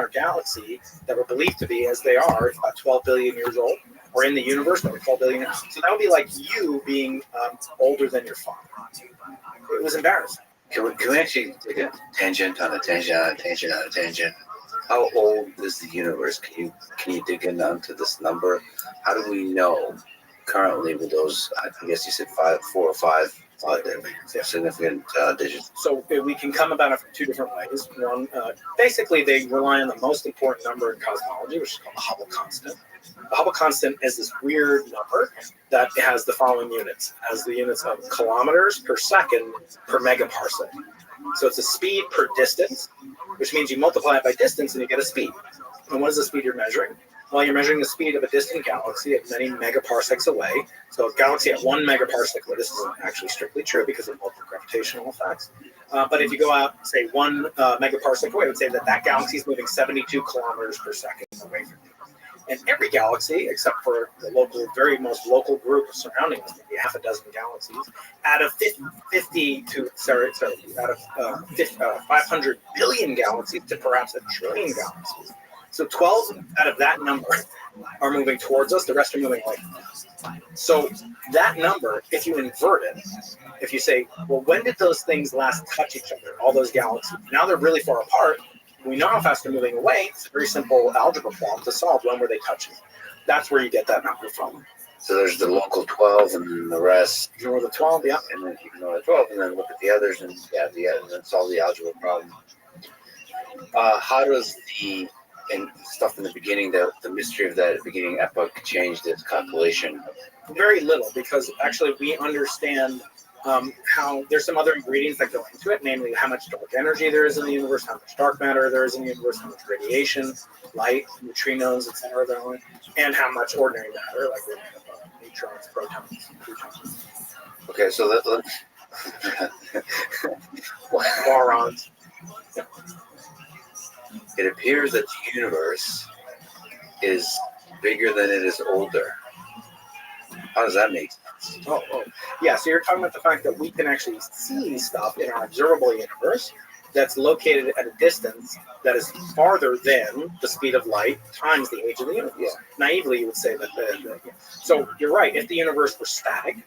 our galaxy that were believed to be, as they are, about 12 billion years old, or in the universe that were 12 billion years. So that would be like you being older than your father. It was embarrassing. Can we actually take a tangent on a tangent on a tangent on a tangent? How old is the universe? Can you dig in onto this number? How do we know currently with those? I guess you said 4 or 5 significant digits. So we can come about it from 2 different ways. One, basically, they rely on the most important number in cosmology, which is called the Hubble constant. The Hubble constant is this weird number that has the following units. It has the units of kilometers per second per megaparsec. So it's a speed per distance, which means you multiply it by distance and you get a speed. And what is the speed you're measuring? Well, you're measuring the speed of a distant galaxy at many megaparsecs away. So a galaxy at 1 megaparsec, well, this isn't actually strictly true because of multiple gravitational effects. But if you go out, say, 1 megaparsec away, it would say that galaxy is moving 72 kilometers per second away from you. And every galaxy, except for the very most local group surrounding us, maybe half a dozen galaxies, out of 500 billion galaxies to perhaps 1 trillion galaxies. So 12 out of that number are moving towards us. The rest are moving away from us. So that number, if you invert it, if you say, well, when did those things last touch each other, all those galaxies? Now they're really far apart. We know how fast they're moving away. It's a very simple algebra problem to solve. When were they touching? That's where you get that number from. So there's the local 12 and then the rest. Ignore the 12, yeah. And then ignore the 12 and then look at the others and and then solve the algebra problem. How does the stuff in the beginning, the mystery of that beginning epoch change this calculation? Very little, because actually we understand how there's some other ingredients that go into it, namely how much dark energy there is in the universe, how much dark matter there is in the universe, how much radiation, light, neutrinos, etc. and how much ordinary matter, like neutrons, protons, neutrons. Okay, so let's Borons. Yeah. It appears that the universe is bigger than it is older. How does that make sense? Oh. Yeah, so you're talking about the fact that we can actually see stuff in our observable universe that's located at a distance that is farther than the speed of light times the age of the universe. Yeah. Naively, you would say that. So you're right. If the universe were static,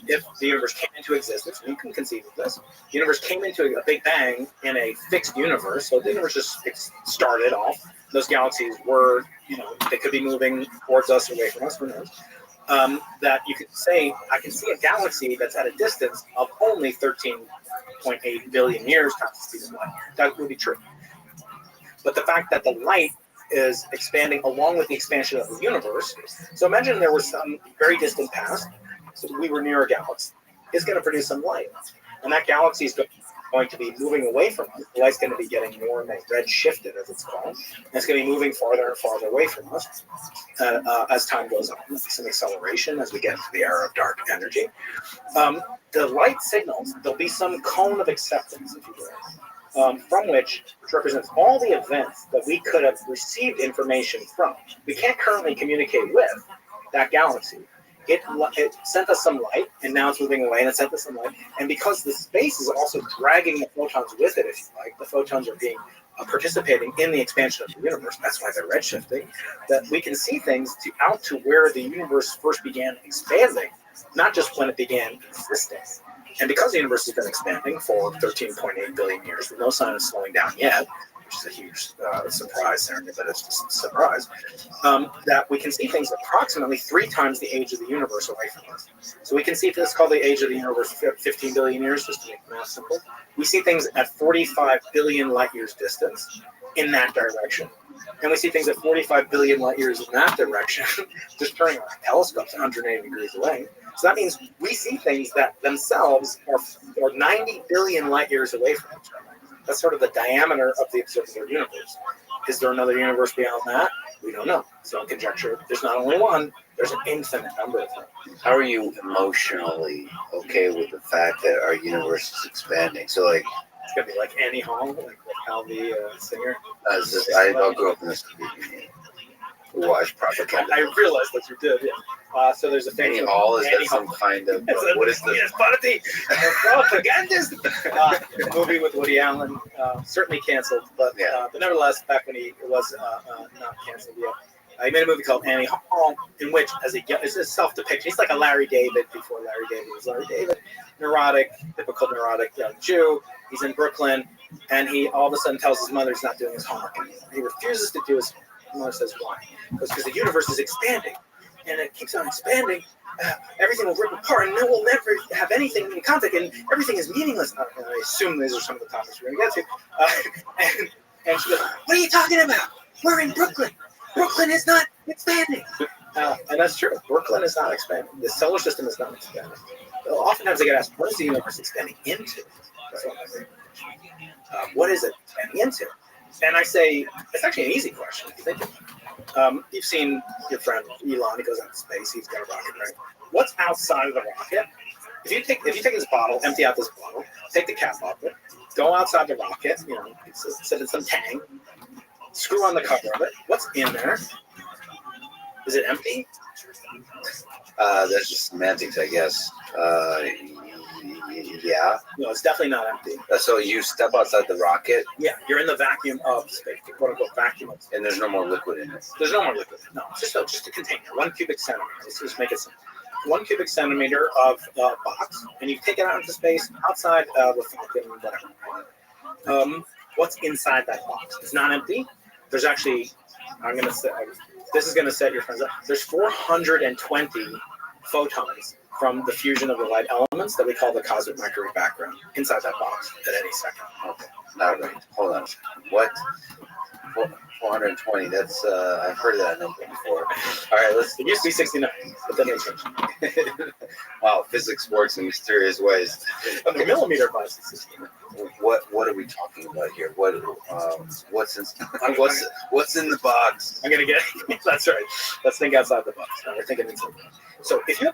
if the universe came into existence, you can conceive of this, the universe came into a big bang in a fixed universe, so the universe just started off. Those galaxies were, they could be moving towards us or away from us, who knows. That you could say, I can see a galaxy that's at a distance of only 13.8 billion years times the speed of light. That would be true. But the fact that the light is expanding along with the expansion of the universe, so imagine there was some very distant past, so we were near a galaxy, it's going to produce some light. And that galaxy is going to be moving away from us. The light's going to be getting more red shifted, as it's called. And it's going to be moving farther and farther away from us as time goes on. There'll be some acceleration as we get into the era of dark energy. The light signals, there'll be some cone of acceptance, if you will, from which represents all the events that we could have received information from. We can't currently communicate with that galaxy. It sent us some light, and now it's moving away, and it sent us some light. And because the space is also dragging the photons with it, if you like, the photons are being participating in the expansion of the universe. That's why they're redshifting. That we can see things out to where the universe first began expanding, not just when it began existing. And because the universe has been expanding for 13.8 billion years, with no sign of slowing down yet, which is a huge surprise there, but it's just a surprise, that we can see things approximately 3 times the age of the universe away from us. So we can see this called the age of the universe, 15 billion years, just to make the math simple. We see things at 45 billion light years distance in that direction. And we see things at 45 billion light years in that direction, just turning our telescopes 180 degrees away. So that means we see things that themselves are 90 billion light years away from each other. That's sort of the diameter of the observable universe. Is there another universe beyond that? We don't know. So in conjecture, there's not only one, there's an infinite number of them. How are you emotionally okay with the fact that our universe is expanding? So like, it's going to be like Annie Hall, like Hal the singer. I grew up in this community. watch propaganda. I realized that you did. Yeah. So there's a Annie famous Hall, is that Annie some Hall. kind of what is the Yes, party. Propagandist. Movie with Woody Allen, certainly canceled, but nevertheless, back when he was not canceled yet, he made a movie called Annie Hall, in which, it's a self-depiction. He's like a Larry David before Larry David was Larry David. Neurotic, typical neurotic young Jew. He's in Brooklyn, and he all of a sudden tells his mother he's not doing his homework anymore. He refuses to do his homework. His mother says, why? Because the universe is expanding, and it keeps on expanding. Everything will rip apart, and we'll never have anything in contact, and everything is meaningless. I assume these are some of the topics we're going to get to. And she goes, what are you talking about? We're in Brooklyn. Brooklyn is not expanding. And that's true. Brooklyn is not expanding. The solar system is not expanding. Oftentimes they get asked, what is the universe expanding into? That's what I'm saying. What is it expanding into? And I say, it's actually an easy question if you think about it. You've seen your friend Elon, he goes out to space, he's got a rocket, right? What's outside of the rocket? If you take this bottle, empty out this bottle, take the cap off it, go outside the rocket, sit in some tank, screw on the cover of it. What's in there? Is it empty? That's just semantics, I guess. Yeah. No, it's definitely not empty. So you step outside the rocket? Yeah, you're in the vacuum of space, the quote-unquote vacuum of space. And there's no more liquid in it? There's no more liquid. No, it's just a container, 1 cubic centimeter. Let's just make it simple. 1 cubic centimeter of box, and you take it out into space, outside the Falcon, whatever. What's inside that box? It's not empty. There's actually, this is going to set your friends up. There's 420 photons from the fusion of the light elements that we call the cosmic microwave background inside that box at any second. Okay. All right. Hold on. What? 420. That's I've heard of that number before. All right. It used to be 69, but then they changed. Wow, physics works in mysterious ways. The millimeter device is 69. What are we talking about here? What's in the box? I'm gonna get. That's right. Let's think outside the box. Now we're thinking inside. So if you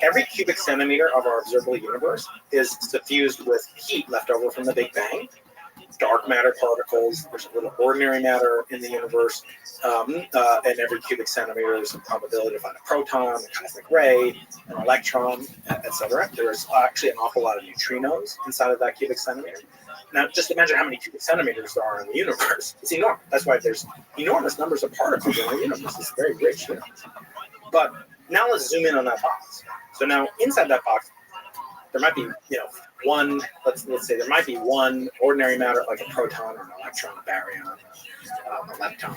every cubic centimeter of our observable universe is suffused with heat left over from the Big Bang, dark matter particles. There's a little ordinary matter in the universe, and every cubic centimeter is a probability to find a proton, a cosmic ray, an electron, etc. There's actually an awful lot of neutrinos inside of that cubic centimeter. Now, just imagine how many cubic centimeters there are in the universe. It's enormous. That's why there's enormous numbers of particles in the universe. It's very rich. But now let's zoom in on that box. So now inside that box, there might be, one. Let's say there might be one ordinary matter like a proton or an electron, a baryon, a lepton.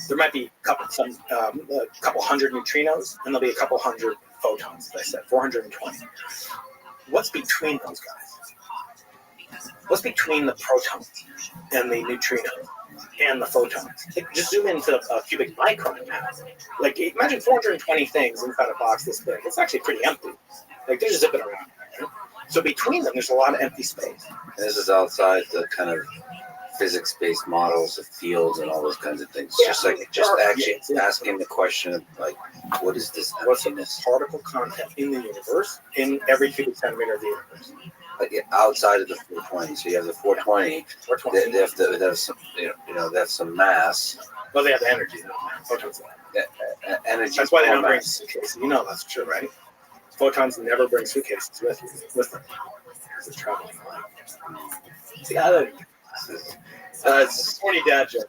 There might be a couple hundred neutrinos, and there'll be a couple hundred photons. As I said, 420. What's between those guys? What's between the protons and the neutrinos and the photons? Just zoom into a cubic micron now. Imagine 420 things inside a box this big. It's actually pretty empty. They're just zipping around. Right? So between them, there's a lot of empty space. And this is outside the kind of physics-based models of fields and all those kinds of things. Yeah. Asking the question of what is this? What's the particle content in the universe in every cubic centimeter of the universe? Outside of the 420, so you have the 420. They have some mass. Well, they have energy. Photons. Energy. That's why they don't bring suitcases. That's true, right? Photons never bring suitcases with them. It's traveling light. See, it's a corny dad joke.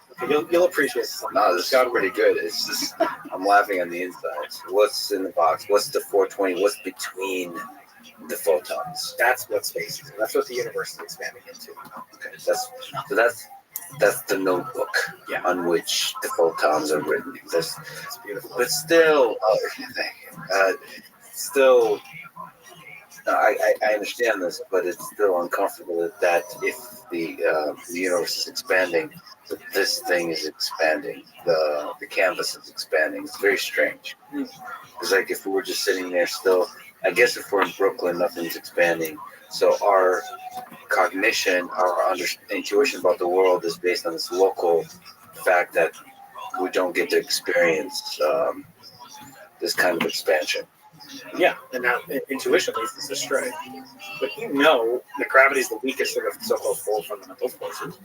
You'll appreciate it. No, this is pretty good. It's just I'm laughing on the inside. What's in the box? What's the 420? What's between the photons? That's what space is. That's what the universe is expanding into. Okay, that's the notebook on which the photons are written. That's beautiful. But still, I understand this, but it's still uncomfortable that if the universe is expanding, that this thing is expanding. The canvas is expanding. It's very strange. It's like if we were just sitting there still. I guess if we're in Brooklyn, nothing's expanding. So our cognition, our intuition about the world is based on this local fact that we don't get to experience this kind of expansion. Yeah, and now intuition leads us astray. But you know that gravity is the weakest of the so-called four fundamental forces.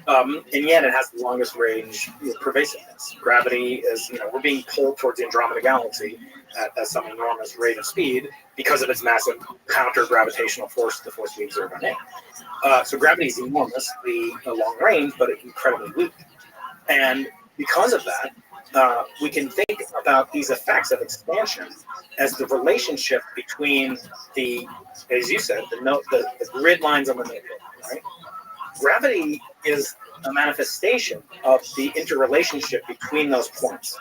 And yet it has the longest range pervasiveness. Gravity is, we're being pulled towards the Andromeda Galaxy at some enormous rate of speed because of its massive counter-gravitational force, the force we observe on it. So gravity is enormously long range, but incredibly weak. And because of that, we can think about these effects of expansion as the relationship between as you said, the grid lines on the neighborhood, right? Gravity is a manifestation of the interrelationship between those points,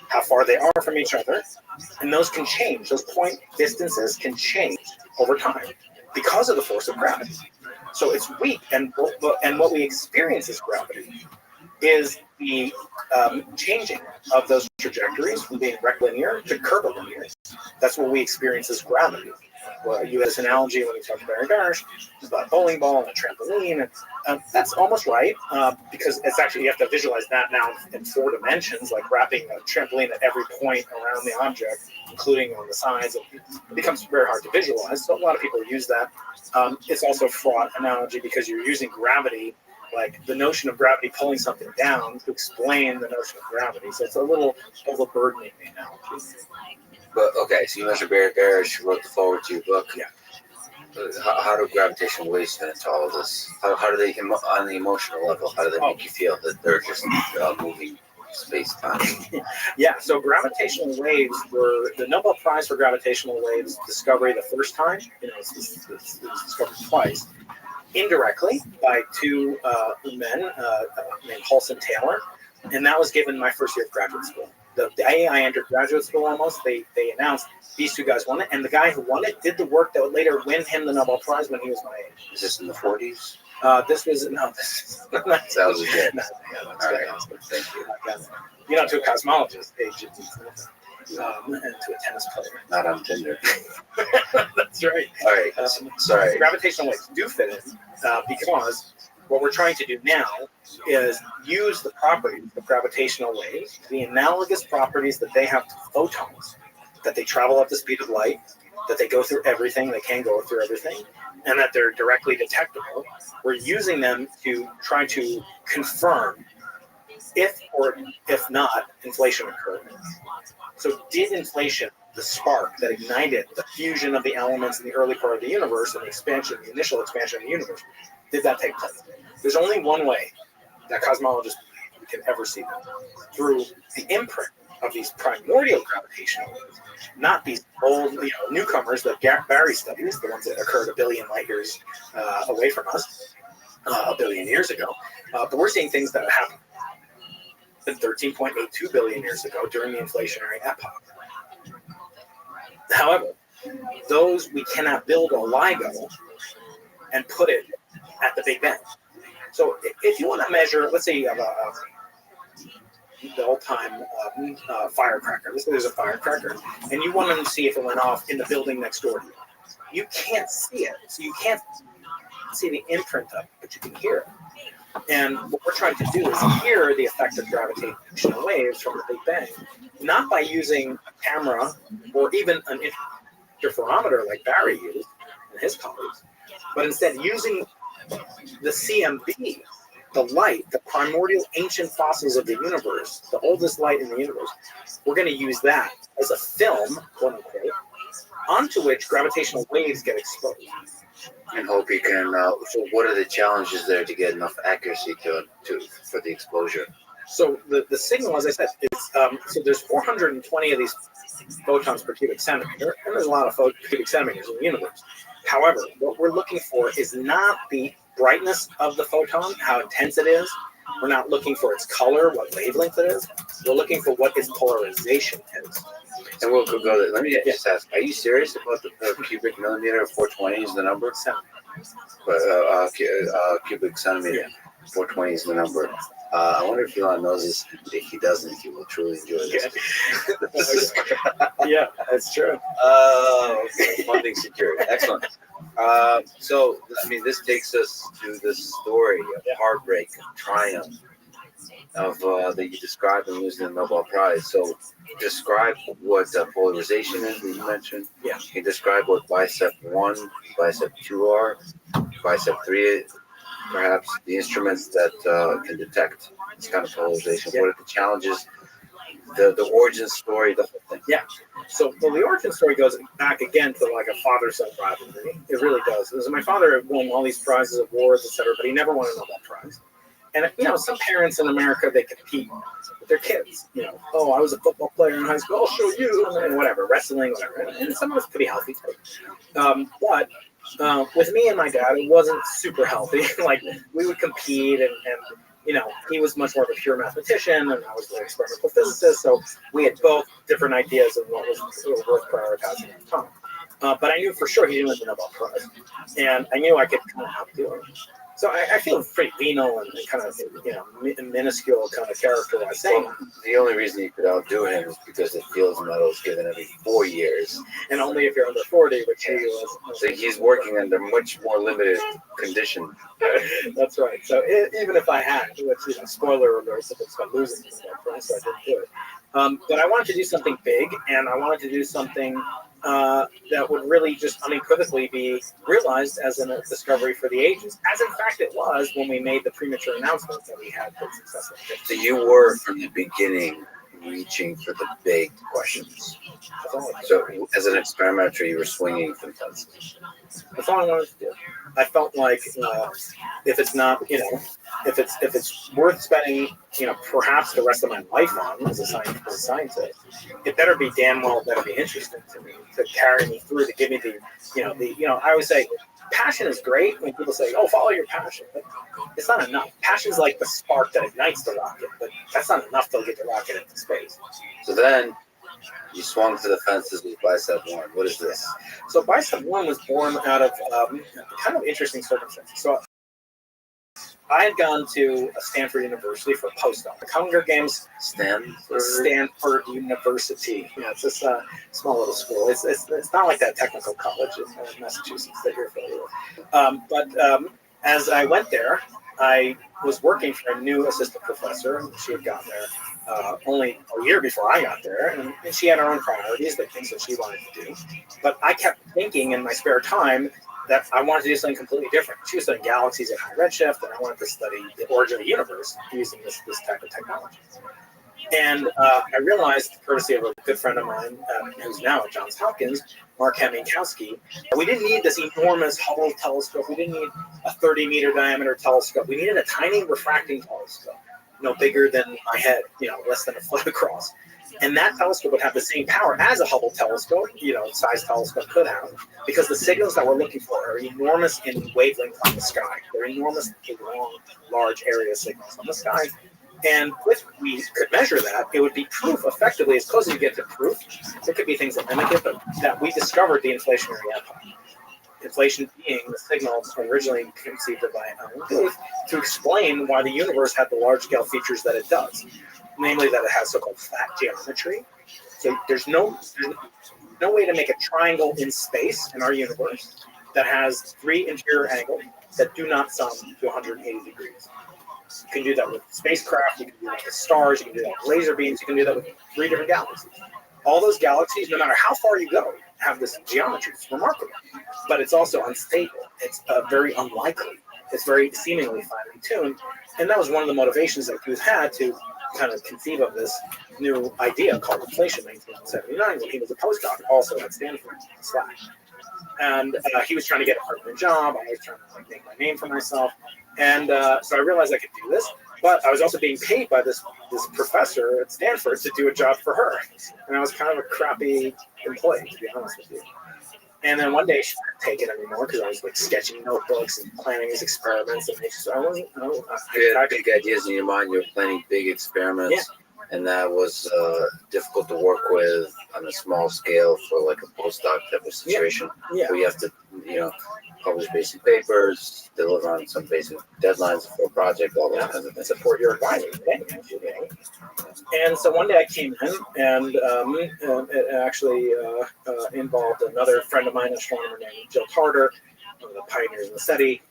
how far they are from each other, and those can change. Those point distances can change over time because of the force of gravity. So it's weak, and what we experience as gravity is the changing of those trajectories from being rectilinear to curvilinear. That's what we experience as gravity. Well, you had this analogy when you talked to Barry Garsh about a bowling ball and a trampoline. And, that's almost right, because it's actually, you have to visualize that now in 4 dimensions, like wrapping a trampoline at every point around the object, including on the sides. It becomes very hard to visualize, so a lot of people use that. It's also a fraught analogy because you're using gravity, like the notion of gravity pulling something down, to explain the notion of gravity. So it's a little overburdening the analogy. But okay, so you mentioned Barry Barish wrote the forward to your book. Yeah. How do gravitational waves fit into all of this? How do they, on the emotional level, how do they make you feel that they're just moving space-time? Yeah, so gravitational waves were the Nobel Prize for gravitational waves discovery the first time. It's discovered twice, indirectly by 2 men named Hulse and Taylor, and that was given my first year of graduate school. The day I entered graduate school, almost they announced these 2 guys won it, and the guy who won it did the work that would later win him the Nobel Prize when he was my age. Is this in the 40s? This was not. That was a good. All right, thank you. To a cosmologist, age and to a tennis player. Not on Tinder. That's right. All right. Sorry. Gravitational waves do fit in because what we're trying to do now is use the properties of gravitational waves, the analogous properties that they have to photons, that they travel at the speed of light, that they go through everything, they can go through everything, and that they're directly detectable. We're using them to try to confirm if or if not inflation occurred. So did inflation, the spark that ignited the fusion of the elements in the early part of the universe and the initial expansion of the universe, did that take place? There's only one way that cosmologists can ever see that, through the imprint of these primordial gravitational waves, not these old newcomers that Barry studies, the ones that occurred a billion light years away from us, a billion years ago. But we're seeing things that happened 13.82 billion years ago during the inflationary epoch. However, those we cannot build a LIGO and put it at the Big Bang. So if you want to measure, let's say you have the old-time firecracker. Let's say there's a firecracker, and you want to see if it went off in the building next door to you. You can't see it, so you can't see the imprint of it, but you can hear it. And what we're trying to do is hear the effect of gravitational waves from the Big Bang, not by using a camera or even an interferometer like Barry used and his colleagues, but instead using the CMB, the light, the primordial ancient fossils of the universe, the oldest light in the universe. We're going to use that as a film, quote unquote, onto which gravitational waves get exposed. And hope you can. So, what are the challenges there to get enough accuracy for the exposure? So the signal, as I said, it's so there's 420 of these photons per cubic centimeter, and there's a lot of cubic centimeters in the universe. However, what we're looking for is not the brightness of the photon, how intense it is. We're not looking for its color, what wavelength it is. We're looking for what its polarization is. And we'll go there. Let me just ask, are you serious about the cubic millimeter? 420 is the number? Cubic centimeter, yeah. 420 is the number. I wonder if Elon knows this. If he doesn't, he will truly enjoy this. Yeah, that's true. Okay. Funding secured. Excellent. So, I mean, this takes us to this story of heartbreak, triumph, of that you described in losing the Nobel Prize. So describe what polarization is that you mentioned. Yeah. Can you describe what bicep 1, bicep 2 are, bicep 3, perhaps the instruments that can detect this kind of polarization? Yeah. What are the challenges, the origin story, the whole thing? Yeah. So well, the origin story goes back again to like a father-son rivalry. It really does. Because my father won all these prizes, awards, etc., but he never won a Nobel Prize. And some parents in America, they compete with their kids. Oh, I was a football player in high school. I'll show you, and whatever, wrestling, whatever. And some of it's pretty healthy too. But with me and my dad, it wasn't super healthy. Like we would compete, and he was much more of a pure mathematician, and I was an experimental physicist. So we had both different ideas of what was worth prioritizing at the time. But I knew for sure he didn't win the Nobel Prize, and I knew I could kind of outdo him. So I feel pretty venal and kind of minuscule kind of character-wise saying. The only reason you could outdo him is because the Fields Medal is given every 4 years, and only if you're under 40, which he was. So he's working under much more limited conditions. That's right. So even if I had, which spoiler alert, if it's about losing the Nobel Prize, so I didn't do it. But I wanted to do something big, and I wanted to do something that would really just unequivocally be realized as a discovery for the ages, as in fact it was when we made the premature announcement that we had been successful. So you were from the beginning reaching for the big questions. So as an experimenter, you were swinging for the fences. That's all I wanted to do. I felt like if it's not, if it's worth spending, perhaps the rest of my life on as a scientist, it better be damn well, it better be interesting to me, to carry me through, to give me I always say, passion is great when people say, oh, follow your passion. But it's not enough. Passion is like the spark that ignites the rocket, but that's not enough to get the rocket into space. So then you swung to the fences with bicep 1. What is this? So bicep 1 was born out of kind of interesting circumstances. So I had gone to Stanford University for a postdoc. The Hunger Games. Stanford University. Yeah, it's this small little school. It's not like that technical college in Massachusetts that you're familiar with. But as I went there, I was working for a new assistant professor. She had gotten there only a year before I got there, and she had her own priorities, the things that she wanted to do. But I kept thinking in my spare time that I wanted to do something completely different. She was studying galaxies at high redshift, and I wanted to study the origin of the universe using this type of technology. And I realized, courtesy of a good friend of mine who's now at Johns Hopkins, Mark Heminkowski, we didn't need this enormous Hubble telescope. We didn't need a 30-meter diameter telescope. We needed a tiny refracting telescope, no bigger than my head, less than a foot across. And that telescope would have the same power as a Hubble telescope, size telescope could have, because the signals that we're looking for are enormous in wavelength on the sky. They're enormous, long, large area signals on the sky. And if we could measure that, it would be proof, effectively, as close as you get to proof. There could be things that mimic it, but that we discovered the inflationary epoch. Inflation being the signal originally conceived by Alan Guth to explain why the universe had the large-scale features that it does. Namely, that it has so-called flat geometry. So there's no way to make a triangle in space in our universe that has 3 interior angles that do not sum to 180 degrees. You can do that with spacecraft, you can do that with stars, you can do that with laser beams, you can do that with 3 different galaxies. All those galaxies, no matter how far you go, have this geometry. It's remarkable. But it's also unstable. It's very unlikely. It's very seemingly finely tuned. And that was one of the motivations that Guth had to kind of conceive of this new idea called inflation in 1979 when he was a postdoc also at Stanford, Slack. And he was trying to get a permanent job. I was trying to make my name for myself. And so I realized I could do this. But I was also being paid by this professor at Stanford to do a job for her. And I was kind of a crappy employee, to be honest with you. And then one day she couldn't take it anymore because I was sketching notebooks and planning these experiments. And I wasn't, you had big ideas in your mind. You were planning big experiments. Yeah. And that was difficult to work with on a small scale for a postdoc type of situation. Yeah. Where you have to, publish basic papers, deliver on some basic deadlines for a project, all those kinds of things. Support your advisor. And so one day I came in, and it actually involved another friend of mine, an astronomer named Jill Tarter, one of the pioneers in the SETI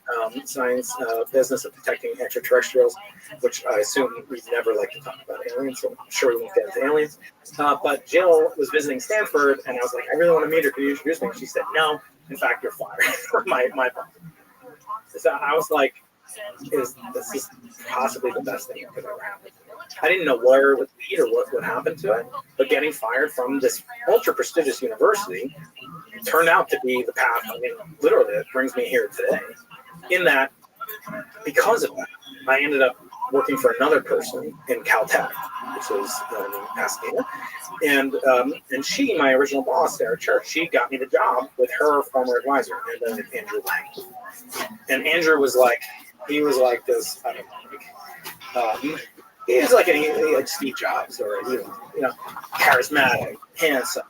science business of detecting extraterrestrials, which I assume we'd never like to talk about aliens, so I'm sure we won't get into aliens. But Jill was visiting Stanford, and I was like, I really want to meet her. Can you introduce me? And she said, no, in fact, you're fired from my boss. So I was like, this is possibly the best thing that could ever happen. I didn't know where it would lead or what would happen to it, but getting fired from this ultra prestigious university turned out to be the path. I mean, literally, it brings me here today. In that, because of that, I ended up working for another person in Caltech, which is in Pasadena, and she, my original boss there at church, she got me the job with her former advisor, Andrew Lang. And Andrew was like, he was like this, I don't know, like, he was like like Steve Jobs, or charismatic, handsome,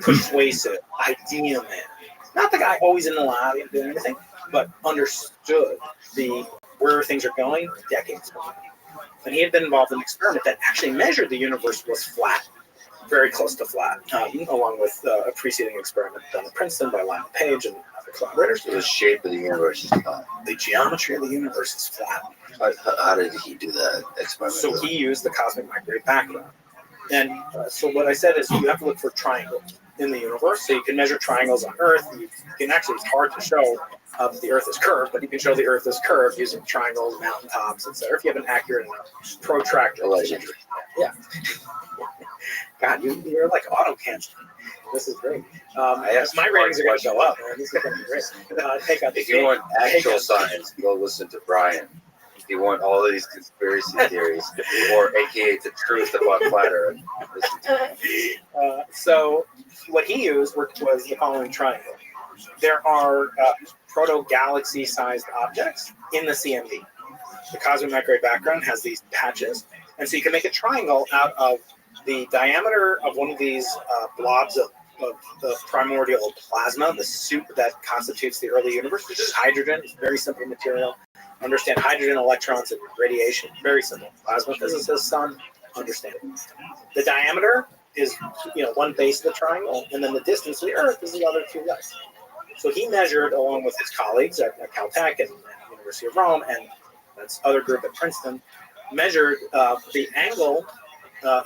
persuasive, idea man. Not the guy always in the lab and doing anything, but understood where things are going decades ago. And he had been involved in an experiment that actually measured the universe was flat, very close to flat, along with a preceding experiment done at Princeton by Lionel Page and other collaborators. So the shape of the universe is flat. The geometry of the universe is flat. How did he do that experiment? So he used the cosmic microwave background. And so what I said is you have to look for triangles in the universe. So you can measure triangles on Earth. You can actually, it's hard to show the Earth is curved, but you can show the Earth is curved using triangles, mountaintops, etc. If you have an accurate protractor. Allegedly. Yeah. God, you're like auto canceling. This is great. My ratings are going to go up. Man. This is going to be great. If you want actual science, go listen to Brian. If you want all of these conspiracy theories, or AKA the truth about flat Earth, listen to so what he used was the following triangle. There are proto-galaxy-sized objects in the CMB. The cosmic microwave background has these patches, and so you can make a triangle out of the diameter of one of these blobs of the primordial plasma, the soup that constitutes the early universe, which is hydrogen. It's a very simple material. Understand hydrogen, electrons, and radiation. Very simple. Plasma physicists, son, understand it. The diameter is one base of the triangle, and then the distance to the Earth is the other two legs. So he measured, along with his colleagues at Caltech and University of Rome, and that's other group at Princeton, measured the angle,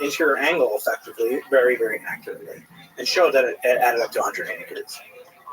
interior angle, effectively, very, very accurately, and showed that it added up to 180 degrees.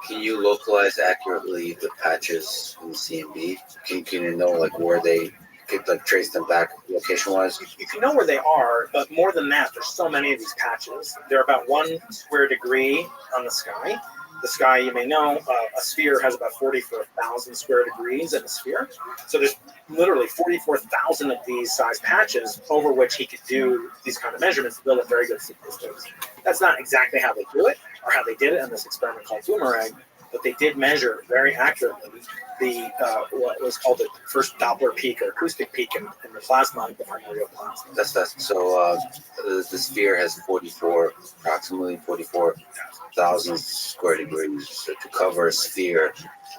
Can you localize accurately the patches in the CMB? Can you know where they could trace them back location-wise? You can know where they are, but more than that, there's so many of these patches. They're about 1 square degree on the sky. The sky, you may know, a sphere has about 44,000 square degrees in a sphere. So there's literally 44,000 of these size patches over which he could do these kind of measurements to build up very good statistics. That's not exactly how they do it, or how they did it in this experiment called Boomerang, but they did measure very accurately the what was called the first Doppler peak or acoustic peak in the plasma, the primordial plasma. That's so the sphere has approximately 44,000 square degrees. So to cover a sphere,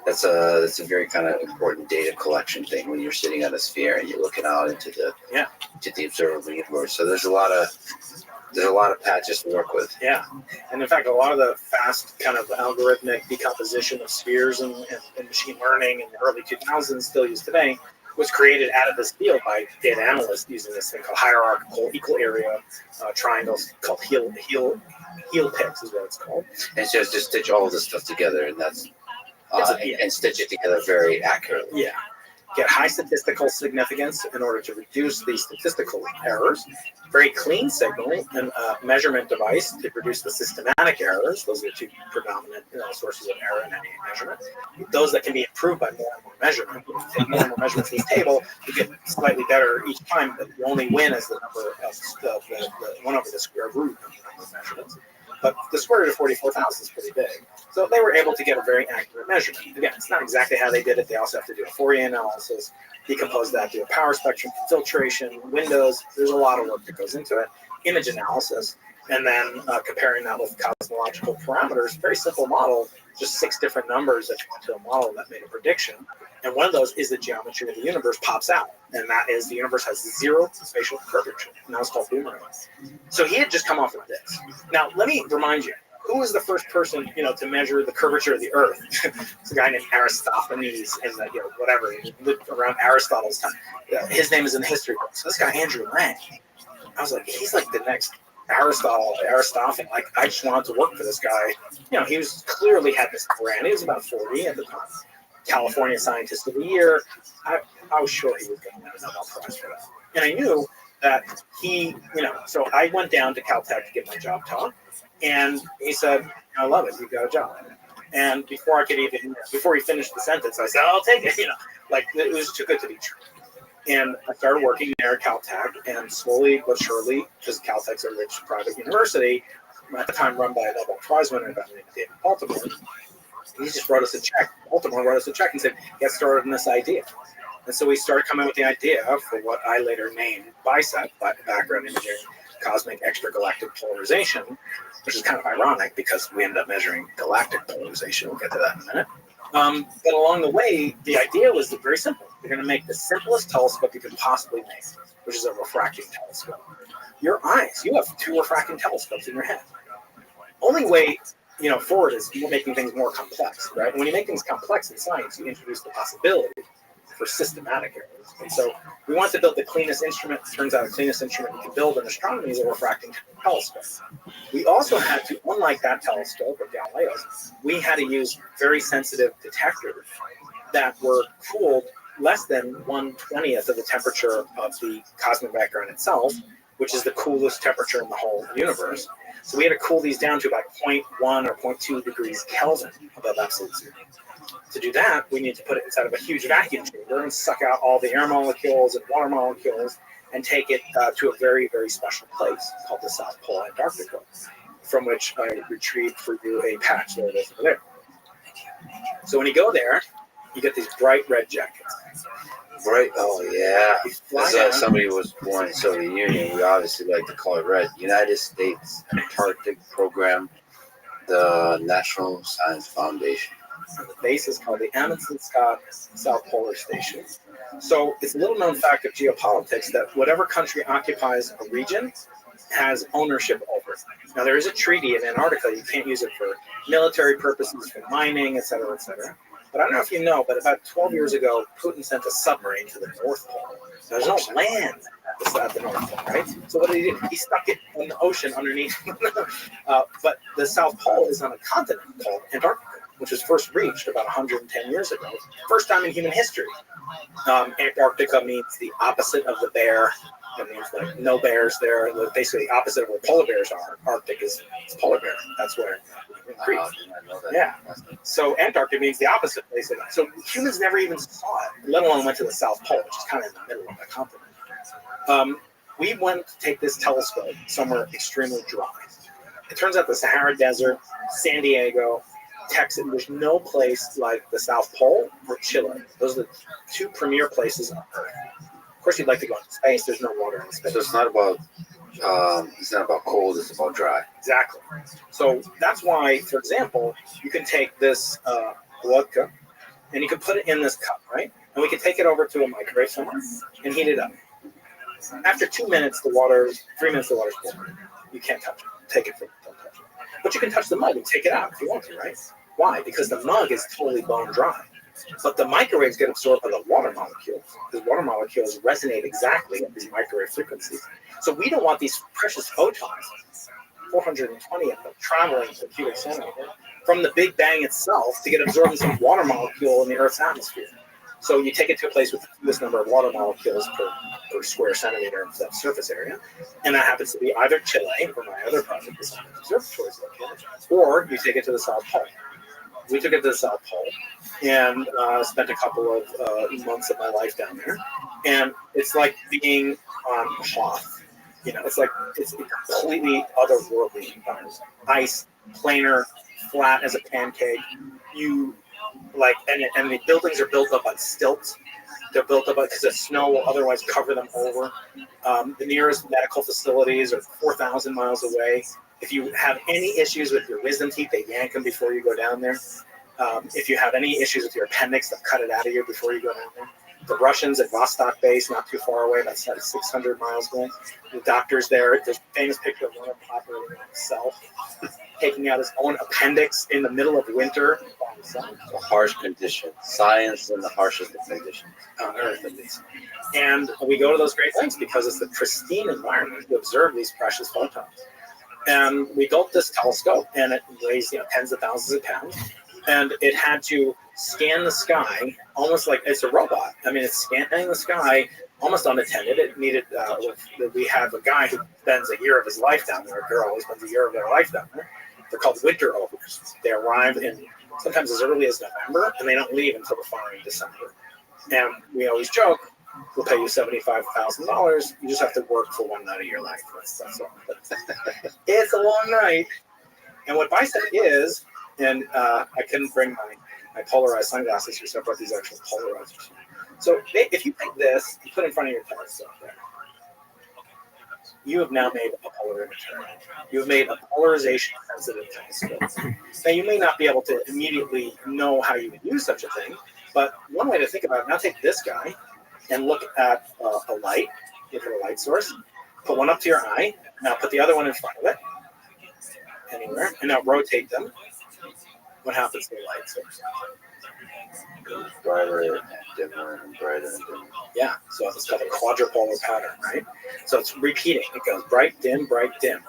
that's a very kind of important data collection thing when you're sitting on a sphere and you're looking out into the observable universe. So there's a lot of patches to work with. Yeah, and in fact, a lot of the fast kind of algorithmic decomposition of spheres and machine learning in the early 2000s, still used today, was created out of this field by data analysts using this thing called hierarchical equal area triangles called heel picks is what it's called. And so just stitch all of this stuff together, and that's and stitch it together very accurately. Yeah. Get high statistical significance in order to reduce the statistical errors. Very clean signal and measurement device to reduce the systematic errors. Those are the two predominant sources of error in any measurement. Those that can be improved by more and more measurement. If you take more and more measurements in this table, you get slightly better each time, but you only win as the number of the 1 over the square root of the number of measurements. But the square root of 44,000 is pretty big. So they were able to get a very accurate measurement. Again, it's not exactly how they did it. They also have to do a Fourier analysis, decompose that, do a power spectrum, filtration, windows. There's a lot of work that goes into it. Image analysis, and then comparing that with cosmological parameters. Very simple model, just 6 different numbers that you went to a model that made a prediction. And one of those is the geometry of the universe pops out. And that is the universe has 0 spatial curvature. And that was called Boomerang. So he had just come off with this. Now, let me remind you, who was the first person, to measure the curvature of the Earth? It's a guy named Aristophanes in the, whatever, he lived around Aristotle's time. His name is in the history books. So this guy, Andrew Lang, I was like, he's like the next Aristophanes. Like, I just wanted to work for this guy. He was clearly had this brand. He was about 40 at the time. California Scientist of the Year. I was sure he was going to win a Nobel Prize for that. And I knew that he, so I went down to Caltech to get my job taught. And he said, I love it. You've got a job. And before he finished the sentence, I said, I'll take it. Like it was too good to be true. And I started working there at Caltech, and slowly but surely, because Caltech's a rich private university, at the time run by a Nobel Prize winner by the name of David Baltimore, he just wrote us a check. Baltimore wrote us a check and said, get started on this idea. And so we started coming up with the idea for what I later named BISEP, background imaging, cosmic extragalactic polarization, which is kind of ironic because we ended up measuring galactic polarization. We'll get to that in a minute. But along the way, the idea was very simple. We're going to make the simplest telescope you could possibly make, which is a refracting telescope. Your eyes, you have 2 refracting telescopes in your head. Only way, forward is making things more complex, right? When you make things complex in science, you introduce the possibility for systematic errors. And so we wanted to build the cleanest instrument. It turns out the cleanest instrument you can build in astronomy is a refracting telescope. We also had to, unlike that telescope of Galileo's, we had to use very sensitive detectors that were cooled less than 1/20th of the temperature of the cosmic background itself, which is the coolest temperature in the whole universe. So we had to cool these down to about 0.1 or 0.2 degrees Kelvin above absolute zero. To do that, we need to put it inside of a huge vacuum chamber and suck out all the air molecules and water molecules and take it to a very, very special place called the South Pole, Antarctica, from which I retrieved for you a patch. There it is over there. So when you go there, you get these bright red jackets. Bright, oh yeah. As somebody who was born in the Soviet Union, we obviously like to call it red. United States Antarctic Program, the National Science Foundation. The base is called the Amundsen-Scott South Polar Station. So it's a little known fact of geopolitics that whatever country occupies a region has ownership over it. Now there is a treaty in Antarctica. You can't use it for military purposes, for mining, et cetera, et cetera. But I don't know if you know, but about 12 years ago, Putin sent a submarine to the North Pole. There's no land at the North Pole, right? So what did he do? He stuck it in the ocean underneath. But the South Pole is on a continent called Antarctica, which was first reached about 110 years ago. First time in human history. Antarctica means the opposite of the bear. It means like no bears there. Basically the opposite of where polar bears are. Arctic is polar bear. That's where it creeps. Yeah. So Antarctica means the opposite, basically. So humans never even saw it, let alone went to the South Pole, which is kind of in the middle of the continent. We went to take this telescope somewhere extremely dry. It turns out the Sahara Desert, San Diego, Texas, there's no place like the South Pole or Chile. Those are the 2 premier places on Earth. Of course, you'd like to go into space. There's no water in space. So it's not about cold. It's about dry. Exactly. So that's why, for example, you can take this vodka and you can put it in this cup, right? And we can take it over to a microwave somewhere and heat it up. After 2 minutes, 3 minutes, the water's boiling. You can't touch it. Take it from it. Don't touch it. But you can touch the mug and take it out if you want to, right? Why? Because the mug is totally bone dry. But the microwaves get absorbed by the water molecules, because water molecules resonate exactly at these microwave frequencies. So we don't want these precious photons, 420 of them, traveling per cubic centimeter from the Big Bang itself to get absorbed in some water molecule in the Earth's atmosphere. So you take it to a place with the fewest number of water molecules per square centimeter of that surface area, and that happens to be either Chile, where my other project is observatory is located, or you take it to the South Pole. We took it to the South Pole and spent a couple of months of my life down there, and it's like being on Hoth. It's a completely otherworldly environment. Ice, planar, flat as a pancake. And the buildings are built up on stilts. They're built up because the snow will otherwise cover them over. The nearest medical facilities are 4,000 miles away. If you have any issues with your wisdom teeth, they yank them before you go down there. If you have any issues with your appendix, they'll cut it out of you before you go down there. The Russians at Vostok base, not too far away, that's 600 miles away. The doctors there, there's a famous picture of one of them operating on himself. taking out his own appendix in the middle of winter by himself. A harsh condition. Science in the harshest of conditions. On Earth, at least. And we go to those great lengths because it's the pristine environment to observe these precious photons. And we built this telescope, and it weighs tens of thousands of pounds, and it had to scan the sky almost like it's a robot. I mean, it's scanning the sky almost unattended. It needed. We have a guy who spends a year of his life down there. A girl who spends a year of their life down there. They're called winter overs. They arrive in sometimes as early as November, and they don't leave until the following December. And we always joke, we'll pay you $75,000. You just have to work for one night of your life. That's all. It's a long night. And what BICEP is, and I couldn't bring my polarized sunglasses here, so I brought these actual polarizers. So if you take this, you put it in front of your telescope there, you have now made a polarimeter. You have made a polarization-sensitive telescope. Now, you may not be able to immediately know how you would use such a thing, but one way to think about it, now take this guy and look at a light, look at a light source, put one up to your eye, now put the other one in front of it, anywhere, and now rotate them. What happens to the light source? Goes brighter, dimmer, and brighter and dimmer. Yeah, so it's called a quadrupolar pattern, right? So it's repeating. It goes bright, dim, bright, dim.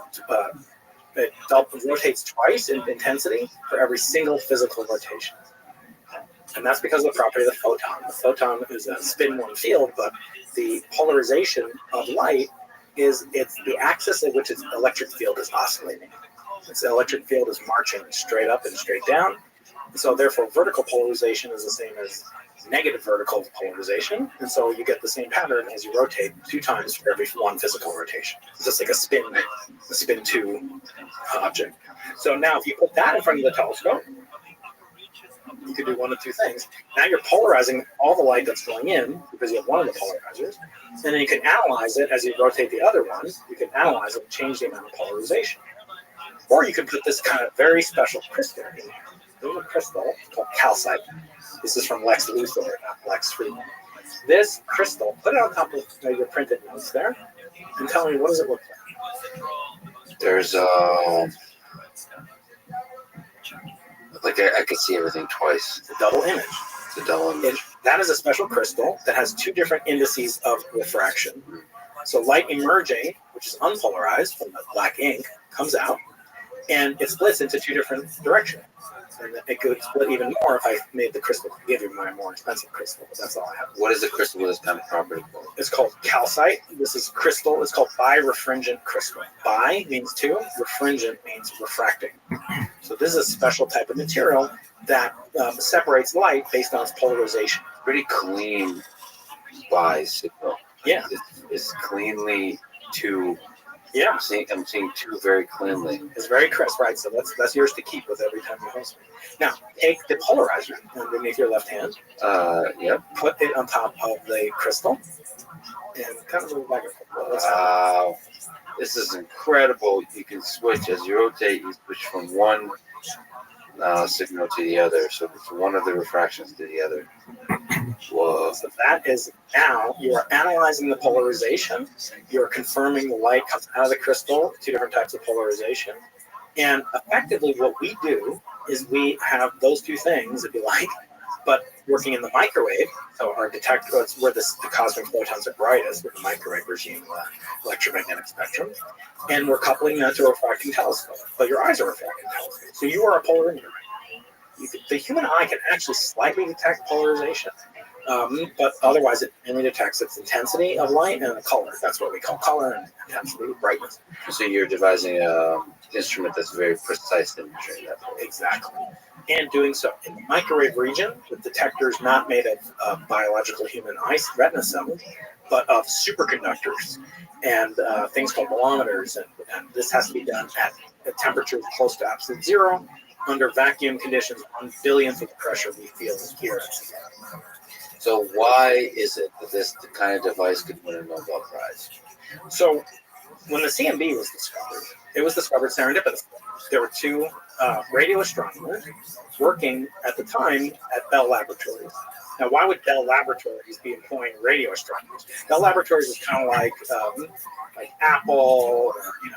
It rotates twice in intensity for every single physical rotation. And that's because of the property of the photon. The photon is a spin-one field, but the polarization of light it's the axis at which its electric field is oscillating. Its electric field is marching straight up and straight down. So therefore, vertical polarization is the same as negative vertical polarization. And so you get the same pattern as you rotate 2 times for every one physical rotation. It's just like a spin 2 object. So now if you put that in front of the telescope, you could do one of 2 things. Now you're polarizing all the light that's going in because you have one of the polarizers. And then you can analyze it as you rotate the other one. You can analyze it and change the amount of polarization. Or you could put this kind of very special crystal in here. There's a crystal called calcite. This is from Lex Luthor, not Lex Friedman. This crystal, put it on top of your printed notes there, and tell me, what does it look like? There's like I could see everything twice. It's a double image. It's a double image. That is a special crystal that has 2 different indices of refraction. So light emerging, which is unpolarized from the black ink, comes out, and it splits into 2 different directions. And it could split even more if I made the crystal give you my more expensive crystal, but that's all I have. What is the crystal with this kind of property called? It's called calcite. This is crystal. It's called birefringent crystal. Bi means 2, refringent means refracting. So this is a special type of material that separates light based on its polarization. Pretty clean bi signal. Yeah. It's cleanly 2. Yeah. I'm seeing 2 very cleanly. It's very crisp, right? So that's yours to keep with every time you host me. Now, take the polarizer underneath your left hand. Yep. Put it on top of the crystal, and kind of move back and forth. Wow. This is incredible. You can switch as you rotate. You switch from one signal to the other. So it's one of the refractions to the other. Whoa. So that is now you are analyzing the polarization. You are confirming the light comes out of the crystal, 2 different types of polarization. And effectively what we do is we have those 2 things, if you like, but working in the microwave. So our detector, it's where the cosmic photons are brightest with the microwave regime, the electromagnetic spectrum. And we're coupling that to a refracting telescope. But your eyes are refracting telescopes. So you are a polarimeter. The human eye can actually slightly detect polarization, but otherwise it only detects its intensity of light and the color. That's what we call color and intensity, brightness. So you're devising an instrument that's very precise in measuring that. Exactly. And doing so in the microwave region with detectors not made of biological human eye retina cells, but of superconductors and things called bolometers. And this has to be done at temperatures close to absolute 0. Under vacuum conditions, 1/1000th of the pressure we feel here. So why is it that this kind of device could win a Nobel Prize? So when the CMB was discovered, it was discovered serendipitously. There were 2 radio astronomers working at the time at Bell Laboratories. Now, why would Bell Laboratories be employing radio astronomers? Bell Laboratories is kind of like Apple, or,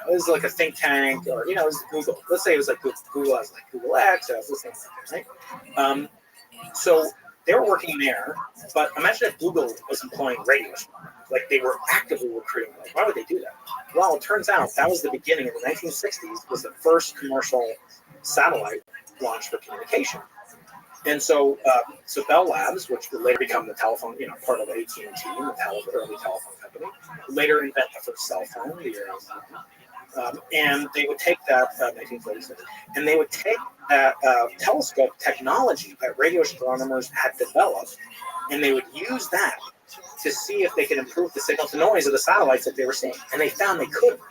it was like a think tank, or it was Google. Let's say it was like Google has like Google X, it has the same thing, right? So they were working there, but imagine if Google was employing radio astronomers. Like they were actively recruiting. Like, why would they do that? Well, it turns out that was the beginning in the 1960s. Was the first commercial satellite launch for communication. And so Bell Labs, which would later become the telephone, part of AT&T, the early telephone company, later invent the first cell phone, and they would take that 1946, and they would take that telescope technology that radio astronomers had developed, and they would use that to see if they could improve the signal to noise of the satellites that they were seeing. And they found they couldn't.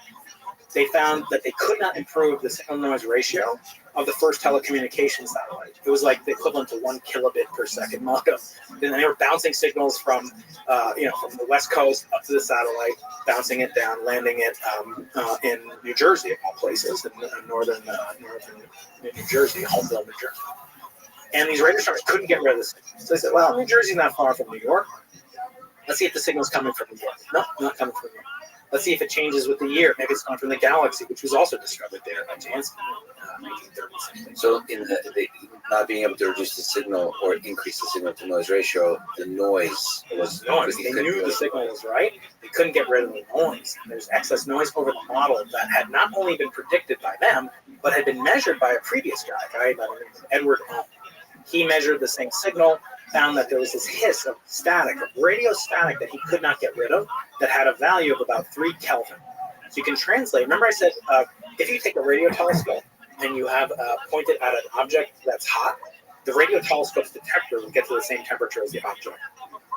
They found that they could not improve the signal noise ratio of the first telecommunications satellite. It was like the equivalent to 1 kilobit per second modem. And they were bouncing signals from the West Coast up to the satellite, bouncing it down, landing it in New Jersey, of all places, in northern New Jersey, Homeville, New Jersey. And these radio astronomers couldn't get rid of the signal. So they said, well, New Jersey's not far from New York. Let's see if the signal's coming from New York. No, not coming from New York. Let's see if it changes with the year. Maybe it's coming from the galaxy, which was also discovered there by Jansky in 1930s. So in the not being able to reduce the signal or increase the signal to noise ratio, the noise was noise. They knew the signal was right. They couldn't get rid of the noise. There's excess noise over the model that had not only been predicted by them, but had been measured by a previous guy by the name of Edward Ohm. He measured the same signal, found that there was this hiss of static, of radio static that he could not get rid of, that had a value of about 3 Kelvin. So you can translate. Remember I said, if you take a radio telescope and you have pointed at an object that's hot, the radio telescope's detector will get to the same temperature as the object.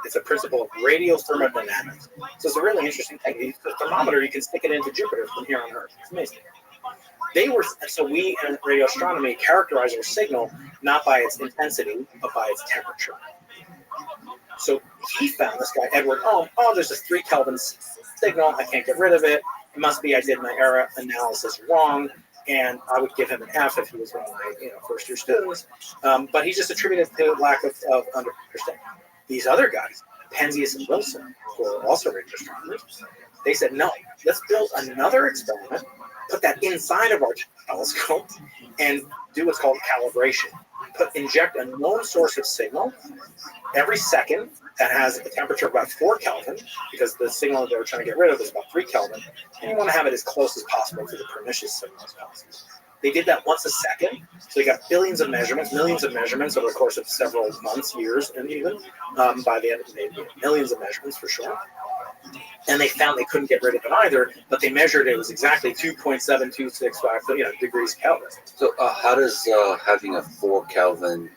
It's a principle of radio thermodynamics. So it's a really interesting thing. The thermometer, you can stick it into Jupiter from here on Earth. It's amazing. So we in radio astronomy characterize our signal not by its intensity, but by its temperature. So he found, this guy, Edward Ohm, there's this 3 Kelvin signal. I can't get rid of it. It must be I did my error analysis wrong, and I would give him an F if he was one of my first-year students. But he just attributed it to lack of understanding. These other guys, Penzias and Wilson, who are also radio astronomers, they said, no, let's build another experiment, put that inside of our telescope, and do what's called calibration. Inject a known source of signal every second that has a temperature of about 4 Kelvin, because the signal that they were trying to get rid of is about 3 Kelvin, and you want to have it as close as possible to the pernicious signal as possible. They did that once a second, so they got billions of measurements, millions of measurements over the course of several months, years, and even by the end of the day, millions of measurements for sure. And they found they couldn't get rid of it either, but they measured it was exactly 2.7265 degrees Kelvin. So how does having a 4 Kelvin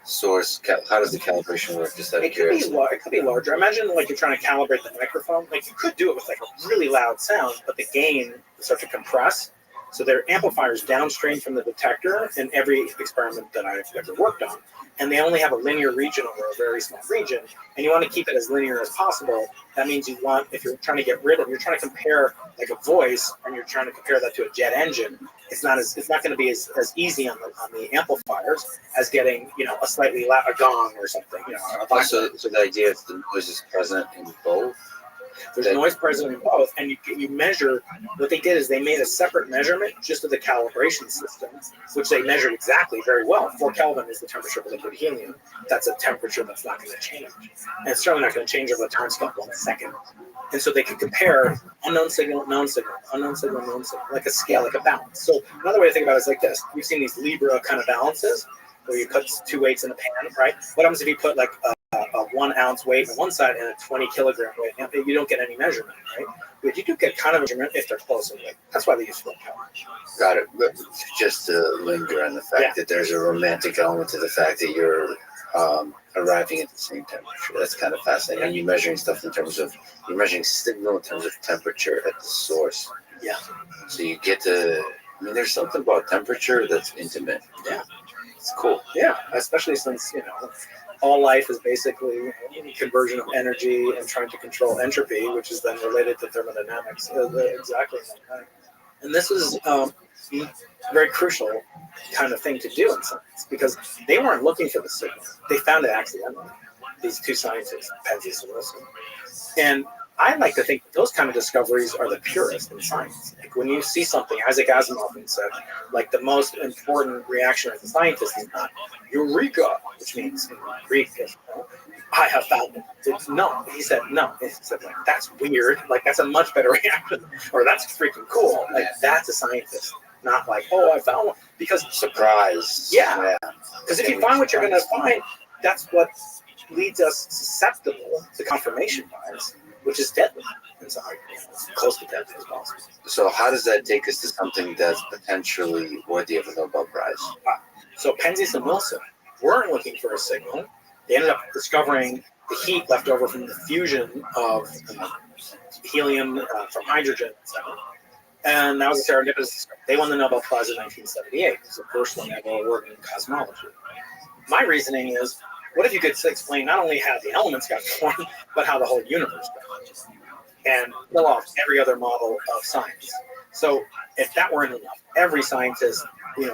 source, how does the calibration work? Just it could be larger. Imagine like you're trying to calibrate the microphone. Like you could do it with like a really loud sound, but the gain starts to compress. So there are amplifiers downstream from the detector in every experiment that I've ever worked on. And they only have a linear region over a very small region. And you want to keep it as linear as possible. That means you want, if you're trying to get rid of, you're trying to compare like a voice, and you're trying to compare that to a jet engine. It's not going to be as easy on the amplifiers as getting, a slightly a gong or something. So the idea is the noise is present in both. There's noise present in both, and you measure. What they did is they made a separate measurement just of the calibration system, which they measured exactly very well. 4 Kelvin is the temperature of liquid helium. That's a temperature that's not going to change, and it's certainly not going to change over the time scale of 1 second. And so they could compare unknown signal, known signal, unknown signal, known signal, like a scale, like a balance. So another way to think about it is like this: we've seen these Libra kind of balances where you put 2 weights in a pan, right? What happens if you put like a 1 ounce weight on one side and a 20 kilogram weight? You don't get any measurement, right? But you do get kind of measurement if they're close in weight. That's why they use 4 Kelvin. Got it. But just to linger on the fact that there's a romantic element to the fact that you're arriving at the same temperature. That's kind of fascinating. And you're measuring stuff you're measuring signal in terms of temperature at the source. Yeah. So you get to, there's something about temperature that's intimate. Yeah. It's cool. Yeah, especially since, all life is basically conversion of energy and trying to control entropy, which is then related to thermodynamics. Exactly. And this is a very crucial kind of thing to do in science, because they weren't looking for the signal. They found it accidentally. these two scientists, Penzias and Wilson. And I like to think those kind of discoveries are the purest in science. Like when you see something, Isaac Asimov said, like the most important reaction as a scientist is not eureka, which means in Greek, I have found it. It's no. He said no. He said like that's weird. Like that's a much better reaction, or that's freaking cool. Like that's a scientist, not like I found one. Because surprise. Yeah. Because if you find what you're going to find, that's what leads us susceptible to confirmation bias, which is deadly. And so, as close to deadly as possible. So how does that take us to something that's potentially worthy of a Nobel Prize? So Penzias and Wilson weren't looking for a signal. They ended up discovering the heat left over from the fusion of helium from hydrogen, etc. And that was a serendipitous discovery. They won the Nobel Prize in 1978. It was the first one ever awarded in cosmology. My reasoning is, what if you could explain not only how the elements got formed, but how the whole universe got formed, and kill off every other model of science? So if that weren't enough, every scientist,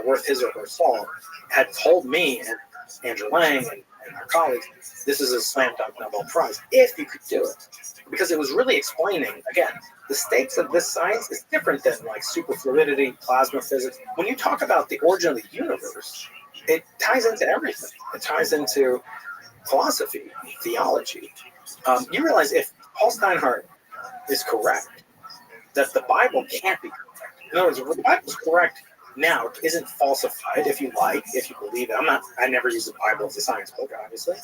worth his or her salt, had told me and Andrew Lang and our colleagues, this is a slam dunk Nobel Prize, if you could do it. Because it was really explaining, again, the stakes of this science is different than like superfluidity, plasma physics. When you talk about the origin of the universe, it ties into everything. It ties into philosophy, theology. You realize if Paul Steinhardt is correct, that the Bible can't be correct. In other words, if the Bible's correct now, it isn't falsified, if you believe it. I never use the Bible as a science book, obviously.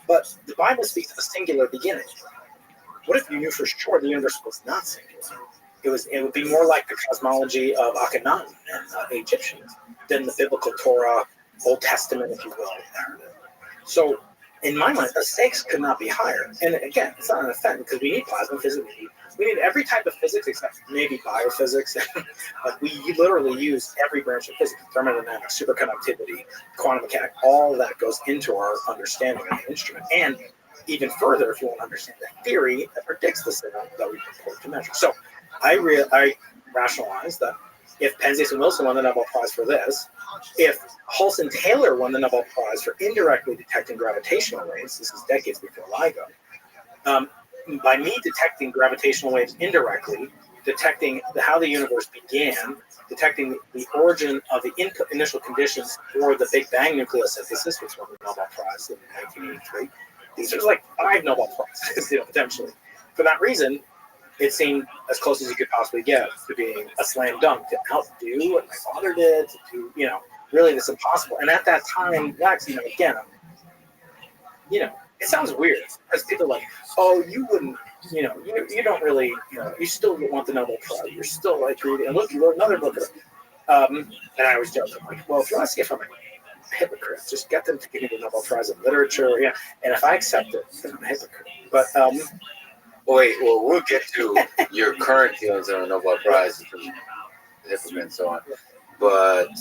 But the Bible speaks of a singular beginning. What if you knew for sure the universe was not singular? It would be more like the cosmology of Akhenaten and the Egyptians than the biblical Torah, Old Testament, if you will, narrative. So, in my mind, the stakes could not be higher. And again, it's not an offense because we need plasma physics. We need every type of physics except maybe biophysics. Like we literally use every branch of physics: thermodynamics, superconductivity, quantum mechanics. All that goes into our understanding of the instrument. And even further, if you want to understand the theory that predicts the signal that we purport to measure. So, I rationalized that if Penzias and Wilson won the Nobel Prize for this, if Hulse Taylor won the Nobel Prize for indirectly detecting gravitational waves, this is decades before LIGO, by me detecting gravitational waves indirectly, detecting how the universe began, detecting the origin of the initial conditions for the Big Bang nucleosynthesis, which won the Nobel Prize in 1983, these are like 5 Nobel Prizes, potentially. For that reason, it seemed as close as you could possibly get to being a slam dunk, to outdo what my father did, to do, really this impossible. And at that time, Lex, again, it sounds weird because people are like, oh, you wouldn't, you don't really, you still want the Nobel Prize. You're still like reading, and look, you wrote another book. And I always joke, I'm like, well, if you want to see if I'm a hypocrite, just get them to give me the Nobel Prize in literature. Yeah. And if I accept it, then I'm a hypocrite. But, we'll get to your current feelings on the Nobel Prize and hypocrite and so on. But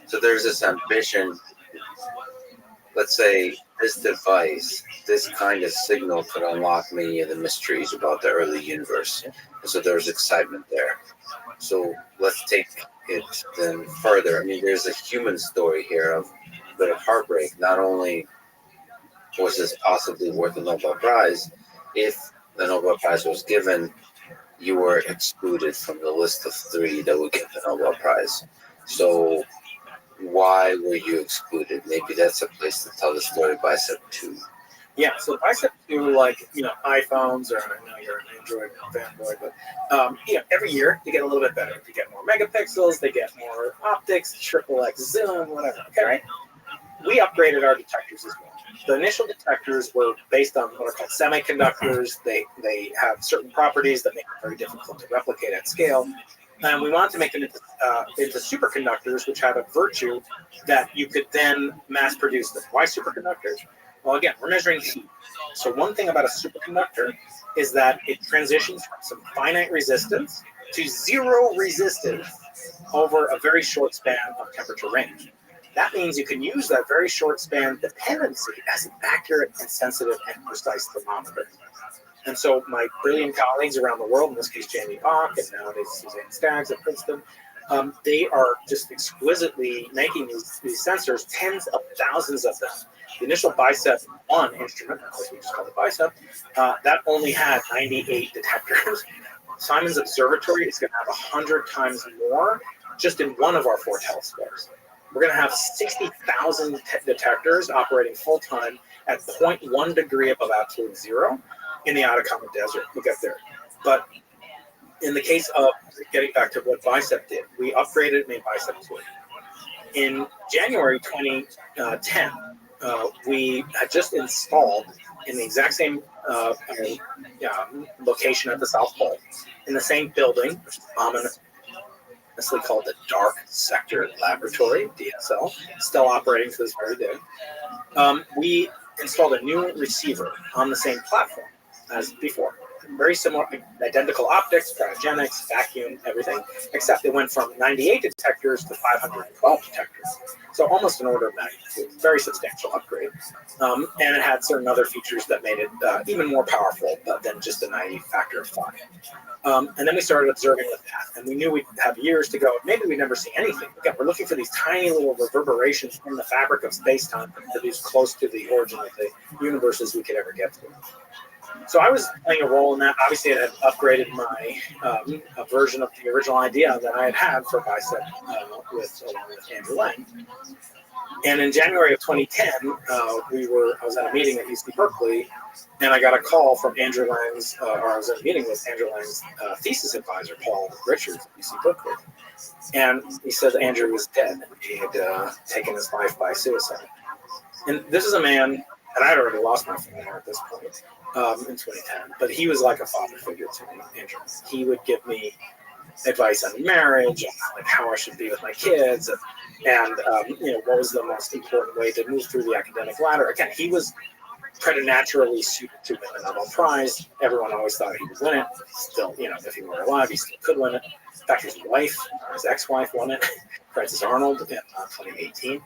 so there's this ambition. Let's say this device, this kind of signal could unlock many of the mysteries about the early universe. And so there's excitement there. So let's take it then further. I mean, there's a human story here of a bit of heartbreak. Not only was this possibly worth a Nobel Prize, if the Nobel Prize was given, you were excluded from the list of 3 that would get the Nobel Prize. So why were you excluded? Maybe that's a place to tell the story. Bicep 2. Yeah, so Bicep 2, like, iPhones, or I know you're an Android fanboy, but, every year they get a little bit better. They get more megapixels, they get more optics, triple X zoom, whatever. Okay, right? We upgraded our detectors as well. The initial detectors were based on what are called semiconductors. They have certain properties that make them very difficult to replicate at scale. And we wanted to make them into superconductors, which have a virtue that you could then mass produce them. Why superconductors? Well, again, we're measuring heat. So one thing about a superconductor is that it transitions from some finite resistance to zero resistance over a very short span of temperature range. That means you can use that very short span dependency as an accurate and sensitive and precise thermometer. And so my brilliant colleagues around the world, in this case Jamie Bach, and nowadays Suzanne Staggs at Princeton, They are just exquisitely making these sensors, tens of thousands of them. The initial Bicep 1 instrument, of course we just call it Bicep, that only had 98 detectors. Simon's Observatory is going to have 100 times more just in one of our 4 telescopes. We're going to have 60,000 detectors operating full-time at 0.1 degree above absolute zero in the Atacama Desert. We'll get there. But in the case of getting back to what Bicep did, we upgraded and made Bicep 2. In January 2010, we had just installed in the exact same location at the South Pole, in the same building, which is ominously called the Dark Sector Laboratory, DSL, still operating to this very day. We installed a new receiver on the same platform as before. Very similar, identical optics, cryogenics, vacuum, everything, except it went from 98 detectors to 512 detectors. So almost an order of magnitude, very substantial upgrade. And it had certain other features that made it even more powerful than just a naive factor of 5. And then we started observing with that, and we knew we'd have years to go. Maybe we'd never see anything. Again, we're looking for these tiny little reverberations in the fabric of space-time that produce close to the origin of the universe as we could ever get to. So I was playing a role in that. Obviously, it had upgraded my a version of the original idea that I had for Bicep along with Andrew Lang. And in January of 2010, I was at a meeting at UC Berkeley, and I got a call from Andrew Lang's, or I was at a meeting with Andrew Lang's thesis advisor, Paul Richards at UC Berkeley. And he said Andrew was dead. He had taken his life by suicide. And this is a man, and I had already lost my father at this point in 2010, but he was like a father figure to me, Andrew. He would give me advice on marriage, and like how I should be with my kids, and what was the most important way to move through the academic ladder. Again, he was preternaturally suited to win the Nobel Prize. Everyone always thought he would win it. Still, if he were alive, he still could win it. In fact, his wife, his ex-wife, won it, Frances Arnold, in 2018,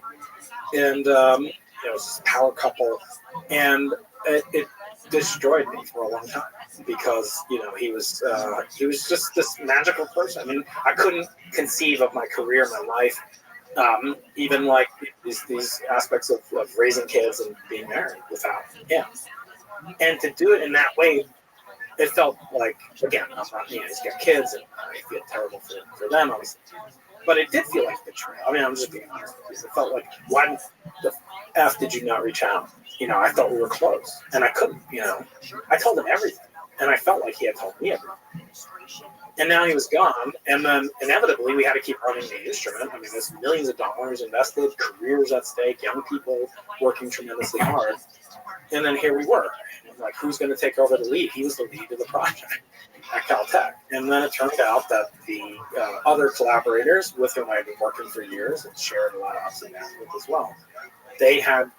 and it was this power couple, and it destroyed me for a long time because he was just this magical person. I mean, I couldn't conceive of my career, my life, even like these aspects of raising kids and being married without him. And to do it in that way, it felt like, again, I'm not, he's got kids, and I feel terrible for them, obviously. But it did feel like betrayal. I mean, I'm just being honest. It felt like, why the F did you not reach out? I thought we were close, and I couldn't. I told him everything, and I felt like he had told me everything. And now he was gone, and then inevitably we had to keep running the instrument. I mean, there's millions of dollars invested, careers at stake, young people working tremendously hard. And then here we were. Like, who's going to take over the lead? He was the lead of the project at Caltech. And then it turned out that the other collaborators with whom I had been working for years and shared a lot of ups and downs with as well, they had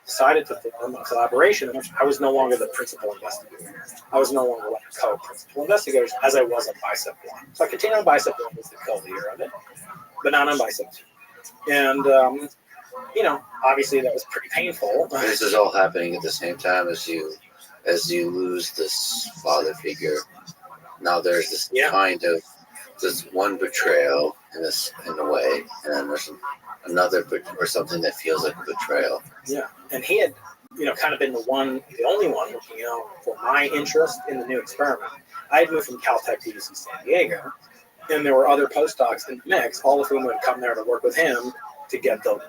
decided to form a collaboration in which I was no longer the principal investigator. I was no longer like co-principal investigators as I was on Bicep 1. So I continued on Bicep 1 as the co-leader of it, but not on Bicep 2. And, obviously that was pretty painful. This is all happening at the same time as you lose this father figure. Now there's this kind of this one betrayal in a way, and then there's another or something that feels like a betrayal. Yeah, and he had, kind of been the only one looking out for my interest in the new experiment. I had moved from Caltech to UC San Diego, and there were other postdocs in the mix, all of whom would come there to work with him to get the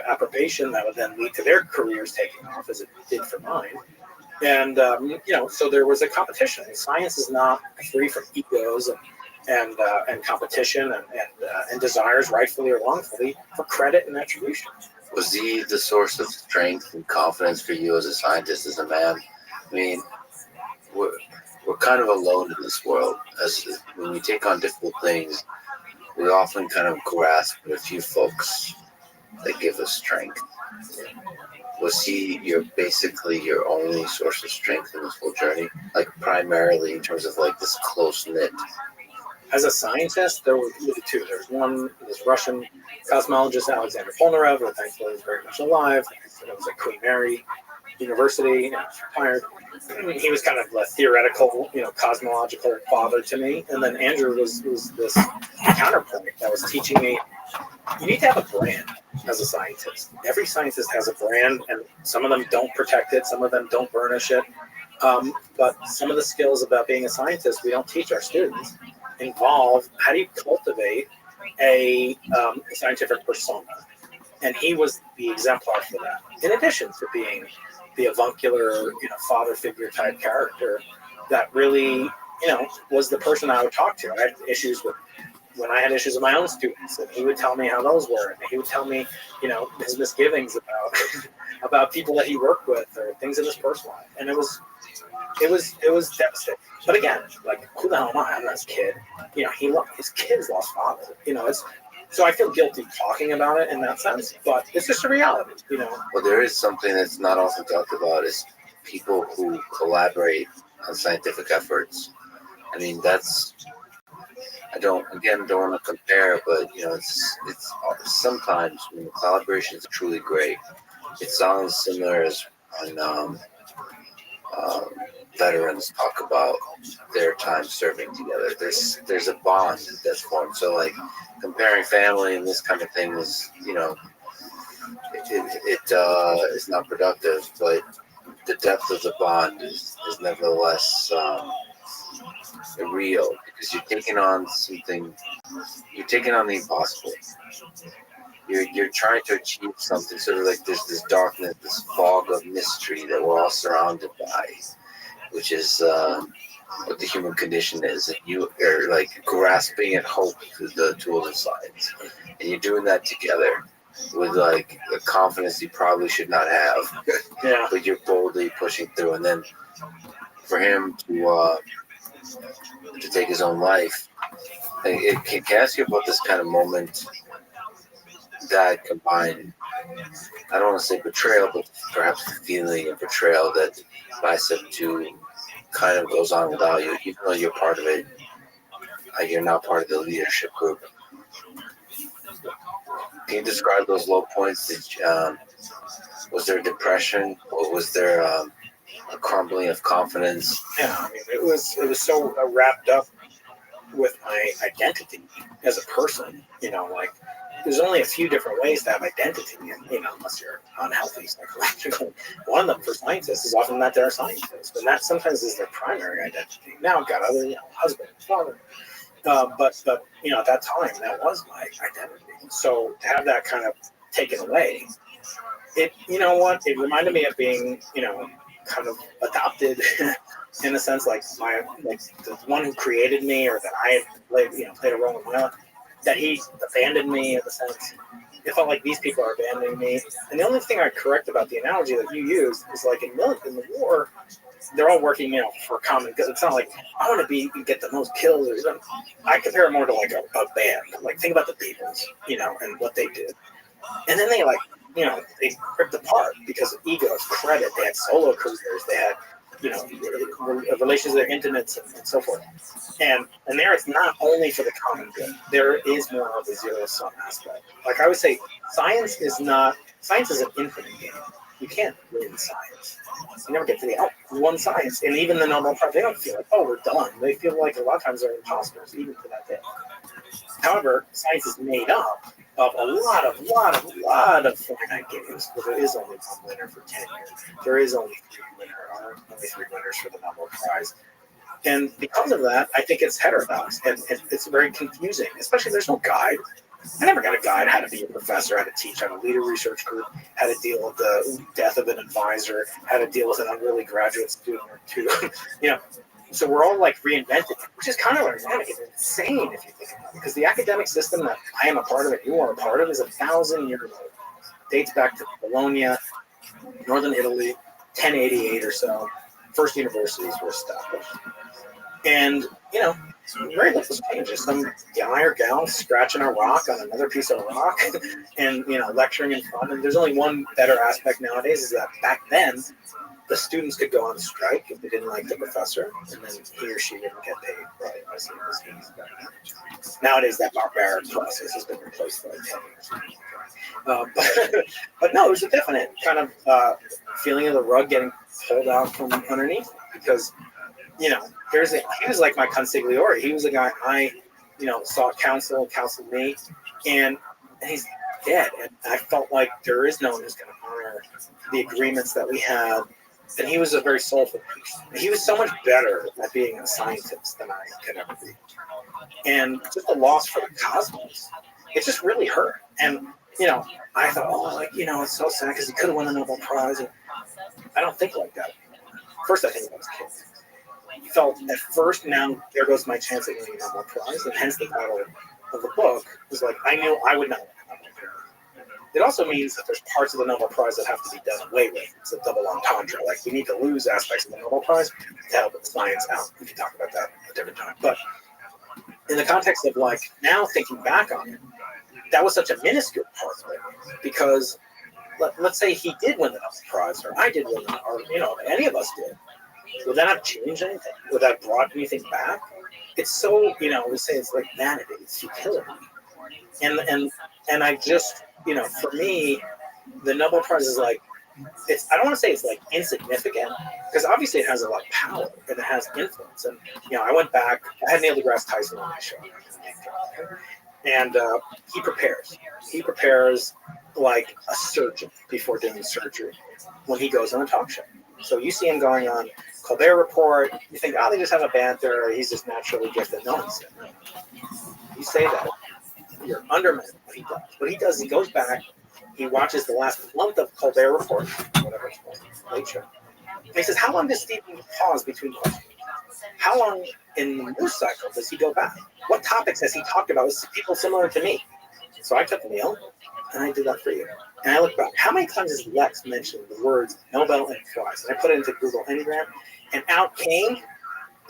approbation that would then lead to their careers taking off as it did for mine. And so there was a competition. Science is not free from egos and competition and desires, rightfully or wrongfully, for credit and attribution. Was he the source of strength and confidence for you as a scientist, as a man? I mean, we're kind of alone in this world. When we take on difficult things, we often kind of grasp a few folks that give us strength. Was he basically your only source of strength in this whole journey? Like, primarily in terms of like this close-knit? As a scientist, there were really two. There was this Russian cosmologist, Alexander Polnarev, who thankfully is very much alive. He was at Queen Mary University, and he's retired. he was kind of a theoretical, cosmological father to me. And then Andrew was this counterpoint that was teaching me you need to have a brand as a scientist. Every scientist has a brand, and some of them don't protect it, some of them don't burnish it. But some of the skills about being a scientist we don't teach our students involve how do you cultivate a scientific persona. And he was the exemplar for that. In addition to being the avuncular, father figure type character that really, was the person I would talk to. I had issues with when I had issues with my own students, and he would tell me how those were. And he would tell me, his misgivings about about people that he worked with or things in his personal life. And it was devastating. But again, like, who the hell am I? I'm not his kid. His kids lost father. So I feel guilty talking about it in that sense, but it's just a reality, Well, there is something that's not often talked about is people who collaborate on scientific efforts. I mean, I don't want to compare, but it's sometimes when the collaboration is truly great, it sounds similar as when veterans talk about their time serving together. There's a bond that's formed. So like comparing family and this kind of thing is is not productive, but the depth of the bond is nevertheless real, because you're taking on something. You're taking on the impossible. You're trying to achieve something. Sort of like there's this darkness, this fog of mystery that we're all surrounded by, which is what the human condition is. And you are like grasping at hope through the tools of science, and you're doing that together with like a confidence you probably should not have. Yeah. But you're boldly pushing through, and then for him to take his own life. Can I ask you about this kind of moment that combined, I don't want to say betrayal, but perhaps the feeling of betrayal that Bicep 2 kind of goes on without you, even though you're part of it, you're not part of the leadership group. Can you describe those low points? Was there depression, or was there a crumbling of confidence? Yeah, I mean, it was so wrapped up with my identity as a person. There's only a few different ways to have identity, and unless you're unhealthy psychologically. One of them for scientists is often that they're a scientist, and that sometimes is their primary identity. Now I've got other, husband, father, but at that time that was my identity. So to have that kind of taken away, it reminded me of being kind of adopted in a sense, like the one who created me, or that I had played a role in my life, that he abandoned me in a sense. It felt like these people are abandoning me. And the only thing I'd correct about the analogy that you used is like in the war, they're all working, for common, because it's not like I want to get the most kills. I compare it more to like a band. Like think about the Beatles, and what they did. And then they they ripped apart because of egos, credit. They had solo careers. They had, relations with their intimates and so forth. And there it's not only for the common good. There is more of a zero-sum aspect. Like I would say, science is an infinite game. You can't win science. You never get to the end. You won science. And even the Nobel Prize, they don't feel like, oh, we're done. They feel like a lot of times they're imposters, even to that day. However, science is made up of a lot of finite games, but there is only one winner for tenure. There is only three winners for the Nobel Prize. And because of that, I think it's heterodox, and it's very confusing, especially there's no guide. I never got a guide how to be a professor, how to teach, how to lead a research group, how to deal with the death of an advisor, how to deal with an unruly graduate student or two. So we're all like reinvented, which is kind of ironic. It's insane if you think about it, because the academic system that I am a part of and you are a part of is 1,000 years old. Dates back to Bologna, northern Italy, 1088 or so. First universities were established. And, very little changes. Some guy or gal scratching a rock on another piece of rock and, lecturing in front. And there's only one better aspect nowadays is that back then, the students could go on strike if they didn't like the professor, and then he or she didn't get paid. Right? Nowadays, that barbaric process has been replaced by 10 years. But no, it was a definite kind of feeling of the rug getting pulled out from underneath, because he was like my consigliere. He was a guy I sought counsel, counseled me, and he's dead. And I felt like there is no one who's going to honor the agreements that we had. And he was a very soulful person. He was so much better at being a scientist than I could ever be. And just the loss for the cosmos, it just really hurt. And, I thought, it's so sad because he could have won the Nobel Prize. And I don't think like that anymore. First, I think about his kids. I felt at first, now there goes my chance at winning the Nobel Prize. And hence the title of the book was like, I knew I would not win the Nobel Prize. It also means that there's parts of the Nobel Prize that have to be done away with. It's a double entendre. Like, we need to lose aspects of the Nobel Prize to help the science out. We can talk about that at a different time. But in the context of, like, now thinking back on it, that was such a minuscule part of it. Because let's say he did win the Nobel Prize, or I did win it, or, any of us did. Would that have changed anything? Would that have brought anything back? It's so, we say it's like vanity, it's futility. And I just, for me, the Nobel Prize is like, I don't want to say it's like insignificant, because obviously it has a lot of power and it has influence. And, I went back, I had Neil deGrasse Tyson on my show. And he prepares like a surgeon before doing surgery when he goes on a talk show. So you see him going on Colbert Report, you think, they just have a banter, he's just naturally gifted. No, you say that, you're undermining what he does. What he does, he goes back, he watches the last month of Colbert Report, whatever it's called, Late Show. And he says, how long does Stephen pause between questions? How long in the news cycle does he go back? What topics has he talked about with people similar to me? So I took Neil, and I did that for you. And I looked back, how many times has Lex mentioned the words Nobel and Prize? And I put it into Google Enneagram, and out came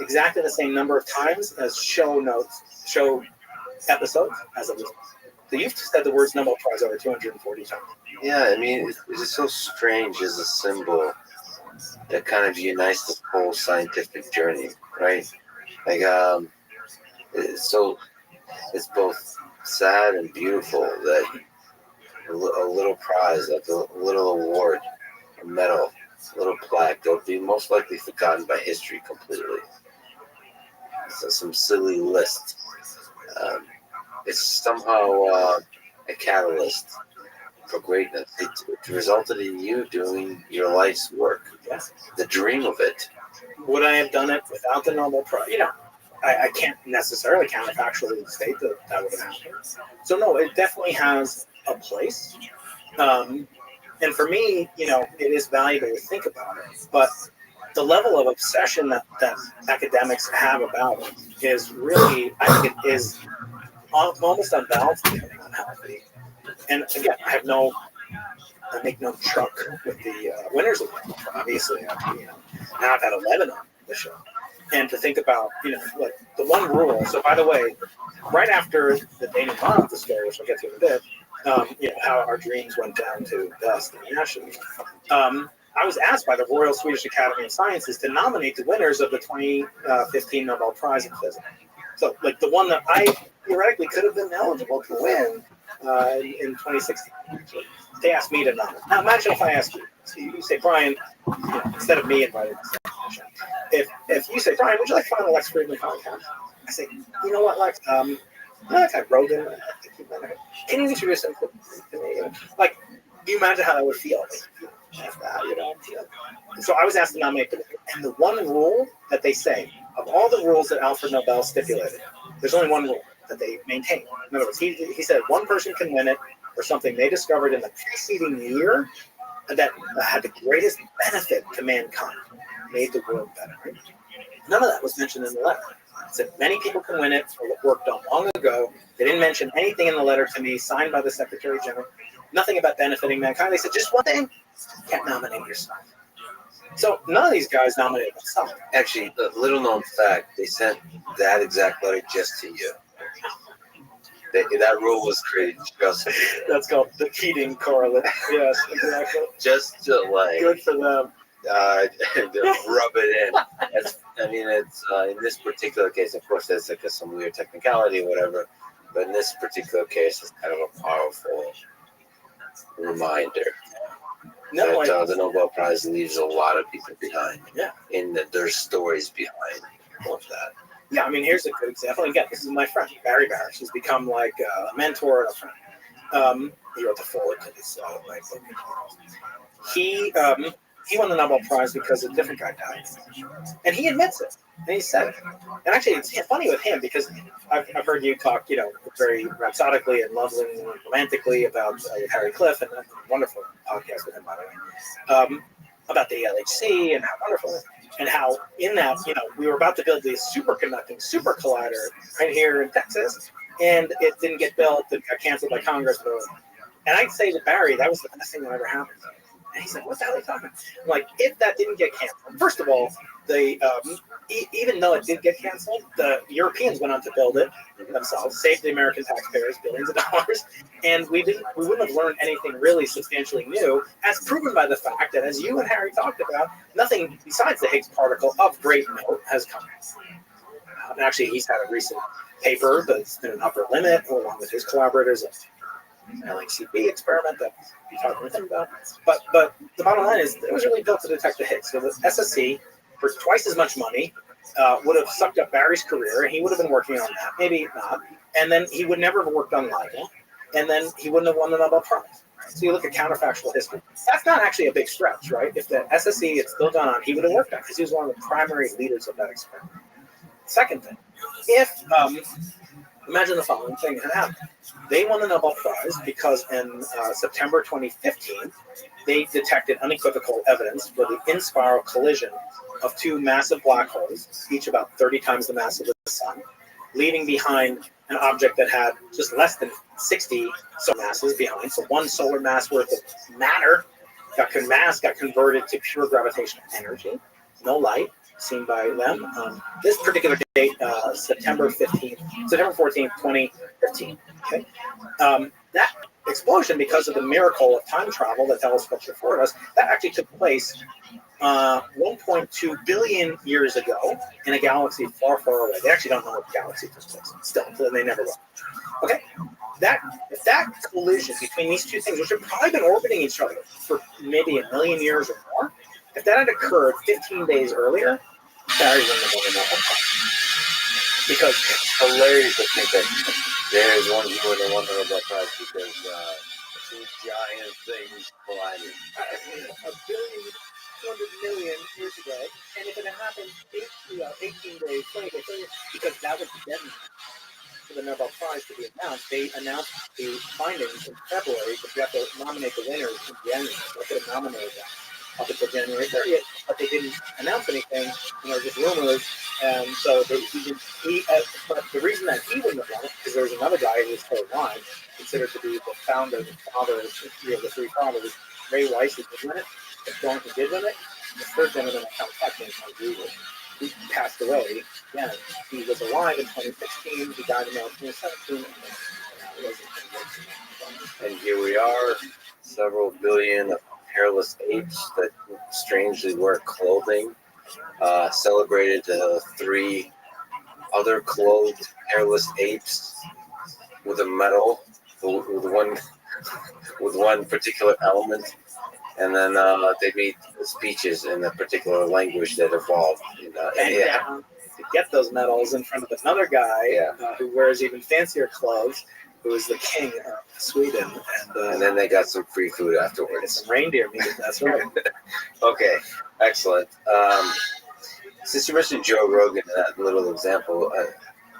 exactly the same number of times as show episodes as it was. So you've said the words Nobel Prize over 240 times. Yeah, I mean, it's so strange as a symbol that kind of unites the whole scientific journey, right? Like, it's both sad and beautiful that a little prize, like a little award, a medal, a little plaque, that would be most likely forgotten by history completely. So some silly list. It's somehow a catalyst for greatness. It resulted in you doing your life's work. Yes. The dream of it. Would I have done it without the Nobel Prize? I can't necessarily counterfactually state that would have happened. So no, it definitely has a place. And for me, it is valuable to think about it. But the level of obsession that academics have about it is really, I think it is almost unbalanced and unhealthy. And again, I make no truck with the winners of the obviously. Now I've had 11 on the show. And to think about, like the one rule. So by the way, right after the Daniel Monmouth story, which I'll get to in a bit, how our dreams went down to dust and ashes. I was asked by the Royal Swedish Academy of Sciences to nominate the winners of the 2015 Nobel Prize in Physics. So, like the one that I theoretically could have been eligible to win in 2016. Actually. They asked me to nominate. Now, imagine if I asked you. So you say, Brian, instead of me inviting if you say, Brian, would you like to find the Lex Friedman podcast? I say, you know what, Lex? Like I wrote him. Can you introduce him to me? Like, do you imagine how that would feel? So I was asked to nominate, and the one rule that they say, of all the rules that Alfred Nobel stipulated, there's only one rule that they maintain. In other words, he said one person can win it for something they discovered in the preceding year that had the greatest benefit to mankind, made the world better. Right? None of that was mentioned in the letter. It said many people can win it for work done long ago. They didn't mention anything in the letter to me, signed by the Secretary General. Nothing about benefiting mankind. They said just one thing: you can't nominate yourself. So none of these guys nominated themselves. Actually, a little known fact: they sent that exact letter just to you. That rule was created just. That's called the Keating correlate. Yes, exactly. Just to good for them. Rub it in. It's in this particular case, of course, there's like some weird technicality or whatever, but in this particular case, it's kind of a powerful reminder. No, that the Nobel Prize leaves a lot of people behind. Yeah. In that there's stories behind all of that. Yeah, I mean, here's a good example. Again, this is my friend, Barry Barish. He's become like a mentor and a friend. He wrote the foreword to this my book. He won the Nobel Prize because a different guy died. And he admits it. And he said it. And actually, it's funny with him because I've heard you talk, very rhapsodically and lovingly and romantically about Harry Cliff, and that's a wonderful podcast with him, by the way, about the LHC and how wonderful, and how in that, we were about to build the superconducting super collider right here in Texas, and it didn't get built. It got canceled by Congress. And I'd say to Barry, that was the best thing that ever happened. And he's like, what the hell are you talking about? I'm like, if that didn't get canceled, first of all, even though it did get canceled, the Europeans went on to build it themselves, saved the American taxpayers billions of dollars, and we wouldn't have learned anything really substantially new, as proven by the fact that, as you and Harry talked about, nothing besides the Higgs particle of great note has come. And actually, he's had a recent paper that's been an upper limit, along with his collaborators, an LHCb experiment that we talked with him about. But the bottom line is, it was really built to detect the Higgs. So the SSC, for twice as much money, would have sucked up Barry's career, and he would have been working on that. Maybe not. And then he would never have worked on LIGO, and then he wouldn't have won the Nobel Prize. So you look at counterfactual history. That's not actually a big stretch, right? If the SSC had still gone on, he would have worked on it because he was one of the primary leaders of that experiment. Second thing, if imagine the following thing had happened. They won the Nobel Prize because in September 2015, they detected unequivocal evidence for the in-spiral collision of two massive black holes, each about 30 times the mass of the sun, leaving behind an object that had just less than 60 solar masses behind. So one solar mass worth of matter got converted to pure gravitational energy, no light seen by them. This particular date, September 14th, 2015. Okay, that explosion, because of the miracle of time travel that telescopes afford us, that actually took place 1.2 billion years ago in a galaxy far, far away. They actually don't know what galaxy took place. Still, they never will. Okay, if that collision between these two things, which have probably been orbiting each other for maybe a million years or more, if that had occurred 15 days earlier, Barry wouldn't have won the Nobel Prize. Because it's hilarious to think that there's one who would have won the Nobel Prize because two giant things collided. A billion, 200 million years ago, and if it had happened 18 days, 20 days later, because that was the deadline for the Nobel Prize to be announced. They announced the findings in February, but you have to nominate the winners in January. They could have nominated them up until January 30th, but they didn't announce anything, and there were just rumors. And so but the reason that he wouldn't have won it, because there was another guy who was still alive, considered to be the founder, the father of the three fathers, Ray Weiss, who did win it, the strong who did win it. The third gentleman that comes back, he passed away. Again, he was alive in 2016. He died in 2017. And here we are, several billion of hairless apes that strangely wear clothing, celebrated three other clothed hairless apes with a medal with one particular element, and then they made speeches in a particular language that evolved. To get those medals in front of another guy who wears even fancier clothes, who is the king of Sweden, and then they got some free food afterwards. Some reindeer meat. That's right. Okay, excellent. Since you mentioned Joe Rogan in that little example,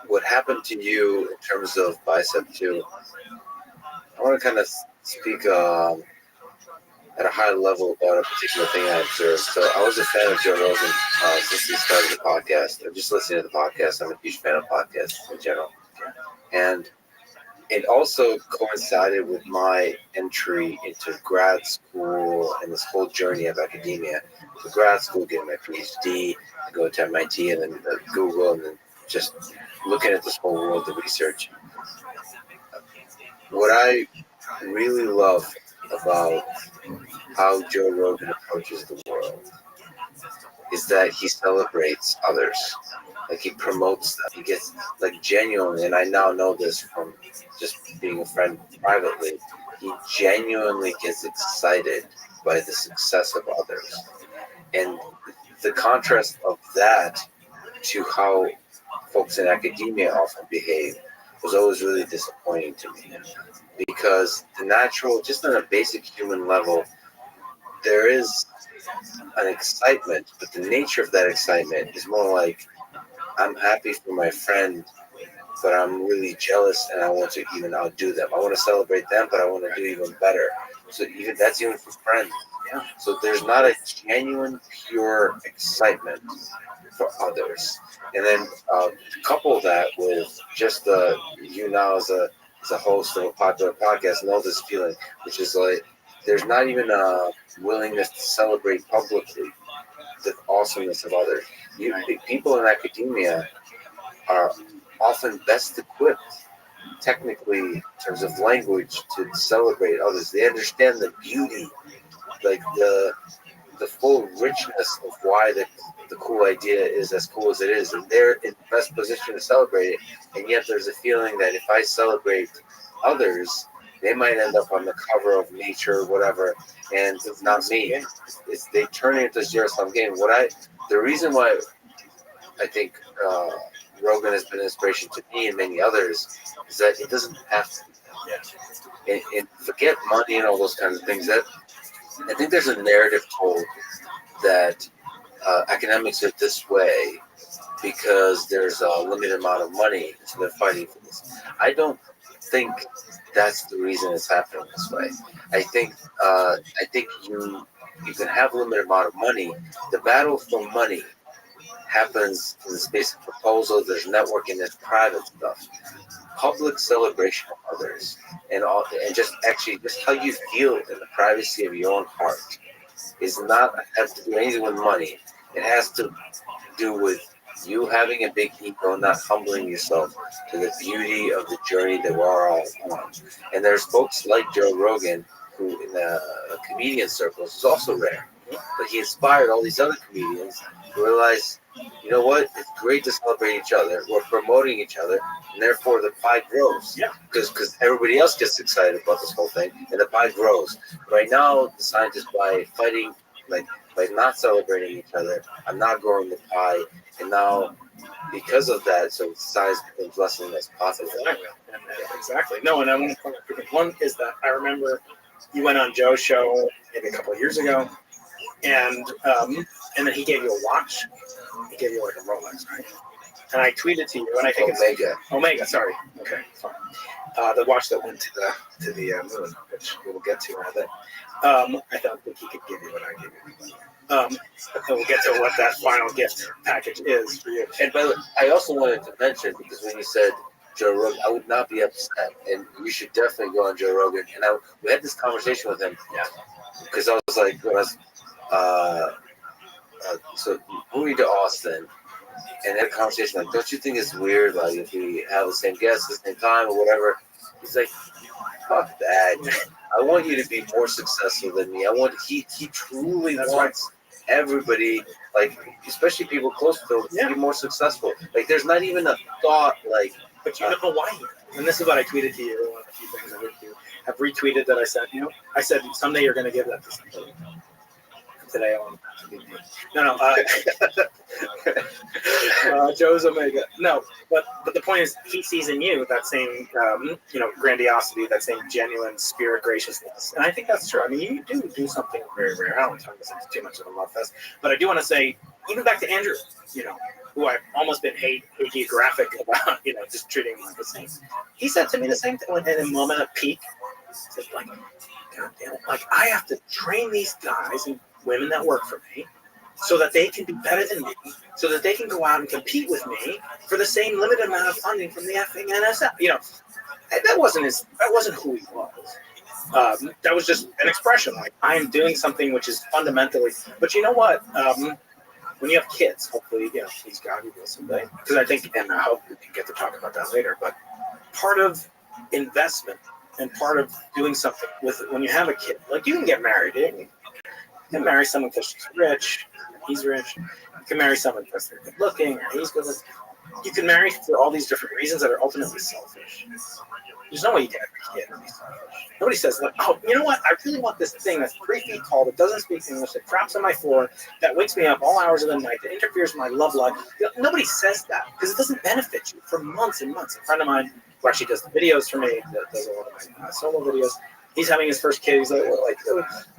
what happened to you in terms of Bicep 2? I want to kind of speak at a high level about a particular thing I observed. So I was a fan of Joe Rogan since he started the podcast. I'm just listening to the podcast. I'm a huge fan of podcasts in general. And it also coincided with my entry into grad school and this whole journey of academia. So grad school, getting my PhD, I go to MIT and then Google, and then just looking at this whole world of research. What I really love about how Joe Rogan approaches the world is that he celebrates others. Like, he promotes them. He gets, like, genuinely, and I now know this from just being a friend privately, he genuinely gets excited by the success of others. And the contrast of that to how folks in academia often behave was always really disappointing to me. Because the natural, just on a basic human level, there is an excitement, but the nature of that excitement is more like, I'm happy for my friend, but I'm really jealous and I want to even outdo them. I want to celebrate them, but I want to do even better. So even that's even for friends. Yeah. So there's not a genuine, pure excitement for others. And then couple that with just you now as a host of a popular podcast know this feeling, which is like there's not even a willingness to celebrate publicly the awesomeness of others. People in academia are often best equipped technically in terms of language to celebrate others. They understand the beauty, like the full richness of why the cool idea is as cool as it is, and they're in the best position to celebrate it. And yet there's a feeling that if I celebrate others, they might end up on the cover of Nature or whatever, and it's not me. They turn it into a zero-sum game. The reason why I think Rogan has been an inspiration to me and many others is that it doesn't have to be. And forget money and all those kinds of things. That I think there's a narrative told that academics are this way because there's a limited amount of money, so they're fighting for this. I don't think that's the reason it's happening this way. I think you can have a limited amount of money. The battle for money happens in the space of proposal. There's networking. There's private stuff. Public celebration of others and just how you feel in the privacy of your own heart is not has to do anything with money. It has to do with you having a big ego, not humbling yourself to the beauty of the journey that we're all on. And there's folks like Joe Rogan, who in the comedian circles is also rare, but he inspired all these other comedians to realize, you know what, it's great to celebrate each other. We're promoting each other, and therefore the pie grows. Yeah. Because everybody else gets excited about this whole thing, and the pie grows. Right now, the scientists, by fighting, by not celebrating each other, I'm not growing the pie, and now because of that, so science becomes less and less positive. Exactly. No, and I want to point out two things. One is that I remember you went on Joe's show maybe a couple of years ago, and then he gave you a watch. He gave you like a Rolex, right? And I tweeted to you, and I think Omega. Omega. Sorry. Okay, fine. The watch that went to the moon, which we will get to in a bit. I don't think he could give you what I gave you. And we'll get to what that final gift package is for you. And by the way, I also wanted to mention, because when you said Joe Rogan, I would not be upset, and you should definitely go on Joe Rogan. And we had this conversation with him, because I was like, so moving to Austin, and had a conversation like, don't you think it's weird, like if we have the same guests at the same time or whatever? He's like, fuck that. I want you to be more successful than me. He truly wants everybody, like especially people close to him, to be more successful. Like there's not even a thought like. But you don't know why. And this is what I tweeted to you. One of the few things I have retweeted that I sent you. I said someday you're going to give that to somebody. Today I want to be me. No. Joe's Omega. No, but the point is, he sees in you that same, grandiosity, that same genuine spirit, graciousness, and I think that's true. I mean, you do something very rare. I don't want to talk about this too much of a love fest, but I do want to say, even back to Andrew, who I've almost been hagiographic about, just treating him like a saint. He said to me the same thing in a moment of peak. He said, like, God damn it, like I have to train these guys and women that work for me so that they can be better than me, so that they can go out and compete with me for the same limited amount of funding from the effing NSF. That wasn't who he was. That was just an expression. Like, I am doing something which is fundamentally. But you know what? When you have kids, hopefully, please God, you will someday. Because I think, and I hope we can get to talk about that later. But part of investment and part of doing something with when you have a kid, like you can get married. You can marry someone because she's rich, he's rich. You can marry someone because they're good looking or he's good looking. You can marry for all these different reasons that are ultimately selfish. There's no way you can have a kid and be selfish. Nobody says, like, oh, you know what? I really want this thing that's 3 feet tall, that doesn't speak English, that craps on my floor, that wakes me up all hours of the night, that interferes with my love life. Nobody says that because it doesn't benefit you for months and months. A friend of mine who actually does the videos for me, that does a lot of my solo videos, he's having his first kid. He's like, well,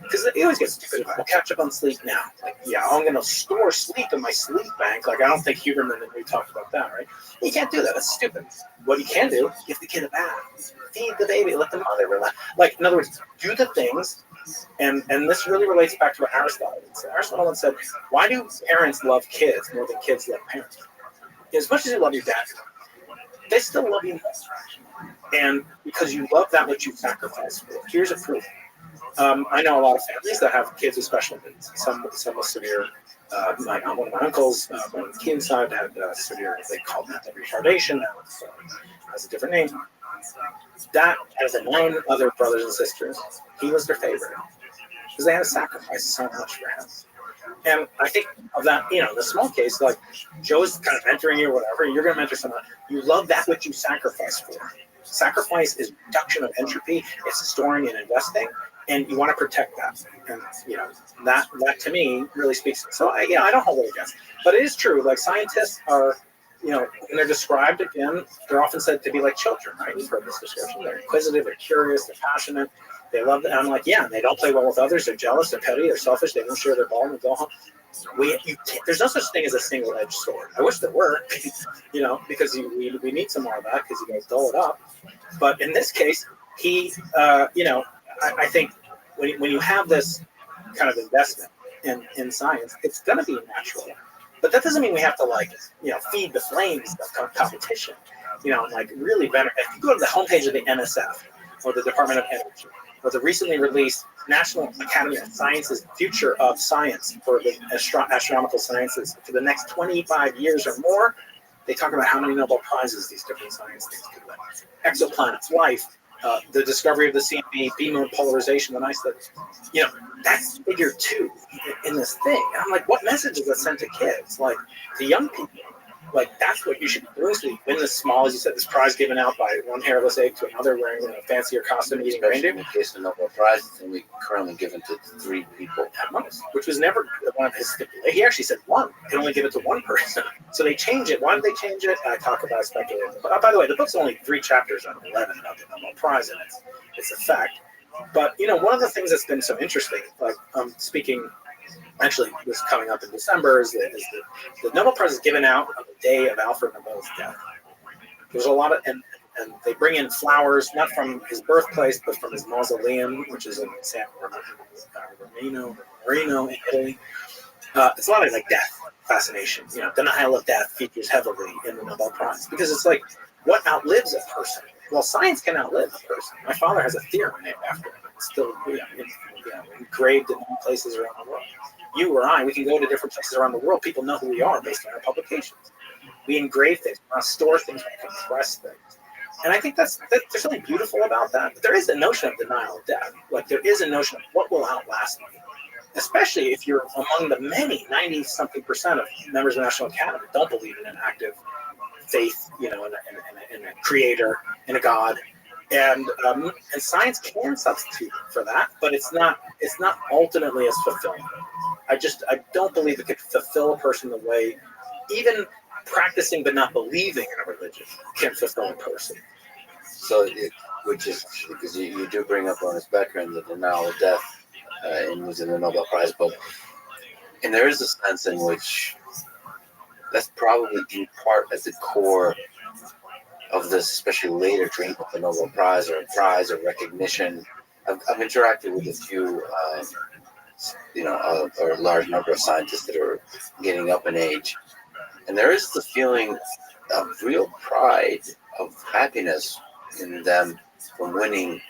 because he always gets stupid. We'll catch up on sleep now. Like, yeah, I'm going to store sleep in my sleep bank. Like, I don't think Huberman and we talked about that, right? You can't do that. That's stupid. What you can do, give the kid a bath, feed the baby, let the mother relax. Like, in other words, do the things. And this really relates back to what Aristotle said. Aristotle once said, why do parents love kids more than kids love parents? As much as you love your dad, they still love you more. And because you love that which you sacrifice for. Here's a proof. I know a lot of families that have kids with special needs. Some with severe. One of my uncles, on the Keen side, had severe. They called that retardation. That has a different name. That has 9 other brothers and sisters. He was their favorite because they had to sacrifice so much for him. And I think of that, in the small case, like Joe's kind of mentoring you or whatever, you're going to mentor someone. You love that which you sacrifice for. Sacrifice is reduction of entropy. It's storing and investing, and you want to protect that. And that to me really speaks. So I don't hold it against, but it is true. Like scientists are, when they're described again, they're often said to be like children, right? You've heard this description. They're inquisitive, they're curious, they're passionate. They love it. And I'm like, yeah, they don't play well with others. They're jealous, they're petty, they're selfish. They don't share their ball and go home. There's no such thing as a single-edged sword. I wish there were, because we need some more of that because you guys dull it up. But in this case, I think when you have this kind of investment in science, it's going to be natural. But that doesn't mean we have to feed the flames of competition. Really better. If you go to the homepage of the NSF or the Department of Energy or the recently released National Academy of Sciences Future of Science for the astronomical sciences for the next 25 years or more, they talk about how many Nobel Prizes these different science things could win. Exoplanets, life, the discovery of the CMB, beam polarization, and isotopes. That's figure 2 in this thing. And I'm like, what message is that sent to kids? Like, to young people? Like, that's what you should be doing. So you win this small, as you said, this prize given out by one hairless egg to another wearing a fancier costume eating reindeer. In the case of Nobel Prize, it's only currently given to 3 people at most, which was never one of his stipulations. He actually said 1. You can only give it to 1 person. So they change it. Why did they change it? I talk about speculating. But by the way, the book's only 3 chapters out of 11 about the Nobel Prize, and it's a fact. But, one of the things that's been so interesting, like speaking, actually, this coming up in December, is the Nobel Prize is given out on the day of Alfred Nobel's death. There's a lot of, and they bring in flowers, not from his birthplace, but from his mausoleum, which is in San Marino in Italy. It's a lot of death fascination. Denial of death features heavily in the Nobel Prize because it's like, what outlives a person? Well, science can outlive a person. My father has a theorem named after him. It's still engraved in many places around the world. You or I, we can go to different places around the world. People know who we are based on our publications. We engrave things, we store things, we compress things. And I think there's something beautiful about that. But there is a notion of denial of death. Like, there is a notion of what will outlast me. Especially if you're among the many, 90-something% of members of the National Academy that don't believe in an active faith, in a creator, in a God. And science can substitute for that, but it's not ultimately as fulfilling. I don't believe it could fulfill a person the way even practicing but not believing in a religion can fulfill a person. So, which is because you do bring up on his background the denial of death in using the Nobel Prize book, and there is a sense in which that's probably in part at the core of this, especially later dream of the Nobel Prize or a prize or recognition. I've interacted with a few, or a large number of scientists that are getting up in age, and there is the feeling of real pride, of happiness in them from winning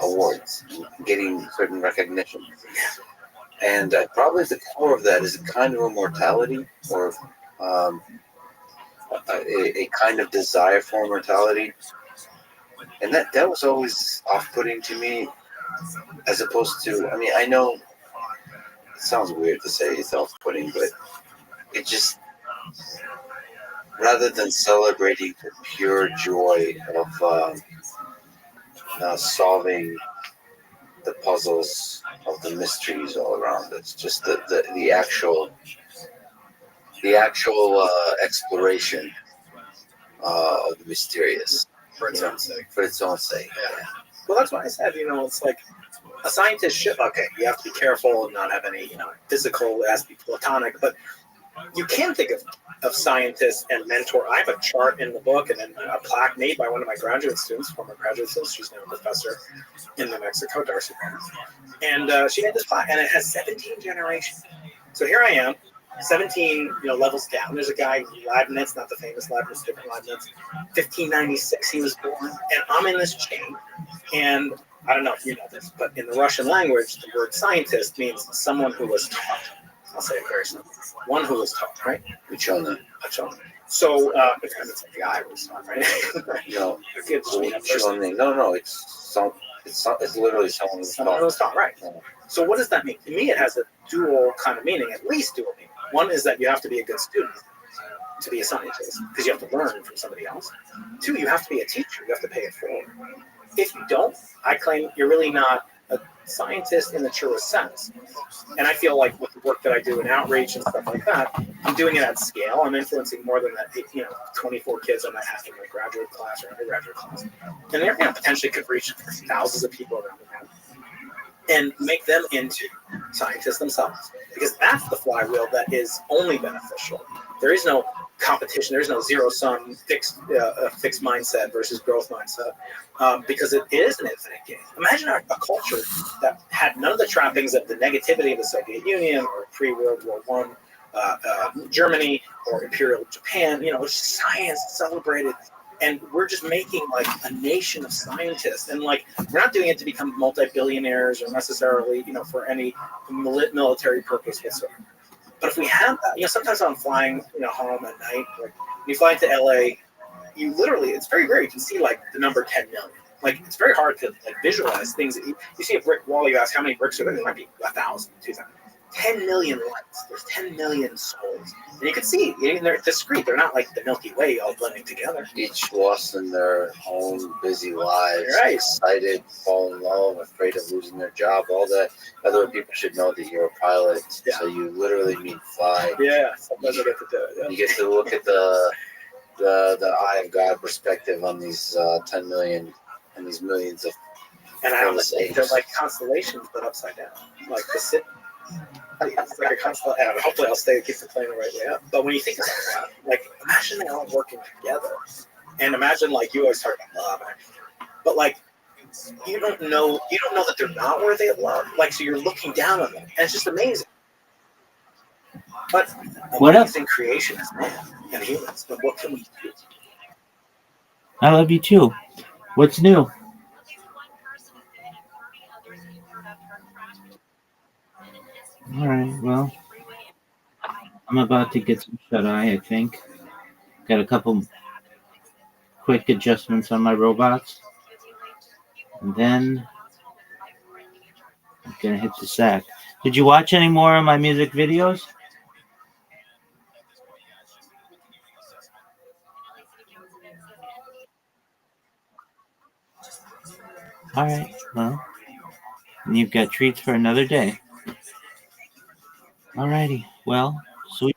awards, and getting certain recognition. And probably at the core of that is a kind of immortality, or a kind of desire for immortality. And that was always off-putting to me, as opposed to, I know it sounds weird to say it's off-putting, but it just, rather than celebrating the pure joy of solving the puzzles of the mysteries all around us, just the actual exploration of the mysterious for its own sake. for its own sake. Yeah. Well, that's why I said, it's like a scientist should, okay, you have to be careful and not have any, physical, it has to be platonic, but you can think of scientists and mentor. I have a chart in the book and then a plaque made by one of my graduate students, former graduate students. She's now a professor in New Mexico, Darcy. And she made this plaque, and it has 17 generations. So here I am, 17 levels down. There's a guy, Leibniz, not the famous Leibniz, different Leibniz. 1596 he was born, and I'm in this chain. And I don't know if you know this, but in the Russian language, the word scientist means someone who was taught. I'll say it very simply. One who was taught, right? Uchona. So, it's like the guy who was taught, right? No, it's literally someone who was taught, right? So what does that mean? To me, it has a dual kind of meaning, at least dual meaning. One is that you have to be a good student to be a scientist, because you have to learn from somebody else. Two, you have to be a teacher. You have to pay it forward. If you don't, I claim you're really not a scientist in the truest sense. And I feel like with the work that I do in outreach and stuff like that, I'm doing it at scale. I'm influencing more than that, 24 kids I might have in my graduate class or undergraduate class. And they're potentially could reach thousands of people around the world and make them into scientists themselves. Because that's the flywheel that is only beneficial. There is no competition. There's no zero-sum fixed mindset versus growth mindset, because it is an infinite game. Imagine a culture that had none of the trappings of the negativity of the Soviet Union or pre-World War I Germany or Imperial Japan. Science celebrated. And we're just making like a nation of scientists, and like we're not doing it to become multi-billionaires or necessarily, for any military purpose whatsoever. But if we have that, sometimes I'm flying, home at night. Like when you fly into LA, you literally, it's very rare. You can see like the number 10 million. Like it's very hard to like visualize things. You see a brick wall, you ask how many bricks are there. There might be 1,000, 2,000. 10 million lights. There's 10 million souls. And you can see, they're discrete. They're not like the Milky Way all blending together. Each lost in their own busy lives, right. Excited, fall in love, afraid of losing their job, all that. Other people should know that you're a pilot, so you literally mean fly. Yeah, sometimes I get to do it. Yeah. You get to look at the eye of God perspective on these 10 million and these millions of. And I don't think they're like constellations, but upside down. Like the city. It's like a constellation. Hopefully, I'll stay and keep the plane the right way up. But when you think about that, like imagine they all working together, and imagine like you always talk about love, but like you don't know that they're not worthy of love. Like so, you're looking down on them, and it's just amazing. But what amazing creation is man and humans. But what can we do? I love you too. What's new? All right, well, I'm about to get some shut-eye, I think. Got a couple quick adjustments on my robots. And then I'm going to hit the sack. Did you watch any more of my music videos? All right, well, you've got treats for another day. All righty, well, sweet.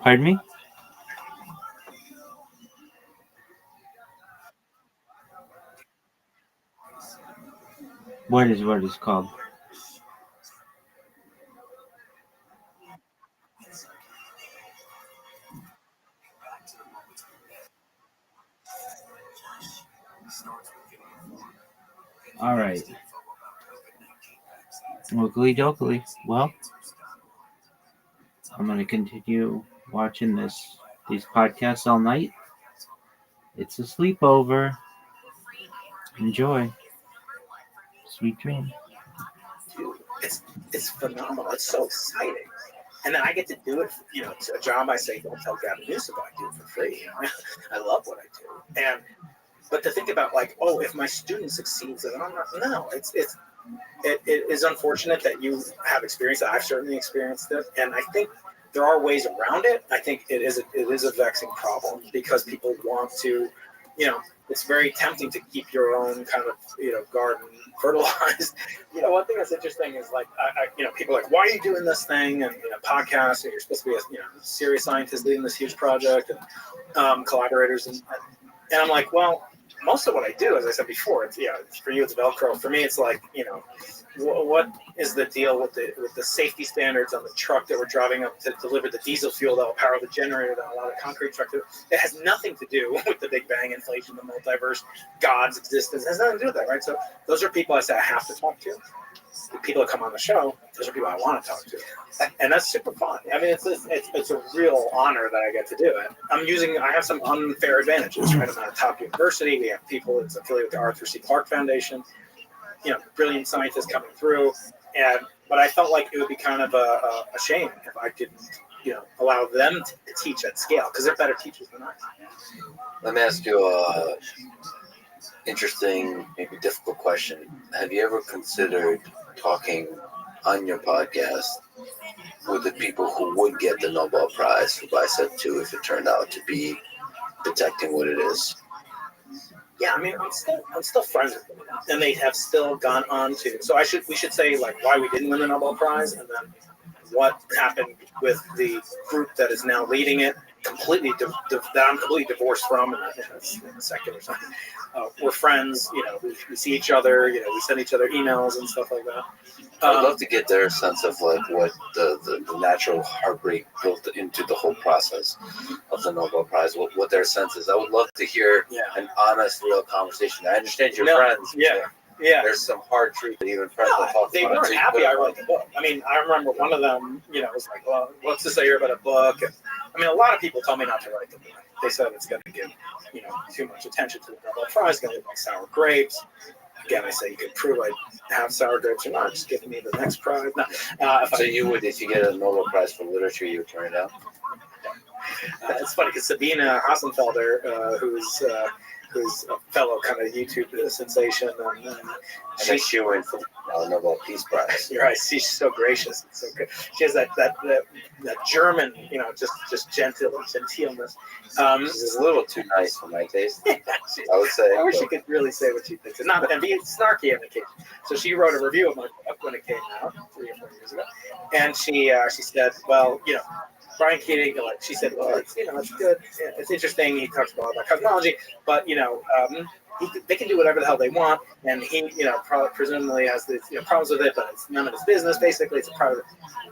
Pardon me? What is called? All right. Oakley dokley. Well, I'm going to continue watching these podcasts all night. It's a sleepover. Enjoy. Sweet dreams. It's phenomenal. It's so exciting. And then I get to do it, it's a job I say, don't tell Gavin Newsom, but I do it for free. I love what I do. But to think about like, oh, if my student succeeds, and I'm not, no, it is unfortunate that you have experienced it. I've certainly experienced it. And I think there are ways around it. I think it is a vexing problem because people want to, it's very tempting to keep your own kind of, garden fertilized. One thing that's interesting is like, people are like, why are you doing this thing? And, podcasts, and you're supposed to be a serious scientist leading this huge project, and collaborators. And I'm like, well, most of what I do, as I said before, it's for you it's Velcro. For me, it's like, what is the deal with the safety standards on the truck that we're driving up to deliver the diesel fuel that will power the generator that allow the concrete truck to? It has nothing to do with the Big Bang, inflation, the multiverse, God's existence. It has nothing to do with that, right? So those are people I say I have to talk to. The people that come on the show, those are people I want to talk to, and that's super fun. I mean, it's a real honor that I get to do it. I have some unfair advantages, right? I'm at a top university. We have people that's affiliated with the Arthur C. Clarke Foundation, brilliant scientists coming through, but I felt like it would be kind of a shame if I didn't, allow them to teach at scale because they're better teachers than I. Let me ask you a interesting, maybe difficult question. Have you ever considered talking on your podcast with the people who would get the Nobel Prize for Bicep 2 if it turned out to be detecting what it is? Yeah, I mean, I'm still friends with them, and they have still gone on to. So we should say like why we didn't win the Nobel Prize, and then what happened with the group that is now leading it, completely that I'm completely divorced from, and it's secular something. We're friends, we see each other, we send each other emails and stuff like that. I'd love to get their sense of like what the natural heartbreak built into the whole process of the Nobel Prize, what their sense is. I would love to hear an honest, real conversation. I understand you're friends. Yeah. There's some hard truth that even friends will talk about. They weren't happy I wrote the book. I mean, I remember one of them, was like, well, what's this I hear about a book? And, I mean, a lot of people tell me not to write the book. They said it's going to give, too much attention to the Nobel Prize, going to look like sour grapes. Again, I say you could prove I have sour grapes or not. Just give me the next prize. No, if you get a Nobel Prize for literature, you would turn it down? It's funny because Sabina Hassenfelder, who's a fellow kind of YouTube sensation, and she went for the Nobel Peace Prize. You're right. She's so gracious. It's so good. She has that German, just gentleness. She's a little too nice for my taste. I would say. I wish she could really say what she thinks and be snarky on occasion. So she wrote a review of my book when it came out 3 or 4 years ago, and she said, well, Brian Keating, she said, well, it's good. Yeah, it's interesting. He talks about cosmology, but they can do whatever the hell they want, and he, presumably has the problems with it, but it's none of his business. Basically, it's a private.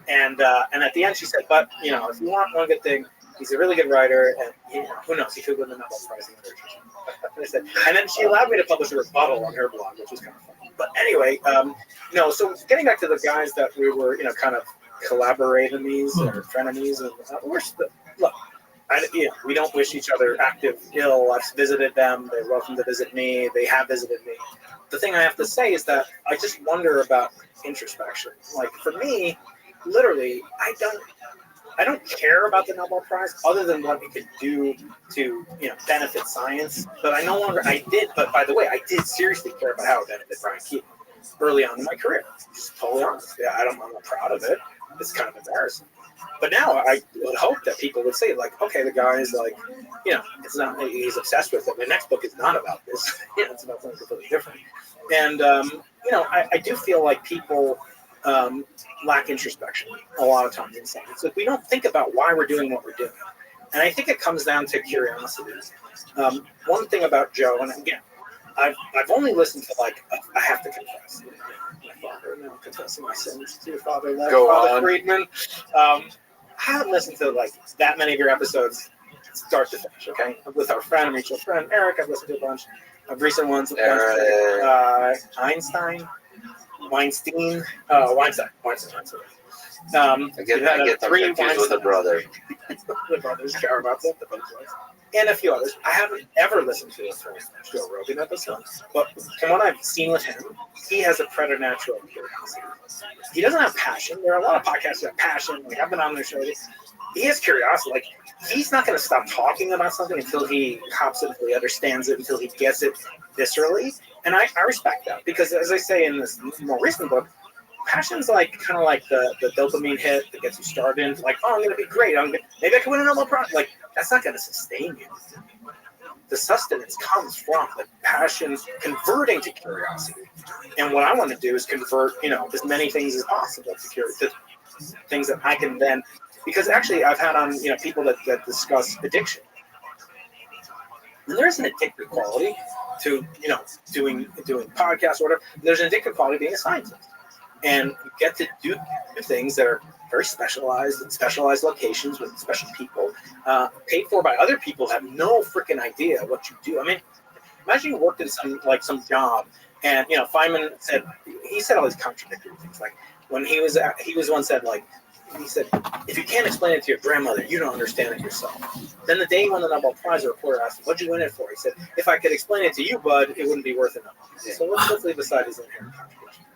And at the end, she said, but if you want one good thing, he's a really good writer, and who knows, he could win the Nobel Prize in literature. And then she allowed me to publish a rebuttal on her blog, which was kind of fun. But anyway, so getting back to the guys that we were, kind of collaboratemies or frenemies, and look, we don't wish each other active ill. I've visited them. They're welcome to visit me. They have visited me. The thing I have to say is that I just wonder about introspection. Like for me, literally, I don't care about the Nobel Prize other than what it could do to benefit science. But I did. But by the way, I did seriously care about how it benefited Brian Keating early on in my career. Just totally honest. Yeah, I'm not proud of it. It's kind of embarrassing. But now I would hope that people would say, like, okay, the guy is like, it's not, he's obsessed with it. The next book is not about this. It's about something completely different. And, I do feel like people lack introspection a lot of times in science. Like we don't think about why we're doing what we're doing. And I think it comes down to curiosity. One thing about Joe, and again, I've only listened to I have to confess. My father, now confessing my sins to your father, Father Friedman. I haven't listened to that many of your episodes, start to finish. Okay, with our mutual friend Eric, I've listened to a bunch of recent ones. Weinstein. I get them confused with a brother. The brothers care about the both boys. And a few others. I haven't ever listened to a Joe Rogan episode, but from what I've seen with him, he has a preternatural curiosity. He doesn't have passion. There are a lot of podcasts that have passion. I've been on their show. He has curiosity. He's not going to stop talking about something until he hops it, until he understands it, until he gets it viscerally. And I respect that because, as I say in this more recent book, passion's like kind of like the dopamine hit that gets you started. Like, oh, I'm gonna be great. Maybe I can win a Nobel Prize. Like, that's not gonna sustain you. The sustenance comes from the passion converting to curiosity. And what I want to do is convert, as many things as possible to things that I can then, because actually I've had on, people that discuss addiction. And there's an addictive quality to, doing podcasts or whatever. There's an addictive quality to being a scientist. And you get to do things that are very specialized in specialized locations with special people, paid for by other people who have no freaking idea what you do. I mean, imagine you worked in some job, and Feynman said all these contradictory things. Like when he was once said, like, he said, if you can't explain it to your grandmother, you don't understand it yourself. Then the day he won the Nobel Prize, the reporter asked him, what'd you win it for? He said, if I could explain it to you, bud, it wouldn't be worth enough. So let's leave aside his inherent contradiction.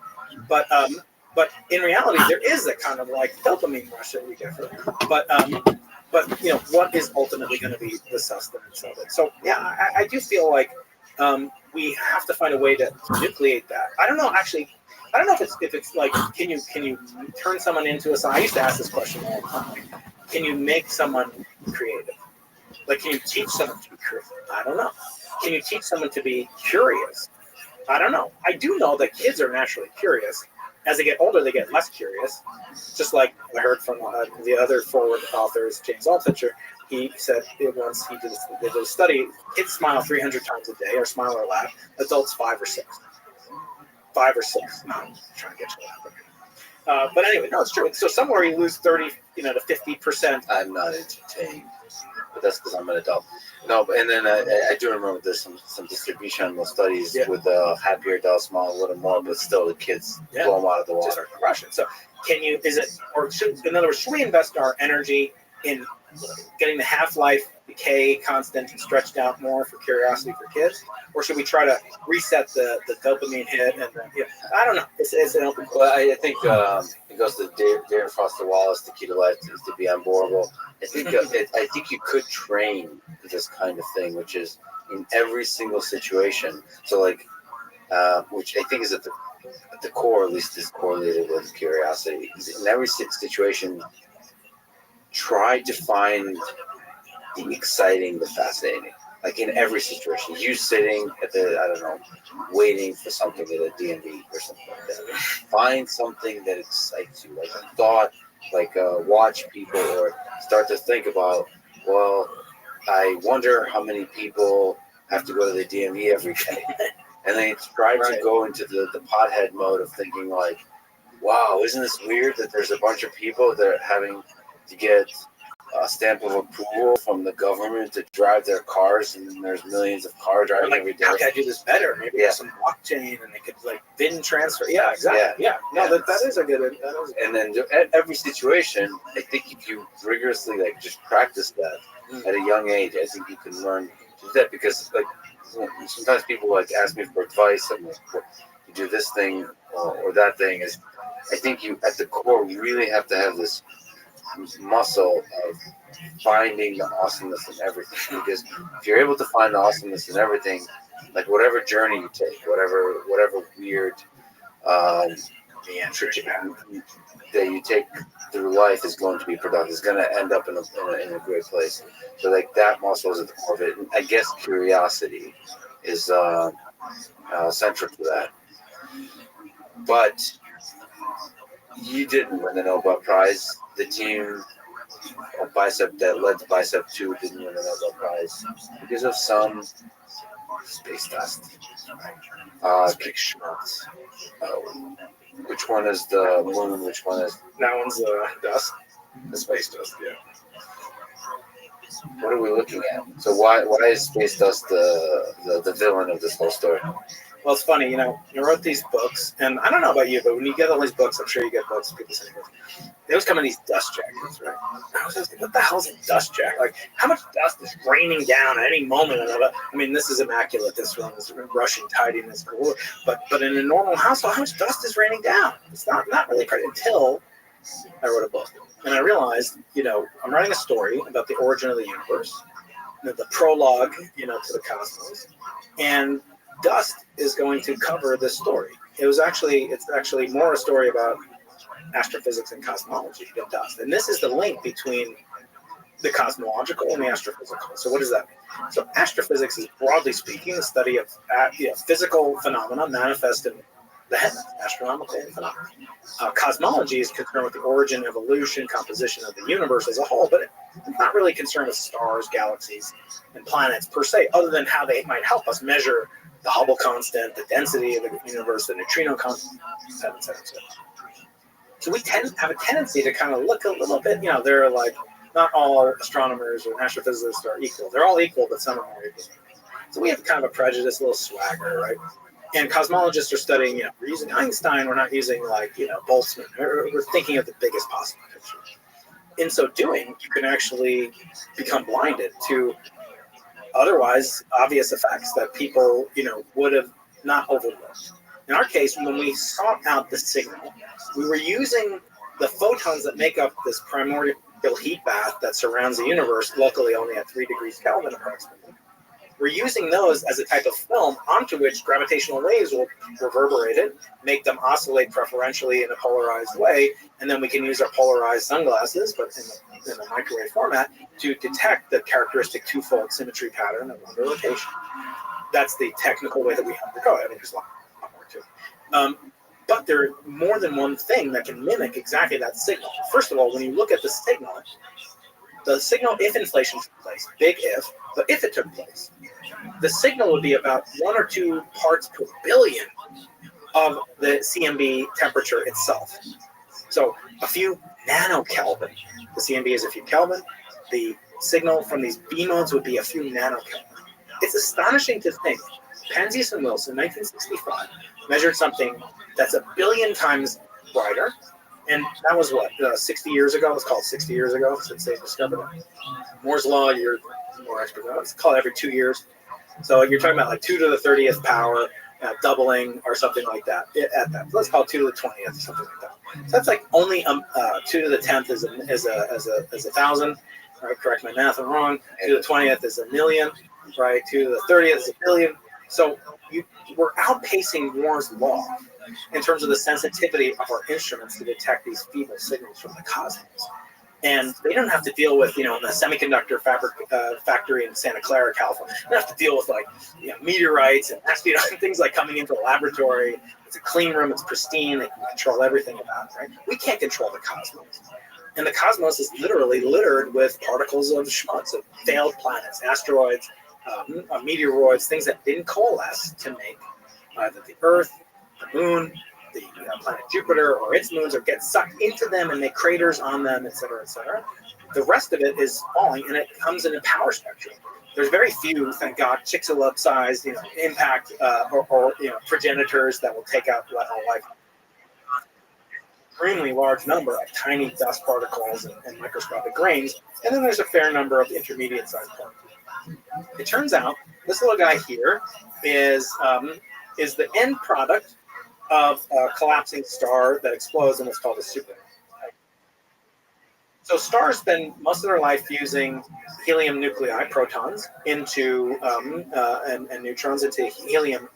But in reality, there is a kind of like dopamine rush that we get from it. But what is ultimately going to be the sustenance of it? So yeah, I do feel like we have to find a way to nucleate that. I don't know if it's like can you turn someone into a scientist? I used to ask this question all the time. Like, can you make someone creative? Like, can you teach someone to be creative? I don't know. Can you teach someone to be curious? I don't know. I do know that kids are naturally curious. As they get older, they get less curious. Just like I heard from the other forward authors, James Altucher, he said once he did a study, kids smile 300 times a day, or smile or laugh. Adults 5 or 6. 5 or 6. No, I'm trying to get you that. But anyway, no, it's true. So somewhere you lose 30, to 50%. I'm not entertained, but that's because I'm an adult. No, and then I do remember there's some distribution on those studies with happier adults smile a little more, but still the kids blow them out of the water. Just crush it. So in other words, should we invest our energy in getting the half-life decay constant and stretched out more for curiosity for kids? Or should we try to reset the dopamine hit? And I don't know. It's an open question. Well, I think it goes to Darren Foster Wallace. The key to life is to be unboreable. I think you could train this kind of thing, which is in every single situation. So like, which I think is at the core, at least, is correlated with curiosity. In every situation, try to find the exciting, the fascinating. Like in every situation, you sitting at waiting for something at a DMV or something like that. Find something that excites you, like a thought, like watch people, or start to think about, well, I wonder how many people have to go to the DMV every day. And then try to go into the pothead mode of thinking like, wow, isn't this weird that there's a bunch of people that are having to get a stamp of approval from the government to drive their cars, and there's millions of cars driving every day. How can I do this better? Maybe there's some blockchain, and they could like VIN transfer. Yeah, exactly. Yeah. No, that is a good. And then at every situation, I think if you rigorously just practice that at a young age, I think you can learn to do that, because sometimes people ask me for advice. I'm like, you do this thing or that thing. Is I think you at the core really have to have this muscle of finding the awesomeness in everything, because if you're able to find the awesomeness in everything, like whatever journey you take, whatever weird trip that you take through life is going to be productive. It's going to end up in a great place. So that muscle is at the core of it. And I guess curiosity is central to that. But you didn't win the Nobel Prize. The team Bicep that led to Bicep 2 didn't win the Nobel Prize because of some space dust. Big shots. Which one is the moon? Which one is... That one's dust. The space dust, yeah. What are we looking at? So why is space dust the villain of this whole story? Well, it's funny, you wrote these books, and I don't know about you, but when you get all these books, I'm sure you get books, people sending books, they always come in these dust jackets, right? I was asking, what the hell's a dust jacket? Like, how much dust is raining down at any moment? I mean, this is immaculate. This one is Russian tidiness. But in a normal household, how much dust is raining down? It's not really pretty until I wrote a book. And I realized, I'm writing a story about the origin of the universe, the prologue, to the cosmos. And dust is going to cover this story. It's actually more a story about astrophysics and cosmology than dust. And this is the link between the cosmological and the astrophysical. So what does that mean? So astrophysics is, broadly speaking, the study of physical phenomena manifest in the heavens, astronomical phenomena. Cosmology is concerned with the origin, evolution, composition of the universe as a whole, but it's not really concerned with stars, galaxies, and planets per se, other than how they might help us measure the Hubble constant, the density of the universe, the neutrino constant, etc., etc. So we have a tendency to kind of look a little bit, they're like, not all astronomers or astrophysicists are equal. They're all equal, but some are more equal. So we have kind of a prejudice, a little swagger, right? And cosmologists are studying, we're using Einstein, we're not using Boltzmann. We're thinking of the biggest possible picture. In so doing, you can actually become blinded to otherwise obvious effects that people, would have not overlooked. In our case, when we sought out the signal, we were using the photons that make up this primordial heat bath that surrounds the universe locally only at 3 degrees Kelvin approximately. We're using those as a type of film onto which gravitational waves will reverberate it, make them oscillate preferentially in a polarized way, and then we can use our polarized sunglasses, but in the microwave format, to detect the characteristic twofold symmetry pattern of under rotation. That's the technical way that we undergo it. I mean, there's a lot more to it. But there are more than one thing that can mimic exactly that signal. First of all, when you look at the signal, if inflation took place, big if, but if it took place, the signal would be about 1 or 2 parts per billion of the CMB temperature itself. So a few nanokelvin. The CMB is a few Kelvin. The signal from these B modes would be a few nanokelvin. It's astonishing to think. Penzias and Wilson, 1965, measured something that's 1 billion times brighter. And that was 60 years ago? It's called 60 years ago since they discovered it. Moore's Law, you're more expert on it. It's called every 2 years. So you're talking about 2 to the 30th power, doubling or something like that. At that, let's call it 2 to the 20th, something like that. So that's only 2 to the 10th is a 1,000. Right? Correct my math, I'm wrong. 2 to the 20th is 1,000,000. Right? 2 to the 30th is 1,000,000,000. So we're outpacing Moore's Law in terms of the sensitivity of our instruments to detect these feeble signals from the cosmos. And they don't have to deal with, in the semiconductor factory in Santa Clara, California, they don't have to deal with meteorites and things like coming into a laboratory. It's a clean room, it's pristine, they can control everything about it, right? We can't control the cosmos. And the cosmos is literally littered with particles of schmutz, of failed planets, asteroids, meteoroids, things that didn't coalesce to make either the Earth, the Moon, the planet Jupiter or its moons, or get sucked into them and make craters on them, etc., etc. The rest of it is falling, and it comes in a power spectrum. There's very few, thank God, Chicxulub-sized, impact or progenitors that will take out life. Extremely large number of tiny dust particles and microscopic grains, and then there's a fair number of intermediate-sized particles. It turns out this little guy here is the end product of a collapsing star that explodes in what's called a supernova. So stars spend most of their life fusing helium nuclei, protons, into and neutrons into helium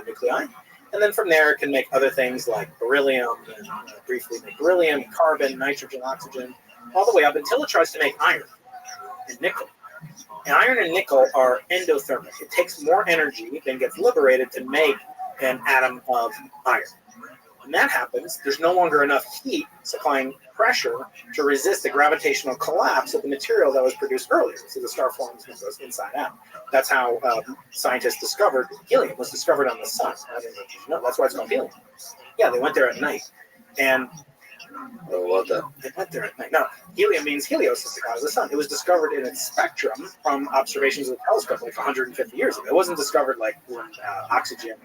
nuclei, and then from there it can make other things like beryllium, and briefly make beryllium, carbon, nitrogen, oxygen, all the way up until it tries to make iron and nickel. And iron and nickel are endothermic. It takes more energy than gets liberated to make an atom of iron. When that happens, there's no longer enough heat supplying pressure to resist the gravitational collapse of the material that was produced earlier. So the star forms and goes inside out. That's how scientists discovered helium was discovered on the sun. I didn't know if you know. That's why it's called helium. Yeah, they went there at night. And they went there at night. No, helium means helios is the cause of the sun. It was discovered in its spectrum from observations of the telescope 150 years ago. It wasn't discovered when oxygen,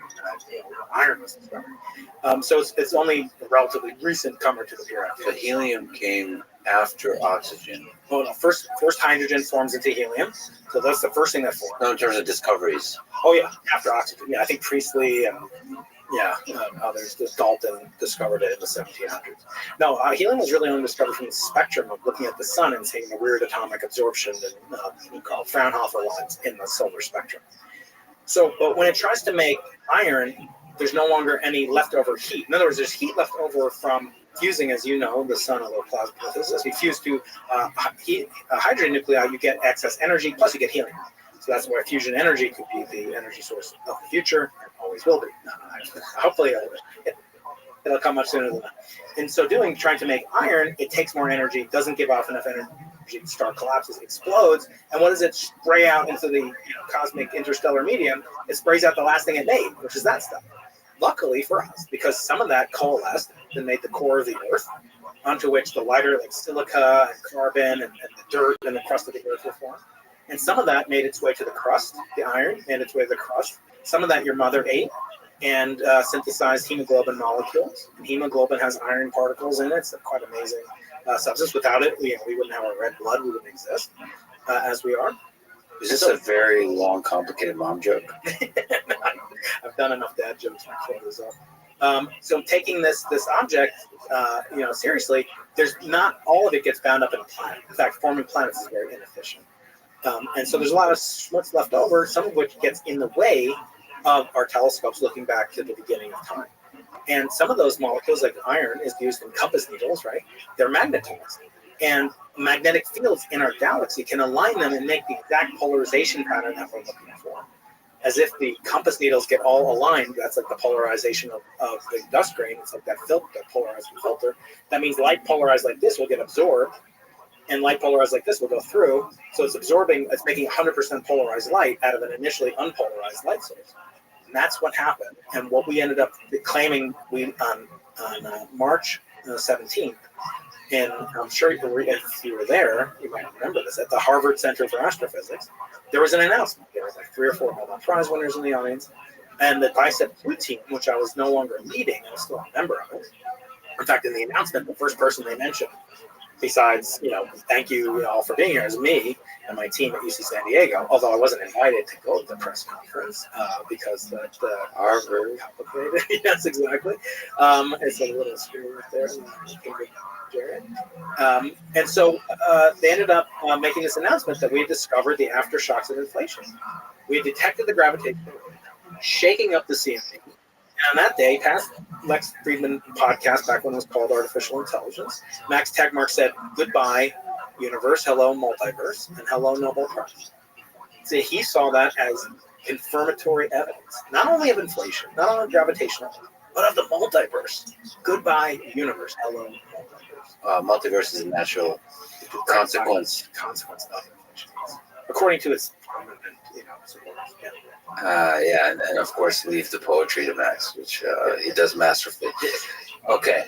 iron was discovered. So it's only a relatively recent comer to the periodic table. But helium came after oxygen. Oh no! First hydrogen forms into helium, so that's the first thing that forms. No, in terms of discoveries. Oh yeah, after oxygen. Yeah, I think Priestley and others. Dalton discovered it in the 1700s. No, helium was really only discovered from the spectrum of looking at the sun and seeing the weird atomic absorption and we call Fraunhofer lines in the solar spectrum. So, but when it tries to make iron, there's no longer any leftover heat. In other words, there's heat left over from fusing, as you know, the sun, a little plasma physicist. You fuse to hydrogen nuclei, you get excess energy, plus you get helium. So that's why fusion energy could be the energy source of the future, and always will be. Hopefully, it'll come much sooner than that. In so doing, trying to make iron, it takes more energy, doesn't give off enough energy, the star collapses, explodes, and what does it spray out into the cosmic interstellar medium? It sprays out the last thing it made, which is that stuff. Luckily for us, because some of that coalesced and made the core of the Earth, onto which the lighter like silica and carbon and the dirt and the crust of the Earth were formed. And some of that made its way to the crust, the iron made its way to the crust. Some of that your mother ate and synthesized hemoglobin molecules. And hemoglobin has iron particles in it. It's a quite amazing substance. Without it, we wouldn't have our red blood. We wouldn't exist as we are. Is this a very long, complicated mom joke? I've done enough dad jokes to clear this up. So taking this object, seriously, there's not all of it gets bound up in a planet. In fact, forming planets is very inefficient. And so there's a lot of what's left over, some of which gets in the way of our telescopes looking back to the beginning of time. And some of those molecules, like iron, is used in compass needles, right? They're magnetized. And magnetic fields in our galaxy can align them and make the exact polarization pattern that we're looking for. As if the compass needles get all aligned, that's like the polarization of the dust grain. It's like that filter, that polarizing filter. That means light polarized like this will get absorbed, and light polarized like this will go through. So it's absorbing, it's making 100% polarized light out of an initially unpolarized light source. And that's what happened. And what we ended up claiming on March 17th, and I'm sure if you were there, you might remember this, at the Harvard Center for Astrophysics, there was an announcement. There was like 3 or 4 Nobel Prize winners in the audience. And the Bicep 2 team, which I was no longer leading, I was still a member of it. In fact, in the announcement, the first person they mentioned, besides, thank you all for being here, is me and my team at UC San Diego, although I wasn't invited to go to the press conference because the Harvard complicated. Yes, exactly. It's a little screen right there. Jared. And so they ended up making this announcement that we had discovered the aftershocks of inflation. We had detected the gravitational wave, shaking up the CME. And on that day, past Lex Friedman podcast, back when it was called Artificial Intelligence, Max Tegmark said, "Goodbye, universe, hello, multiverse, and hello, Nobel Prize." So he saw that as confirmatory evidence, not only of inflation, not only of gravitational, but of the multiverse. Goodbye, universe, hello, multiverse. Multiverse is a natural consequence of inflation, according to its supporters. Yeah, and of course leave the poetry to Max, which he does masterfully. Okay,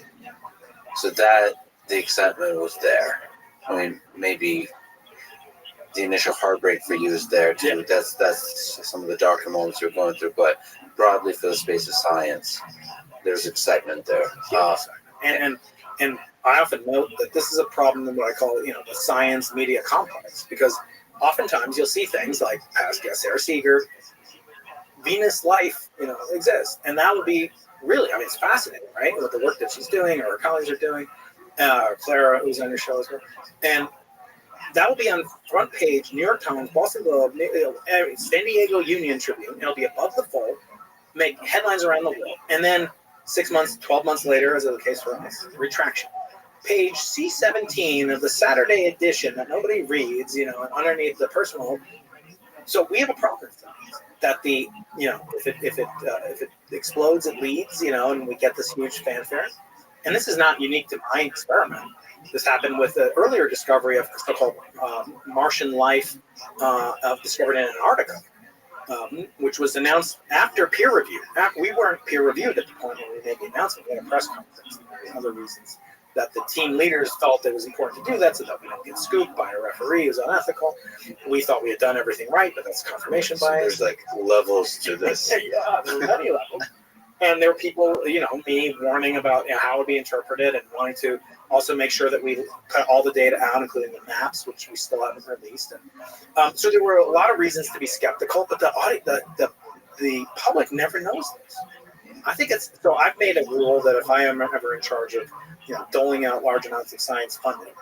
so that the excitement was there. I mean, maybe the initial heartbreak for you is there too. Yeah. That's some of the darker moments you're going through, but broadly for the space of science, there's excitement there. And I often note that this is a problem in what I call the science media complex, because oftentimes you'll see things like past guest Sarah Seeger, Venus life, exists, and that would be really, it's fascinating, right? With the work that she's doing, or her colleagues are doing, Clara, who's on your show as well, and that will be on front page, New York Times, Boston Globe, San Diego Union Tribune. It'll be above the fold, make headlines around the world, and then 6 months, 12 months later, as is the case for us, retraction. Page C17 of the Saturday edition that nobody reads, and underneath the personal. So we have a problem that the, if it explodes, it leads, and we get this huge fanfare. And this is not unique to my experiment. This happened with the earlier discovery of so-called Martian life discovered in Antarctica, which was announced after peer review. We weren't peer reviewed at the point when we made the announcement. We had a press conference and other reasons that the team leaders felt it was important to do that so that we don't get scooped by a referee who's unethical. We thought we had done everything right, but that's confirmation bias. There's like levels to this. Yeah, there's many levels. And there were people, me warning about how it would be interpreted and wanting to also make sure that we cut all the data out, including the maps, which we still haven't released. And so there were a lot of reasons to be skeptical, but the public never knows this. I think so I've made a rule that if I am ever in charge of doling out large amounts of science funding,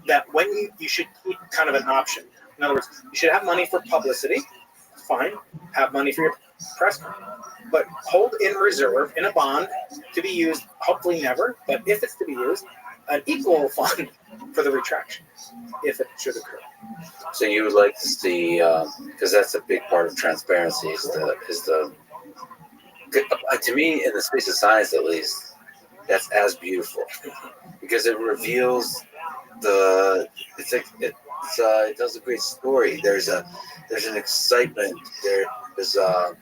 that when you should keep kind of an option. In other words, you should have money for publicity, fine, have money for your press conference, but hold in reserve in a bond to be used, hopefully never, but if it's to be used, an equal fund for the retraction, if it should occur. So you would like to see, because that's a big part of transparency, is the to me, in the space of science at least, that's as beautiful because it reveals it tells a great story. There's an excitement there's a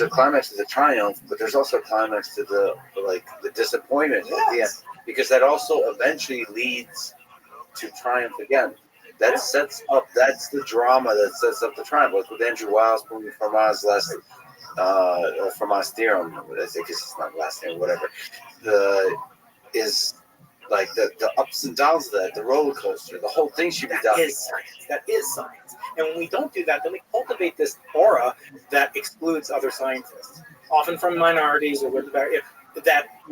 climax to the triumph, but there's also a climax to the disappointment at the end, because that also eventually leads to triumph again. That's the drama that sets up the triumph. Like with Andrew Wiles moving Fermat's Fermat's theorem, I think it's not last name, whatever. Is like the ups and downs of that, the roller coaster, the whole thing should be done. That is science. And when we don't do that, then we cultivate this aura that excludes other scientists, often from minorities or that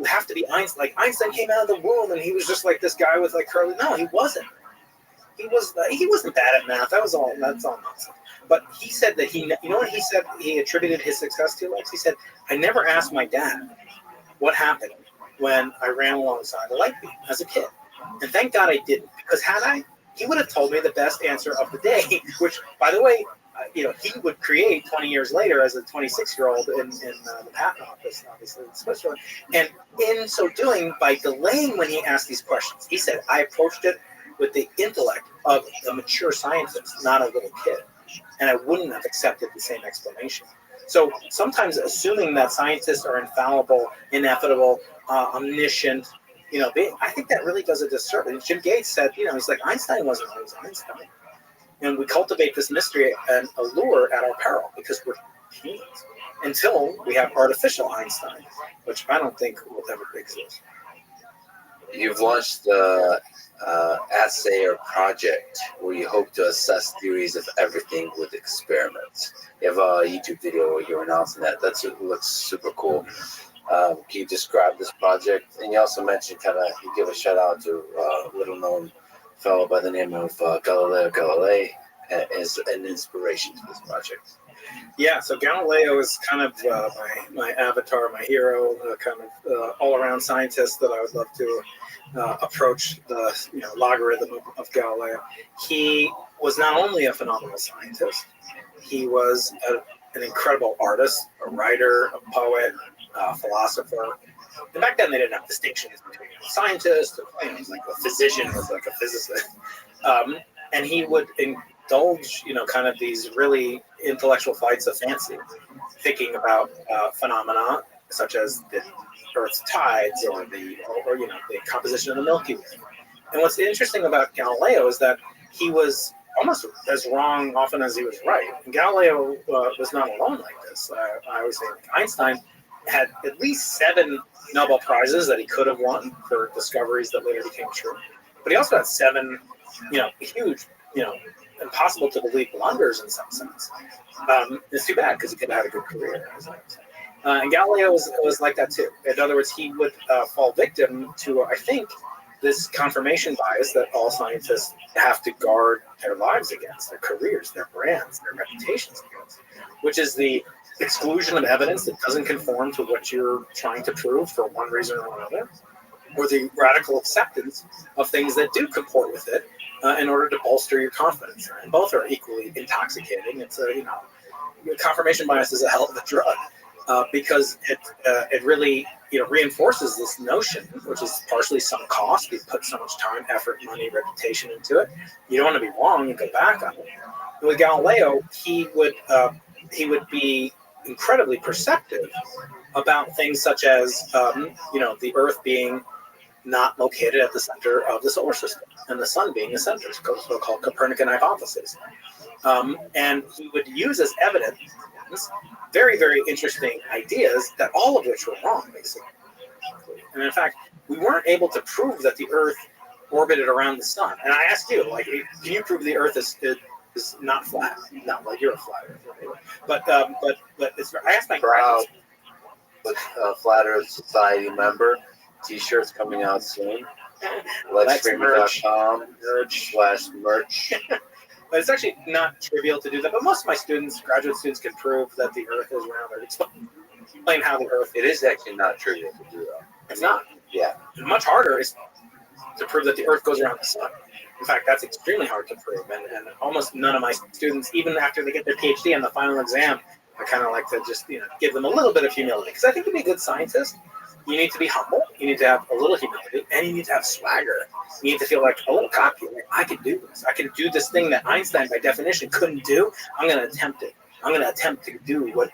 have to be Einstein. Like Einstein came out of the womb and he was just like this guy with like curly. No, he wasn't. He wasn't bad at math. That's all nonsense. But he said that you know what he said he attributed his success to, Lex? He said, I never asked my dad what happened when I ran alongside a light beam as a kid. And thank God I didn't, because had I, he would have told me the best answer of the day, which, by the way, he would create 20 years later as a 26-year-old in the patent office, obviously, in Switzerland. And in so doing, by delaying when he asked these questions, he said, I approached it with the intellect of a mature scientist, not a little kid. And I wouldn't have accepted the same explanation. So sometimes assuming that scientists are infallible, inevitable, omniscient, I think that really does a disservice. Jim Gates said, he's like, Einstein wasn't always Einstein. And we cultivate this mystery and allure at our peril because we're humans until we have artificial Einstein, which I don't think will ever exist. You've launched the assay or project where you hope to assess theories of everything with experiments. You have a YouTube video where you're announcing that. It looks super cool. Can you describe this project? And you also mentioned you give a shout out to a little known fellow by the name of Galileo Galilei as an inspiration to this project. Yeah, so Galileo is kind of my avatar, my hero, all-around scientist that I would love to approach the logarithm of Galileo. He was not only a phenomenal scientist, he was an incredible artist, a writer, a poet, a philosopher. And back then they didn't have distinctions between a scientist, like a physician was like a physicist. And he would indulge, kind of these really intellectual flights of fancy, thinking about phenomena such as the Earth's tides or the composition of the Milky Way. And what's interesting about Galileo is that he was almost as wrong often as he was right. And Galileo was not alone like this. I always say Einstein had at least 7 Nobel Prizes that he could have won for discoveries that later became true. But he also had 7, huge, impossible to believe blunders in some sense. It's too bad because he could have had a good career. And Galileo was like that too. In other words, he would fall victim to, I think, this confirmation bias that all scientists have to guard their lives against, their careers, their brands, their reputations against, which is the exclusion of evidence that doesn't conform to what you're trying to prove for one reason or another, or the radical acceptance of things that do comport with it in order to bolster your confidence. And both are equally intoxicating. It's confirmation bias is a hell of a drug because it really reinforces this notion, which is partially some cost. You put so much time, effort, money, reputation into it. You don't want to be wrong and go back on it. And with Galileo, he would be incredibly perceptive about things such as the Earth being not located at the center of the solar system and the sun being the center, so-called Copernican hypothesis. And he would use as evidence very, very interesting ideas that all of which were wrong, basically. And in fact, we weren't able to prove that the Earth orbited around the sun. And I asked you, can you prove the Earth is not flat? No, you're a flat earther. But it's, I asked my proud Flat Earth Society member. T-shirts coming out soon. Lexstreamer.com/merch. But it's actually not trivial to do that. But most of my students, graduate students, can prove that the Earth is round or explain how the Earth. It is actually not trivial to do, though. It's not. Yeah. Much harder is to prove that the Earth goes around the sun. In fact, that's extremely hard to prove, and almost none of my students, even after they get their PhD on the final exam, I kind of like to just give them a little bit of humility, because I think to be a good scientist, you need to be humble, you need to have a little humility, and you need to have swagger. You need to feel like a little cocky, like I can do this. I can do this thing that Einstein, by definition, couldn't do. I'm going to attempt it. I'm going to attempt to do what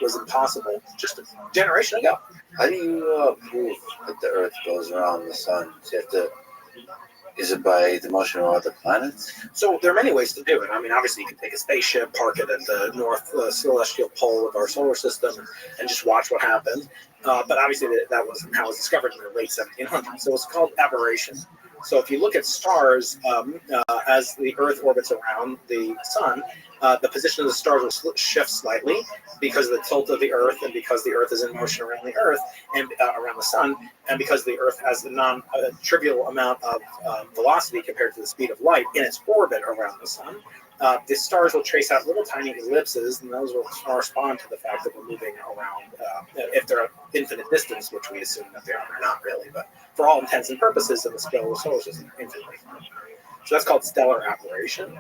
was impossible just a generation ago. How do you prove that the Earth goes around the sun? Is it by the motion of other planets? So there are many ways to do it. I mean, obviously, you can take a spaceship, park it at the north celestial pole of our solar system, and just watch what happens. But obviously, that wasn't how it was discovered in the late 1700s. So it's called aberration. So if you look at stars as the Earth orbits around the sun, the position of the stars will shift slightly because of the tilt of the Earth, and because the Earth is in motion around the Earth and around the sun, and because the Earth has a non-trivial amount of velocity compared to the speed of light in its orbit around the sun. The stars will trace out little tiny ellipses, and those will correspond to the fact that we're moving around, if they're at infinite distance, which we assume that they are. They're not really, but for all intents and purposes in the scale of the solar system, infinitely. So that's called stellar aberration.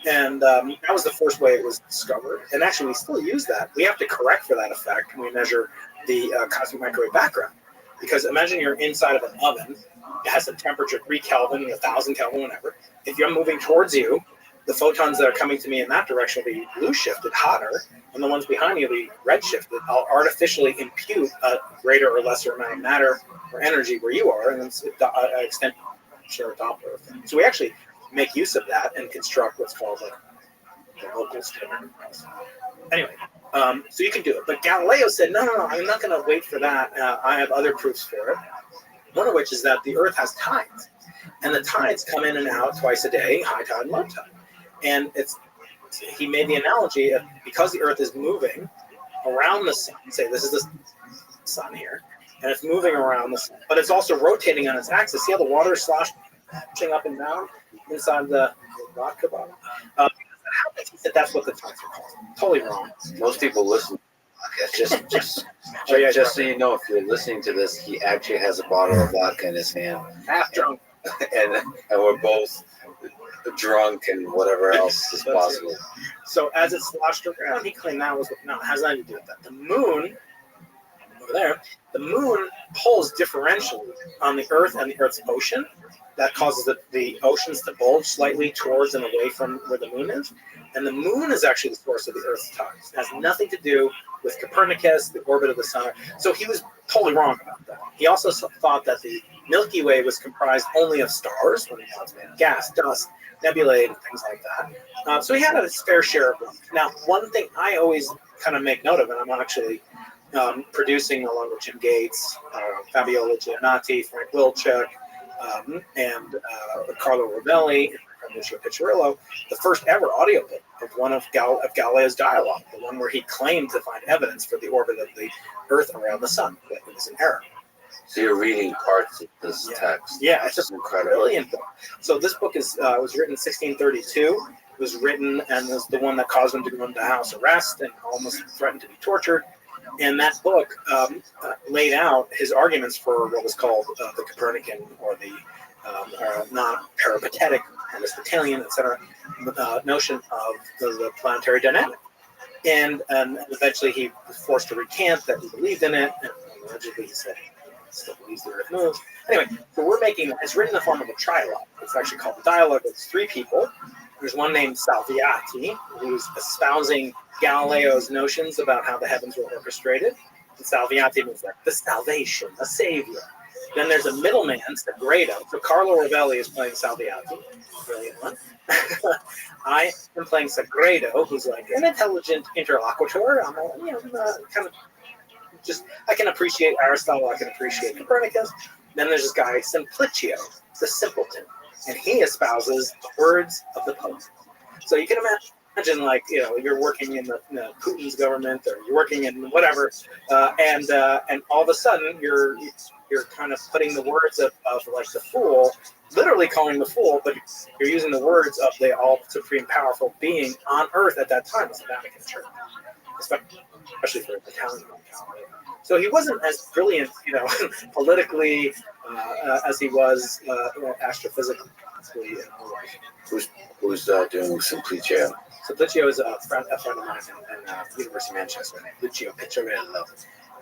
And that was the first way it was discovered. And actually, we still use that. We have to correct for that effect when we measure the cosmic microwave background. Because imagine you're inside of an oven. It has a temperature 3 Kelvin, 1,000 Kelvin, whatever. If you're moving towards you, the photons that are coming to me in that direction will be blue shifted, hotter, and the ones behind me will be red shifted. I'll artificially impute a greater or lesser amount of matter or energy where you are, and it's an extension of Doppler effect. So we actually make use of that and construct what's called the local standard. Anyway, so you can do it. But Galileo said, no, I'm not going to wait for that. I have other proofs for it. One of which is that the Earth has tides. And the tides come in and out twice a day, high tide and low tide. And he made the analogy of, because the Earth is moving around the sun, say this is the sun here, and it's moving around the sun, but it's also rotating on its axis. See how the water is sloshing up and down inside the vodka bottle? He said that's what the tides are called. Totally wrong. Most people listen. Just so you know, if you're listening to this, he actually has a bottle of vodka in his hand, half drunk, and we're both drunk and whatever else is possible. So as it sloshed around, he claimed that was it has nothing to do with that. The moon over there, the moon pulls differentially on the Earth and the Earth's ocean. That causes the oceans to bulge slightly towards and away from where the moon is. And the moon is actually the source of the Earth's tides. It has nothing to do with Copernicus, the orbit of the sun. So he was totally wrong about that. He also thought that the Milky Way was comprised only of stars, when it was made of gas, dust, nebulae, and things like that. So he had a fair share of them. Now, one thing I always kind of make note of, and I'm actually producing along with Jim Gates, Fabiola Giannati, Frank Wilczek, and Carlo Rovelli, and Lucio Piccirillo, the first ever audiobook of one of Galileo's dialogue, the one where he claimed to find evidence for the orbit of the Earth around the sun. But it was an error. So you're reading parts of this text. Yeah, it's just incredible. Brilliant book. So this book was written in 1632. It was written and was the one that caused him to go into house arrest and almost threatened to be tortured. And that book laid out his arguments for what was called the Copernican or the non-peripatetic, Aristotelian, etc., notion of the planetary dynamic. And eventually he was forced to recant that he believed in it, and allegedly he said he still believes the Earth moves. Anyway, so we're making it's written in the form of a trilogue. It's actually called a dialogue. It's 3 people. There's one named Salviati, who's espousing Galileo's notions about how the heavens were orchestrated. And Salviati means like the salvation, a savior. Then there's a middleman, Sagredo. So Carlo Rovelli is playing Salviati, brilliant one. I am playing Sagredo, who's like an intelligent interlocutor. I'm kind of just I can appreciate Aristotle, I can appreciate Copernicus. Then there's this guy Simplicio, the simpleton, and he espouses the words of the poet. So you can imagine, like, you're working in the Putin's government, or you're working in whatever, and all of a sudden you're you're kind of putting the words of like the fool, literally calling the fool, but you're using the words of the all supreme powerful being on earth at that time, the Vatican Church, especially for Italian. So he wasn't as brilliant, politically as he was astrophysically. Who's doing Simplicio? Simplicio is a friend of mine in University of Manchester, Lucio Picciarello.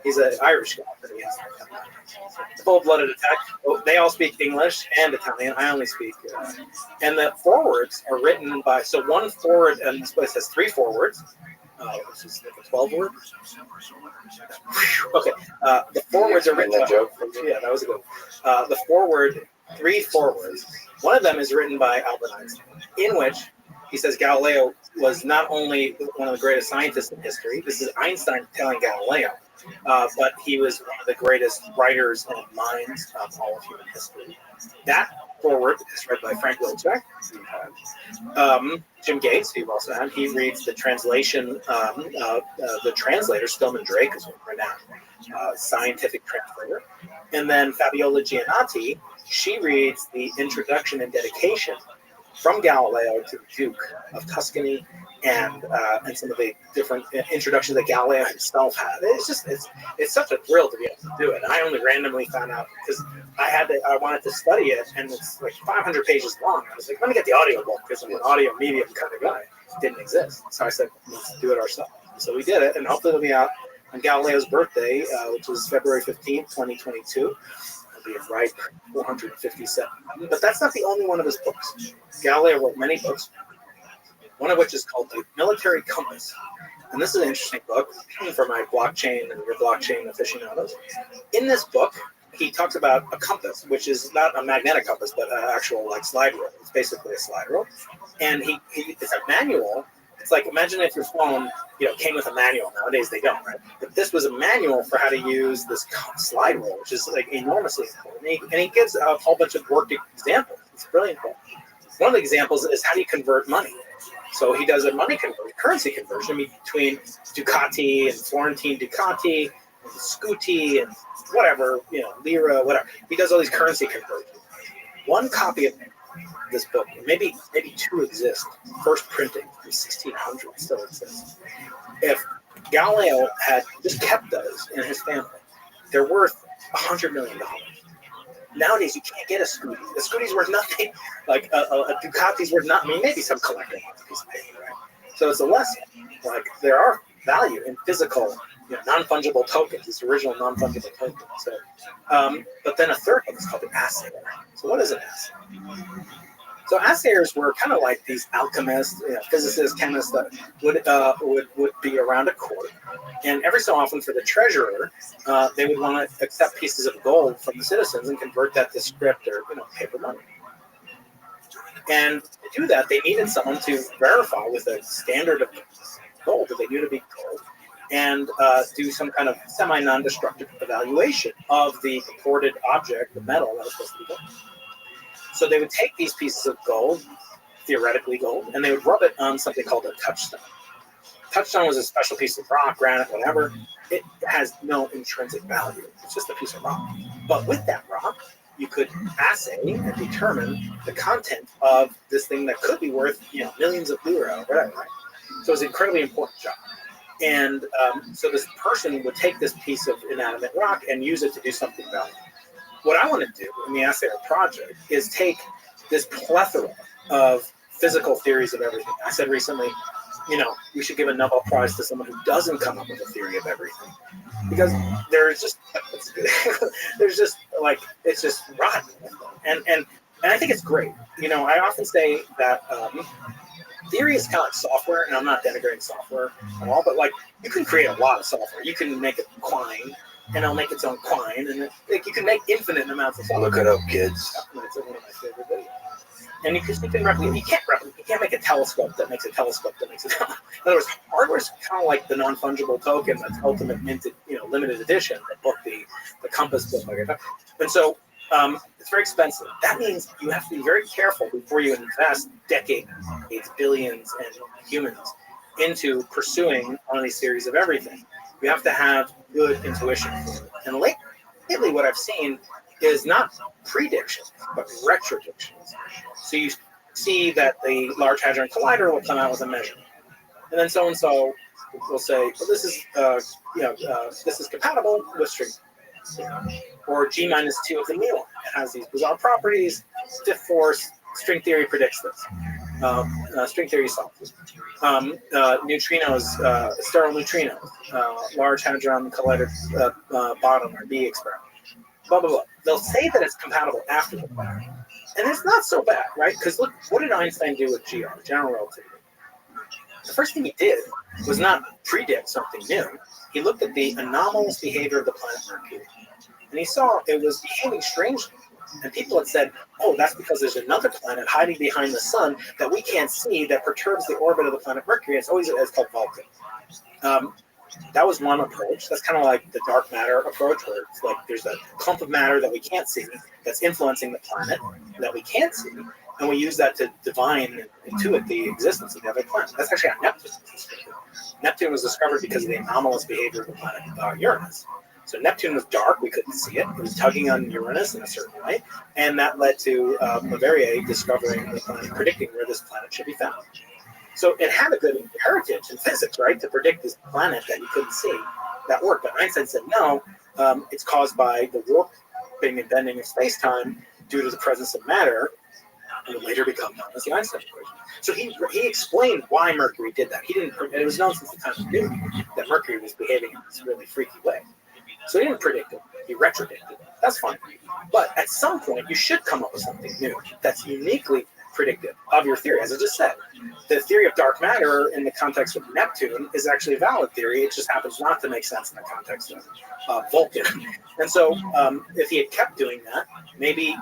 He's an Irish guy, but he has full-blooded attack. Well, they all speak English and Italian. I only speak. And the forwards are written by, so one forward, and this place has 3 forwards, which is like a 12 word. Okay. The forwards are written by, yeah, that was a good one. The forward, 3 forwards. One of them is written by Albert Einstein, in which he says Galileo was not only one of the greatest scientists in history. This is Einstein telling Galileo. But he was one of the greatest writers and minds of all of human history. That forward is read by Frank Wilczek. Jim Gates, who you've also had, he reads the translation. The translator, Stillman Drake, is a renowned scientific translator. And then Fabiola Giannati, she reads the introduction and dedication from Galileo to the Duke of Tuscany, and some of the different introductions that Galileo himself had. It's such a thrill to be able to do it. And I only randomly found out because I wanted to study it, and it's like 500 pages long. I was like, let me get the audiobook because I'm an audio medium kind of guy. It didn't exist, so I said, let's do it ourselves. So we did it, and hopefully it'll be out on Galileo's birthday, which is February 15th, 2022. Be a ripe 457. But that's not the only one of his books. Galileo wrote many books, one of which is called The Military Compass. And this is an interesting book for my blockchain and your blockchain aficionados. In this book, he talks about a compass, which is not a magnetic compass, but an actual like slide rule. It's basically a slide rule. And it's a manual. It's like, imagine if your phone, came with a manual. Nowadays they don't, right? But this was a manual for how to use this slide rule, which is like enormously important. And he gives a whole bunch of worked examples. It's brilliant. One of the examples is how do you convert money? So he does a currency conversion between Ducati and Florentine Ducati, and Scuti and whatever, lira, whatever. He does all these currency conversions. One copy of this book, maybe 2 exist. First printing from 1600 still exists. If Galileo had just kept those in his family, they're worth $100 million. Nowadays, you can't get a Scuti. A Scuti's worth nothing. Like a Ducati's worth nothing. I mean, maybe some collector wants a piece of paper, right? So it's a lesson. Like there are value in physical, non-fungible tokens. This original non-fungible token. So, but then a third one is called the assayer. So what is an assayer? So assayers were kind of like these alchemists, physicists, chemists that would be around a court, and every so often for the treasurer, they would want to accept pieces of gold from the citizens and convert that to script or paper money. And to do that, they needed someone to verify with a standard of gold that they knew to be gold, and do some kind of semi-non-destructive evaluation of the purported object, the metal that was supposed to be gold. So they would take these pieces of gold, theoretically gold, and they would rub it on something called a touchstone. Touchstone was a special piece of rock, granite, whatever. It has no intrinsic value. It's just a piece of rock. But with that rock, you could assay and determine the content of this thing that could be worth, millions of lira or whatever. Right? So it's an incredibly important job. And so this person would take this piece of inanimate rock and use it to do something valuable. What I want to do in the Assayer project is take this plethora of physical theories of everything. I said recently, we should give a Nobel Prize to someone who doesn't come up with a theory of everything, because it's just rotten. And I think it's great. I often say that theory is kind of like software, and I'm not denigrating software at all, but like you can create a lot of software. You can make it quine, and it'll make its own quine, and you can make infinite amounts of software. Look it up, kids. That's one of my favorite videos. And you can replicate. You can't make a telescope that makes a telescope that makes a telescope. In other words, hardware is kind of like the non-fungible token that's ultimate minted, limited edition. The book, the compass book, like I talked. And so it's very expensive. That means you have to be very careful before you invest decades, billions, and humans into pursuing one of these theories of everything. You have to have good intuition for it. And lately what I've seen is not predictions, but retrodictions. So you see that the Large Hadron Collider will come out with a measurement, and then so and so will say, well, this is this is compatible with string, or G minus 2 of the muon. It has these bizarre properties. Stiff force, string theory predicts this. String theory solves it. Neutrinos, sterile neutrinos, Large Hadron Collider bottom or B experiment. Blah blah blah. They'll say that it's compatible after the fact, and it's not so bad, right? Because look, what did Einstein do with GR, general relativity? The first thing he did was not predict something new. He looked at the anomalous behavior of the planet Mercury, and he saw it was behaving strangely. And people had said, oh, that's because there's another planet hiding behind the sun that we can't see that perturbs the orbit of the planet Mercury. It's called Vulcan. That was one approach. That's kind of like the dark matter approach, where it's like there's a clump of matter that we can't see that's influencing the planet that we can't see, and we use that to divine and intuit the existence of the other planet. That's actually how Neptune was discovered. Neptune was discovered because of the anomalous behavior of the planet Uranus. So Neptune was dark, we couldn't see it. It was tugging on Uranus in a certain way, and that led to Leverrier discovering the planet, predicting where this planet should be found. So it had a good heritage in physics, right, to predict this planet that you couldn't see. That worked, but Einstein said no, it's caused by the warping and bending of space-time due to the presence of matter, and would later become known as the Einstein equation. So he explained why Mercury did that. He didn't, and it was known since the time of Newton that Mercury was behaving in this really freaky way. So he didn't predict it, he retrodicted it. That's fine. But at some point, you should come up with something new that's uniquely predictive of your theory. As I just said, the theory of dark matter in the context of Neptune is actually a valid theory. It just happens not to make sense in the context of Vulcan. And so if he had kept doing that, maybe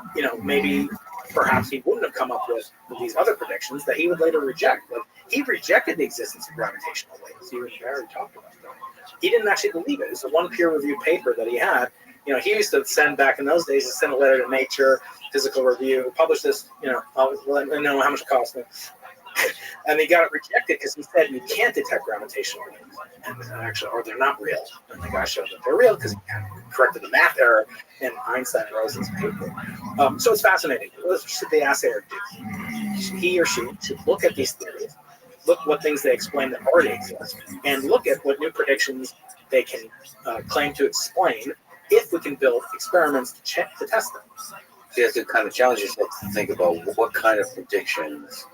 perhaps he wouldn't have come up with these other predictions that he would later reject. Like, he rejected the existence of gravitational waves. He already talked about that. He didn't actually believe it. It's the one peer-reviewed paper that he had. He used to send back in those days, he sent a letter to Nature, Physical Review, publish this, I'll let me know how much it cost me. And he got it rejected because he said you can't detect gravitational waves. And actually, or they're not real. And the guy showed that they're real because he corrected the math error in Einstein and Rosen's paper. So it's fascinating. What should the assayer do? He or she should look at these theories, look what things they explain that already exist, and look at what new predictions they can claim to explain if we can build experiments to test them. So you have to kind of challenge yourself to think about what kind of predictions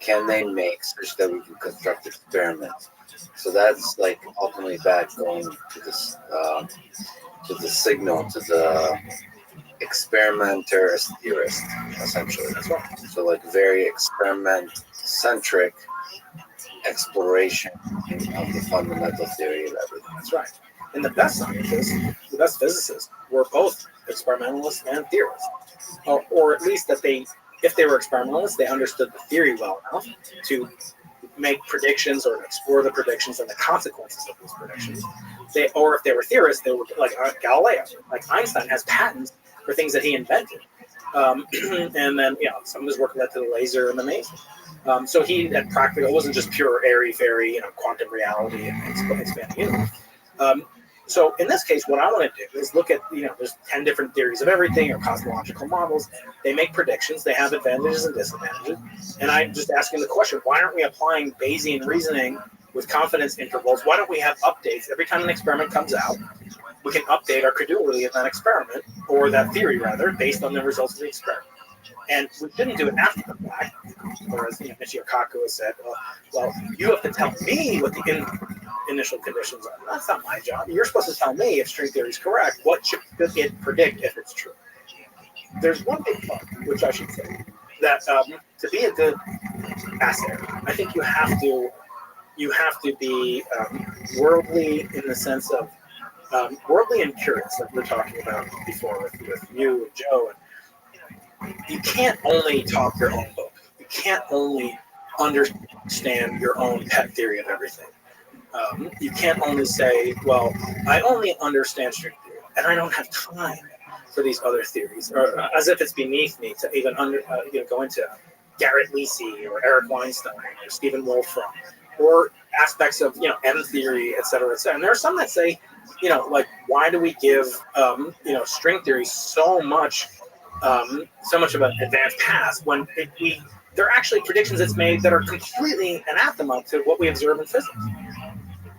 can they make such that we can construct experiments. So that's like ultimately back going to this to the signal, to the experimenterist theorist, essentially. That's right. So like very experiment-centric exploration of the fundamental theory of everything. That's right. And the best scientists, the best physicists, were both experimentalists and theorists. Or at least that if they were experimentalists, they understood the theory well enough to make predictions or explore the predictions and the consequences of those predictions. Or if they were theorists, they were like Galileo. Like Einstein has patents for things that he invented. And then, some of his work led to the laser and the mason. So he had practical, it wasn't just pure airy-fairy, quantum reality and expanding universe. So in this case, what I want to do is look at, there's 10 different theories of everything or cosmological models. They make predictions. They have advantages and disadvantages. And I'm just asking the question, why aren't we applying Bayesian reasoning with confidence intervals? Why don't we have updates every time an experiment comes out? We can update our credulity of that experiment, or that theory rather, based on the results of the experiment. And we shouldn't do it after the fact, or as Michio Kaku has said, well, you have to tell me what the initial conditions are. That's not my job. You're supposed to tell me if string theory is correct. What should it predict if it's true? There's one big part, which I should say, that to be a good assayer, I think you have to be worldly in the sense of worldly and curious, like we were talking about before with you and Joe. And you can't only talk your own book. You can't only understand your own pet theory of everything. You can't only say, well, I only understand string theory, and I don't have time for these other theories, or as if it's beneath me to even go into Garrett Lisi or Eric Weinstein or Stephen Wolfram, or aspects of M theory, et cetera, et cetera. And there are some that say like why do we give string theory so much of an advanced pass when there are actually predictions it's made that are completely anathema to what we observe in physics.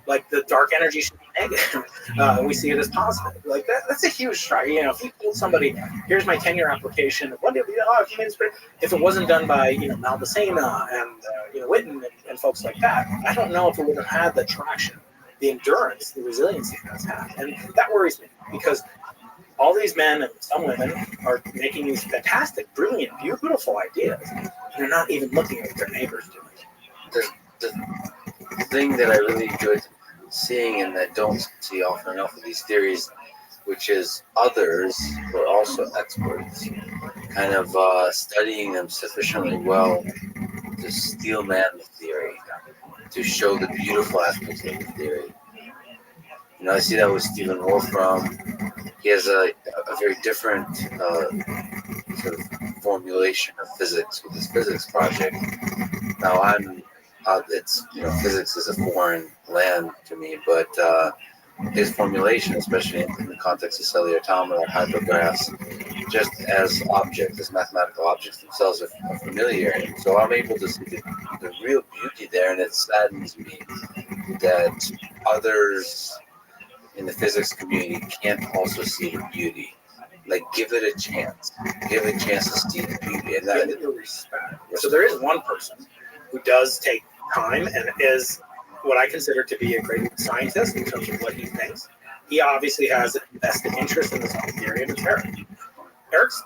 Like the dark energy should be negative. We see it as positive. Like that's a huge strike. If you told somebody, here's my 10-year application, if it wasn't done by Maldacena and Witten and folks like that, I don't know if it would have had the traction, the endurance, the resiliency that's had. And that worries me because all these men and some women are making these fantastic, brilliant, beautiful ideas, and they're not even looking at what their neighbors doing. The thing that I really enjoyed seeing and that don't see often enough of these theories, which is others who are also experts, kind of studying them sufficiently well to steel man the theory, to show the beautiful aspects of the theory. I see that with Stephen Wolfram. He has a very different sort of formulation of physics with his physics project. Now it's physics is a foreign land to me, but his formulation, especially in the context of cellular automata, hydrographs, just as objects, as mathematical objects themselves, are familiar. And so I'm able to see the real beauty there, and it saddens me that others in the physics community can't also see the beauty. Like, give it a chance. Give it a chance to see the beauty. And that respect. So there is one person who does take time and is what I consider to be a great scientist in terms of what he thinks. He obviously has a vested interest in this whole theory, and it's Eric. Eric's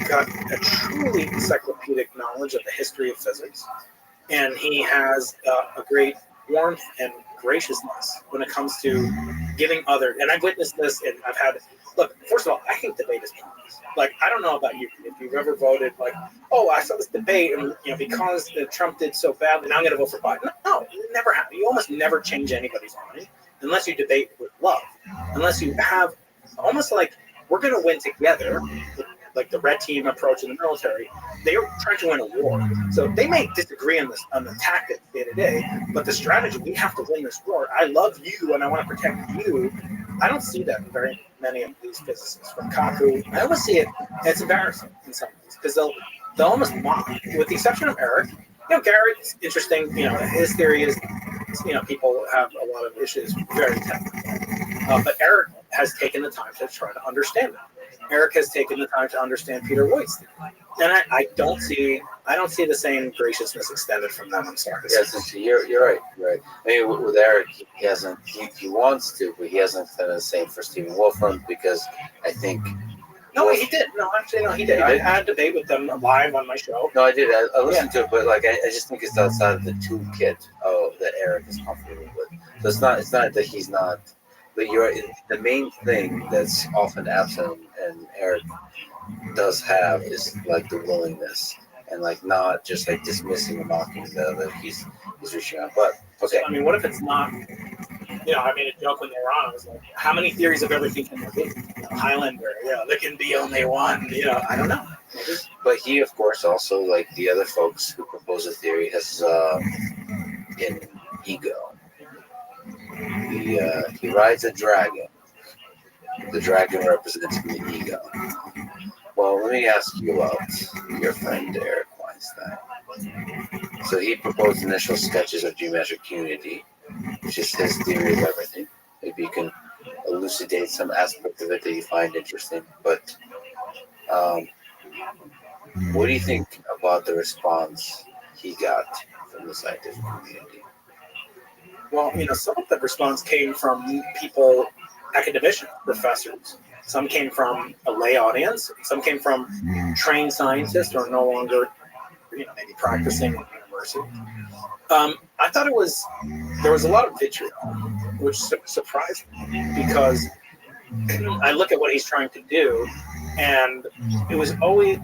got a truly encyclopedic knowledge of the history of physics, and he has a great warmth and graciousness when it comes to giving other. And I've witnessed this, and I've had. Look, first of all, I hate debate as pointless. Like, I don't know about you, if you've ever voted like, oh, I saw this debate, and because Trump did so badly, now I'm going to vote for Biden. No, it never happens. You almost never change anybody's mind unless you debate with love, unless you have almost like we're going to win together. Like the red team approach in the military, they are trying to win a war. So they may disagree on the tactics day to day, but the strategy, we have to win this war. I love you and I want to protect you. I don't see that in very many of these physicists from Kaku. I almost see it, and it's embarrassing in some ways because they'll almost mock, with the exception of Eric. Garrett's interesting. His theory is, people have a lot of issues, very technical. But Eric has taken the time to try to understand it. Eric has taken the time to understand Peter Voigt's theory. And I don't see the same graciousness extended from them. I'm sorry. Yes, you're right. You're right. I mean, with Eric, he hasn't. He wants to, but he hasn't done the same for Stephen Wolfram because I think. No, he did. No, actually, no, he did. I had a debate with them live on my show. No, I did. I listened to it, but I just think it's outside of the toolkit that Eric is comfortable with. So it's not that he's not. But the main thing that's often absent, and Eric does have, is like the willingness and not just dismissing and mocking that he's reaching out. But okay, I mean, what if it's not? I made a joke when they were on. I was like, how many theories of everything can there be? Highlander, there can be only one. I don't know. But he, of course, also like the other folks who propose a theory, has an ego. He rides a dragon. The dragon represents the ego. Well, let me ask you about your friend Eric Weinstein. So he proposed initial sketches of geometric unity, which is his theory of everything. Maybe you can elucidate some aspect of it that you find interesting. But what do you think about the response he got from the scientific community? Well, some of the response came from people, academicians, professors. Some came from a lay audience. Some came from trained scientists who are no longer, maybe practicing in university. I thought there was a lot of vitriol, which surprised me because I look at what he's trying to do, and it was always,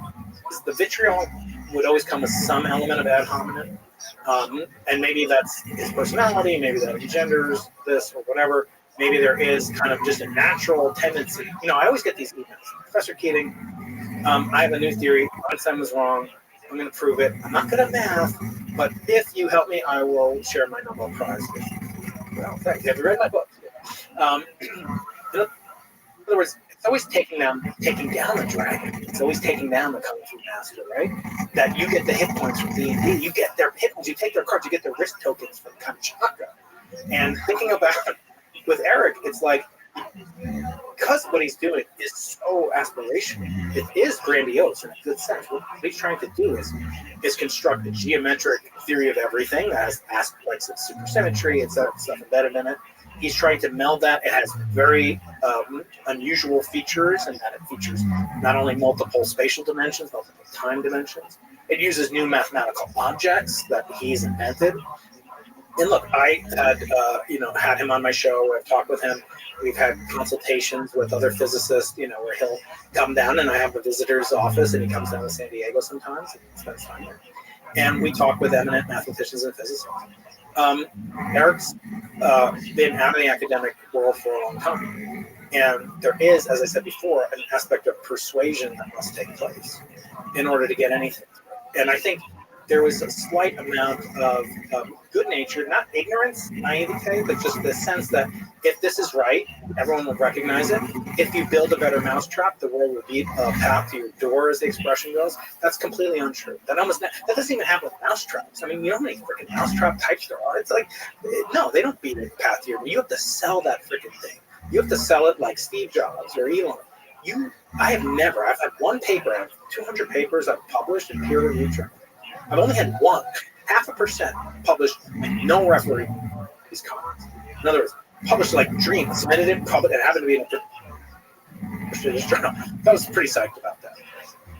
the vitriol would always come with some element of ad hominem. And maybe that's his personality, maybe that engenders this or whatever. Maybe there is kind of just a natural tendency. I always get these emails. Professor Keating, I have a new theory. Einstein was wrong. I'm going to prove it. I'm not good at math, but if you help me, I will share my Nobel Prize with you. Well, thanks. Have you read my book? In other words, it's always taking down the dragon. It's always taking down the kung fu master, right? That you get the hit points from D&D. You get their hit points. You take their cards. You get their risk tokens from Kamchatka. And thinking about with Eric, it's like because what he's doing is so aspirational. It is grandiose in a good sense. What he's trying to do is construct a geometric theory of everything that has aspects of supersymmetry and stuff embedded in it. He's trying to meld that. It has very unusual features, and that it features not only multiple spatial dimensions, multiple time dimensions. It uses new mathematical objects that he's invented. And look, I had had him on my show. I've talked with him. We've had consultations with other physicists, where he'll come down, and I have a visitor's office, and he comes down to San Diego sometimes and spends time there. And we talk with eminent mathematicians and physicists. Eric's been out of the academic world for a long time. And there is, as I said before, an aspect of persuasion that must take place in order to get anything. And I think there was a slight amount of good nature, not ignorance, naivete, but just the sense that if this is right, everyone will recognize it. If you build a better mousetrap, the world will be a path to your door, as the expression goes. That's completely untrue. That doesn't even happen with mousetraps. I mean, you know how many freaking mousetrap types there are? It's like, no, they don't beat a path to your door. You have to sell that freaking thing. You have to sell it like Steve Jobs or Elon. I've had one paper out of 200 papers I've published in peer-reviewed journals. I've only had 0.5% published, no referee these comments. In other words, published like dream, submitted it, published, it happened to be in a prestigious journal. I was pretty psyched about that.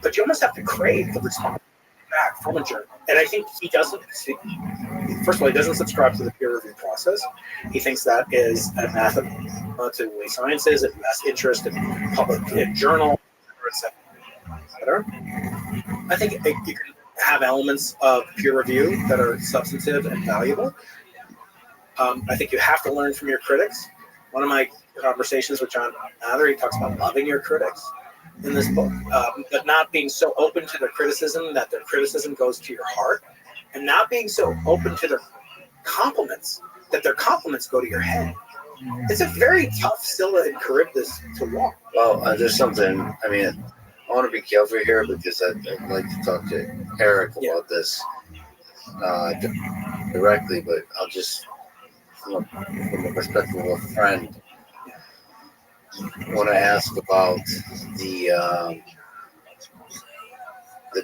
But you almost have to crave the response back from a journal. And I think he doesn't. First of all, he doesn't subscribe to the peer review process. He thinks that is anathema to the way science is, and best interest in public journal, etc. I think you can have elements of peer review that are substantive and valuable. I think you have to learn from your critics. One of my conversations with John Mather, he talks about loving your critics in this book, but not being so open to their criticism that their criticism goes to your heart, and not being so open to their compliments that their compliments go to your head. It's a very tough Scylla and Charybdis to walk. Well, there's something, I mean, I want to be careful here because I'd like to talk to Eric about this directly, but I'll just, from the perspective of a friend, want to ask about the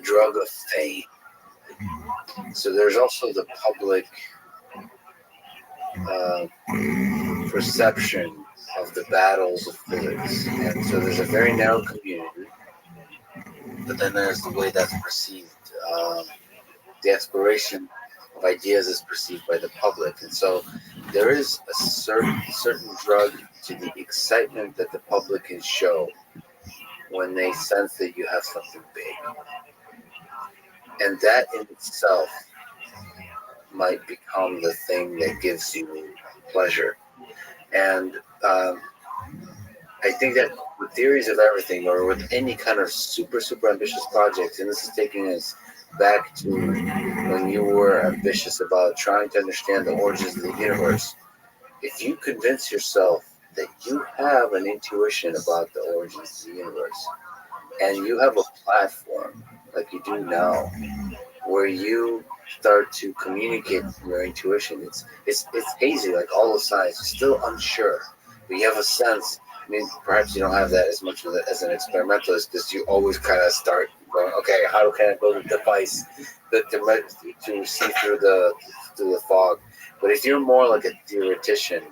drug of fame. So there's also the public perception of the battles of physics, and so there's a very narrow community. But then there's the way that's perceived. The exploration of ideas is perceived by the public. And so there is a certain drug to the excitement that the public can show when they sense that you have something big. And that in itself might become the thing that gives you pleasure. And I think that with theories of everything, or with any kind of super ambitious project, and this is taking us back to when you were ambitious about trying to understand the origins of the universe, if you convince yourself that you have an intuition about the origins of the universe, and you have a platform like you do now, where you start to communicate your intuition, it's hazy, like all of science, you're still unsure, but you have a sense. I mean, perhaps you don't have that as much as an experimentalist, because you always kind of start going, okay, how can I build a device to see through the fog? But if you're more like a theoretician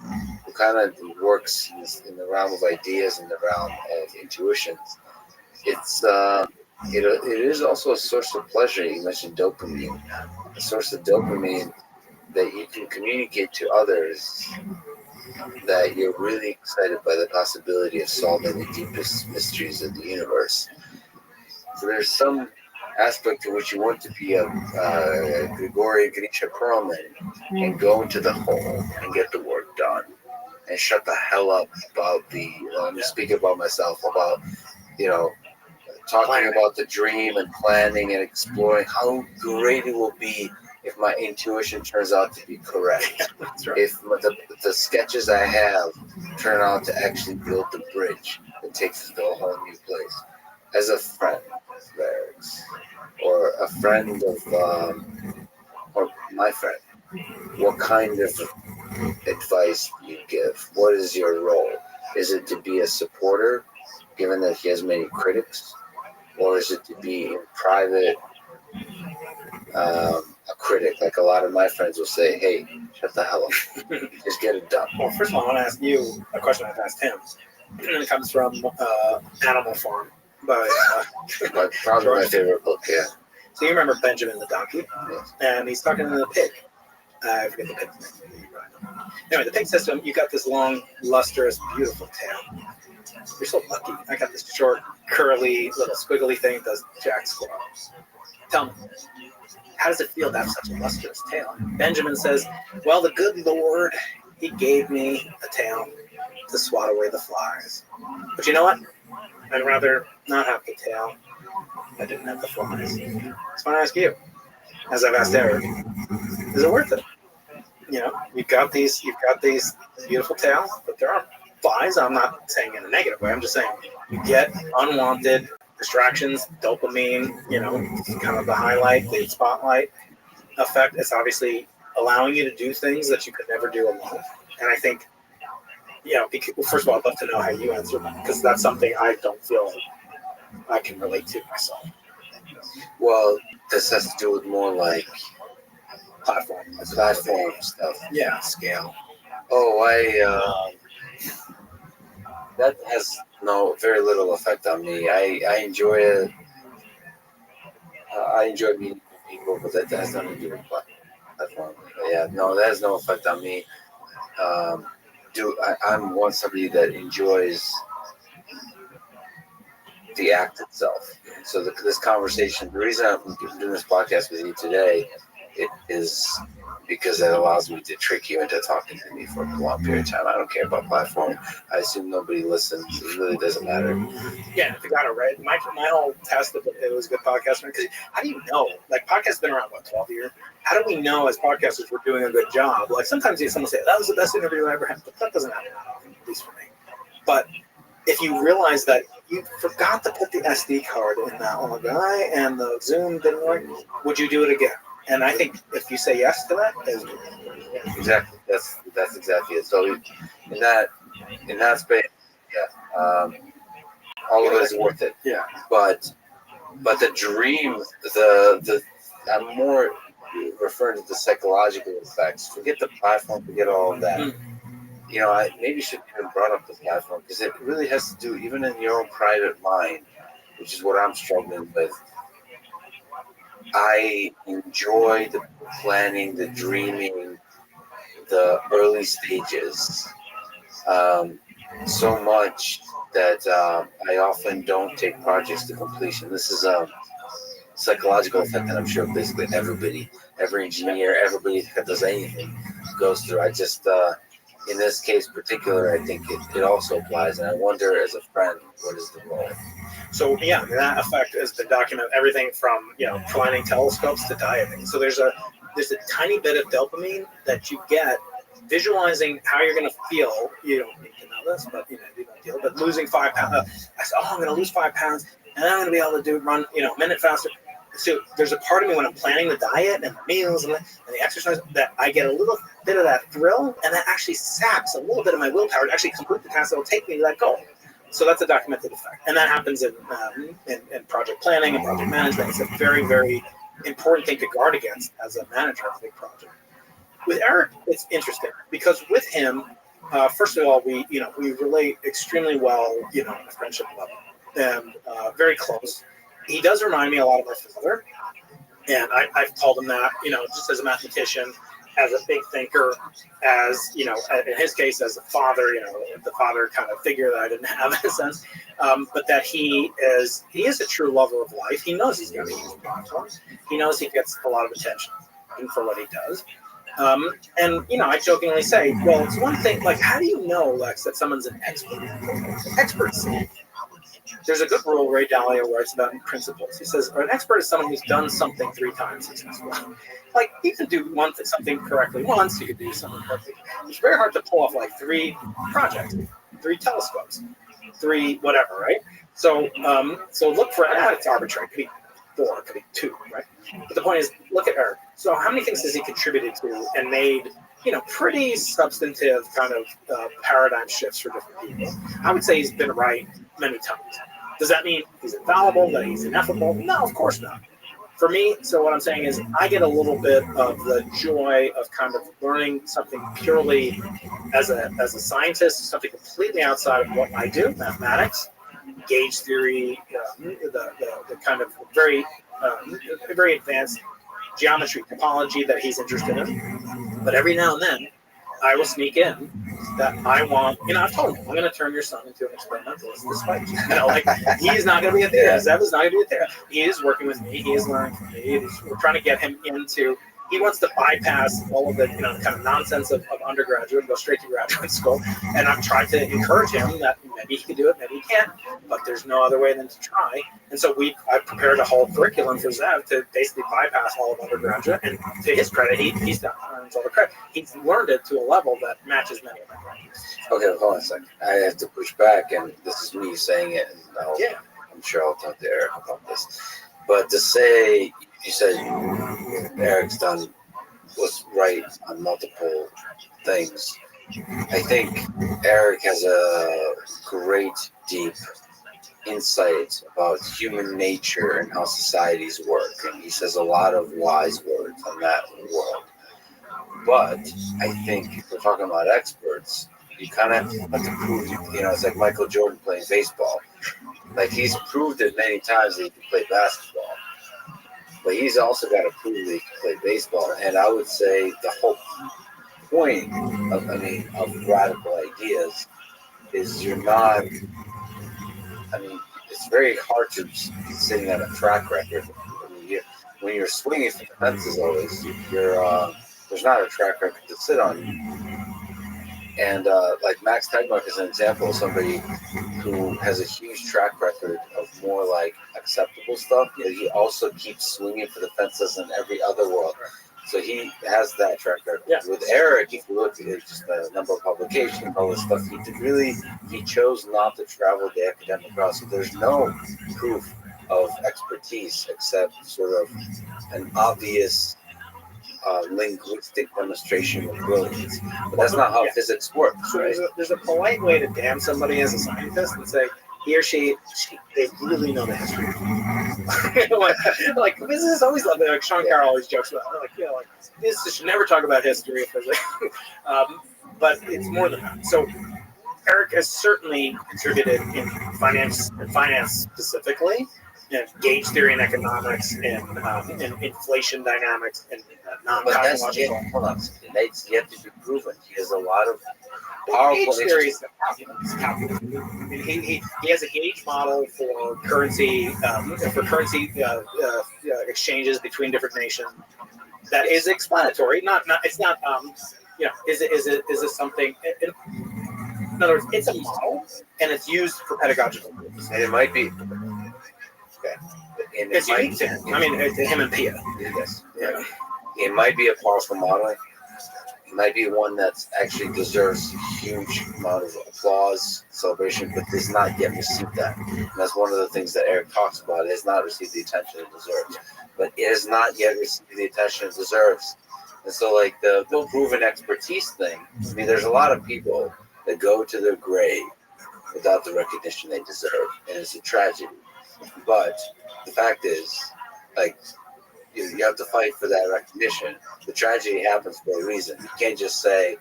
who kind of works in the realm of ideas and the realm of intuitions, it is also a source of pleasure. You mentioned dopamine, a source of dopamine that you can communicate to others, that you're really excited by the possibility of solving the deepest mysteries of the universe. So there's some aspect to which you want to be a Grigori Grisha Perlman and go into the hole and get the work done and shut the hell up about I'm speaking about myself, about, talking about the dream and planning and exploring how great it will be if my intuition turns out to be correct. That's right. If the sketches I have turn out to actually build the bridge that takes us to a whole new place. As a friend of theirs, or a friend of, or my friend, what kind of advice do you give? What is your role? Is it to be a supporter, given that he has many critics? Or is it to be in private, a critic? Like a lot of my friends will say, hey, shut the hell up. Just get it done. Well, first of all, I want to ask you a question I've asked him. And it comes from Animal Farm by Probably my George. favorite book, yeah. So you remember Benjamin the donkey? Yes. And he's talking to the pig. I forget the pig's name. Anyway, the pig system, you got this long, lustrous, beautiful tail. You're so lucky. I got this short, curly, little squiggly thing that does jack squat. Tell me, how does it feel to have such a lustrous tail? Benjamin says, well, the good Lord, he gave me a tail to swat away the flies. But you know what? I'd rather not have the tail. I didn't have the flies. So I want to ask you, as I've asked Eric, is it worth it? You know, you've got these beautiful tails, but there are flies. I'm not saying in a negative way. I'm just saying you get unwanted distractions, dopamine, you know, kind of the highlight, the spotlight effect. It's obviously allowing you to do things that you could never do alone. And I think, you know, first of all, I'd love to know how you answer that, because that's something I don't feel I can relate to myself. Well, this has to do with more like Platform stuff. Yeah, scale. Oh, that has very little effect on me. I enjoy it. I enjoy meeting people, but that has nothing to do with platform. Yeah, no, that has no effect on me. I'm somebody that enjoys the act itself. So this conversation, the reason I'm doing this podcast with you today, it is because it allows me to trick you into talking to me for a long period of time. I don't care about platform. I assume nobody listens. It really doesn't matter. Yeah, if you got it right. My whole test of it was a good podcast. Because how do you know? Like, podcasts been around, 12 years? How do we know as podcasters we're doing a good job? Like, sometimes someone say, that was the best interview I ever had. But that doesn't happen, at least for me. But if you realize that you forgot to put the SD card in that one guy and the Zoom didn't work, would you do it again? And I think if you say yes to that, exactly. That's exactly it. So in that space, yeah, all of it is worth it. Yeah. But the dream, I'm more referring to the psychological effects. Forget the platform. Forget all of that. You know, I maybe should have even brought up the platform, because it really has to do, even in your own private mind, which is what I'm struggling with. I enjoy the planning, the dreaming, the early stages so much that I often don't take projects to completion. This is a psychological effect that I'm sure basically every engineer, everybody that does anything goes through. I just, in this case particular, I think it also applies. And I wonder, as a friend, what is the role? So yeah, that effect has been documented. Everything from planning telescopes to dieting. So there's a tiny bit of dopamine that you get visualizing how you're going to feel. You don't need to know this, but you don't feel. But losing 5 pounds, I said, I'm going to lose 5 pounds, and then I'm going to be able to run a minute faster. So there's a part of me when I'm planning the diet and the meals and the exercise that I get a little bit of that thrill, and that actually saps a little bit of my willpower to actually complete the task that will take me to that goal. So that's a documented effect, and that happens in project planning and project management. It's a very, very important thing to guard against as a manager of a big project. With Eric, it's interesting because with him, first of all, we relate extremely well, on a friendship level, and very close. He does remind me a lot of my father, and I've called him that, just as a mathematician, as a big thinker, as, in his case, as a father, the father kind of figure that I didn't have in a sense, but that he is a true lover of life. He knows he's got to use platforms. He knows he gets a lot of attention for what he does. And, I jokingly say, well, it's one thing, like, how do you know, Lex, that someone's an expert? Experts there's a good rule Ray Dalio writes about in Principles. He says an expert is someone who's done something 3 times successfully. Like you can do something correctly once, you can do something correctly. It's very hard to pull off like 3 projects, 3 telescopes, 3 whatever, right? So look for it's arbitrary. It could be 4, it could be 2, right? But the point is, look at Eric. So how many things has he contributed to and made, pretty substantive kind of paradigm shifts for different people? I would say he's been right many times. Does that mean he's infallible, that he's ineffable? No, of course not. For me, so what I'm saying is I get a little bit of the joy of kind of learning something purely as a scientist, something completely outside of what I do, mathematics, gauge theory, the kind of very advanced geometry, topology that he's interested in. But every now and then, I will sneak in that I want, I've told him, I'm going to turn your son into an experimentalist despite, he's not going to be a theorist. Zev is not going to be a theorist. He is working with me. He is learning from me. We're trying to get him into, he wants to bypass all of the, kind of nonsense of undergraduate and go straight to graduate school. And I'm trying to encourage him that maybe he can do it, maybe he can't, but there's no other way than to try. And so I've prepared a whole curriculum for Zev to basically bypass all of undergraduate. And to his credit, he's done all the credit. He's learned it to a level that matches many of my graduates. Okay, hold on a second. I have to push back, and this is me saying it. And I'm sure I'll talk to Eric about this. But to say, you said Eric's done was right on multiple things. I think Eric has a great, deep insight about human nature and how societies work. And he says a lot of wise words on that world. But I think if we're talking about experts, you kind of have to prove, it's like Michael Jordan playing baseball. Like he's proved it many times that he can play basketball. But he's also got to prove that he can play baseball. And I would say the whole point of radical ideas is you're not, it's very hard to be sitting on a track record. When you're swinging for the fences always, there's not a track record to sit on. And like Max Tegmark is an example of somebody who has a huge track record of more like acceptable stuff, but he also keeps swinging for the fences in every other world. So he has that track record. Yeah. With Eric, if you look at just the number of publications, all this stuff, he chose not to travel the academic route. So there's no proof of expertise except sort of an obvious linguistic demonstration of brilliance. But that's not how physics works, right? So there's a polite way to damn somebody as a scientist and say, he or she they really know the history. like physicists always love it. Like Sean Carroll always jokes about it. Like physicists should never talk about history. But it's more than that. So Eric has certainly contributed in finance specifically, gauge theory and economics, and inflation dynamics, and non-cosmological. Hold on, that's yet to be proven. He has a lot of powerful theory is calculus. He has a gauge model for currency exchanges between different nations that is explanatory. It's not. Is it something? In other words, it's a model and it's used for pedagogical purposes. And it might be. Okay. It's unique to him. To him and Pia. Yes. Yeah. It might be a powerful modeling. It might be one that actually deserves huge amount of applause, celebration, but does not yet receive that. And that's one of the things that Eric talks about. It has not received the attention it deserves. But it has not yet received the attention it deserves. And so, like, the proven expertise thing, there's a lot of people that go to their grave without the recognition they deserve. And it's a tragedy. But the fact is, like, you have to fight for that recognition. The tragedy happens for a reason. You can't just say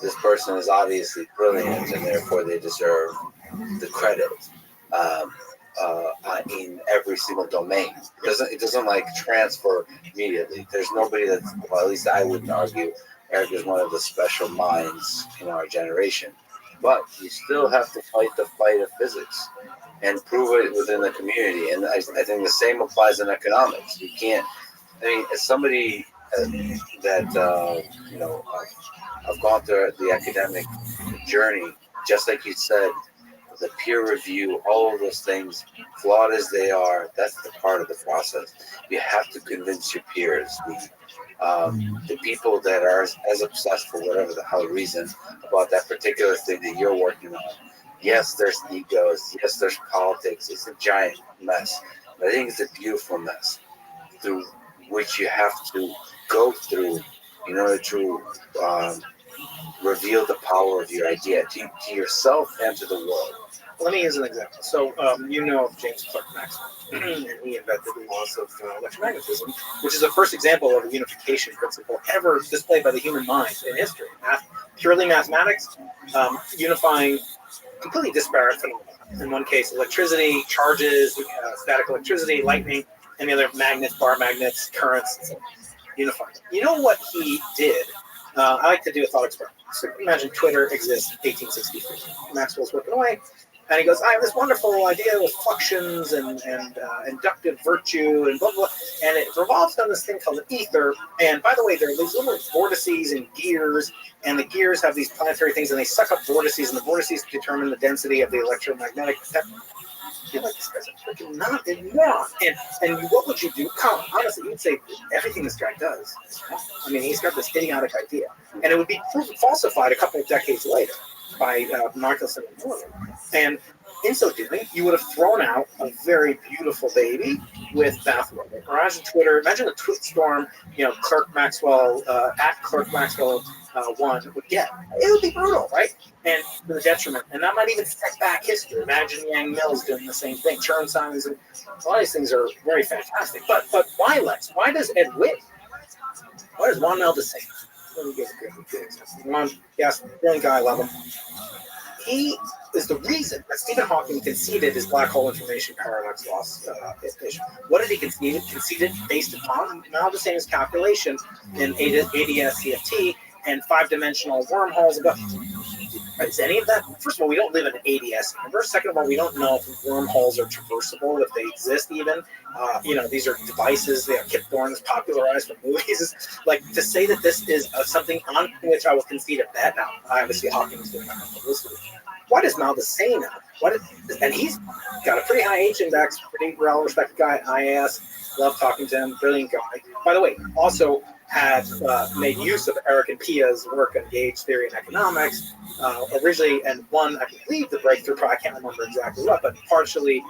this person is obviously brilliant and therefore they deserve the credit in every single domain. It doesn't like transfer immediately. There's nobody that's, well, at least I wouldn't argue Eric is one of the special minds in our generation. But you still have to fight the fight of physics and prove it within the community. And I think the same applies in economics. You can't, as somebody that, I've gone through the academic journey, just like you said, the peer review, all of those things, flawed as they are, that's the part of the process. You have to convince your peers, the people that are as obsessed for whatever the hell reason about that particular thing that you're working on. Yes, there's egos. Yes, there's politics. It's a giant mess. But I think it's a beautiful mess through which you have to go through in order to reveal the power of your idea to yourself and to the world. Let me use an example. So, you know of James Clerk Maxwell, and he invented the laws of electromagnetism, which is the first example of a unification principle ever displayed by the human mind in history. Purely mathematics, unifying completely disparate phenomena. In one case, electricity, charges, static electricity, lightning, and the other magnets, bar magnets, currents, unifying. You know what he did? I like to do a thought experiment. So imagine Twitter exists 1863. Maxwell's working away, and he goes, I have this wonderful idea with fluxions and inductive virtue and blah, blah, and it revolves on this thing called an ether. And by the way, there are these little vortices and gears, and the gears have these planetary things, and they suck up vortices, and the vortices determine the density of the electromagnetic. I feel like this guy's a freaking moron. And what would you do? Honestly, you would say everything this guy does is wrong. I mean, he's got this idiotic idea. And it would be falsified a couple of decades later by Michelson and Miller. And in so doing, you would have thrown out a very beautiful baby with bathwater. Imagine Twitter, imagine the tweet storm, Clerk Maxwell, at Clerk Maxwell 1 would get. It would be brutal, right? And to the detriment. And that might even set back history. Imagine Yang Mills doing the same thing. Chern Simons, and a lot of these things are very fantastic. But why, Lex? Why does Ed Witt? Why does Juan Maldacena? Let me give a good example. Juan, yes, brilliant guy, love him. He is the reason that Stephen Hawking conceded his black hole information paradox loss issue. What did he concede? Conceded based upon Maldacena's calculation in ADS-CFT and 5-dimensional wormholes. Is any of that? First of all, we don't live in an ADS universe. Second of all, we don't know if wormholes are traversable, if they exist even. These are devices. Kip Thorne's popularized for movies. Like, to say that this is something on which I will concede a bet. Now, obviously, Hawking is doing that for publicity. Why does Maldacena? And he's got a pretty high H index, pretty well-respected guy. IAS, love talking to him, brilliant guy. By the way, also had made use of Eric and Pia's work on gauge theory and economics originally, and won, I believe, the breakthrough prize. I can't remember exactly what, but partially,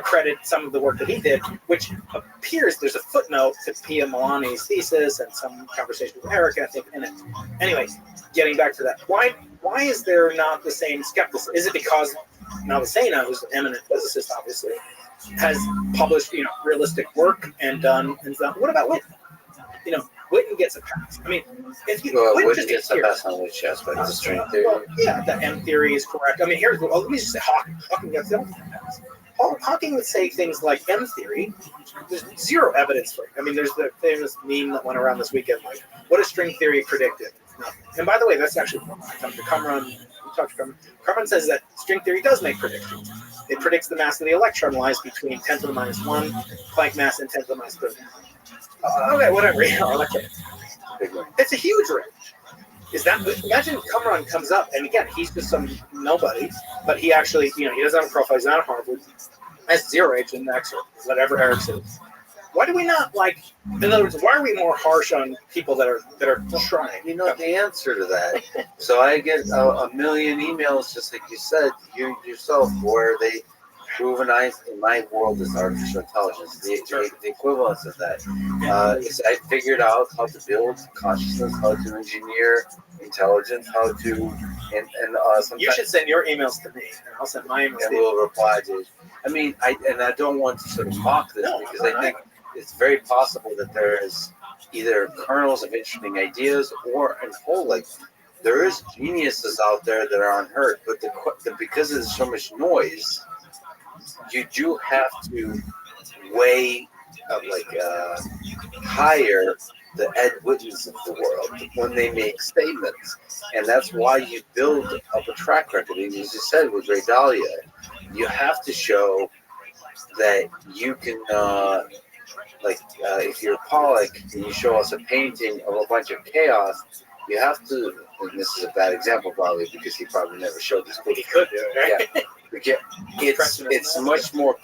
credit some of the work that he did, which appears there's a footnote to Pia Milani's thesis and some conversation with Eric, I think, in it. Anyway, getting back to that, why is there not the same skepticism? Is it because Maldacena, who's an eminent physicist, obviously, has published, realistic work and done. What about Whitten? Whitten gets a pass. I mean, if you Whitten gets a pass on which aspect? The string theory. Well, yeah, the M theory is correct. I mean, let me just say Hawking. Hawking gets the pass. Hawking would say things like M theory. There's zero evidence for it. I mean, there's the famous meme that went around this weekend, like, what does string theory predicted? Nothing. And by the way, that's actually wrong. I talked to Kamran. Kamran says that string theory does make predictions. It predicts the mass of the electron lies between 10 to the minus 1 Planck mass and 10 to the minus 30. Okay, whatever. It's a huge range. Imagine Kamran comes up, and again, he's just some nobody, but he actually, he doesn't have a profile. He's not at Harvard. Has zero H index or whatever Eric says. Why do we not in other words, why are we more harsh on people that are trying? The answer to that. So I get a million emails, just like you said, you yourself, where they prove in my world is artificial intelligence. The equivalence of that is I figured out how to build consciousness, how to engineer intelligence, how to and sometimes you should send your emails to me, and I'll send my emails. And we'll reply to it. I mean, I don't want to sort of mock this because I think it's very possible that there is either kernels of interesting ideas or in whole, like, there is geniuses out there that are unheard, but because there's so much noise, you do have to weigh higher the Ed Wittens of the world when they make statements, and that's why you build up a track record. And as you said with Ray Dalio, you have to show that you can. If you're Pollock and you show us a painting of a bunch of chaos, you have to, and this is a bad example probably because he probably never showed this movie. He could do it, right? Yeah, because it's much more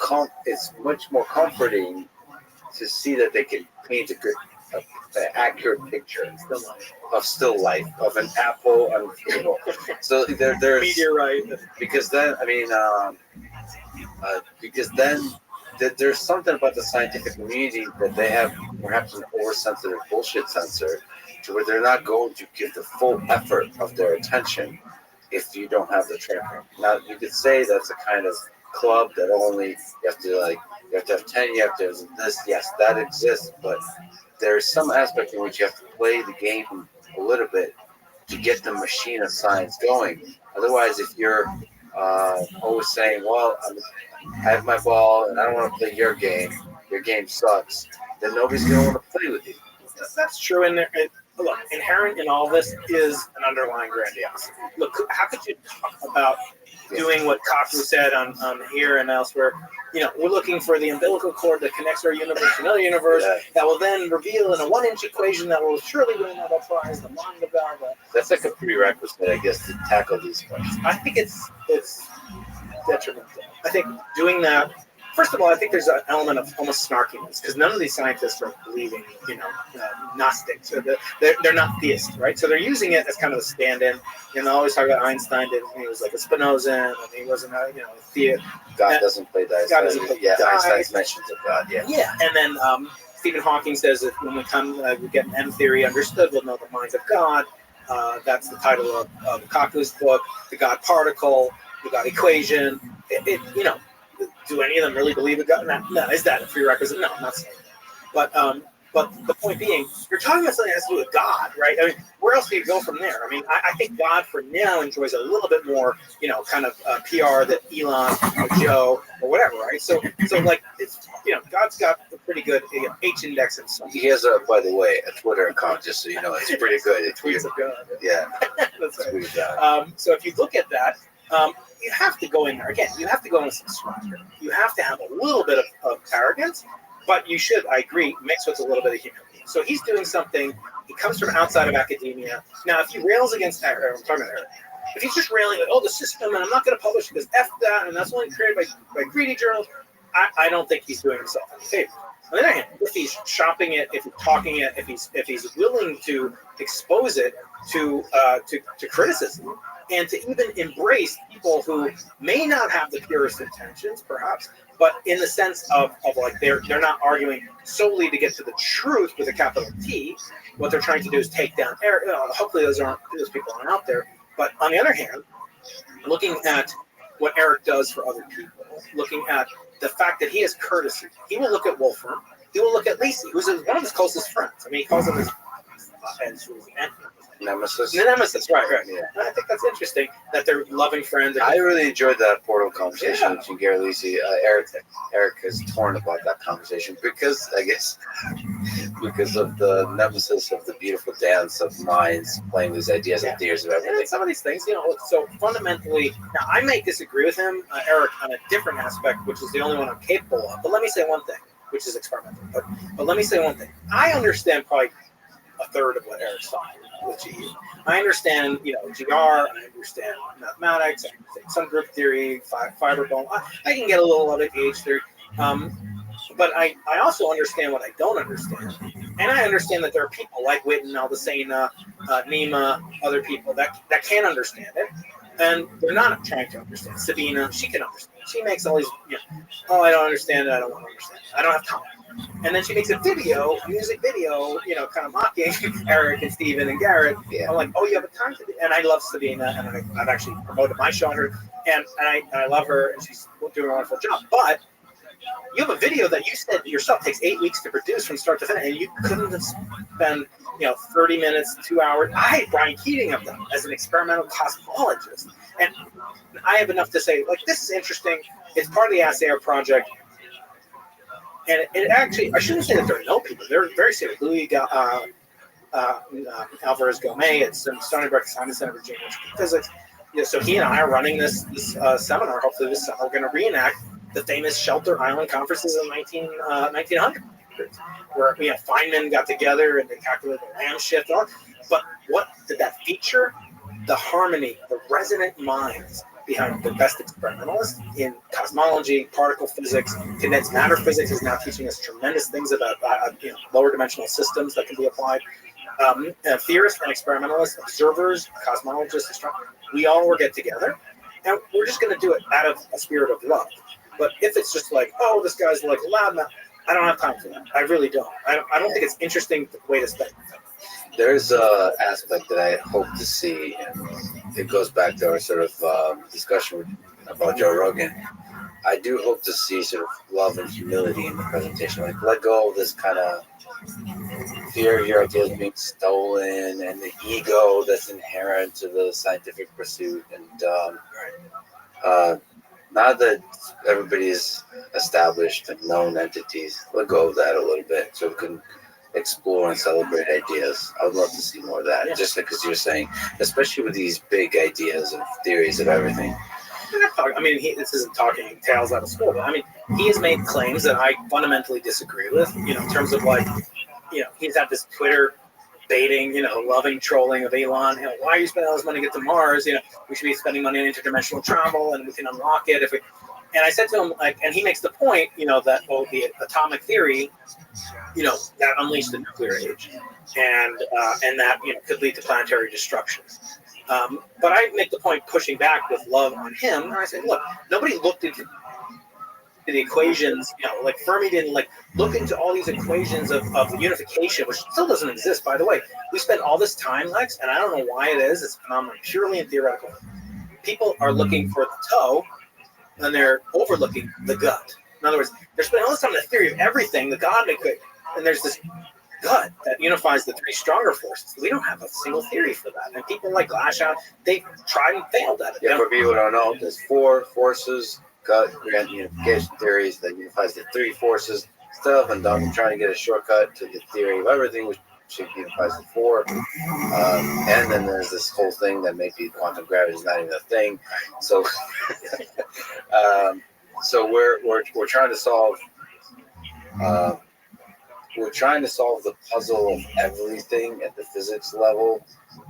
comforting to see that they can paint a good, an accurate picture of still life, of an apple on the table. So there's meteorite. because then there's something about the scientific community that they have perhaps an oversensitive bullshit sensor to where they're not going to give the full effort of their attention if you don't have the training. Now you could say that's a kind of club that only you have to have 10, you have to have this, yes, that exists, but there's some aspect in which you have to play the game a little bit to get the machine of science going. Otherwise, if you're always saying, well, I have my ball and I don't want to play your game sucks, then nobody's going to want to play with you. That's true. And look, inherent in all this is an underlying grandiosity. Look, how could you talk about doing what Kaku said on here and elsewhere? We're looking for the umbilical cord that connects our universe to another universe that will then reveal in a 1-inch equation that will surely win a Nobel Prize, the mind of God. That's like a prerequisite, I guess, to tackle these questions. I think it's detrimental. I think doing that, first of all, I think there's an element of almost snarkiness because none of these scientists are believing, Gnostics. So they're not theists, right? So they're using it as kind of a stand-in. They always talk about Einstein. He was like a Spinozan, and he wasn't a theist. God doesn't play dice. God doesn't play dice. Einstein's mentions of God. Yeah. Yeah, and then Stephen Hawking says that when we get an M theory understood, we'll know the mind of God. That's the title of Kaku's book, The God Particle, The God Equation. Do any of them really believe in God? No. Is that a prerequisite? No, I'm not saying that. But the point being, you're talking about something that has to do with God, right? I mean, where else do you go from there? I mean, I think God for now enjoys a little bit more, kind of PR that Elon or Joe or whatever, right? So like, it's, God's got a pretty good H index himself. He has by the way, a Twitter account, just so you know, it's pretty good. It tweets of God. Yeah. That's right. So if you look at that, you have to go in there. Again, you have to go in with some swagger. You have to have a little bit of arrogance, but you should, I agree, mix with a little bit of humility. So he's doing something. He comes from outside of academia. Now, if he rails against Eric, I'm talking about Eric. If he's just railing like, the system, and I'm not going to publish because F that, and that's only created by greedy journals, I don't think he's doing himself any favor. On the other hand, if he's shopping it, if he's talking it, if he's willing to expose it to criticism, and to even embrace people who may not have the purest intentions, perhaps, but in the sense of like they're not arguing solely to get to the truth with a capital T. What they're trying to do is take down Eric. Hopefully those people aren't out there. But on the other hand, looking at what Eric does for other people, looking at the fact that he has courtesy, he will look at Wolfram, he will look at Lacey, who's one of his closest friends. I mean, he calls him his Nemesis. Right. Yeah. I think that's interesting that they're loving friends. I really enjoyed that Portal conversation between Gary Lisi. Eric has torn about that conversation because of the nemesis of the beautiful dance of minds playing these ideas and theories of everything. And some of these things, so fundamentally, now I might disagree with him, Eric, on a different aspect, which is the only one I'm capable of. But let me say one thing, which is experimental. But let me say one thing. I understand probably a third of what Eric's talking about with GE. I understand, GR, I understand mathematics, I understand some group theory, fiber bone. I can get a little out of age theory. But I also understand what I don't understand. And I understand that there are people like Witten, Aldacena, Nima, other people that can understand it. And they're not trying to understand. Sabina, she can understand. She makes all these, I don't understand it. I don't want to understand it. I don't have time. And then she makes a music video, kind of mocking Eric and Steven and Garrett. Yeah. I'm like, you have a time to do. And I love Sabina, and I've actually promoted my show on her. And I love her, and she's doing a wonderful job. But you have a video that you said yourself takes 8 weeks to produce from start to finish, and you couldn't spend 30 minutes, 2 hours. I hate Brian Keating of them as an experimental cosmologist, and I have enough to say, like, this is interesting. It's part of the Assayer project, and it actually, I shouldn't say that there are no people. They're very serious. Louis Alvarez Gomez at Stony Brook Science Center, Virginia Physics. So he and I are running this seminar. Hopefully this summer, we're going to reenact the famous Shelter Island conferences in 1900. where Feynman got together and they calculated the Lamb shift. But what did that feature? The harmony, the resonant minds behind the best experimentalists in cosmology, particle physics, condensed matter physics is now teaching us tremendous things about lower dimensional systems that can be applied. Theorists and experimentalists, observers, cosmologists, astronomers, we all will get together, and we're just going to do it out of a spirit of love. But if it's just like, oh, this guy's like loud mouth, I don't have time for that. I really don't. I don't think it's interesting the way to spend it. There's an aspect that I hope to see, and it goes back to our sort of discussion about Joe Rogan. I do hope to see sort of love and humility in the presentation. Like, let go of this kind of fear of your ideas being stolen and the ego that's inherent to the scientific pursuit. And now that everybody is established and known entities, let go of that a little bit so we can explore and celebrate ideas. I would love to see more of that. Yeah. Just because you're saying, especially with these big ideas and theories of everything. I mean, this isn't talking tales out of school, but I mean, he has made claims that I fundamentally disagree with, in terms of like, he's had this Twitter baiting, loving trolling of Elon. Why are you spending all this money to get to Mars? We should be spending money on interdimensional travel and we can unlock it. And I said to him, like, and he makes the point, that, the atomic theory, that unleashed the nuclear age, and that could lead to planetary destruction. But I make the point pushing back with love on him, and I say, look, nobody looked into the equations, like Fermi didn't look into all these equations of unification, which still doesn't exist, by the way. We spend all this time, Lex, and I don't know why it is. It's phenomenal, purely and theoretical. People are looking for the toe, and they're overlooking the gut. In other words, they're spending all this time on the theory of everything, the God equation, and there's this gut that unifies the three stronger forces. We don't have a single theory for that. And people like Glashow, they tried and failed at it. Yeah, for people who don't know, there's four forces, gut, grand unification theories that unifies the three forces stuff, and I'm trying to get a shortcut to the theory of everything, which unifies the four. And then there's this whole thing that maybe quantum gravity is not even a thing. So, so we're trying to solve. We're trying to solve the puzzle of everything at the physics level,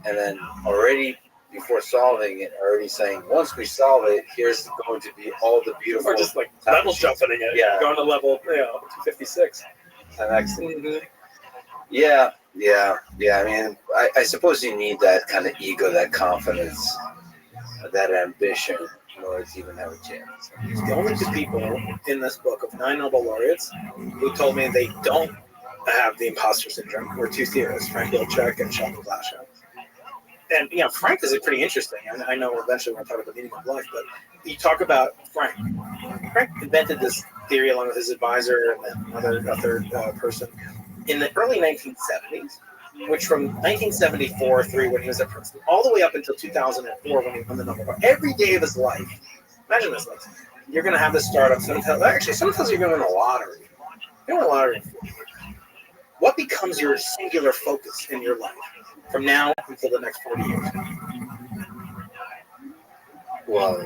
and then already before solving it, already saying once we solve it, here's going to be all the beautiful. Or just like level jumping it, going to level 256. Mm-hmm. Yeah. I mean, I suppose you need that kind of ego, that confidence, that ambition in order to even have a chance. The only two people in this book of 9 Nobel laureates who told me they don't have the imposter syndrome were two theorists, Frank Wilczek and Sheldon Glashow. And, Frank is pretty interesting. I know eventually we're going to talk about the meaning of life, but you talk about Frank. Frank invented this theory along with his advisor and then another third person in the early 1970s, which from 1974 through when he was at Princeton, all the way up until 2004 when he won the Nobel Prize. Every day of his life, imagine this, like, you're going to have this startup. Sometimes you're going to win a lottery. You're going to win a lottery. What becomes your singular focus in your life from now until the next 40 years? Well,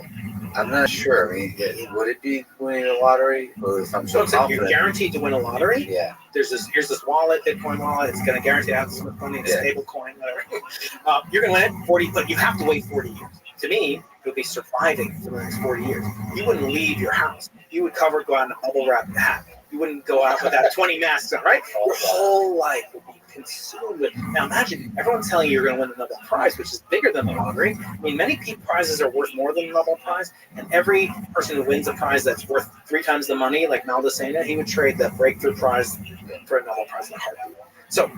I'm not sure. I mean, would it be winning a lottery, or if I'm so confident? You're guaranteed to win a lottery. Yeah. Here's this wallet, Bitcoin wallet. It's going to guarantee to have this money in a stable coin, whatever. You're going to win it 40, but you have to wait 40 years. To me, it would be surviving for the next 40 years. You wouldn't leave your house. You would go out in a bubble wrap hat. You wouldn't go out without 20 masks on, right? Your whole life would be consumed with. Now imagine, everyone's telling you you're going to win the Nobel Prize, which is bigger than the lottery. I mean, many prizes are worth more than the Nobel Prize, and every person who wins a prize that's worth 3 times the money, like Maldacena, he would trade that breakthrough prize for a Nobel Prize in a heartbeat. So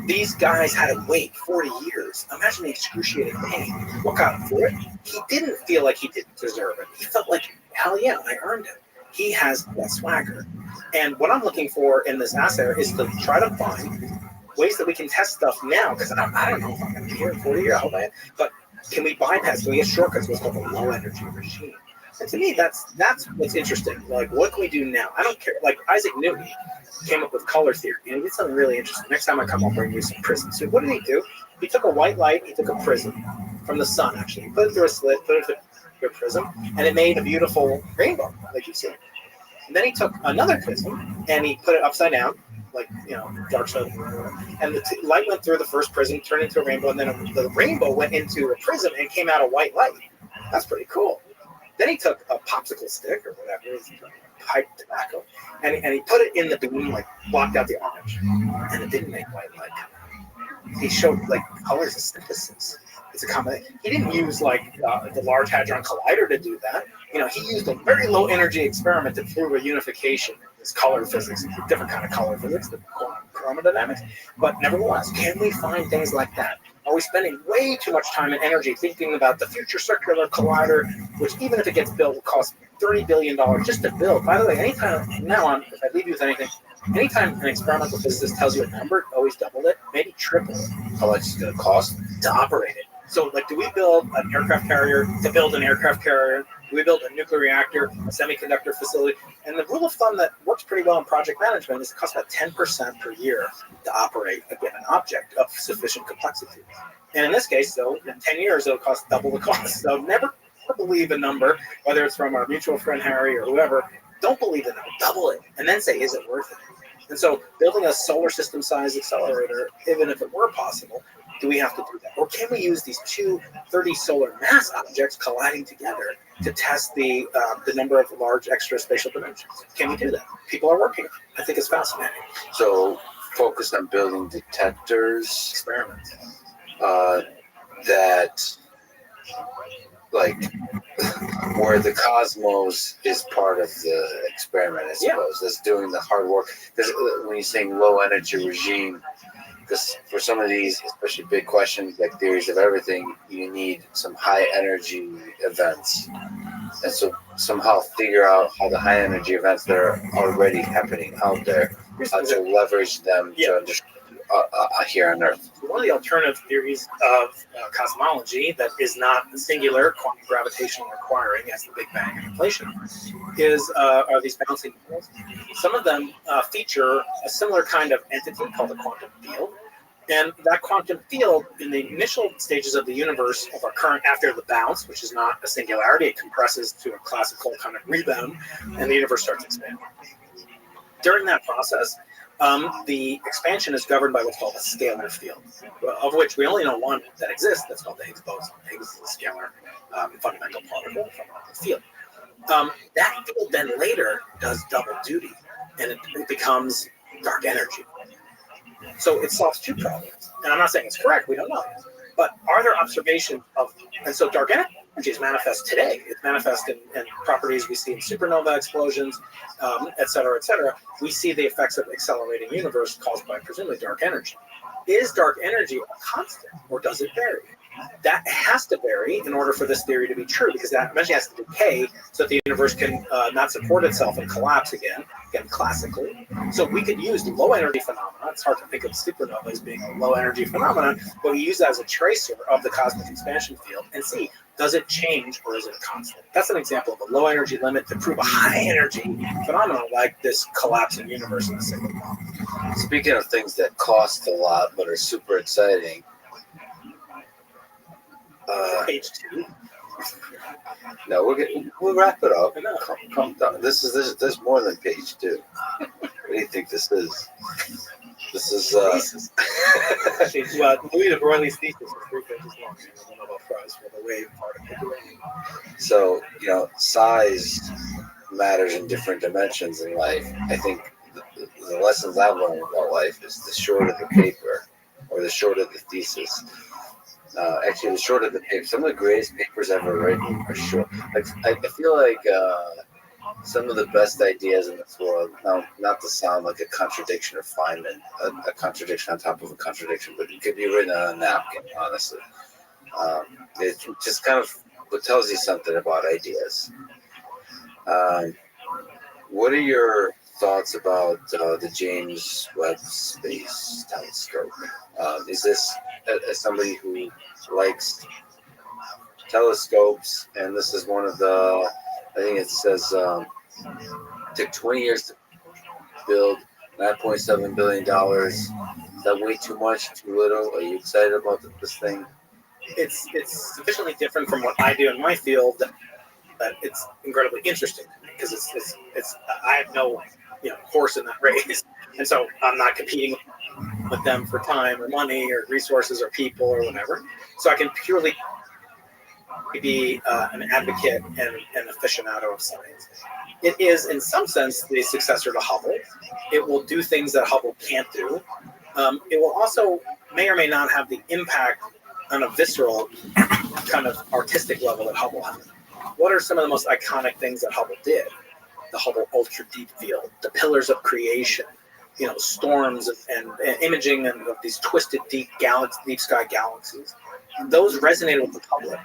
these guys had to wait 40 years. Imagine the excruciating pain. What got him through it? He didn't feel like he didn't deserve it. He felt like, hell yeah, I earned it. He has that swagger. And what I'm looking for in this assay is to try to find ways that we can test stuff now, because I don't know if I'm going to be here in 40 years, I hope I am, but can we bypass, can we get shortcuts with what's called a low energy regime? And to me, that's what's interesting. Like, what can we do now? I don't care. Like, Isaac Newton came up with color theory, and he did something really interesting. Next time I come, I'll bring you some prisms. So what did he do? He took a white light, he took a prism from the sun, actually. He put it through a slit, put it through a prism, and it made a beautiful rainbow, like you see. And then he took another prism, and he put it upside down, like dark side, and the light went through the first prism, turned into a rainbow, and then the rainbow went into a prism and came out a white light. That's pretty cool. Then he took a popsicle stick or whatever, pipe tobacco, and he put it in the beam, like blocked out the orange, and it didn't make white light. He showed like colors of synthesis. It's a combination. He didn't use like the Large Hadron Collider to do that. He used a very low energy experiment to prove a unification. This color physics, different kind of color physics, the chromodynamics. But nevertheless, can we find things like that? Are we spending way too much time and energy thinking about the future circular collider, which even if it gets built will cost $30 billion just to build? By the way, anytime now on, if I leave you with anything, anytime an experimental physicist tells you a number, always double it, maybe triple it. How much is it going to cost to operate it? So, like, do we build an aircraft carrier to build an aircraft carrier? Do we build a nuclear reactor, a semiconductor facility? And the rule of thumb that works pretty well in project management is it costs about 10% per year to operate a given object of sufficient complexity. And in this case, though, in 10 years, it'll cost double the cost. So never believe a number, whether it's from our mutual friend Harry or whoever. Don't believe the number, double it, and then say, is it worth it? And so building a solar system size accelerator, even if it were possible, do we have to do that? Or can we use these two 30 solar mass objects colliding together to test the number of large extra spatial dimensions? Can we do that? People are working. I think it's fascinating. So focused on building detectors, Experiments. That like where the cosmos is part of the experiment, I suppose, that's doing the hard work. Because when you're saying low energy regime, because for some of these, especially big questions like theories of everything, you need some high energy events. And so somehow figure out how the high energy events that are already happening out there, how to leverage them to understand here on Earth. One of the alternative theories of cosmology that is not singular, quantum gravitational requiring, as the Big Bang and inflation, are these bouncing balls. Some of them feature a similar kind of entity called a quantum field. And that quantum field, in the initial stages of the universe, of our current after the bounce, which is not a singularity, it compresses to a classical kind of rebound, and the universe starts expanding. During that process, the expansion is governed by what's called a scalar field, of which we only know one that exists. That's called the Higgs boson. Higgs is a scalar fundamental particle from the field. That field then later does double duty, and it becomes dark energy. So it solves two problems. And I'm not saying it's correct, we don't know. But are there observations of, and so dark energy is manifest today. It's manifest in properties we see in supernova explosions, et cetera, et cetera. We see the effects of accelerating universe caused by presumably dark energy. Is dark energy a constant, or does it vary? That has to vary in order for this theory to be true, because that eventually has to decay so that the universe can not support itself and collapse again classically. So we could use low energy phenomena. It's hard to think of supernova as being a low energy phenomenon, but we use that as a tracer of the cosmic expansion field and see, does it change or is it constant? That's an example of a low energy limit to prove a high energy phenomenon like this collapsing universe in the single model. Speaking of things that cost a lot but are super exciting, Page 2. No, we'll wrap it up. Calm down. This more than page 2. What do you think this is? This is Louis de Broglie's thesis is 3 pages long. The Nobel Prize for the wave particle. So size matters in different dimensions in life. I think the lessons I've learned about life is the shorter the paper or the shorter the thesis. Actually, the shorter the paper. Some of the greatest papers ever written are short. Like I feel like some of the best ideas in this world. Now, not to sound like a contradiction or Feynman, a contradiction on top of a contradiction, but it could be written on a napkin. Honestly, it just kind of tells you something about ideas. What are your thoughts about the James Webb Space Telescope? Is this as somebody who likes telescopes, and this is one of the, I think it says, took 20 years to build, $9.7 billion. Is that way too much, too little? Are you excited about this thing? It's sufficiently different from what I do in my field that it's incredibly interesting to me. because it's I have no horse in that race, and so I'm not competing with them for time or money or resources or people or whatever. So I can purely be an advocate and an aficionado of science. It is, in some sense, the successor to Hubble. It will do things that Hubble can't do. It will also may or may not have the impact on a visceral kind of artistic level that Hubble had. What are some of the most iconic things that Hubble did? The Hubble Ultra Deep Field, the pillars of creation, storms and imaging and of these twisted deep sky galaxies. Those resonated with the public.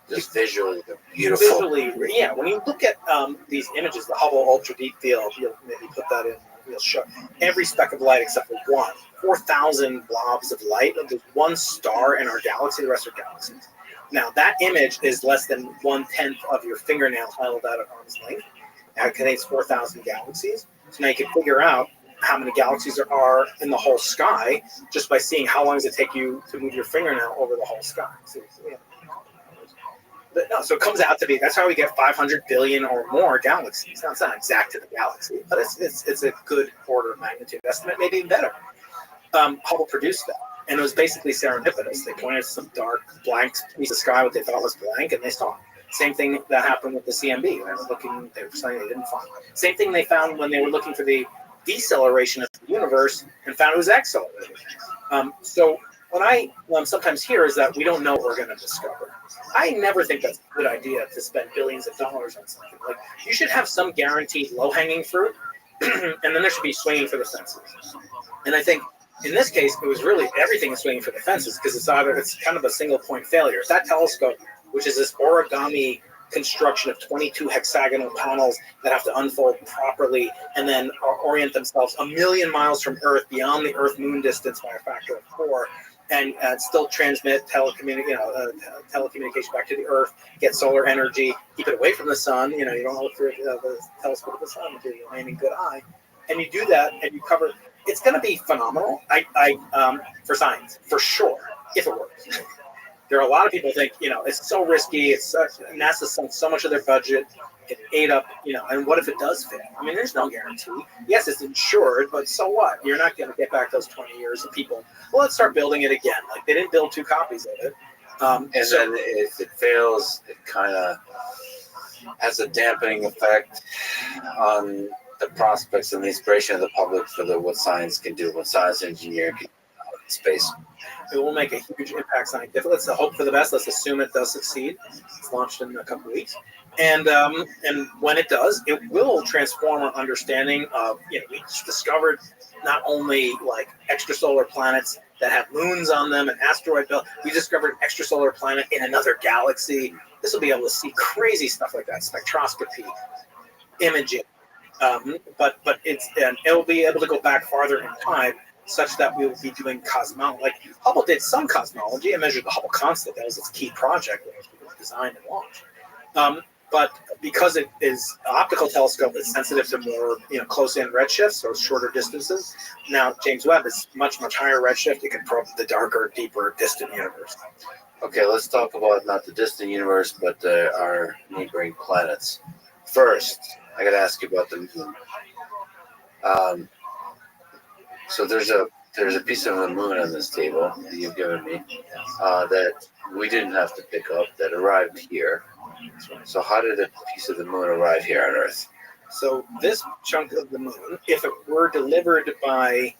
Just visually, they're beautiful. Visually, yeah. When you look at these images, the Hubble Ultra Deep Field, you'll maybe put that in. You'll show every speck of light except for one. 4,000 blobs of light. There's one star in our galaxy. The rest are galaxies. Now that image is less than 1/10 of your fingernail held out at arm's length. Now it contains 4,000 galaxies. So now you can figure out how many galaxies there are in the whole sky just by seeing how long does it take you to move your fingernail over the whole sky. So it comes out to be, that's how we get 500 billion or more galaxies. Now, it's not exact to the galaxy, but it's a good order of magnitude estimate, maybe even better. Hubble produced that, and it was basically serendipitous. They pointed to some dark, blank piece of sky, what they thought was blank, and they saw it. Same thing that happened with the CMB. They were saying they didn't find. Same thing they found when they were looking for the deceleration of the universe and found it was accelerating. So what I sometimes hear is that we don't know what we're going to discover. I never think that's a good idea to spend billions of dollars on something. Like, you should have some guaranteed low-hanging fruit, and then there should be swinging for the fences. And I think in this case, it was really everything is swinging for the fences because it's kind of a single-point failure. That telescope, which is this origami construction of 22 hexagonal panels that have to unfold properly and then orient themselves 1 million miles from Earth, beyond the Earth-Moon distance by a factor of 4, and still transmit telecommunication back to the Earth, get solar energy, keep it away from the sun. You don't look through the telescope of the sun with your remaining good eye, and you do that, and you cover. It's going to be phenomenal. For science, for sure, if it works. There are a lot of people think, it's so risky. NASA sunk so much of their budget. It ate up, and what if it does fail? I mean, there's no guarantee. Yes, it's insured, but so what? You're not going to get back those 20 years of people. Well, let's start building it again. Like, they didn't build 2 copies of it. And then if it fails, it kind of has a dampening effect on the prospects and the inspiration of the public for what science can do, what science engineering can do in space. It will make a huge impact scientifically. Let's hope for the best. Let's assume it does succeed. It's launched in a couple of weeks. And when it does, it will transform our understanding of, we discovered not only like extrasolar planets that have moons on them and asteroid belt. We discovered an extrasolar planet in another galaxy. This will be able to see crazy stuff like that, spectroscopy, imaging. But it'll be able to go back farther in time, such that we will be doing cosmology. Like, Hubble did some cosmology and measured the Hubble constant. That was its key project that was designed and launched. But because it is an optical telescope that's sensitive to more close-in redshifts, so shorter distances. Now James Webb is much, much higher redshift. It can probe the darker, deeper, distant universe. Okay, let's talk about not the distant universe, but our neighboring planets. First, I got to ask you about the moon. So there's a piece of the moon on this table that you've given me that we didn't have to pick up, that arrived here. So how did a piece of the moon arrive here on Earth? So this chunk of the moon, if it were delivered by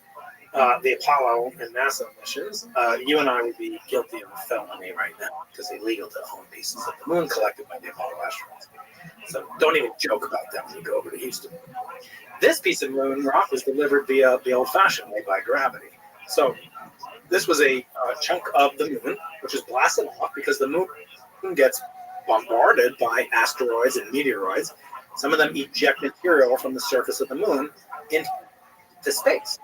the Apollo and NASA missions, you and I would be guilty of a felony right now because it's illegal to own pieces of the moon collected by the Apollo astronauts. So don't even joke about that when you go over to Houston. This piece of moon rock was delivered via the old-fashioned way, by gravity. So this was a chunk of the moon, which is blasted off because the moon gets bombarded by asteroids and meteoroids. Some of them eject material from the surface of the moon into space.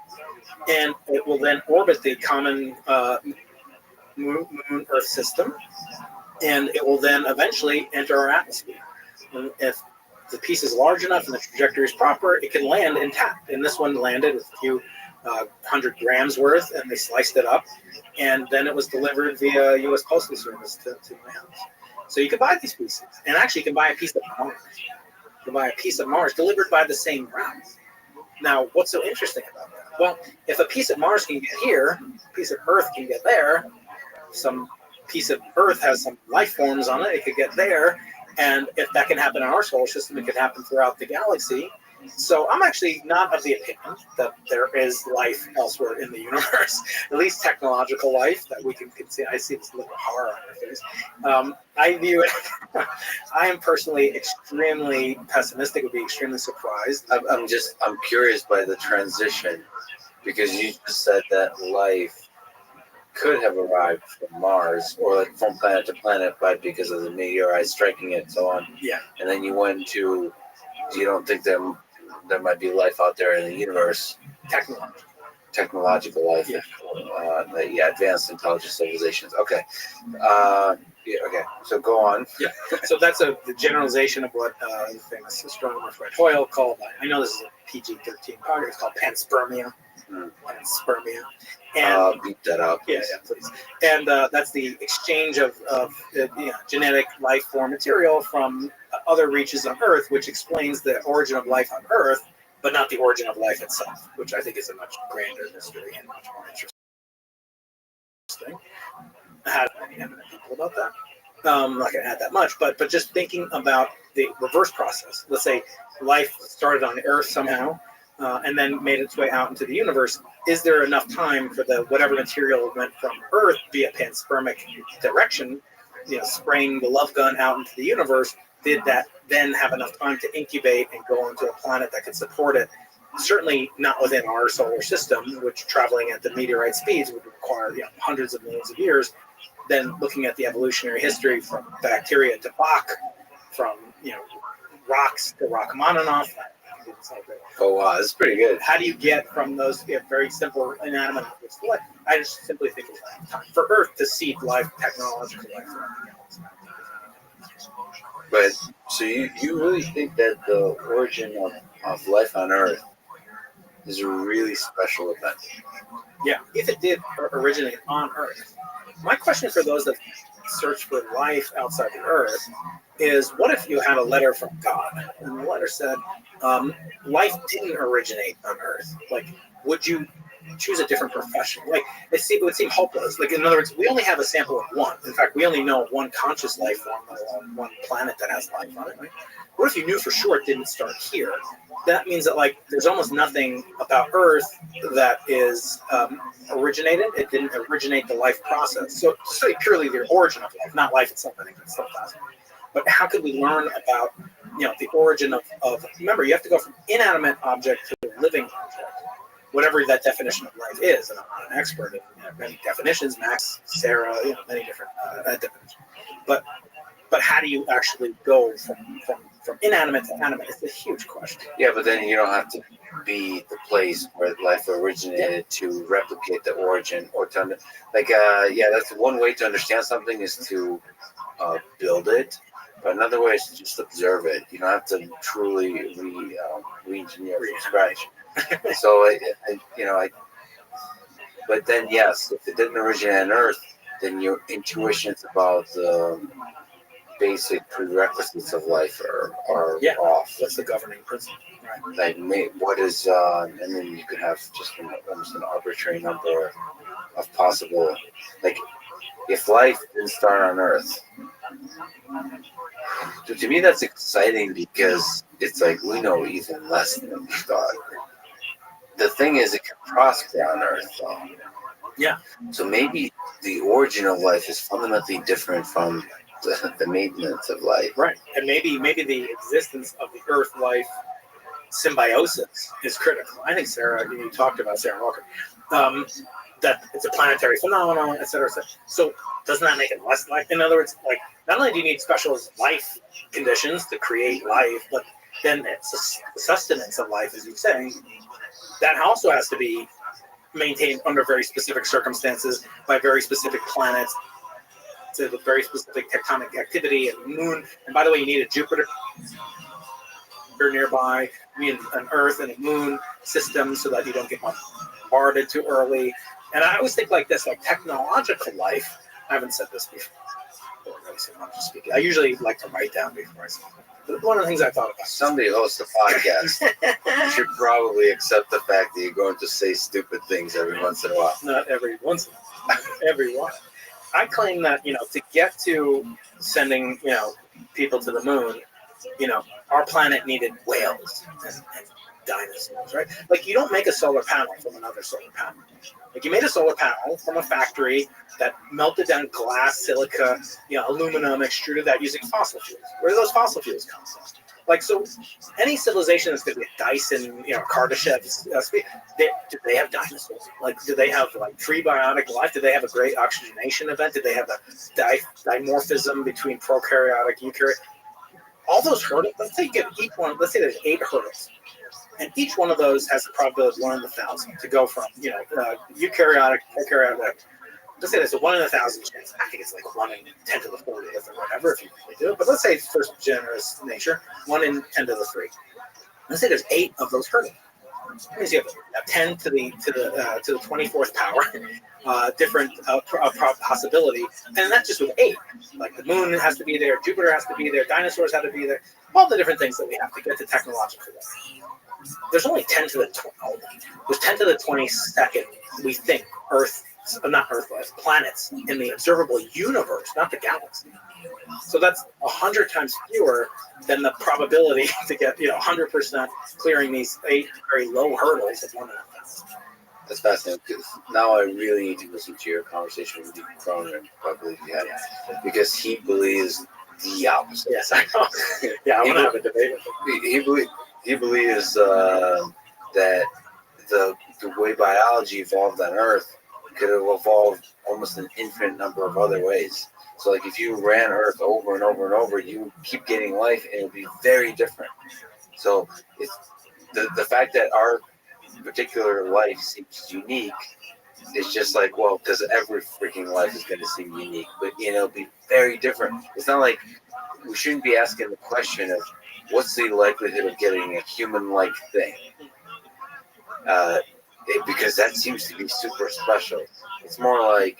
And it will then orbit the common moon-Earth system, and it will then eventually enter our atmosphere. And if the piece is large enough and the trajectory is proper, it can land intact. And this one landed with a few 100 grams worth, and they sliced it up. And then it was delivered via U.S. Postal Service to my house. So you can buy these pieces. And actually, you can buy a piece of Mars. by a piece of Mars delivered by the same route. Now, what's so interesting about that? Well, if a piece of Mars can get here, a piece of Earth can get there, some piece of Earth has some life forms on it, it could get there, and if that can happen in our solar system, it could happen throughout the galaxy. So I'm actually not of the opinion that there is life elsewhere in the universe, at least technological life that we can see. I see this little horror on your face. I view it, I am personally extremely pessimistic, would be extremely surprised. I'm curious by the transition, because you just said that life could have arrived from Mars or like from planet to planet, but because of the meteorite striking it and so on. Yeah. And then you went to, you don't think there might be life out there in the universe? Technological life. Yeah. Advanced intelligent civilizations. Okay. Okay. So go on. Yeah. So that's the generalization of what the famous astronomer Fred Hoyle called, I know this is a PG-13 podcast, it's called panspermia. Panspermia. And beat that up. Yeah, please. And that's the exchange of genetic life form material from other reaches on Earth, which explains the origin of life on Earth, but not the origin of life itself, which I think is a much grander mystery and much more interesting. I had many eminent people about that. I'm not going to add that much, but just thinking about the reverse process. Let's say life started on Earth somehow, and then made its way out into the universe. Is there enough time for the whatever material went from Earth via panspermic direction, spraying the love gun out into the universe? Did that then have enough time to incubate and go onto a planet that could support it? Certainly not within our solar system, which traveling at the meteorite speeds would require hundreds of millions of years. Then looking at the evolutionary history from bacteria to Bach, from rocks to Rachmaninoff. Oh wow, that's pretty good. How do you get from those very simple inanimate objects to life? I just simply think it's time for Earth to seed life, technological life. But so you really think that the origin of life on Earth is a really special event? Yeah, if it did originate on Earth. My question for those that search for life outside the Earth is, what if you had a letter from God and the letter said life didn't originate on Earth? Like, would you choose a different profession? Like, it would seem hopeless. Like, in other words, we only have a sample of one. In fact, we only know one conscious life form on one planet that has life on it. Right? What if you knew for sure it didn't start here? That means that there's almost nothing about Earth that is originated. It didn't originate the life process. So to study purely the origin of life, not life itself, I think that's still fascinating. But how could we learn about the origin of remember, you have to go from inanimate object to living object, whatever that definition of life is. And I'm not an expert in many definitions, Max, Sarah, many different definitions. But how do you actually go from inanimate to animate? It's a huge question. Yeah, but then you don't have to be the place where life originated to replicate the origin or to that's one way to understand something is to build it. But another way is to just observe it. You don't have to truly re-engineer from scratch. So but then yes, if it didn't originate on Earth, then your intuitions about the basic prerequisites of life are off. That's the governing principle. Like Right. what is and then you could have just almost an arbitrary number of possible, like if life didn't start on Earth. To me, that's exciting because it's like we know even less than we thought. The thing is, it can prosper on Earth, though. Yeah. So maybe the origin of life is fundamentally different from the maintenance of life. Right. And maybe the existence of the Earth life symbiosis is critical. I think you talked about Sarah Walker, that it's a planetary phenomenon, et cetera, et cetera. So doesn't that make it less life? In other words, not only do you need special life conditions to create life, but then it's the sustenance of life, as you say, that also has to be maintained under very specific circumstances by very specific planets, to the very specific tectonic activity and the moon. And by the way, you need a Jupiter nearby, you need an Earth and a moon system so that you don't get bombarded too early. And I always think like this, like technological life. I haven't said this before. I usually like to write down before I say it. One of the things I thought about. Somebody hosts a podcast. You should probably accept the fact that you're going to say stupid things every once in a while. Not every once in a while. Every while. I claim that, to get to sending, people to the moon, our planet needed whales and dinosaurs, right? Like, you don't make a solar panel from another solar panel. Like, you made a solar panel from a factory that melted down glass, silica, aluminum, extruded that using fossil fuels. Where do those fossil fuels come from? Like, so any civilization that's going to be a Dyson, Kardashev, do they have dinosaurs? Like, do they have, prebiotic life? Do they have a great oxygenation event? Do they have a dimorphism between prokaryotic, eukaryotic? All those hurdles, let's say there's 8 hurdles. And each one of those has the probability of 1 in 1,000 to go from, eukaryotic, prokaryotic. Let's say there's a 1 in 1,000 chance. I think it's like 1 in 10 to the 40th or whatever if you really do it. But let's say it's first generous nature, 1 in 10 to the 3. Let's say there's 8 of those hurdles. That means you have 10 to the 24th power, different possibility, and that's just with 8. Like, the moon has to be there, Jupiter has to be there, dinosaurs have to be there, all the different things that we have to get to technological level. There's only 10 to the 20. There's 10 to the 22nd. We think planets in the observable universe, not the galaxy. So that's 100 times fewer than the probability to get 100% clearing these 8 very low hurdles of 1 in 1,000. That's fascinating, because now I really need to listen to your conversation with Croner, I believe you had, because he believes the opposite. Yes, I know. Yeah, I want to have a debate with him. He believes that the way biology evolved on Earth could have evolved almost an infinite number of other ways. So, like, if you ran Earth over and over and over, you keep getting life, and it would be very different. So, it's the fact that our particular life seems unique is just like, well, because every freaking life is going to seem unique, but it'll be very different. It's not like we shouldn't be asking the question of what's the likelihood of getting a human-like thing, because that seems to be super special. It's more like,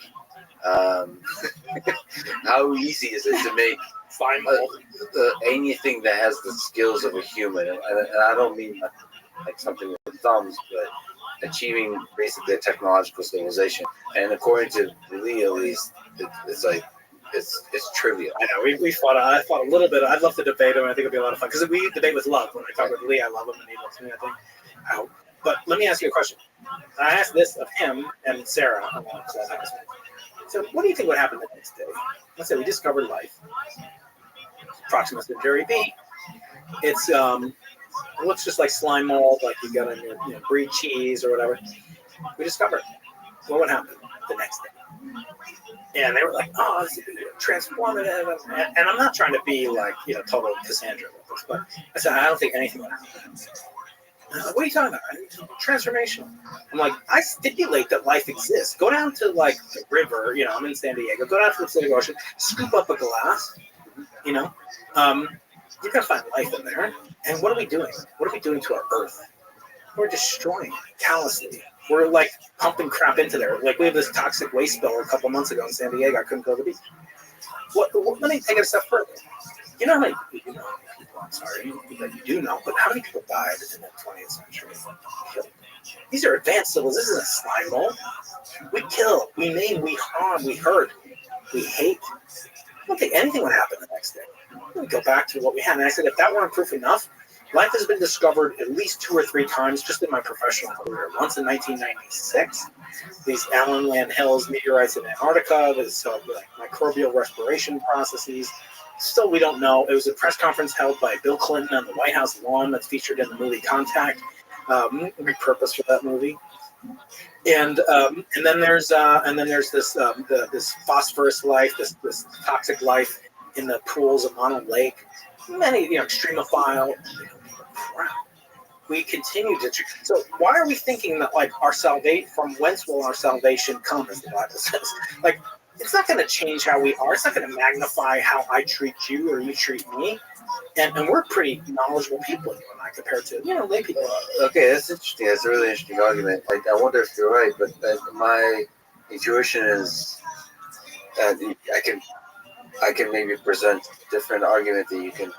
how easy is it to make anything that has the skills of a human? And I don't mean like something with thumbs, but achieving basically a technological civilization. And according to Lee, at least, it's like it's trivial. I know I fought a little bit. I'd love to debate him. I think it'd be a lot of fun because we debate with love. When I talk with Lee, I love him and he loves me. I think. But let me ask you a question. I asked this of him and Sarah on Clubhouse. So, what do you think would happen the next day? Let's say we discovered life. Proxima Centauri B. It looks just like slime mold, like you got on your brie cheese or whatever. We discovered it. What would happen the next day? And they were like, "Oh, this is transformative." And I'm not trying to be like total Cassandra with this, but I said I don't think anything would happen. Like, what are you talking about? Transformational. I'm like, I stipulate that life exists. Go down to like the river, I'm in San Diego. Go down to the Pacific Ocean, scoop up a glass, you're gonna find life in there. And what are we doing? What are we doing to our Earth? We're destroying it callously. We're like pumping crap into there. Like, we have this toxic waste spill a couple months ago in San Diego. I couldn't go to the beach. Let me take it a step further. You know how many people, I'm sorry, that you do know, but how many people died in the 20th century? These are advanced civils. This isn't slime mold. We kill, we maim, we harm, we hurt, we hate. I don't think anything would happen the next day. We go back to what we had. And I said, if that weren't proof enough, life has been discovered at least 2 or 3 times just in my professional career. Once in 1996, these Allen Land Hills meteorites in Antarctica, this microbial respiration processes. Still, we don't know. It was a press conference held by Bill Clinton on the White House lawn that's featured in the movie Contact, repurposed for that movie. And then there's this this phosphorus life, this toxic life in the pools of Mono Lake. Many extremophile. We continue to. So why are we thinking that our salvation, from whence will our salvation come, as the Bible says? It's not going to change how we are. It's not going to magnify how I treat you or you treat me. And we're pretty knowledgeable people, you and I, compared to lay people. Okay, that's interesting. That's a really interesting argument. I wonder if you're right, but my intuition is I can maybe present a different argument that you can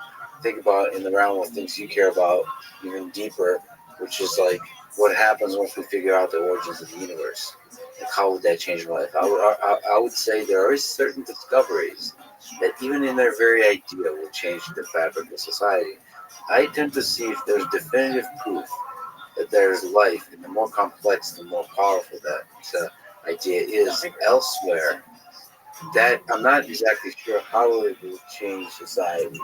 think about in the realm of things you care about even deeper, which is like what happens once we figure out the origins of the universe. Like how would that change my life? I would say there are certain discoveries that even in their very idea will change the fabric of society. I tend to see if there's definitive proof that there's life, and the more complex, the more powerful that idea is elsewhere. That I'm not exactly sure how it will change society,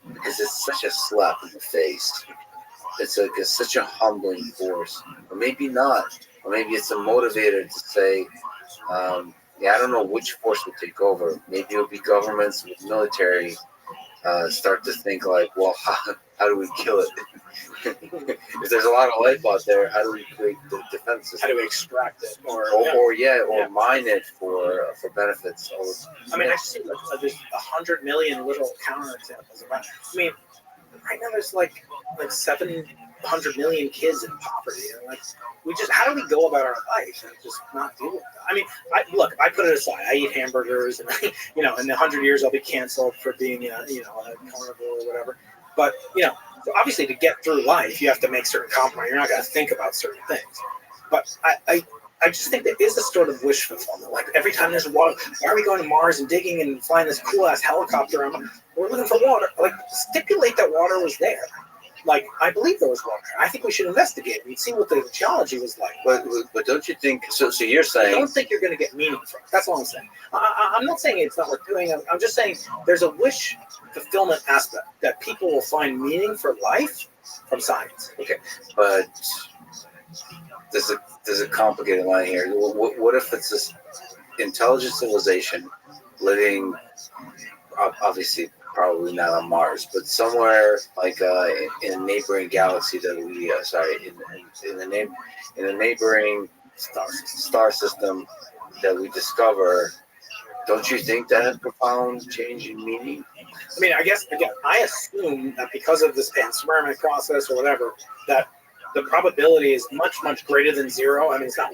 because it's such a slap in the face. It's such a humbling force, or maybe not, or maybe it's a motivator to say, I don't know which force will take over. Maybe it'll be governments with military start to think like, well, how do we kill it? If there's a lot of life out there, how do we create the defense system? How do we extract it? Or mine it for benefits. I mean, I see there's 100 million little counterexamples of that. I mean, right now there's like 700 million kids in poverty, and like how do we go about our life and just not deal with that? I mean, look, I put it aside. I eat hamburgers, and in 100 years I'll be canceled for being a carnivore or whatever. But so obviously to get through life, you have to make certain compromises. You're not going to think about certain things. But I just think there is a sort of wish fulfillment. Like every time there's water, why are we going to Mars and digging and flying this cool ass helicopter? We're looking for water. Like stipulate that water was there. Like I believe there was water. I think we should investigate it and see what the geology was like. But don't you think? So you're saying? I don't think you're going to get meaning from it. That's all I'm saying. I'm not saying it's not worth doing. I'm just saying there's a wish fulfillment aspect that people will find meaning for life from science. Okay, but there's a complicated line here. What if it's this intelligent civilization living, obviously probably not on Mars, but somewhere like in a neighboring galaxy that we in a neighboring star system that we discover? Don't you think that has profound change in meaning? I mean, I guess again, I assume that because of this panspermic process or whatever, that the probability is much, much greater than zero. I mean, it's not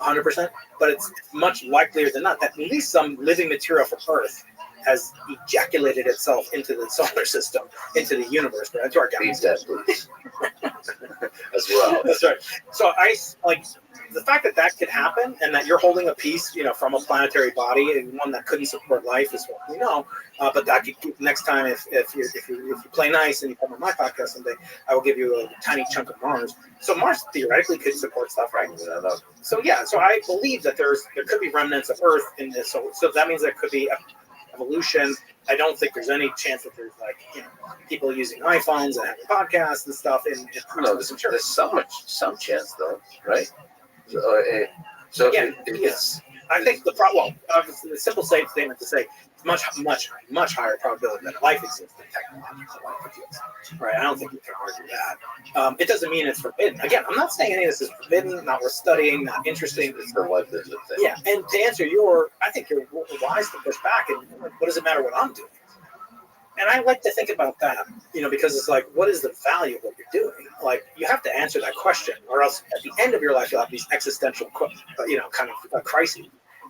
100%, but it's much likelier than not that at least some living material from Earth has ejaculated itself into the solar system, into the universe, right? Into our galaxy. As well. That's right. So I like the fact that could happen, and that you're holding a piece, from a planetary body, and one that couldn't support life is what we know. But that could, next time, if you play nice and you come on my podcast someday, I will give you a tiny chunk of Mars. So Mars theoretically could support stuff, right? So yeah. So I believe that there could be remnants of Earth in this. So that means there could be evolution. I don't think there's any chance that there's people using iPhones and having podcasts and stuff. There's some chance though, right? I think the problem. The simple statement to say it's much, much, much higher probability that life exists than technological life exists. Right? I don't think you can argue that. It doesn't mean it's forbidden. Again, I'm not saying any of this is forbidden, not worth studying, not interesting. It's the life is a thing. Yeah, and to answer I think you're wise to push back. And what does it matter what I'm doing? And I like to think about that, because it's like, what is the value of what you're doing? Like, you have to answer that question, or else at the end of your life, you'll have these existential, kind of crises,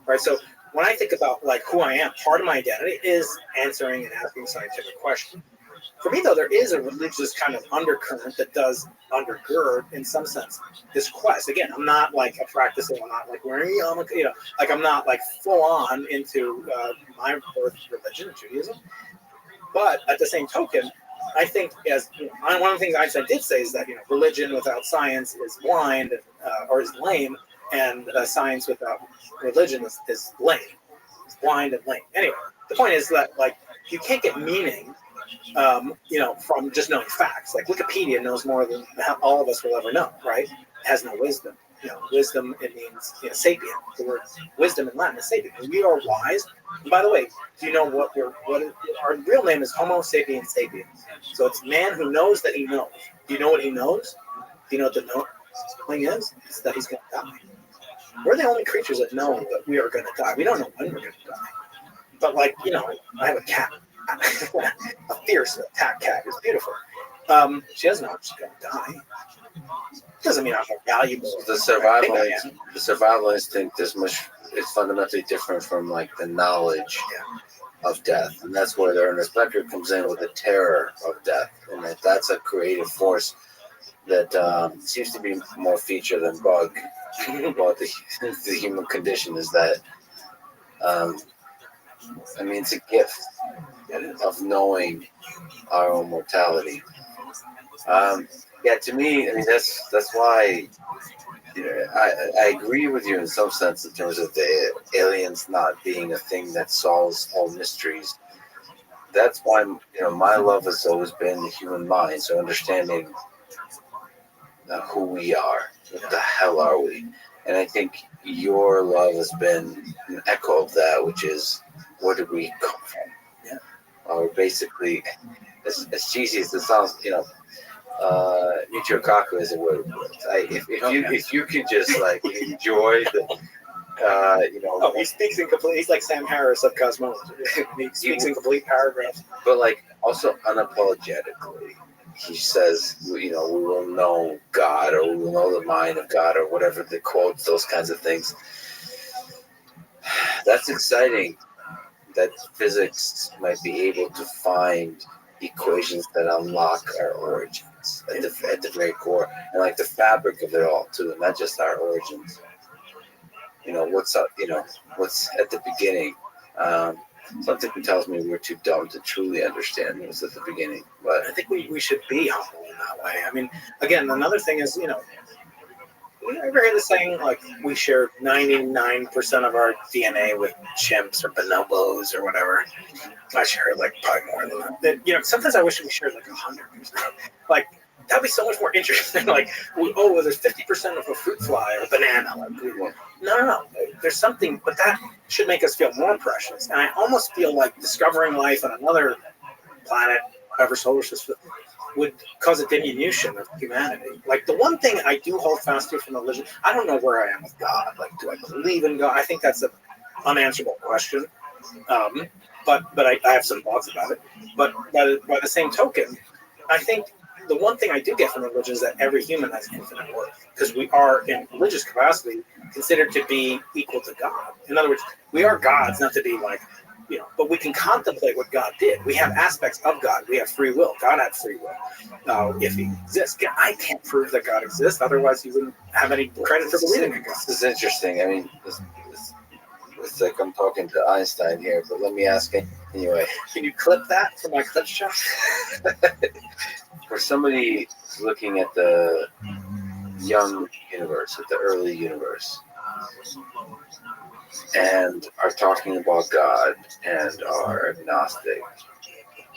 right? So when I think about who I am, part of my identity is answering and asking scientific questions. For me, though, there is a religious kind of undercurrent that does undergird, in some sense, this quest. Again, I'm not a practicing. I'm not wearing yarmulke. I'm not full on into my birth religion, Judaism. But at the same token, I think one of the things Einstein did say is that religion without science is blind or is lame, and science without religion is lame. It's blind and lame. Anyway, the point is that you can't get meaning, from just knowing facts. Wikipedia knows more than all of us will ever know, right? It has no wisdom. Wisdom, it means sapient. The word wisdom in Latin is sapient. We are wise. And by the way, do you know what our real name is? Homo sapiens sapiens. So it's man who knows that he knows. Do you know what he knows? Do you know what the thing is? It's that he's going to die. We're the only creatures that know that we are going to die. We don't know when we're going to die. But I have a cat, a fierce attack cat. It's beautiful. She doesn't know she's going to die. Doesn't mean I'm more valuable. The survival instinct is fundamentally different from the knowledge of death, and that's where the Ernest Becker comes in with the terror of death, and that's a creative force that seems to be more feature than bug about the human condition. Is that it's a gift of knowing our own mortality. To me, that's why I agree with you in some sense in terms of the aliens not being a thing that solves all mysteries. That's why my love has always been the human mind, so understanding who we are, what the hell are we, and I think your love has been an echo of that, which is where did we come from? Yeah. Or basically, as cheesy as it sounds, Michio Kaku is a word. If you could just like enjoy the, he speaks in complete. He's like Sam Harris of Cosmology. He speaks in complete paragraphs. But like also unapologetically, he says, we will know God, or we will know the mind of God, or whatever the quotes, those kinds of things. That's exciting. That physics might be able to find equations that unlock our origins at the very core, and like the fabric of it all too, not just our origins. What's up? What's at the beginning. Something tells me we're too dumb to truly understand what's at the beginning. But I think we should be humble in that way. I mean, again, another thing is, you ever hear the saying, like, we share 99% of our DNA with chimps or bonobos or whatever? I share, like, probably more than that. Sometimes I wish we shared, like, 100%. Like, that'd be so much more interesting. Like, there's 50% of a fruit fly or a banana. Like, no. There's something, but that should make us feel more precious. And I almost feel like discovering life on another planet, whatever solar system, would cause a diminution of humanity. Like, the one thing I do hold fast to from religion, I don't know where I am with God. Like, do I believe in God? I think that's an unanswerable question. But I have some thoughts about it. But by the same token, I think the one thing I do get from religion is that every human has infinite worth, because we are, in religious capacity, considered to be equal to God. In other words, we are gods, not to be like, but we can contemplate what God did. We have aspects of God. We have free will. God had free will. If he exists, I can't prove that God exists. Otherwise, you wouldn't have any credit for believing in God. This is interesting. I mean, it's like I'm talking to Einstein here, but let me ask anyway. Can you clip that for my clip shot? For somebody looking at the young universe, at the early universe, and are talking about God and are agnostic,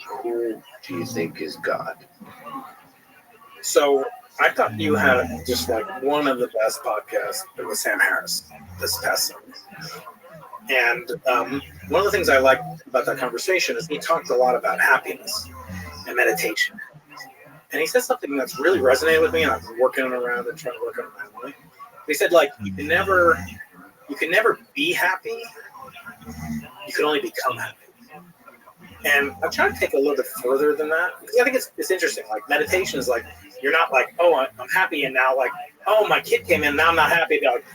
who do you think is God? So I thought you had just like one of the best podcasts. It was Sam Harris this past summer. And one of the things I liked about that conversation is he talked a lot about happiness and meditation. And he said something that's really resonated with me, and I've been working around and trying to work on it my way. He said, like, you can never be happy. You can only become happy. And I'm trying to take it a little bit further than that, because I think it's interesting. Like, meditation is like, you're not like, oh, I'm happy, and now like, oh, my kid came in, now I'm not happy. Like,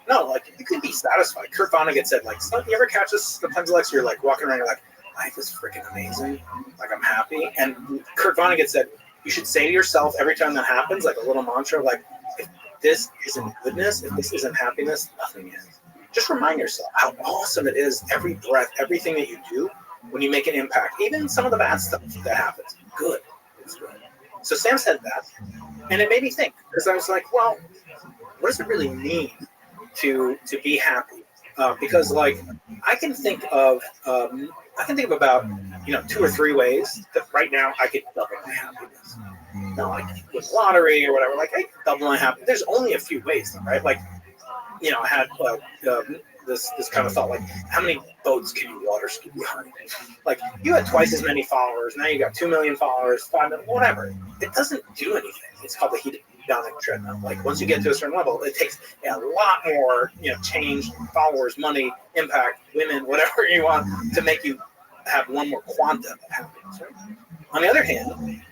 no, like, you can be satisfied. Kurt Vonnegut said, like, you ever catch this sometimes, Alex, you're like walking around, you're like, life is freaking amazing. Like, I'm happy. And Kurt Vonnegut said, you should say to yourself every time that happens, like a little mantra, like, if this isn't goodness, if this isn't happiness, nothing is. Just remind yourself how awesome it is, every breath, everything that you do, when you make an impact, even some of the bad stuff that happens. Good. It's good. So Sam said that, and it made me think, because I was like, well, what does it really mean to be happy? Because, like, I can think of about 2 or 3 ways that right now I could double my happiness. Like with lottery or whatever, like I could double my happiness. There's only a few ways, right? Like, I had this kind of thought, like, how many boats can you water ski behind? Like, you had twice as many followers, now you got 2 million followers, 5 million, whatever. It doesn't do anything. It's called the hedonic treadmill. Like, once you get to a certain level, it takes a lot more, change, followers, money, impact, women, whatever you want, to make you have one more quantum of happiness. Right? On the other hand,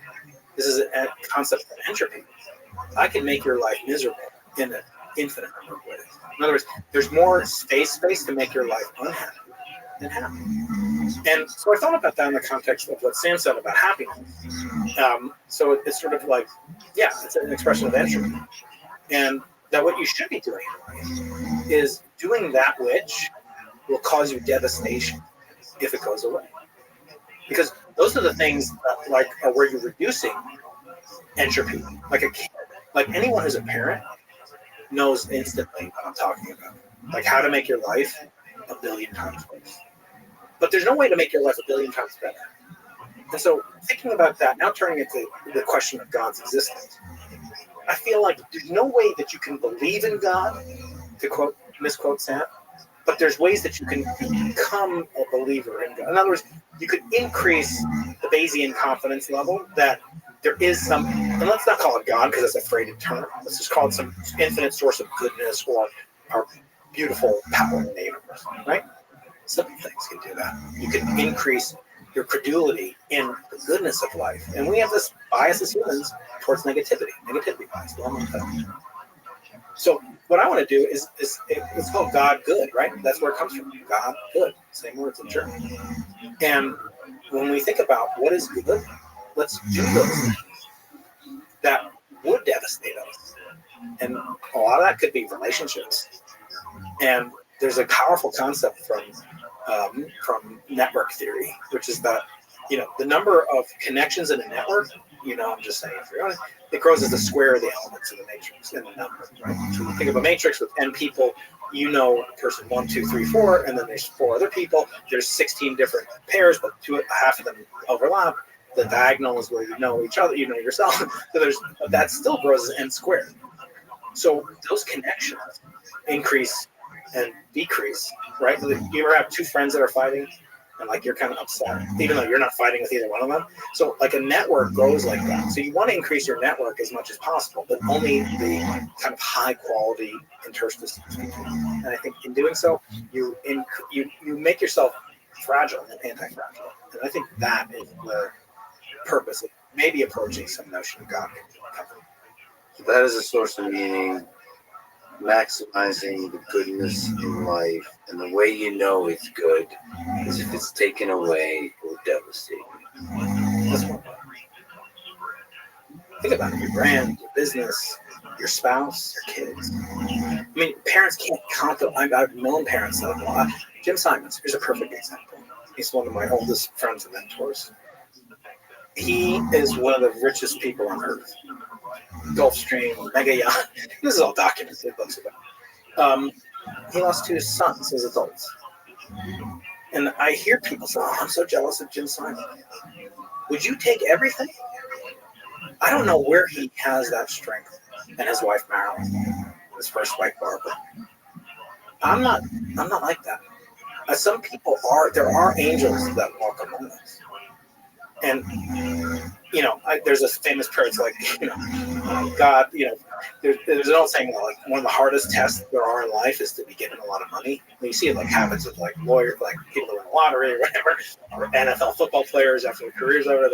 this is a concept of entropy. I can make your life miserable in an infinite number of ways. In other words, there's more space to make your life unhappy than happy. And so I thought about that in the context of what Sam said about happiness. So it's sort of like, yeah, it's an expression of entropy. And that what you should be doing in life is doing that which will cause you devastation if it goes away. Because those are the things that, like, are where you're reducing entropy. Like a kid, like anyone who's a parent knows instantly what I'm talking about. Like how to make your life a billion times worse. But there's no way to make your life a billion times better. And so thinking about that, now turning it to the question of God's existence, I feel like there's no way that you can believe in God, to misquote Sam, but there's ways that you can become a believer in God. In other words, you could increase the Bayesian confidence level that there is some, and let's not call it God because it's a freighted term. Let's just call it some infinite source of goodness or our beautiful power in the universe, right? Simple things can do that. You can increase your credulity in the goodness of life. And we have this bias as humans towards negativity bias. So what I want to do is it's called God good, right? That's where it comes from. God good. Same words in German. And when we think about what is good, let's do those things that would devastate us. And a lot of that could be relationships. And there's a powerful concept from network theory, which is that, the number of connections in a network, I'm just saying, if you're honest, it grows as the square of the elements of the matrix in the number, right? So you think of a matrix with n people, person 1, 2, 3, 4, and then there's 4 other people. There's 16 different pairs, but half of them overlap. The diagonal is where you know each other, you know yourself. So that still grows as n squared. So those connections increase and decrease, right? Do you ever have 2 friends that are fighting and like you're kind of upset, even though you're not fighting with either one of them? So like a network grows like that. So you want to increase your network as much as possible, but only the kind of high quality interstices between. And I think in doing so, you make yourself fragile and anti-fragile. And I think that is where purpose of maybe approaching some notion of God can come from. That is a source of meaning, maximizing the goodness in life, and the way you know it's good is if it's taken away or devastating. That's one way. Think about it, your brand, your business, your spouse, your kids. I mean, parents can't count them. I've known parents that have Jim Simons, here's a perfect example. He's one of my oldest friends and mentors. He is one of the richest people on earth. Gulfstream, mega yacht. This is all documented, books about. He lost 2 sons as adults. And I hear people say, I'm so jealous of Jim Simon. Would you take everything? I don't know where he has that strength. And his wife, Marilyn, his first wife, Barbara. I'm not like that. Some people there are angels that walk among us. And, there's a famous prayer. It's like, God, there's an old saying, like, one of the hardest tests there are in life is to be given a lot of money. And you see it, like, happens with, like, lawyers, like, people who win the lottery or whatever, or NFL football players after their careers over,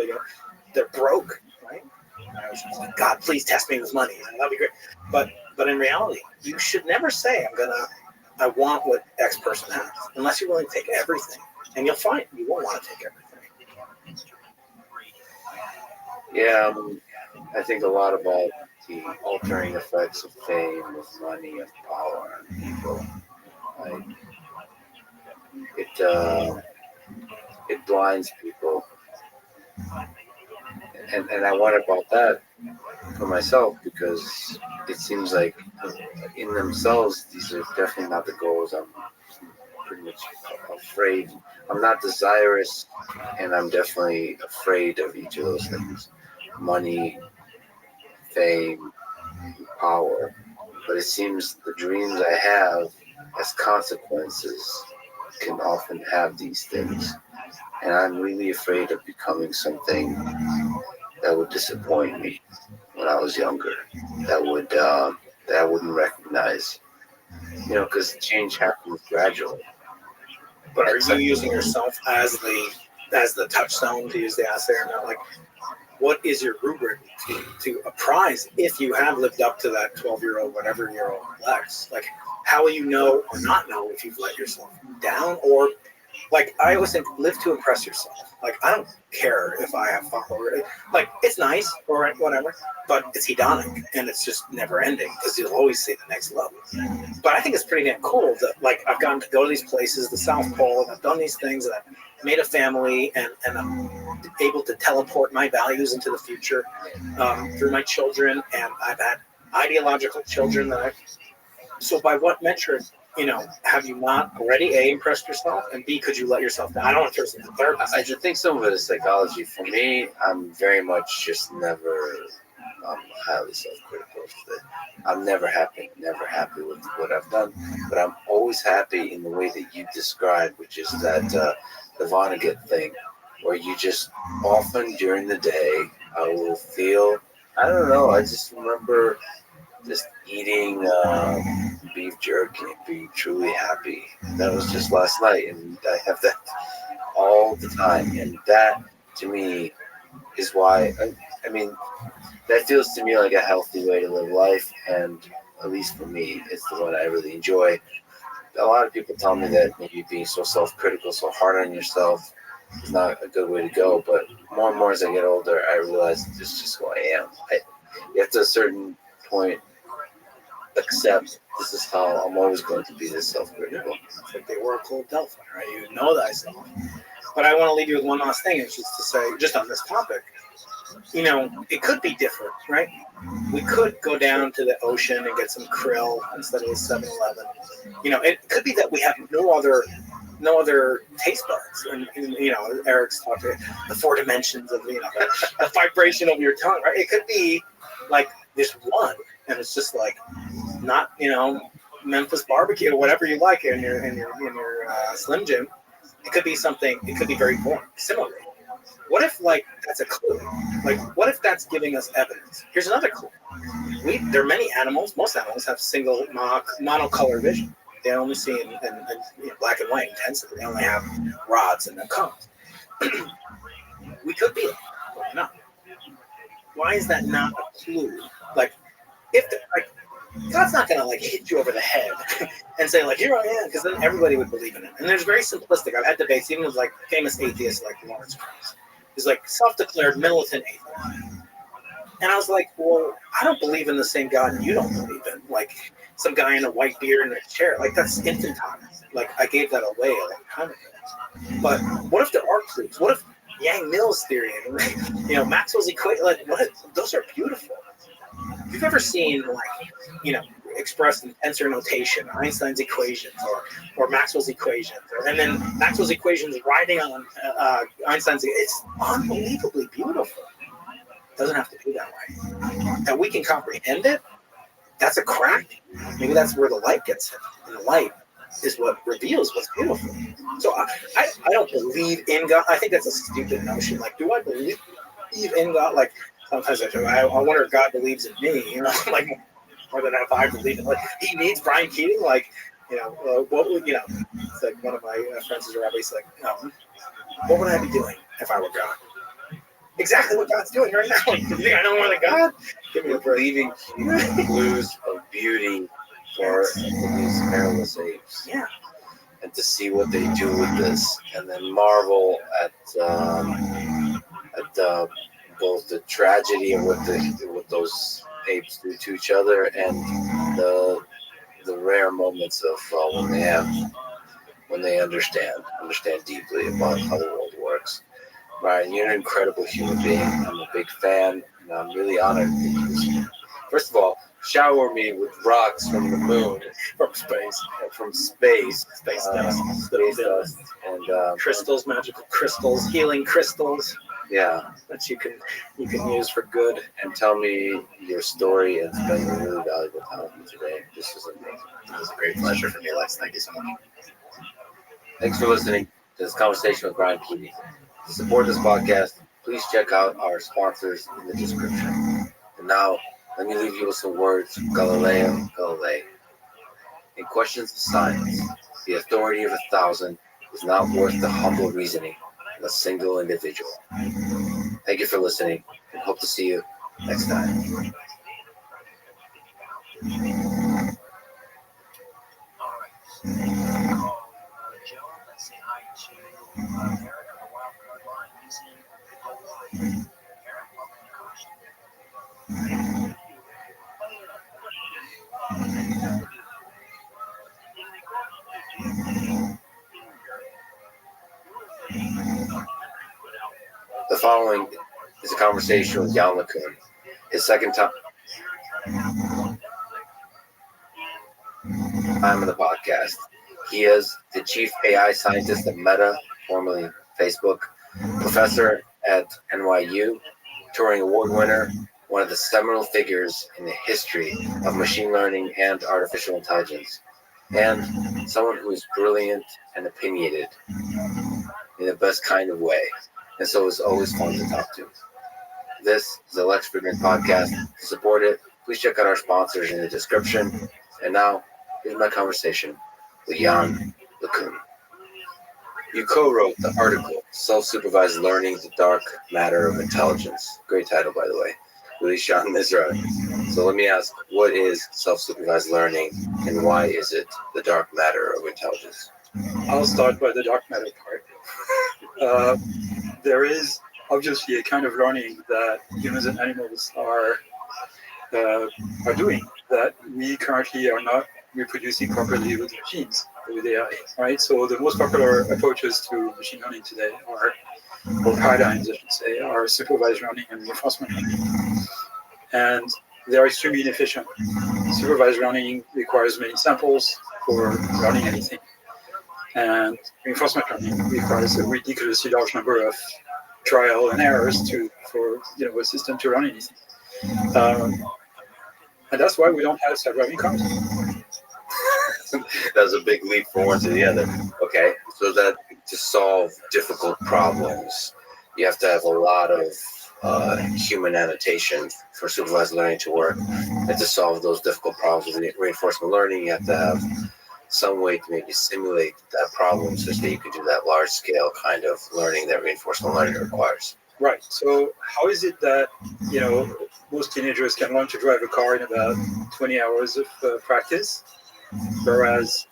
they're broke, right? And I was just like, God, please test me with money. That'd be great. But in reality, you should never say, I want what X person has, unless you're willing to take everything. And you'll find you won't want to take everything. Yeah, I think a lot about the altering effects of fame, of money, of power on people. It blinds people, and I wonder about that for myself, because it seems like in themselves these are definitely not the goals. I'm pretty much afraid. I'm not desirous, and I'm definitely afraid of each of those things: money, fame, power. But it seems the dreams I have as consequences can often have these things. And I'm really afraid of becoming something that would disappoint me when I was younger, that I wouldn't recognize. Because change happens gradually. But are you using yourself as the touchstone, to use the assay or not? Like, what is your rubric to apprise if you have lived up to that 12-year-old, whatever-year-old Lex? Like, how will you know or not know if you've let yourself down, or Like, I always think, live to impress yourself. Like, I don't care if I have followers. Like, it's nice or whatever, but it's hedonic and it's just never ending because you'll always see the next level. But I think it's pretty damn cool that, like, I've gotten to go to these places, the South Pole, and I've done these things, and I've made a family, and I'm able to teleport my values into the future through my children, and I've had ideological children that I've. So by what metric, have you not already A, impressed yourself, and B, could you let yourself down? I don't want to throw something therapist. I just think some of it is psychology. For me, I'm very much just never highly self-critical. I'm never happy with what I've done, but I'm always happy in the way that you described, which is that the Vonnegut thing, where you just often during the day, I will feel, I don't know, I just remember just eating beef jerky and being truly happy. That was just last night, and I have that all the time. And that, to me, is why, I mean, that feels to me like a healthy way to live life. And at least for me, it's the one I really enjoy. A lot of people tell me that maybe being so self-critical, so hard on yourself is not a good way to go. But more and more as I get older, I realize this is just who I am. You have to a certain point accept this is how I'm always going to be this self-critical. It's like the Oracle of Delphi, right? You know thyself. But I want to leave you with one last thing, it's just to say, just on this topic, it could be different, right? We could go down to the ocean and get some krill instead of the 7-Eleven. It could be that we have no other taste buds. And Eric's talking the 4 dimensions of, the vibration of your tongue, right? It could be like this one, and it's just like not, Memphis barbecue or whatever you like in your Slim Jim. It could be something. It could be very boring. Similarly, what if that's a clue? Like, what if that's giving us evidence? Here's another clue. There are many animals. Most animals have single monocolor vision. They only see in black and white intensity. They only have rods and cones. We could be not. Why is that not a clue? Like, if God's not gonna hit you over the head and say here I am, because then everybody would believe in it. And there's very simplistic. I've had debates even with famous atheists like Lawrence Krauss. He's self-declared militant atheist. And I was like, well, I don't believe in the same God you don't believe in. Some guy in a white beard in a chair. That's infantile. I gave that away a long time ago. But what if there are clues? What if Yang Mills theory and Maxwell's equation? Those are beautiful. If you've ever seen expressed in tensor notation, Einstein's equations or Maxwell's equations, and then Maxwell's equations riding on Einstein's, it's unbelievably beautiful. It doesn't have to be that way. And we can comprehend it. That's a crack. Maybe that's where the light gets hit. And the light is what reveals what's beautiful. So I don't believe in God. I think that's a stupid notion. Do I believe in God? Sometimes I wonder if God believes in me, more than if I believe in he needs Brian Keating, what would it's one of my friends is Rabbi. He's what would I be doing if I were God? Exactly what God's doing right now. Do you think I know more than God? Give me a break. Leaving clues of beauty for these hairless apes. Yeah. And to see what they do with this, and then marvel at both the tragedy of what those apes do to each other, and the rare moments of when they understand deeply about how the world works. Ryan, you're an incredible human being. I'm a big fan, and I'm really honored that you, first of all, shower me with rocks from the moon, From space. Space dust, and crystals, magical crystals, healing crystals. Yeah, that you can use for good. And tell me your story and spend a really valuable time with me today. This was amazing. It was a great pleasure for me, Lex. Thank you so much. Thanks for listening to this conversation with Brian Keating. To support this podcast, please check out our sponsors in the description. And now, let me leave you with some words from Galileo Galilei. In questions of science, the authority of 1,000 is not worth the humble reasoning of a single individual. Thank you for listening, and hope to see you next time. All right. Joe, let's say hi to following is a conversation with Jan LeCun. His second time on the podcast. He is the chief AI scientist at Meta, formerly Facebook, professor at NYU, Turing Award winner, one of the seminal figures in the history of machine learning and artificial intelligence, and someone who is brilliant and opinionated in the best kind of way, and so it's always fun to talk to. This is the Lex Friedman Podcast. To support it, please check out our sponsors in the description. And now, here's my conversation with Jan LeCun. You co-wrote the article, Self-Supervised Learning, the Dark Matter of Intelligence. Great title, by the way. With Ishan Mizra. So let me ask, what is self-supervised learning, and why is it the dark matter of intelligence? I'll start by the dark matter part. There is obviously a kind of learning that humans and animals are doing that we currently are not reproducing properly with machines, with AI, right? So the most popular approaches to machine learning today are, or paradigms, I should say, are supervised learning and reinforcement learning. And they're extremely inefficient. Supervised learning requires many samples for learning anything. And reinforcement learning requires a ridiculously large number of trial and errors for a system to run anything. And that's why we don't have self-driving cars. That's a big leap from one to the other. Okay, so that to solve difficult problems, you have to have a lot of human annotation for supervised learning to work. And to solve those difficult problems with reinforcement learning, you have to have some way to maybe simulate that problem so that you can do that large-scale kind of learning that reinforcement learning requires. Right. So how is it that most teenagers can learn to drive a car in about 20 hours of practice, whereas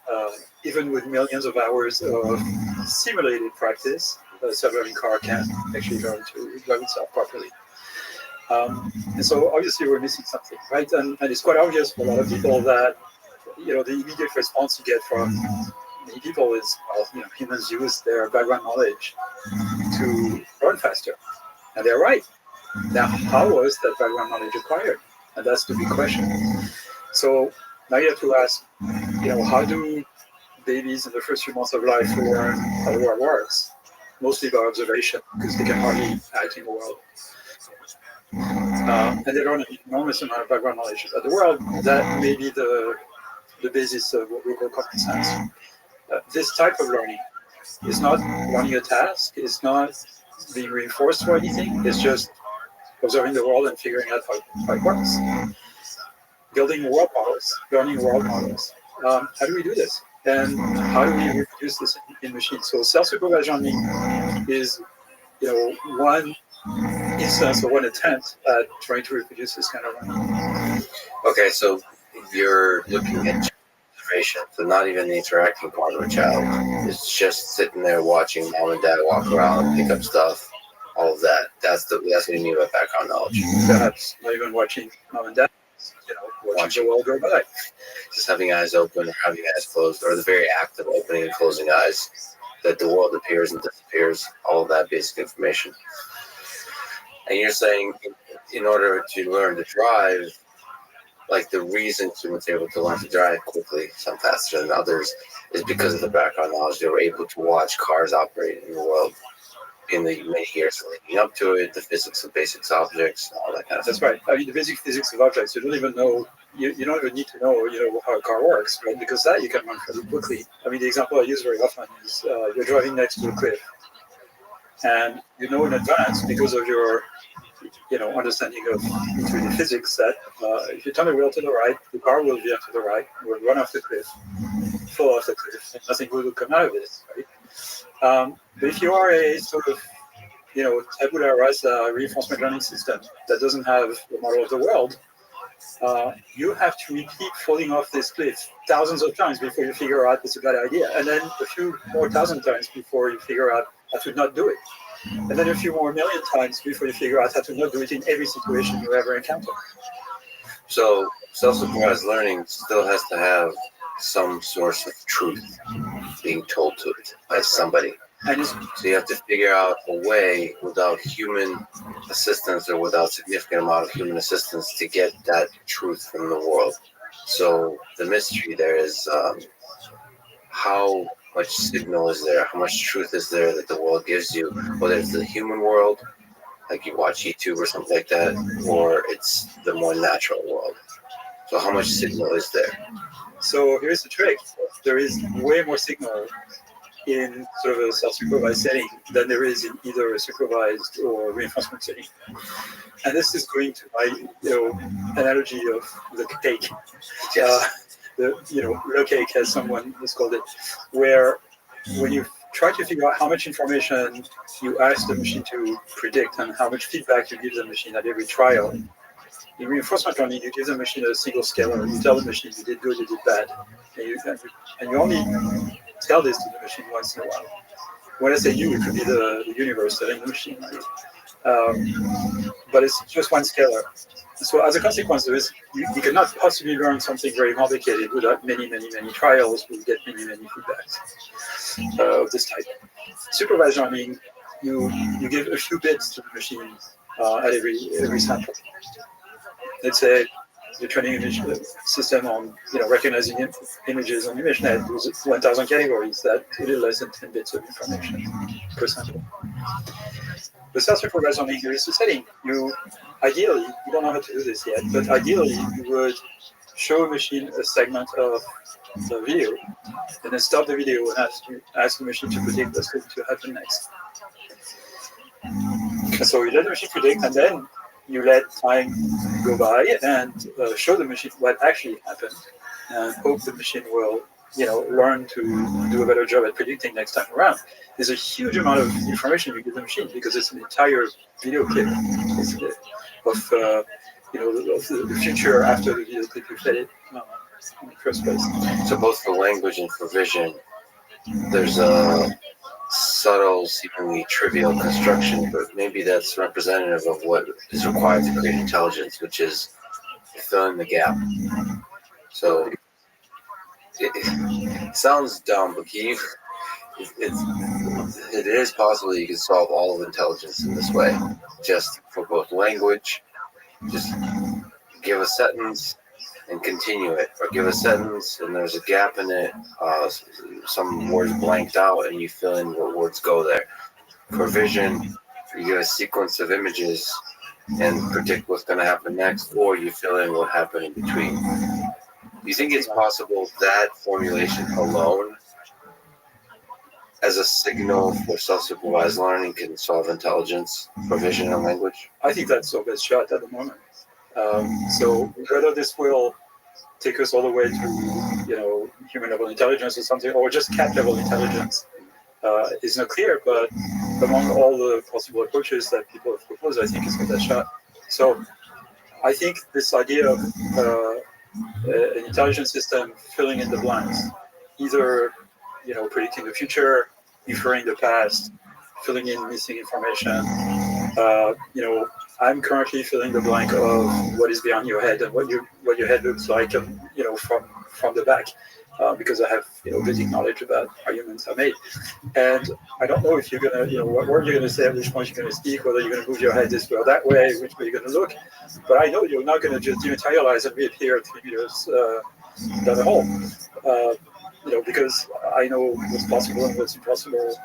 even with millions of hours of simulated practice, a self-driving car can't actually learn to drive itself properly. And so obviously we're missing something, right? And it's quite obvious for a lot of people that the immediate response you get from many people is, well, humans use their background knowledge to learn faster. And they're right. Now, how was that background knowledge acquired? And that's the big question. So now you have to ask, how do babies in the first few months of life learn how the world works? Mostly by observation, because they can hardly act in the world. And they learn an enormous amount of background knowledge about the world. That may be the basis of what we call common sense. This type of learning is not learning a task, it's not being reinforced for anything, it's just observing the world and figuring out how it works. Building world models, learning world models. How do we do this? And how do we reproduce this in machines? So self-supervised learning is one instance or one attempt at trying to reproduce this kind of learning. Okay, so you're looking at observation, so not even the interacting part of a child. It's just sitting there watching mom and dad walk around, pick up stuff, all of that. That's what you mean by background knowledge. Perhaps not even watching mom and dad, watching the world go by. Just having eyes open or having eyes closed, or the very act of opening and closing eyes, that the world appears and disappears, all of that basic information. And you're saying in order to learn to drive, like the reason humans are able to learn to drive quickly, some faster than others, is because of the background knowledge. They were able to watch cars operate in the world in the many years leading up to it, the physics of basic objects, all that kind of stuff. That's right. I mean, the basic physics of objects, you don't even know, you don't even need to know, how a car works, right? Because that you can learn fairly quickly. I mean, the example I use very often is you're driving next to a cliff. And you know in advance, because of your understanding of intuitive physics, that if you turn the wheel to the right, the car will veer to the right, will run off the cliff, fall off the cliff, and nothing good will come out of it, right? But if you are a sort of, tabula rasa reinforcement learning system that doesn't have a model of the world, you have to repeat falling off this cliff thousands of times before you figure out it's a bad idea, and then a few more thousand times before you figure out how to not do it. And then a few more million times before you figure out how to not do it in every situation you ever encounter. So self-supervised learning still has to have some source of truth being told to it by somebody. And it's, So you have to figure out a way without human assistance or without significant amount of human assistance to get that truth from the world. So the mystery there is how much signal is there, how much truth is there that the world gives you, whether it's the human world, like you watch YouTube or something like that, or it's the more natural world. So how much signal is there? so here's the trick. There is way more signal in sort of a self-supervised setting than there is in either a supervised or reinforcement setting. And this is going to my analogy of the cake. The cake, as someone has called it, where when you try to figure out how much information you ask the machine to predict and how much feedback you give the machine at every trial, in reinforcement learning, you give the machine a single scalar. You tell the machine you did good, you did bad, and you only tell this to the machine once in a while. When I say you, it could be the universe telling the machine, right? But it's just one scalar. So as a consequence, you cannot possibly learn something very complicated without many trials. We get many feedbacks of this type. Supervised learning, you give a few bits to the machine at every sample. Let's say the training image system on recognizing images on ImageNet with 1,000 categories. That's a little less than 10 bits of information per sample. The self-supervised learning, there is a setting. Ideally, you don't know how to do this yet, but ideally you would show a machine a segment of the video and then stop the video and ask the machine to predict what's going to happen next. And so you let the machine predict, and then you let time go by and show the machine what actually happened, and hope the machine will, learn to do a better job at predicting next time around. There's a huge amount of information you give the machine because it's an entire video clip of the future after the video clip you fed it in the first place. So both for language and for vision, there's a subtle, seemingly trivial construction, but maybe that's representative of what is required to create intelligence, which is fill in the gap. So it sounds dumb, but it is possible you can solve all of intelligence in this way, just for both language. Just give a sentence and continue it, or give a sentence and there's a gap in it, some words blanked out, and you fill in what words go there. For vision, you give a sequence of images and predict what's going to happen next, or you fill in what happened in between. Do you think it's possible that formulation alone, as a signal for self-supervised learning, can solve intelligence for vision and language? I think that's our best shot at the moment. So whether this will take us all the way to human level intelligence or something, or just cat level intelligence, is not clear. But among all the possible approaches that people have proposed, I think it's our best shot. So I think this idea of an intelligence system filling in the blanks, either predicting the future, inferring the past, filling in missing information. I'm currently filling the blank of what is behind your head and what your head looks like, from the back, because I have basic knowledge about how humans are made. And I don't know if you're gonna, what word you're gonna say, at which point you're gonna speak, whether you're gonna move your head this way or that way, which way you're gonna look. But I know you're not gonna just dematerialize and reappear 3 meters down the hall. Because I know what's possible and what's impossible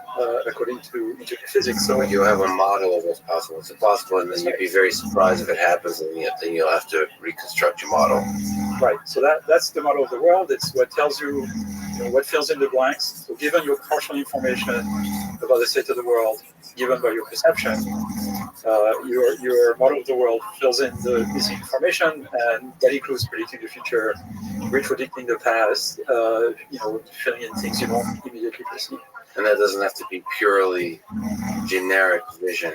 according to physics. So you have a model of what's possible. It's impossible, and then you'd be very surprised if it happens, and then you'll have to reconstruct your model. Right. So that's the model of the world. It's what tells you, what fills in the blanks. So given your partial information about the state of the world, given by your perception, your model of the world fills in the missing information, and that includes predicting the future, predicting the past, filling in things you don't immediately perceive. And that doesn't have to be purely generic vision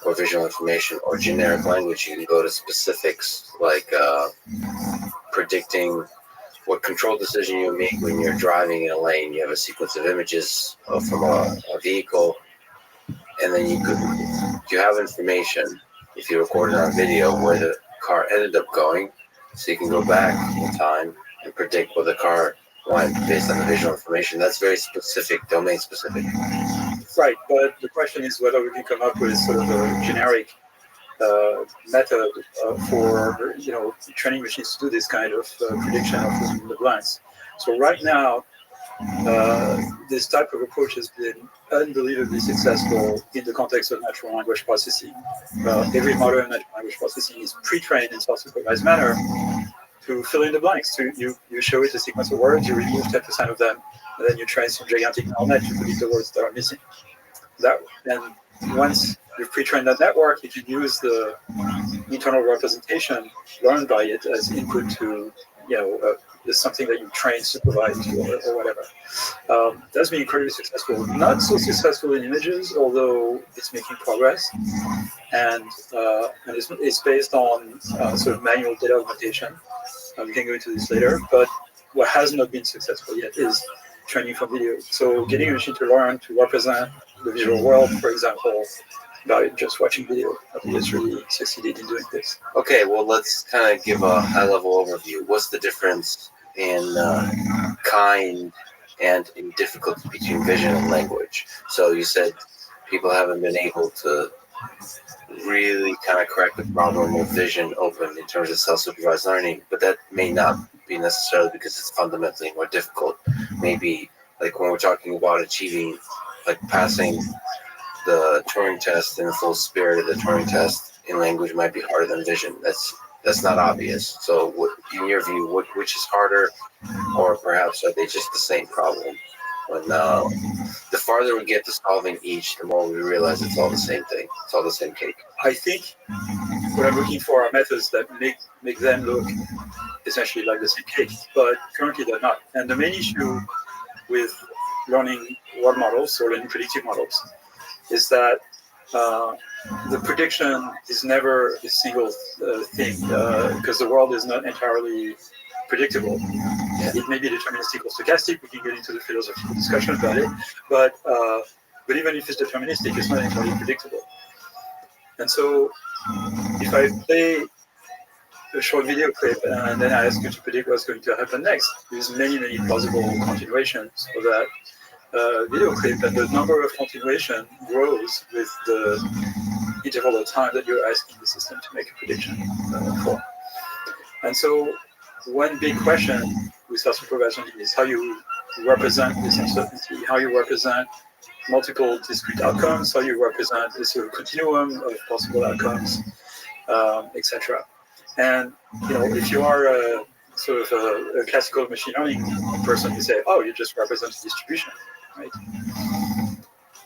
or visual information or generic language. You can go to specifics like predicting what control decision you make when you're driving in a lane. You have a sequence of images from a vehicle, and then you have information, if you record it on video, where the car ended up going, so you can go back in time and predict where the car went based on the visual information. That's very specific, domain specific. Right, but the question is whether we can come up with sort of a generic method for training machines to do this kind of prediction of filling in the blanks. So right now, this type of approach has been unbelievably successful in the context of natural language processing. Every modern natural language processing is pre-trained in self-supervised manner to fill in the blanks. You show it a sequence of words, you remove 10% of them, and then you train some gigantic neural net to predict the words that are missing. And once you've pre-trained that network, you can use the internal representation learned by it as input to, something that you train, supervised, or whatever. That's been incredibly successful. Not so successful in images, although it's making progress. And it's based on sort of manual data augmentation. We can go into this later. But what has not been successful yet is training from video. So getting a machine to learn to represent the visual world, for example, by just watching video. I think it's really succeeded in doing this. Okay, well, let's kind of give a high-level overview. What's the difference in kind and in difficulty between vision and language? So you said people haven't been able to really kind of crack the problem of vision open in terms of self-supervised learning, but that may not be necessarily because it's fundamentally more difficult. Maybe like when we're talking about achieving, like passing the Turing test in the full spirit of the Turing test in language might be harder than vision. That's not obvious. So in your view, which is harder, or perhaps are they just the same problem? When the farther we get to solving each, the more we realize it's all the same thing. It's all the same cake. I think what I'm looking for are methods that make them look essentially like the same cake, but currently they're not. And the main issue with learning word models or learning predictive models is that the prediction is never a single thing because the world is not entirely predictable. It may be deterministic or stochastic. We can get into the philosophical discussion about it, but even if it's deterministic, it's not entirely predictable. And so, if I play a short video clip and then I ask you to predict what's going to happen next, there's many plausible continuations of that video clip, and the number of continuation grows with the interval of time that you're asking the system to make a prediction for. And so, one big question with self-supervised learning is how you represent this uncertainty, how you represent multiple discrete outcomes, how you represent this sort of continuum of possible outcomes, etc. And if you are a sort of a classical machine learning person, you say, oh, you just represent a distribution, right?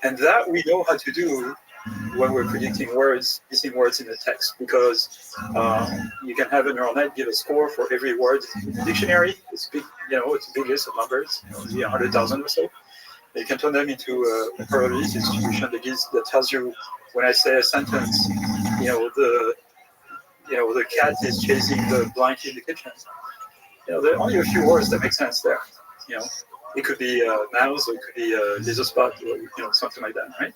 And that we know how to do when we're predicting words, missing words in a text, because you can have a neural net give a score for every word in the dictionary. It's big, it's a big list of numbers, maybe 100,000 or so. You can turn them into a probability distribution that tells you when I say a sentence, the cat is chasing the blank in the kitchen. There are only a few words that make sense there. It could be a mouse, or it could be a laser spot, or something like that, right?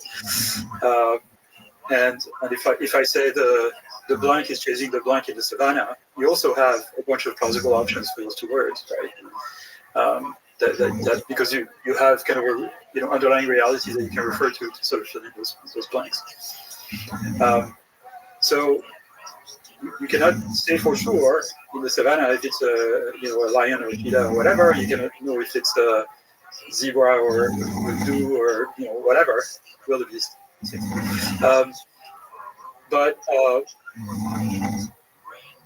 And if I say the blank is chasing the blank in the savannah, you also have a bunch of plausible options for those two words, right? That because you have kind of a underlying reality that you can refer to sort of fill in those blanks. So you cannot say for sure in the savannah if it's a lion or a cheetah or whatever. You cannot know if it's a zebra or a deer or whatever wildebeest. But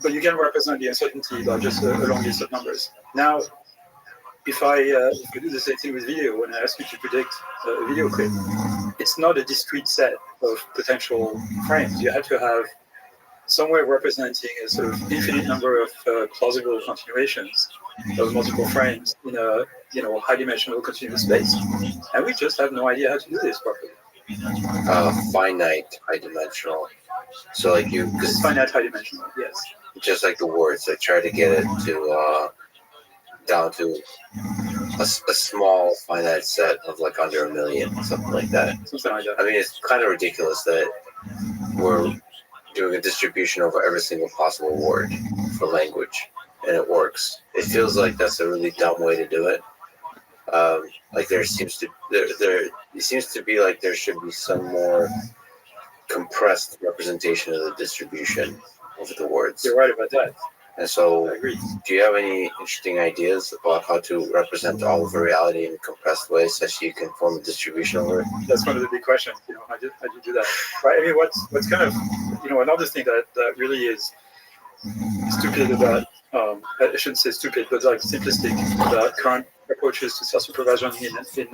you can represent the uncertainty by just a long list of numbers. Now, if I do the same thing with video, when I ask you to predict a video clip, it's not a discrete set of potential frames. You have to have somewhere representing a sort of infinite number of plausible continuations of multiple frames in a high-dimensional continuous space, and we just have no idea how to do this properly. Finite high-dimensional. So like it's finite high-dimensional, yes. Just like the words, I try to get it to down to a small finite set of like under 1 million, something like that. Something like that. I mean, it's kind of ridiculous that we're doing a distribution over every single possible word for language, and it works. It feels like that's a really dumb way to do it, Like there seems to it seems to be like there should be some more compressed representation of the distribution of the words. You're right about that. And so, I agree. do you have any interesting ideas about how to represent all of the reality in a compressed way such that you can form a distribution over it? That's one of the big questions. How do you do that? Right. I mean, what's kind of another thing that really is stupid about I shouldn't say stupid, but like simplistic about current approaches to self-supervision in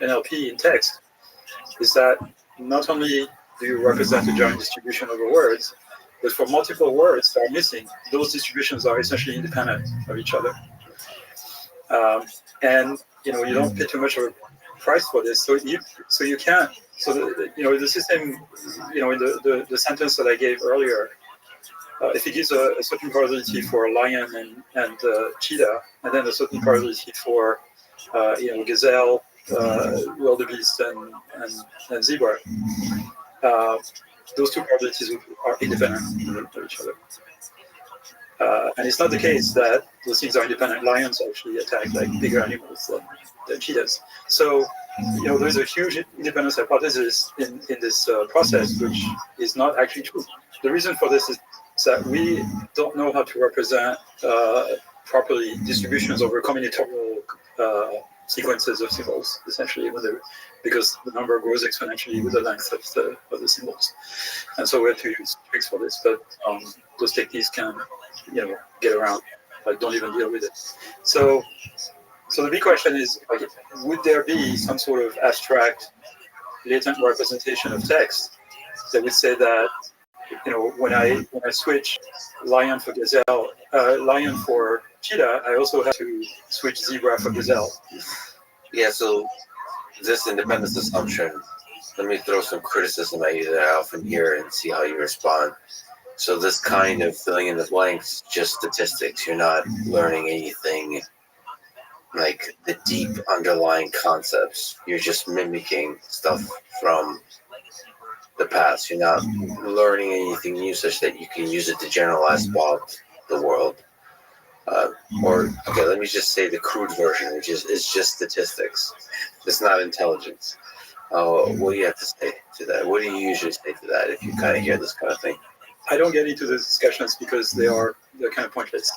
NLP in text is that not only do you represent a giant distribution over words, but for multiple words that are missing, those distributions are essentially independent of each other. And you don't pay too much of a price for this, so you can't. So the system, in the sentence that I gave earlier, if it gives a certain probability for a lion and cheetah, and then a certain probability for gazelle, wildebeest, and zebra, those two probabilities are independent of each other. And it's not the case that those things are independent. Lions actually attack like bigger animals than cheetahs. So, there's a huge independence hypothesis in this process, which is not actually true. The reason for this is that we don't know how to represent properly distributions over combinatorial sequences of symbols, essentially, because the number grows exponentially with the length of the symbols. And so we have to use tricks for this, but those techniques can, get around, like don't even deal with it. So the big question is, like, would there be some sort of abstract latent representation of text that would say that, when I switch lion for gazelle, lion for cheetah, I also have to switch zebra for gazelle. Yeah, so this independence assumption, let me throw some criticism at you that I often hear and see how you respond. So this kind of filling in the blanks, just statistics. You're not learning anything like the deep underlying concepts. You're just mimicking stuff from the past. You're not learning anything new such that you can use it to generalize about the world. Let me just say the crude version, which is just statistics. It's not intelligence. What do you have to say to that? What do you usually say to that if you kind of hear this kind of thing? I don't get into those discussions because they're kind of pointless.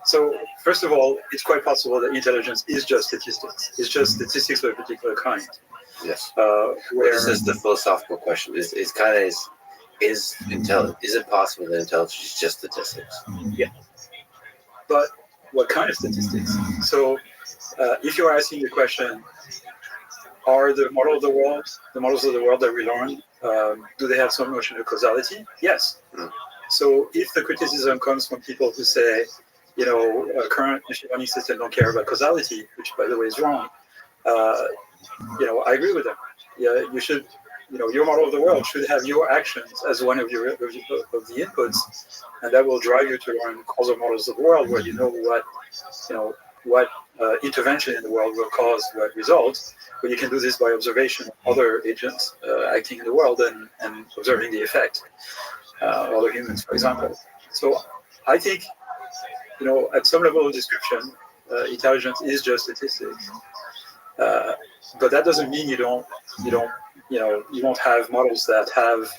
So first of all, it's quite possible that intelligence is just statistics. It's just statistics of a particular kind. Yes. Where this is the philosophical question. Is it possible that intelligence is just statistics? Yeah. But what kind of statistics? So if you're asking the question, are the models of the world that we learn, do they have some notion of causality? Yes. So if the criticism comes from people who say, current machine learning systems don't care about causality, which by the way is wrong, I agree with them. Yeah, you should, your model of the world should have your actions as one of the inputs, and that will drive you to learn causal models of the world, where what intervention in the world will cause what results. But you can do this by observation of other agents acting in the world and observing the effect, other humans, for example. So I think, at some level of description, intelligence is just statistics. But that doesn't mean you won't have models that have,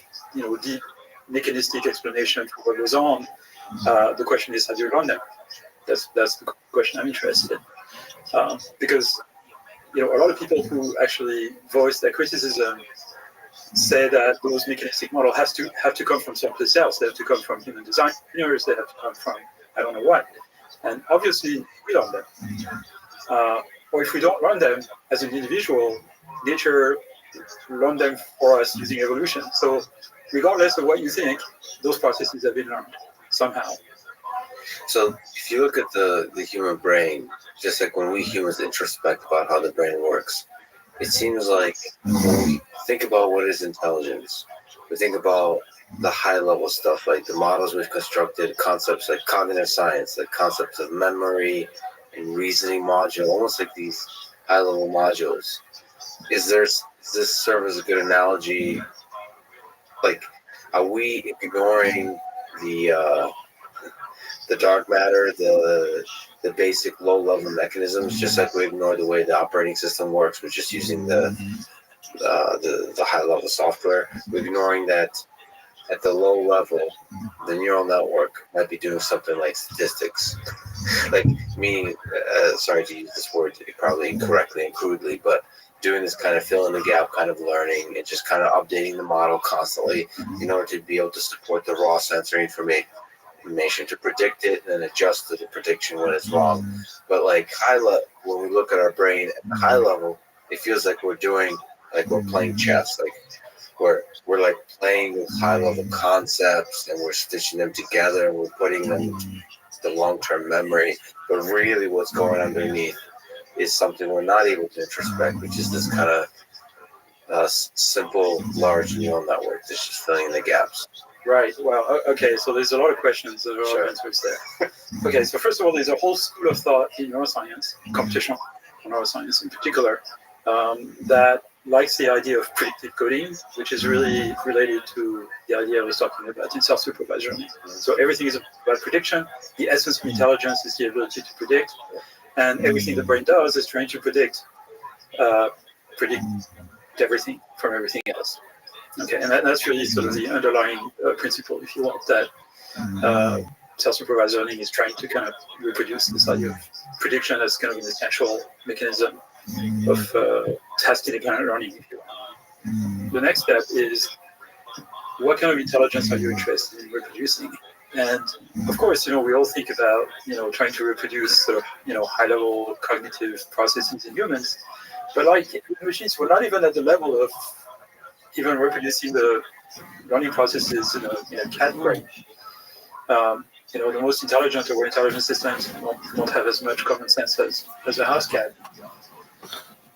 deep mechanistic explanation for what goes on. The question is, how do you run them? That's the question I'm interested in. Because, a lot of people who actually voice their criticism say that those mechanistic models have to come from someplace else. They have to come from human designers. They have to come from I don't know what. And obviously, we run them. Or if we don't run them as an individual, nature run them for us using evolution. So regardless of what you think, those processes have been learned somehow. So if you look at the human brain, just like when we humans introspect about how the brain works, it seems like when we think about what is intelligence, we think about the high-level stuff, like the models we've constructed, concepts like cognitive science, like concepts of memory and reasoning module, almost like these high-level modules. Does this serve as a good analogy? Like, are we ignoring the the dark matter, the basic low-level mechanisms, just like we ignore the way the operating system works. We're just using the high-level software. We're ignoring that at the low level, the neural network might be doing something like statistics, like meaning, sorry to use this word probably incorrectly and crudely, but doing this kind of fill in the gap kind of learning and just kind of updating the model constantly in order to be able to support the raw sensory information to predict it and then adjust to the prediction when it's wrong. But like when we look at our brain at the high level, it feels like we're playing chess, like we're like playing with high level concepts and we're stitching them together and we're putting them into the long-term memory. But really what's going underneath is something we're not able to introspect, which is this kind of simple large neural network that's just filling in the gaps. Right. Well, okay. So there's a lot of questions that are answers there. Okay. So first of all, there's a whole school of thought in neuroscience, computational neuroscience in particular, that likes the idea of predictive coding, which is really related to the idea I was talking about in self-supervised learning. So everything is about prediction. The essence of intelligence is the ability to predict, and everything the brain does is trying to predict everything from everything else. Okay, and that's really sort of the underlying principle, if you want, that self-supervised learning is trying to kind of reproduce this idea of prediction as kind of an essential mechanism of task-independent learning, if you want. The next step is, what kind of intelligence are you interested in reproducing? And of course, we all think about, trying to reproduce sort of, high-level cognitive processes in humans, but like in machines, we're not even at the level of even reproducing the learning processes in a cat brain. The most intelligent or more intelligent systems won't have as much common sense as a house cat.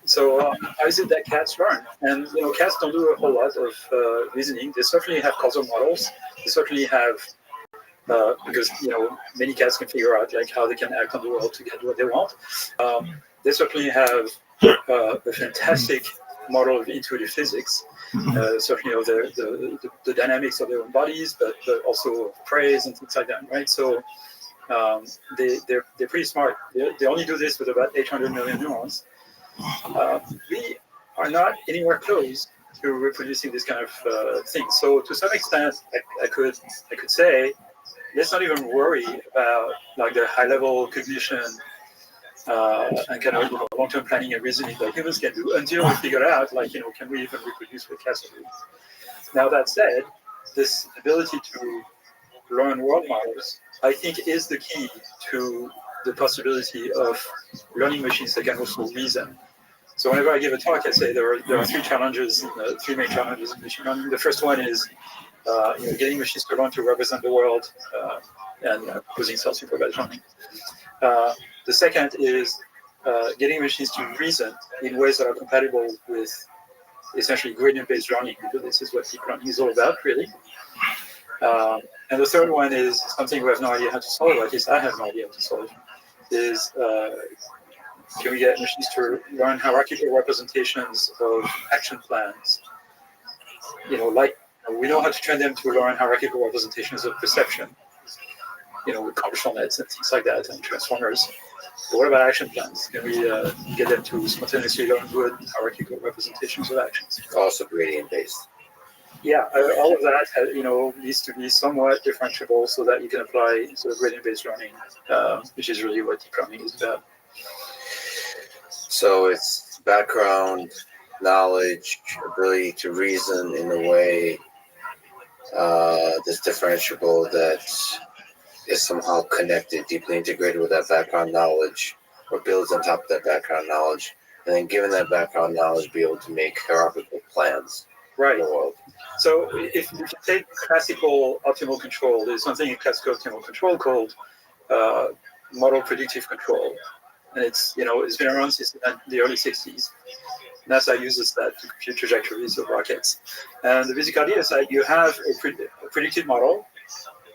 So how is it that cats learn? And cats don't do a whole lot of reasoning. They certainly have causal models. They certainly have, because many cats can figure out like how they can act on the world to get what they want. They certainly have a fantastic model of intuitive physics, certainly of the dynamics of their own bodies, but also of praise and things like that, right? So they're pretty smart. They only do this with about 800 million neurons. We are not anywhere close to reproducing this kind of thing. So to some extent, I could say, let's not even worry about like the high-level cognition and kind of long-term planning and reasoning that humans can do until we figure out, like, can we even reproduce what cats do? Now that said, this ability to learn world models, I think, is the key to the possibility of learning machines that can also reason. So whenever I give a talk, I say there are three main challenges in machine learning. The first one is getting machines to learn to represent the world and using self-supervised learning. The second is getting machines to reason in ways that are compatible with essentially gradient-based learning, because this is what deep learning is all about, really. And the third one is something we have no idea how to solve, at least I have no idea how to solve, is can we get machines to learn hierarchical representations of action plans? Like we know how to train them to learn hierarchical representations of perception, with convolutional nets and things like that, and transformers. But what about action plans? Can we get them to spontaneously learn good hierarchical representations of actions? Also gradient-based. Yeah, all of that needs to be somewhat differentiable so that you can apply sort of gradient-based learning, which is really what deep learning is about. So it's background knowledge, ability to reason in a way that's differentiable, that is somehow connected, deeply integrated with that background knowledge, or builds on top of that background knowledge, and then given that background knowledge, be able to make hierarchical plans right. in the world. So if you take classical optimal control, there's something in classical optimal control called model predictive control. And it's been around since the early 60s. NASA uses that to compute trajectories of rockets. And the basic idea is that you have a predicted model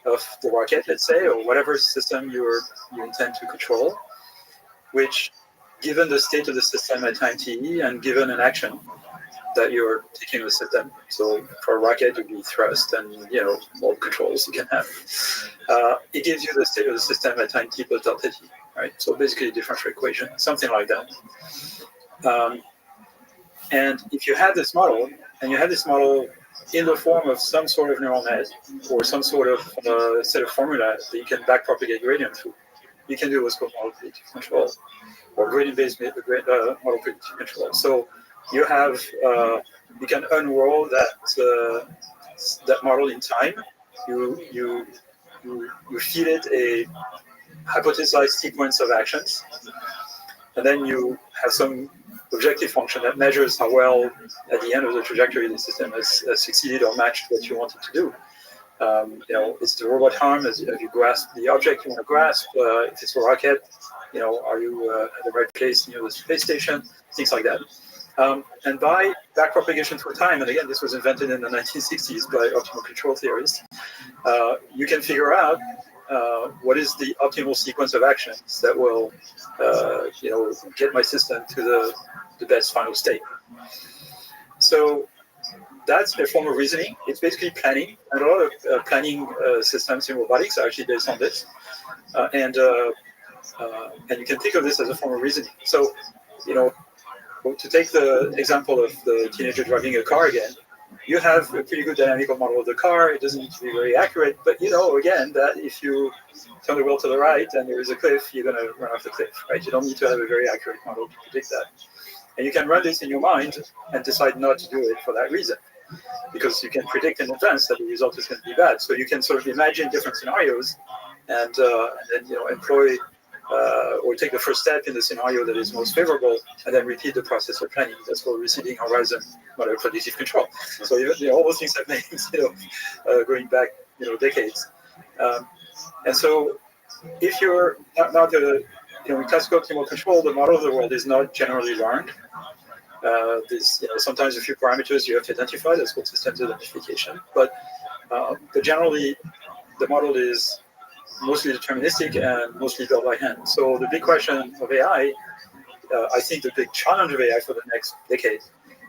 of the rocket, let's say, or whatever system you intend to control, which, given the state of the system at time t and given an action, that you're taking the system. So for a rocket, it would be thrust and all the controls you can have. It gives you the state of the system at time t plus delta t, right? So basically a differential equation, something like that. And if you have this model, and you have this model in the form of some sort of neural net or some sort of set of formula that you can backpropagate gradient through, you can do what's called model predictive control or gradient-based model predictive control. So you have you can unroll that model in time. You feed it a hypothesized sequence of actions, and then you have some objective function that measures how well at the end of the trajectory the system has succeeded or matched what you wanted to do. Is the robot harm? Have you grasped the object you want to grasp? If it's a rocket, are you at the right place near the space station? Things like that. And by backpropagation through time, and again, this was invented in the 1960s by optimal control theorists, you can figure out what is the optimal sequence of actions that will, get my system to the best final state. So that's a form of reasoning. It's basically planning, and a lot of planning systems in robotics are actually based on this. And you can think of this as a form of reasoning. So, to take the example of the teenager driving a car again, you have a pretty good dynamical model of the car. It doesn't need to be very accurate, but again, that if you turn the wheel to the right and there is a cliff, you're going to run off the cliff, right? You don't need to have a very accurate model to predict that. And you can run this in your mind and decide not to do it for that reason, because you can predict in advance that the result is going to be bad. So you can sort of imagine different scenarios and then employ or take the first step in the scenario that is most favorable, and then repeat the process of planning. That's called receding horizon model predictive control. So all those things have names, going back decades. And so if you're now in classical optimal control, the model of the world is not generally learned. There's sometimes a few parameters you have to identify. That's called systems identification. But generally, the model is mostly deterministic and mostly built by hand. So the big question of AI, I think the big challenge of AI for the next decade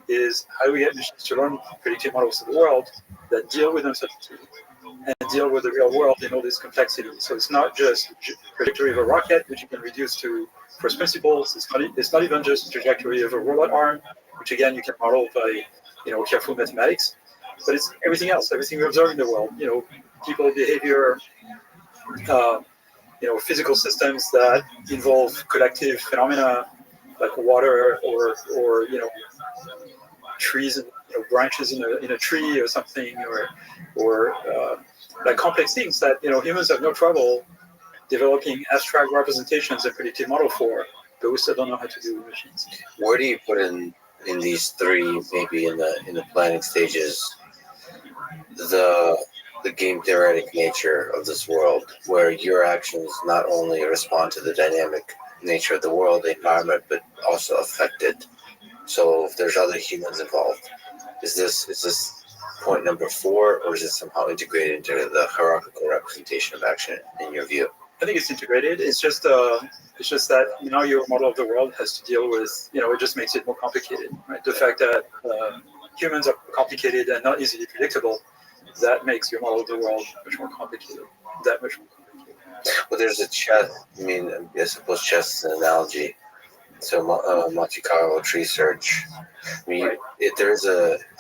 is how do we get machines to learn predictive models of the world that deal with uncertainty and deal with the real world in all this complexity. So it's not just trajectory of a rocket, which you can reduce to first principles. It's not even just trajectory of a robot arm, which again you can model by careful mathematics, but it's everything else, everything we observe in the world. People behavior. Physical systems that involve collective phenomena like water or trees and branches in a tree or something, or like complex things that humans have no trouble developing abstract representations and predictive model for, but we still don't know how to do with machines. Where do you put in these three, maybe in the planning stages, the game theoretic nature of this world, where your actions not only respond to the dynamic nature of the world, the environment, but also affect it? So if there's other humans involved, is this point number 4, or is it somehow integrated into the hierarchical representation of action in your view? I think it's integrated. It's just that now your model of the world has to deal with, it just makes it more complicated, right? The fact that humans are complicated and not easily predictable, that makes your model of the world much more complicated. That much more complicated. Well, there's a chess. I suppose chess is an analogy. So Monte Carlo tree search. Right. If there's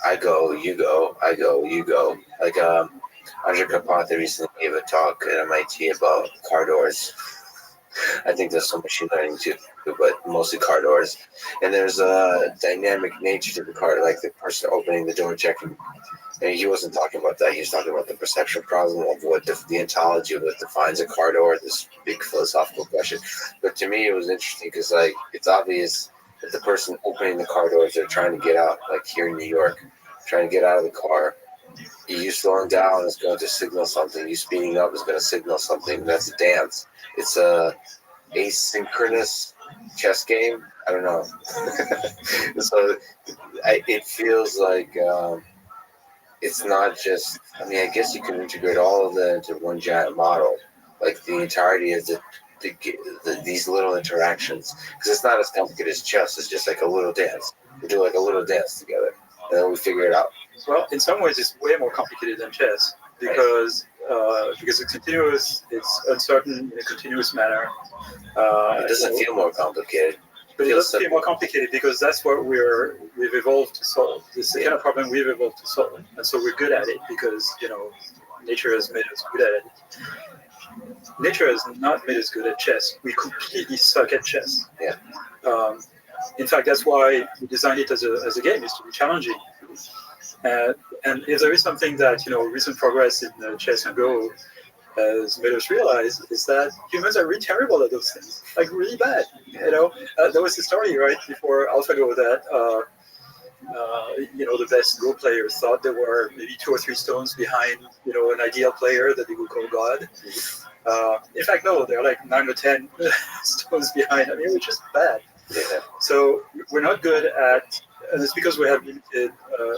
I go, you go, I go, you go. Like Andrej Karpathy recently gave a talk at MIT about car doors. I think there's some machine learning too, but mostly car doors. And there's a dynamic nature to the car, like the person opening the door checking. And he wasn't talking about that. He was talking about the perception problem of what the ontology of what defines a car door, this big philosophical question. But to me, it was interesting because, it's obvious that the person opening the car doors, they're trying to get out, like here in New York, trying to get out of the car. You slowing down is going to signal something. You speeding up is going to signal something. That's a dance. It's a asynchronous chess game. I don't know. So it feels like... it's not just, I guess you can integrate all of that into one giant model, like the entirety of these little interactions, because it's not as complicated as chess. It's just like a little dance. We do like a little dance together. and then we figure it out. Well, in some ways, it's way more complicated than chess because it's continuous, it's uncertain in a continuous manner. It doesn't feel more complicated. But it does feel more complicated because that's what we've evolved to solve. This is the kind of problem we've evolved to solve, and so we're good at it because nature has made us good at it. Nature has not made us good at chess. We completely suck at chess. Yeah. In fact, that's why we designed it as a game, is to be challenging. And if there is something that recent progress in chess and Go has made us realize, is that humans are really terrible at those things, like really bad. There was a story right before AlphaGo that the best Go players thought they were maybe 2 or 3 stones behind an ideal player that they would call God. In fact, no, they're like 9 or 10 stones behind. I mean, we're just bad. Yeah. So we're not good at, and it's because we have limited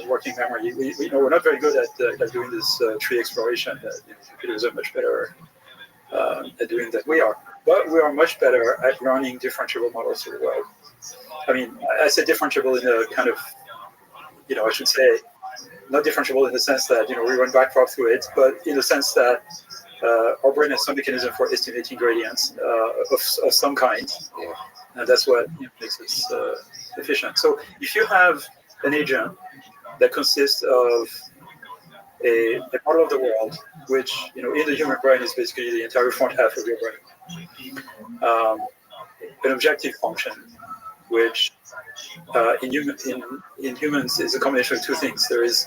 working memory. We're not very good at doing this tree exploration. Computers are much better at doing that. We are, but we are much better at learning differentiable models of the world. I mean, I say differentiable in a kind of, I should say, not differentiable in the sense that we run backprop through it, but in the sense that our brain has some mechanism for estimating gradients of some kind. Yeah. And that's what makes us efficient. So if you have an agent that consists of a model of the world, which in the human brain is basically the entire front half of your brain, an objective function, which in humans is a combination of 2 things. There is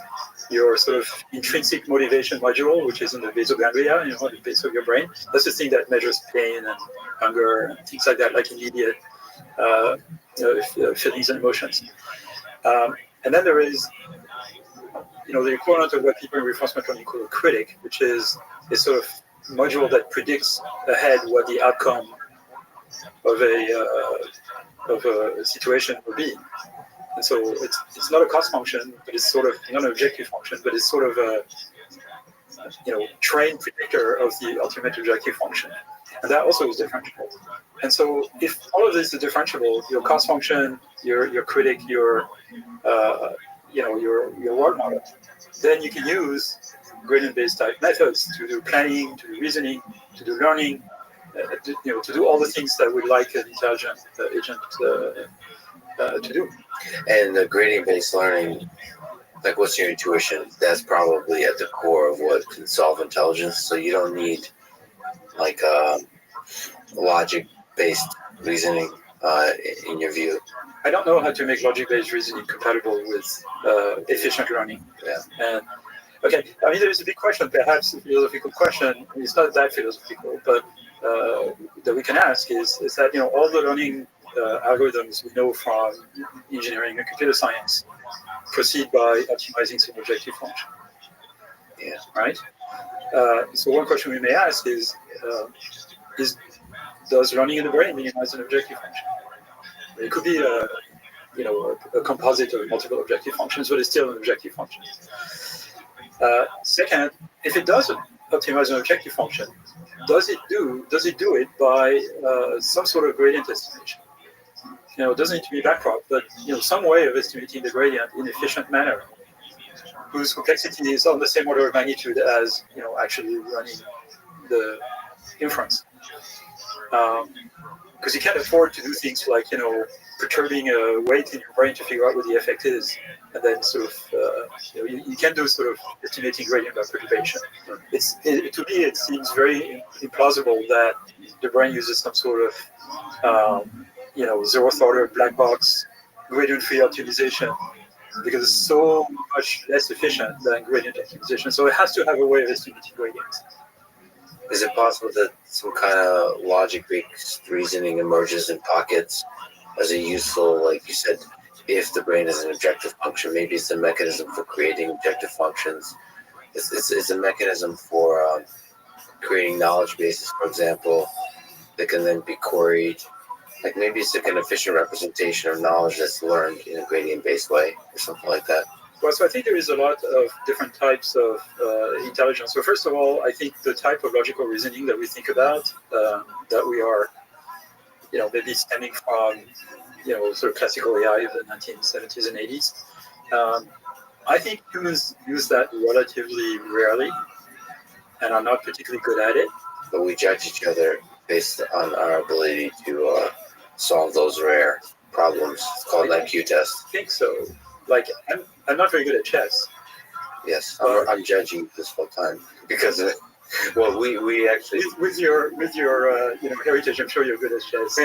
your sort of intrinsic motivation module, which is in the basal ganglia, the base of your brain. That's the thing that measures pain and hunger and things like that, like immediate feelings and emotions. And then there is, the equivalent of what people in reinforcement learning call a critic, which is a sort of module that predicts ahead what the outcome of a situation will be. And so it's not a cost function, but it's sort of not an objective function, but it's sort of a trained predictor of the ultimate objective function. And that also is differentiable. And so if all of this is differentiable, your cost function, your critic, your world model, then you can use gradient-based type methods to do planning, to do reasoning, to do learning, to do all the things that we'd like an intelligent agent to do. And the gradient-based learning, like what's your intuition? That's probably at the core of what can solve intelligence. So you don't need like logic-based reasoning in your view. I don't know how to make logic-based reasoning compatible with efficient learning. Yeah. And okay, I mean, there is a big question, perhaps a philosophical question. It's not that philosophical, but that we can ask is that all the learning algorithms we know from engineering and computer science proceed by optimizing some objective function. Yeah. Right. So one question we may ask is does learning in the brain minimize an objective function? It could be a composite of multiple objective functions, but it's still an objective function. Second, if it does optimize an objective function, does it do it by some sort of gradient estimation? It doesn't need to be backprop, but some way of estimating the gradient in an efficient manner, whose complexity is on the same order of magnitude as actually running the inference. Because you can't afford to do things like perturbing a weight in your brain to figure out what the effect is, and then sort of you can do sort of estimating gradient by perturbation. To me it seems very implausible that the brain uses some sort of zeroth order black box gradient-free optimization, because it's so much less efficient than gradient optimization. So it has to have a way of estimating gradients. Is it possible that some kind of logic-based reasoning emerges in pockets as a useful, like you said, if the brain is an objective function, maybe it's a mechanism for creating objective functions. It's a mechanism for creating knowledge bases, for example, that can then be queried. Like maybe it's like an efficient representation of knowledge that's learned in a gradient-based way or something like that. Well, so I think there is a lot of different types of intelligence. So first of all, I think the type of logical reasoning that we think about, that we are, maybe stemming from, sort of classical AI of the 1970s and 80s, I think humans use that relatively rarely and are not particularly good at it. But we judge each other based on our ability to solve those rare problems. It's called an IQ test. I think so. Like, I'm not very good at chess. Yes, I'm judging this whole time because of it. Well, we actually With your heritage, I'm sure you're good at chess.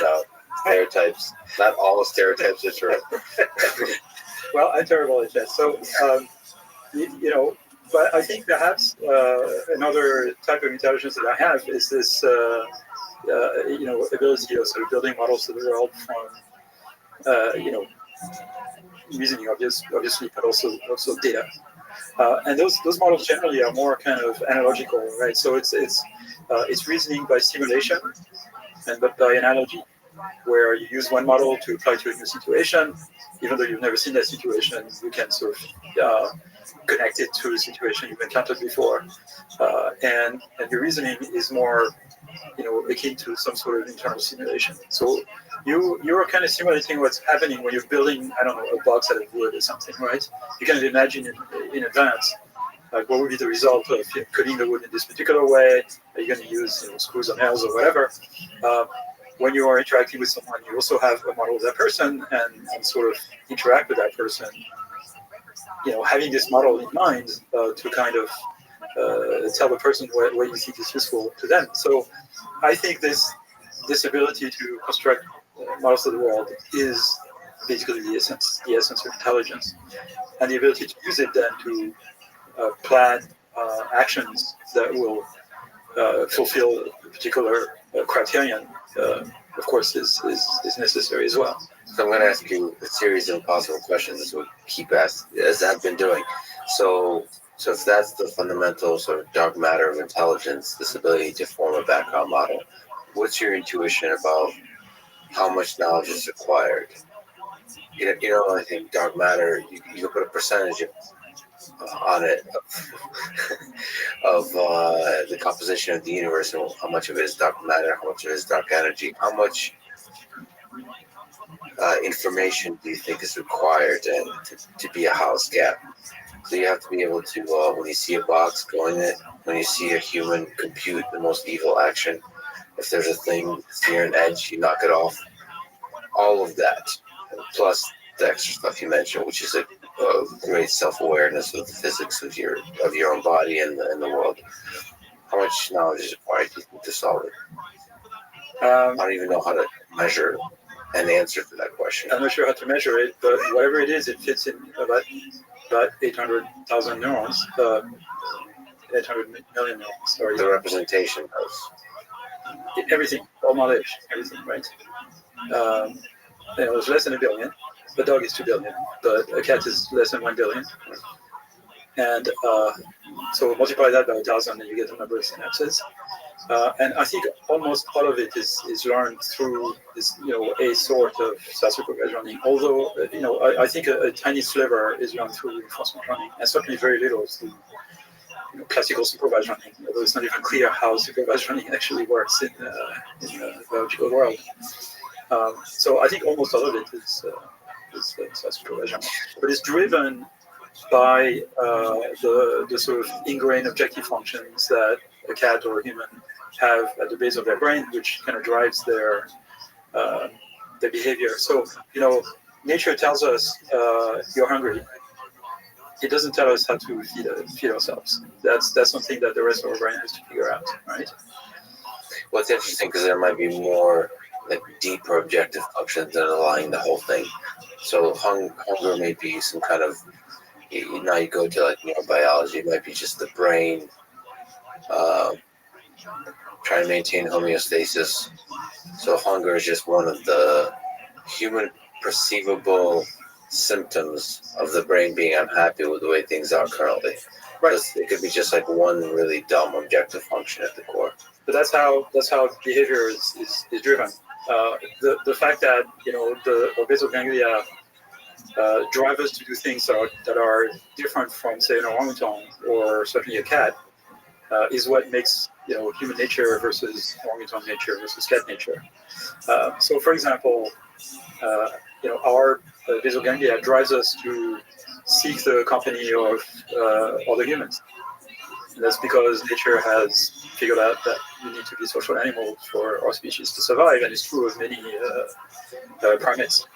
no stereotypes. Not all stereotypes are true. Well, I'm terrible at chess. So, but I think perhaps another type of intelligence that I have is this, ability of sort of building models of the world from, reasoning, obviously, but also data. And those models generally are more kind of analogical, right? So it's reasoning by simulation and but by analogy, where you use one model to apply to a new situation, even though you've never seen that situation, you can sort of connect it to a situation you've encountered before, and your reasoning is more, akin to some sort of internal simulation. So you're kind of simulating what's happening when you're building, I don't know, a box out of wood or something, right? You kind of imagine in advance, like what would be the result of cutting the wood in this particular way? Are you going to use screws or nails or whatever? When you are interacting with someone, you also have a model of that person and sort of interact with that person. Having this model in mind to kind of tell the person what you think is useful to them. So I think this ability to construct models of the world is basically the essence of intelligence, and the ability to use it then to plan actions that will fulfill a particular criterion, of course, is necessary as well. So I'm going to ask you a series of impossible questions as we keep asking, as I've been doing. So if that's the fundamental sort of dark matter of intelligence, this ability to form a background model, what's your intuition about how much knowledge is required? I think dark matter, you can put a percentage on it of the composition of the universe and how much of it is dark matter, how much of it is dark energy, how much information do you think is required to be a house gap? So you have to be able to, when you see a box, go in it. When you see a human, compute the most evil action. If there's a thing near an edge, you knock it off. All of that, plus the extra stuff you mentioned, which is a great self-awareness of the physics of your own body and the world. How much knowledge is required, do you think, to solve it? I don't even know how to measure an answer to that question. I'm not sure how to measure it, but whatever it is, it fits in about 800,000 neurons, 800 million neurons. Sorry. The representation of everything, all knowledge, everything, right? It's less than a billion. A dog is 2 billion, but a cat is less than 1 billion. And so multiply that by 1,000, and you get the number of synapses. And I think almost all of it is learned through this, a sort of self-supervised learning. Although, I think a tiny sliver is learned through reinforcement learning, and certainly very little through classical supervised learning. Although it's not even clear how supervised learning actually works in the biological world. So I think almost all of it is self-supervised learning, but it's driven by the sort of ingrained objective functions that a cat or a human have at the base of their brain, which kind of drives their behavior. So, nature tells us you're hungry. It doesn't tell us how to feed ourselves. That's something that the rest of our brain has to figure out, right? Well, it's interesting because there might be more like deeper objective functions underlying the whole thing. So hunger may be some kind of, now you go to like neurobiology, it might be just the brain trying to maintain homeostasis. So hunger is just one of the human perceivable symptoms of the brain being unhappy with the way things are currently. Right. It could be just like one really dumb objective function at the core. But that's how behavior is driven. The fact that the basal ganglia drive us to do things that are different from, say, an orangutan or certainly a cat is what makes human nature versus orangutan nature versus cat nature. So, for example, our basal ganglia drives us to seek the company of other humans. And that's because nature has figured out that we need to be social animals for our species to survive, and it's true of many primates.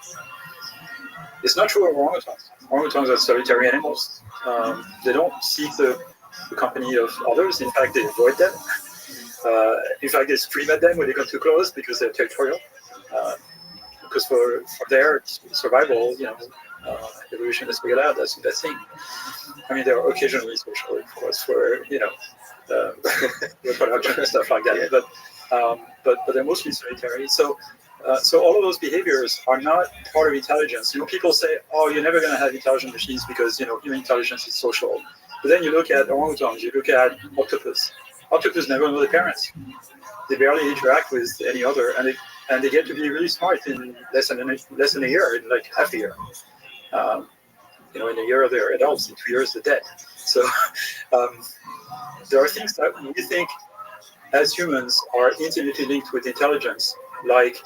It's not true of orangutans. Orangutans are solitary animals. They don't seek the company of others. In fact, they avoid them. In fact, they scream at them when they come too close because they're territorial. Because for their survival, evolution has figured out that's the best thing. I mean, they're occasionally social, of course, for reproduction and stuff like that. Yeah. But they're mostly solitary. So all of those behaviors are not part of intelligence. People say, "Oh, you're never going to have intelligent machines because human intelligence is social." But then you look at orangutans, you look at octopus. Octopus never know their parents. They barely interact with any other, and they get to be really smart in less than a year, in like half a year. In a year they're adults, in 2 years they're dead. So there are things that we think as humans are intimately linked with intelligence, like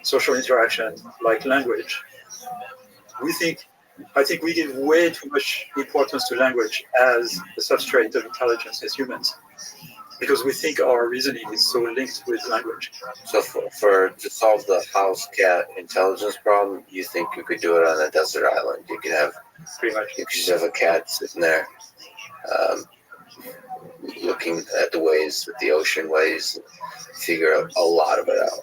social interaction, like language. I think we give way too much importance to language as the substrate of intelligence as humans, because we think our reasoning is so linked with language. So to solve the house cat intelligence problem, you think you could do it on a desert island? You could have pretty much. You could just have a cat sitting there, looking at the waves, at the ocean waves, figure a lot of it out.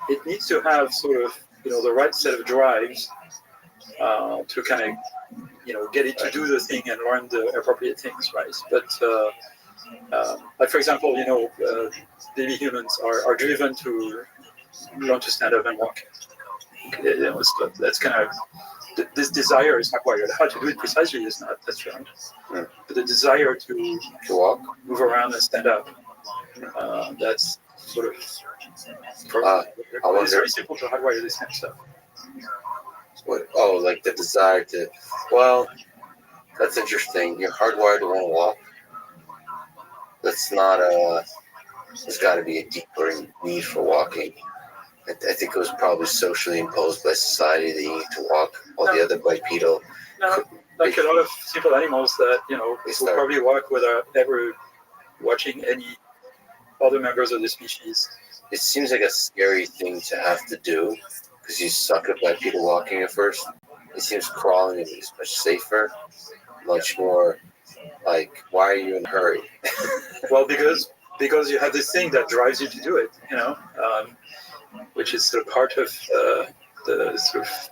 It needs to have sort of the right set of drives to kind of get it to do the thing and learn the appropriate things, right? But like for example, baby humans are driven to learn to stand up and walk. That's kind of this desire is acquired. How to do it precisely is not that's right. But the desire to walk, move around, and stand up, that's sort of. It's very simple to hardwire this kind of stuff. Like the desire to. Well, that's interesting. You're hardwired to want to walk. That's not there's got to be a deeper need for walking. I think it was probably socially imposed by society that you need to walk, while the other bipedal. No, like a lot of simple animals that will probably walk without ever watching any other members of the species. It seems like a scary thing to have to do because you suck at bipedal walking at first. It seems crawling is much safer, much more like, why are you in a hurry? Well, because you have this thing that drives you to do it, which is sort of part of the sort of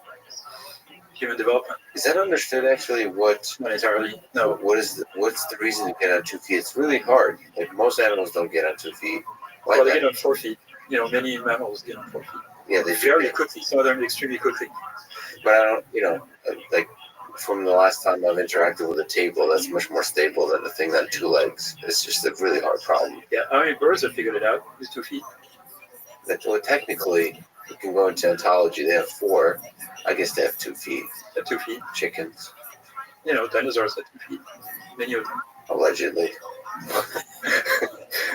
human development. Is that understood actually? Not entirely. No. What's the reason to get on 2 feet? It's really hard. Like most animals don't get on 2 feet. Well, they get on 4 feet. Many mammals get on 4 feet. Yeah, they very quickly. Some of them extremely quickly. But I don't, like from the last time I've interacted with a table, that's much more stable than the thing on 2 legs. It's just a really hard problem. Yeah, I mean, birds have figured it out with 2 feet. Well, technically, you can go into ontology. They have 4. I guess they have 2 feet. They have 2 feet. Chickens. Dinosaurs have 2 feet. Many of them. Allegedly.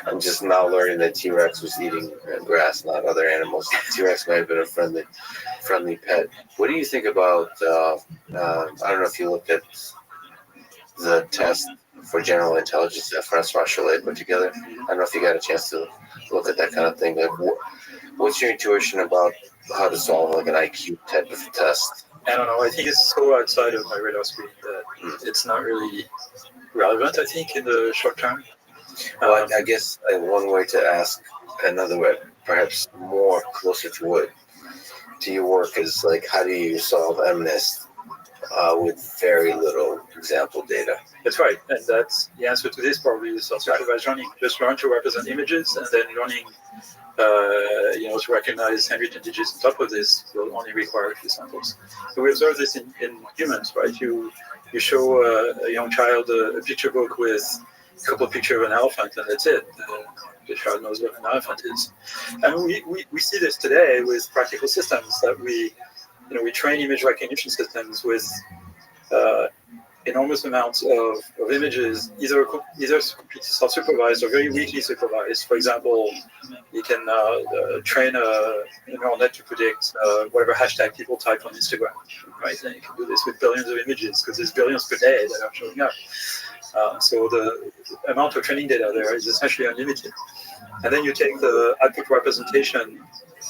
I'm just now learning that T-Rex was eating grass, not other animals. T-Rex might have been a friendly pet. What do you think about, I don't know if you looked at the test for general intelligence that Rothschild put together. I don't know if you got a chance to look at that kind of thing. Like, what's your intuition about how to solve like an IQ type of test? I don't know. I think it's so outside of my radar screen that it's not really relevant, I think, in the short term. Well, I guess one way to ask, another way, perhaps more closer to your work, is like, how do you solve MNIST with very little example data? That's right, and that's the answer to this probably is self-supervised learning. Just learn to represent images, and then learning, to recognize handwritten digits on top of this will only require a few samples. So we observe this in humans, right? You show a young child a picture book with a couple of pictures of an elephant, and that's it. The child knows what an elephant is. And we see this today with practical systems that we train image recognition systems with enormous amounts of images, either completely self-supervised or very weakly supervised. For example, you can train a neural net to predict whatever hashtag people type on Instagram, right? And you can do this with billions of images because there's billions per day that are showing up. So the amount of training data there is essentially unlimited. And then you take the output representation,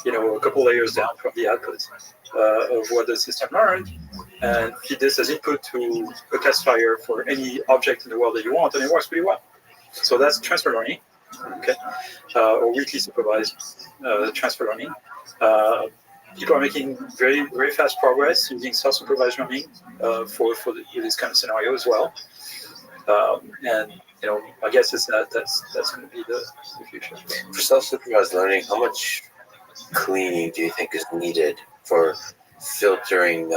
a couple layers down from the output of what the system learned, and feed this as input to a classifier for any object in the world that you want, and it works pretty well. So that's transfer learning, okay, or weakly supervised transfer learning. People are making very, very fast progress using self-supervised learning for this kind of scenario as well. And my guess is that's going to be the future. For self-supervised learning, how much cleaning do you think is needed for filtering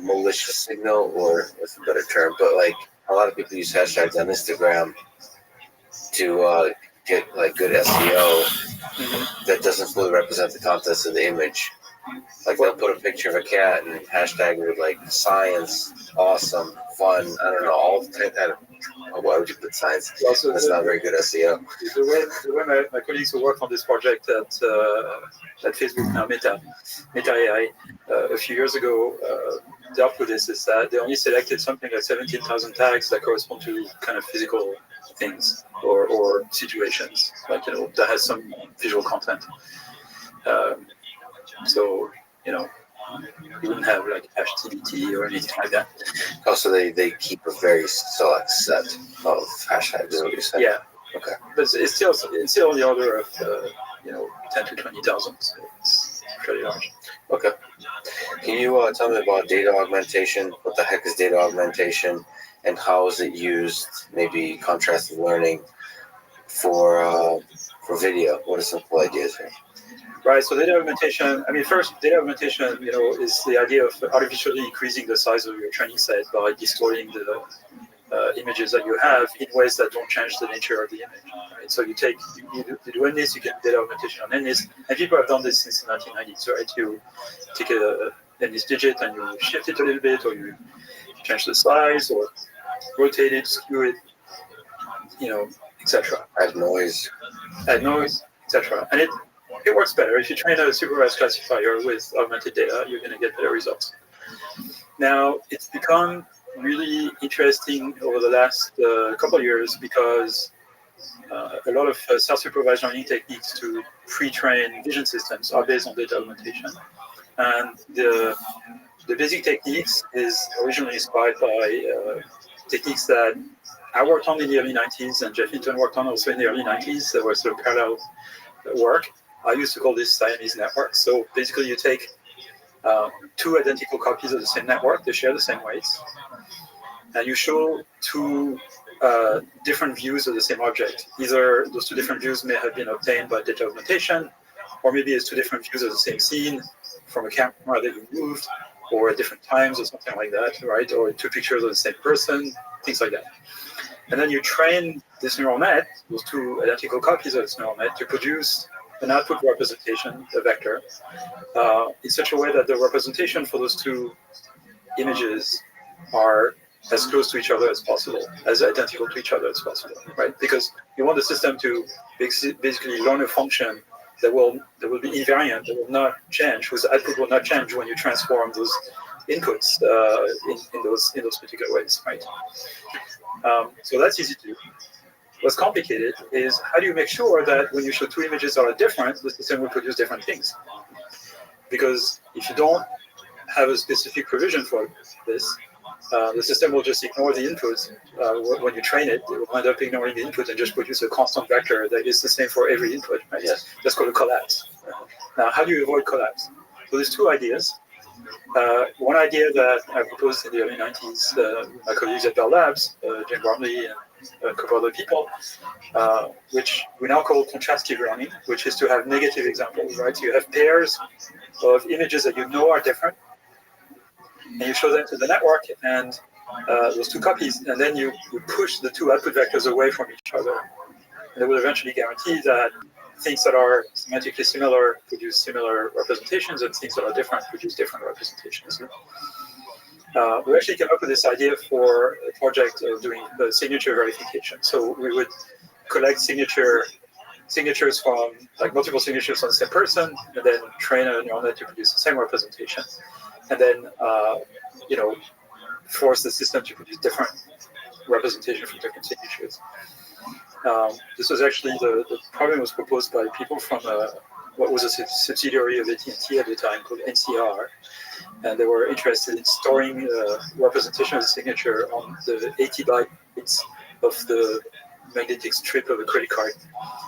malicious signal, or what's a better term? But like a lot of people use hashtags on Instagram to get like good SEO that doesn't fully represent the contents of the image. Like they'll put a picture of a cat and hashtag it with like science, awesome, fun. I don't know, all the why would you put science? Also, that's not very good SEO. The way my colleagues who worked on this project at Facebook, now Meta AI, a few years ago dealt with this, is that they only selected something like 17,000 tags that correspond to kind of physical things or situations, like that has some visual content. So you wouldn't have like HTTP or anything like that. Also, they keep a very select set of hashtags. Is what you're saying? Yeah. Okay. But it's still on the order of 10 to 20,000. So it's fairly large. Okay. Can you tell me about data augmentation? What the heck is data augmentation, and how is it used? Maybe contrasted learning for video. What are some cool ideas here? Right, so data augmentation, first, data augmentation, is the idea of artificially increasing the size of your training set by distorting the images that you have in ways that don't change the nature of the image. Right? So you do NNIS, you get data augmentation on NNIS, and people have done this since the 1990s, right? You take a NNIS digit and you shift it a little bit, or you change the size, or rotate it, skew it, etc. Add noise, etc. And it works better. If you train a supervised classifier with augmented data, you're going to get better results. Now, it's become really interesting over the last couple of years because a lot of self-supervised learning techniques to pre-train vision systems are based on data augmentation. And the basic techniques is originally inspired by techniques that I worked on in the early 90s and Jeff Hinton worked on also in the early 90s. There was sort of parallel work. I used to call this Siamese network. So basically you take two identical copies of the same network, they share the same weights, and you show two different views of the same object. Either those two different views may have been obtained by data augmentation, or maybe it's two different views of the same scene from a camera that you moved, or at different times or something like that, right? Or two pictures of the same person, things like that. And then you train this neural net, those two identical copies of this neural net, to produce an output representation, a vector, in such a way that the representation for those two images are as close to each other as possible, as identical to each other as possible, right? Because you want the system to basically learn a function that will be invariant, that will not change, whose output will not change when you transform those inputs in those particular ways, right? So that's easy to do. What's complicated is how do you make sure that when you show two images that are different, the system will produce different things? Because if you don't have a specific provision for this, the system will just ignore the inputs. When you train it, it will end up ignoring the input and just produce a constant vector that is the same for every input. Right? Yes. That's called a collapse. Now, how do you avoid collapse? So there's two ideas. One idea that I proposed in the early 90s, my colleagues at Bell Labs, Jane Bromley and a couple other people, which we now call contrastive learning, which is to have negative examples, right? So you have pairs of images that you know are different, and you show them to the network, and those two copies, and then you push the two output vectors away from each other. And it will eventually guarantee that things that are semantically similar produce similar representations, and things that are different produce different representations. we actually came up with this idea for a project of doing the signature verification. So we would collect signatures from like multiple signatures on the same person, and then train a neural net to produce the same representation, and then force the system to produce different representation from different signatures. This was actually the problem was proposed by people from what was a subsidiary of AT&T at the time called NCR, and they were interested in storing representation of the signature on the 80 bytes of the magnetic strip of a credit card.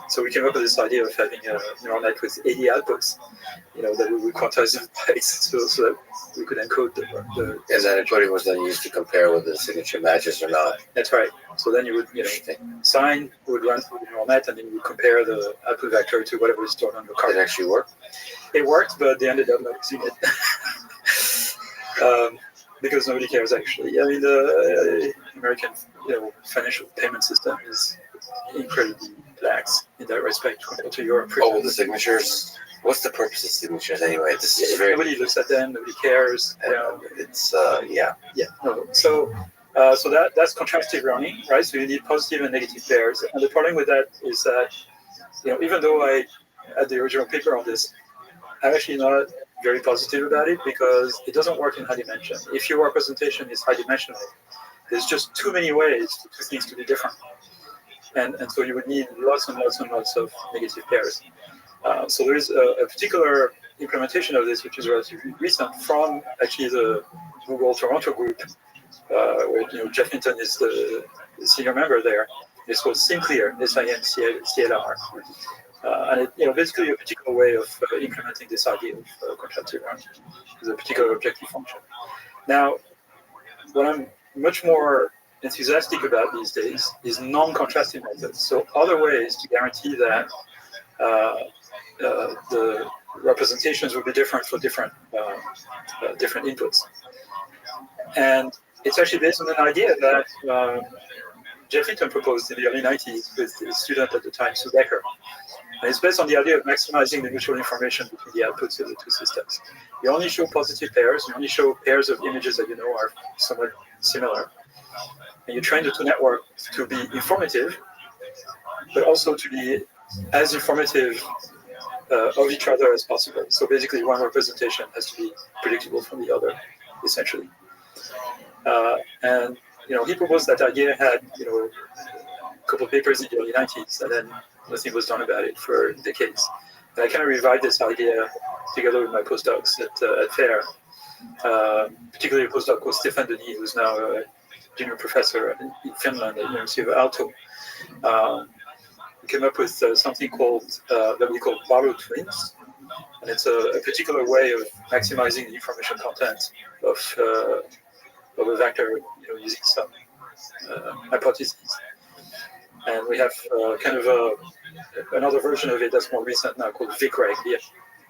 So we came up with this idea of having a neural net with 80 outputs, that we would quantize in bytes so that we could encode the And that encoding was then used to compare whether the signature matches or not. That's right. So then you would, sign would run through the neural net, and then you would compare the output vector to whatever is stored on the card. Did it actually work? It worked, but they ended up not using it. Because nobody cares, actually. I mean, the American financial payment system is incredibly lax in that respect compared to Europe. Oh, the signatures. What's the purpose of signatures anyway? This is nobody looks at them. Nobody cares. It's yeah. No. So that's contrastive learning, right? So you need positive and negative pairs. And the problem with that is that even though I had the original paper on this, I'm actually not very positive about it because it doesn't work in high dimension. If your representation is high dimensional, there's just too many ways for things to be different. And so you would need lots and lots and lots of negative pairs. So there is a particular implementation of this, which is relatively recent, from actually the Google Toronto group, where Jeff Hinton is the senior member there. It's called SimClear, SIMCLR. And basically a particular way of implementing this idea of contrastive learning is a particular objective function. Now, what I'm much more enthusiastic about these days is non-contrastive methods. So other ways to guarantee that the representations will be different for different inputs. And it's actually based on an idea that Jeff Hinton proposed in the early 90s with his student at the time, Sue Becker. And it's based on the idea of maximizing the mutual information between the outputs of the two systems. You only show positive pairs, you only show pairs of images that are somewhat similar. And you train the two networks to be informative, but also to be as informative of each other as possible. So basically one representation has to be predictable from the other, essentially. And he proposed that idea, had a couple of papers in the early 90s, and then nothing was done about it for decades. And I kind of revived this idea together with my postdocs at FAIR, particularly a postdoc called Stefan Denis, who's now a junior professor in Finland at the University of Aalto. We came up with something that we call Barlow twins, and it's a particular way of maximizing the information content of a vector, using some hypotheses. And we have kind of another version of it that's more recent now called VICREG,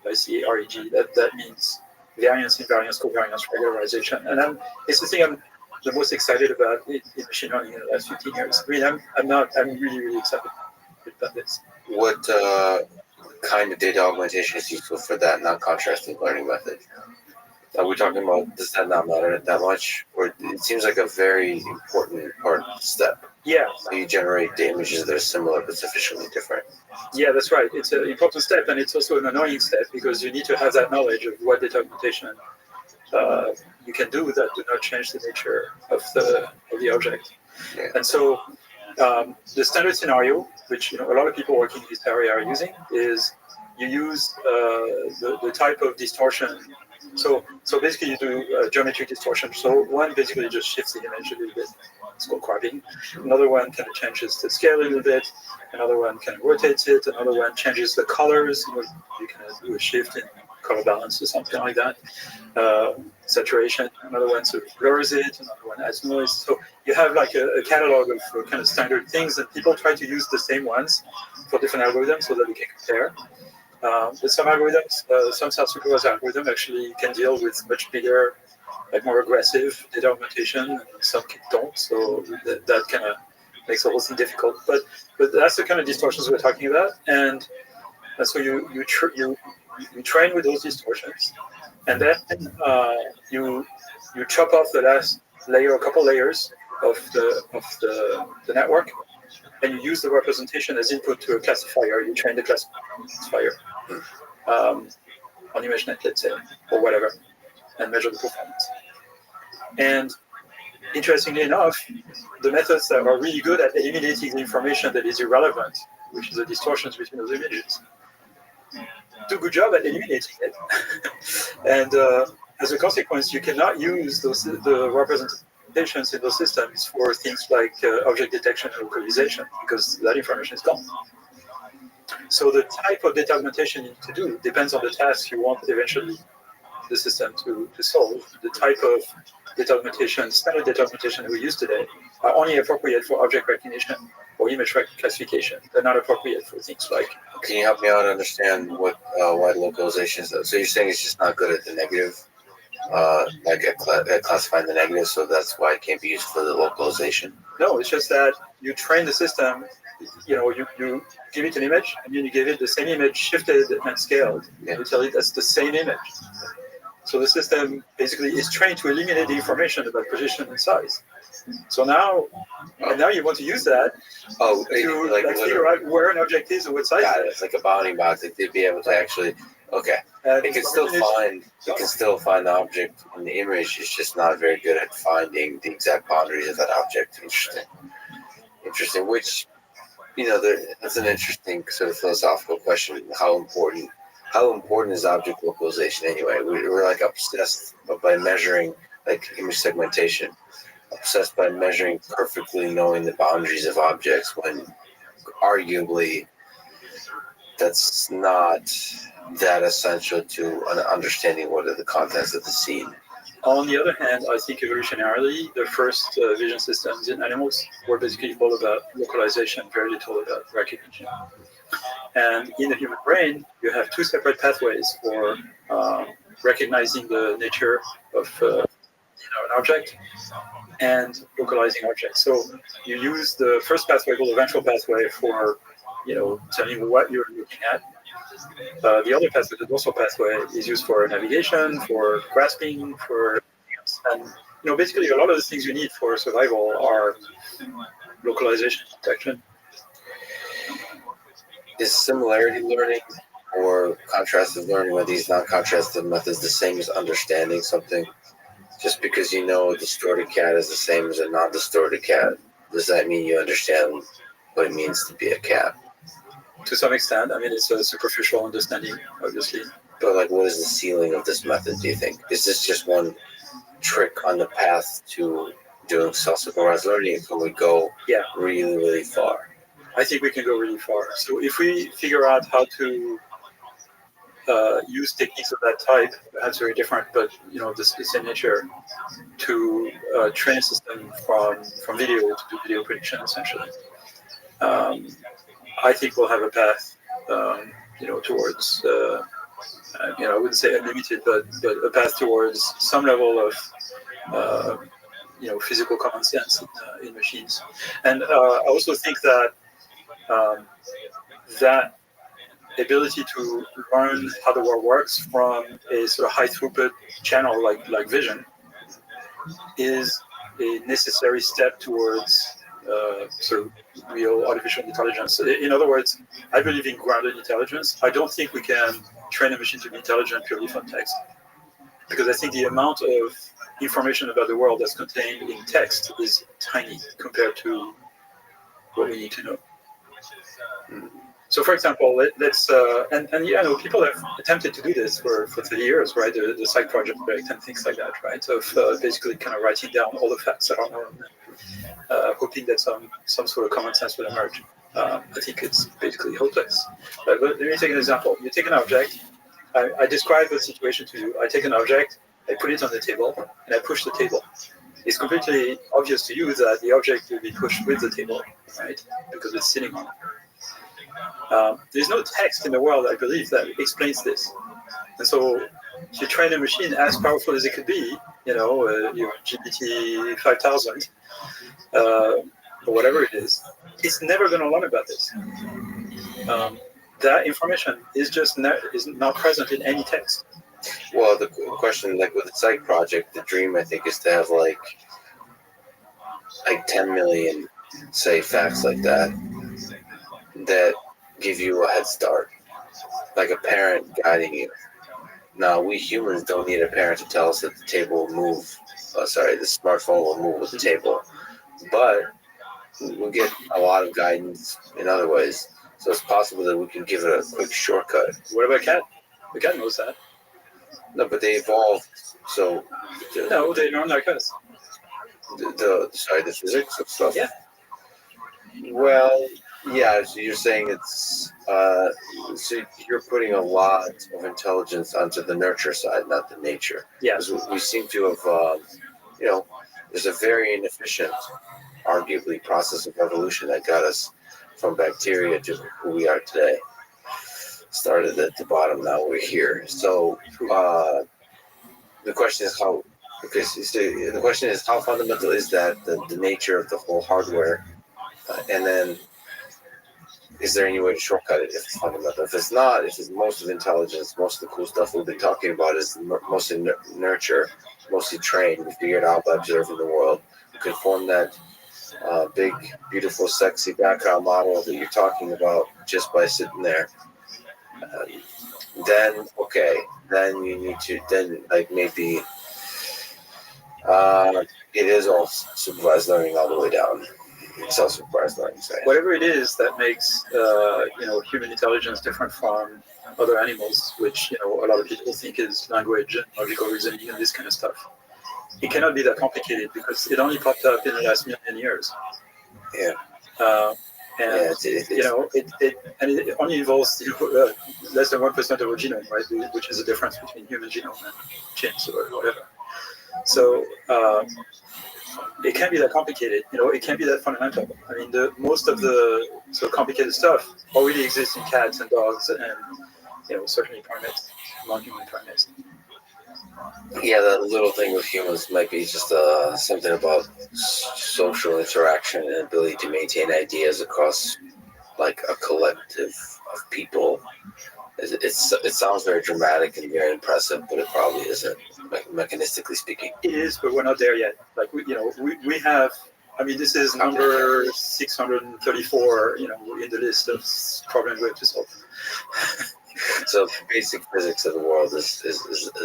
VICREG. That means variance, invariance, covariance, regularization. And it's the thing I'm the most excited about in machine learning in the last 15 years. I mean, I'm really, really excited about this. What kind of data augmentation is useful for that non-contrasting learning method? Are we talking about, does that not matter that much? Or it seems like a very important step. Yeah. So you generate the images that are similar but sufficiently different. Yeah, that's right. It's an important step, and it's also an annoying step because you need to have that knowledge of what data augmentation you can do that do not change the nature of the object. Yeah. And so the standard scenario, which a lot of people working in this area are using, is you use the type of distortion. So basically you do geometric distortion. So one basically just shifts the image a little bit. It's called cropping. Another one kind of changes the scale a little bit. Another one kind of rotates it. Another one changes the colors. You can do a shift in color balance or something like that. Saturation. Another one sort of blurs it. Another one adds noise. So you have like a catalog of kind of standard things, and people try to use the same ones for different algorithms so that we can compare. But some algorithms, some self-supervised algorithm actually can deal with much bigger, like more aggressive data augmentation, and some don't. So that kind of makes the whole thing difficult. But that's the kind of distortions we're talking about, and so you train with those distortions, and then you you chop off the last layer, a couple layers of the network, and you use the representation as input to a classifier. You train the classifier on ImageNet, let's say, or whatever, and measure the performance. And interestingly enough, the methods that are really good at eliminating the information that is irrelevant, which is the distortions between those images, do a good job at eliminating it. And as a consequence, you cannot use the representations in those systems for things like object detection and localization, because that information is gone. So the type of data augmentation you need to do depends on the task you want eventually the system to solve. The type of data augmentation, standard data augmentation we use today, are only appropriate for object recognition or image classification. They're not appropriate for things like. Can you help me out understand what why localization is? So you're saying it's just not good at the negative, like at classifying the negative, so that's why it can't be used for the localization? No, it's just that you train the system. You give it an image, and then you give it the same image shifted and scaled. And you tell it that's the same image. So the system basically is trained to eliminate the information about position and size. So now you want to use that to like figure out where an object is and what size it is. It's like a bounding box. They'd be able to actually, it can still find the object in the image. It's just not very good at finding the exact boundaries of that object. Interesting. Which, that's an interesting sort of philosophical question. How important is object localization anyway? We're like obsessed by measuring, like image segmentation, obsessed by measuring perfectly, knowing the boundaries of objects, when arguably that's not that essential to understanding what are the contents of the scene. On the other hand, I think evolutionarily, the first vision systems in animals were basically all about localization, very little about recognition. And in the human brain, you have two separate pathways for recognizing the nature of an object and localizing objects. So you use the first pathway, called the ventral pathway, for telling what you're looking at. The other pathway, the dorsal pathway, is used for navigation, for grasping, and basically a lot of the things you need for survival are localization, detection. Is similarity learning or contrastive learning with these non-contrastive methods the same as understanding something? Just because a distorted cat is the same as a non-distorted cat, does that mean you understand what it means to be a cat? To some extent. I mean, it's a superficial understanding, obviously. But what is the ceiling of this method, do you think? Is this just one trick on the path to doing self-supervised learning? Can we go really, really far? I think we can go really far. So if we figure out how to use techniques of that type, perhaps very different, but the same nature, to train a system from video to do video prediction, essentially, I think we'll have a path, towards, I wouldn't say unlimited, but a path towards some level of, physical common sense in machines. And I also think that that ability to learn how the world works from a sort of high throughput channel like vision is a necessary step towards sort of real artificial intelligence. In other words, I believe in grounded intelligence. I don't think we can train a machine to be intelligent purely from text, because I think the amount of information about the world that's contained in text is tiny compared to what we need to know. So, for example, let's people have attempted to do this for 30 years, right? The Psych Project and things like that, right? Of basically kind of writing down all the facts that are known, hoping that some sort of common sense will emerge. I think it's basically hopeless. But let me take an example. You take an object. I describe the situation to you. I take an object, I put it on the table, and I push the table. It's completely obvious to you that the object will be pushed with the table, right? Because it's sitting on it. There's no text in the world, I believe, that explains this. And so if you train a machine as powerful as it could be, your GPT 5000, or whatever it is, it's never going to learn about this. That information is just is not present in any text. Well, the question, like with the psych project, the dream I think is to have like 10 million, say, facts like that give you a head start, like a parent guiding you. Now, we humans don't need a parent to tell us that the table will move. The smartphone will move with the table, but we'll get a lot of guidance in other ways. So it's possible that we can give it a quick shortcut. What about cat? The cat knows that. No, but they evolved. So No, they don't like us. The physics of stuff. Yeah. Well, yeah. So you're saying it's so you're putting a lot of intelligence onto the nurture side, not the nature. Yeah. Because we seem to have, there's a very inefficient, arguably, process of evolution that got us from bacteria to who we are today. Started at the bottom, now we're here. So the question is how. Okay, so the question is how fundamental is that the nature of the whole hardware, and then is there any way to shortcut it if it's fundamental? If it's not, if it's most of intelligence, most of the cool stuff we've been talking about is mostly nurture, mostly trained. We figured out by observing the world. We could form that big, beautiful, sexy background model that you're talking about just by sitting there. Then you need to maybe it is all supervised learning all the way down. Self-supervised learning, say. Whatever it is that makes human intelligence different from other animals, which a lot of people think is language and logical reasoning and this kind of stuff. It cannot be that complicated because it only popped up in the last million years. Yeah. It only involves less than 1% of our genome, right? Which is the difference between human genome and chimps or whatever. So it can't be that complicated. It can't be that fundamental. I mean, most of the complicated stuff already exists in cats and dogs and certainly primates, non-human primates. Yeah, that little thing with humans might be just something about social interaction and ability to maintain ideas across like a collective of people. It sounds very dramatic and very impressive, but it probably isn't, mechanistically speaking. It is, but we're not there yet. Like we have. I mean, this is number 634. In the list of problems we have to solve. So basic physics of the world is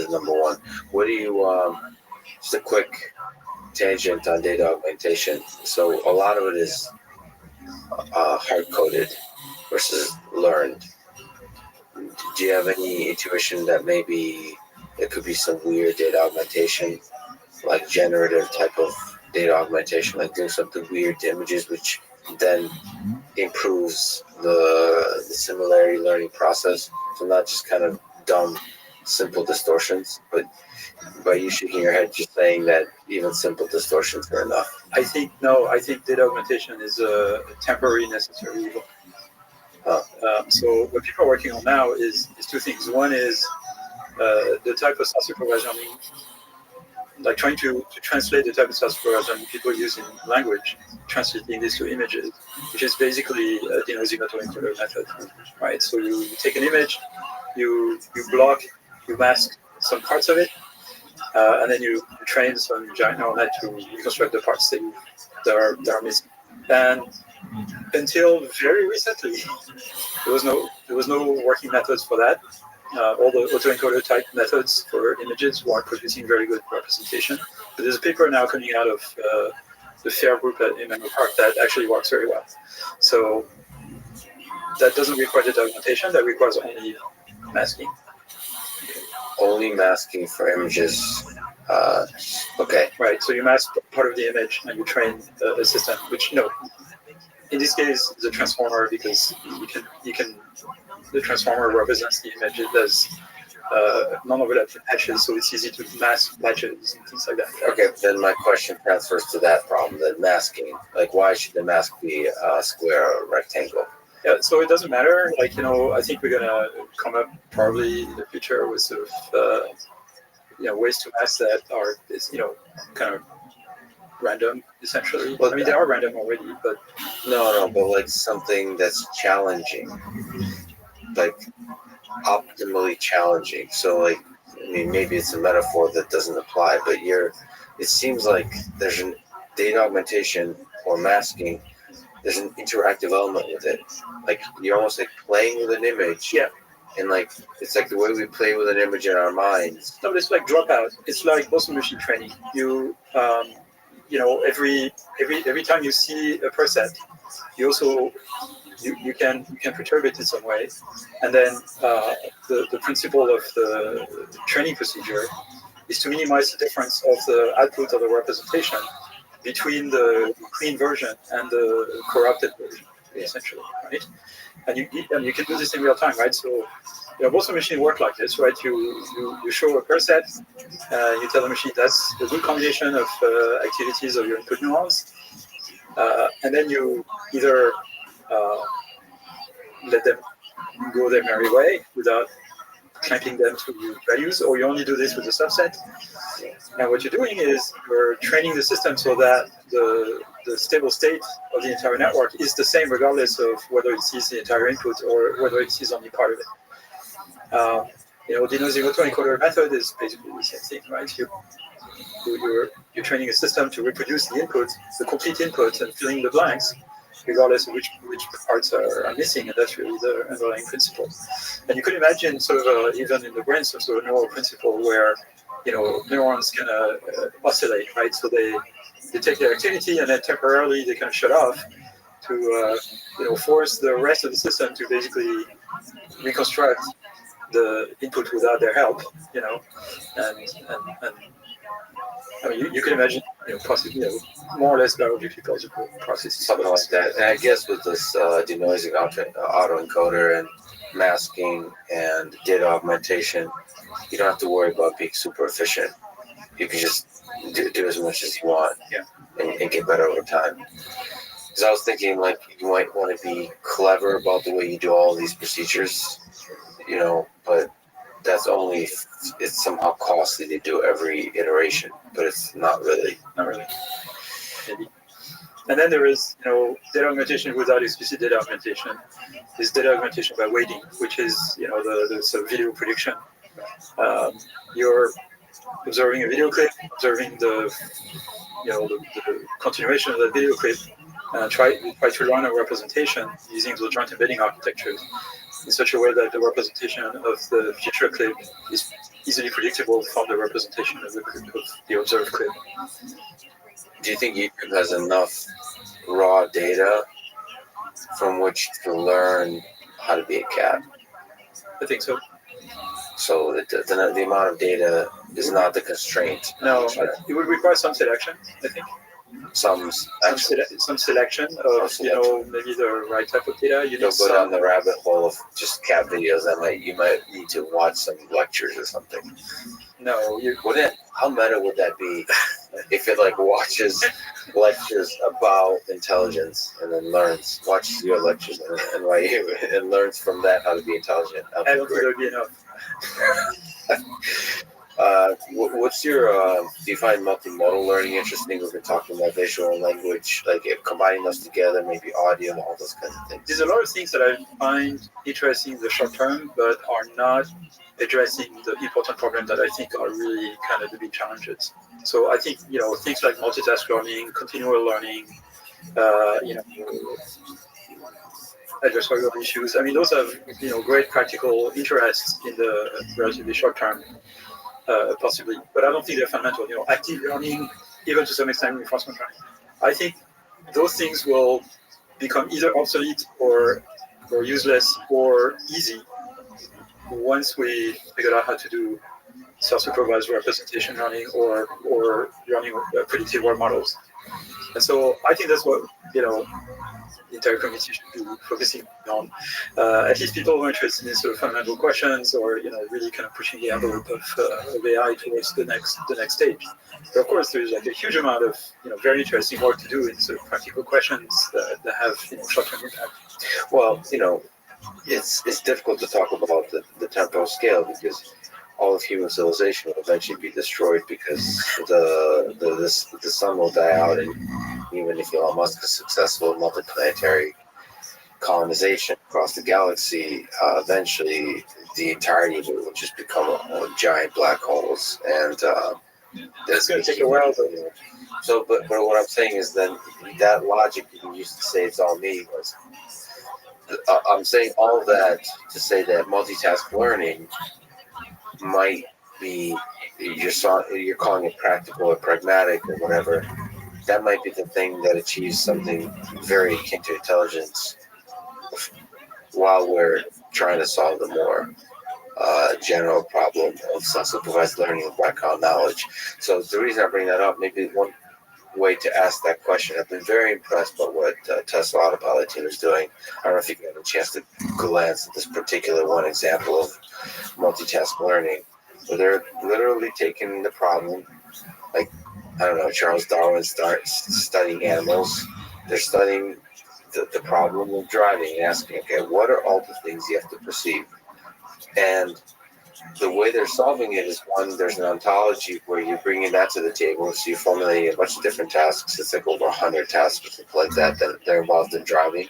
number one. What do you just a quick tangent on data augmentation. So a lot of it is hard-coded versus learned. Do you have any intuition that maybe there could be some weird data augmentation, like generative type of data augmentation, like doing something weird to images, which then improves the similarity learning process? So not just kind of dumb, simple distortions, but by you shaking your head, just saying that even simple distortions are enough. I think data augmentation is a temporary necessary evil. So what people are working on now is two things. One is the type of self-supervised learning, like trying to translate the type of self-supervised learning people use in language, translating this to images, which is basically the Zima autoencoder method, right? So you take an image, you block, you mask some parts of it, and then you train some giant neural net to reconstruct the parts that are missing. And until very recently, there was no working methods for that. All the autoencoder type methods for images weren't producing very good representation. But there's a paper now coming out of the FAIR group at Menlo Park that actually works very well. So that doesn't require data augmentation, that requires only masking. Only masking for images. Okay. Right, so you mask part of the image and you train a system, which, in this case, is a transformer because you can the transformer represents the image. It does non-overlapping patches, so it's easy to mask patches and things like that. Okay, then my question transfers to that problem, the masking. Like, why should the mask be a square or a rectangle? Yeah, so it doesn't matter. Like, I think we're gonna come up probably in the future with sort of ways to mask that are kind of random, essentially. Well, I mean, they are random already, but but like something that's challenging, like optimally challenging. So like I mean, maybe it's a metaphor that doesn't apply, but it seems like there's an data augmentation or masking. There's an interactive element with it. Like you're almost like playing with an image. Yeah. And like it's like the way we play with an image in our minds. No, but it's like dropout. It's like muscle machine training. You every time you see a preset, you also you can perturb it in some way, and then the principle of the training procedure is to minimize the difference of the output of the representation between the clean version and the corrupted version, essentially, right? And you can do this in real time, right? So most of the machine work like this, right? You show a preset, you tell the machine that's a good combination of activities of your input neurons, and then you either let them go their merry way without clamping them to values, or you only do this with a subset. And what you're doing is you're training the system so that the stable state of the entire network is the same regardless of whether it sees the entire input or whether it sees only part of it. The noisy autoencoder method is basically the same thing, right? You're training a system to reproduce the input, the complete input, and filling the blanks, regardless of which parts are missing, and that's really the underlying principle. And you could imagine sort of even in the brain some sort of neural principle where neurons can oscillate, right? So they take their activity and then temporarily they kind of shut off to force the rest of the system to basically reconstruct the input without their help, and I mean, you can imagine, more or less biological processes. Something like that. And I guess with this denoising autoencoder and masking and data augmentation, you don't have to worry about being super efficient. You can just do as much as you want and get better over time. Because I was thinking, like, you might want to be clever about the way you do all these procedures, but that's only if it's somehow costly to do every iteration, but it's not really. Not really. Maybe. And then there is, data augmentation without explicit data augmentation. Is data augmentation by weighting, which is, the sort of video prediction. You're observing a video clip, observing the continuation of the video clip, try to run a representation using the joint embedding architectures in such a way that the representation of the future clip is easily predictable from the representation of the observed clip. Do you think YouTube has enough raw data from which to learn how to be a cat? I think so. So the amount of data is not the constraint. No, it would require some selection, I think. Some selection of maybe the right type of data. You don't go down the rabbit hole of just cat videos. You might need to watch some lectures or something. No, how meta would that be if it watches lectures about intelligence and then watches your lectures and learns from that how to be intelligent? I don't think there would be enough. What's your do you find multimodal learning interesting? We've been talking about visual and language, combining those together, maybe audio and all those kinds of things. There's a lot of things that I find interesting in the short term, but are not addressing the important problems that I think are really kind of the big challenges. So I think things like multitask learning, continual learning, adversarial issues. I mean, those have great practical interests in the relatively short term. Possibly, but I don't think they're fundamental. Active learning, even to some extent reinforcement learning. I think those things will become either obsolete or useless or easy once we figure out how to do self-supervised representation learning or learning predictive world models. And so I think that's what the entire community should be focusing on. At least people who are interested in sort of fundamental questions or really kind of pushing the envelope of AI towards the next stage. But of course, there's a huge amount of very interesting work to do in sort of practical questions that have short-term impact. Well, it's difficult to talk about the temporal scale because all of human civilization will eventually be destroyed because the sun will die out, and even if Elon Musk is successful in multiplanetary colonization, across the galaxy, eventually the entirety of it will just become a giant black holes, and It's going to take a while, though. so. But what I'm saying is, then that logic you used to say it's all me was. I'm saying all of that to say that multitask learning might be you're calling it practical or pragmatic or whatever. That might be the thing that achieves something very akin to intelligence while we're trying to solve the more general problem of self-supervised learning and background knowledge. So the reason I bring that up, maybe one way to ask that question, I've been very impressed by what Tesla Autopilot team is doing. I don't know if you had a chance to glance at this particular one example of multitask learning, where they're literally taking the problem, like, I don't know, Charles Darwin starts studying animals. They're studying the problem of driving and asking, okay, what are all the things you have to perceive? And the way they're solving it is, one, there's an ontology where you're bringing that to the table. So you're formulating a bunch of different tasks. It's like over 100 tasks or something like that they're involved in driving.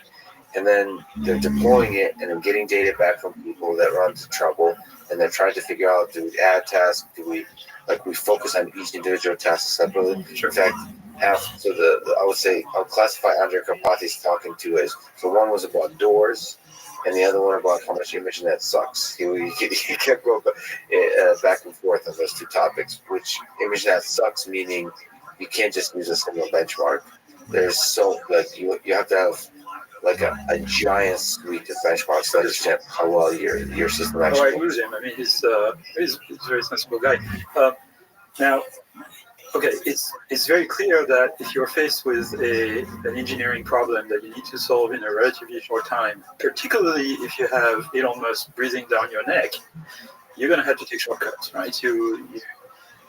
And then they're deploying it and then getting data back from people that run into trouble. And they're trying to figure out, do we add tasks? Do we focus on each individual task separately? In fact, I would say, I'll classify Andre Karpathy's talking to as, so one was about doors, and the other one about how much image net sucks. He kept going back and forth on those two topics, which image net sucks, meaning you can't just use a single benchmark. There's you have to have like a giant suite of benchmarks to understand how well your system actually I lose him. I mean, he's a very sensible guy. Now, okay, it's very clear that if you're faced with an engineering problem that you need to solve in a relatively short time, particularly if you have Elon Musk breathing down your neck, you're going to have to take shortcuts, right?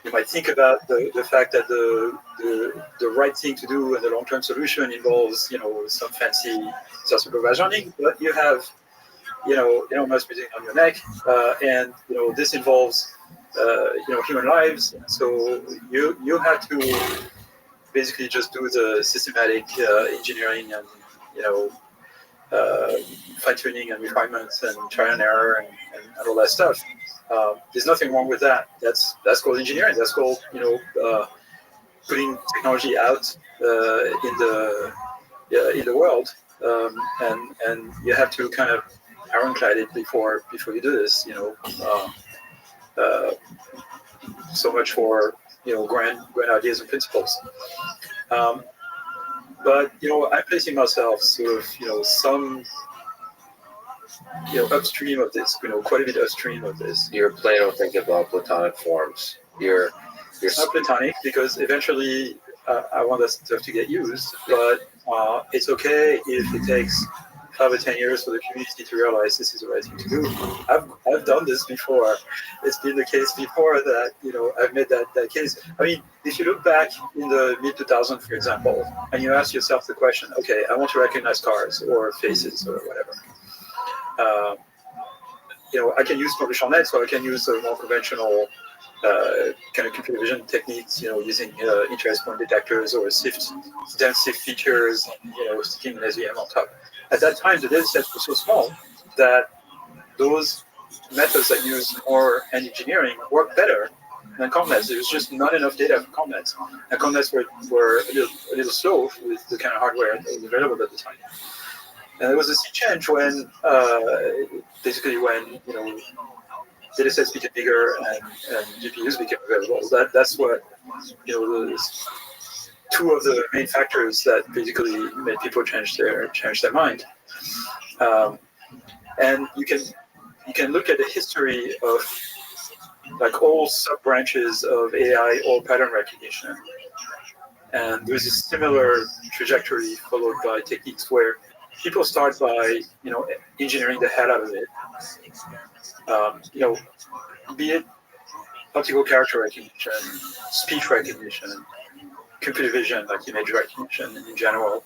You might think about the fact that the right thing to do and the long-term solution involves, some fancy self-supervised learning, but you have, Elon Musk breathing down your neck, and this involves human lives. So you have to basically just do the systematic engineering and fine-tuning and refinements and trial and error and all that stuff. There's nothing wrong with that. That's called engineering. That's called putting technology out in the world, and you have to kind of ironclad it before you do this. So much for grand ideas and principles. But I'm placing myself sort of some upstream of this, quite a bit upstream of this. You're Plato thinking about Platonic forms. You're not Platonic, because eventually I want that stuff to get used, but it's okay if it takes 5 or 10 years for the community to realize this is the right thing to do. I've done this before. It's been the case before that I've made that case. I mean, if you look back in the mid-2000s, for example, and you ask yourself the question, okay, I want to recognize cars or faces or whatever. I can use convolutional nets, or I can use more conventional kind of computer vision techniques, using interest point detectors or dense SIFT features, sticking an SVM on top. At that time, the data sets were so small that those methods that use more hand engineering work better than COMNETs. There was just not enough data for COMNETs. And COMNETs were a little slow with the kind of hardware that was available at the time. And there was a sea change when, basically when, data sets became bigger and GPUs became available. That's what, two of the main factors that basically made people change their mind. And you can look at the history of like all sub branches of AI or pattern recognition, and there's a similar trajectory followed by techniques where people start by engineering the hell out of it. Be it optical character recognition, speech recognition, computer vision, like image recognition in general,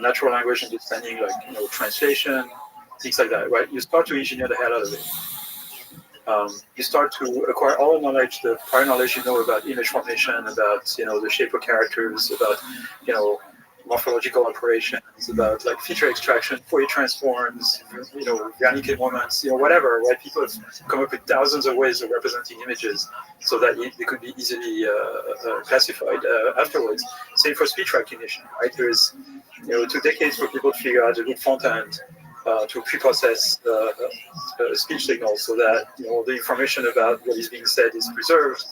natural language understanding, like translation, things like that, right? You start to engineer the hell out of it. You start to acquire all the knowledge, the prior knowledge about image formation, about the shape of characters, about morphological operations, about like feature extraction, Fourier transforms, Wernicke moments, whatever, right? People have come up with thousands of ways of representing images so that they could be easily classified afterwards. Same for speech recognition, right? There is, 2 decades for people to figure out a good front end to pre-process speech signals so that, the information about what is being said is preserved,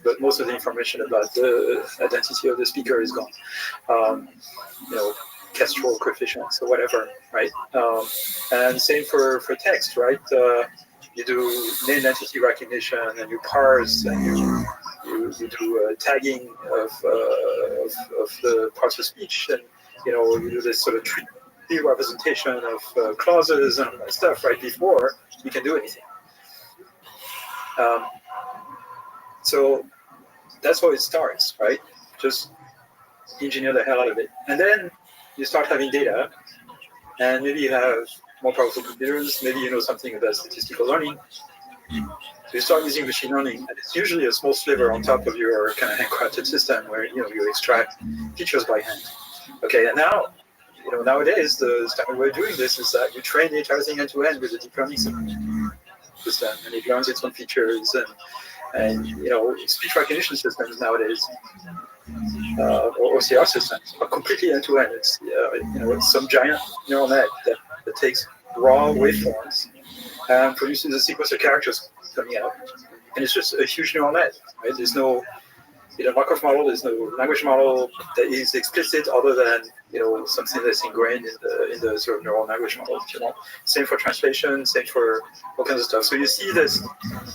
but most of the information about the identity of the speaker is gone. Kestrel coefficients or whatever, right? And same for text, right? You do name entity recognition and you parse and you do tagging of the parts of speech, and you do this sort of tree representation of clauses and stuff right before you can do anything. So that's how it starts, right? Just engineer the hell out of it. And then you start having data, and maybe you have more powerful computers, maybe you know something about statistical learning. So you start using machine learning, and it's usually a small sliver on top of your kind of handcrafted system where you extract features by hand. Okay, and now, nowadays the standard way of doing this is that you train the entire thing end to end with a deep learning system, and it learns its own features, and speech recognition systems nowadays, or OCR systems, are completely end to end. It's it's some giant neural net that takes raw waveforms and produces a sequence of characters coming out, and it's just a huge neural net. Right? There's no Markov model, there's no language model that is explicit other than something that's ingrained in the sort of neural language model, if you want. Same for translation, same for all kinds of stuff. So you see this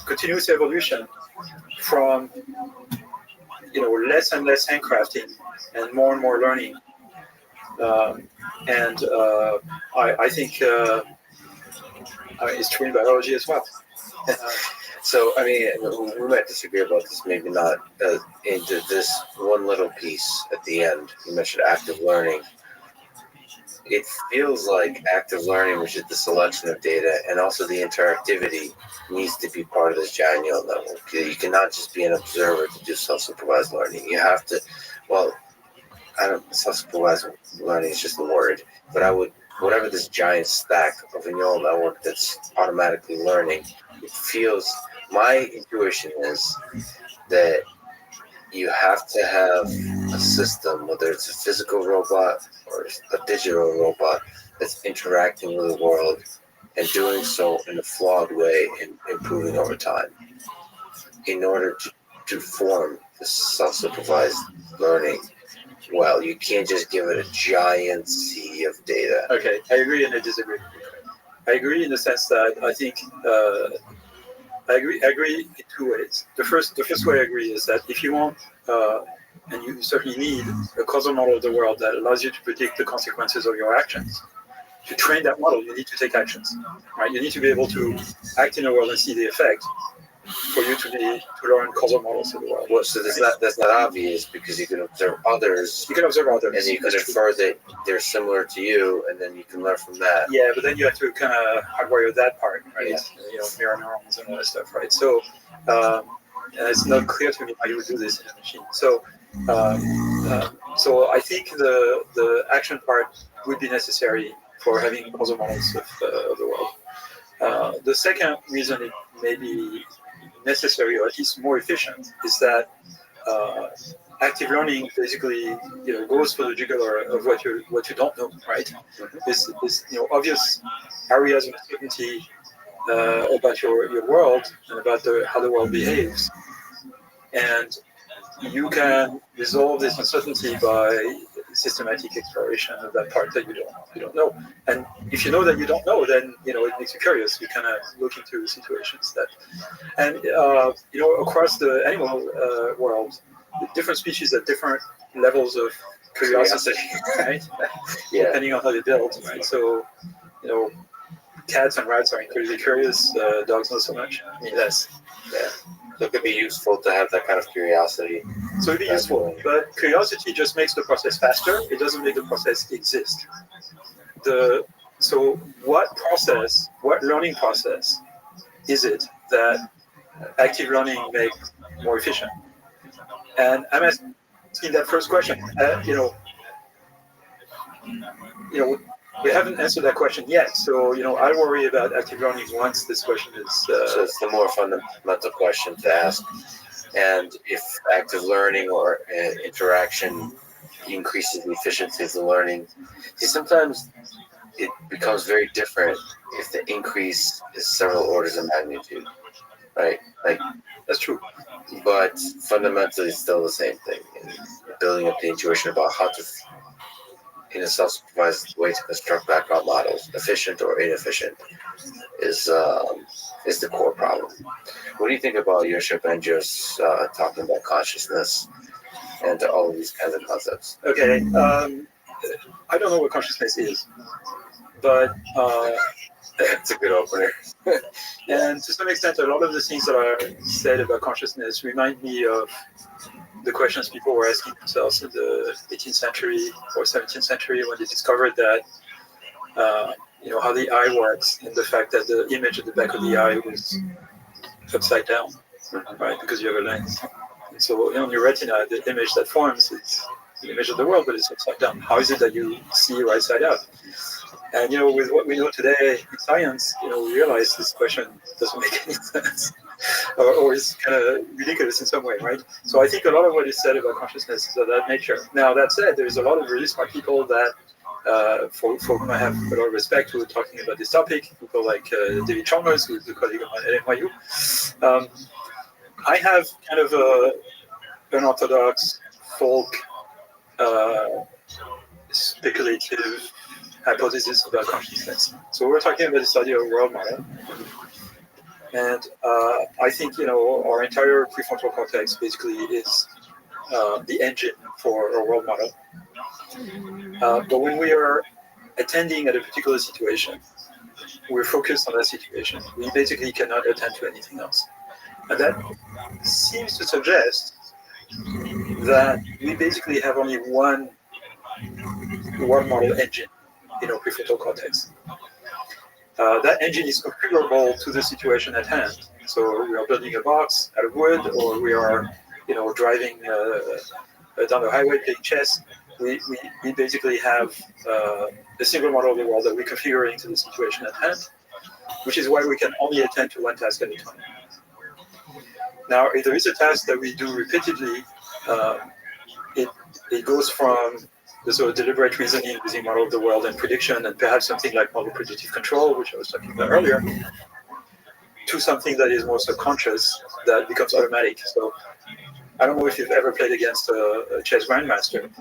continuous evolution from less and less handcrafting and more learning, and I think it's true in biology as well. So, I mean, we might disagree about this, maybe not into this one little piece at the end. You mentioned active learning. It feels like active learning, which is the selection of data and also the interactivity, needs to be part of this giant neural network. You cannot just be an observer to do self-supervised learning. You have to, self-supervised learning is just a word, but whatever this giant stack of a neural network that's automatically learning, it feels, my intuition is that you have to have a system, whether it's a physical robot or a digital robot, that's interacting with the world and doing so in a flawed way and improving over time in order to form the self-supervised learning. Well, you can't just give it a giant sea of data. Okay, I agree and I disagree. I agree in the sense that I think I agree in 2 ways. The first way I agree is that if you want, and you certainly need, a causal model of the world that allows you to predict the consequences of your actions. To train that model, you need to take actions, right? You need to be able to act in the world and see the effect for you to learn causal models of the world. Well, so that's not obvious because you can observe others. You can observe others, and you can infer that they're similar to you, and then you can learn from that. Yeah, but then you have to kind of hardwire that part, right? Yeah. Mirror neurons and all that stuff, right? So, and it's not clear to me how you would do this in a machine. So, so I think the action part would be necessary for having causal models of the world. The second reason it may be necessary, or at least more efficient, is that active learning basically goes for the jugular of what you don't know, right? This obvious areas of uncertainty about your world and about how the world behaves, and you can resolve this uncertainty by systematic exploration of that part that you don't know. And if you know that you don't know, then it makes you curious. You kind of look into situations that, and across the animal world, different species at different levels of curiosity, right? Yeah. Depending on how they build, right? So, cats and rats are incredibly curious. Dogs not so much. I mean, less. Yeah. So it could be useful to have that kind of curiosity. So it'd be useful, but curiosity just makes the process faster. It doesn't make the process exist. So what learning process is it that active learning makes more efficient? And I'm asking that first question. we haven't answered that question yet. So, I worry about active learning once this question is. So it's the more fundamental question to ask. And if active learning or interaction increases the efficiency of the learning, see, sometimes it becomes very different if the increase is several orders of magnitude, right? Like, That's true. but fundamentally, it's still the same thing. And building up the intuition about how to, in a self-supervised way, to construct background models, efficient or inefficient, is the core problem. What do you think about Yoshua Bengio's talking about consciousness and all of these kinds of concepts? Okay. I don't know what consciousness is, but It's a good opener. and to some extent, a lot of the things that are said about consciousness remind me of the questions people were asking themselves in the 18th century or 17th century when they discovered that, how the eye works and the fact that the image at the back of the eye was upside down, right? Because you have a lens. And so on your retina, the image that forms is the image of the world, but it's upside down. How is it that you see right side up? And with what we know today in science, we realize this question doesn't make any sense, or is kind of ridiculous in some way, right? So I think a lot of what is said about consciousness is of that nature. Now that said, there's a lot of really smart people that, for whom I have a lot of respect, who are talking about this topic. People like David Chalmers, who's a colleague of mine at NYU. I have kind of unorthodox, folk, speculative hypothesis about consciousness. So we're talking about the study of a world model. And I think, our entire prefrontal cortex basically is the engine for a world model. But when we are attending at a particular situation, we're focused on that situation. We basically cannot attend to anything else. And that seems to suggest that we basically have only one world model engine in our prefrontal cortex. That engine is configurable to the situation at hand. So we are building a box out of wood, or we are, driving down the highway playing chess. We basically have a single model of the world that we configure into the situation at hand, which is why we can only attend to one task at a time. Now, if there is a task that we do repeatedly, it goes from the sort of deliberate reasoning using model of the world and prediction, and perhaps something like model predictive control, which I was talking about earlier, to something that is more subconscious, that becomes automatic. So I don't know if you've ever played against a chess grandmaster.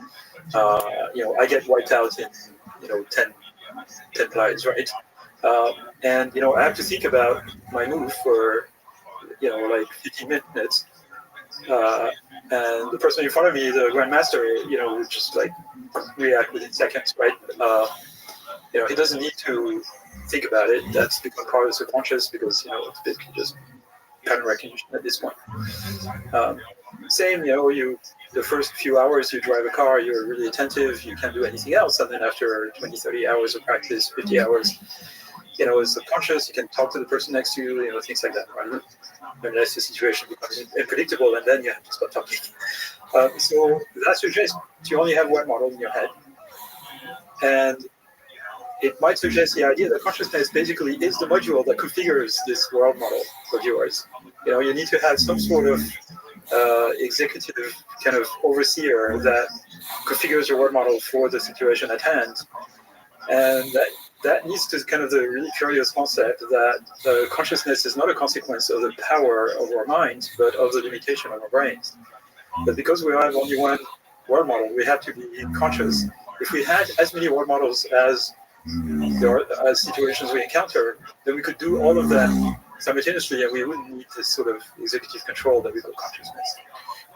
I get wiped out in 10 plies, right? And I have to think about my move for like 15 minutes. And the person in front of me, the grandmaster, would just like react within seconds, right? He doesn't need to think about it. That's become part of the subconscious because it's basically just pattern recognition at this point. Same, the first few hours you drive a car, you're really attentive, you can't do anything else, and then after 20, 30 hours of practice, 50 hours, it's subconscious. You can talk to the person next to you, things like that, right? Unless the situation becomes unpredictable, and then you have to stop talking. So that suggests you only have one model in your head, and it might suggest the idea that consciousness basically is the module that configures this world model of yours. You need to have some sort of executive kind of overseer that configures your world model for the situation at hand, and that leads to kind of the really curious concept that consciousness is not a consequence of the power of our minds, but of the limitation of our brains. But because we have only one world model, we have to be conscious. If we had as many world models as situations we encounter, then we could do all of that simultaneously, and we wouldn't need this sort of executive control that we call consciousness.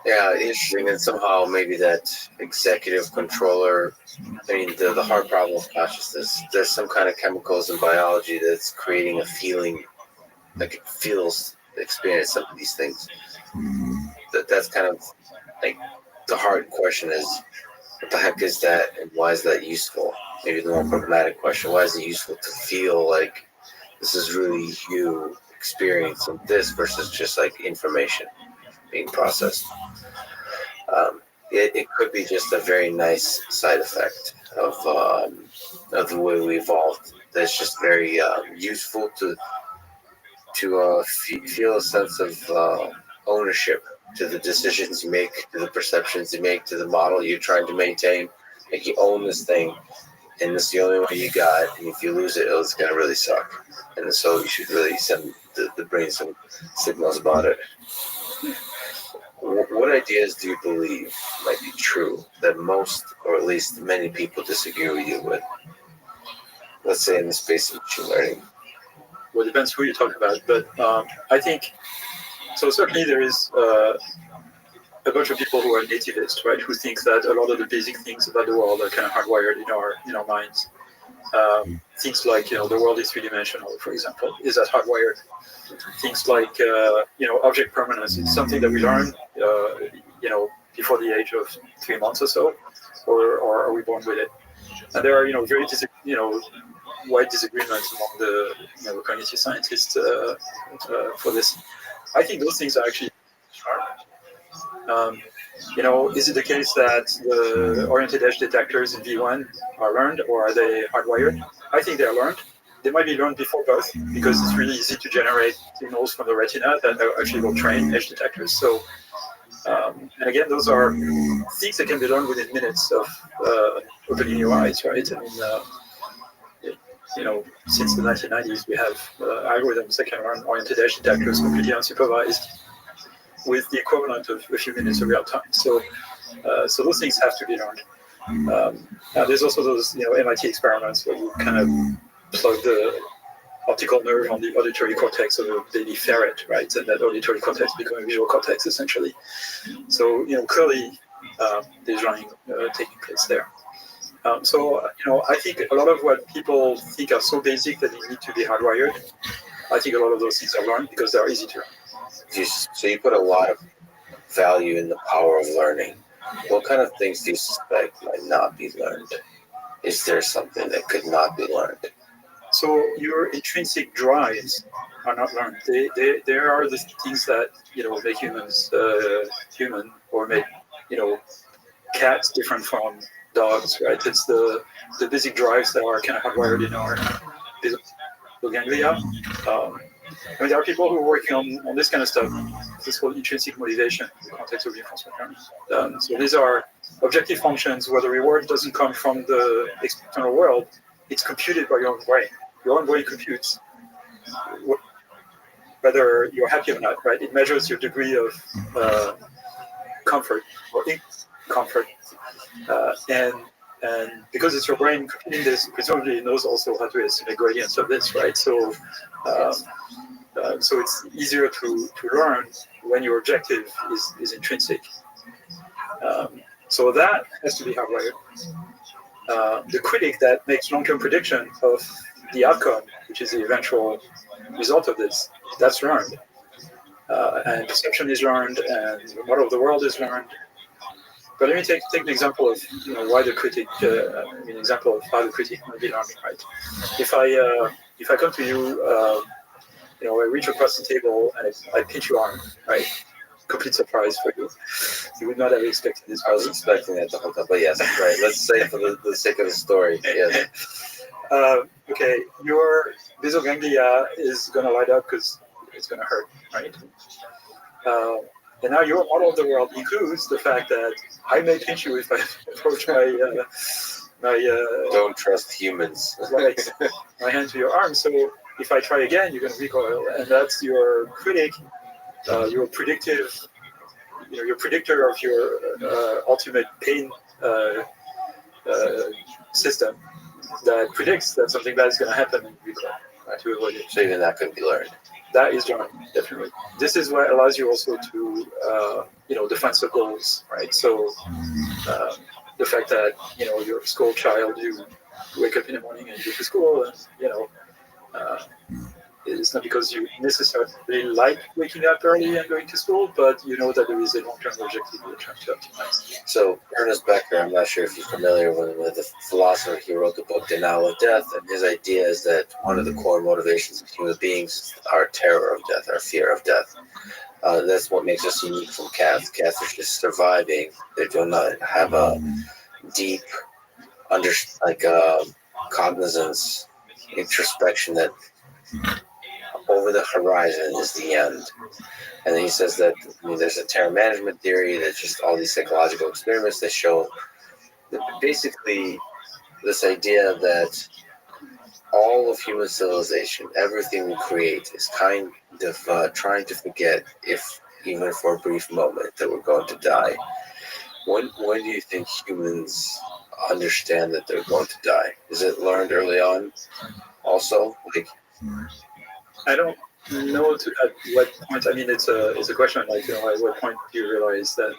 Yeah, interesting. And somehow maybe that executive controller, the hard problem of consciousness, there's some kind of chemicals in biology that's creating a feeling, like it feels the experience of these things. That's kind of like the hard question is, what the heck is that, and why is that useful? Maybe the more pragmatic question, why is it useful to feel like this is really you experiencing this versus just like information being processed? It could be just a very nice side effect of the way we evolved. That's just very useful to feel a sense of ownership to the decisions you make, to the perceptions you make, to the model you're trying to maintain. Like you own this thing, and it's the only way you got. And if you lose it, it's gonna really suck. And so you should really send the brain some signals about it. What ideas do you believe might be true that most, or at least many people disagree with you with? Let's say in the space of machine learning. Well, it depends who you're talking about, but I think so. Certainly, there is a bunch of people who are nativists, right? Who think that a lot of the basic things about the world are kind of hardwired in our minds. Things like the world is three-dimensional, for example, is that hardwired? Things like object permanence is something that we learn before the age of 3 months or so, or are we born with it? And there are very wide disagreements among the cognitive scientists for this. I think those things are actually is it the case that the oriented edge detectors in V1 are learned, or are they hardwired? I think they are learned. They might be learned before birth because it's really easy to generate signals from the retina that actually will train edge detectors. So, and again, those are things that can be learned within minutes of opening your eyes, right? I mean, since the 1990s, we have algorithms that can learn oriented edge detectors completely unsupervised with the equivalent of a few minutes of real time. So those things have to be learned. There's also those MIT experiments where you kind of plug the optical nerve on the auditory cortex of a baby ferret, right? And that auditory cortex becomes a visual cortex essentially. So clearly there's learning taking place there. I think a lot of what people think are so basic that they need to be hardwired, I think a lot of those things are learned because they're easy to learn. So you put a lot of value in the power of learning. What kind of things do you suspect might not be learned? Is there something that could not be learned? So your intrinsic drives are not learned. They are the things that make humans human, or make cats different from dogs, right? It's the basic drives that are kind of hardwired in our basal ganglia. There are people who are working on this kind of stuff. This is called intrinsic motivation in the context of reinforcement learning. So these are objective functions where the reward doesn't come from the external world. It's computed by your own brain. Your own brain computes whether you're happy or not, right? It measures your degree of comfort or discomfort. And because it's your brain computing this, presumably it knows also how to estimate gradients of this, right? So it's easier to learn when your objective is intrinsic. So that has to be hardwired. The critic that makes long-term prediction of the outcome, which is the eventual result of this, that's learned. And perception is learned, and the model of the world is learned. But let me take an example of why the critic. An example of how the critic might be learning, right? If I come to you, I reach across the table and I pinch your arm, right? Complete surprise for you. You would not have expected this. I was expecting that the whole time, but yes, right. Let's say for the sake of the story, yes. Okay, your basal ganglia is going to light up because it's going to hurt, right? And now your model of the world includes the fact that I may pinch you if I approach my don't trust humans. Right, my hand to your arm. So if I try again, you're going to recoil, and that's your critic, your predictive, your predictor of your ultimate pain system that predicts that something bad is going to happen and recoil, right, to avoid it. So even that could be learned. That is learned, definitely. This is what allows you also to, define the goals, right? So the fact that, you're a school child, you wake up in the morning and you go to school, and, it's not because you necessarily like waking up early and going to school, but you know that there is a long-term objective you're trying to optimize. So Ernest Becker, I'm not sure if you're familiar with the philosopher. He wrote the book Denial of Death, and his idea is that one of the core motivations of human beings is our terror of death, our fear of death. That's what makes us unique from cats. Cats are just surviving. They do not have a deep under like cognizance, introspection that over the horizon is the end. And then he says that there's a terror management theory, that's just all these psychological experiments that show that basically this idea that all of human civilization, everything we create, is kind of trying to forget, if even for a brief moment, that we're going to die. When do you think humans understand that they're going to die? Is it learned early on? Also, like, I don't know at what point. I mean, it's a question like, at what point do you realize that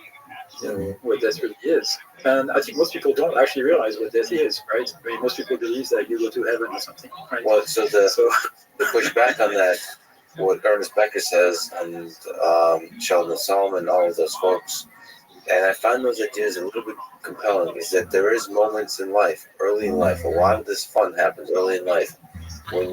what death really is? And I think most people don't actually realize what death is, right? I mean, most people believe that you go to heaven or something, right? well, so the pushback on that, what Ernest Becker says, and Sheldon Solomon, all of those folks, and I find those ideas a little bit compelling, is that there is moments in life, early in life, a lot of this fun happens early in life, when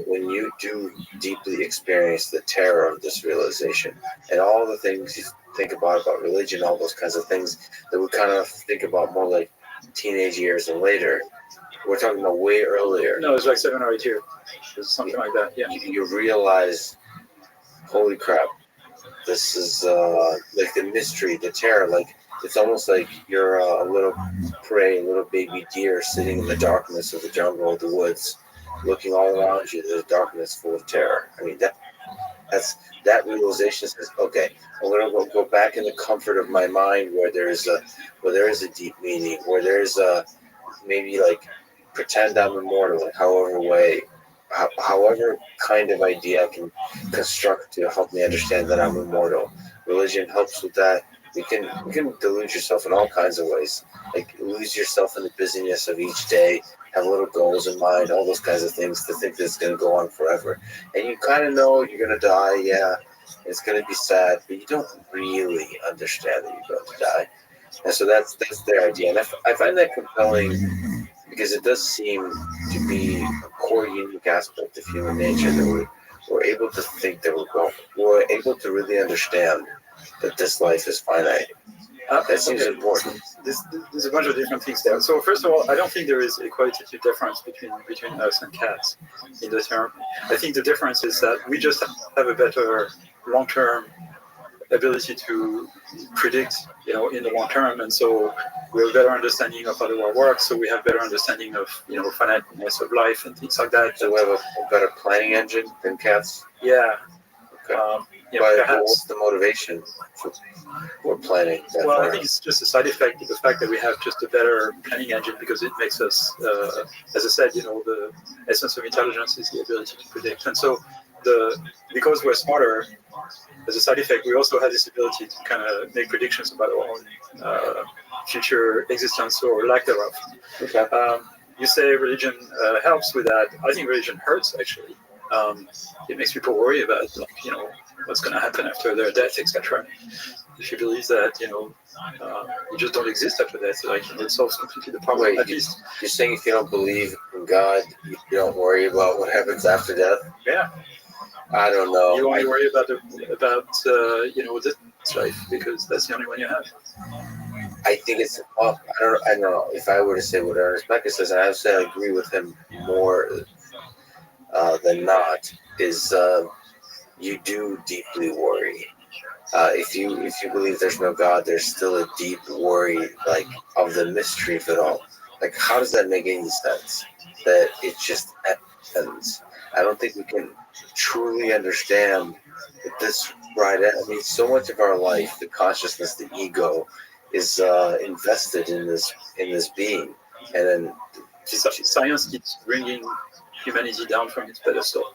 when you do deeply experience the terror of this realization, and all the things you think about religion, all those kinds of things that we kind of think about more like teenage years and later. We're talking about way earlier. No, it's like 7 or 8 years. It's something like that, yeah. You realize, holy crap, this is like the mystery, the terror. Like, it's almost like you're a little prey, a little baby deer sitting in the darkness of the jungle, the woods, looking all around you. There's darkness full of terror. I mean, that realization says, okay, I'm gonna go back in the comfort of my mind, where there is a deep meaning, where there is a maybe like pretend I'm immortal in however kind of idea I can construct to help me understand that I'm immortal. Religion helps with that. You can delude yourself in all kinds of ways, like lose yourself in the busyness of each day, have little goals in mind, all those kinds of things, to think that it's going to go on forever. And you kind of know you're going to die, yeah, it's going to be sad, but you don't really understand that you're going to die. And so that's their idea. And I find that compelling, because it does seem to be a core unique aspect of human nature, that we're able to think that we're able to really understand that this life is finite. That seems important. There's a bunch of different things there. So first of all, I don't think there is a qualitative difference between us and cats in the term. I think the difference is that we just have a better long-term ability to predict, in the long term, and so we have a better understanding of how the world works. So we have better understanding of finiteness of life and things like that. So we have a better planning engine than cats. Yeah. Okay. But what's the motivation for planning? Well, I think it's just a side effect of the fact that we have just a better planning engine, because it makes us, as I said, the essence of intelligence is the ability to predict. And so because we're smarter, as a side effect, we also have this ability to kind of make predictions about our own future existence or lack thereof. Okay. You say religion helps with that. I think religion hurts, actually. It makes people worry about, what's going to happen after their death, etc. If you believe that, you just don't exist after death, it solves completely the problem. Wait, at least. You're saying if you don't believe in God, you don't worry about what happens after death? Yeah. I don't know. You only worry about this life, because that's the only one you have. I think it's I don't know if I were to say what Ernest Becker says, and I would say I agree with him more than not, is you do deeply worry. If you believe there's no God, there's still a deep worry, like, of the mystery of it all. Like, how does that make any sense? That it just ends. I don't think we can truly understand that this I mean, so much of our life, the consciousness, the ego, is invested in this being, and then Science keeps bringing humanity down from its pedestal.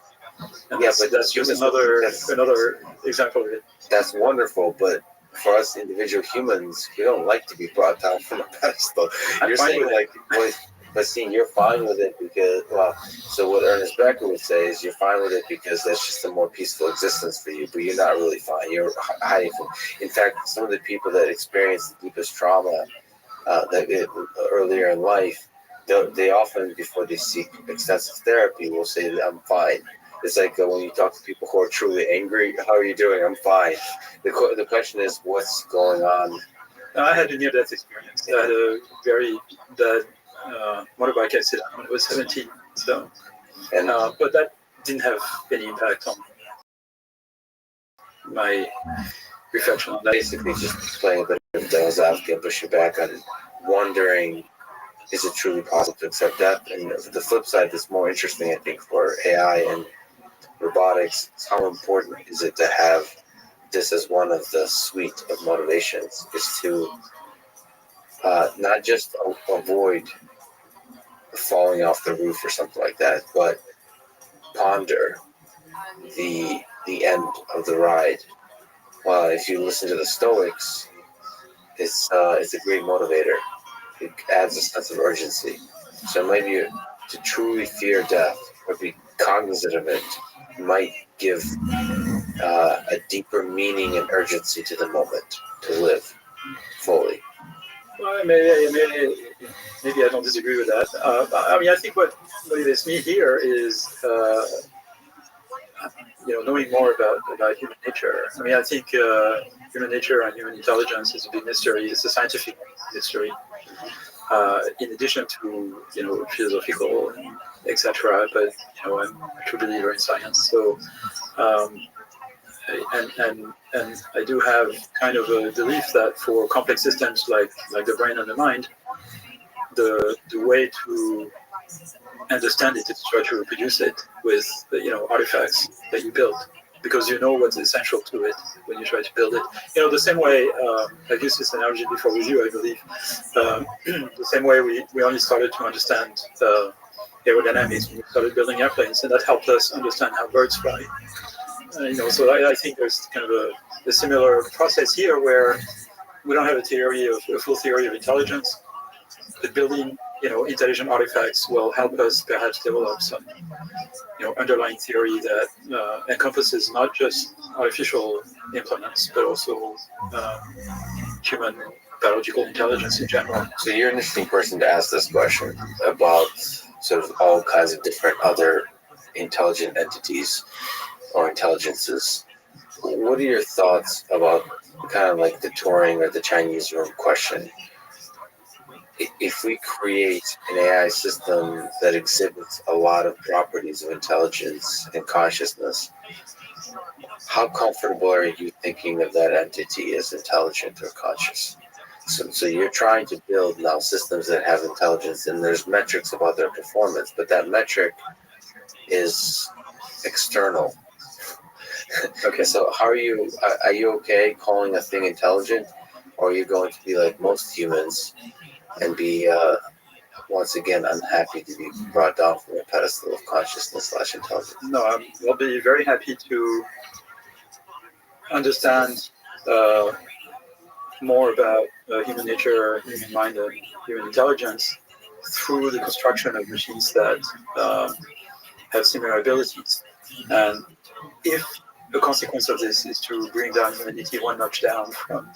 And yeah, but that's just another example of it. That's wonderful, but for us individual humans, we don't like to be brought down from a pedestal. You're saying, like, but see, you're fine with it because, so what Ernest Becker would say is you're fine with it because that's just a more peaceful existence for you, but you're not really fine. You're hiding from. In fact, some of the people that experience the deepest trauma earlier in life, they often, before they seek extensive therapy, will say that I'm fine. It's like when you talk to people who are truly angry, how are you doing? I'm fine. The question is, what's going on? I had a near-death experience. I had a very bad motorbike accident when I was 17. So, And but that didn't have any impact on my reflection on that. basically just playing a bit of devil's advocate, pushing back on wondering, is it truly possible to accept death? And the flip side that's more interesting, I think, for AI and robotics is how important is it to have this as one of the suite of motivations, is to not just avoid falling off the roof or something like that, but ponder the end of the ride. Well, if you listen to the Stoics, it's a great motivator. It adds a sense of urgency. So maybe to truly fear death or be cognizant of it might give a deeper meaning and urgency to the moment to live fully. Well, maybe I don't disagree with that. I mean, I think what motivates me here is knowing more about human nature. I mean, I think human nature and human intelligence is a big mystery. It's a scientific mystery, in addition to philosophical, etc. But I'm a true believer in science. So, and I do have kind of a belief that for complex systems like the brain and the mind, the way to understand it is to try to reproduce it with artifacts that you build, because you know what's essential to it when you try to build it. The same way, I've used this analogy before with you, I believe. The same way we only started to understand aerodynamics when we started building airplanes, and that helped us understand how birds fly. So I think there's kind of a similar process here where we don't have a full theory of intelligence, but building intelligent artifacts will help us perhaps develop some underlying theory that encompasses not just artificial implements, but also human biological intelligence in general. So you're an interesting person to ask this question about sort of all kinds of different other intelligent entities or intelligences. What are your thoughts about kind of like the Turing or the Chinese room question? If we create an AI system that exhibits a lot of properties of intelligence and consciousness, how comfortable are you thinking of that entity as intelligent or conscious? So you're trying to build now systems that have intelligence, and there's metrics about their performance, but that metric is external. Okay, so are you okay calling a thing intelligent, or are you going to be like most humans and be once again unhappy to be brought down from a pedestal of consciousness/intelligence? No, I'll be very happy to understand more about human nature, human mind, and human intelligence through the construction of machines that have similar abilities. And if the consequence of this is to bring down humanity one notch down from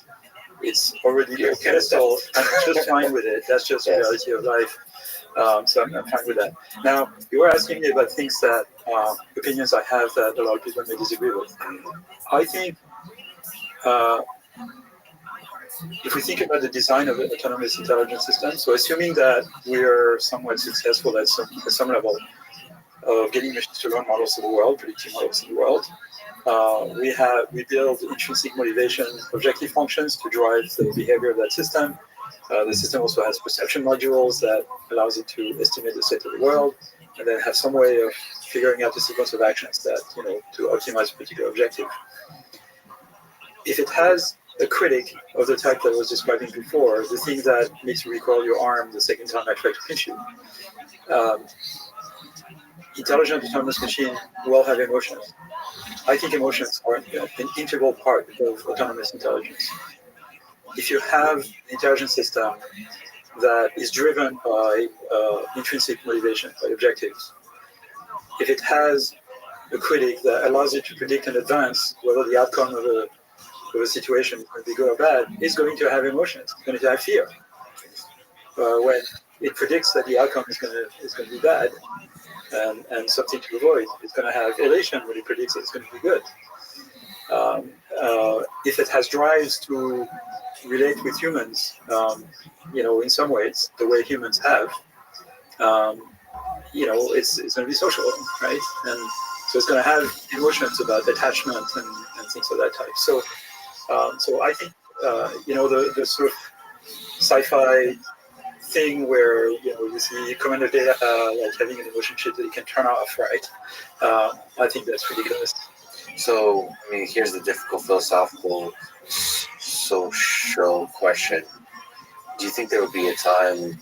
its already low pedestal, I'm just fine with it. That's just the reality of life. So I'm fine with that. Now, you were asking me about things that, opinions I have that a lot of people may disagree with. I think if we think about the design of an autonomous intelligence system, so assuming that we're somewhat successful at some level of getting machines to learn models of the world, predicting models of the world, we build intrinsic motivation objective functions to drive the behavior of that system. The system also has perception modules that allows it to estimate the state of the world, and then have some way of figuring out the sequence of actions that to optimize a particular objective. If it has a critic of the type that I was describing before, the thing that makes you recoil your arm the second time I try to pinch you, intelligent autonomous machine will have emotions. I think emotions are an integral part of autonomous intelligence. If you have an intelligence system that is driven by intrinsic motivation, by objectives, if it has a critic that allows it to predict in advance whether the outcome of a situation is going to be good or bad, it's going to have emotions. It's going to have fear. When it predicts that the outcome is going to be bad and something to avoid, it's going to have elation when it predicts that it's going to be good. if it has drives to relate with humans, in some ways, the way humans have, it's going to be social, right? And so it's going to have emotions about attachment and things of that type. So, I think, the sort of sci-fi thing where you see commander data like having an emotion chip that you can turn off, right? I think that's ridiculous. So, I mean, here's the difficult philosophical, social question. Do you think there would be a time,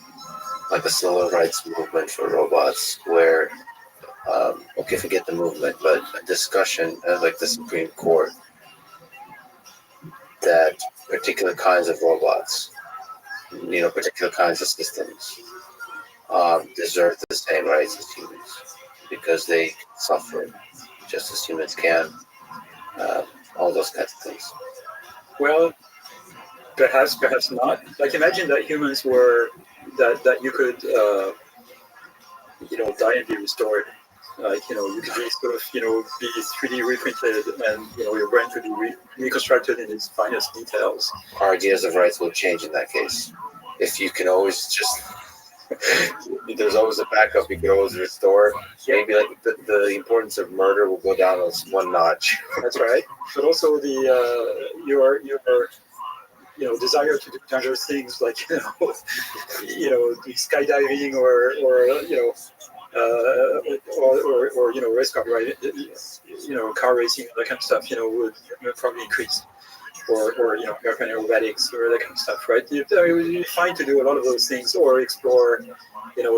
like a civil rights movement for robots, where, okay, forget the movement, but a discussion, like the Supreme Court, that particular kinds of robots, particular kinds of systems, deserve the same rights as humans because they suffer just as humans can, all those kinds of things. Well, perhaps not. Like, imagine that humans were that you could die and be restored. Like, you could be sort of be 3D reprinted, and your brain could be reconstructed in its finest details. Our ideas of rights will change in that case. If you can always just there's always a backup you can always restore. Maybe like the importance of murder will go down one notch. That's right. But also the your desire to do dangerous things like skydiving or race car ride, car racing, that kind of stuff, would probably increase. Or American aerobatics or that kind of stuff, right? You're fine to do a lot of those things, or explore,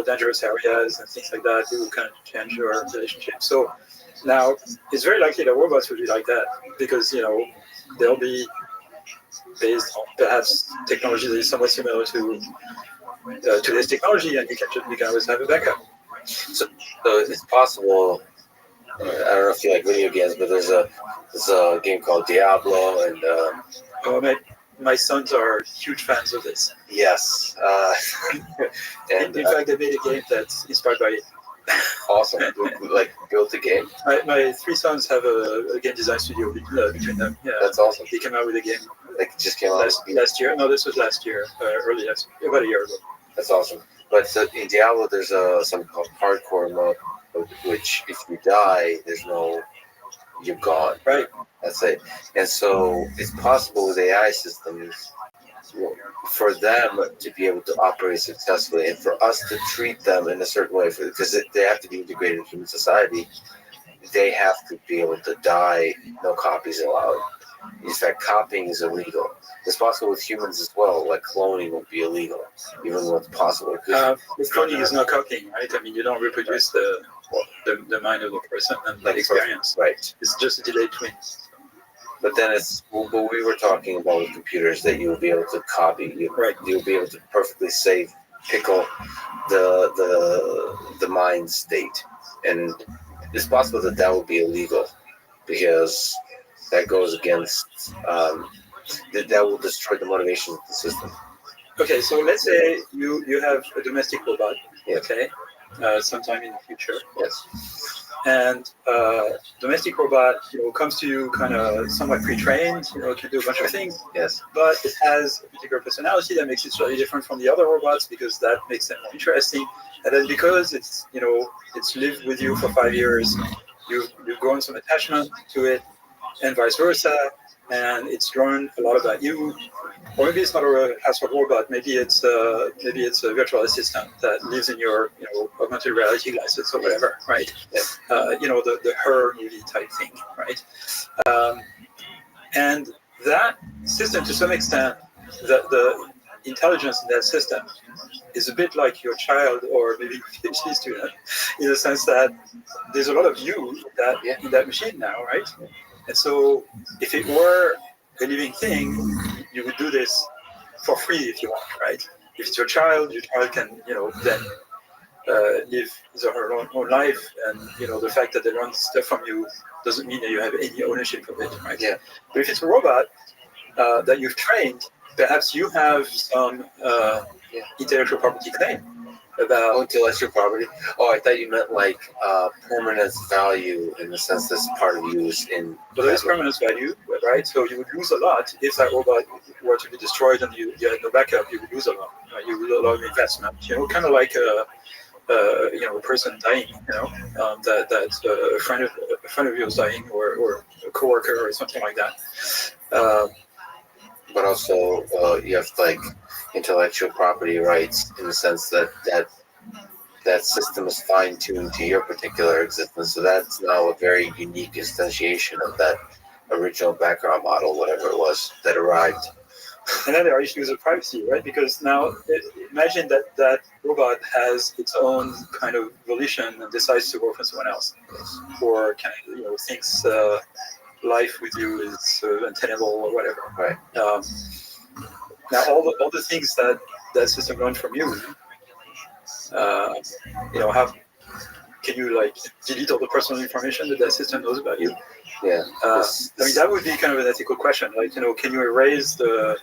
dangerous areas and things like that. It will kind of change your relationship. So now it's very likely that robots will be like that because they'll be based on perhaps technology that is somewhat similar to today's technology, and you can always have a backup. So it's possible. I don't know if you like video games, but there's a game called Diablo, and my sons are huge fans of this. Yes, and in fact, they made a game that's inspired by it. Awesome, like built a game. My three sons have a game design studio between them. Yeah, that's awesome. They came out with a game. Like it just came out last year. No, this was last year, early last year, about a year ago. That's awesome. But in Diablo, there's something called hardcore mode, which if you die, you're gone. Right. That's it. And so it's possible with AI systems for them to be able to operate successfully, and for us to treat them in a certain way, because they have to be integrated in human society. They have to be able to die. No copies allowed. In fact, copying is illegal. It's possible with humans as well. Like cloning would be illegal, even though it's possible. Cloning is not copying, right? I mean, you don't reproduce the mind of the person and the experience. Right. It's just a delayed twin. But then it's what we were talking about with computers, that you'll be able to copy. You'll be able to perfectly pickle the mind state, and it's possible that would be illegal because that goes against that will destroy the motivation of the system. Okay, so let's say you have a domestic robot. Yeah. Okay, sometime in the future. Yes. And domestic robot, comes to you kind of somewhat pre-trained, can do a bunch of things. Yes. But it has a particular personality that makes it slightly different from the other robots because that makes them more interesting. And then because it's lived with you for 5 years, you've grown some attachment to it, and vice versa. And it's grown a lot about you. Or maybe it's not a household robot. Maybe it's a virtual assistant that lives in your augmented reality glasses or whatever, right? The Her movie type thing, right? And that system, to some extent, the intelligence in that system is a bit like your child or maybe your PhD student, in the sense that there's a lot of you in that machine now, right? And so if it were a living thing, you would do this for free if you want, right? If it's your child can, then live his or her own life, and the fact that they learn stuff from you doesn't mean that you have any ownership of it, right? Yeah. But if it's a robot that you've trained, perhaps you have some intellectual property claim about. intellectual property. Oh, I thought you meant like permanent value in the sense that's part of you is in. But there is permanent value, right? So you would lose a lot if that robot were to be destroyed and you had no backup. You would lose a lot. You would lose a lot of investment. Kind of like a person dying. That a friend of yours dying, or a coworker or something like that. But also, you have like intellectual property rights in the sense that system is fine tuned to your particular existence. So that's now a very unique instantiation of that original background model, whatever it was that arrived. And then there are issues of privacy, right? Because now imagine that robot has its own kind of volition and decides to work for someone else, or thinks life with you is untenable or whatever. Right. Now all the things that system learned from you, how can you like delete all the personal information that system knows about you? Yeah. I mean, that would be kind of an ethical question. Like, can you erase the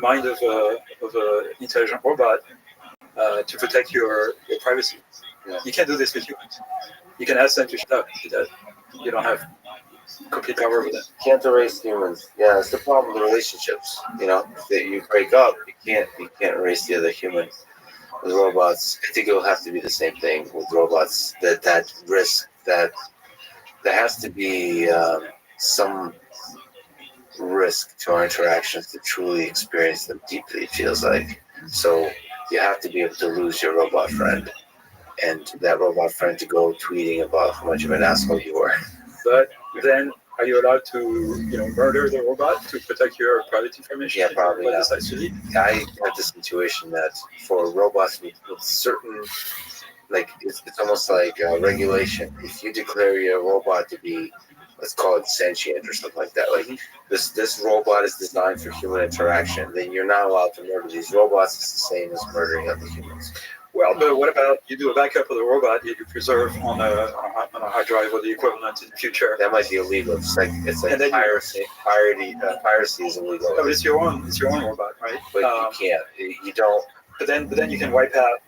mind of a intelligent robot to protect your privacy? Yeah. You can't do this with humans. You can ask them to shut up, but you don't have complete power over them. Can't erase humans. Yeah, it's the problem with relationships. If you break up, you can't erase the other human. With robots, I think it will have to be the same thing with robots. That risk that there has to be some risk to our interactions to truly experience them deeply. It feels like so you have to be able to lose your robot friend, and that robot friend to go tweeting about how much of an asshole you were. But then, are you allowed to, murder the robot to protect your private information? Yeah, probably not. Decides to leave? I had this intuition that for robots with certain, like it's almost like a regulation. If you declare your robot to be, let's call it sentient or something like that, like this robot is designed for human interaction, then you're not allowed to murder these robots. It's the same as murdering other humans. Well, but what about you do a backup of the robot that you preserve on a hard drive or the equivalent in the future? That might be illegal. It's like piracy. Piracy is illegal. No, but it's your own robot, right? But you can't. You don't. But then you can wipe out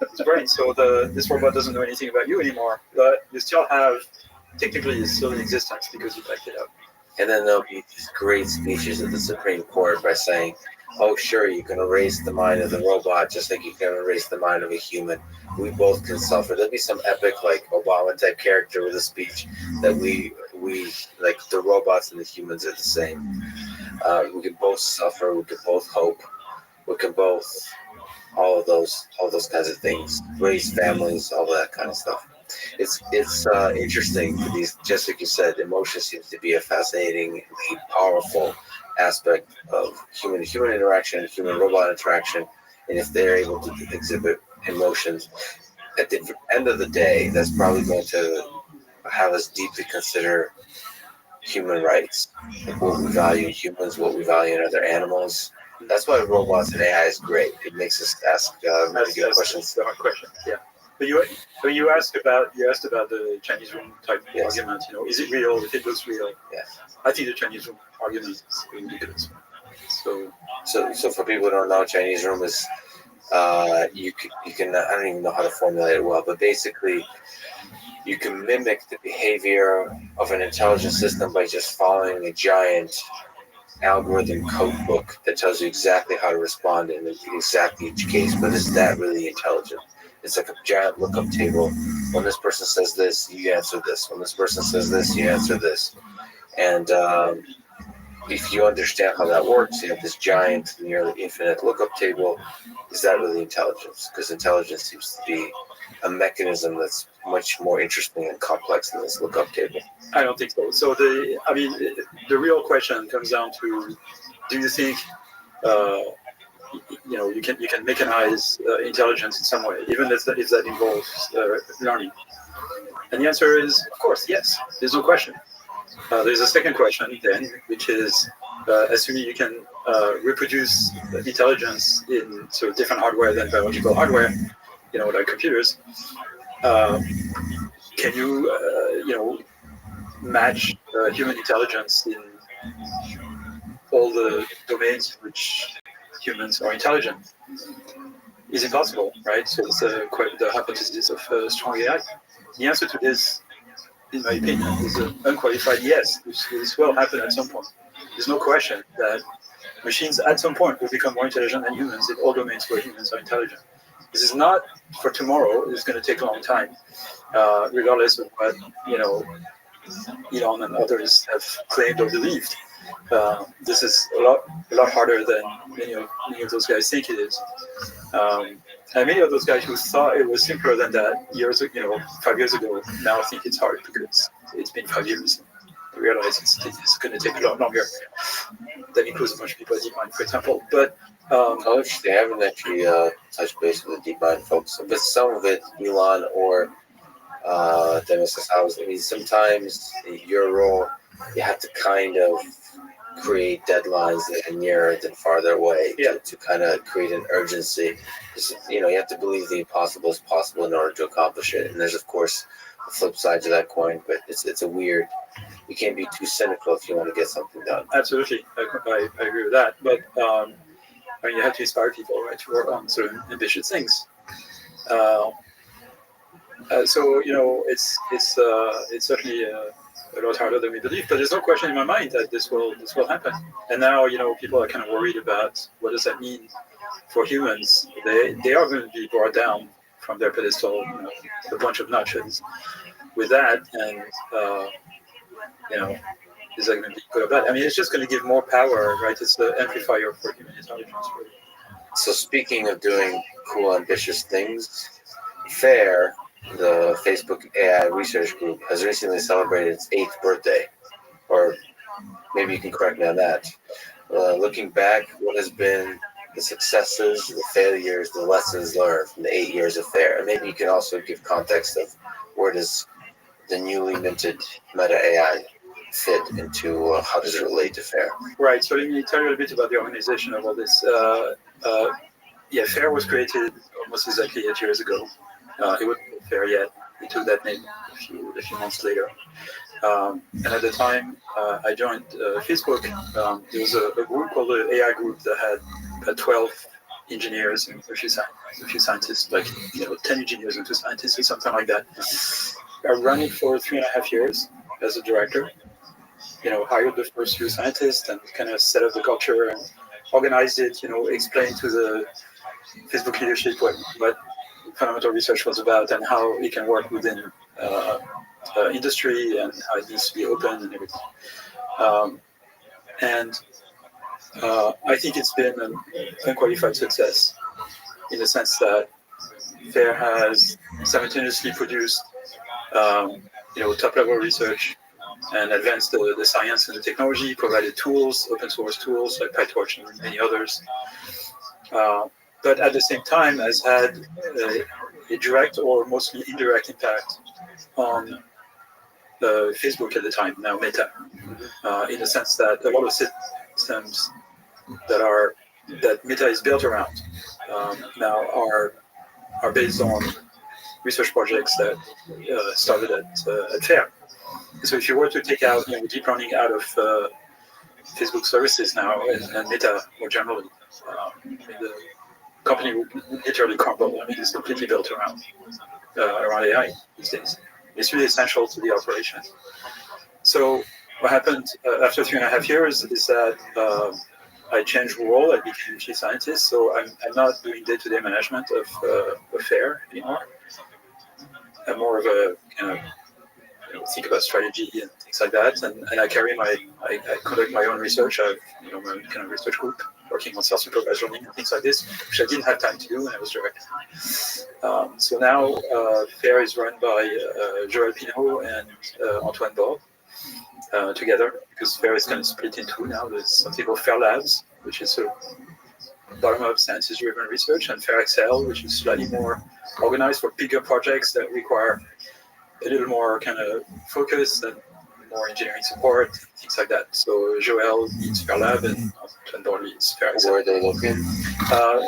its brain, so this robot doesn't know anything about you anymore. But you still have, technically, it's still in existence because you backed it up. And then there'll be these great speeches at the Supreme Court by saying, oh, sure, you can erase the mind of the robot just like you can erase the mind of a human. We both can suffer. There'll be some epic, like, Obama-type character with a speech that we like, the robots and the humans are the same. We can both suffer. We can both hope. We can both, all those kinds of things. Raise families, all that kind of stuff. It's interesting for these, just like you said, emotion seems to be a fascinating, powerful aspect of human interaction and human robot interaction, and if they're able to exhibit emotions, at the end of the day, that's probably going to have us deeply consider human rights, like what we value in humans, what we value in other animals. That's why robots and AI is great. It makes us ask really good questions. The hard question, yeah. But you asked about the Chinese room type argument. Is it real? If it looks real, Yes. I think the Chinese room argument is ridiculous. So for people who don't know, Chinese room is you can I don't even know how to formulate it well, but basically you can mimic the behavior of an intelligent system by just following a giant algorithm code book that tells you exactly how to respond in exactly each case. But is that really intelligent? It's like a giant lookup table. When this person says this, you answer this. When this person says this, you answer this. And if you understand how that works, you have this giant, nearly infinite lookup table. Is that really intelligence? Because intelligence seems to be a mechanism that's much more interesting and complex than this lookup table. I don't think so. So the real question comes down to: do you think you can mechanize intelligence in some way, even if that involves learning? And the answer is, of course, yes. There's no question. There's a second question then, which is assuming you can reproduce intelligence in sort of different hardware than biological hardware, like computers. Can you, match human intelligence in all the domains in which humans are intelligent? is impossible, right? So it's the hypothesis of strong AI. The answer to this, in my opinion, is an unqualified yes. This will happen at some point. There's no question that machines at some point will become more intelligent than humans in all domains where humans are intelligent. This is not for tomorrow. It's going to take a long time, regardless of what Elon and others have claimed or believed. This is a lot harder than many of those guys think it is. And many of those guys who thought it was simpler than that 5 years ago, now think it's hard because it's been 5 years. They realize it's going to take a lot longer. That includes a bunch of people at DeepMind, for example. But They haven't actually touched base with the DeepMind folks, but some of it, Elon or Dennis House. I mean, sometimes your role, you have to kind of create deadlines that are nearer than farther away to kind of create an urgency. You have to believe the impossible is possible in order to accomplish it. And there's, of course, the flip side to that coin, but it's a weird. You can't be too cynical if you want to get something done. Absolutely, I agree with that. But you have to inspire people, right, to work on certain ambitious things. So it's certainly a lot harder than we believe, but there's no question in my mind that this will happen. And now people are kind of worried about what does that mean for humans. They are going to be brought down from their pedestal, a bunch of notches with that, and is that going to be good or bad? I mean, it's just going to give more power, right? It's the amplifier for human intelligence, really. So speaking of doing cool, ambitious things, FAIR, the Facebook AI research group, has recently celebrated its 8th birthday, or maybe you can correct me on that. Looking back, what has been the successes, the failures, the lessons learned from the 8 years of FAIR? And maybe you can also give context of where does the newly minted Meta AI fit into, how does it relate to FAIR? Right, so let me tell you a bit about the organization of all this. FAIR was created almost exactly 8 years ago. It wasn't FAIR yet. It took that name a few months later. And at the time I joined Facebook, there was a group called the AI group that had 12 engineers and a few scientists, like 10 engineers and 2 scientists or something like that. I ran it for 3.5 years as a director. Hired the first few scientists and kind of set up the culture and organized it. Explained to the Facebook leadership what fundamental research was about and how it can work within industry and how it needs to be open and everything. I think it's been an unqualified success in the sense that FAIR has simultaneously produced top-level research and advanced the science and the technology, provided tools, open source tools like PyTorch and many others. But at the same time has had a direct or mostly indirect impact on Facebook at the time, now Meta, in the sense that a lot of systems that Meta is built around now are based on research projects that started at FAIR. So if you were to take out deep learning out of Facebook services now and Meta more generally, the company would literally crumble. I mean, it's completely built around AI these days. It's really essential to the operation. So what happened after 3.5 years is that I changed role. I became chief scientist. So I'm not doing day-to-day management of FAIR anymore. I'm more of a kind of think about strategy and things like that. And I conduct my own research. I have my own kind of research group working on self-supervised learning and things like this, which I didn't have time to do when I was director. So now FAIR is run by Joël Pinault and Antoine Bob together, because FAIR is kind of split in two now. There's something called FAIR Labs, which is sort of bottom-up sciences-driven research, and FAIR Excel, which is slightly more organized for bigger projects that require a little more kind of focus and more engineering support, things like that. So Joël leads FAIR Lab and Antoine Bob leads FAIR Excel. Where are they located?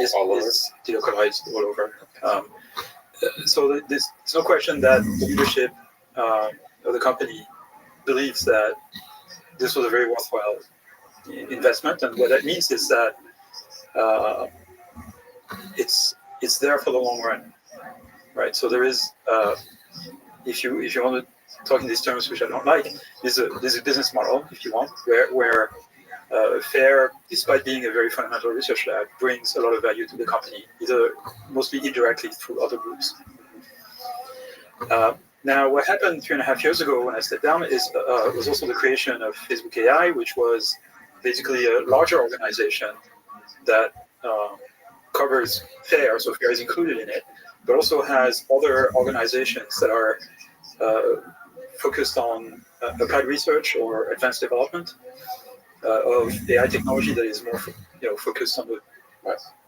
It's delocalized all over. So there's no question that the leadership of the company believes that this was a very worthwhile investment, and what that means is that it's it's there for the long run, right? So there is, if you want to talk in these terms, which I don't like, there's a business model, if you want, where FAIR, despite being a very fundamental research lab, brings a lot of value to the company, either mostly indirectly through other groups. Now, what happened 3.5 years ago when I stepped down was also the creation of Facebook AI, which was basically a larger organization that covers FAIR, so FAIR is included in it, but also has other organizations that are focused on applied research or advanced development of AI technology that is more focused on the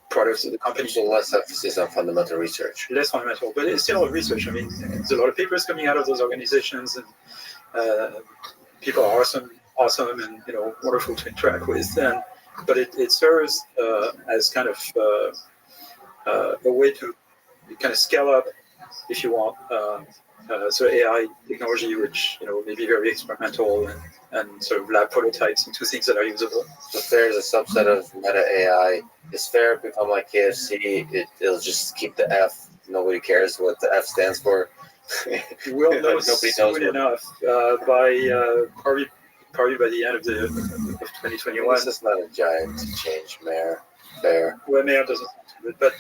products of the company. So less emphasis on fundamental research. Less fundamental, but it's still research. I mean, there's a lot of papers coming out of those organizations, and people are awesome, and wonderful to interact with. But it serves as kind of a way to kind of scale up, if you want, so AI technology, which may be very experimental and sort of lab prototypes into things that are usable. So FAIR is a subset of Meta AI. Is FAIR become like KFC? It'll just keep the F. Nobody cares what the F stands for. We'll know Nobody soon knows enough by probably by the end of 2021. This is not a giant change, Mayor. FAIR. Well, Mayor doesn't do it, but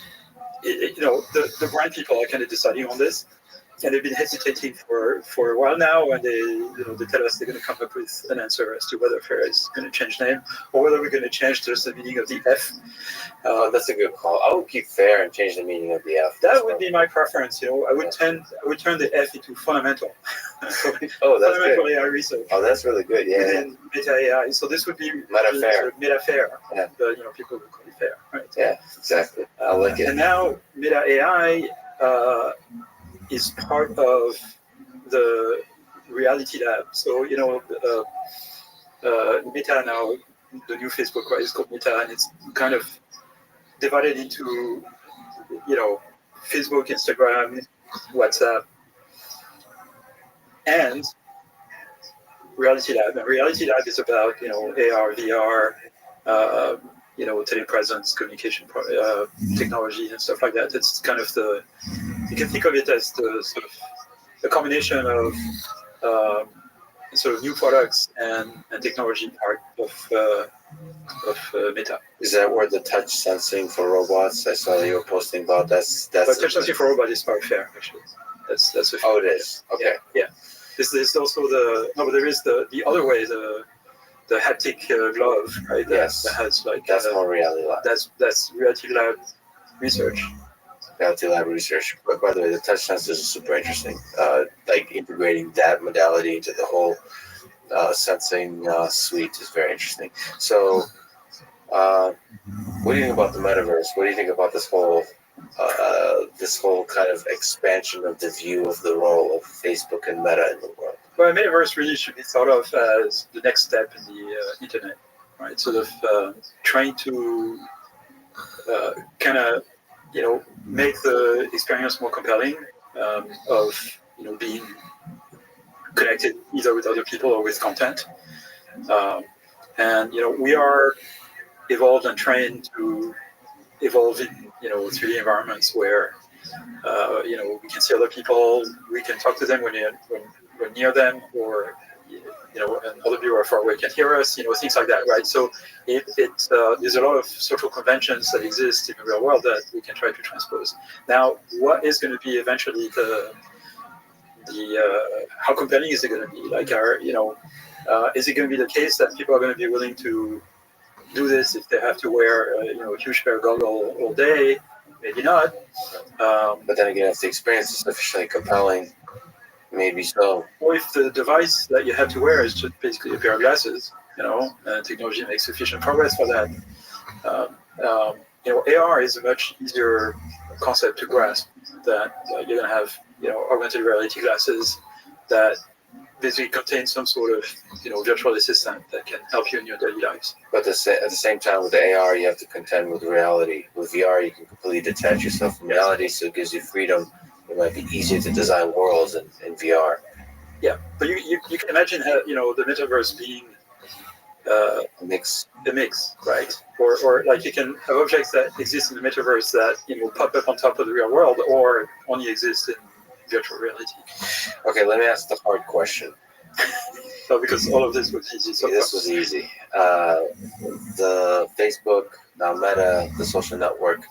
the brand people are kind of deciding on this. And they've been hesitating for a while now, and they tell us they're going to come up with an answer as to whether FAIR is going to change name or whether we're going to change just the meaning of the F. That's a good call. I would keep FAIR and change the meaning of the F. That would be my preference. I would turn the F into fundamental. Oh, that's fundamental good. AI research. Oh, that's really good. Yeah. Within Meta AI. So this would be Meta FAIR. Sort of Meta FAIR. Yeah. But people would call it FAIR, right? Yeah, exactly. I like it. And now Meta AI is part of the Reality Lab. So, Meta now, the new Facebook, right, is called Meta, and it's kind of divided into, Facebook, Instagram, WhatsApp, and Reality Lab. And Reality Lab is about, AR, VR, telepresence, communication technology, and stuff like that. It's kind of you can think of it as the sort of a combination of sort of new products and technology part of Meta. Is that where the touch sensing for robots? I saw that you were posting about But touch sensing for robots is part of FAIR, actually. That's a Oh, it is. Okay. Yeah. There's also but there is the other way, the haptic glove, right? Yes. That has That's more Reality Lab. That's Reality Lab research. Reality Lab research. But by the way, the touch sensors is super interesting. Integrating that modality into the whole sensing suite is very interesting. So, what do you think about the metaverse? What do you think about this whole kind of expansion of the view of the role of Facebook and Meta in the world? Well, metaverse really should be thought of as the next step in the internet, right? Sort of trying to kind of make the experience more compelling of being connected either with other people or with content. And we are evolved and trained to evolve in 3D environments where we can see other people, we can talk to them when we're near them, or and other people are far away can hear us, things like that, right? So there's a lot of social conventions that exist in the real world that we can try to transpose. Now, what is going to be eventually how compelling is it going to be? Is it going to be the case that people are going to be willing to do this if they have to wear a huge pair of goggles all day? Maybe not. But then again, if the experience is sufficiently compelling, maybe so. Or if the device that you have to wear is just basically a pair of glasses, and technology makes sufficient progress for that. AR is a much easier concept to grasp. That you're going to have, augmented reality glasses that basically contain some sort of, virtual assistant that can help you in your daily lives. But at the same time, with the AR, you have to contend with reality. With VR, you can completely detach yourself from reality, so it gives you freedom. It might be easier to design worlds in VR. Yeah, but you can imagine how, the metaverse being a mix a mix, right? Or like you can have objects that exist in the metaverse that pop up on top of the real world, or only exist in virtual reality. Okay, let me ask the hard question. So because all of this was easy. So This was easy. The Facebook, now Meta, the social network,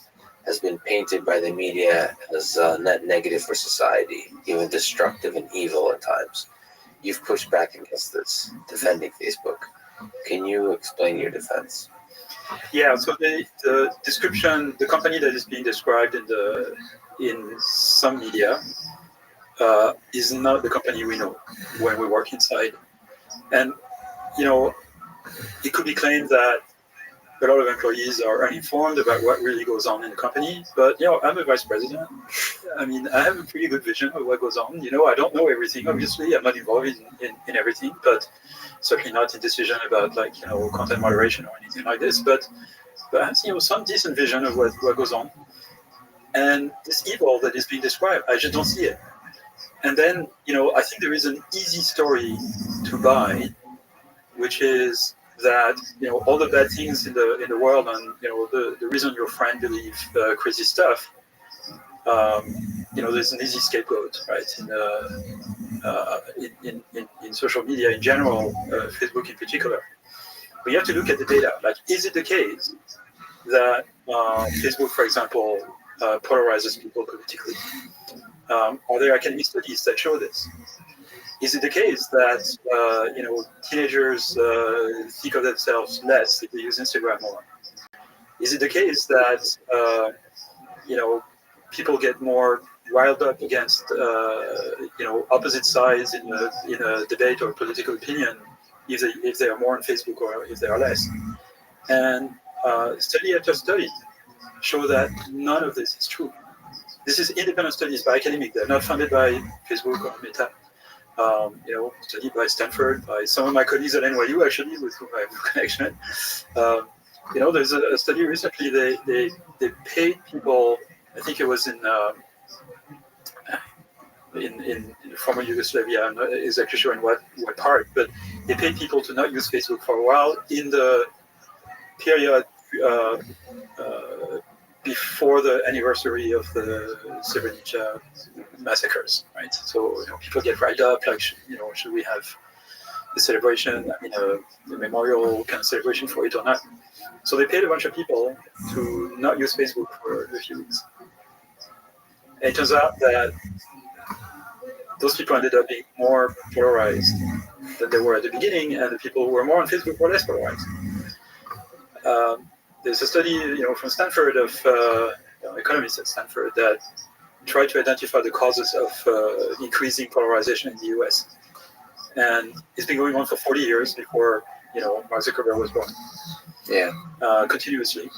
has been painted by the media as net negative for society, even destructive and evil at times. You've pushed back against this, defending Facebook. Can you explain your defense? Yeah, so the description, the company that is being described in some media is not the company we know when we work inside. And, it could be claimed that a lot of employees are uninformed about what really goes on in the company. But, I'm a vice president. I mean, I have a pretty good vision of what goes on. I don't know everything, obviously. I'm not involved in everything, but certainly not in decision about, content moderation or anything like this. But I have, some decent vision of what goes on. And this evil that is being described, I just don't see it. And then, I think there is an easy story to buy, which is that all the bad things in the world, and the reason your friend believes crazy stuff, there's an easy scapegoat, right? In social media in general, Facebook in particular. But you have to look at the data. Like, is it the case that Facebook, for example, polarizes people politically? Are there academic studies that show this? Is it the case that teenagers think of themselves less if they use Instagram more? Is it the case that people get more riled up against opposite sides in a debate or political opinion if they are more on Facebook or if they are less? And study after study show that none of this is true. This is independent studies by academics. They're not funded by Facebook or Meta. Studied by Stanford, by some of my colleagues at NYU, actually, with whom I have a connection. There's a study recently, they paid people, I think it was in former Yugoslavia, I'm not exactly sure in what part, but they paid people to not use Facebook for a while in the period before the anniversary of the Srebrenica massacres, right? So people get riled up, like, should we have a celebration, a memorial kind of celebration for it or not? So they paid a bunch of people to not use Facebook for a few weeks. And it turns out that those people ended up being more polarized than they were at the beginning, and the people who were more on Facebook were less polarized. There's a study, from Stanford of economists at Stanford that tried to identify the causes of increasing polarization in the U.S. And it's been going on for 40 years before, Mark Zuckerberg was born. Yeah. Continuously.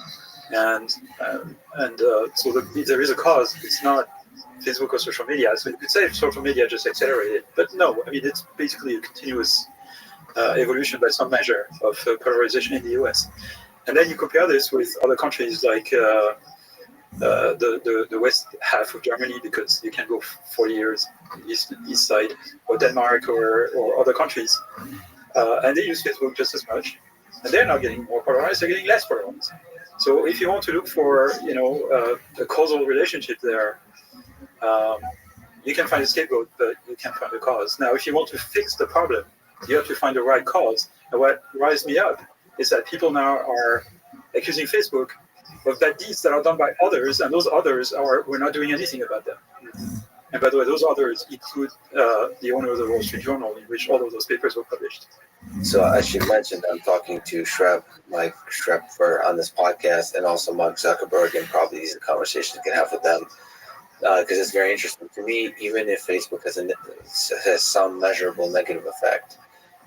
And so if there is a cause, it's not Facebook or social media. So you could say social media just accelerated, but no. I mean, it's basically a continuous evolution by some measure of polarization in the U.S. And then you compare this with other countries like the west half of Germany, because you can go 40 years east side, or Denmark or other countries, and they use Facebook just as much, and they're not getting more polarized; they're getting less polarized. So if you want to look for a causal relationship there, you can find a scapegoat, but you can't find a cause. Now, if you want to fix the problem, you have to find the right cause. And what rises me up is that people now are accusing Facebook of bad deeds that are done by others, and those others we're not doing anything about them. And by the way, those others include the owner of the Wall Street Journal, in which all of those papers were published. So I should mention I'm talking to Mike Shrep on this podcast, and also Mark Zuckerberg, and probably these are conversations I can have with them, because it's very interesting to me. Even if Facebook has some measurable negative effect,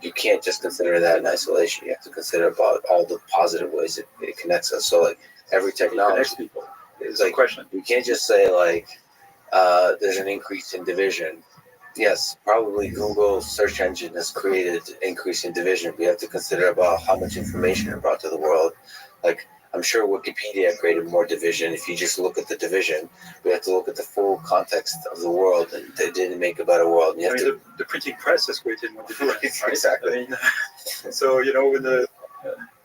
you can't just consider that in isolation. You have to consider about all the positive ways it connects us. So like every technology, connects people. It's like question. You can't just say like there's an increase in division. Yes, probably Google search engine has created increase in division. We have to consider about how much information it brought to the world. Like I'm sure Wikipedia created more division. If you just look at the division, we have to look at the full context of the world, and they didn't make a better world. The printing press has created more division. Right? Exactly. So when the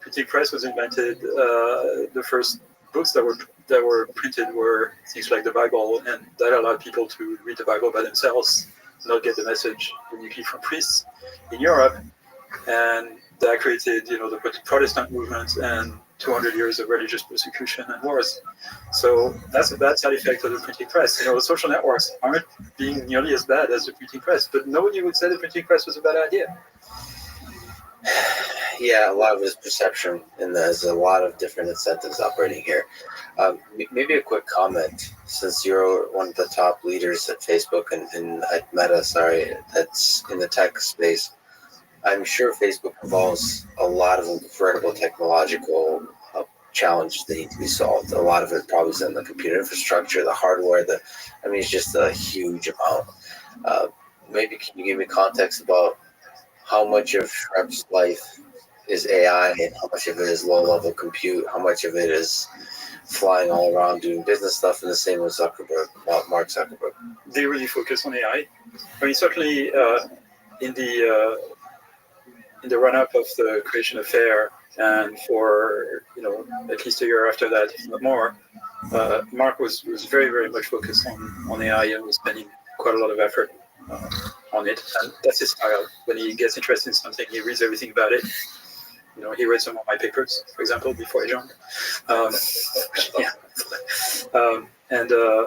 printing press was invented, the first books that were printed were things like the Bible, and that allowed people to read the Bible by themselves, not get the message uniquely from priests in Europe. And that created, the Protestant movement and 200 years of religious persecution and wars. So that's a bad side effect of the printing press. The social networks aren't being nearly as bad as the printing press, but nobody would say the printing press was a bad idea. Yeah, a lot of it is perception, and there's a lot of different incentives operating here. Maybe a quick comment, since you're one of the top leaders at Facebook and at Meta, that's in the tech space. I'm sure Facebook involves a lot of incredible technological challenges that need to be solved. A lot of it probably is in the computer infrastructure, the hardware, it's just a huge amount. Maybe can you give me context about how much of Shrep's life is AI and how much of it is low-level compute, how much of it is flying all around doing business stuff, and the same with Mark Zuckerberg. They really focus on AI. Certainly in the run-up of the creation of FAIR, and for at least a year after that, if not more, Mark was very, very much focused on AI and was spending quite a lot of effort on it. And that's his style. When he gets interested in something, he reads everything about it. He read some of my papers, for example, before I joined.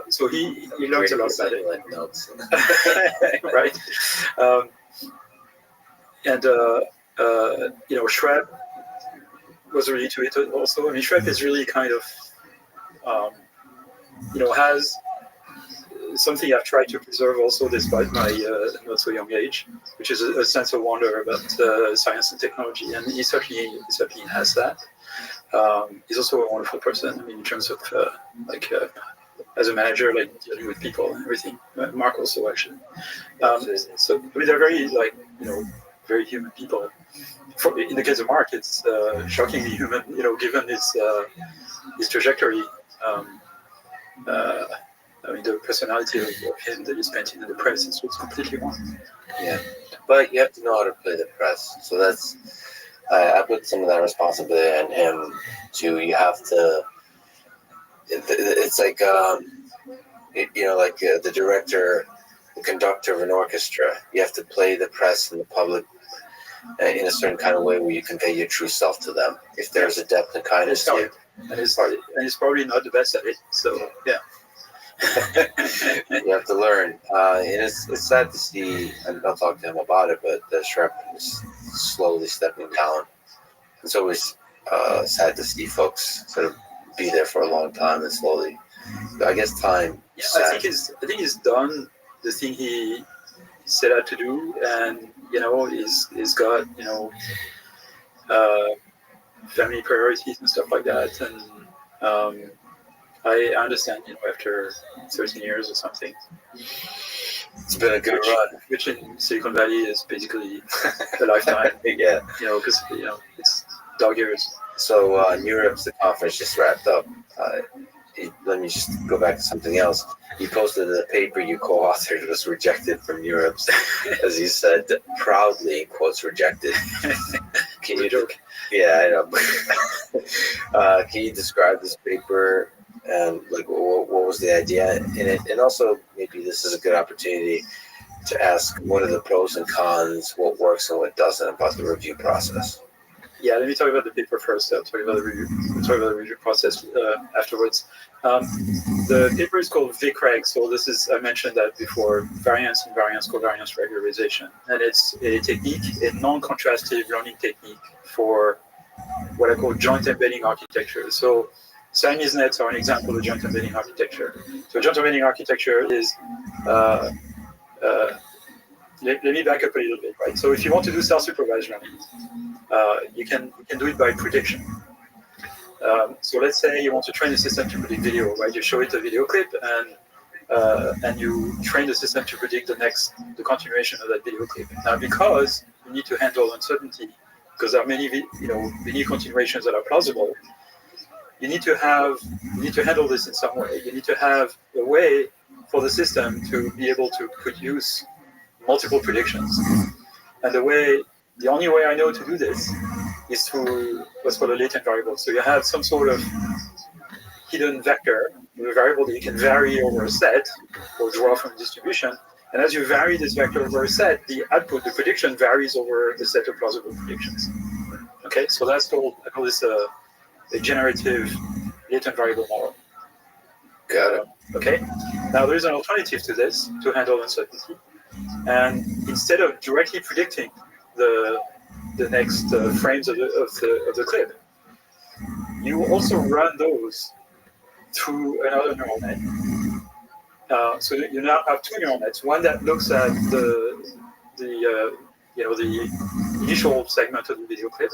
So he learns a lot about it. Like notes. Right. Shrep was really to it also. Shrep is really kind of, has something I've tried to preserve also despite my not so young age, which is a sense of wonder about science and technology. And he certainly has that. He's also a wonderful person. In terms of as a manager, dealing with people and everything. Mark also actually. So they're very very human people. In the case of Mark, it's shockingly human. Given his trajectory. The personality of him that is painted in the press is completely wrong. Yeah, but you have to know how to play the press. So that's I put some of that responsibility on him too. You have to. It's like the director, the conductor of an orchestra. You have to play the press and the public in a certain kind of way where you convey your true self to them. If there's a depth and kindness to you, and he's probably not the best at it. So yeah. You have to learn. And it's sad to see, and I'll talk to him about it, but the Shrep is slowly stepping down. It's always sad to see folks sort of be there for a long time and slowly. I guess time. Yeah, I think he's done the thing he set out to do, and he's got family priorities and stuff like that, and I understand, after 13 years or something. It's been a good run. Which in Silicon Valley is basically a lifetime. Yeah. Because, it's dog years. So in Europe, the conference just wrapped up. Let me just go back to something else. You posted a paper you co-authored was rejected from Europe, as you said, proudly, quotes, rejected. Can you joke? Yeah, I know. Can you describe this paper? And what was the idea in it? And also, maybe this is a good opportunity to ask, what are the pros and cons, what works and what doesn't about the review process? Yeah, let me talk about the paper first. I'll talk about the review process afterwards. The paper is called VICREG. So I mentioned that before, variance covariance regularization. And it's a technique, a non-contrastive learning technique for what I call joint embedding architecture. So Siamese nets are an example of joint embedding architecture. So joint embedding architecture is, let me back up a little bit, right? So if you want to do self-supervised learning, you can do it by prediction. So let's say you want to train the system to predict video, right? You show it a video clip and you train the system to predict the continuation of that video clip. Now, because you need to handle uncertainty, because there are many continuations that are plausible, you need to handle this in some way. You need to have a way for the system to be able to produce multiple predictions. And the only way I know to do this is through what's called a latent variable. So you have some sort of hidden vector, a variable that you can vary over a set or draw from a distribution. And as you vary this vector over a set, the output, the prediction, varies over a set of plausible predictions. Okay, so that's called, I call this a generative latent variable model. Got it. Okay, now there is an alternative to this to handle uncertainty. And instead of directly predicting the next frames of the clip, you also run those through another neural net. So you now have two neural nets. One that looks at the initial segment of the video clip,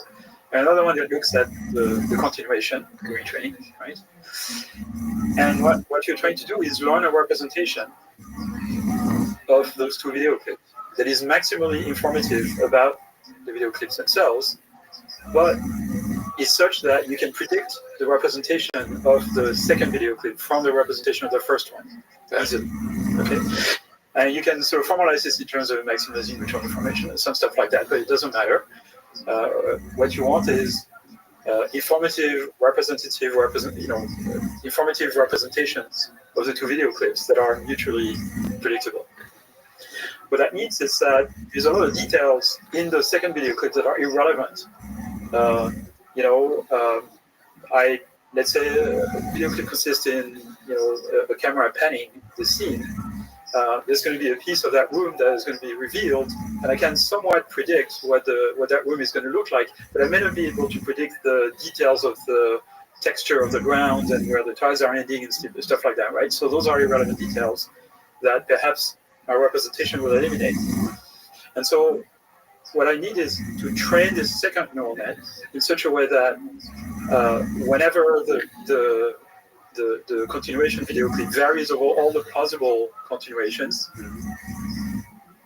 and another one that looks at the continuation during training, right? And what you're trying to do is learn a representation of those two video clips that is maximally informative about the video clips themselves, but is such that you can predict the representation of the second video clip from the representation of the first one easily. Okay, and you can sort of formalize this in terms of maximizing mutual information and some stuff like that, but it doesn't matter. What you want is informative representations of the two video clips that are mutually predictable. What that means is that there's a lot of details in the second video clip that are irrelevant. Let's say a video clip consists in a camera panning the scene. There's going to be a piece of that room that is going to be revealed, and I can somewhat predict what that room is going to look like, but I may not be able to predict the details of the texture of the ground and where the tiles are ending and stuff like that, right? So those are irrelevant details that perhaps our representation will eliminate. And so what I need is to train this second neural net in such a way that whenever the continuation video clip varies over all the plausible continuations,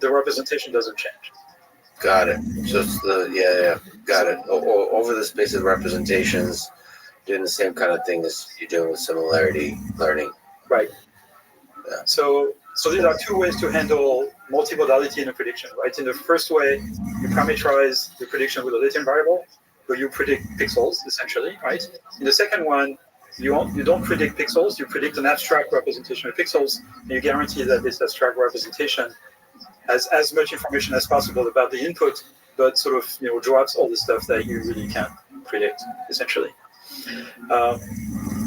the representation doesn't change. Got it. So it's got it. Over the space of representations, doing the same kind of thing as you're doing with similarity learning. Right. Yeah. So these are two ways to handle multimodality in a prediction, right? In the first way, you parameterize the prediction with a latent variable, where you predict pixels, essentially, right? In the second one, you don't predict pixels, you predict an abstract representation of pixels, and you guarantee that this abstract representation has as much information as possible about the input, but sort of drops all the stuff that you really can't predict, essentially.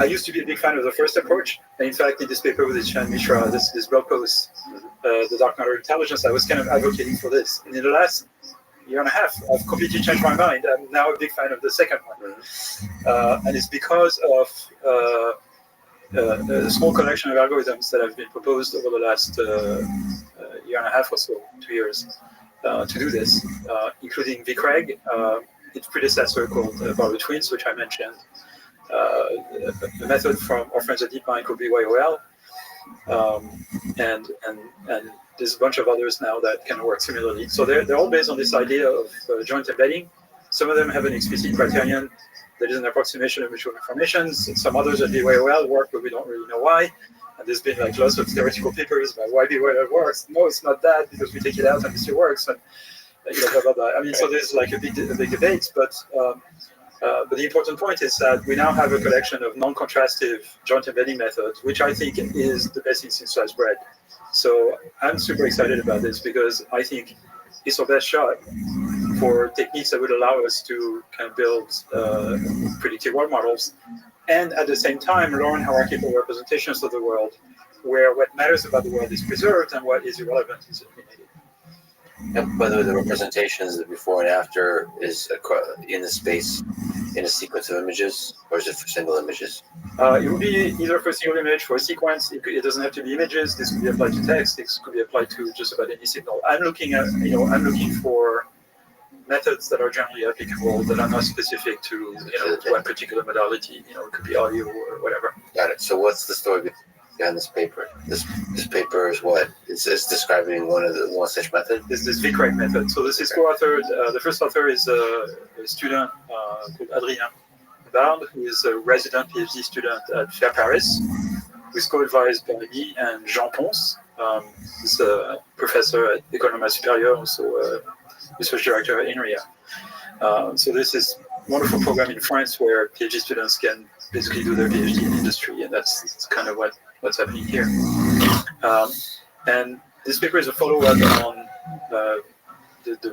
I used to be a big fan of the first approach, and in fact, in this paper with Ishan Mishra, this blog post, The Dark Matter Intelligence, I was kind of advocating for this. And in the last year and a half, I've completely changed my mind. I'm now a big fan of the second one. And it's because of a small collection of algorithms that have been proposed over the last year and a half or so, 2 years, to do this, including VCREG, its predecessor called Barlow Twins, which I mentioned, a method from our friends at DeepMind called BYOL, and there's a bunch of others now that kind of work similarly. So they're all based on this idea of joint embedding. Some of them have an explicit criterion that is an approximation of mutual informations. Some others at BYOL work, but we don't really know why. And there's been like lots of theoretical papers about why BYOL works. No, it's not that, because we take it out and it still works. And blah, blah, blah. I mean, so there's like a big debate, but the important point is that we now have a collection of non-contrastive joint embedding methods, which I think is the best thing since sliced bread. So I'm super excited about this because I think it's our best shot for techniques that would allow us to kind of build predictive world models and at the same time learn hierarchical representations of the world where what matters about the world is preserved and what is irrelevant is eliminated. And by the way, the representations, the before and after, is in the space in a sequence of images, or is it for single images? It would be either for a single image, for a sequence. It doesn't have to be images. This could be applied to text. This could be applied to just about any signal. I'm looking for methods that are generally applicable that are not specific to one particular modality. It could be audio or whatever. Got it. So what's the story behind this paper? This paper is what? It's describing one such method? This VCREG method. So this is co-authored. The first author is a student called Adrien Barbe, who is a resident PhD student at FAIR Paris, who is co-advised by me and Jean Ponce, who's a professor at École Normale Supérieure, also research director at INRIA. So this is wonderful program in France where PhD students can basically do their PhD in industry, and that's kind of what's happening here. And this paper is a follow-up on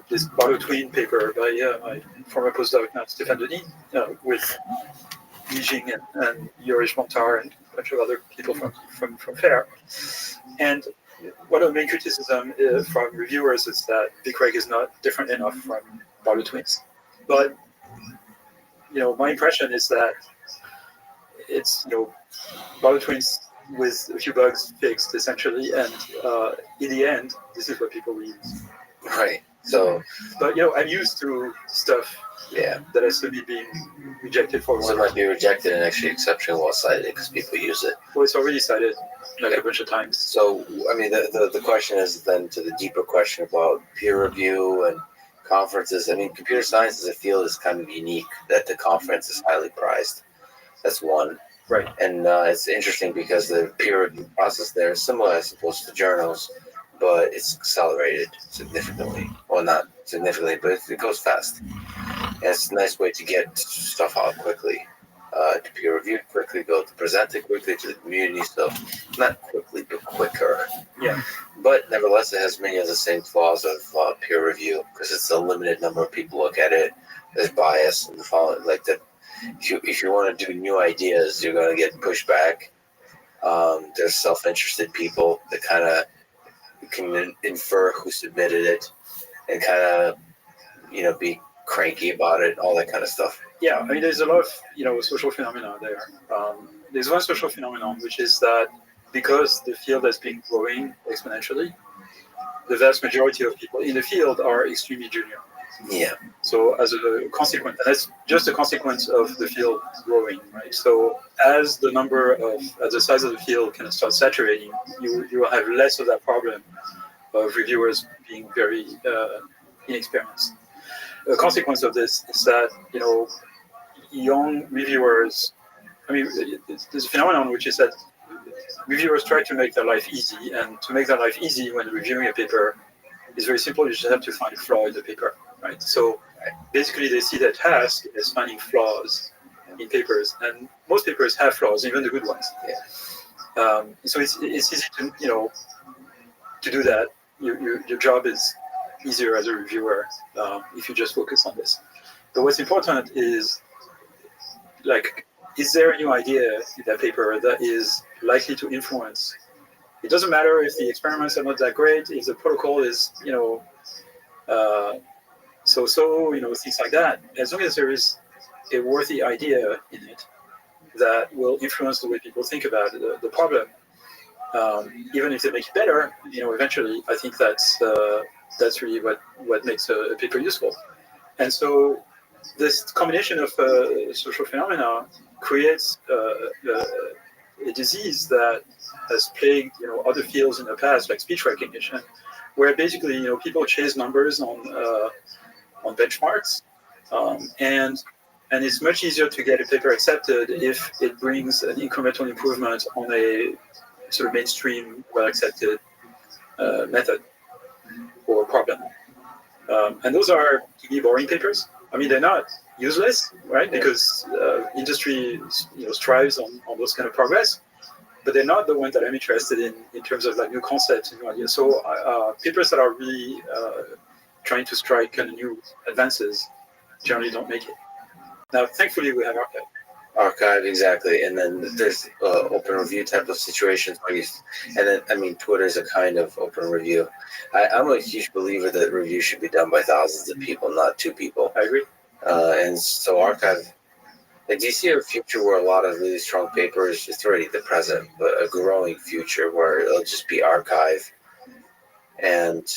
this Barlow-Tween paper by my former postdoc now, Stéphane Denis, with Yijing and Yorish Montar and a bunch of other people from FAIR. And one of the main criticism from reviewers is that BigReg is not different enough from Barlow-Tweens. But my impression is that it's Barlow-Tweens with a few bugs fixed essentially, and in the end, this is what people will use. Right. So, but I'm used to stuff that has to be being rejected for so it might be rejected and actually exceptionally well cited because people use it. Well, it's already cited a bunch of times. So, I mean, the question is then to the deeper question about peer review and conferences. I mean, computer science as a field is kind of unique that the conference is highly prized. That's one. Right. And it's interesting because the peer review process there is similar, I suppose, to journals, but it's accelerated significantly. Well, not significantly, but it goes fast. And it's a nice way to get stuff out quickly, to peer review quickly, go to present it quickly to the community. So not quickly, but quicker. Yeah. But nevertheless, it has many of the same flaws of peer review because it's a limited number of people look at it. There's bias and the following, like that. If you want to do new ideas, you're going to get pushback. There's self-interested people that kind of can infer who submitted it and kind of, be cranky about it, all that kind of stuff. Yeah, I mean, there's a lot of, social phenomena there. There's one social phenomenon, which is that because the field has been growing exponentially, the vast majority of people in the field are extremely junior. Yeah. So as a consequence, and that's just a consequence of the field growing, right? So as the size of the field kind of starts saturating, you will have less of that problem of reviewers being very inexperienced. The consequence of this is that, young reviewers, I mean, there's a phenomenon which is that reviewers try to make their life easy, and to make their life easy when reviewing a paper is very simple. You just have to find a flaw in the paper, right? So basically they see their task as finding flaws in papers, and most papers have flaws, even the good ones. Yeah. So it's easy to, to do that. Your job is easier as a reviewer if you just focus on this. But what's important is, is there a new idea in that paper that is likely to influence? It doesn't matter if the experiments are not that great, if the protocol is, so-so, things like that. As long as there is a worthy idea in it that will influence the way people think about the problem, even if they make it better, eventually, I think that's really what makes a paper useful. And so this combination of social phenomena creates a disease that has plagued other fields in the past, like speech recognition, where basically people chase numbers on benchmarks, and it's much easier to get a paper accepted if it brings an incremental improvement on a sort of mainstream, well accepted method or problem. And those are, to me, boring papers. I mean, they're not useless, right? Because industry, strives on those kind of progress, but they're not the ones that I'm interested in terms of new concepts and new ideas. So papers that are really trying to strike kind of new advances generally don't make it. Now, thankfully, we have archive. Archive, exactly. And then there's open review type of situations where Twitter is a kind of open review. I'm a huge believer that review should be done by thousands of people, not 2 people. I agree. And so archive, do you see a future where a lot of really strong papers, it's already the present, but a growing future where it'll just be archive and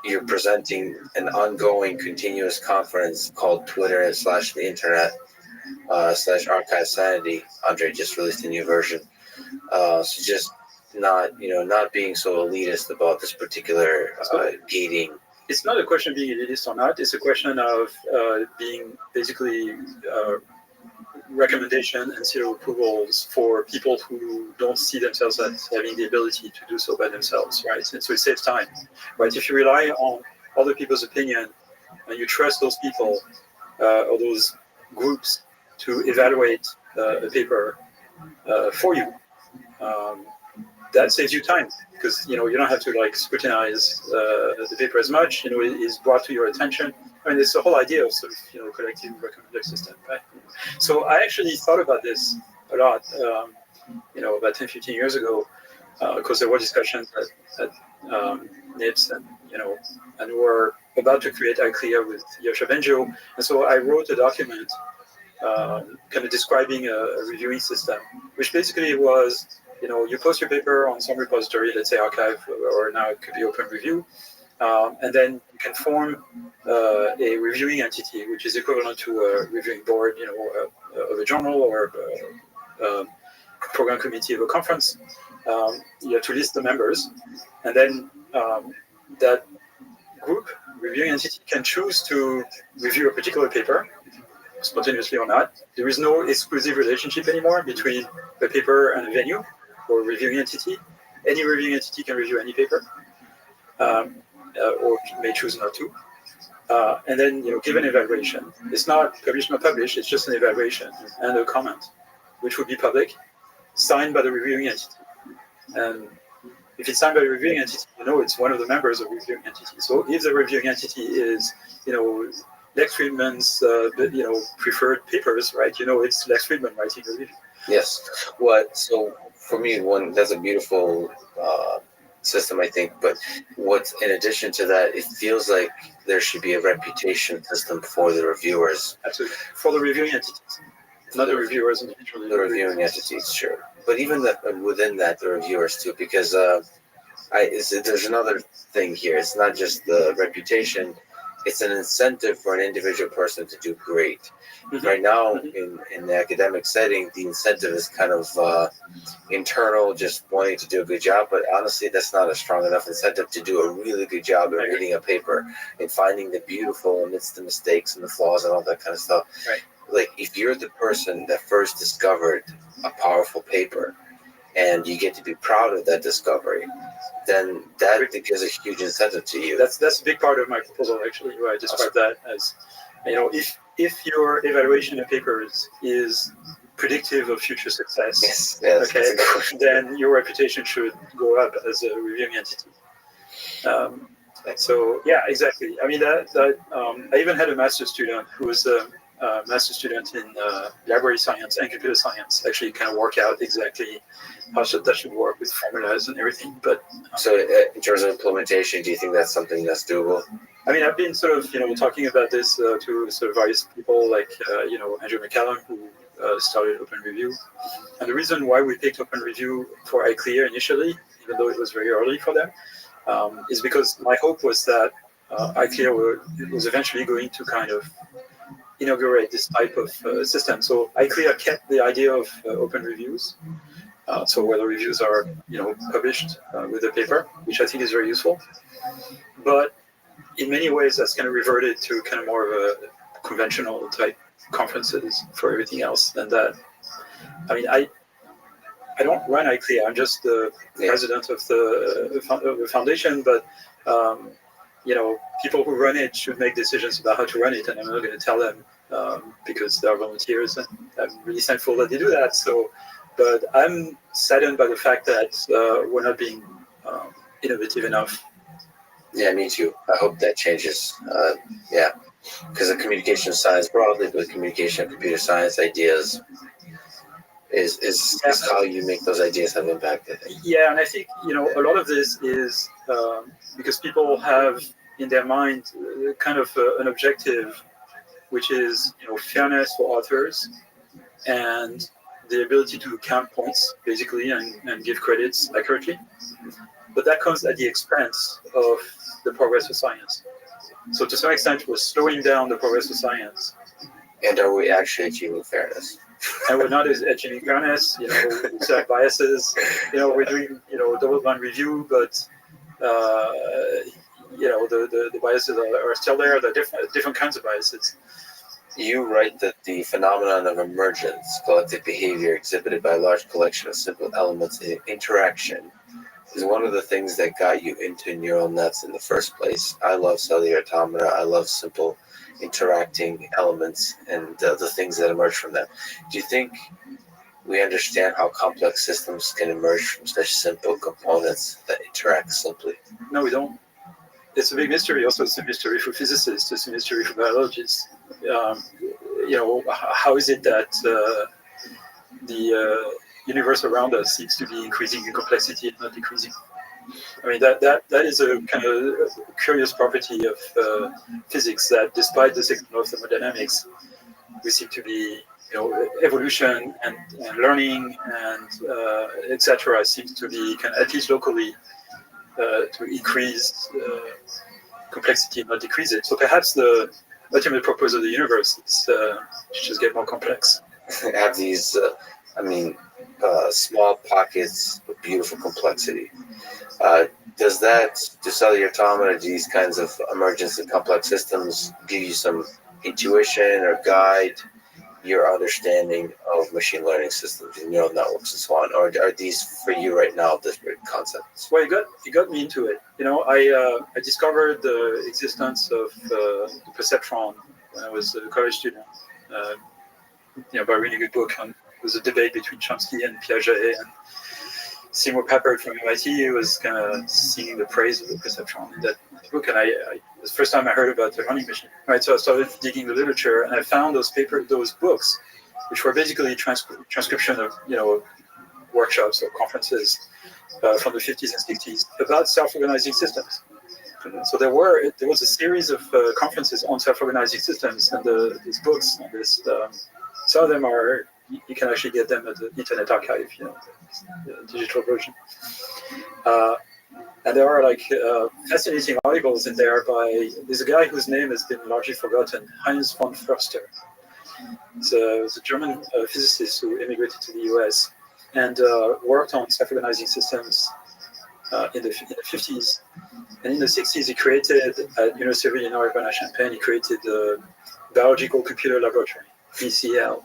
you're presenting an ongoing continuous conference called Twitter / the internet / archive sanity. Andre just released a new version. So just not being so elitist about this particular gating. It's not a question of being elitist or not. It's a question of being basically recommendation and seal approvals for people who don't see themselves as having the ability to do so by themselves, right? And so it saves time, right? If you rely on other people's opinion and you trust those people or those groups to evaluate a paper for you. That saves you time because you don't have to like scrutinize the paper as much. It is brought to your attention. I mean, it's the whole idea of sort of collective recommender system, right? So I actually thought about this a lot, about 10, 15 years ago, because there were discussions at NIPS, and and we were about to create iClear with Yosha Benjo, and so I wrote a document kind of describing a reviewing system, which basically was, you post your paper on some repository, let's say Archive, or now it could be Open Review, and then you can form a reviewing entity, which is equivalent to a reviewing board, of a journal or a program committee of a conference. You have to list the members, and then that group reviewing entity can choose to review a particular paper spontaneously or not. There is no exclusive relationship anymore between the paper and a venue or reviewing entity. Any reviewing entity can review any paper, or may choose not to. And then, give an evaluation. It's not published, not published. It's just an evaluation and a comment, which would be public, signed by the reviewing entity. And if it's signed by the reviewing entity, it's one of the members of the reviewing entity. So if the reviewing entity is, Lex Friedman's, preferred papers, right? It's Lex Friedman writing the review. Yes. So for me, that's a beautiful system, I think. But what's in addition to that, it feels like there should be a reputation system for the reviewers. Absolutely. For the reviewing entities, not the reviewers individually. The reviewing entities, sure. But even within that, the reviewers too, because there's another thing here. It's not just the reputation. It's an incentive for an individual person to do great. Mm-hmm. Right now, in the academic setting, the incentive is kind of internal, just wanting to do a good job. But honestly, that's not a strong enough incentive to do a really good job in reading a paper and finding the beautiful amidst the mistakes and the flaws and all that kind of stuff. Right. Like, if you're the person that first discovered a powerful paper and you get to be proud of that discovery, then that gives a huge incentive to you. That's a big part of my proposal, actually, where I describe that as, if your evaluation of papers is predictive of future success, yes, okay, then your reputation should go up as a reviewing entity. So yeah, exactly. I mean, I even had a master's student who was a master's student in library science and computer science actually kind of work out exactly how that should work with formulas and everything. But so in terms of implementation, do you think that's something that's doable? I mean, I've been sort of talking about this to sort of various people like Andrew McCallum, who started Open Review. And the reason why we picked Open Review for iClear initially, even though it was very early for them, is because my hope was that iClear was eventually going to kind of inaugurate this type of system. So iClear kept the idea of open reviews. So where the reviews are, published with the paper, which I think is very useful. But in many ways, that's kind of reverted to kind of more of a conventional type conferences for everything else. And that, I mean, I don't run iClear. I'm just the president of the foundation, but people who run it should make decisions about how to run it, and I'm not going to tell them because they are volunteers, and I'm really thankful that they do that. So, but I'm saddened by the fact that we're not being innovative enough. Yeah, me too. I hope that changes. Because the communication science broadly, but communication and computer science ideas is how you make those ideas have impact, I think. Yeah, and I think a lot of this is because people have in their mind kind of an objective, which is fairness for authors and the ability to count points basically and give credits accurately. But that comes at the expense of the progress of science. So to some extent, we're slowing down the progress of science. And are we actually achieving fairness? And we're not achieving fairness. We still have biases. We're doing double-blind review, but the biases are still there. They're different kinds of biases. You write that the phenomenon of emergence, collective behavior exhibited by a large collection of simple elements in interaction, is one of the things that got you into neural nets in the first place. I love cellular automata. I love simple interacting elements and the things that emerge from them. Do you think we understand how complex systems can emerge from such simple components that interact simply? No, we don't. It's a big mystery. Also, it's a mystery for physicists. It's a mystery for biologists. How is it that the universe around us seems to be increasing in complexity and not decreasing? I mean, that is a kind of curious property of physics, that despite the second law of thermodynamics, we seem to be, evolution and learning and etc. seems to be kind of, at least locally, to increase complexity and not decrease it. So perhaps the ultimate purpose of the universe is to just get more complex. Have these, small pockets of beautiful complexity. Do cellular automata, these kinds of emergence in complex systems give you some intuition or guide your understanding of machine learning systems and neural networks and so on? Or are these for you right now disparate concepts? Well, it got me into it. I discovered the existence of the perceptron when I was a college student. By reading a book on, it was a debate between Chomsky and Piaget, and Seymour Papert from MIT was kind of singing the praise of the perceptron in that book, and it was the first time I heard about the learning machine. Right, so I started digging the literature, and I found those books, which were basically transcription of workshops or conferences from the 50s and 60s about self-organizing systems. So there was a series of conferences on self-organizing systems, and these books on this. Some of them are, you can actually get them at the Internet Archive, the digital version. And there are fascinating articles in there there's a guy whose name has been largely forgotten, Heinz von Förster. He's a German physicist who immigrated to the US and worked on self-organizing systems in the 50s. And in the 60s, he created, at University of Illinois Urbana-Champaign, he created the Biological Computer Laboratory, BCL,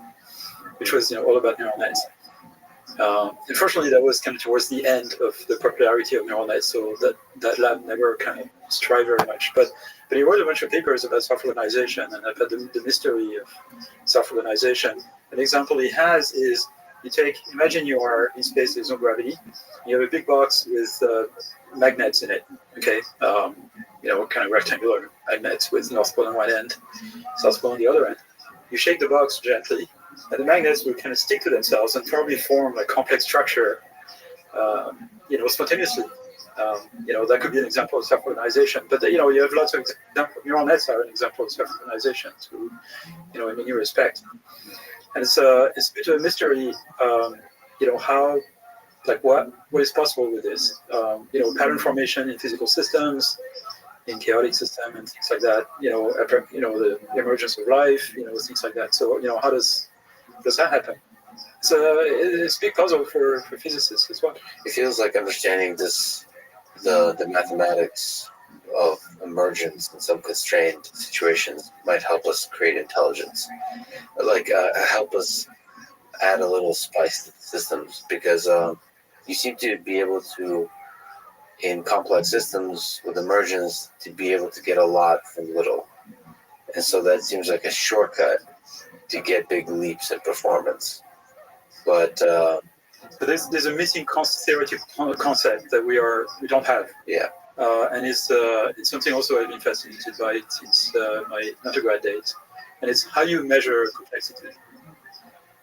which was all about neural nets. Unfortunately, that was kind of towards the end of the popularity of neural nets, so that lab never kind of strived very much. But he wrote a bunch of papers about self-organization and about the mystery of self-organization. An example he has is, imagine you are in space, there's no gravity, you have a big box with magnets in it, okay? Kind of rectangular magnets with North Pole on one end, South Pole on the other end. You shake the box gently, and the magnets will kind of stick to themselves and probably form a complex structure, spontaneously. That could be an example of self-organization. But you have lots of examples. Neural nets are an example of self-organization, in many respects. And it's a bit of a mystery, how, what is possible with this? Pattern formation in physical systems, in chaotic systems, and things like that. The emergence of life, things like that. So, how does that happen? It's a big puzzle for physicists as well. It feels like understanding the mathematics of emergence in some constrained situations might help us create intelligence, help us add a little spice to the systems, because you seem to be able to, in complex systems with emergence, to be able to get a lot from little. And so that seems like a shortcut to get big leaps in performance. But there's a missing theoretical concept that we don't have. Yeah. And it's something also I've been fascinated by since my undergrad days. And it's how you measure complexity.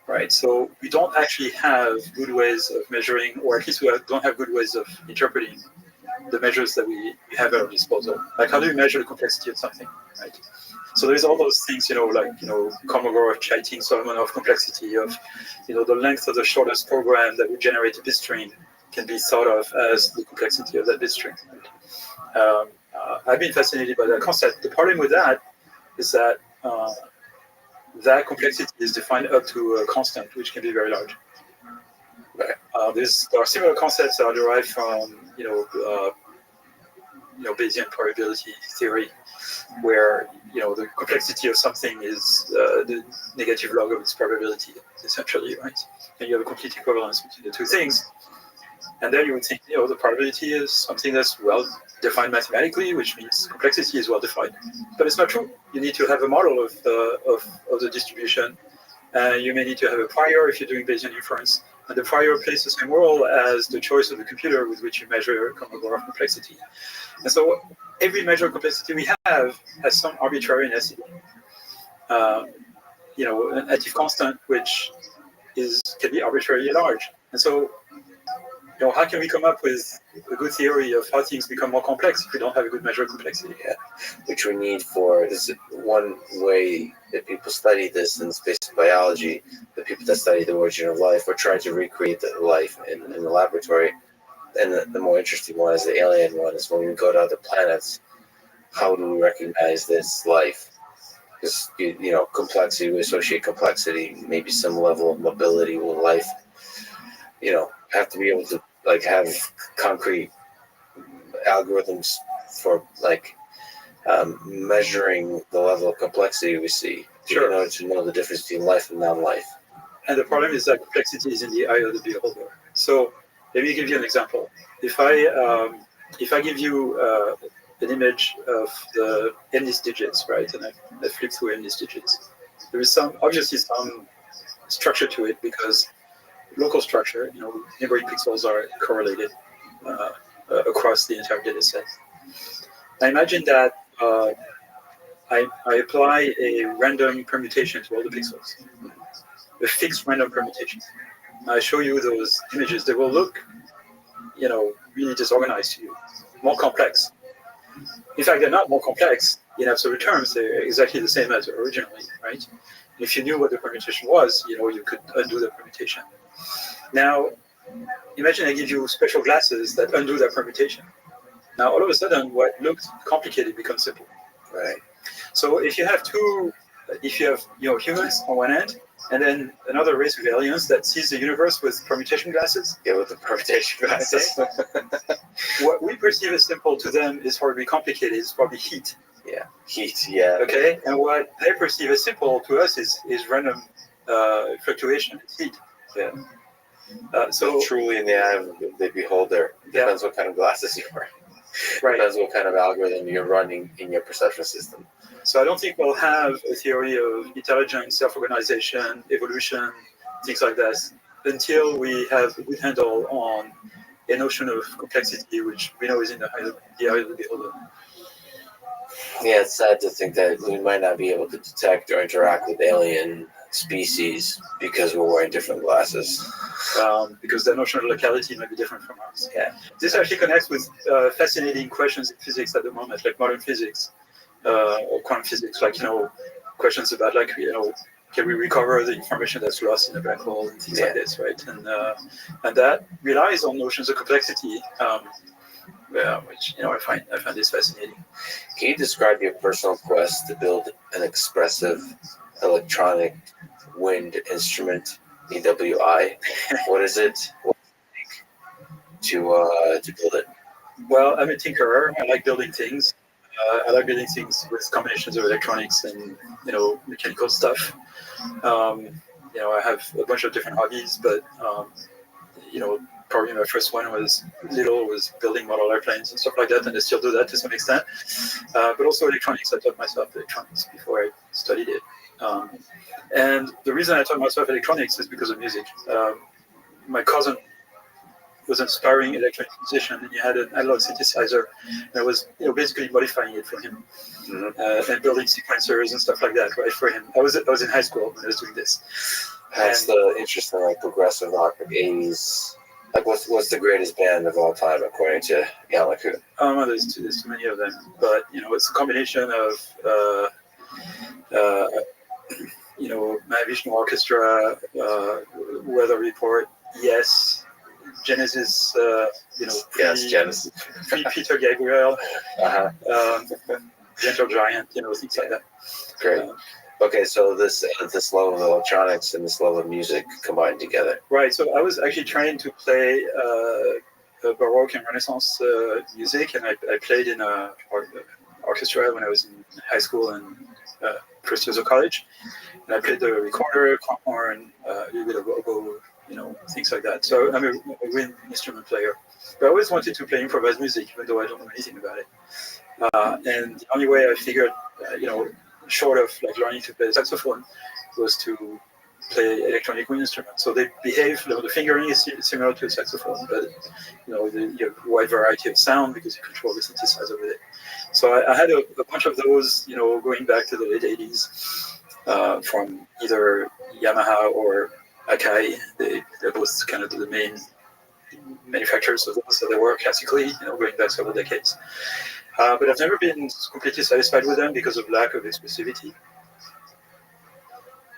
Right, so we don't actually have good ways of measuring, or at least we don't have good ways of interpreting the measures that we have at our disposal. Like, how do we measure the complexity of something, right? So there's all those things, Kolmogorov-Chaitin, Solomonov complexity of, the length of the shortest program that would generate a bit stream can be thought of as the complexity of that bit stream. I've been fascinated by that concept. The problem with that is that that complexity is defined up to a constant, which can be very large. Right. There are similar concepts that are derived from, Bayesian probability theory, where the complexity of something is the negative log of its probability, essentially, right? And you have a complete equivalence between the two things. And then you would think, the probability is something that's well defined mathematically, which means complexity is well defined. But it's not true. You need to have a model of the distribution. You may need to have a prior if you're doing Bayesian inference. And the prior plays the same role as the choice of the computer with which you measure a number of complexity. And so every measure of complexity we have has some arbitrariness. An active constant, which can be arbitrarily large. And so, how can we come up with a good theory of how things become more complex if we don't have a good measure of complexity? Yeah, which we need for this. One way that people study this in space biology, the people that study the origin of life, or try to recreate the life in the laboratory. And the more interesting one is the alien one, is when we go to other planets, how do we recognize this life? Because, complexity, we associate complexity, maybe some level of mobility with life. Have to be able to have concrete algorithms for measuring the level of complexity we see. Sure. In order to know the difference between life and non-life. And the problem is that complexity is in the eye of the beholder. So let me give you an example. If I give you an image of the n-list digits, right, and I flip through n-list digits, there is obviously some structure to it because local structure, neighboring pixels are correlated across the entire data set. I imagine that I apply a random permutation to all the pixels, a fixed random permutation. I show you those images. They will look, really disorganized to you, more complex. In fact, they're not more complex in absolute terms. They're exactly the same as originally, right? If you knew what the permutation was, you could undo the permutation. Now, imagine I give you special glasses that undo that permutation. Now, all of a sudden, what looked complicated becomes simple. Right. So if you have humans on one end, and then another race of aliens that sees the universe with permutation glasses. Yeah, with the permutation glasses. What we perceive as simple to them is horribly complicated. It's probably heat. Yeah, heat. Yeah. Okay, and what they perceive as simple to us is random fluctuation. It's heat. Yeah. So truly, in the eye of the beholder, depends what kind of glasses you're wearing. Right. Depends what kind of algorithm you're running in your perception system. So I don't think we'll have a theory of intelligence, self-organization, evolution, things like that, until we have a good handle on a notion of complexity, which we know is in the eye of the beholder. Yeah, it's sad to think that we might not be able to detect or interact with alien species because we're wearing different glasses. Because the notion of locality might be different from ours. Yeah. This actually connects with fascinating questions in physics at the moment, like modern physics or quantum physics, questions about can we recover the information that's lost in a black hole and things like this, right? And that relies on notions of complexity, which I find this fascinating. Can you describe your personal quest to build an expressive electronic wind instrument, EWI? What is it? What does it take to build it? Well, I'm a tinkerer. I like building things. I like building things with combinations of electronics and mechanical stuff. I have a bunch of different hobbies, but probably my first one was building model airplanes and stuff like that, and I still do that to some extent. But also electronics. I taught myself electronics before I studied it. And the reason I taught myself electronics is because of music. My cousin was an aspiring electronic musician, and he had an analog synthesizer, and I was basically modifying it for him, and building sequencers and stuff like that, right, for him. I was in high school when I was doing this. That's the interesting, progressive rock of 80s. What's the greatest band of all time according to Yamaku? There's too many of them, but it's a combination of Mahavishnu Orchestra, Weather Report, Yes, Genesis, Genesis, Peter Gabriel, Gentle Giant, things like that. Great. Okay, so this level of electronics and this level of music combined together. Right. So I was actually trying to play Baroque and Renaissance music, and I played in an orchestra when I was in high school and first years of college. And I played the recorder, horn, a little bit of oboe, things like that. So I'm a wind instrument player, but I always wanted to play improvised music, even though I don't know anything about it. And the only way I figured, short of like learning to play the saxophone, was to play electronic wind instruments. So they behave, the fingering is similar to a saxophone, but you have a wide variety of sound because you control the synthesizer with it. So I had a bunch of those, going back to the late 80s, from either Yamaha or Akai. They're both kind of the main manufacturers of those, so they were classically, going back several decades. But I've never been completely satisfied with them because of lack of expressivity.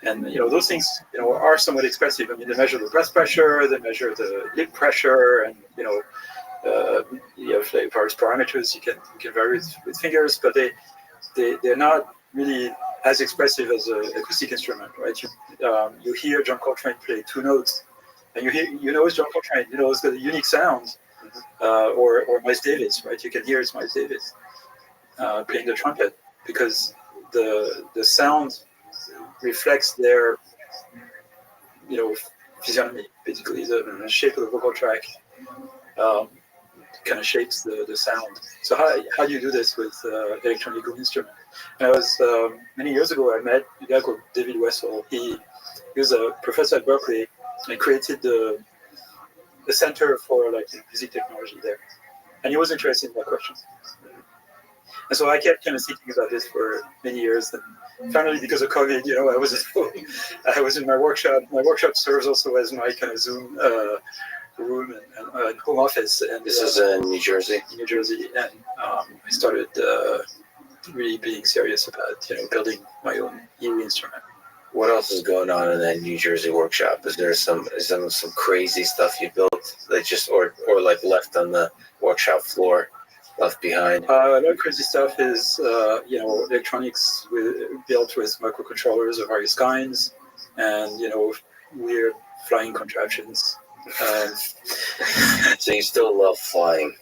And those things are somewhat expressive. I mean, they measure the breath pressure, they measure the lip pressure, and you have like various parameters you can vary with fingers, but they're not really as expressive as an acoustic instrument, right? You hear John Coltrane play two notes, and it's John Coltrane. It's got a unique sound, or Miles Davis, right? You can hear it's Miles Davis playing the trumpet because the sound reflects their physiognomy, basically the shape of the vocal track kind of shapes the sound. So how do you do this with electronic instrument? And I was many years ago, I met a guy called David Wessel. He was a professor at Berkeley and created the Center for music technology there, and he was interested in that question. And so I kept kind of thinking about this for many years. And finally, because of COVID, I was at home. I was in my workshop. My workshop serves also as my kind of Zoom room and home office. And this is in New Jersey. New Jersey, and I started really being serious about building my own EWI instrument. What else is going on in that New Jersey workshop? Is there some crazy stuff you built that just or left on the workshop floor? Left behind? A lot of crazy stuff is, electronics built with microcontrollers of various kinds, and weird flying contraptions. So you still love flying?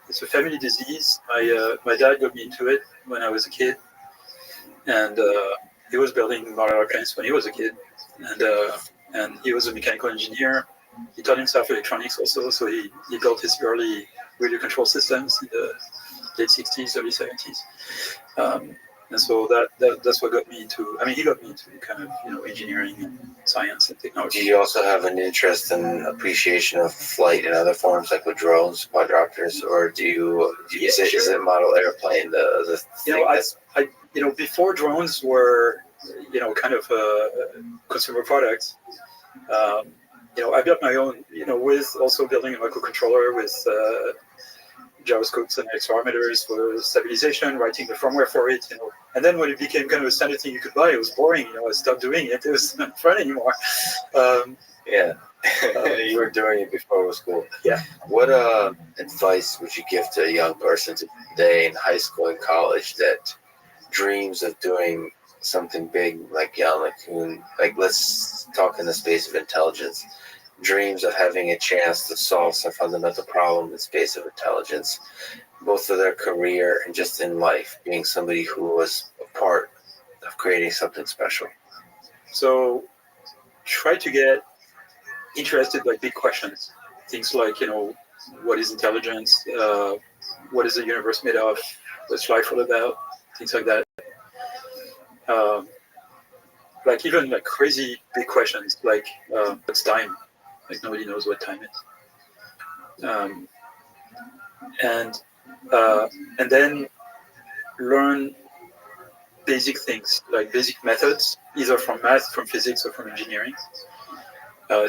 It's a family disease. My dad got me into it when I was a kid, and he was building model airplanes when he was a kid, and he was a mechanical engineer. He taught himself electronics also, so he built his early radio control systems in the late 60s, early 70s. And so that's what got me into, he got me into kind of, engineering and science and technology. Do you also have an interest and appreciation of flight in other forms, like with drones, quadcopters, or is it model airplane, the thing before drones were, kind of a consumer product, I built my own, with also building a microcontroller with gyroscopes and accelerometers for stabilization, writing the firmware for it, And then when it became kind of a standard thing you could buy, it was boring, I stopped doing it. It was not fun anymore. You were doing it before it was cool. Yeah. What advice would you give to a young person today in high school and college that dreams of doing something big like Jan LeCun, let's talk in the space of intelligence, dreams of having a chance to solve some fundamental problem in the space of intelligence, both for their career and just in life, being somebody who was a part of creating something special? So try to get interested by big questions. Things like, what is intelligence? What is the universe made of? What's life all about? Things like that. Even crazy big questions like what's time? Nobody knows what time is. And then learn basic things, like basic methods, either from math, from physics, or from engineering.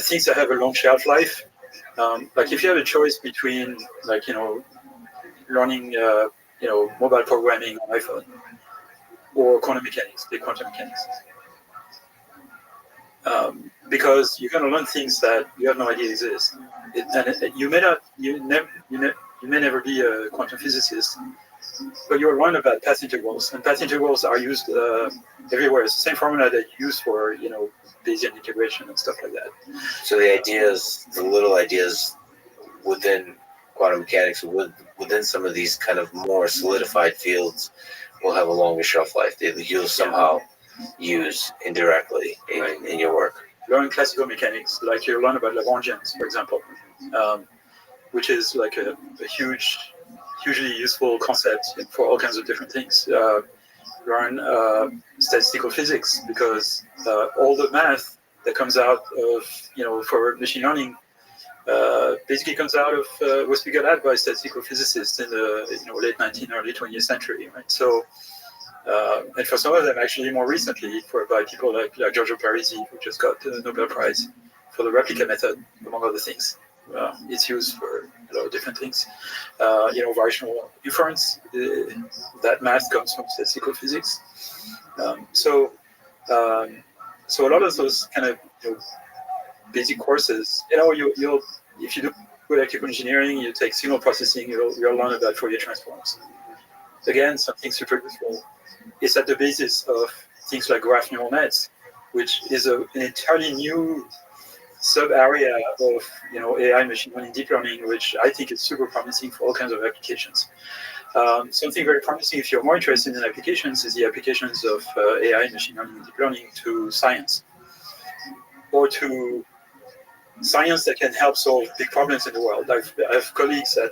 Things that have a long shelf life. If you have a choice between learning mobile programming on iPhone or quantum mechanics, big quantum mechanics. Because you're going to learn things that you have no idea exist. You may never be a quantum physicist, but you'll learn about path integrals, and path integrals are used everywhere. It's the same formula that you use for Bayesian integration and stuff like that. So the little ideas within quantum mechanics, within some of these kind of more solidified fields, will have a longer shelf life. You'll somehow use indirectly in your work. learn classical mechanics, like you learn about Lagrangians, for example, which is like a hugely useful concept for all kinds of different things. Learn statistical physics, because all the math that comes out of, for machine learning basically comes out of was figured out by statistical physicists in the late 19th, early 20th century, right? So, and for some of them, actually more recently, by people like Giorgio Parisi, who just got the Nobel Prize for the replica method, among other things. It's used for a lot of different things. Variational inference, that math comes from statistical physics. So a lot of those kind of basic courses, you'll if you do electrical engineering, you take signal processing, you'll learn about Fourier transforms. Again, something super useful. It's at the basis of things like graph neural nets, which is an entirely new sub-area of AI, machine learning, deep learning, which I think is super promising for all kinds of applications. Something very promising, if you're more interested in applications, is the applications of AI, machine learning, and deep learning to science, or to science that can help solve big problems in the world. I have colleagues at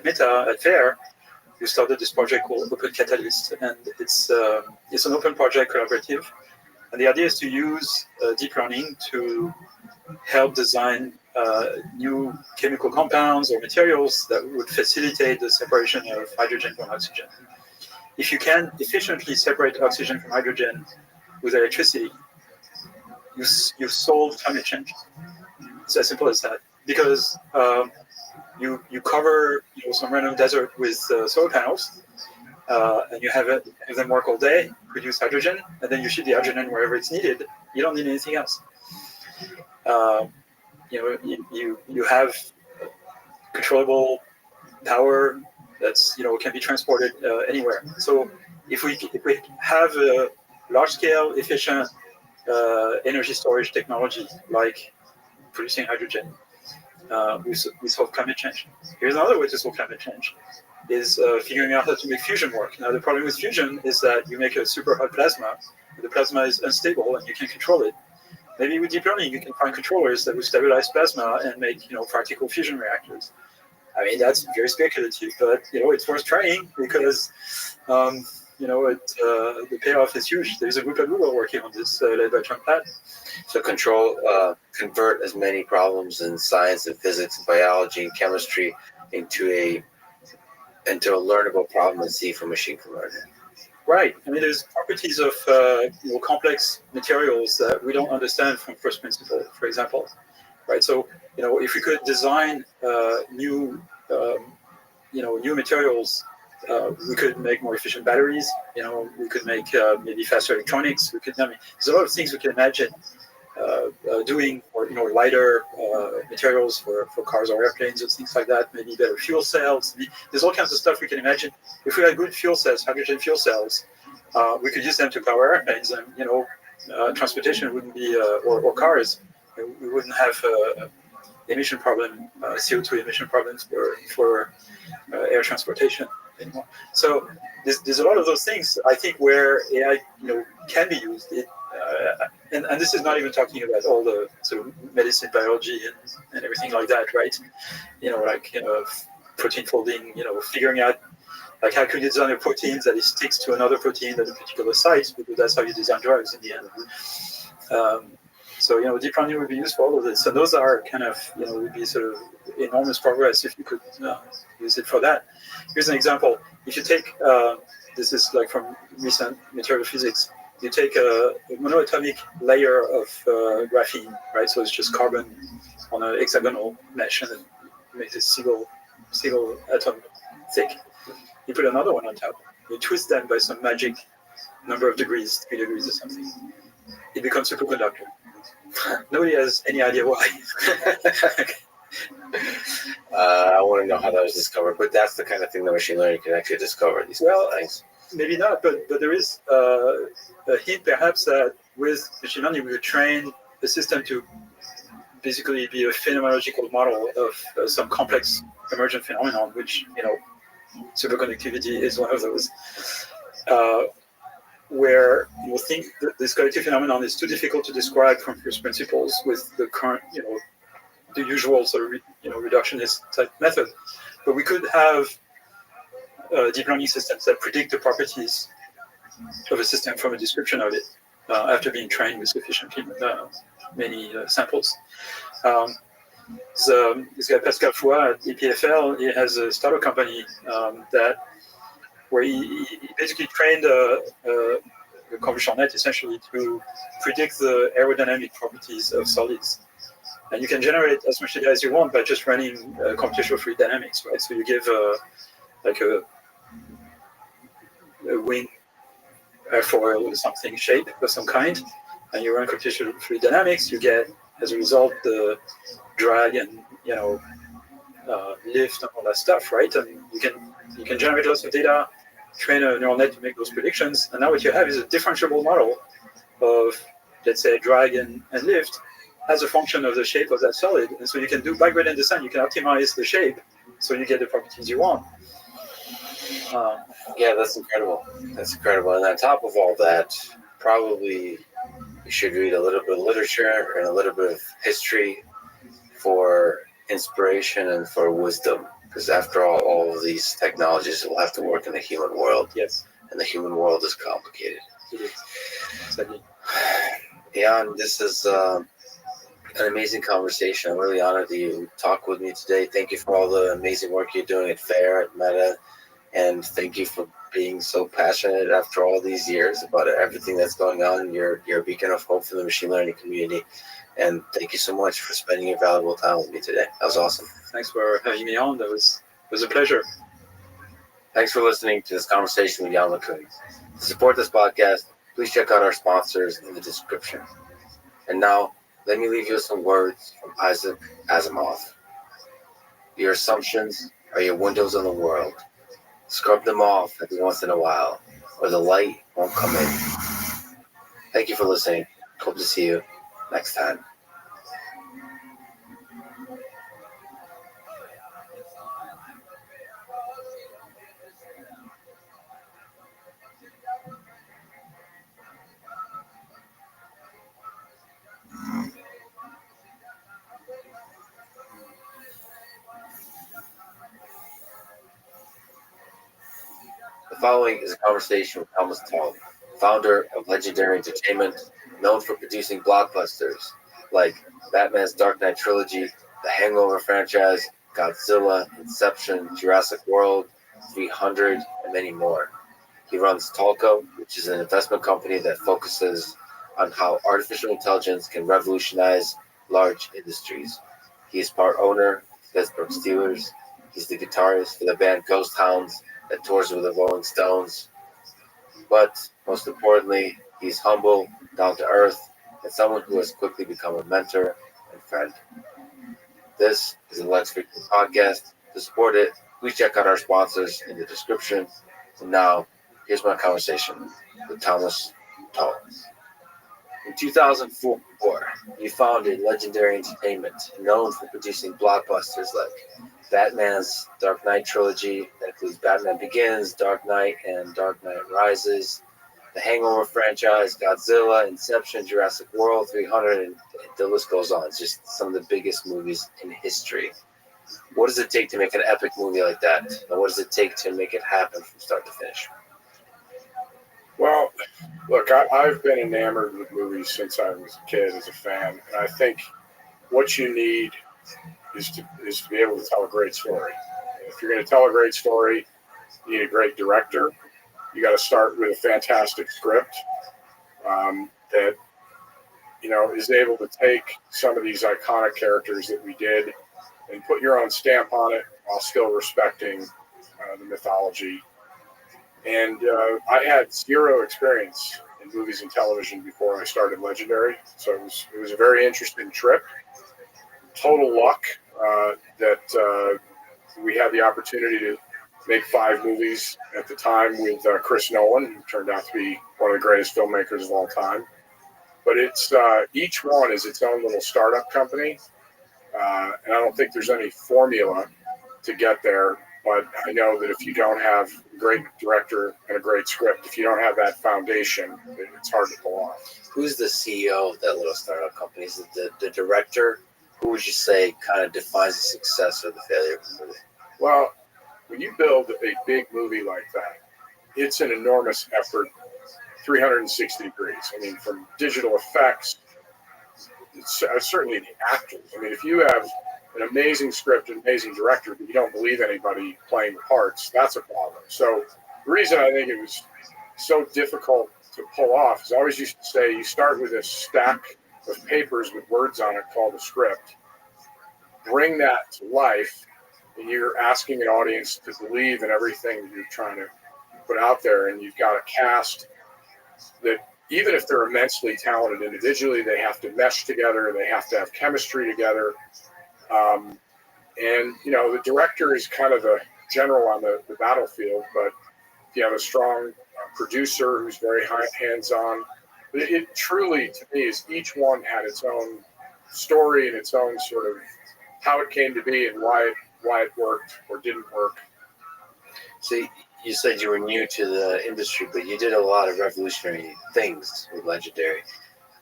Meta, at FAIR, who started this project called Open Catalyst, and it's an open project, collaborative, and the idea is to use deep learning to help design new chemical compounds or materials that would facilitate the separation of hydrogen from oxygen. If you can efficiently separate oxygen from hydrogen with electricity, you solve climate change. It's as simple as that. Because you cover some random desert with solar panels, and you have them work all day, produce hydrogen, and then you ship the hydrogen wherever it's needed. You don't need anything else. You have controllable power that's can be transported anywhere. So if we have a large-scale, efficient energy storage technology like producing hydrogen, we solve climate change. Here's another way to solve climate change: is figuring out how to make fusion work. Now, the problem with fusion is that you make a super hot plasma. The plasma is unstable and you can control it. Maybe with deep learning, you can find controllers that will stabilize plasma and make practical fusion reactors. I mean, that's very speculative, but it's worth trying, because the payoff is huge. There's a group at Google working on this, led by John Platt. So convert as many problems in science and physics and biology and chemistry into a learnable problem and see if a machine can learn it. Right. I mean, there's properties of complex materials that we don't understand from first principle, for example. Right. So if we could design new materials, we could make more efficient batteries. We could make maybe faster electronics. There's a lot of things we can imagine doing, or lighter materials for cars or airplanes and things like that. Maybe better fuel cells. There's all kinds of stuff we can imagine. If we had good fuel cells, hydrogen fuel cells, we could use them to power airplanes, and transportation wouldn't be or cars. We wouldn't have emission problem, CO2 emission problems for air transportation anymore. So there's a lot of those things, I think, where AI can be used. And this is not even talking about all the sort of medicine, biology, and everything like that, right? Protein folding, figuring out how could you design a protein that sticks to another protein at a particular site, because that's how you design drugs in the end. So deep learning would be used for all of this. So those are kind of would be sort of enormous progress if you could use it for that. Here's an example. If you take this is like from recent material physics. You take a monoatomic layer of graphene, right? So it's just carbon on an hexagonal mesh, and it makes a single atom thick. You put another one on top. You twist them by some magic number of degrees, 3 degrees or something. It becomes superconductor. Nobody has any idea why. I want to know how that was discovered, but that's the kind of thing that machine learning can actually discover. These kinds of things. Maybe not, but there is a hint perhaps that with machine learning we could train the system to basically be a phenomenological model of some complex emergent phenomenon, which superconductivity is one of those. where you think that this collective phenomenon is too difficult to describe from first principles with the current, the usual sort of, reductionist type method. But we could have deep learning systems that predict the properties of a system from a description of it after being trained with sufficiently many samples. So this guy Pascal Foua at EPFL, he has a startup company where he basically trained a convolutional net essentially to predict the aerodynamic properties of solids. And you can generate as much data as you want by just running computational fluid dynamics, right? So you give a wing airfoil or something shape of some kind, and you run computational fluid dynamics. You get, as a result, the drag and lift and all that stuff, right? And you can generate lots of data, train a neural net to make those predictions, and now what you have is a differentiable model of, let's say, drag and lift as a function of the shape of that solid. And so you can do by-gradient design. You can optimize the shape so you get the properties you want. Yeah, that's incredible. That's incredible. And on top of all that, probably you should read a little bit of literature and a little bit of history for inspiration and for wisdom. Because after all of these technologies will have to work in the human world. Yes. And the human world is complicated. It is. Exactly. Yeah, and this is an amazing conversation. I'm really honored that you talked with me today. Thank you for all the amazing work you're doing at FAIR, at Meta, and thank you for being so passionate after all these years about everything that's going on. You're a beacon of hope for the machine learning community. And thank you so much for spending your valuable time with me today. That was awesome. Thanks for having me on. It was a pleasure. Thanks for listening to this conversation with Jan LeCun. To support this podcast, please check out our sponsors in the description. And now, let me leave you with some words from Isaac Asimov. Your assumptions are your windows on the world. Scrub them off every once in a while, or the light won't come in. Thank you for listening. Hope to see you next time. The following is a conversation with Thomas Tull, founder of Legendary Entertainment, known for producing blockbusters like Batman's Dark Knight trilogy, the Hangover franchise, Godzilla, Inception, Jurassic World, 300, and many more. He runs Talco, which is an investment company that focuses on how artificial intelligence can revolutionize large industries. He is part owner of Pittsburgh Steelers. He's the guitarist for the band Ghost Hounds that tours with the Rolling Stones. But most importantly, he's humble, down to earth, and someone who has quickly become a mentor and friend. This is a Let's Freak podcast. To support it, please check out our sponsors in the description. And now, here's my conversation with Thomas Tull. In 2004, he founded Legendary Entertainment, known for producing blockbusters like Batman's Dark Knight trilogy, that includes Batman Begins, Dark Knight, and Dark Knight Rises, the Hangover franchise, Godzilla, Inception, Jurassic World, 300, and the list goes on. It's just some of the biggest movies in history. What does it take to make an epic movie like that? And what does it take to make it happen from start to finish? Well, look, I've been enamored with movies since I was a kid as a fan, and I think what you need is to be able to tell a great story. If you're going to tell a great story, you need a great director. You got to start with a fantastic script that is able to take some of these iconic characters that we did and put your own stamp on it while still respecting the mythology. And I had zero experience in movies and television before I started Legendary, so it was a very interesting trip. Total luck that we had the opportunity to make 5 movies at the time with Chris Nolan, who turned out to be one of the greatest filmmakers of all time. But it's each one is its own little startup company, and I don't think there's any formula to get there. But I know that if you don't have a great director and a great script, if you don't have that foundation, it's hard to pull off. Who's the CEO of that little startup company? Is it the director? Who would you say kind of defines the success or the failure of the movie? Well, when you build a big movie like that, it's an enormous effort, 360 degrees. I mean, from digital effects, certainly the actors. I mean, if you have an amazing script, an amazing director, but you don't believe anybody playing the parts, that's a problem. So the reason I think it was so difficult to pull off is I always used to say you start with a stack of papers with words on it called a script. Bring that to life, and you're asking an audience to believe in everything you're trying to put out there, and you've got a cast that even if they're immensely talented individually, they have to mesh together, they have to have chemistry together. And, you know, the director is kind of the general on the battlefield, but if you have a strong producer who's very hands-on, it truly, to me, is each one had its own story and its own sort of how it came to be and why it worked or didn't work. So you said you were new to the industry, but you did a lot of revolutionary things with Legendary.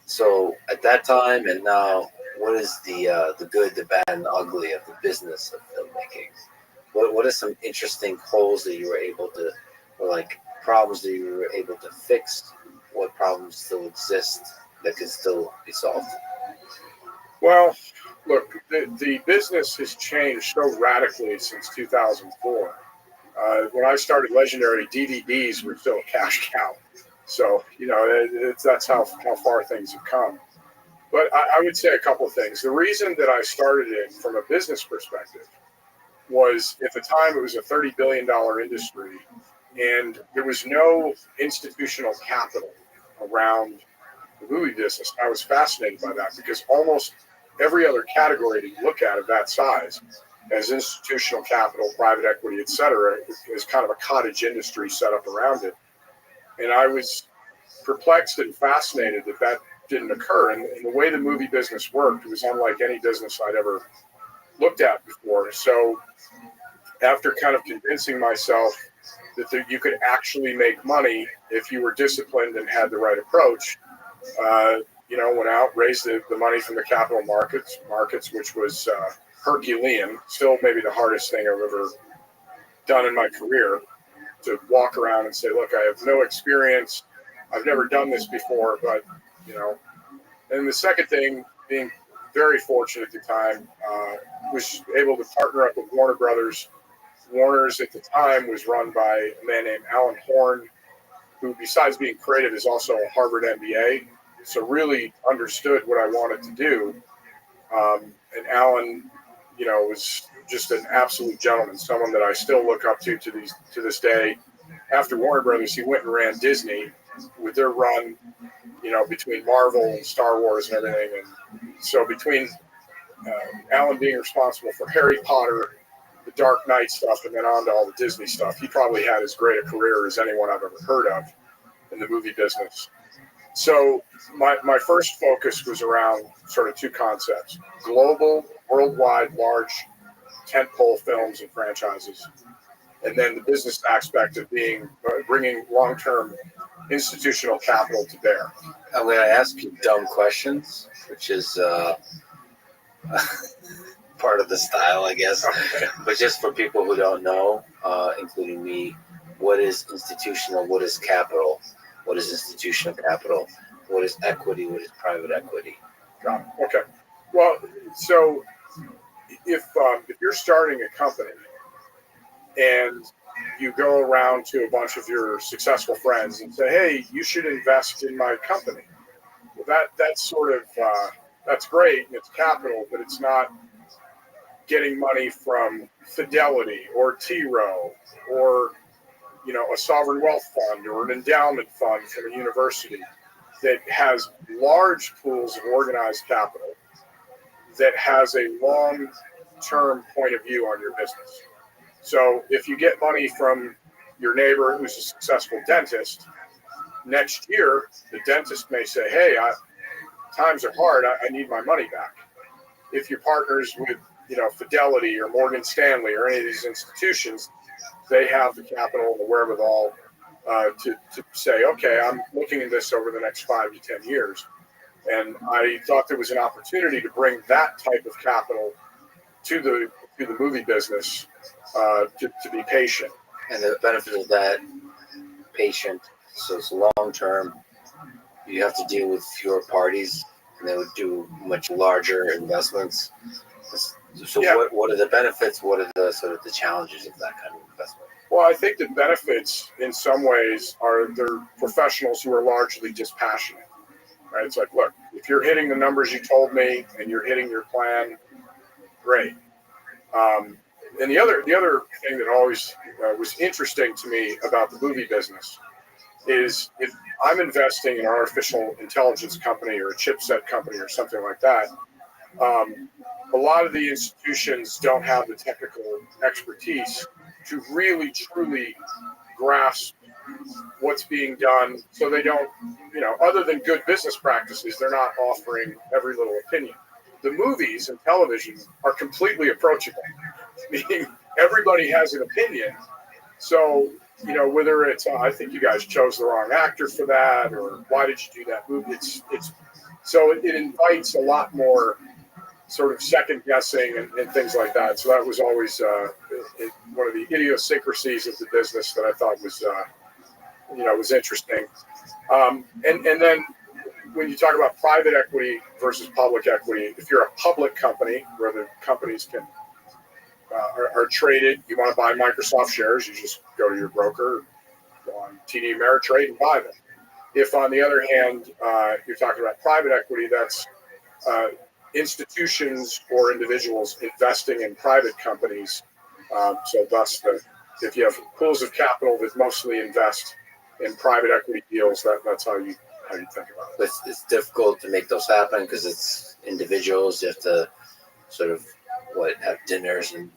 So at that time and now, what is the good, the bad, and the ugly of the business of filmmaking? What are some interesting holes that you were able to, or like problems that you were able to fix? What problems still exist that can still be solved? Well, look, the business has changed so radically since 2004. When I started Legendary, DVDs were still a cash cow. So, you know, that's how far things have come. But I would say a couple of things. The reason that I started it from a business perspective was at the time it was a $30 billion industry, and there was no institutional capital around the movie business. I was fascinated by that because almost every other category that you look at of that size as institutional capital, private equity, et cetera, is kind of a cottage industry set up around it. And I was perplexed and fascinated that didn't occur. And the way the movie business worked was unlike any business I'd ever looked at before. So after kind of convincing myself that you could actually make money if you were disciplined and had the right approach, you know, went out, raised the money from the capital markets, which was Herculean, still maybe the hardest thing I've ever done in my career, to walk around and say, look, I have no experience. I've never done this before, but, you know. And the second thing, being very fortunate at the time, was able to partner up with Warner Brothers. Warner's at the time was run by a man named Alan Horn, who besides being creative is also a Harvard MBA, so really understood what I wanted to do. And Alan, you know, was just an absolute gentleman, someone that I still look up to this day. After Warner Brothers, he went and ran Disney with their run, you know, between Marvel and Star Wars and everything. And so between Alan being responsible for Harry Potter, the Dark Knight stuff, and then on to all the Disney stuff, he probably had as great a career as anyone I've ever heard of in the movie business. So my first focus was around sort of two concepts: global, worldwide, large tentpole films and franchises, and then the business aspect of bringing long-term institutional capital to bear. I'm going to ask you dumb questions, which is part of the style, I guess. But just for people who don't know, including me, what is institutional? What is capital? What is institutional capital? What is equity? What is private equity? Got it. Okay. Well, so if you're starting a company and you go around to a bunch of your successful friends and say, "Hey, you should invest in my company," well, that's sort of that's great and it's capital, but it's not getting money from Fidelity or T. Rowe or, you know, a sovereign wealth fund or an endowment fund from a university that has large pools of organized capital that has a long-term point of view on your business. So if you get money from your neighbor who's a successful dentist, next year the dentist may say, "Hey, times are hard. I need my money back." If you're partners with Fidelity or Morgan Stanley or any of these institutions, they have the capital and the wherewithal to say, okay, I'm looking at this over the next 5 to 10 years. And I thought there was an opportunity to bring that type of capital to the movie business, to be patient. And the benefit of that patient, so it's long term, you have to deal with fewer parties, and they would do much larger investments. So Yeah. what are the benefits? What are the sort of the challenges of that kind of investment? Well, I think the benefits in some ways are they're professionals who are largely dispassionate, right? It's like, look, if you're hitting the numbers you told me and you're hitting your plan, great. And the other thing that always was interesting to me about the movie business is if I'm investing in an artificial intelligence company or a chipset company or something like that, a lot of the institutions don't have the technical expertise to really truly grasp what's being done. So they don't, other than good business practices, they're not offering every little opinion. The movies and television are completely approachable, meaning everybody has an opinion. So, whether it's, I think you guys chose the wrong actor for that, or why did you do that movie? So it invites a lot more sort of second guessing and things like that. So that was always one of the idiosyncrasies of the business that I thought was, was interesting. And then when you talk about private equity versus public equity, if you're a public company where the companies are traded, you want to buy Microsoft shares, you just go to your broker, go on TD Ameritrade and buy them. If, on the other hand, you're talking about private equity, that's institutions or individuals investing in private companies. So thus, if you have pools of capital that mostly invest in private equity deals, that's how you think about it. It's difficult to make those happen because it's individuals. You have to sort of have dinners and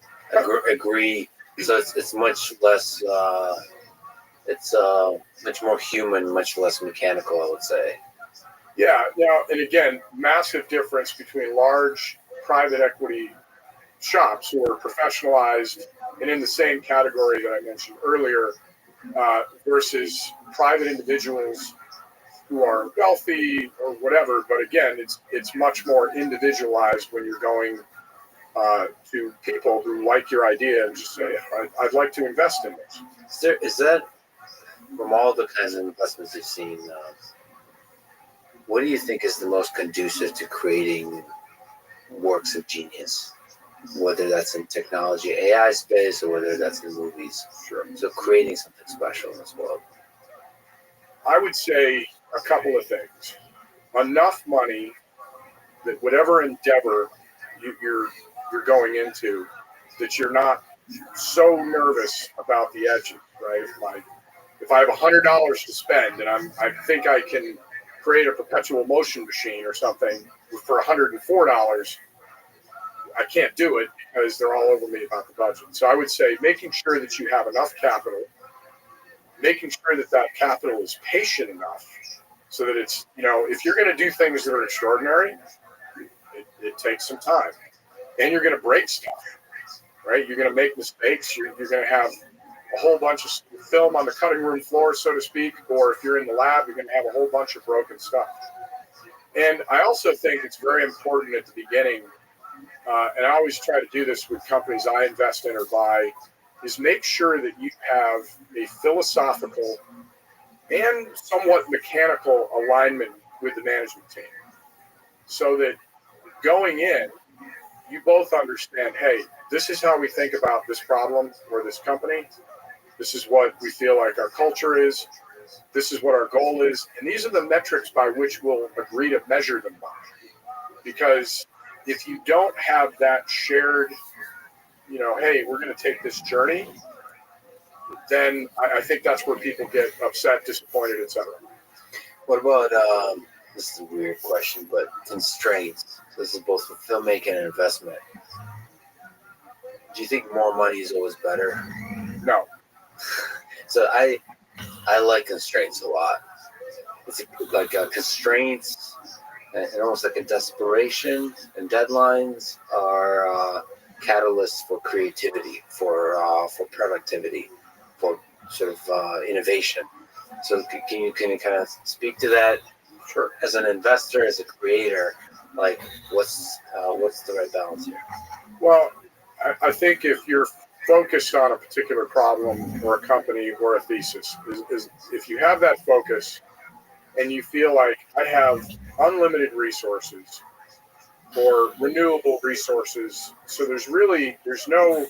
agree. So it's much less. It's much more human, much less mechanical, I would say. Yeah. And again, massive difference between large private equity shops who are professionalized and in the same category that I mentioned earlier, versus private individuals who are wealthy or whatever. But again, it's much more individualized when you're going to people who like your idea and just say, I'd like to invest in this. Is that from all the kinds of investments you've seen, what do you think is the most conducive to creating works of genius? Whether that's in technology, AI space, or whether that's in movies. Sure. So creating something special in this world. I would say a couple of things. Enough money that whatever endeavor you're going into, that you're not so nervous about the edges, right? If I have $100 to spend and I think I can create a perpetual motion machine or something for $104, I can't do it because they're all over me about the budget. So I would say making sure that you have enough capital, making sure that capital is patient enough so that it's, if you're going to do things that are extraordinary, it takes some time. And you're going to break stuff, right? You're going to make mistakes. You're going to have a whole bunch of film on the cutting room floor, so to speak, or if you're in the lab, you're going to have a whole bunch of broken stuff. And I also think it's very important at the beginning, and I always try to do this with companies I invest in or buy, is make sure that you have a philosophical and somewhat mechanical alignment with the management team. So that going in, you both understand, hey, this is how we think about this problem or this company. This is what we feel like our culture is. This is what our goal is. And these are the metrics by which we'll agree to measure them by. Because if you don't have that shared, hey, we're going to take this journey, then I think that's where people get upset, disappointed, etc. What about, this is a weird question, but constraints. So this is both for filmmaking and investment. Do you think more money is always better? No. So I like constraints a lot. It's like constraints and almost like a desperation, and deadlines are catalysts for creativity, for productivity, for sort of innovation. So can you kind of speak to that? Sure. As an investor, as a creator, like what's the right balance here? Well, I think if you're focused on a particular problem or a company or a thesis, is if you have that focus and you feel like I have unlimited resources or renewable resources, so there's no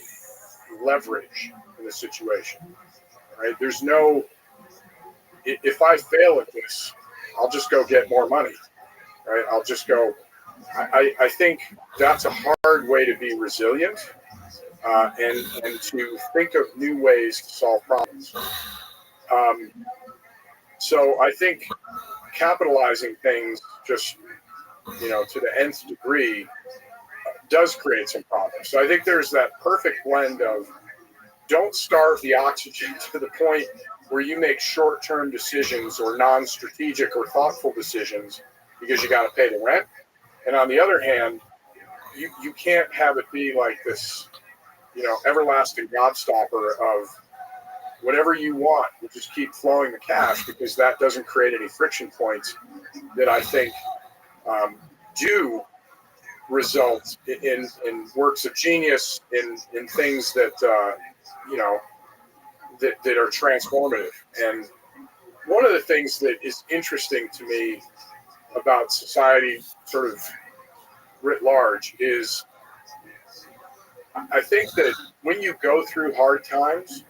leverage in the situation, right? There's no, if I fail at this, I'll just go get more money, right? I'll just go. I think that's a hard way to be resilient and to think of new ways to solve problems. So I think capitalizing things just, to the nth degree does create some problems. So I think there's that perfect blend of don't starve the oxygen to the point where you make short-term decisions or non-strategic or thoughtful decisions because you got to pay the rent. And on the other hand, you can't have it be like this, everlasting gobstopper of whatever you want, you just keep flowing the cash, because that doesn't create any friction points that I think do result in works of genius, in things that that are transformative. And one of the things that is interesting to me about society, sort of writ large, is I think that when you go through hard times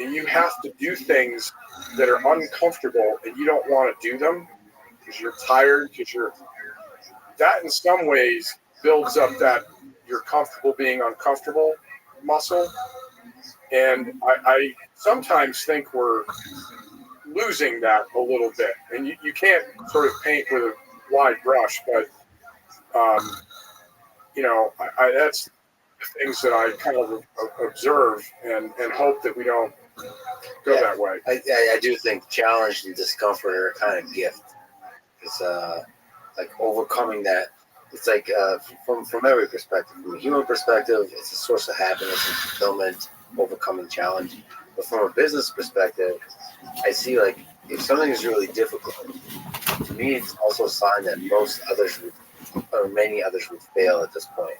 and you have to do things that are uncomfortable and you don't want to do them because you're tired, that in some ways builds up that you're comfortable being uncomfortable muscle. And I sometimes think we're losing that a little bit. And you can't sort of paint with a wide brush, but that's things that I kind of observe and hope that we don't go that way. I do think challenge and discomfort are a kind of gift. It's like overcoming that. It's like from every perspective. From a human perspective, it's a source of happiness and fulfillment, overcoming challenge. But from a business perspective, I see like if something is really difficult, to me it's also a sign that many others would fail at this point.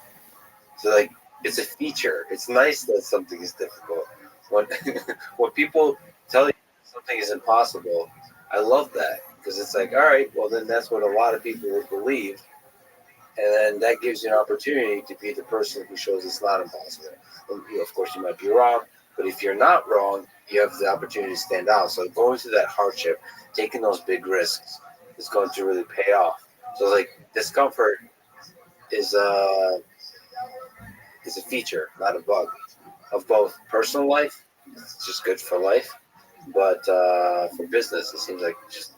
So like it's a feature. It's nice that something is difficult. When people tell you something is impossible, I love that, because it's like, all right, well then that's what a lot of people would believe, and then that gives you an opportunity to be the person who shows it's not impossible. And, of course, you might be wrong, but if you're not wrong, you have the opportunity to stand out. So going through that hardship, taking those big risks, is going to really pay off. So like discomfort is a feature, not a bug, of both personal life. It's just good for life, but for business, it seems like just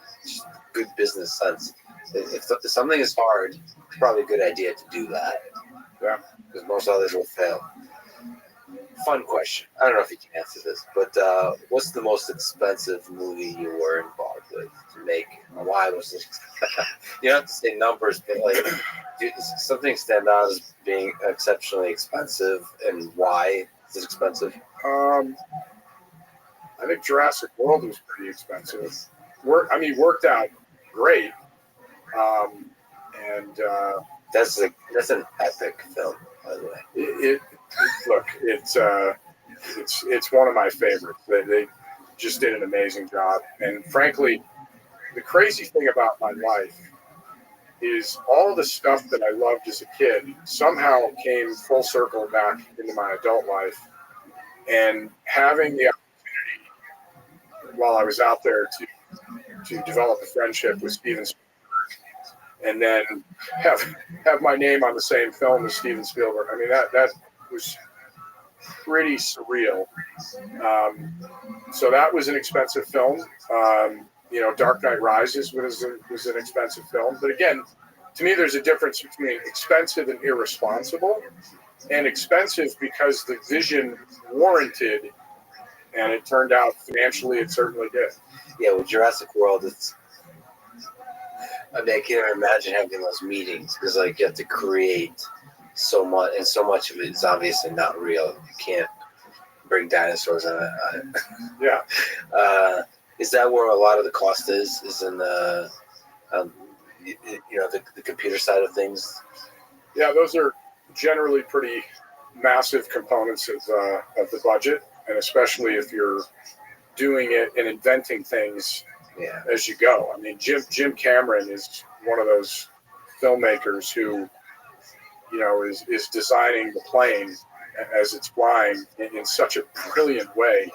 good business sense. If something is hard, it's probably a good idea to do that. Yeah, because most others will fail. Fun question. I don't know if you can answer this, but what's the most expensive movie you were involved with to make? Why was it? You don't have to say numbers, but like, something stand out as being exceptionally expensive, and why is it expensive? I think Jurassic World was pretty expensive. Worked out great. That's an epic film, by the way. It's one of my favorites. They just did an amazing job. And frankly, the crazy thing about my life is all the stuff that I loved as a kid somehow came full circle back into my adult life. And having the opportunity while I was out there to develop a friendship with Steven Spielberg, and then have my name on the same film as Steven Spielberg. I mean, that was pretty surreal. So that was an expensive film. Dark Knight Rises was an expensive film. But again, to me, there's a difference between expensive and irresponsible, and expensive because the vision warranted, and it turned out financially it certainly did. Yeah, with Jurassic World, I can't even imagine having those meetings, because like you have to create so much, and so much of it is obviously not real. You can't bring dinosaurs on it. Yeah. Is that where a lot of the cost is? Is in the the computer side of things? Yeah, those are generally pretty massive components of the budget, and especially if you're doing it and inventing things Yeah. as you go. I mean, Jim Cameron is one of those filmmakers who, is designing the plane as it's flying in such a brilliant way.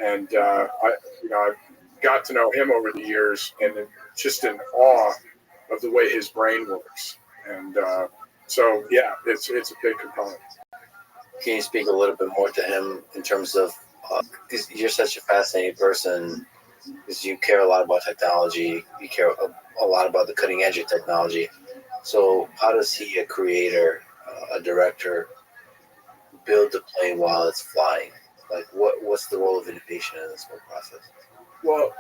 And I've got to know him over the years, and just in awe of the way his brain works. And so, yeah, it's a big component. Can you speak a little bit more to him in terms of, because you're such a fascinating person, because you care a lot about technology, you care a lot about the cutting edge of technology. So how does he, a creator, a director, build the plane while it's flying? Like, what's the role of innovation in this whole process? Well,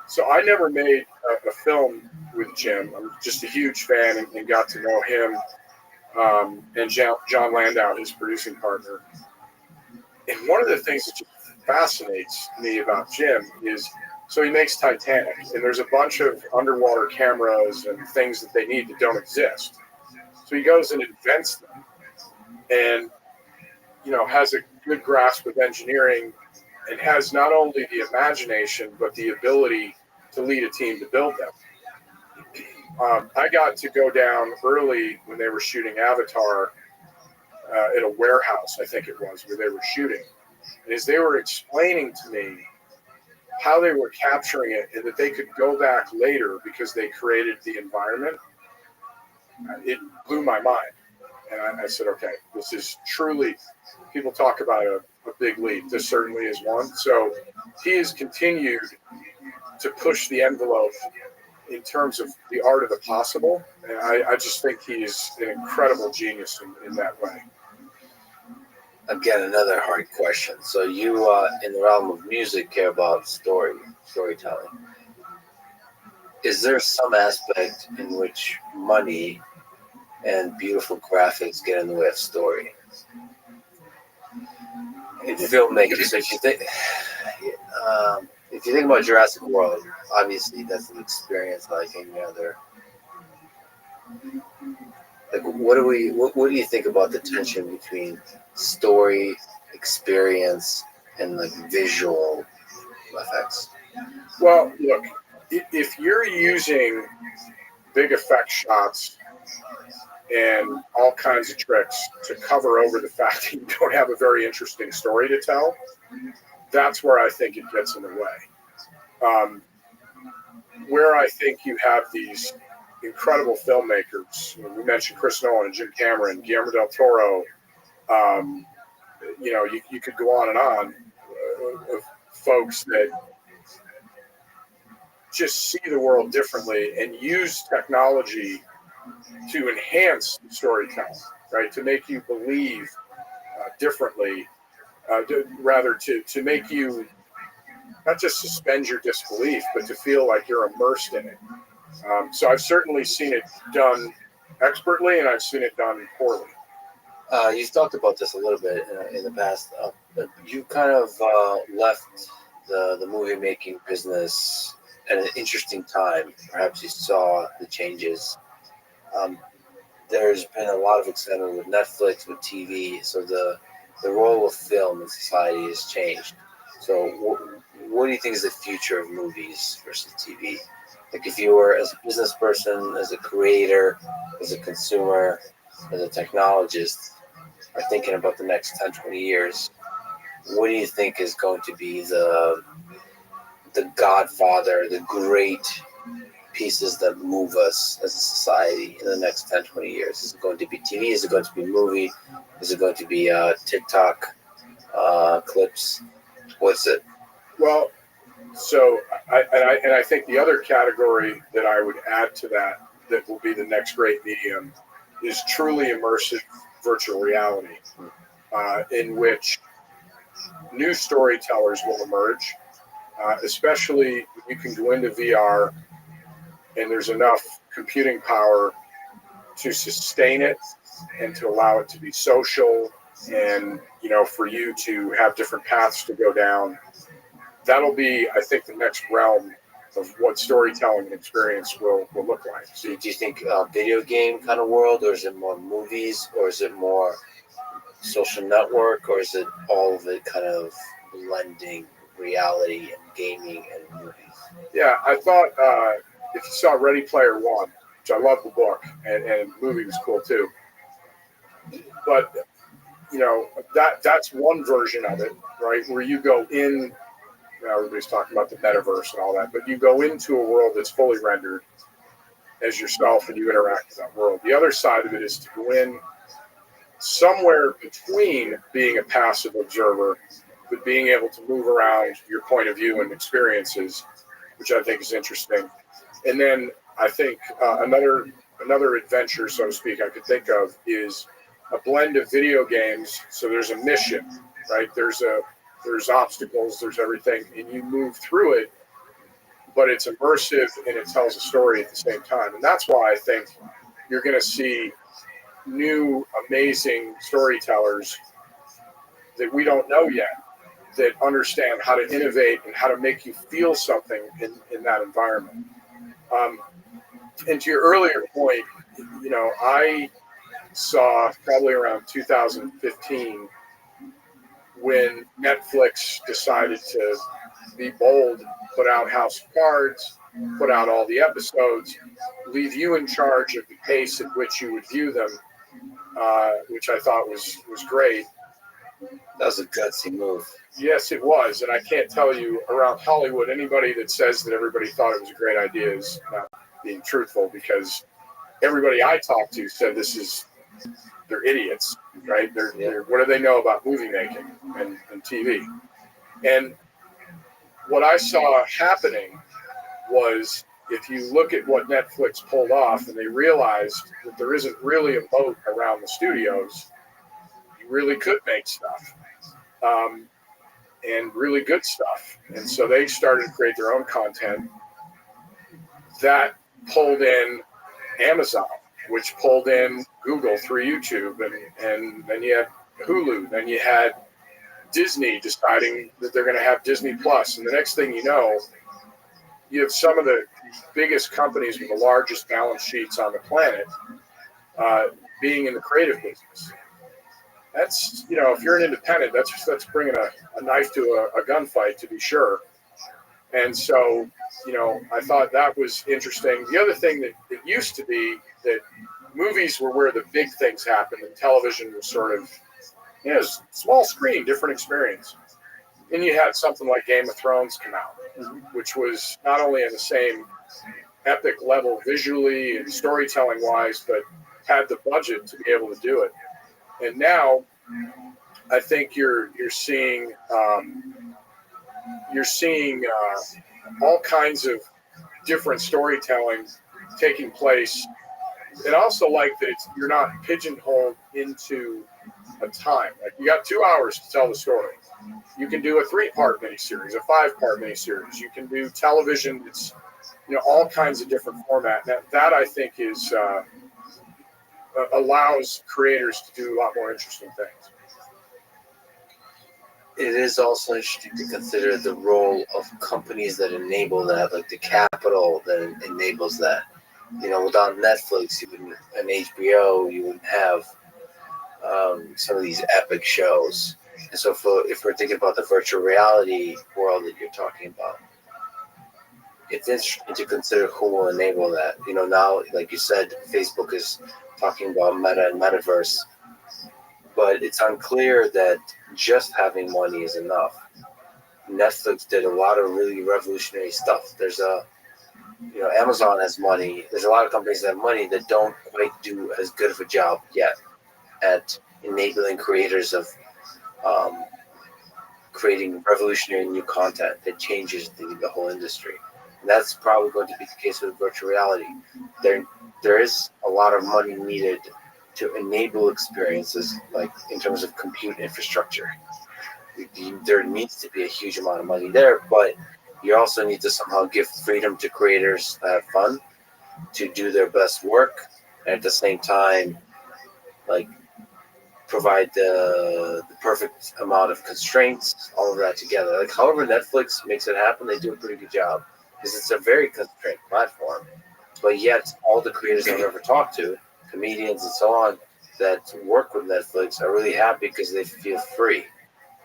so I never made a film with Jim. I'm just a huge fan and got to know him and John Landau, his producing partner. And one of the things that just fascinates me about Jim is, so he makes Titanic, and there's a bunch of underwater cameras and things that they need that don't exist. So he goes and invents them, and has a good grasp of engineering, and has not only the imagination but the ability to lead a team to build them. I got to go down early when they were shooting Avatar at a warehouse, I think it was, where they were shooting. And as they were explaining to me how they were capturing it and that they could go back later because they created the environment, it blew my mind. And I said, okay, this is truly, people talk about a big leap. This certainly is one. So he has continued to push the envelope in terms of the art of the possible. And I just think he is an incredible genius in that way. Again, another hard question. So you, in the realm of music, care about storytelling. Is there some aspect in which money and beautiful graphics get in the way of story? In filmmaking, so if you think about Jurassic World, obviously that's an experience like any other. Like, what do you think about the tension between story, experience, and like visual effects? Well, look, if you're using big effect shots and all kinds of tricks to cover over the fact that you don't have a very interesting story to tell, that's where I think it gets in the way. Where I think you have these incredible filmmakers, we mentioned Chris Nolan and Jim Cameron, Guillermo del Toro, you could go on and on of folks that just see the world differently and use technology to enhance storytelling, right? To make you believe differently, rather to make you not just suspend your disbelief, but to feel like you're immersed in it. So I've certainly seen it done expertly, and I've seen it done poorly. You've talked about this a little bit in the past. But you kind of left the movie making business at an interesting time. Perhaps you saw the changes. There's been a lot of excitement with Netflix, with TV. So the role of film in society has changed. So what do you think is the future of movies versus TV? Like, if you were, as a business person, as a creator, as a consumer, as a technologist, are thinking about the next 10, 20 years, what do you think is going to be the godfather, the great pieces that move us as a society in the next 10, 20 years? Is it going to be TV? Is it going to be movie? Is it going to be TikTok clips? What's it? Well, so I think the other category that I would add to that will be the next great medium is truly immersive virtual reality, in which new storytellers will emerge, especially when you can go into VR and there's enough computing power to sustain it and to allow it to be social and, for you to have different paths to go down. That'll be, I think, the next realm of what storytelling and experience will look like. So do you think video game kind of world, or is it more movies, or is it more social network, or is it all of it kind of blending reality and gaming and movies? Yeah, I thought if you saw Ready Player One, which I love the book, and the movie was cool too, but that's one version of it, right? Where you go in, everybody's talking about the metaverse and all that, but you go into a world that's fully rendered as yourself and you interact with that world. The other side of it is to go in somewhere between being a passive observer, but being able to move around your point of view and experiences, which I think is interesting. And then I think another adventure, so to speak, I could think of is a blend of video games. So there's a mission, right? There's obstacles, there's everything, and you move through it, but it's immersive and it tells a story at the same time. And that's why I think you're going to see new, amazing storytellers that we don't know yet, that understand how to innovate and how to make you feel something in that environment. And to your earlier point, I saw probably around 2015 when Netflix decided to be bold, put out House of Cards, put out all the episodes, leave you in charge of the pace at which you would view them, which I thought was great. That was a gutsy move. Yes, it was. And I can't tell you around Hollywood, anybody that says that everybody thought it was a great idea is not being truthful, because everybody I talked to said they're idiots, right? They're what do they know about movie making and TV? And what I saw happening was, if you look at what Netflix pulled off and they realized that there isn't really a moat around the studios, you really could make stuff. And really good stuff. And so they started to create their own content that pulled in Amazon, which pulled in Google through YouTube, and then you had Hulu, then you had Disney deciding that they're going to have Disney Plus, and the next thing you know, you have some of the biggest companies with the largest balance sheets on the planet being in the creative business. That's, if you're an independent, that's bringing a knife to a gunfight, to be sure. And so, I thought that was interesting. The other thing that it used to be that movies were where the big things happened, and television was sort of, small screen, different experience. Then you had something like Game of Thrones come out, which was not only on the same epic level visually and storytelling wise, but had the budget to be able to do it. And now, I think you're seeing all kinds of different storytelling taking place. And I also like that you're not pigeonholed into a time. Like, you got 2 hours to tell the story. You can do a 3-part miniseries, a 5-part miniseries. You can do television. It's all kinds of different format. That I think is. Allows creators to do a lot more interesting things. It is also interesting to consider the role of companies that enable that, like the capital that enables that. Without Netflix, and HBO, you wouldn't have some of these epic shows. And so if we're thinking about the virtual reality world that you're talking about, it's interesting to consider who will enable that. Now, like you said, Facebook is talking about meta and metaverse, but it's unclear that just having money is enough. Netflix did a lot of really revolutionary stuff. There's Amazon has money. There's a lot of companies that have money that don't quite do as good of a job yet at enabling creators of creating revolutionary new content that changes the whole industry. And that's probably going to be the case with virtual reality. There is a lot of money needed to enable experiences, like in terms of compute infrastructure. There needs to be a huge amount of money there, but you also need to somehow give freedom to creators that have fun to do their best work, and at the same time like provide the perfect amount of constraints, all of that together. Like however Netflix makes it happen, they do a pretty good job because it's a very constrained platform. But yet, all the creators I've ever talked to, comedians and so on, that work with Netflix are really happy because they feel free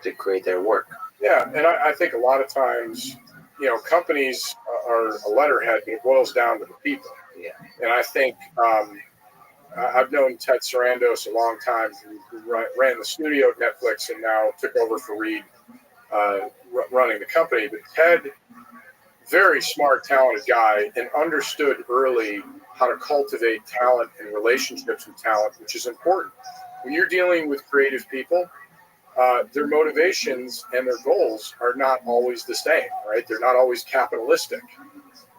to create their work. Yeah, and I think a lot of times, companies are a letterhead, but it boils down to the people. Yeah. And I think I've known Ted Sarandos a long time, who ran the studio at Netflix and now took over for Reed running the company. But Ted, very smart, talented guy, and understood early how to cultivate talent and relationships with talent, which is important. When you're dealing with creative people, their motivations and their goals are not always the same, right? They're not always capitalistic,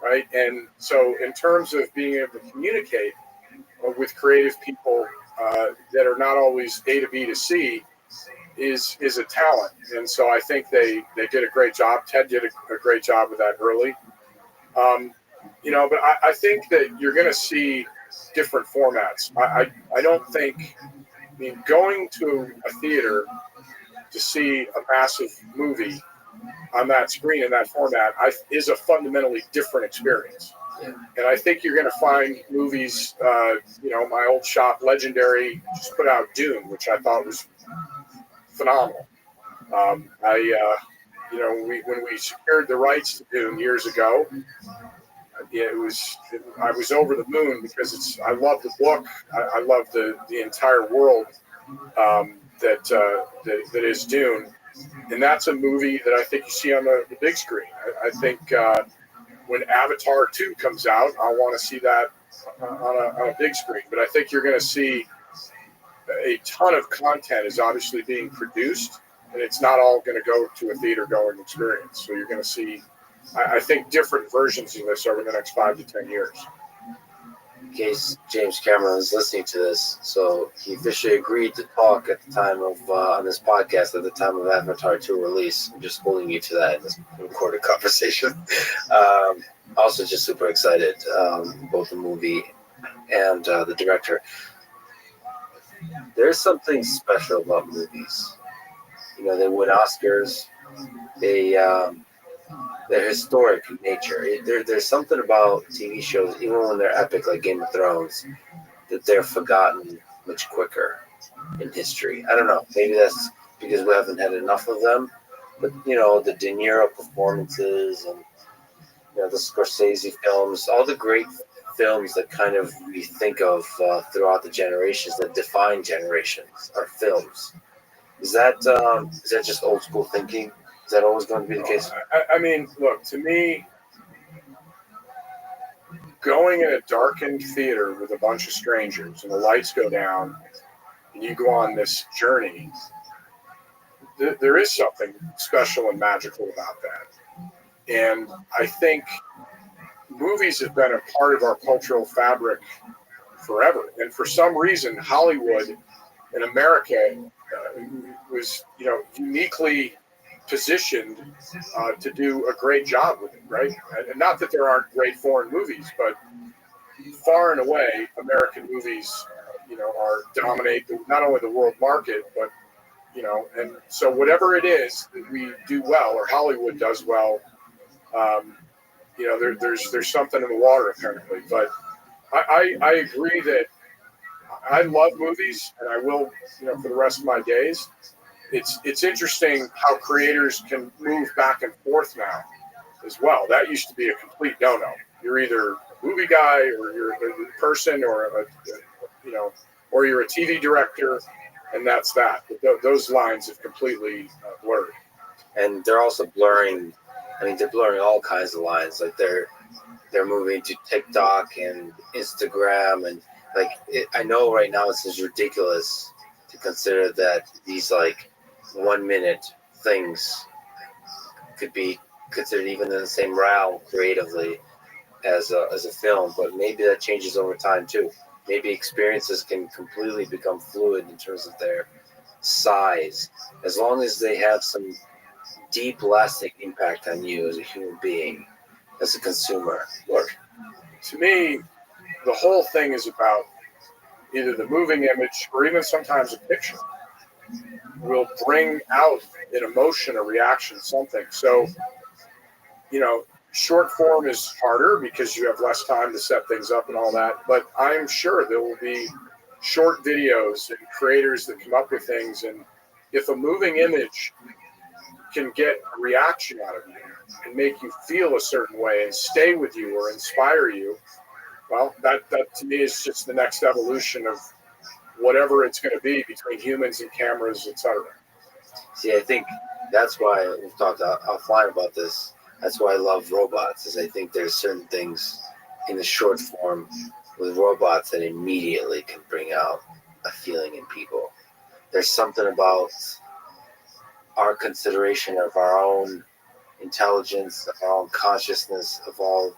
right? And so in terms of being able to communicate with creative people that are not always A to B to C is a talent. And so I think they did a great job. Ted did a great job with that early. But I think that you're going to see different formats. I don't think, going to a theater to see a massive movie on that screen in that format is a fundamentally different experience. Yeah. And I think you're going to find movies, my old shop, Legendary, just put out Dune, which I thought was phenomenal. When we secured the rights to Dune years ago, I was over the moon because I love the book. I love the entire world that is Dune. And that's a movie that I think you see on the big screen. I think when Avatar 2 comes out, I want to see that on a big screen. But I think you're going to see a ton of content is obviously being produced, and it's not all going to go to a theater-going experience. So you're going to see, I think, different versions of this over the next 5 to 10 years. In case James Cameron is listening to this, so he officially agreed to talk at the time of on this podcast at the time of Avatar 2 release. I'm just holding you to that in this recorded conversation. Also, just super excited, both the movie and the director. There's something special about movies. They win Oscars. They're historic in nature. There's something about TV shows, even when they're epic like Game of Thrones, that they're forgotten much quicker in history. I don't know. Maybe that's because we haven't had enough of them. But, the De Niro performances and, the Scorsese films, all the great films that kind of we think of throughout the generations that define generations are films. Is that just old school thinking? Is that always going to be the case? Look, to me, going in a darkened theater with a bunch of strangers and the lights go down and you go on this journey, there is something special and magical about that. And I think movies have been a part of our cultural fabric forever. And for some reason, Hollywood in America was, uniquely positioned to do a great job with it, right? And not that there aren't great foreign movies, but far and away, American movies, are dominate not only the world market, but and so whatever it is that we do well or Hollywood does well, there's something in the water apparently. But I agree that I love movies, and I will, for the rest of my days. It's interesting how creators can move back and forth now as well. That used to be a complete no-no. You're either a movie guy or you're a person or or you're a TV director, and that's that. But those lines have completely blurred. And they're also blurring. They're blurring all kinds of lines. Like they're moving to TikTok and Instagram, and I know right now it's just ridiculous to consider that these 1 minute things could be considered even in the same realm creatively as a film, but maybe that changes over time too. Maybe experiences can completely become fluid in terms of their size, as long as they have some deep, lasting impact on you as a human being, as a consumer. Look, to me, the whole thing is about either the moving image or even sometimes a picture will bring out an emotion, a reaction, something. So, short form is harder because you have less time to set things up and all that. But I'm sure there will be short videos and creators that come up with things. And if a moving image can get a reaction out of you and make you feel a certain way and stay with you or inspire you, well, that to me is just the next evolution of whatever it's going to be between humans and cameras, etc. See, I think that's why we've talked offline about this. That's why I love robots, is I think there's certain things in the short form with robots that immediately can bring out a feeling in people. There's something about our consideration of our own intelligence, of our own consciousness, of all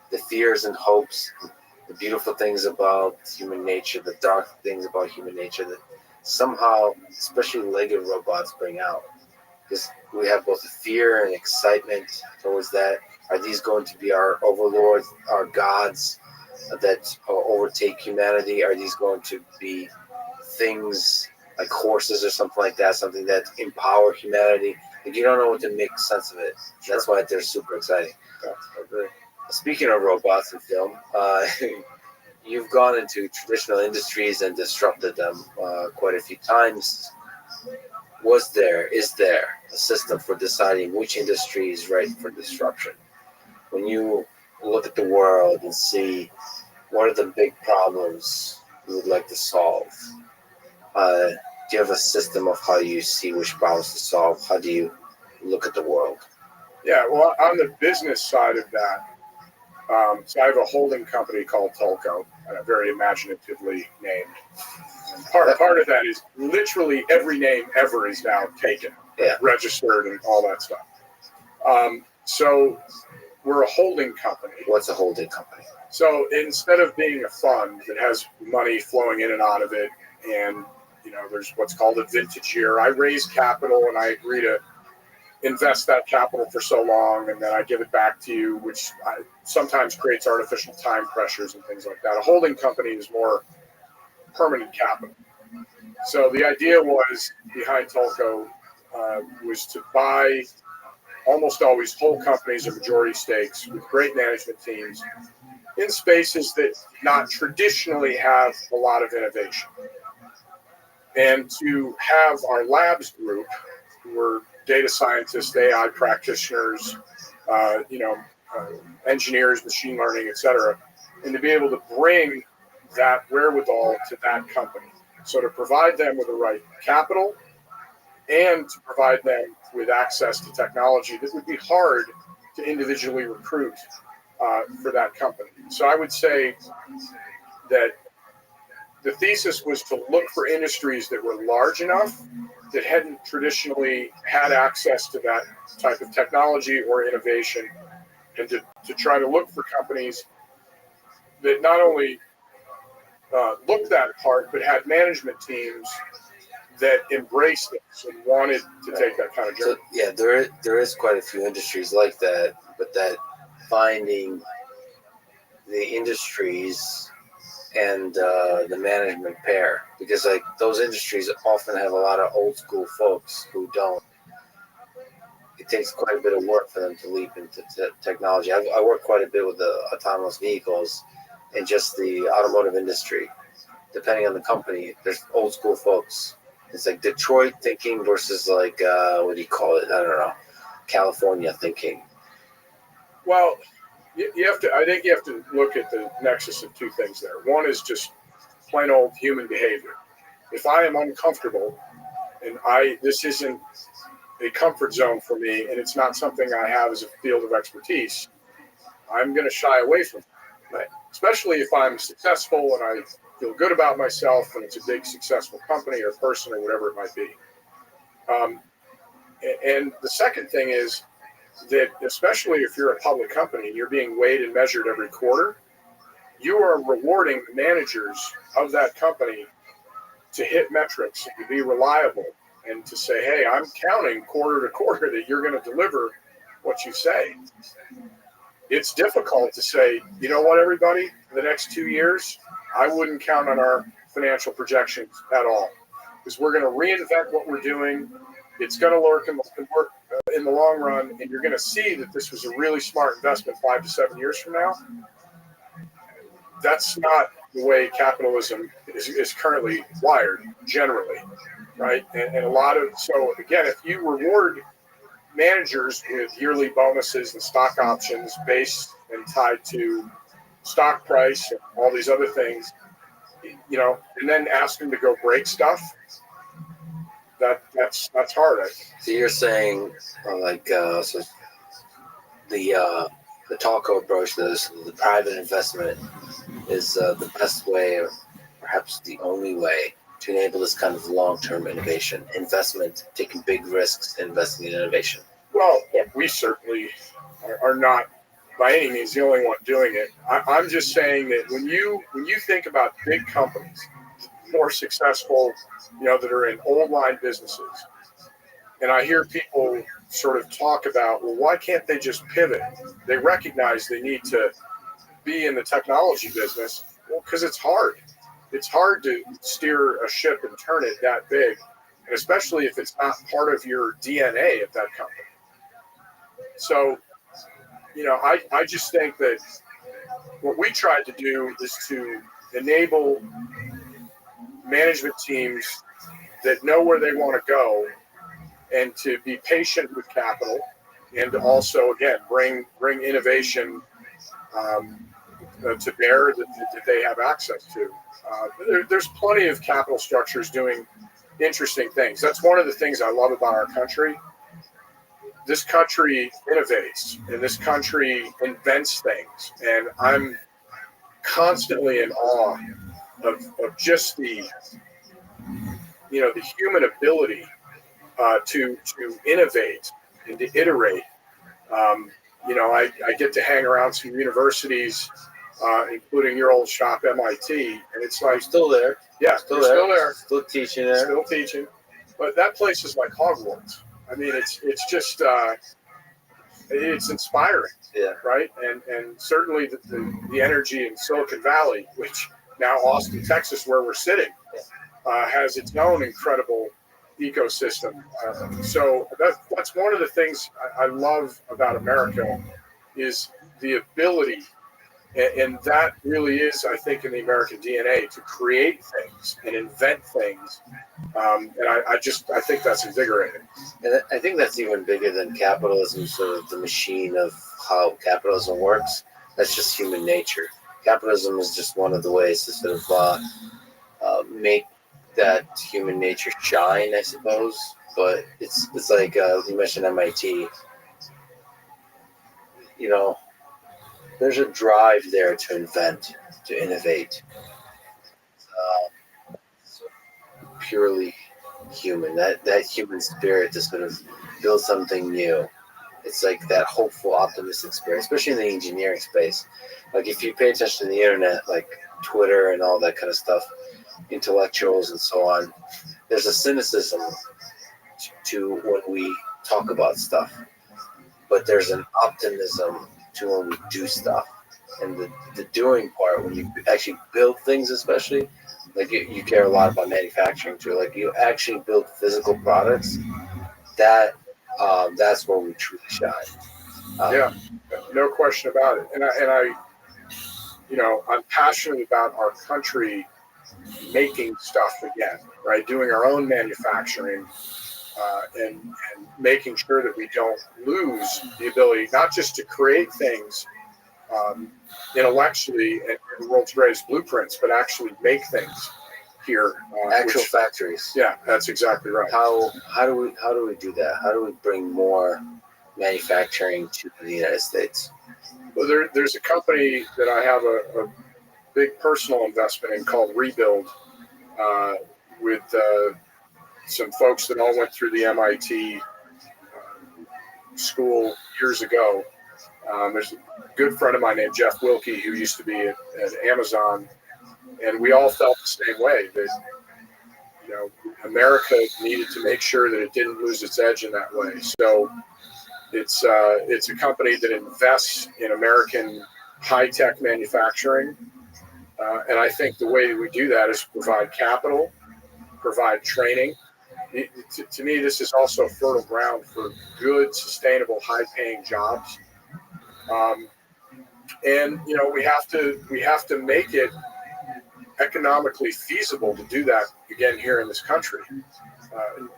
the fears and hopes, the beautiful things about human nature, the dark things about human nature that somehow, especially legged robots, bring out. Because we have both fear and excitement towards that. Are these going to be our overlords, our gods that overtake humanity? Are these going to be things like horses or something like that, something that empower humanity? Like, you don't know what to make sense of it. That's why they're super exciting. Speaking of robots in film, you've gone into traditional industries and disrupted them quite a few times. Is there a system for deciding which industry is right for disruption? When you look at the world and see what are the big problems you would like to solve, do you have a system of how you see which problems to solve? How do you look at the world? Yeah, well, on the business side of that, so I have a holding company called Tulco, very imaginatively named. And part of that is literally every name ever is now taken, registered, and all that stuff. So we're a holding company. What's a holding company? So instead of being a fund that has money flowing in and out of it, and there's what's called a vintage year, I raise capital and I agree to invest that capital for so long, and then I give it back to you, which sometimes creates artificial time pressures and things like that. A holding company is more permanent capital. So the idea was behind Tulco was to buy almost always whole companies or majority stakes with great management teams in spaces that not traditionally have a lot of innovation. And to have our labs group, who were data scientists, AI practitioners, engineers, machine learning, etc., and to be able to bring that wherewithal to that company. So to provide them with the right capital and to provide them with access to technology that would be hard to individually recruit for that company. So I would say that the thesis was to look for industries that were large enough that hadn't traditionally had access to that type of technology or innovation, and to try to look for companies that not only looked that part, but had management teams that embraced it and wanted to take that kind of journey. So, yeah, there is quite a few industries like that, but that finding the industries and the management pair, because like those industries often have a lot of old school folks who don't. It takes quite a bit of work for them to leap into technology. I work quite a bit with the autonomous vehicles and just the automotive industry. Depending on the company, there's old school folks. It's like Detroit thinking versus like what do you call it? I don't know, California thinking. Well, you have to. I think you have to look at the nexus of two things there. One is just plain old human behavior. If I am uncomfortable and this isn't a comfort zone for me, and it's not something I have as a field of expertise, I'm going to shy away from it. Right? Especially if I'm successful and I feel good about myself and it's a big successful company or person or whatever it might be. And the second thing is that, especially if you're a public company and you're being weighed and measured every quarter, you are rewarding the managers of that company to hit metrics and to be reliable and to say, hey, I'm counting quarter to quarter that you're going to deliver what you say. It's difficult to say, you know what, everybody, for the next 2 years, I wouldn't count on our financial projections at all, because we're going to reinvent what we're doing. It's going to work in the long run, and you're going to see that this was a really smart investment 5 to 7 years from now. That's not the way capitalism is currently wired, generally, right? And a lot of, so again, if you reward managers with yearly bonuses and stock options based and tied to stock price and all these other things, and then ask them to go break stuff, that's hard, I think. So you're saying, so the Talco approach, the private investment, is the best way, or perhaps the only way, to enable this kind of long-term innovation, investment, taking big risks, investing in innovation. Well, we certainly are not by any means the only one doing it. I'm just saying that when you think about big companies, more successful, that are in old line businesses, and I hear people sort of talk about, well, why can't they just pivot? They recognize they need to be in the technology business. Well, because it's hard. It's hard to steer a ship and turn it that big, and especially if it's not part of your DNA of that company. So, I just think that what we tried to do is to enable management teams that know where they want to go, and to be patient with capital, and to also, again, bring innovation to bear that they have access to. There's plenty of capital structures doing interesting things. That's one of the things I love about our country. This country innovates, and this country invents things, and I'm constantly in awe of just the human ability to innovate and to iterate. I get to hang around some universities, including your old shop, MIT, and it's like, Still there. yeah, Still there, Still teaching there. still teaching. But that place is like Hogwarts. I mean, it's just it's inspiring, Yeah. right? And certainly the energy in Silicon Valley, which now Austin, Texas, where we're sitting, has its own incredible ecosystem. So that's one of the things I love about America, is the ability, and that really is, I think, in the American DNA, to create things and invent things. And I think that's invigorating. And I think that's even bigger than capitalism, sort of the machine of how capitalism works. That's just human nature. Capitalism is just one of the ways to sort of make that human nature shine, I suppose. But it's like you mentioned MIT. There's a drive there to invent, to innovate. Purely human. That human spirit to sort of build something new. It's like that hopeful, optimistic spirit, especially in the engineering space. Like if you pay attention to the internet, like Twitter and all that kind of stuff, intellectuals and so on, there's a cynicism to when we talk about stuff, but there's an optimism to when we do stuff. And the doing part, when you actually build things, especially, like you care a lot about manufacturing too, like you actually build physical products, that's where we truly shine. Yeah, no question about it. And I'm passionate about our country making stuff again, right? Doing our own manufacturing, and making sure that we don't lose the ability not just to create things intellectually and the world's greatest blueprints, but actually make things here. Actual factories. Yeah, that's exactly right. How do we do that? How do we bring more manufacturing to the United States? Well, there's a company that I have a big personal investment in called Rebuild, with some folks that all went through the MIT school years ago. There's a good friend of mine named Jeff Wilkie who used to be at Amazon, and we all felt the same way, that America needed to make sure that it didn't lose its edge in that way. So it's a company that invests in American high-tech manufacturing, And I think the way we do that is provide capital, provide training. To me, this is also fertile ground for good, sustainable, high-paying jobs. And we have to make it economically feasible to do that again here in this country,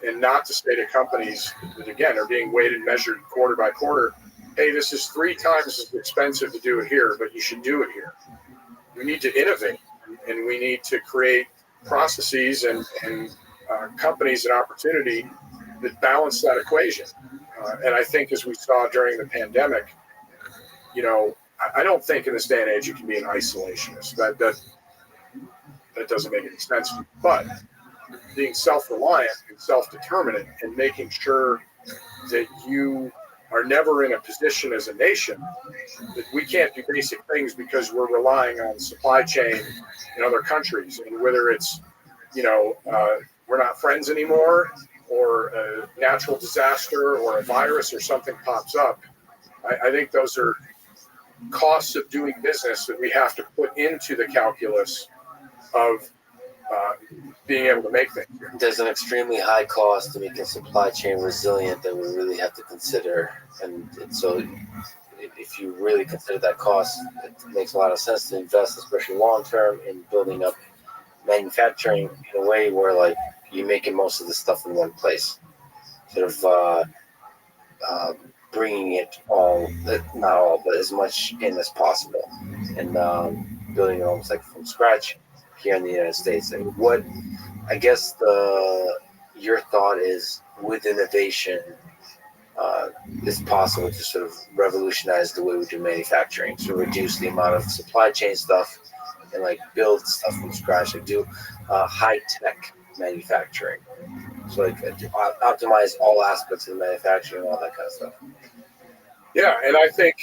and not to say to companies that again are being weighed and measured quarter by quarter. Hey, this is 3 times as expensive to do it here, but you should do it here. We need to innovate, and we need to create processes and companies and opportunity that balance that equation. And I think as we saw during the pandemic, I don't think in this day and age you can be an isolationist. That doesn't make any sense. But being self-reliant and self-determinant and making sure that you are never in a position as a nation that we can't do basic things because we're relying on supply chain in other countries. And whether it's, we're not friends anymore, or a natural disaster or a virus or something pops up, I think those are costs of doing business that we have to put into the calculus of being able to make things. There's an extremely high cost to making supply chain resilient that we really have to consider. And so if you really consider that cost, it makes a lot of sense to invest, especially long term, in building up manufacturing in a way where like you're making most of the stuff in one place. Sort of bringing it all, not all, but as much in as possible, and building it almost like from scratch here in the United States. And what I guess your thought is, with innovation, it's possible to sort of revolutionize the way we do manufacturing, to reduce the amount of supply chain stuff and like build stuff from scratch, like do high tech manufacturing. So like optimize all aspects of the manufacturing, all that kind of stuff. Yeah, and I think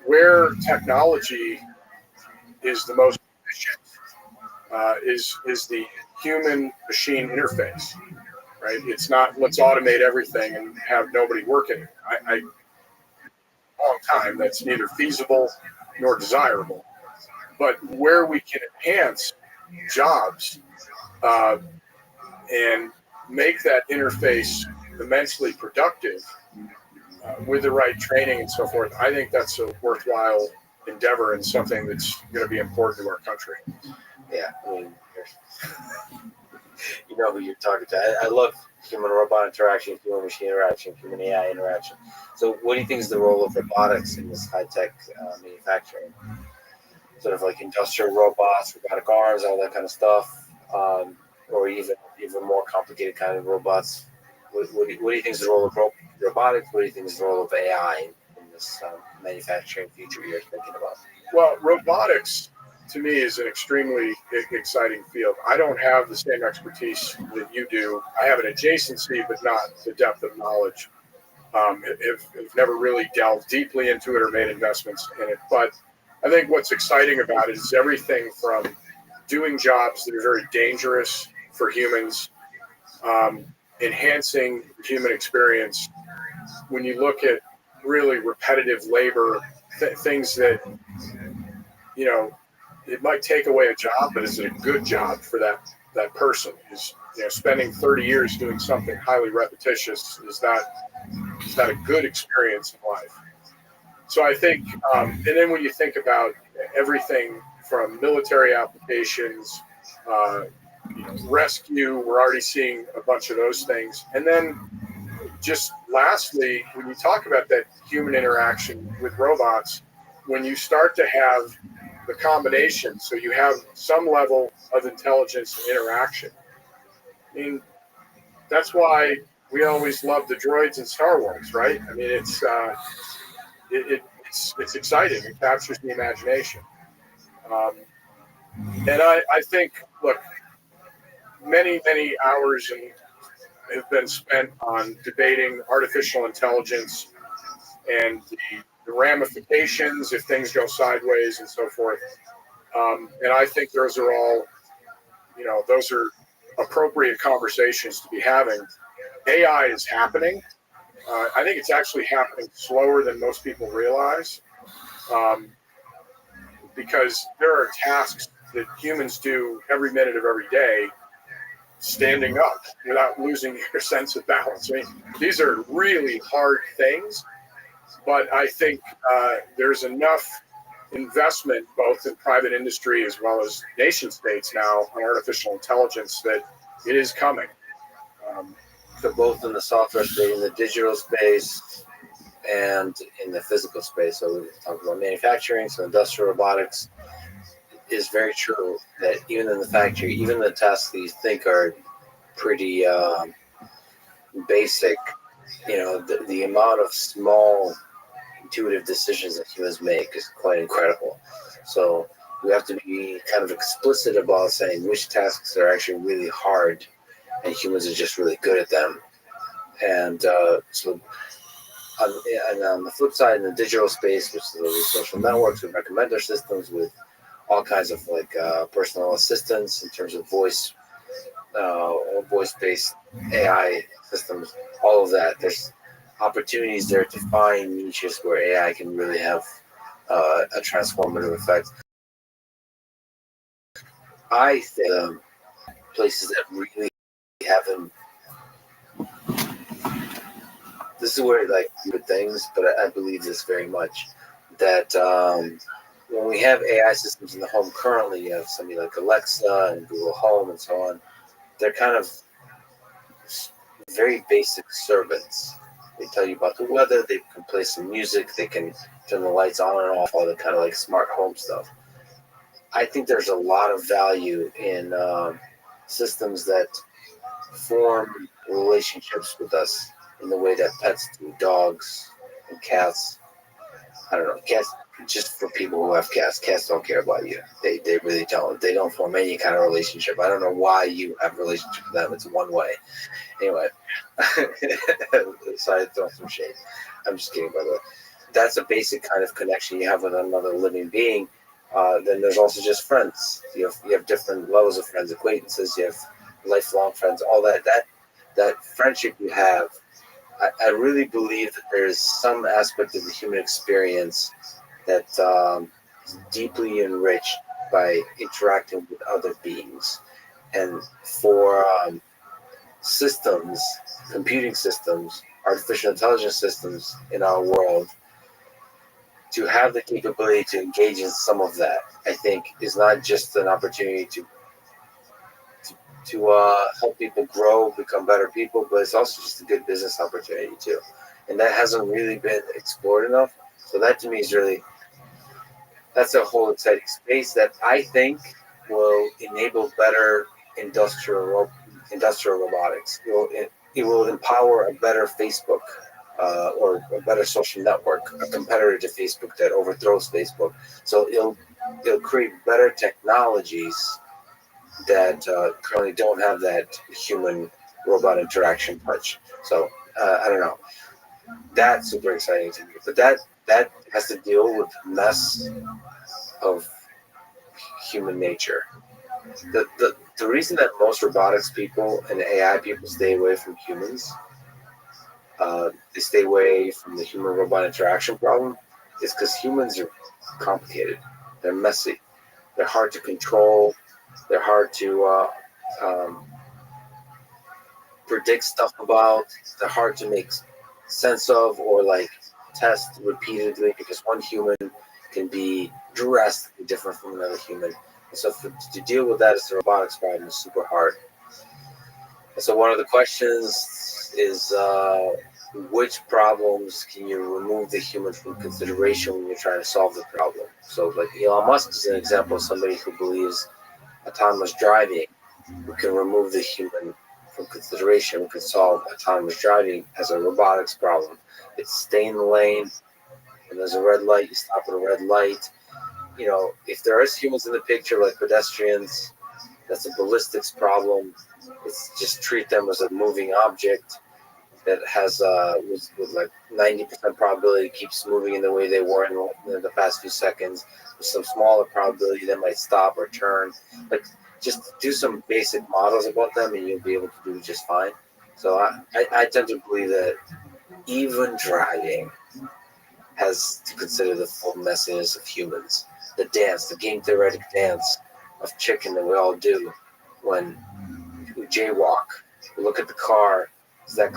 where technology is the most efficient is the human-machine interface, right? It's not let's automate everything and have nobody working. I long time that's neither feasible nor desirable. But where we can enhance jobs and make that interface immensely productive with the right training and so forth, I think that's a worthwhile endeavor and something that's going to be important to our country. Yeah, I mean, you know who you're talking to. I love human-robot interaction, human-machine interaction, human-AI interaction. So what do you think is the role of robotics in this high-tech manufacturing? Sort of like industrial robots, robotic arms, all that kind of stuff, or even more complicated kind of robots. What do you think is the role of robotics? What do you think is the role of AI in this manufacturing future you're thinking about? Well, robotics, to me, is an extremely exciting field. I don't have the same expertise that you do. I have an adjacency, but not the depth of knowledge. I've never really delved deeply into it or made investments in it. But I think what's exciting about it is everything from doing jobs that are very dangerous for humans, enhancing the human experience. When you look at really repetitive labor, things that, it might take away a job, but is it a good job for that person? Is spending 30 years doing something highly repetitious, is that a good experience in life? So I think, and then when you think about everything from military applications, rescue, we're already seeing a bunch of those things. And then just lastly, when you talk about that human interaction with robots, when you start to have the combination, so you have some level of intelligence and interaction. I mean, that's why we always love the droids in Star Wars, right? I mean, it's exciting. It captures the imagination. And I think, look, many hours have been spent on debating artificial intelligence and the ramifications if things go sideways and so forth. And I think those are all, those are appropriate conversations to be having. AI is happening. I think it's actually happening slower than most people realize, because there are tasks that humans do every minute of every day, standing up without losing your sense of balance. I mean, these are really hard things, but I think there's enough investment, both in private industry as well as nation states now, on artificial intelligence that it is coming. So both in the software space, in the digital space, and in the physical space. So we talk about manufacturing, so industrial robotics is very true that even in the factory, even the tasks that you think are pretty basic, the amount of small intuitive decisions that humans make is quite incredible. So we have to be kind of explicit about saying which tasks are actually really hard and humans are just really good at them. And so on the flip side, in the digital space, which is the social networks with recommender systems, with all kinds of like personal assistants in terms of voice or voice-based AI systems, all of that. There's opportunities there to find niches where AI can really have a transformative effect. I think places that really haven't. This is where like good things, but I believe this very much that when we have AI systems in the home currently, you have somebody like Alexa and Google Home and so on. They're kind of very basic servants. They tell you about the weather. They can play some music. They can turn the lights on and off. All the kind of like smart home stuff. I think there's a lot of value in systems that form relationships with us in the way that pets do, dogs and cats. I don't know, cats, just for people who have cats, cats don't care about you. They really don't. They don't form any kind of relationship. I don't know why you have a relationship with them. It's one way. Anyway, sorry to throw some shade. I'm just kidding, by the way. That's a basic kind of connection you have with another living being. Then there's also just friends. You have different levels of friends, acquaintances. You have lifelong friends. All that friendship you have. I really believe that there is some aspect of the human experience that is deeply enriched by interacting with other beings. And for systems, computing systems, artificial intelligence systems in our world, to have the capability to engage in some of that, I think, is not just an opportunity to help people grow, become better people, but it's also just a good business opportunity too. And that hasn't really been explored enough. So that to me is really, that's a whole exciting space that I think will enable better industrial robotics. It will empower a better Facebook or a better social network, a competitor to Facebook that overthrows Facebook. So it'll create better technologies that currently don't have that human robot interaction touch. So I don't know. That's super exciting to me. But that has to deal with the mess of human nature. The reason that most robotics people and AI people stay away from humans, they stay away from the human robot interaction problem, is because humans are complicated. They're messy. They're hard to control. They're hard to predict stuff about. They're hard to make sense of or like test repeatedly because one human can be drastically different from another human. And so to deal with that as a robotics problem is super hard. And so one of the questions is which problems can you remove the human from consideration when you're trying to solve the problem? So like Elon Musk is an example of somebody who believes autonomous driving, we can remove the human from consideration. We can solve autonomous driving as a robotics problem. It's stay in the lane. When there's a red light, you stop at a red light. If there is humans in the picture, like pedestrians, that's a ballistics problem. It's just treat them as a moving object that has with like 90% probability keeps moving in the way they were in the past few seconds. With some smaller probability they might stop or turn. Like just do some basic models about them and you'll be able to do just fine. So I tend to believe that even driving has to consider the full messiness of humans. The game theoretic dance of chicken that we all do when we jaywalk. We look at the car. That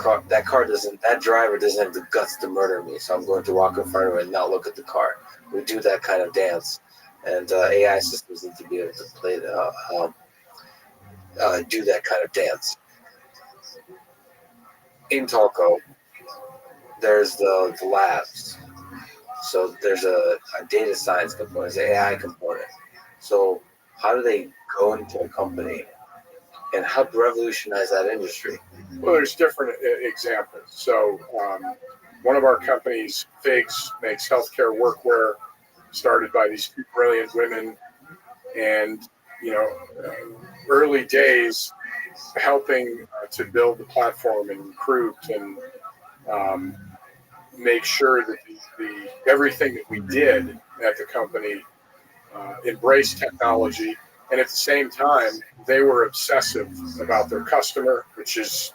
driver doesn't have the guts to murder me, so I'm going to walk in front of it and not look at the car. We do that kind of dance, and AI systems need to be able to do that kind of dance. In Telco, there's the labs. So there's a data science component, there's an AI component. So how do they go into a company and help revolutionize that industry? Well, there's different examples. So one of our companies, Figs, makes healthcare workwear, started by these two brilliant women, and early days helping to build the platform and recruit and make sure that everything that we did at the company embraced technology, and at the same time they were obsessive about their customer, which is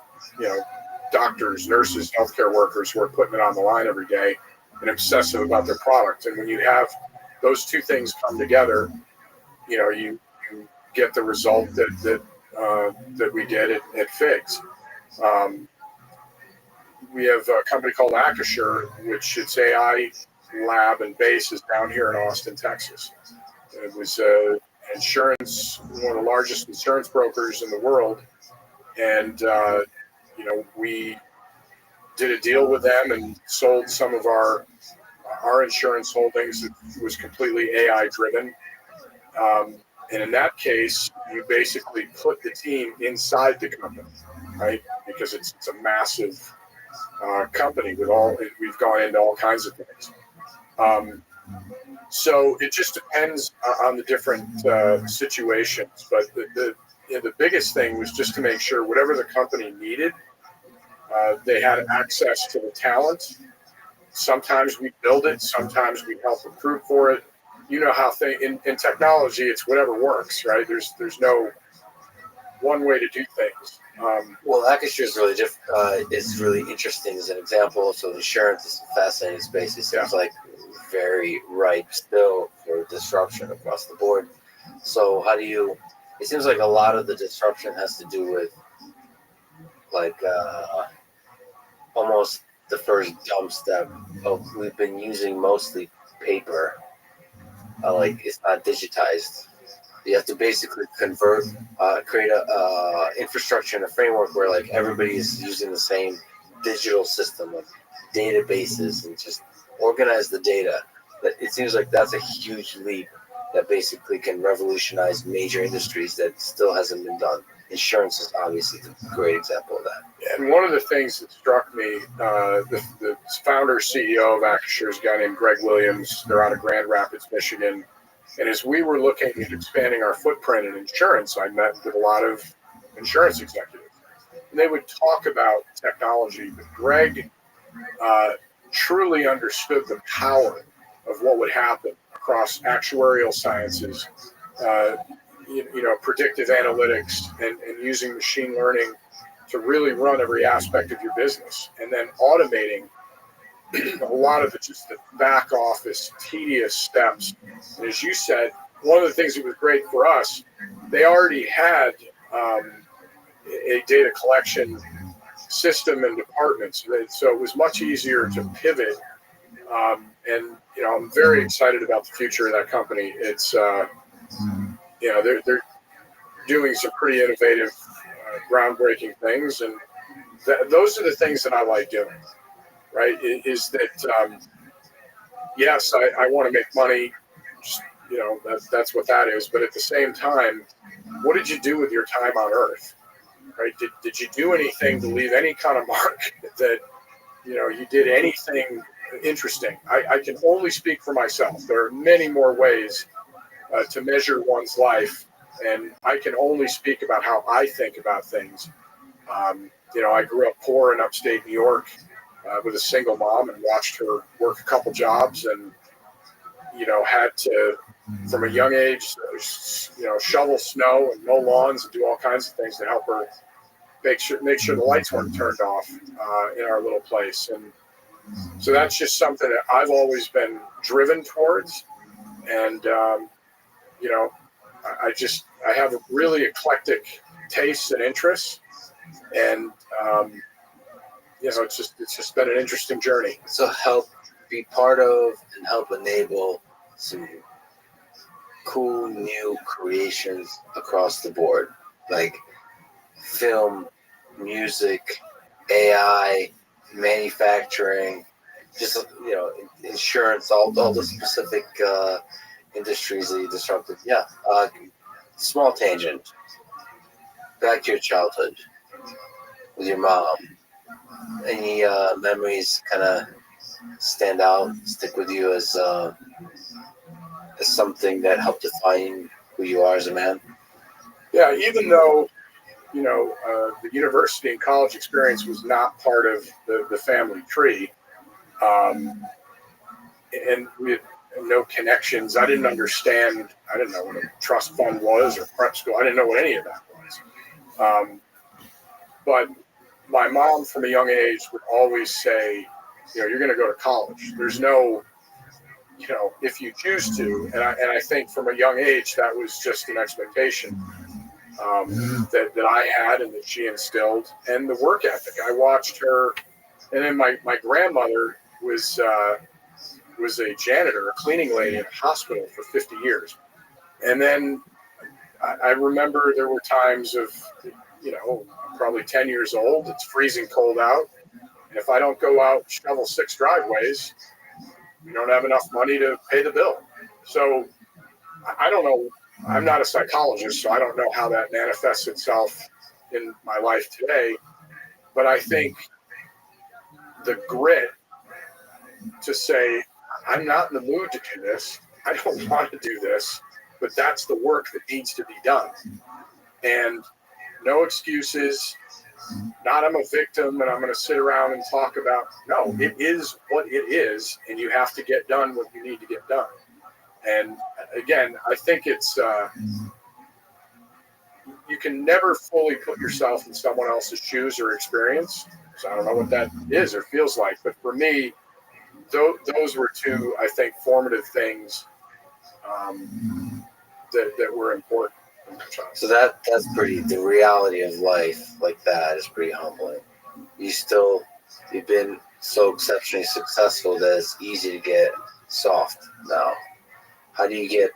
doctors, nurses, healthcare workers who are putting it on the line every day, and obsessive about their product. And when you have those two things come together, you get the result that we did at Figs. We have a company called Acrisure, which its AI lab and base is down here in Austin, Texas. It was insurance, one of the largest insurance brokers in the world, and we did a deal with them and sold some of our insurance holdings. It was completely AI driven. And in that case, you basically put the team inside the company, right? Because it's a massive company we've gone into all kinds of things. So it just depends on the different situations. But the biggest thing was just to make sure whatever the company needed, they had access to the talent. Sometimes we build it, sometimes we help recruit for it. You know how in technology, it's whatever works, right? There's no one way to do things. Well, Acrisure is really interesting as an example. So insurance is a fascinating space. It seems like very ripe still for disruption across the board. So it seems like a lot of the disruption has to do with almost the first dump step of we've been using mostly paper. It's not digitized. You have to basically create a infrastructure and a framework where everybody's using the same digital system of databases and just organize the data. But it seems like that's a huge leap that basically can revolutionize major industries that still hasn't been done. Insurance is obviously a great example of that. And one of the things that struck me, the founder CEO of Acrisure is a guy named Greg Williams. They're out of Grand Rapids, Michigan. And as we were looking at expanding our footprint in insurance, I met with a lot of insurance executives. And they would talk about technology, but Greg truly understood the power of what would happen across actuarial sciences, predictive analytics, and using machine learning to really run every aspect of your business, and then automating a lot of just the back office tedious steps. And as you said, one of the things that was great for us, they already had a data collection system and departments, so it was much easier to pivot. And I'm very excited about the future of that company. It's they're doing some pretty innovative, groundbreaking things, and those are the things that I like doing. Right? Is that yes, I want to make money. Just, that's what that is. But at the same time, what did you do with your time on Earth? Right? Did you do anything to leave any kind of mark that you did anything interesting? I can only speak for myself. There are many more ways to measure one's life, and I can only speak about how I think about things. I grew up poor in upstate New York with a single mom, and watched her work a couple jobs, and had to, from a young age, shovel snow and mow lawns and do all kinds of things to help her make sure the lights weren't turned off in our little place. And so that's just something that I've always been driven towards. And I have a really eclectic tastes and interests, and it's just been an interesting journey. So help be part of and help enable some cool new creations across the board, like film, music, AI, manufacturing, just insurance, all the specific industries that you disrupted. Yeah. Small tangent. Back to your childhood with your mom. Any memories kind of stand out, stick with you as something that helped define who you are as a man? Yeah, even though the university and college experience was not part of the family tree, and we had no connections. I didn't understand. I didn't know what a trust fund was or prep school. I didn't know what any of that was. But my mom, from a young age, would always say, you're going to go to college. There's no, if you choose to. And I think from a young age, that was just an expectation that I had and that she instilled. And the work ethic. I watched her. And then my grandmother was a janitor, a cleaning lady at a hospital for 50 years. And then I remember there were times of, probably 10 years old. It's freezing cold out. And if I don't go out and shovel 6 driveways, we don't have enough money to pay the bill. So I don't know. I'm not a psychologist, so I don't know how that manifests itself in my life today. But I think the grit to say, I'm not in the mood to do this. I don't want to do this, but that's the work that needs to be done. And no excuses, not I'm a victim and I'm going to sit around and talk about, no, it is what it is, and you have to get done what you need to get done. And again, I think it's, you can never fully put yourself in someone else's shoes or experience. So I don't know what that is or feels like, but for me, those were 2, I think, formative things that were important. So that's pretty, the reality of life like that is pretty humbling. You've been so exceptionally successful that it's easy to get soft now. How do you get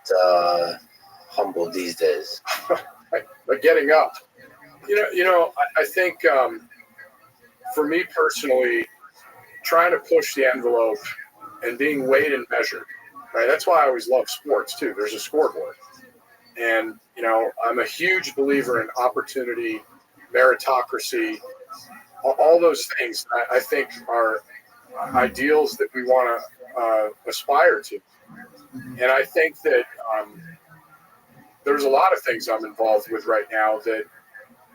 humbled these days? By getting up. I think for me personally, trying to push the envelope and being weighed and measured, right? That's why I always love sports too. There's a scoreboard. And, I'm a huge believer in opportunity, meritocracy, all those things I think are ideals that we want to aspire to. And I think that there's a lot of things I'm involved with right now that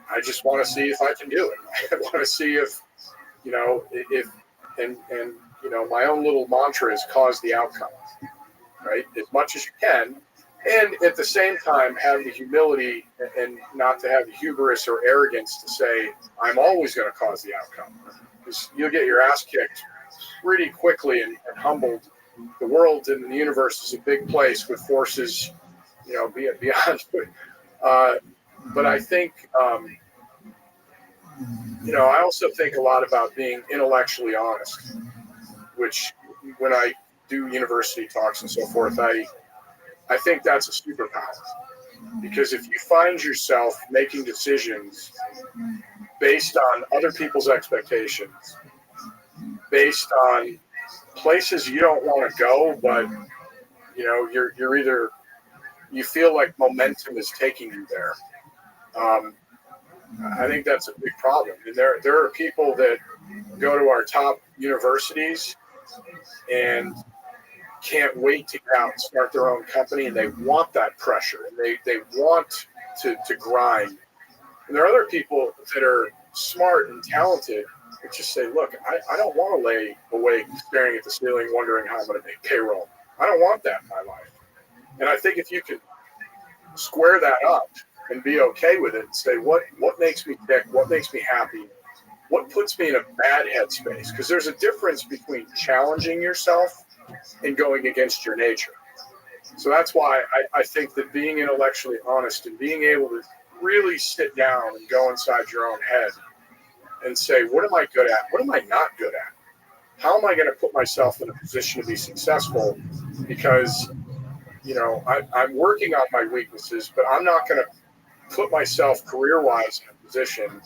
I just want to see if I can do it. I want to see if my own little mantra is cause the outcome, right? As much as you can. And at the same time, have the humility and not to have the hubris or arrogance to say, I'm always going to cause the outcome. Because you'll get your ass kicked pretty quickly and humbled. The world and the universe is a big place with forces, beyond. But I think, I also think a lot about being intellectually honest, which when I do university talks and so forth, I think that's a superpower, because if you find yourself making decisions based on other people's expectations, based on places you don't want to go, but you're either, you feel like momentum is taking you there. I think that's a big problem. And there are people that go to our top universities and can't wait to get out and start their own company, and they want that pressure, and they want to grind. And there are other people that are smart and talented that just say, look, I don't want to lay awake staring at the ceiling wondering how I'm going to make payroll. I don't want that in my life. And I think if you can square that up and be okay with it and say, what makes me tick, what makes me happy, what puts me in a bad headspace, because there's a difference between challenging yourself and going against your nature. So that's why I think that being intellectually honest and being able to really sit down and go inside your own head and say, what am I good at? What am I not good at? How am I going to put myself in a position to be successful? Because, I'm working on my weaknesses, but I'm not going to put myself career-wise in a position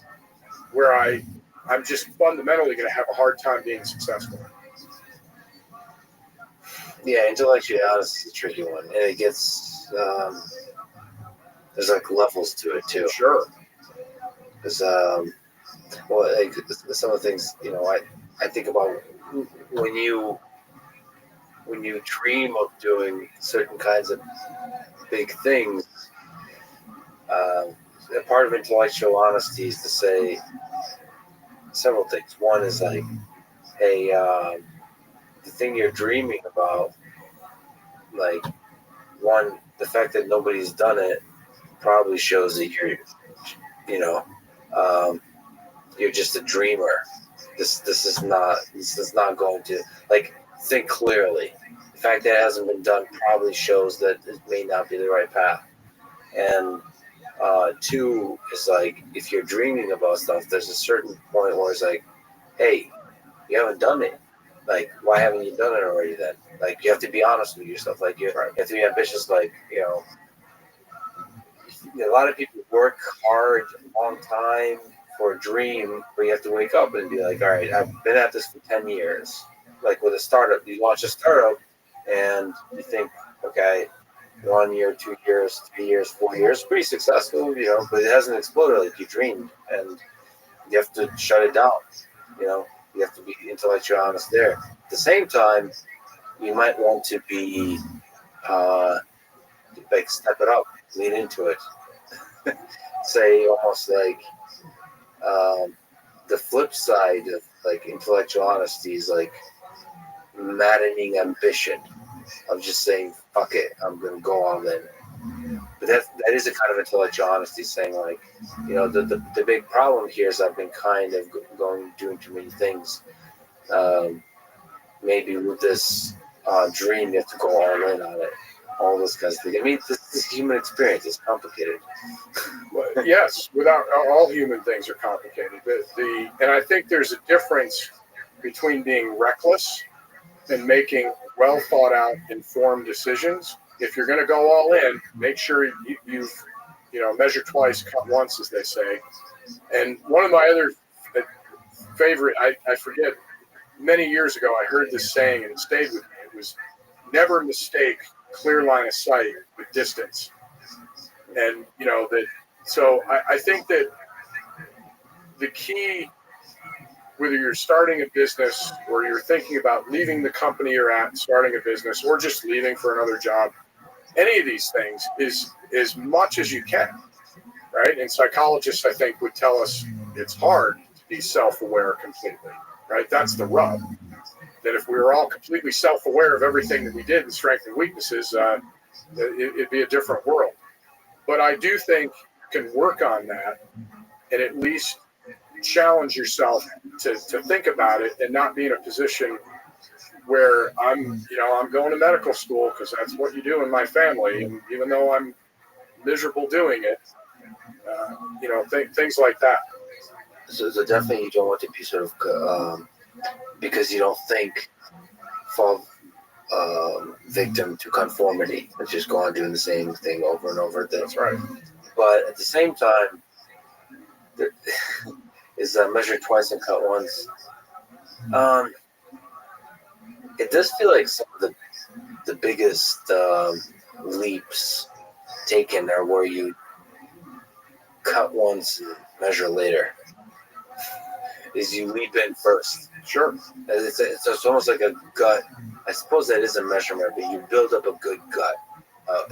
where I'm just fundamentally going to have a hard time being successful. Yeah, intellectually honest is a tricky one, and it gets there's like levels to it too. Sure. Because like some of the things I think about when you dream of doing certain kinds of big things. A part of intellectual honesty is to say several things. One is like, hey, the thing you're dreaming about, like, one, the fact that nobody's done it probably shows that you're just a dreamer. This is not going to, like, think clearly. The fact that it hasn't been done probably shows that it may not be the right path. And two is like, if you're dreaming about stuff, there's a certain point where it's like, hey, you haven't done it. Like, why haven't you done it already then? Like, you have to be honest with yourself. Like, you have to be ambitious. Like, a lot of people work hard a long time for a dream, but you have to wake up and be like, all right, I've been at this for 10 years. Like with a startup, you launch a startup and you think, okay, 1 year, 2 years, 3 years, 4 years, pretty successful, but it hasn't exploded like you dreamed. And you have to shut it down. You have to be intellectually honest there. At the same time, you might want to be like, step it up, lean into it. Say almost like the flip side of like intellectual honesty is like maddening ambition of just saying, fuck it, I'm gonna go all in. But that is a kind of intellectual honesty, saying like, the big problem here is I've been kind of doing too many things. Maybe with this dream, you have to go all in on it. All those kinds of things. I mean, this human experience is complicated. Well, yes, without all human things are complicated. And I think there's a difference between being reckless and making well thought out, informed decisions. If you're going to go all in, make sure you've measure twice, cut once, as they say. And one of my other favorite, I forget, many years ago, I heard this saying and it stayed with me. It was, never mistake clear line of sight with distance. And so I think that the key, whether you're starting a business or you're thinking about leaving the company you're at and starting a business, or just leaving for another job, any of these things is as much as you can, right? And psychologists, I think, would tell us it's hard to be self-aware completely, right? That's the rub. That if we were all completely self-aware of everything that we did and strengths and weaknesses, it'd be a different world. But I do think you can work on that and at least challenge yourself to think about it and not be in a position where I'm going to medical school because that's what you do in my family. And even though I'm miserable doing it, things like that. So definitely you don't want to be sort of, because you don't think, fall victim to conformity and just go on doing the same thing over and over. That's right. But at the same time, there is measure twice and cut once. It does feel like some of the biggest leaps taken are where you cut once and measure later. Is you leap in first. Sure. It's almost like a gut. I suppose that is a measurement, but you build up a good gut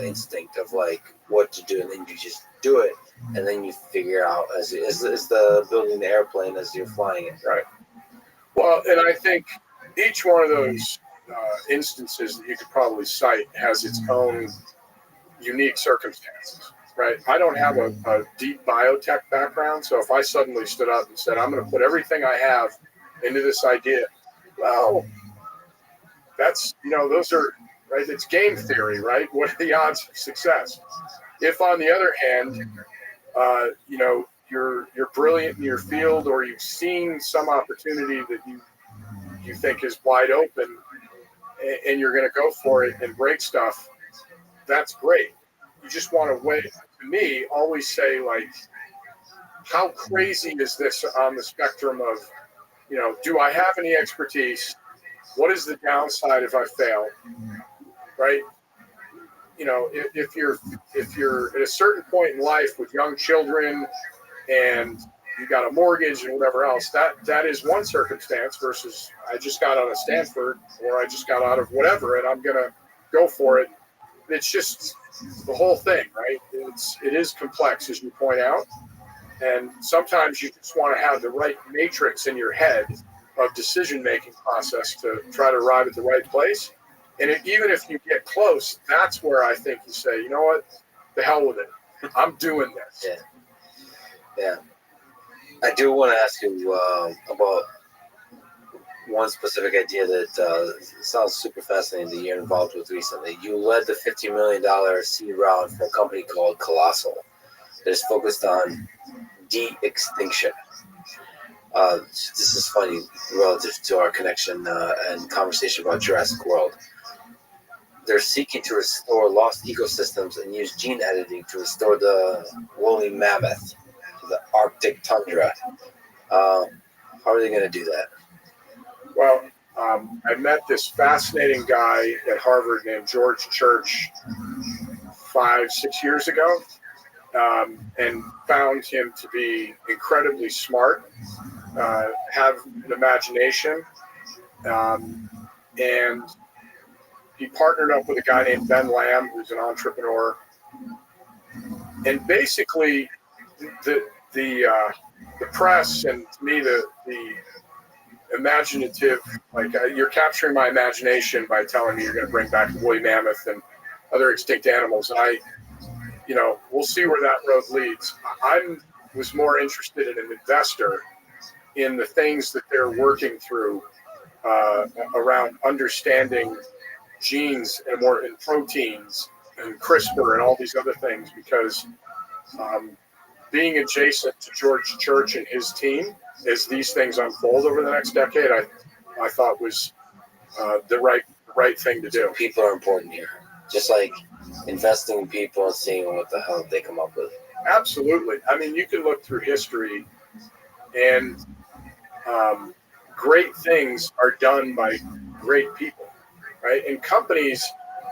instinct of like what to do, and then you just do it, and then you figure out as the building the airplane as you're flying it. Right. Well, and I think each one of those instances that you could probably cite has its own unique circumstances. Right. I don't have a deep biotech background, so if I suddenly stood up and said, I'm going to put everything I have into this idea, well, that's, those are right? It's game theory, right? What are the odds of success? If, on the other hand, you're brilliant in your field, or you've seen some opportunity that you think is wide open, and you're going to go for it and break stuff, that's great. You just want to wait. To me, always say, like, how crazy is this on the spectrum of, do I have any expertise? What is the downside if I fail? Right? If you're at a certain point in life with young children and you got a mortgage and whatever else, that is one circumstance versus I just got out of Stanford or I just got out of whatever and I'm gonna go for it. It's just the whole thing, right? It is complex, as you point out, and sometimes you just want to have the right matrix in your head of decision-making process to try to arrive at the right place. And even if you get close, that's where I think you say, you know what, the hell with it. I'm doing this. Yeah. I do want to ask you about one specific idea that sounds super fascinating that you're involved with recently. You led the $50 million seed round for a company called Colossal that is focused on de-extinction. This is funny relative to our connection and conversation about Jurassic World. They're seeking to restore lost ecosystems and use gene editing to restore the woolly mammoth to the Arctic tundra. How are they going to do that? Well, I met this fascinating guy at Harvard named George Church 5-6 years ago, and found him to be incredibly smart, have an imagination, and he partnered up with a guy named Ben Lamb, who's an entrepreneur. And basically, the press and to me the imaginative, like you're capturing my imagination by telling me you're going to bring back the woolly mammoth and other extinct animals. And we'll see where that road leads. I was more interested in an investor in the things that they're working through around understanding genes and more in proteins and CRISPR and all these other things, because being adjacent to George Church and his team as these things unfold over the next decade, I thought was the right thing to do. People are important here, just like investing in people and seeing what the hell they come up with. Absolutely. I mean, you can look through history, and great things are done by great people, right? And companies,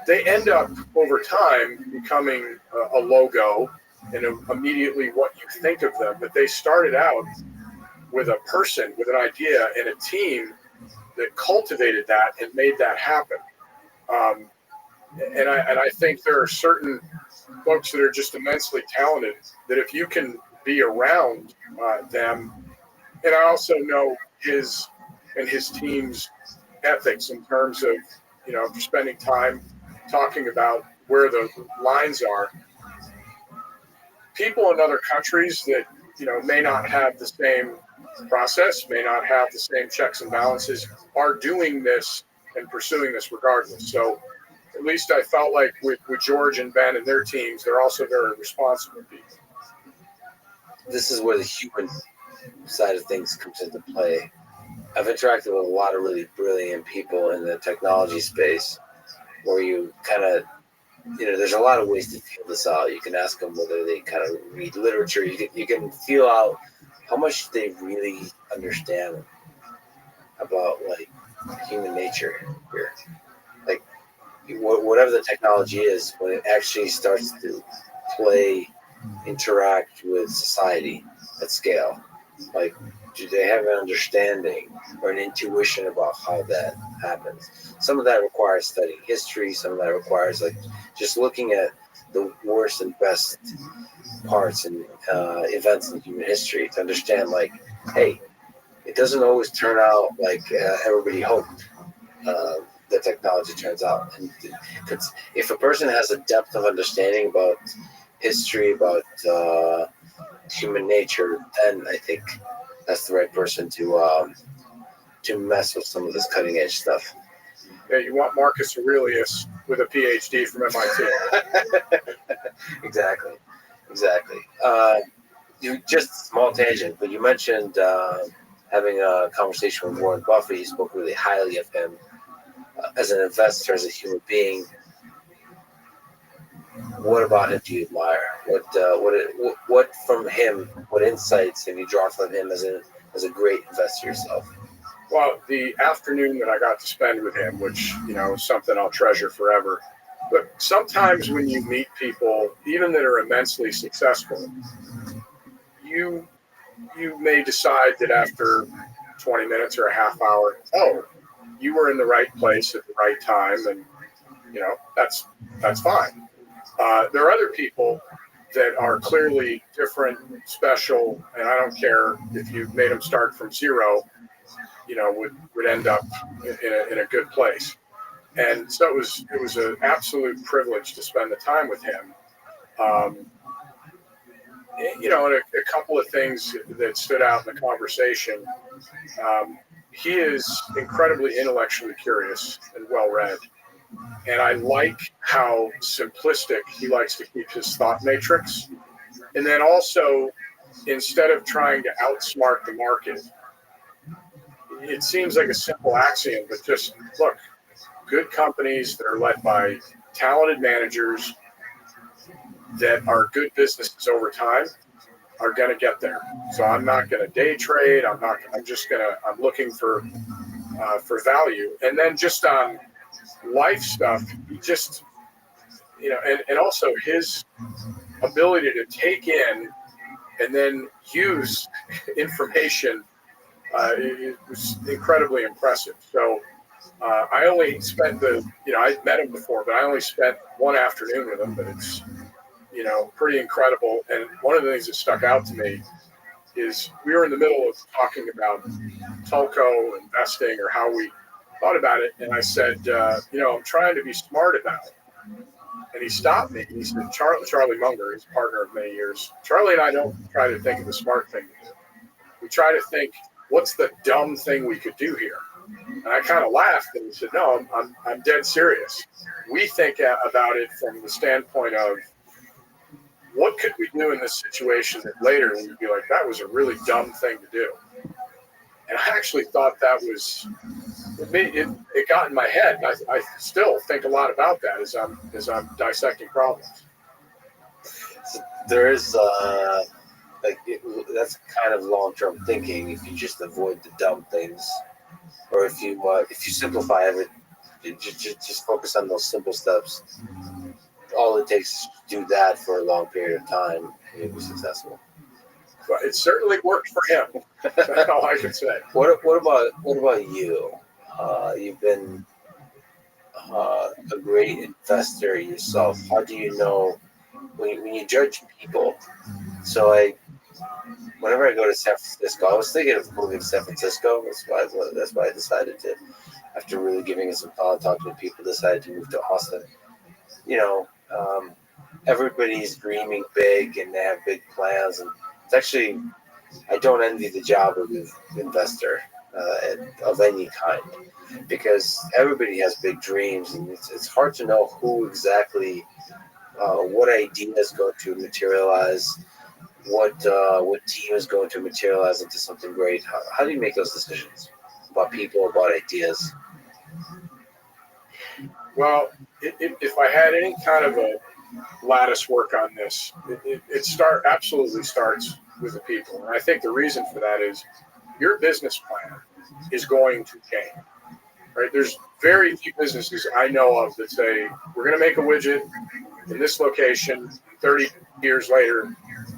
they end up over time becoming a logo and immediately what you think of them. But they started out with a person, with an idea, and a team that cultivated that and made that happen. And I think there are certain folks that are just immensely talented that if you can be around them, and I also know his and his team's ethics in terms of, spending time talking about where the lines are. People in other countries that, may not have the same process, may not have the same checks and balances, are doing this and pursuing this regardless. So at least I felt like with George and Ben and their teams, they're also very responsible people. This is where the human side of things comes into play. I've interacted with a lot of really brilliant people in the technology space where you kind of, there's a lot of ways to feel this out. You can ask them whether they kind of read literature. You can feel out how much they really understand about, like, human nature here. Like, whatever the technology is, when it actually starts to interact with society at scale, like, do they have an understanding or an intuition about how that happens? Some of that requires studying history. Some of that requires, like, just looking at the worst and best parts and events in human history to understand, like, hey, it doesn't always turn out like everybody hoped the technology turns out. And if a person has a depth of understanding about history, about human nature, then I think that's the right person to mess with some of this cutting edge stuff. Yeah, you want Marcus Aurelius with a PhD from MIT. Exactly. You just small tangent, but you mentioned having a conversation with Warren Buffett. You spoke really highly of him as an investor, as a human being. What about him do you admire? What from him? What insights have you drawn from him as a great investor yourself? Well, the afternoon that I got to spend with him, which, is something I'll treasure forever. But sometimes when you meet people, even that are immensely successful, you may decide that after 20 minutes or a half hour, oh, you were in the right place at the right time, and that's fine. There are other people that are clearly different, special, and I don't care if you made them start from zero, would end up in a good place. And so it was an absolute privilege to spend the time with him. And a couple of things that stood out in the conversation. He is incredibly intellectually curious and well-read. And I like how simplistic he likes to keep his thought matrix. And then also, instead of trying to outsmart the market, it seems like a simple axiom, but just look, good companies that are led by talented managers that are good businesses over time are going to get there. So I'm not going to day trade. I'm looking for value. And then just on life stuff, and also his ability to take in and then use information, it was incredibly impressive. So I only spent I'd met him before, but I only spent one afternoon with him, but it's, pretty incredible. And one of the things that stuck out to me is we were in the middle of talking about telco investing or how we thought about it. And I said, I'm trying to be smart about it. And he stopped me and he said, Charlie Munger, his partner of many years, Charlie and I don't try to think of the smart thing to do. We try to think, what's the dumb thing we could do here? And I kind of laughed and he said, no, I'm dead serious. We think about it from the standpoint of what could we do in this situation that later we'd be like, that was a really dumb thing to do. And I actually thought that was, it got in my head. I still think a lot about that as I'm dissecting problems. So there is that's kind of long-term thinking. If you just avoid the dumb things, or if you simplify it, just focus on those simple steps. All it takes is to do that for a long period of time, and you'll be successful. But it certainly worked for him. That's all I can say. What about you? You've been a great investor yourself. How do you know when you judge people? So whenever I go to San Francisco, I was thinking of moving to San Francisco. That's why I decided to, after really giving it some thought, talking to people, decided to move to Austin. Everybody's dreaming big and they have big plans, and it's actually, I don't envy the job of an investor of any kind, because everybody has big dreams, and it's hard to know who exactly, what idea is going to materialize, what team is going to materialize into something great. How do you make those decisions about people, about ideas? Well, if I had any kind of a lattice work on this, it absolutely starts with the people. And I think the reason for that is your business plan is going to change, right? There's very few businesses I know of that say, we're going to make a widget in this location, 30 years later,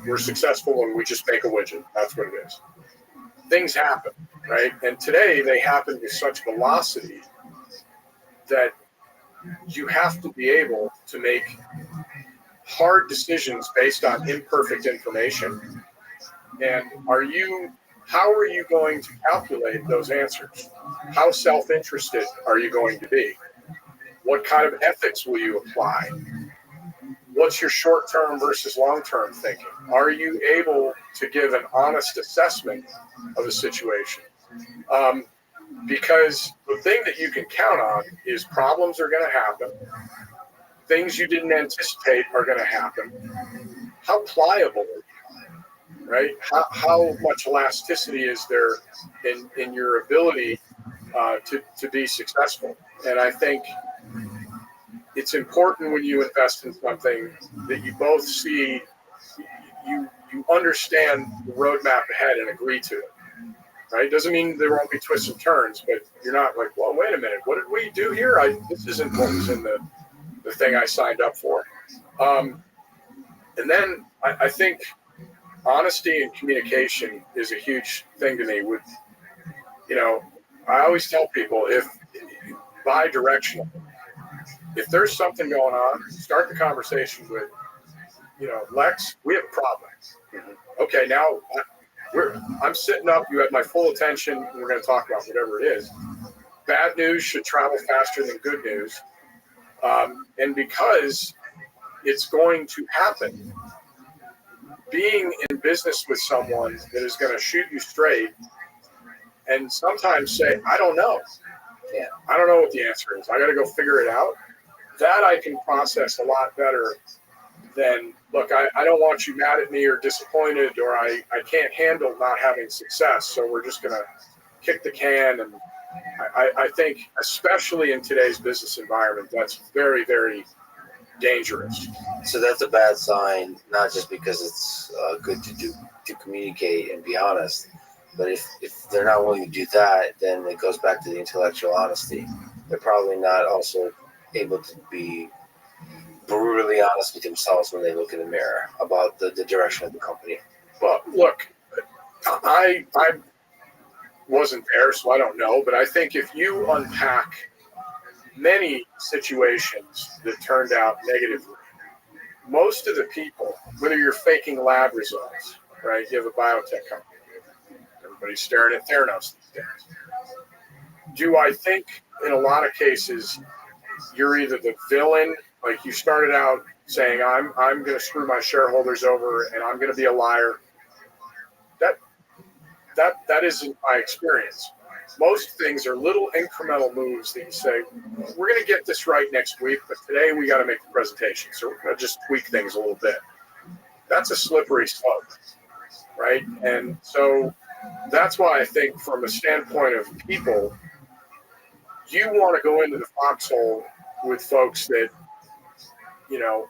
we're successful and we just make a widget. That's what it is. Things happen, right? And today they happen with such velocity that you have to be able to make hard decisions based on imperfect information. And how are you going to calculate those answers? How self-interested are you going to be? What kind of ethics will you apply? What's your short-term versus long-term thinking? Are you able to give an honest assessment of a situation? Because the thing that you can count on is problems are going to happen. things you didn't anticipate are going to happen. How pliable, right? How much elasticity is there in your ability to be successful? And I think it's important when you invest in something that you both see, you understand the roadmap ahead and agree to it, right? Doesn't mean there won't be twists and turns, but you're not like, well, wait a minute, what did we do here? This isn't what was in the thing I signed up for. And then I think honesty and communication is a huge thing to me. With, I always tell people, if bi-directional, if there's something going on, start the conversation with, Lex, we have a problem. Okay, now I'm sitting up. You have my full attention. We're going to talk about whatever it is. Bad news should travel faster than good news. And because it's going to happen, being in business with someone that is going to shoot you straight and sometimes say, I don't know. Yeah. I don't know what the answer is. I got to go figure it out. That I can process a lot better than, look, I don't want you mad at me or disappointed, or I can't handle not having success, so we're just going to kick the can. And I think, especially in today's business environment, that's very, very dangerous. So that's a bad sign, not just because it's good to communicate and be honest, but if they're not willing to do that, then it goes back to the intellectual honesty. They're probably not also able to be brutally honest with themselves when they look in the mirror about the direction of the company. Well, look, I wasn't there, so I don't know, but I think if you unpack many situations that turned out negatively, most of the people, whether you're faking lab results, right? You have a biotech company, everybody's staring at Theranos these days. Do I think in a lot of cases you're either the villain, like you started out saying, I'm going to screw my shareholders over and I'm going to be a liar? That isn't my experience. Most things are little incremental moves that you say, we're going to get this right next week, but today we got to make the presentation, so we're going to just tweak things a little bit. That's a slippery slope, right? And so that's why I think from a standpoint of people, you want to go into the foxhole with folks that,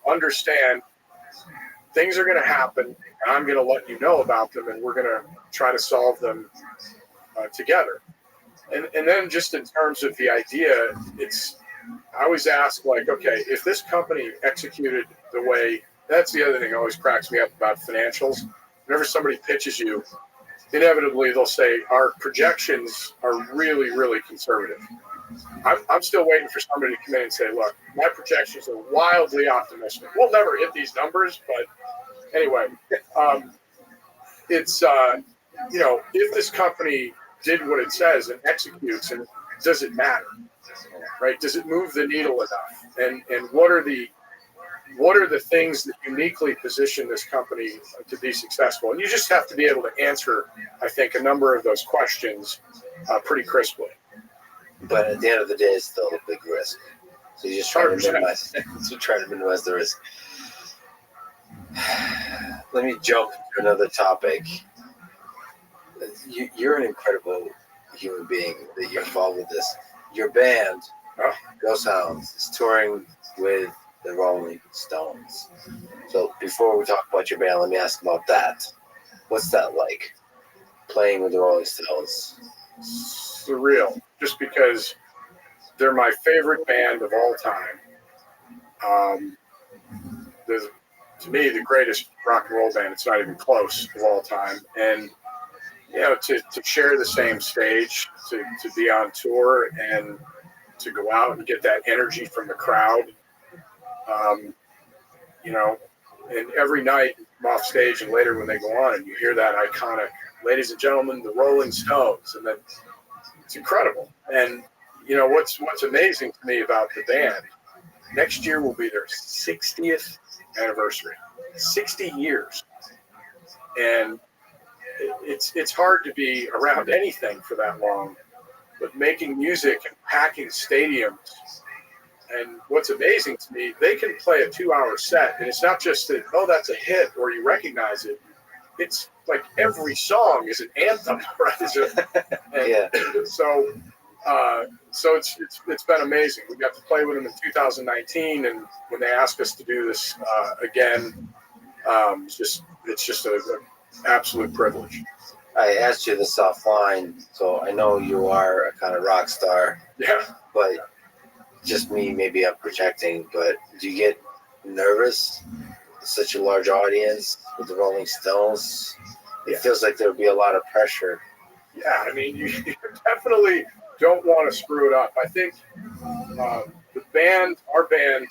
understand things are going to happen, and I'm going to let you know about them, and we're going to try to solve them together. And then just in terms of the idea, I always ask, like, okay, if this company executed the way, that's the other thing that always cracks me up about financials. Whenever somebody pitches you, inevitably they'll say, our projections are really, really conservative. I'm still waiting for somebody to come in and say, look, my projections are wildly optimistic. We'll never hit these numbers, but anyway, it's, if this company did what it says and executes, and does it matter, right? Does it move the needle enough? And what are the things that uniquely position this company to be successful? And you just have to be able to answer, I think, a number of those questions pretty crisply. But at the end of the day, it's still a big risk. So you just try to minimize. The risk. Let me jump to another topic. You're an incredible human being that you're involved with this. Your band, Ghost Hounds, is touring with the Rolling Stones. So before we talk about your band, let me ask about that. What's that like, playing with the Rolling Stones? Surreal, just because they're my favorite band of all time. To me, the greatest rock and roll band. It's not even close of all time. And to share the same stage, to be on tour, and to go out and get that energy from the crowd. And every night I'm off stage and later when they go on and you hear that iconic, ladies and gentlemen, the Rolling Stones, and then it's incredible. And what's amazing to me about the band, next year will be their 60th anniversary, 60 years. And it's hard to be around anything for that long, but making music and packing stadiums And what's amazing to me, they can play a 2-hour set, and it's not just that, oh, that's a hit or you recognize it. It's like every song is an anthem, right? Yeah. So, so it's been amazing. We got to play with them in 2019, and when they asked us to do this again, it's just an absolute privilege. I asked you this offline, so I know you are a kind of rock star, Yeah. but just me, maybe I'm projecting, but do you get nervous? Such a large audience with the Rolling Stones. It feels like there would be a lot of pressure. Yeah, I mean, you definitely don't want to screw it up. I think the band, our band,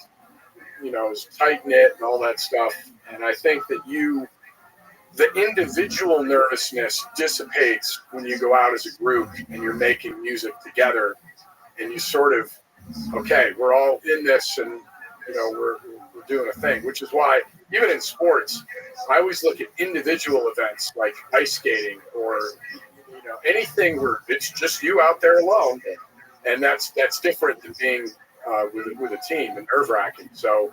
is tight knit and all that stuff. And I think that the individual nervousness dissipates when you go out as a group and you're making music together, and you sort of, okay, we're all in this, and we're doing a thing. Which is why even in sports, I always look at individual events like ice skating or anything where it's just you out there alone, and that's different than being with a team and nerve wracking. So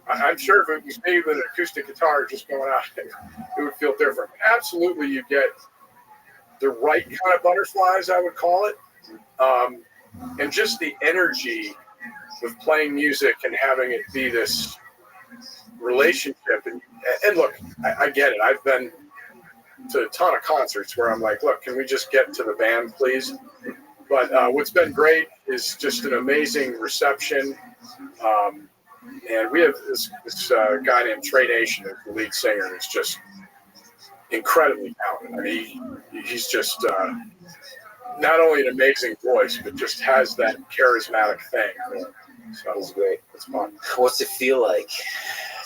I'm sure if it was me with an acoustic guitar just going out, it would feel different. Absolutely, you get the right kind of butterflies, I would call it, and just the energy of playing music and having it be this relationship. And look, I get it. I've been to a ton of concerts where I'm like, look, can we just get to the band, please? But what's been great is just an amazing reception. And we have this guy named Trey Nation, the lead singer, who's just incredibly talented. I mean, he's just not only an amazing voice, but just has that charismatic thing. So It's great. it's fun. What's it feel like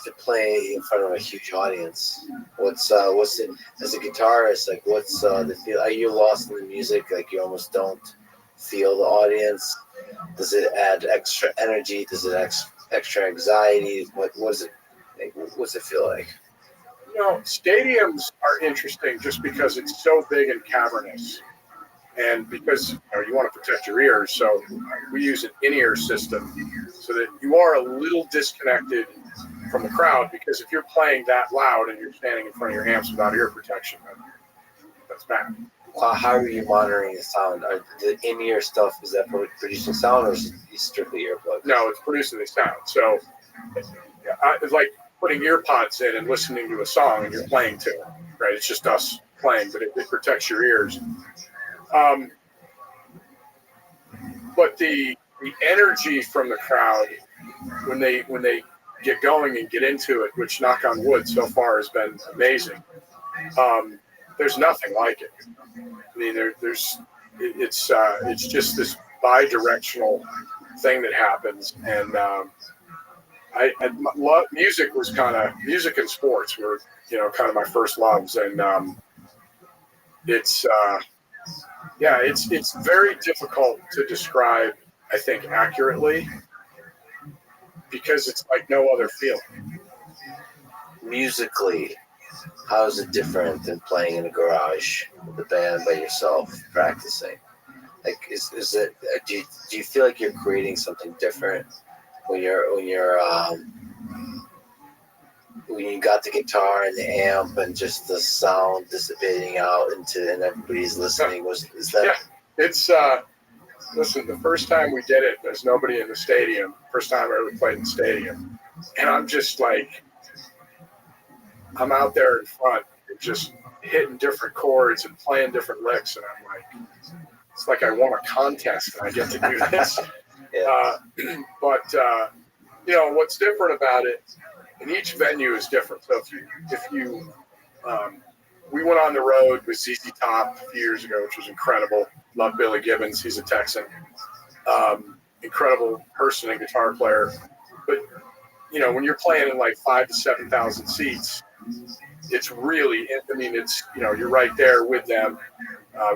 to play in front of a huge audience? What's it as a guitarist? Like, what's the feel? Are you lost in the music? Like, you almost don't feel the audience? Does it add extra energy? Does it extra anxiety? What's it feel like? Stadiums are interesting just because it's so big and cavernous. And because you want to protect your ears, so we use an in-ear system so that you are a little disconnected from the crowd, because if you're playing that loud and you're standing in front of your amps without ear protection, that's bad. How are you monitoring the sound? Are the in-ear stuff, is that producing sound, or is it strictly earplugs? No, it's producing the sound. So it's like putting ear pods in and listening to a song and you're playing to it, right? It's just us playing, but it protects your ears. But the energy from the crowd when they get going and get into it, which, knock on wood, so far has been amazing. There's nothing like it. I mean, it's just this bi-directional thing that happens, and I love music. Music and sports were kind of my first loves, and it's very difficult to describe, I think, accurately, because it's like no other feeling. Musically, how is it different than playing in a garage with a band by yourself practicing? Like, is it? Do you feel like you're creating something different when you got the guitar and the amp and just the sound dissipating out and everybody's listening? Is that? Yeah, it's listen. The first time we did it, there's nobody in the stadium. First time I ever played in the stadium, and I'm just like, I'm out there in front, just hitting different chords and playing different licks, and I'm like, it's like I won a contest and I get to do this. Yeah. But what's different about it, and each venue is different. So if you we went on the road with ZZ Top a few years ago, which was incredible. Love Billy Gibbons. He's a Texan. Incredible person and guitar player. But, when you're playing in like 5,000 to 7,000 seats, it's really, it's, you're right there with them,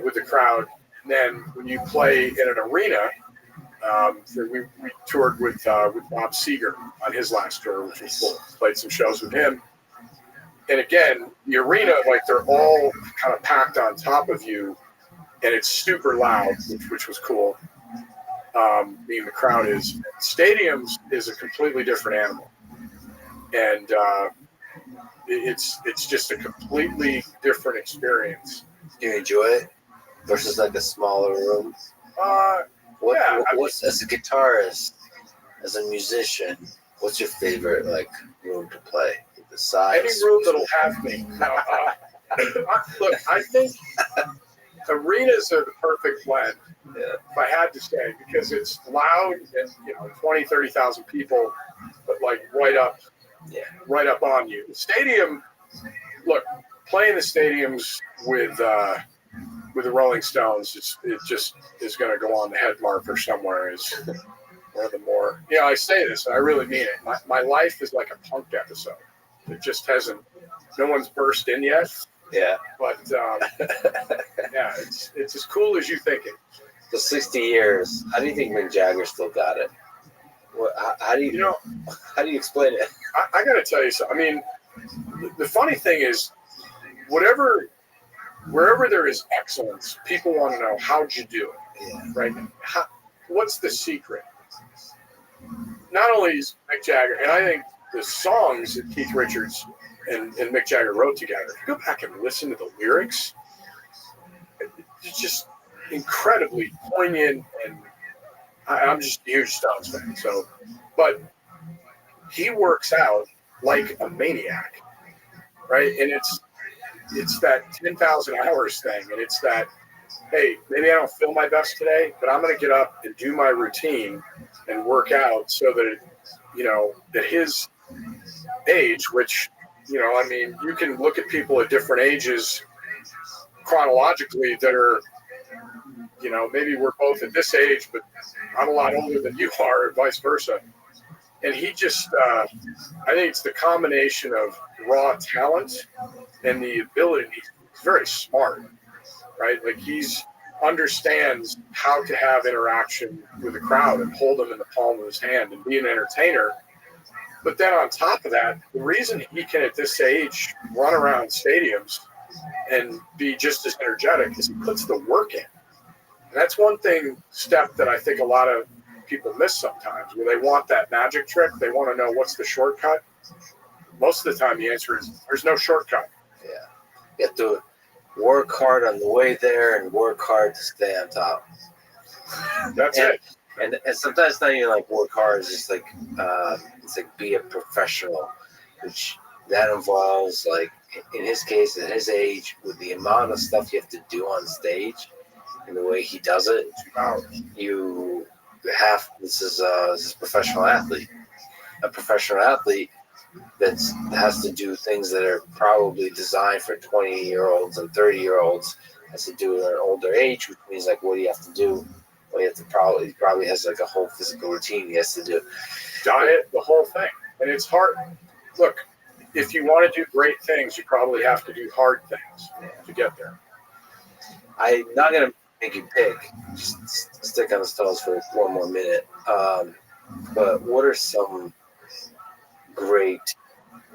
with the crowd. And then when you play in an arena, we toured with Bob Seger on his last tour, which was cool. Played some shows with him. And again, the arena, like, they're all kind of packed on top of you, and it's super loud, which was cool. being the crowd is. Stadiums is a completely different animal, and it's just a completely different experience. Do you enjoy it versus like a smaller room? What's as a guitarist, as a musician, what's your favorite like room to play? The size? Any room that'll have me. Look, I think arenas are the perfect blend. Yeah. If I had to say, because it's loud and 20, 30,000 people, but like right up on you. The stadium. Look, playing the stadiums with the Rolling Stones, it just is going to go on the head marker somewhere. Is one of the more. I say this, and I really mean it. My life is like a punk episode. It just hasn't. No one's burst in yet. Yeah. But yeah, it's as cool as you think it. For 60 years, how do you think Mick Jagger still got it? How do you how do you explain it? I got to tell you something. I mean, the funny thing is, wherever there is excellence, people want to know how'd you do it, right? What's the secret? Not only is Mick Jagger, and I think the songs that Keith Richards and Mick Jagger wrote together, if you go back and listen to the lyrics, it's just incredibly poignant, and I'm just a huge Stones fan. So, but he works out like a maniac, right? And it's that 10,000 hours thing, and it's that, hey, maybe I don't feel my best today, but I'm going to get up and do my routine and work out so that at his age, which I mean, you can look at people at different ages chronologically that are, maybe we're both at this age, but I'm a lot older than you are, and vice versa. And he just, I think it's the combination of raw talent and the ability. He's very smart, right? Like understands how to have interaction with the crowd and hold them in the palm of his hand and be an entertainer. But then on top of that, the reason he can at this age run around stadiums and be just as energetic is he puts the work in. And that's one step that I think a lot of people miss sometimes, where they want that magic trick. They want to know what's the shortcut. Most of the time, the answer is there's no shortcut. Yeah. You have to work hard on the way there and work hard to stay on top. That's it. And sometimes not even like work hard. It's just like it's like be a professional, which that involves like in his case at his age with the amount of stuff you have to do on stage and the way he does it. You have this is a professional athlete. A professional athlete that has to do things that are probably designed for 20-year-olds and 30-year-olds has to do at an older age, which means like what do you have to do? Well, he probably has like a whole physical routine he has to do. Diet, the whole thing. And it's hard. Look, if you want to do great things, you probably have to do hard things to get there. I'm not going to make you pick. Just stick on the Stones for one more minute. But what are some great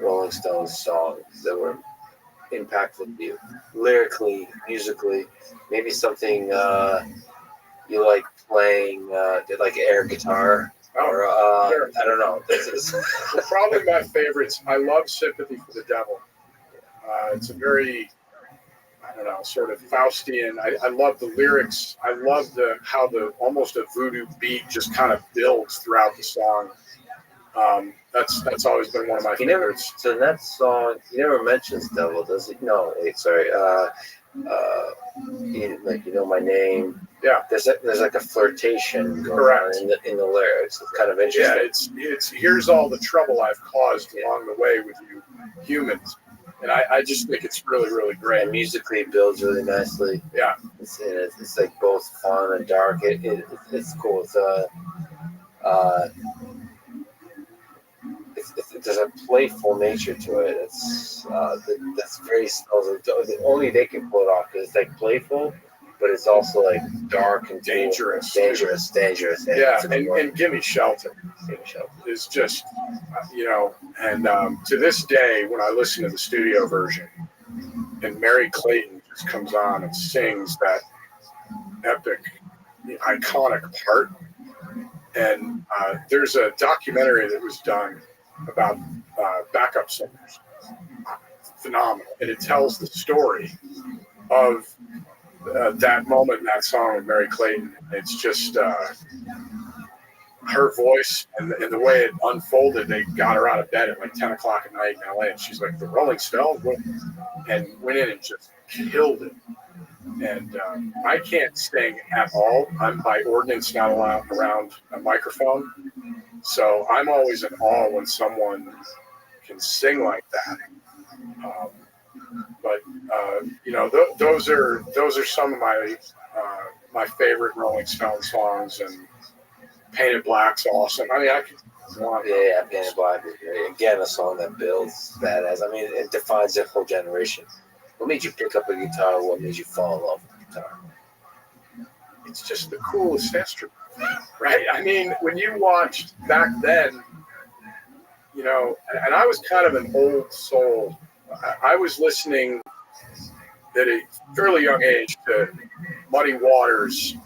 Rolling Stones songs that were impactful to you? Lyrically, musically, maybe something you like playing, like air guitar, or sure. I don't know. Well, probably my favorites. I love "Sympathy for the Devil." It's a very, I don't know, sort of Faustian. I love the lyrics. I love how almost a voodoo beat just kind of builds throughout the song. That's always been one of my favorites. So in that song, he never mentions devil, does he? No, wait, sorry. My name. Yeah. There's like a flirtation going Correct. on in the lyrics. It's kind of interesting. Yeah, it's here's all the trouble I've caused along the way with you humans. And I just think it's really, really great. And musically it builds really nicely. Yeah. It's like both fun and dark. It's cool. There's a playful nature to it. That's very only they can pull it off because it's like playful, but it's also like dark and dangerous. Dangerous. Yeah, and Gimme Shelter is just, and to this day, when I listen to the studio version, and Mary Clayton just comes on and sings that epic, iconic part, And there's a documentary that was done about backup singers. Phenomenal. And it tells the story of that moment in that song with Mary Clayton. It's just her voice and the way it unfolded. They got her out of bed at like 10 o'clock at night in LA, and she's like, the Rolling Stones, and went in and just killed it. And I can't sing at all. I'm by ordinance not allowed around a microphone. So I'm always in awe when someone can sing like that. But those are some of my favorite Rolling Stone songs, and Painted Black's awesome. I mean, I could want. Yeah, Painted Black is great. Again, a song that builds badass. I mean, it defines a whole generation. What made you pick up a guitar? What made you fall in love with guitar? It's just the coolest instrument, right? I mean, when you watched back then, and I was kind of an old soul. I was listening at a fairly young age to Muddy Waters,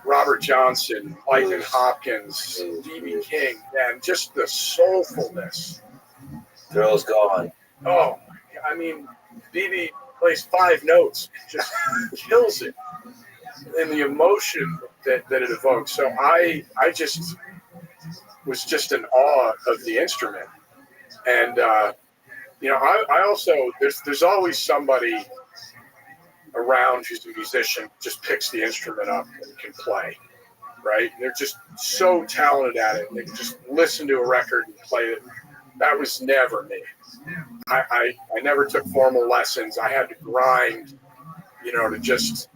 Robert Johnson, Lightning Hopkins, B.B. King, and just the soulfulness. Thrill's Gone. Oh, I mean, B.B. plays 5 notes, just kills it, and the emotion that it evokes. So I just was just in awe of the instrument, and I also there's always somebody around who's a musician, just picks the instrument up and can play, right? They're just so talented at it. They can just listen to a record and play it. That was never me. I never took formal lessons. I had to grind, to just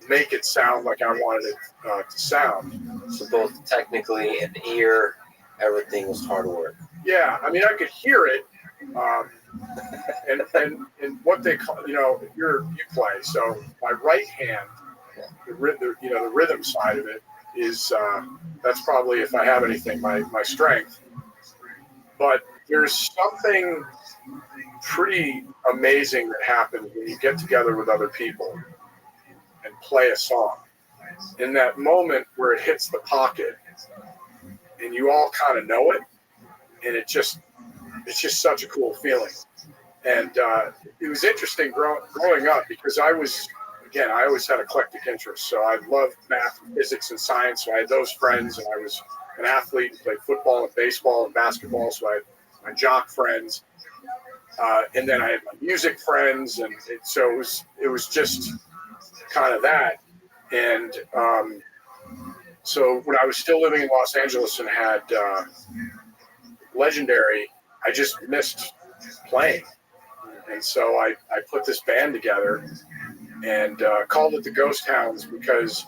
make it sound like I wanted it to sound. So both technically and ear, everything was hard work. Yeah, I mean, I could hear it, and what they call, you play. So my right hand, the rhythm side of it is that's probably, if I have anything, my strength. But there's something pretty amazing that happens when you get together with other people and play a song. In that moment where it hits the pocket and you all kind of know it, and it's just such a cool feeling. And it was interesting growing up, because I always had eclectic interests. So I loved math and physics and science. So I had those friends, and I was an athlete and played football and baseball and basketball. So I had my jock friends. And then I had my music friends. And so it was just kind of that. And so when I was still living in Los Angeles and had Legendary, I just missed playing. And so I put this band together and called it the Ghost Hounds because,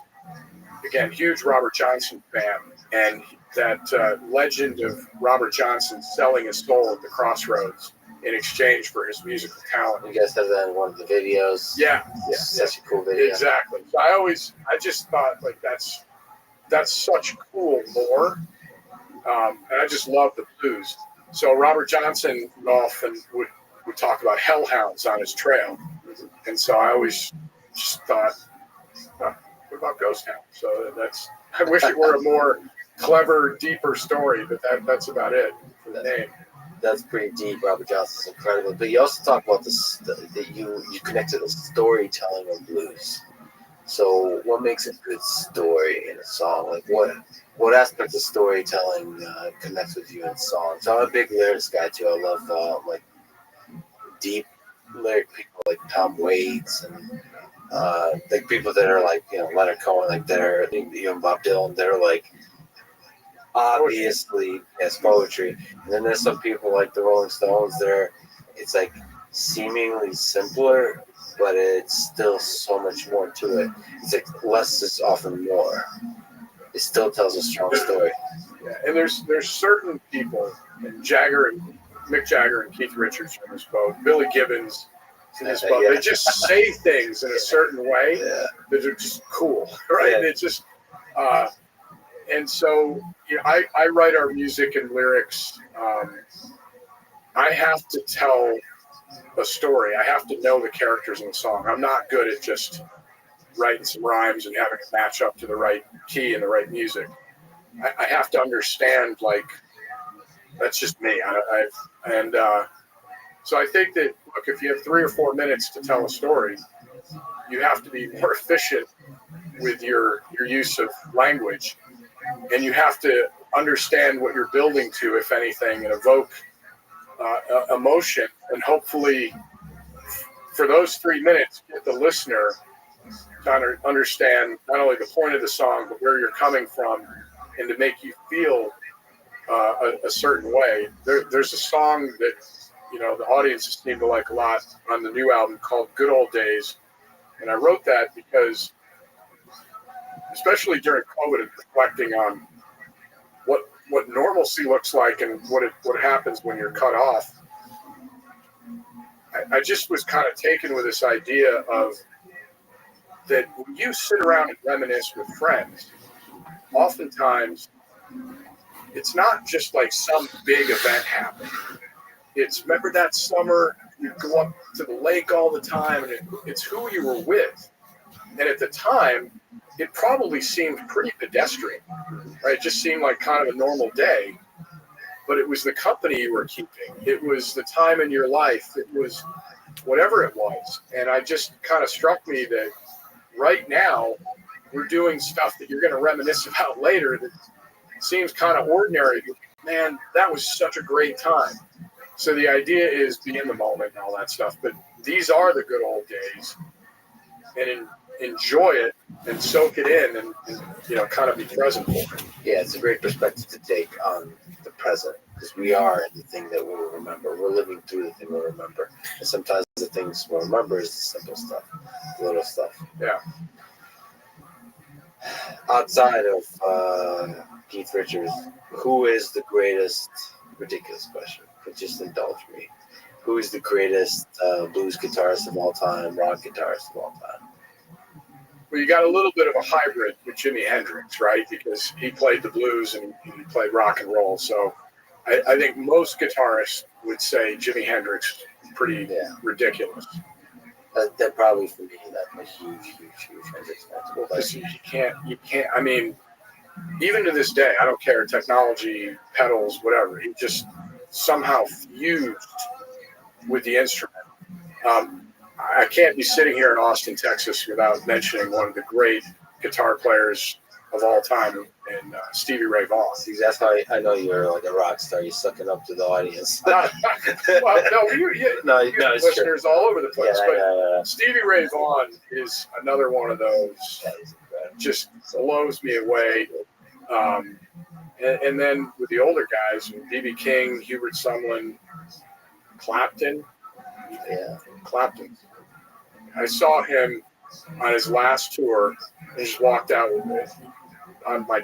again, huge Robert Johnson fan. And that legend of Robert Johnson selling his soul at the crossroads in exchange for his musical talent. You guys have that in one of the videos. Yeah. Such a cool video. Exactly. So I just thought, like, that's such cool lore. And I just love the blues. So Robert Johnson would often would talk about hellhounds on his trail. And so I always just thought, what about Ghost Hound? So I wish it were a more clever, deeper story, but that's about it for the name. That's pretty deep. Robert Johnson's incredible. But you also talk about that you connect to the storytelling of blues. So what makes a good story in a song? Like what aspect of storytelling connects with you in songs? So I'm a big lyrics guy too. I love like deep lyric people like Tom Waits and like people that are like Leonard Cohen, like they're even Bob Dylan. They're like obviously as poetry. And then there's some people like the Rolling Stones. It's like seemingly simpler, but it's still so much more to it. It's like less is often more. It still tells a strong story. Yeah, and there's certain people, and Mick Jagger and Keith Richards in this boat, Billy Gibbons in this boat. Yeah. They just say things in a certain way that are just cool, right? Yeah. And it's just, and so I write our music and lyrics. I have to tell a story. I have to know the characters in the song. I'm not good at just writing some rhymes and having it match up to the right key and the right music. I have to understand, like, that's just me. So I think that, look, if you have 3 or 4 minutes to tell a story, you have to be more efficient with your use of language, and you have to understand what you're building to, if anything, and evoke emotion, and hopefully for those 3 minutes, get the listener to understand not only the point of the song, but where you're coming from, and to make you feel a certain way. There's a song that, you know, the audiences seem to like a lot on the new album called Good Old Days. And I wrote that because, especially during COVID and reflecting on what normalcy looks like and what happens when you're cut off, I just was kind of taken with this idea of that when you sit around and reminisce with friends, oftentimes it's not just like some big event happening. It's, remember that summer you go up to the lake all the time, and it's who you were with. And at the time, it probably seemed pretty pedestrian, right? It just seemed like kind of a normal day, but it was the company you were keeping. It was the time in your life. It was whatever it was. And I just kind of struck me that right now we're doing stuff that you're going to reminisce about later that seems kind of ordinary. Man, that was such a great time. So the idea is be in the moment and all that stuff. But these are the good old days, and enjoy it and soak it in, and you know, kind of be present for it. Yeah, it's a great perspective to take on the present, because we are the thing that we'll remember. We're living through the thing we'll remember. And sometimes the things we'll remember is the simple stuff, the little stuff. Yeah. Outside of Keith Richards, who is the greatest, ridiculous question, but just indulge me. Who is the greatest blues guitarist of all time, rock guitarist of all time? Well, you got a little bit of a hybrid with Jimi Hendrix, right? Because he played the blues and he played rock and roll. So I think most guitarists would say Jimi Hendrix pretty ridiculous. That probably for me, that's a huge Hendrix fan. Because you can't. I mean, even to this day, I don't care, technology, pedals, whatever. He just somehow fused with the instrument. I can't be sitting here in Austin, Texas, without mentioning one of the great guitar players of all time, and Stevie Ray Vaughan. See, that's how I know you're like a rock star. You're sucking up to the audience. Well, no, you listeners all over the place. Yeah. Stevie Ray Vaughan is another one of those. Just blows me away. And then with the older guys, B.B. King, Hubert Sumlin, Clapton. Clapton. I saw him on his last tour and just walked out with me on my,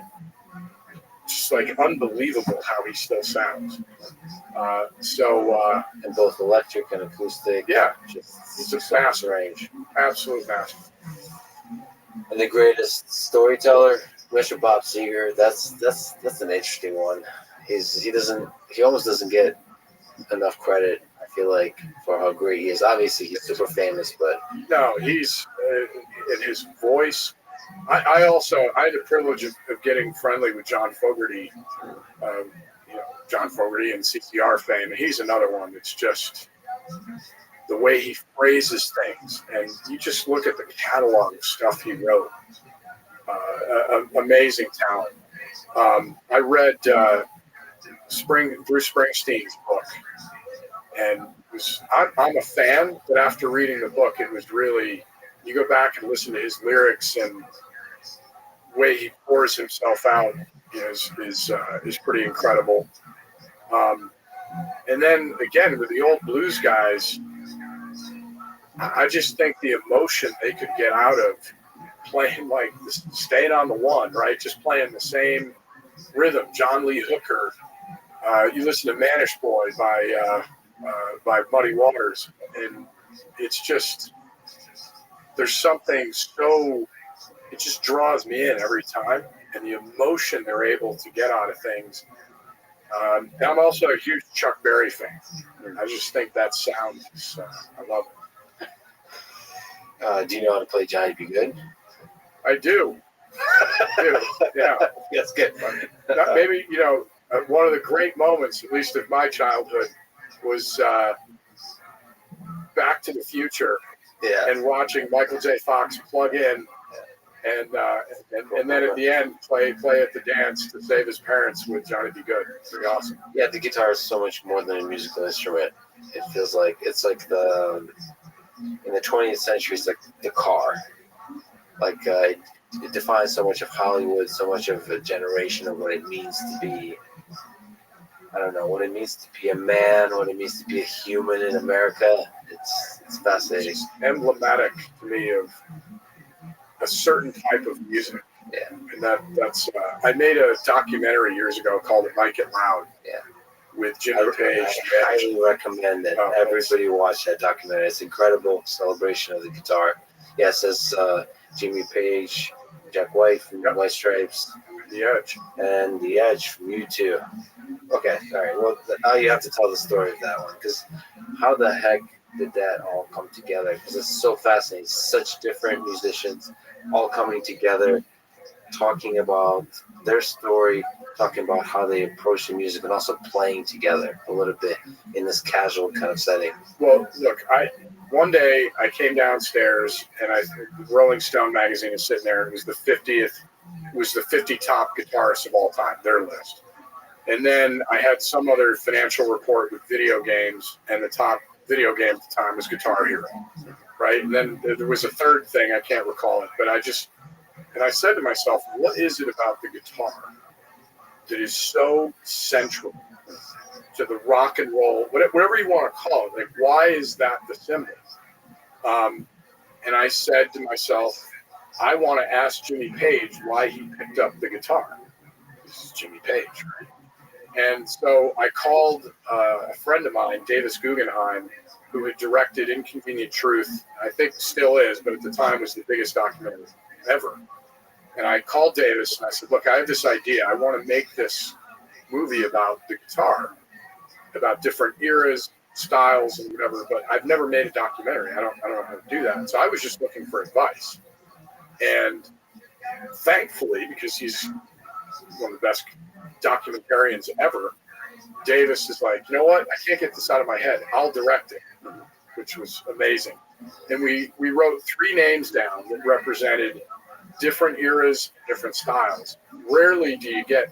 just like unbelievable how he still sounds. And both electric and acoustic. Yeah, it's a vast range, absolute vast. And the greatest storyteller, Mr. Bob Seger. That's an interesting one. He almost doesn't get enough credit, I feel like, for how great he is. Obviously, he's super famous, but no, he's in his voice. I had the privilege of getting friendly with John Fogerty, John Fogerty and CCR fame, and he's another one that's just the way he phrases things, and you just look at the catalog of stuff he wrote. Amazing talent. I read Bruce Springsteen's book, and I'm a fan, but after reading the book, it was really, you go back and listen to his lyrics and the way he pours himself out is pretty incredible. And then again, with the old blues guys, I just think the emotion they could get out of playing, like staying on the one, right? Just playing the same rhythm. John Lee Hooker. You listen to Manish Boy by Muddy Waters, and it's just, there's something so, it just draws me in every time, and the emotion they're able to get out of things. And I'm also a huge Chuck Berry fan. I just think that sound is, I love it. Do you know how to play Johnny Be Good? I do. Dude, yeah. That's good. Maybe, one of the great moments, at least of my childhood, was Back to the Future Yeah. and watching Michael J. Fox plug in and then at the end play at the dance to save his parents with Johnny B. Good. Pretty awesome. Yeah, the guitar is so much more than a musical instrument. It feels like it's like in the 20th century, it's like the car. Like it defines so much of Hollywood, so much of a generation of what it means to be. I don't know what it means to be a man, what it means to be a human in America. It's fascinating. It's emblematic to me of a certain type of music. Yeah. And that's I made a documentary years ago called It Might Get Loud. Yeah. With Jimmy Page. I highly recommend that everybody watch that documentary. It's an incredible celebration of the guitar. Yeah, it says Jimmy Page, Jack White from White Stripes, The Edge, and The Edge from U2. Okay, all right. Well, now you have to tell the story of that one, because how the heck did that all come together? Because it's so fascinating. Such different musicians all coming together, talking about their story, talking about how they approach the music, and also playing together a little bit in this casual kind of setting. Well, look, one day I came downstairs and Rolling Stone magazine is sitting there. It was the 50 top guitarists of all time, their list. And then I had some other financial report with video games, and the top video game at the time was Guitar Hero, right? And then there was a third thing, I can't recall it, but I said to myself, what is it about the guitar that is so central to the rock and roll, whatever you want to call it? Like, why is that the symbol? And I said to myself, I want to ask Jimmy Page why he picked up the guitar. This is Jimmy Page, right? And so I called a friend of mine, Davis Guggenheim, who had directed Inconvenient Truth. I think still is, but at the time was the biggest documentary ever. And I called Davis and I said, look, I have this idea. I want to make this movie about the guitar, about different eras, styles, and whatever, but I've never made a documentary. I don't know how to do that. So I was just looking for advice. And thankfully, because he's one of the best documentarians ever, Davis is like, you know what? I can't get this out of my head. I'll direct it, which was amazing. And we wrote 3 names down that represented different eras, different styles. Rarely do you get,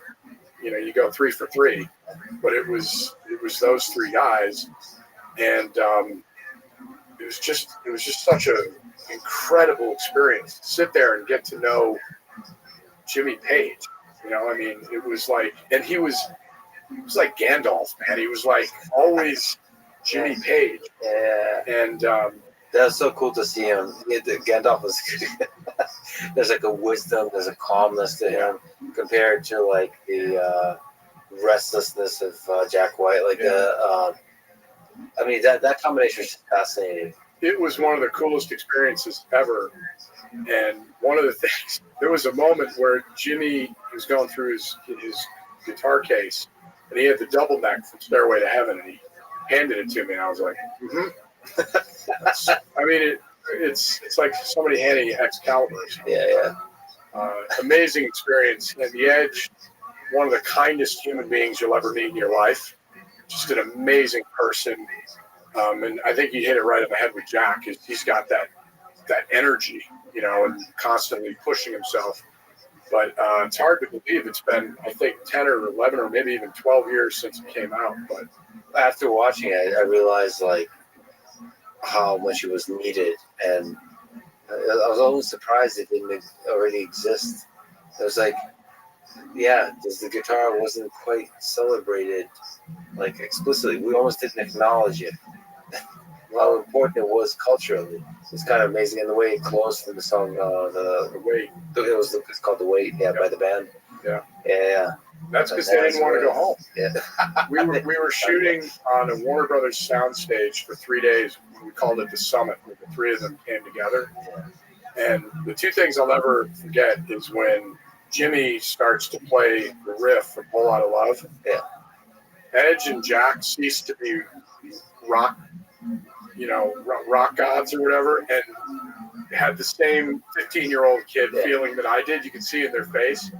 you go 3 for 3, but it was those 3 guys, and it was just such an incredible experience to sit there and get to know Jimmy Page. It was like, and he was like Gandalf, man. He was like always Jimmy Page. Yeah. And that was so cool to see him. Gandalf was there's like a wisdom, there's a calmness to him compared to like the restlessness of Jack White. That combination was fascinating. It was one of the coolest experiences ever. And one of the things, there was a moment where Jimmy was going through his guitar case, and he had the double neck from Stairway to Heaven, and he handed it to me, and I was like, it's like somebody handing you Excalibur. Yeah. Amazing experience. And The Edge, one of the kindest human beings you'll ever meet in your life. Just an amazing person. And I think you hit it right on the head with Jack. He's got that energy, and constantly pushing himself. But it's hard to believe it's been, I think, 10 or 11 or maybe even 12 years since it came out. But after watching it, I realized how much it was needed, and I was always surprised it didn't already exist. It was like, because the guitar wasn't quite celebrated explicitly. We almost didn't acknowledge it. How important it was culturally. It's kind of amazing, and the way it closed from the song, the Weight. It's called The Weight, by the band. Yeah. That's because they didn't want to go home. Yeah. we were shooting on a Warner Brothers soundstage for 3 days. We called it the Summit, where the 3 of them came together. And the 2 things I'll never forget is when Jimmy starts to play the riff from Whole Lotta Love. Yeah. Edge and Jack ceased to be rock gods or whatever, and had the same 15-year-old kid feeling that I did. You could see in their face.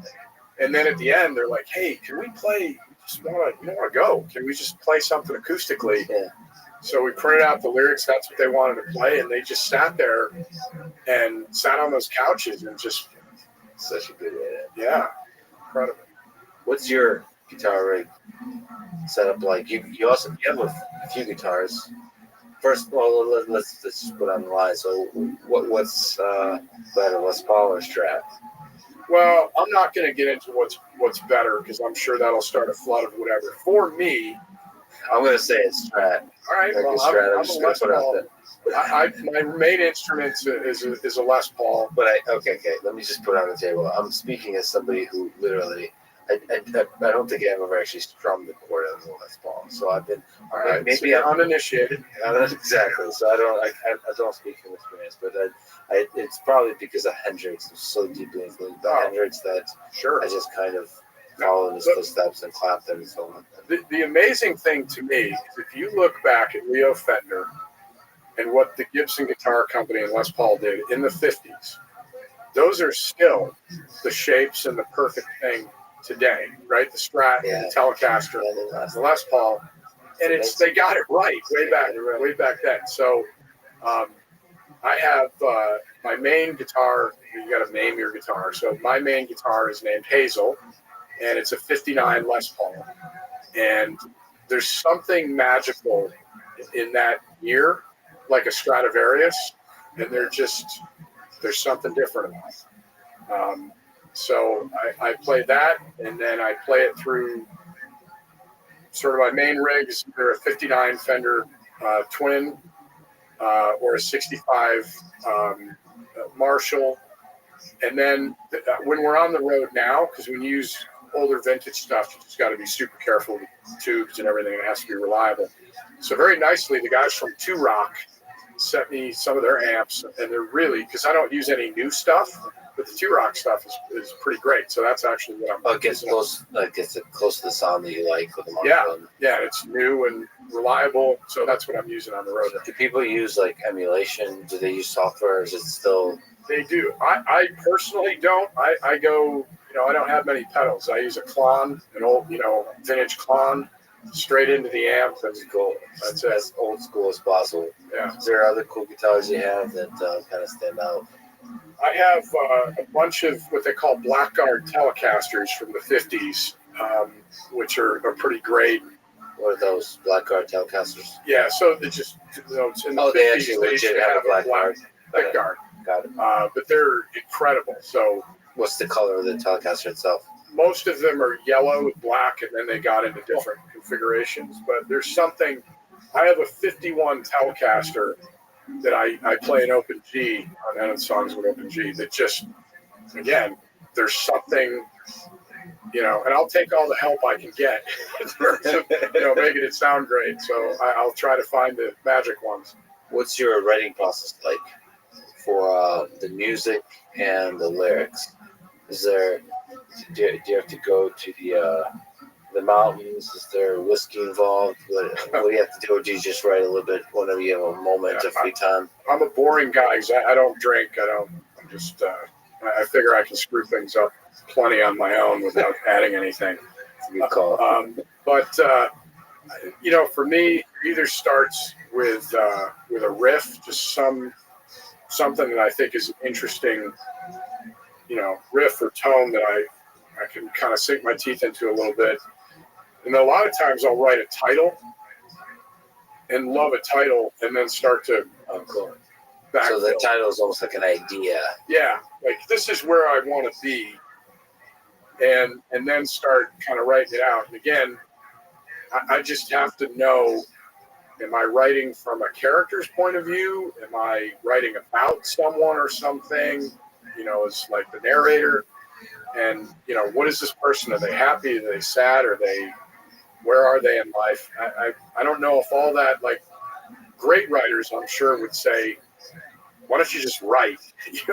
And then at the end, they're like, "Hey, can we play? We don't want to go. Can we just play something acoustically?" Yeah. So we printed out the lyrics. That's what they wanted to play, and they just sat there and sat on those couches and just Such a good way. yeah, incredible. What's your guitar rig setup like? You have a few guitars. First of all, let's just put on the line. So what's better, Les Paul or Strat? Well, I'm not going to get into what's better because I'm sure that'll start a flood of whatever. For me, I'm going to say it's Strat. all right. Like Well, Strat. I'm I'm just a going Les to put it out Paul. there. My main instrument is a Les Paul. But okay. Let me just put it on the table. I'm speaking as somebody who literally, I don't think I've ever actually strummed the chord on the Les Paul. So I've been, All right, maybe so you're I'm uninitiated. exactly. So I don't speak from experience, but it's probably because of Hendrix. I'm so deeply influenced by Hendrix that Sure. I just kind of follow in his footsteps and clap them and so on. The amazing thing to me is if you look back at Leo Fender and what the Gibson Guitar Company and Les Paul did in the 50s, those are still the shapes and the perfect thing today, right? The Strat, the Telecaster, the Les Paul, and they got it right way back then. So I have my main guitar. You got to name your guitar. So my main guitar is named Hazel, and it's a '59 Les Paul. And there's something magical in that year, like a Stradivarius, and there's something different about it. So I play that, and then I play it through sort of my main rig is either a '59 Fender Twin or a '65 Marshall. And then when we're on the road now, because when you use older vintage stuff, you just got to be super careful with tubes and everything. It has to be reliable. So very nicely, the guys from Two Rock sent me some of their amps, and they're really, because I don't use any new stuff, but the Two Rock stuff is pretty great. So that's actually what I'm. It gets close to the sound that you like with the Yeah, Marshall. yeah, it's new and reliable. So that's what I'm using on the road. Do people use like emulation? Do they use software? Or is it still? They do. I personally don't. I go, I don't have many pedals. I use a Klon, an old, vintage Klon, straight into the amp. That's cool. That's as old school as possible. Yeah. Is there other cool guitars you have that kind of stand out? I have a bunch of what they call Blackguard Telecasters from the 50s, which are pretty great. What are those Blackguard Telecasters? Yeah, so they just, it's in the 50s, they actually legit have a Blackguard. Blackguard. Got it. But they're incredible. So what's the color of the Telecaster itself? most of them are yellow with black, and then they got into different configurations. But there's something. I have a '51 Telecaster that I play in open G on end songs with open G. That just, again, there's something, and I'll take all the help I can get in terms of, making it sound great. So I'll try to find the magic ones. What's your writing process like for the music and the lyrics? Do you have to go to the mountains? Is there whiskey involved? What do you have to do? Or do you just write a little bit whenever you have a moment of free time? I'm a boring guy because I don't drink. I'm just, I figure I can screw things up plenty on my own without adding anything. Good call. But for me, it either starts with a riff, just something that I think is interesting, riff or tone that I can kind of sink my teeth into a little bit. And then a lot of times I'll write a title and love a title and then start to Cool. backfill. So the title is almost like an idea. Yeah, like this is where I want to be, and then start kind of writing it out. And again, I just have to know, am I writing from a character's point of view? Am I writing about someone or something, as like the narrator? And, what is this person? Are they happy? Are they sad? Where are they in life? I don't know if all that, like great writers, I'm sure would say, why don't you just write?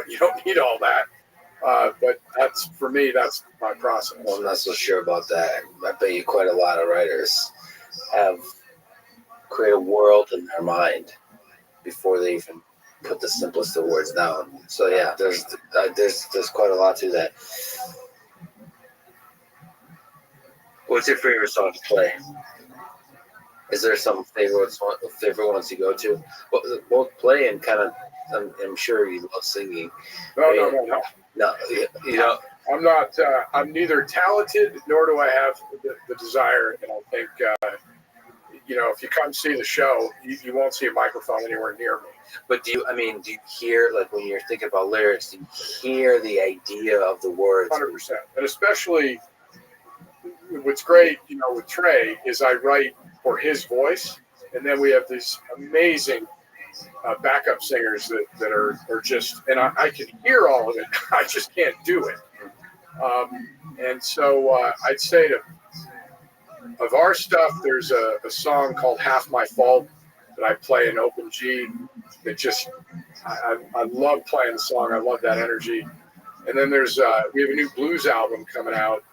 You don't need all that. But for me, that's my process. Well, I'm not so sure about that. I bet you quite a lot of writers have create a world in their mind before they even put the simplest of words down. So yeah, there's quite a lot to that. What's your favorite song to play? Is there some favorite ones you go to? Well, both play and kind of. I'm sure you love singing. No. No, you know. I'm not. I'm neither talented nor do I have the desire. And I think if you come see the show, you won't see a microphone anywhere near me. But do you hear, like, when you're thinking about lyrics, do you hear the idea of the words? 100%. And especially what's great, with Trey is I write for his voice, and then we have these amazing backup singers that are just, and I can hear all of it. I just can't do it. And so I'd say of our stuff, there's a song called Half My Fault that I play in open G. That just, I love playing the song. I love that energy. And then we have a new blues album coming out,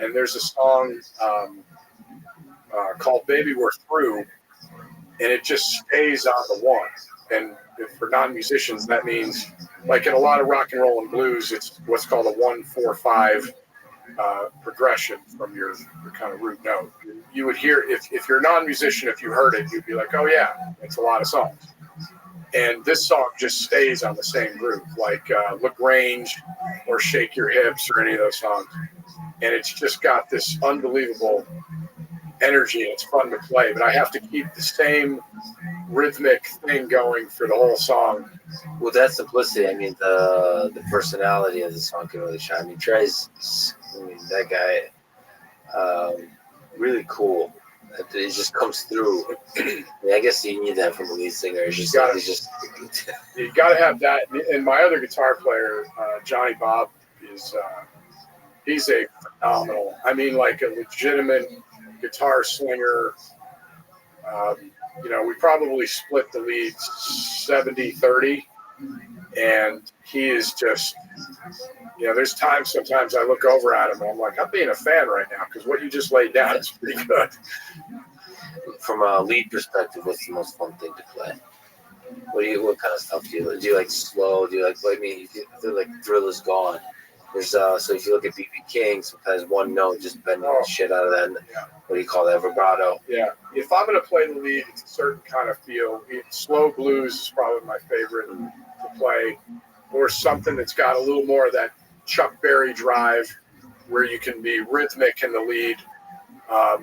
and there's a song called Baby We're Through, and it just stays on the one. And for non-musicians, that means, like in a lot of rock and roll and blues, it's what's called a 1-4-5 progression from your kind of root note. You would hear, if you're a non-musician, if you heard it, you'd be like, oh yeah, it's a lot of songs. And this song just stays on the same groove, like Look Range or Shake Your Hips or any of those songs. And it's just got this unbelievable energy, and it's fun to play. But I have to keep the same rhythmic thing going for the whole song. Well, that simplicity, I mean, the personality of the song can really shine. I mean, that guy, really cool. It just comes through. I mean, I guess you need that from a lead singer. You got to have that. And my other guitar player, Johnny Bob, he's a phenomenal. I mean, like a legitimate guitar slinger. We probably split the lead 70-30, and he is just. There's sometimes I look over at him and I'm like, I'm being a fan right now because what you just laid down is pretty good. From a lead perspective, what's the most fun thing to play? What kind of stuff do you like? Do you like slow? Do you like, I mean, I feel like Thrill Is Gone. There's so if you look at B.B. King, sometimes one note just bending the shit out of that. Yeah. What do you call that? Vibrato. Yeah. If I'm going to play the lead, it's a certain kind of feel. Slow blues is probably my favorite to play, or something that's got a little more of that Chuck Berry drive where you can be rhythmic in the lead. I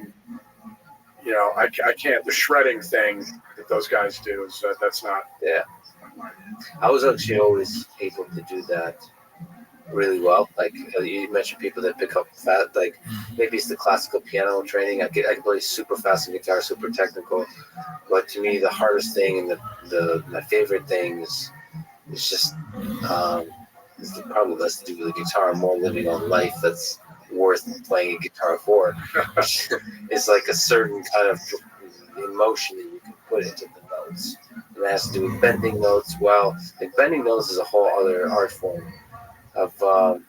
can't, the shredding thing that those guys do is that's not. Yeah. I was actually always able to do that really well. Like you mentioned people that pick up fast, like maybe it's the classical piano training. I can play super fast on guitar, super technical. But to me, the hardest thing and my favorite thing is just it's probably less to do with the guitar, more living on life that's worth playing a guitar for. It's like a certain kind of emotion that you can put into the notes. And it has to do with bending notes. Well, like bending notes is a whole other art form. I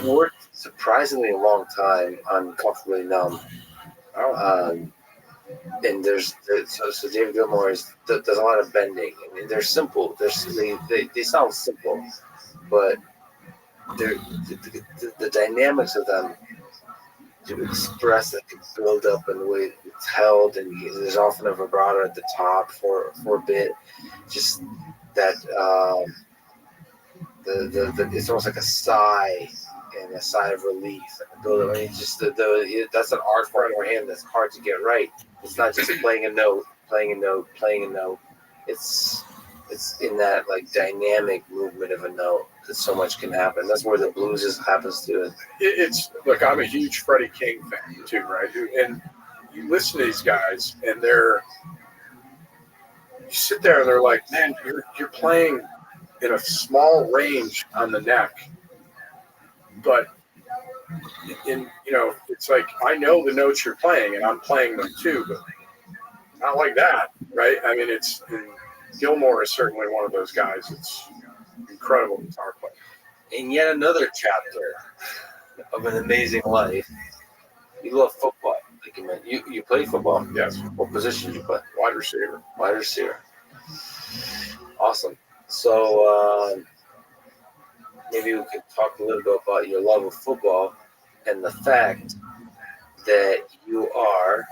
worked surprisingly a long time on Comfortably Numb. And so David Gilmour does a lot of bending. I mean, they're simple. They sound simple, but the dynamics of them to express that can build up and the way it's held, and there's often a vibrato at the top for a bit. Just that it's almost like a sigh and a sigh of relief. I mean, just that's an art form for him that's hard to get right. It's not just playing a note. It's in that like dynamic movement of a note that so much can happen. That's where the blues happens to it. Look, I'm a huge Freddie King fan too, right? And you listen to these guys, and you sit there and they're like, man, you're playing in a small range on the neck, but it's like I know the notes you're playing and I'm playing them too, but not like that, right? I mean, Gilmour is certainly one of those guys. It's incredible guitar player. And yet another chapter of an amazing life. You love football. Like you play football. Yes. What position do you play? Wide receiver. Wide receiver. Awesome. So maybe we could talk a little bit about your love of football and the fact that you are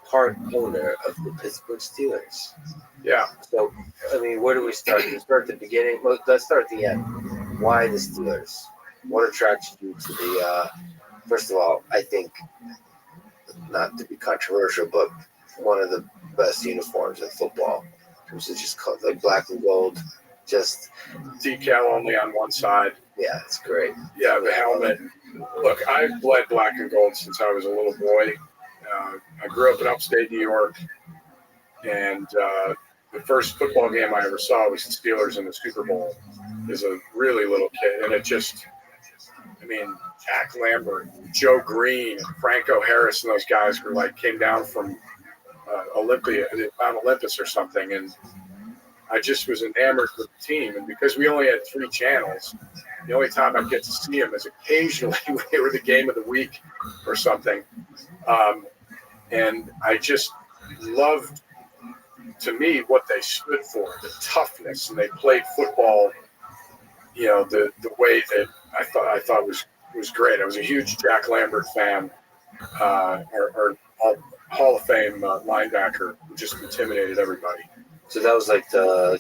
part owner of the Pittsburgh Steelers. Yeah. So, I mean, where do we start? Do we start at the beginning? Well, let's start at the end. Why the Steelers? What attracted you to the, first of all, I think, not to be controversial, but one of the best uniforms in football. It was just called like black and gold. Just Decal only on one side. yeah, it's great. Yeah, the helmet. Look, I've bled black and gold since I was a little boy. I grew up in upstate New York, and the first football game I ever saw was the Steelers in the Super Bowl as a really little kid. And it just, I mean, Jack Lambert, Joe Green, Franco Harris, and those guys were like, came down from Mount Olympus or something. And I just was enamored with the team. And because we only had 3 channels, the only time I'd get to see them is occasionally when they were the game of the week or something. And I just loved, to me, what they stood for, the toughness, and they played football, you know, the way that I thought was great. I was a huge Jack Lambert fan, our Hall of Fame linebacker who just intimidated everybody. So that was like the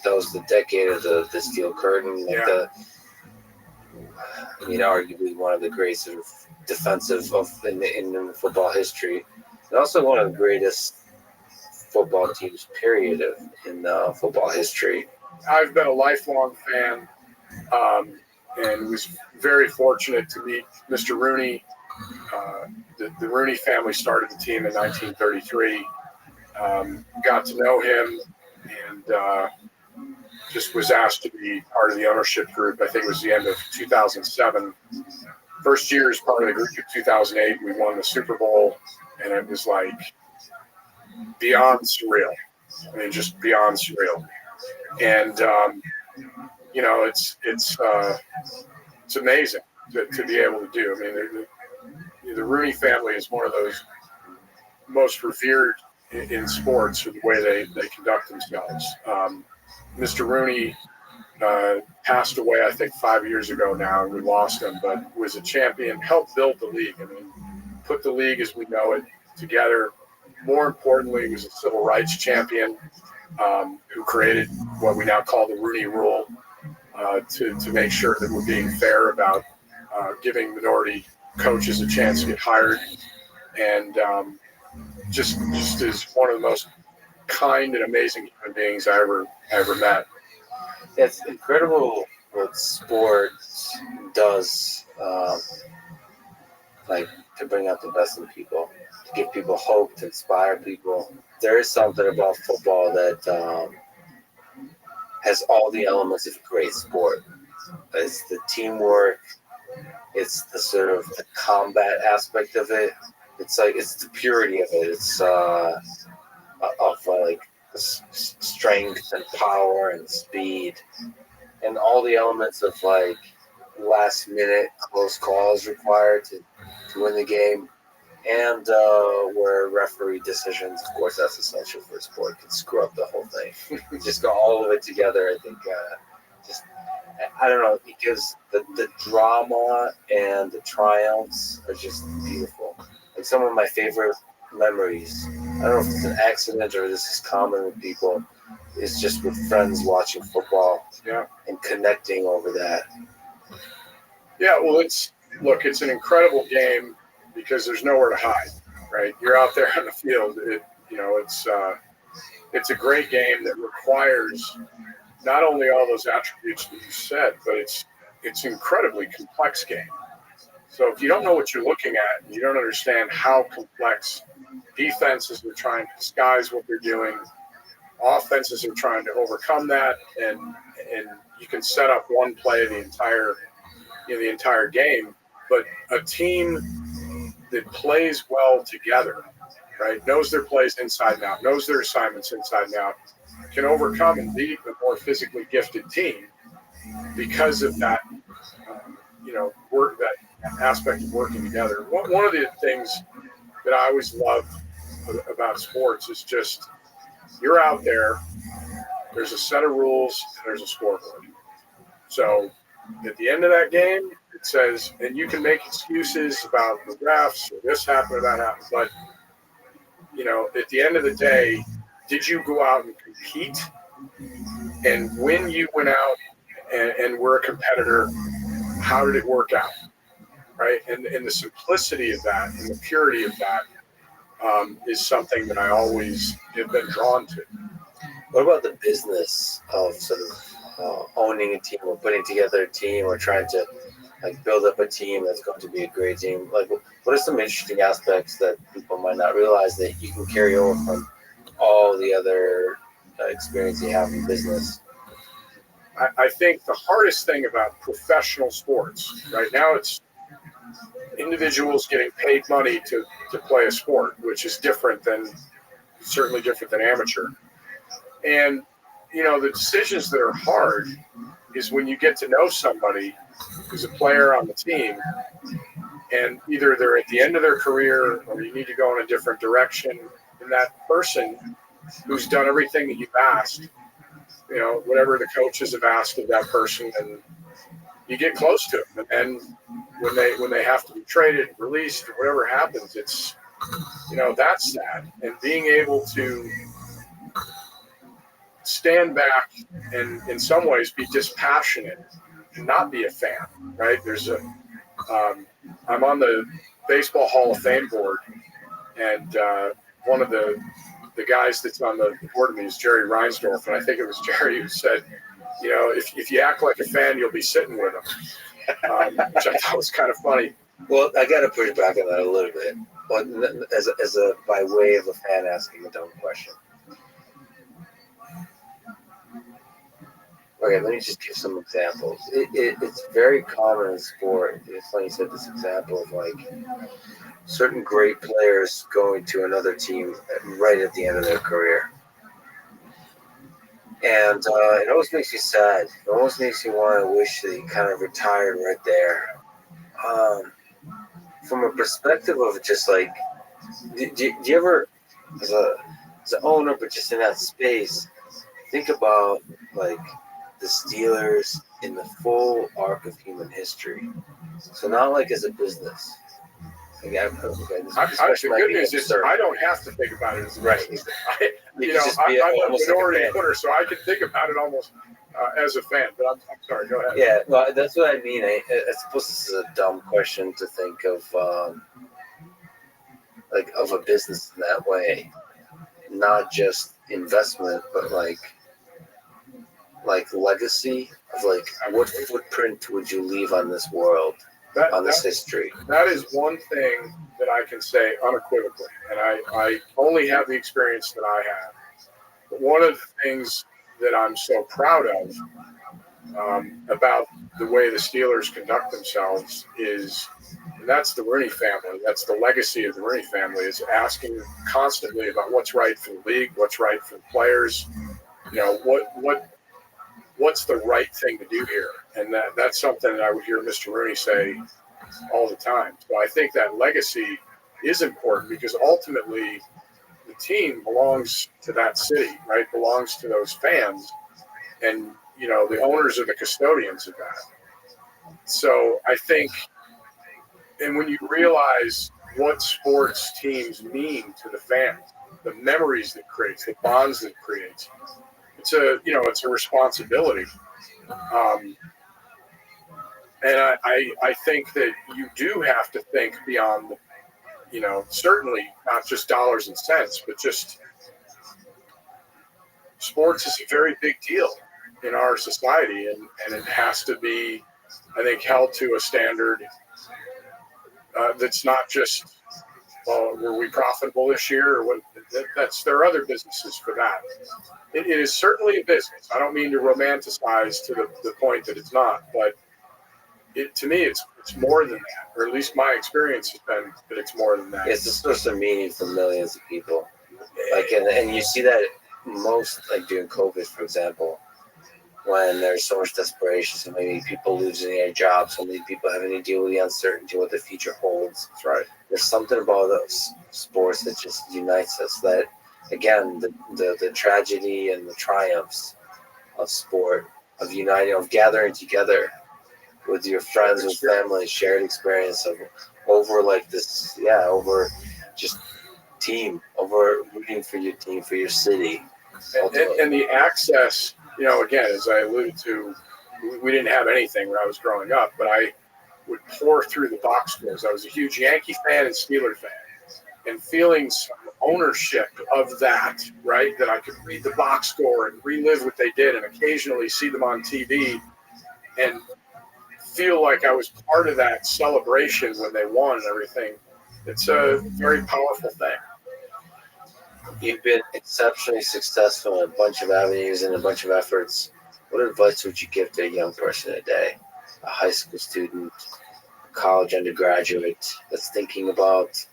decade of the Steel Curtain, like arguably one of the great sort of defensive in football history, and also one of the greatest football teams, period, in football history. I've been a lifelong fan, and was very fortunate to meet Mr. Rooney. The Rooney family started the team in 1933. Got to know him, and just was asked to be part of the ownership group. I think it was the end of 2007. First year as part of the group in 2008, we won the Super Bowl, and it was like beyond surreal. I mean, just beyond surreal. And you know, it's amazing to be able to do. I mean, the Rooney family is one of those most revered in sports for the way they conduct themselves. Mr. Rooney passed away, I think, 5 years ago now, and we lost him, but was a champion, helped build the league. I mean, put the league as we know it together. More importantly, he was a civil rights champion who created what we now call the Rooney Rule to make sure that we're being fair about giving minority coaches a chance to get hired. And just is one of the most kind and amazing human beings I ever met. It's incredible what sports does, like to bring out the best in people, to give people hope, to inspire people. There is something about football that has all the elements of a great sport. It's the teamwork. It's the sort of the combat aspect of it. It's like it's the purity of it. It's like strength and power and speed, and all the elements of like last minute close calls required to win the game, and where referee decisions, of course, that's essential for a sport, can screw up the whole thing. Just got all of it together. I think I don't know, because the drama and the triumphs are just beautiful. Like some of my favorite memories, I don't know if it's an accident or this is common with people, is just with friends watching football and connecting over that. Yeah, well, it's an incredible game because there's nowhere to hide, right? You're out there on the field. It's a great game that requires not only all those attributes that you said, but it's an incredibly complex game. So if you don't know what you're looking at, and you don't understand how complex defenses are trying to disguise what they're doing, offenses are trying to overcome that, and you can set up one play the entire game. But a team that plays well together, right, knows their plays inside and out, knows their assignments inside and out, can overcome and beat a more physically gifted team because of that, that aspect of working together. One of the things that I always love about sports is just you're out there There's a set of rules and there's a scoreboard. So at the end of that game, it says, and you can make excuses about the refs or this happened or that happened, but at the end of the day, did you go out and compete? And when you went out and were a competitor, how did it work out? Right? And the simplicity of that and the purity of that is something that I always have been drawn to. What about the business of sort of owning a team or putting together a team or trying to build up a team that's going to be a great team? What are some interesting aspects that people might not realize that you can carry over from all the other experience you have in business? I think the hardest thing about professional sports right now, it's individuals getting paid money to play a sport, which is certainly different than amateur. And, the decisions that are hard is when you get to know somebody who's a player on the team and either they're at the end of their career or you need to go in a different direction. And that person who's done everything that you've asked, whatever the coaches have asked of that person, and you get close to them. And when they have to be traded, released, or whatever happens, it's, that's sad. And being able to stand back and in some ways be dispassionate and not be a fan, right? I'm on the Baseball Hall of Fame board, and one of the guys that's on the board of me is Jerry Reinsdorf, and I think it was Jerry who said, if you act like a fan, you'll be sitting with them, which I thought was kind of funny. Well, I got to push back on that a little bit, but as a by way of a fan asking a dumb question. Okay, let me just give some examples. It's very common in sport. It's funny you said this example of certain great players going to another team right at the end of their career. And it always makes you sad. It almost makes you want to wish that you kind of retired right there. From a perspective of just do you ever, as an owner, but just in that space, think about the Steelers in the full arc of human history. So not as a business. The good news is I don't have to think about it as a business. I'm a minority owner, so I can think about it almost as a fan. But I'm sorry, go ahead. Yeah, well, that's what I mean. I suppose this is a dumb question to think of, of a business in that way, not just investment, but legacy of what footprint would you leave on this world, on this history? That is one thing that I can say unequivocally, and I only have the experience that I have. But one of the things that I'm so proud of about the way the Steelers conduct themselves is, and that's the Rooney family, that's the legacy of the Rooney family, is asking constantly about what's right for the league, what's right for the players, what's the right thing to do here? And that's something that I would hear Mr. Rooney say all the time. So I think that legacy is important because ultimately the team belongs to that city, right? Belongs to those fans. And, the owners are the custodians of that. So I think, and when you realize what sports teams mean to the fans, the memories that creates, the bonds that creates, it's a responsibility. And I think that you do have to think beyond, certainly not just dollars and cents, but just sports is a very big deal in our society. And it has to be, I think, held to a standard that's not just, were we profitable this year? Or what? There are other businesses for that. It is certainly a business. I don't mean to romanticize to the point that it's not, but to me, it's more than that, or at least my experience has been that it's more than that. It's a source of meaning for millions of people. And you see that most, during COVID, for example, when there's so much desperation, so many people losing their jobs, so many people having to deal with the uncertainty of what the future holds. That's right. There's something about those sports that just unites us. That, again, the tragedy and the triumphs of sport, of uniting, of gathering together with your friends, with family, shared experience of over like this, over just team, over rooting for your team, for your city. And the access, again, as I alluded to, we didn't have anything when I was growing up, but I would pour through the box scores. I was a huge Yankee fan and Steeler fan, and feeling some ownership of that, right? That I could read the box score and relive what they did and occasionally see them on TV and feel like I was part of that celebration when they won and everything. It's a very powerful thing. You've been exceptionally successful in a bunch of avenues and a bunch of efforts. What advice would you give to a young person today, a high school student, a college undergraduate that's thinking about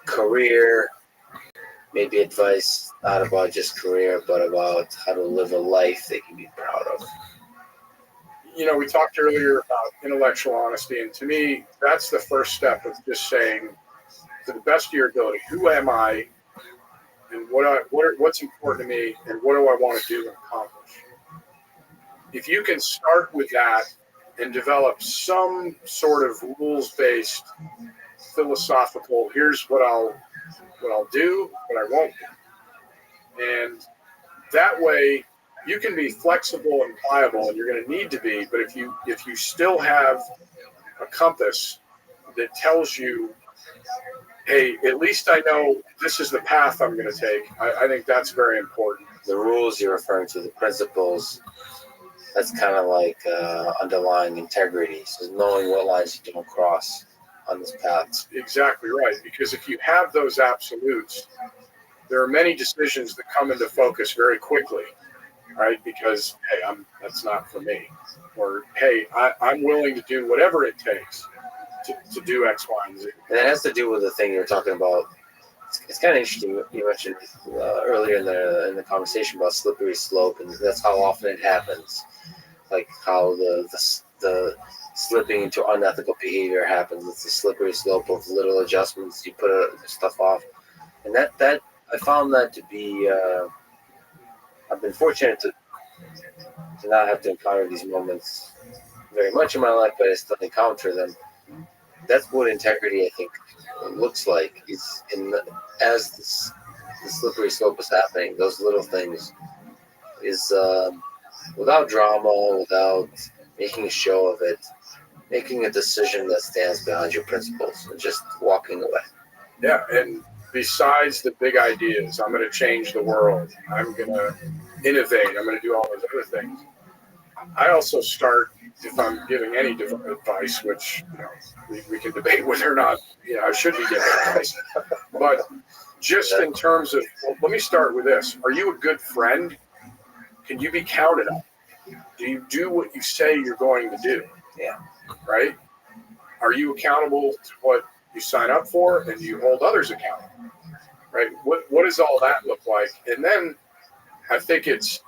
career, maybe advice not about just career, but about how to live a life they can be proud of? We talked earlier about intellectual honesty, and to me, that's the first step of just saying, to the best of your ability, who am I, and what's important to me, and what do I want to do and accomplish? If you can start with that and develop some sort of rules-based, philosophical, here's what I'll do, what I won't do, and that way you can be flexible and pliable, and you're going to need to be. But if you still have a compass that tells you, hey, at least I know this is the path I'm going to take, I think that's very important. The rules you're referring to, the principles, that's kind of like underlying integrity. So knowing what lines you don't cross on this path. That's exactly right. Because if you have those absolutes, there are many decisions that come into focus very quickly, right? Because, hey, that's not for me. Or, hey, I'm willing to do whatever it takes to do X, Y, and Z. And it has to do with the thing you're talking about. It's kind of interesting. You mentioned earlier in the conversation about slippery slope, and that's how often it happens. Like how the slipping into unethical behavior happens. It's a slippery slope of little adjustments. You put stuff off, and that I found that to be. I've been fortunate to not have to encounter these moments very much in my life, but I still encounter them. That's what integrity, I think, looks like. It's as the slippery slope is happening. Those little things is without drama, without making a show of it, making a decision that stands behind your principles, and just walking away. Yeah, and besides the big ideas, I'm going to change the world, I'm going to innovate, I'm going to do all those other things. I also start, if I'm giving any advice, which we can debate whether or not I should be giving advice, but just in terms of, let me start with this. Are you a good friend? Can you be counted on? Do you do what you say you're going to do? Yeah. Right? Are you accountable to what you sign up for, and do you hold others accountable? Right? What does all that look like? And then I think it's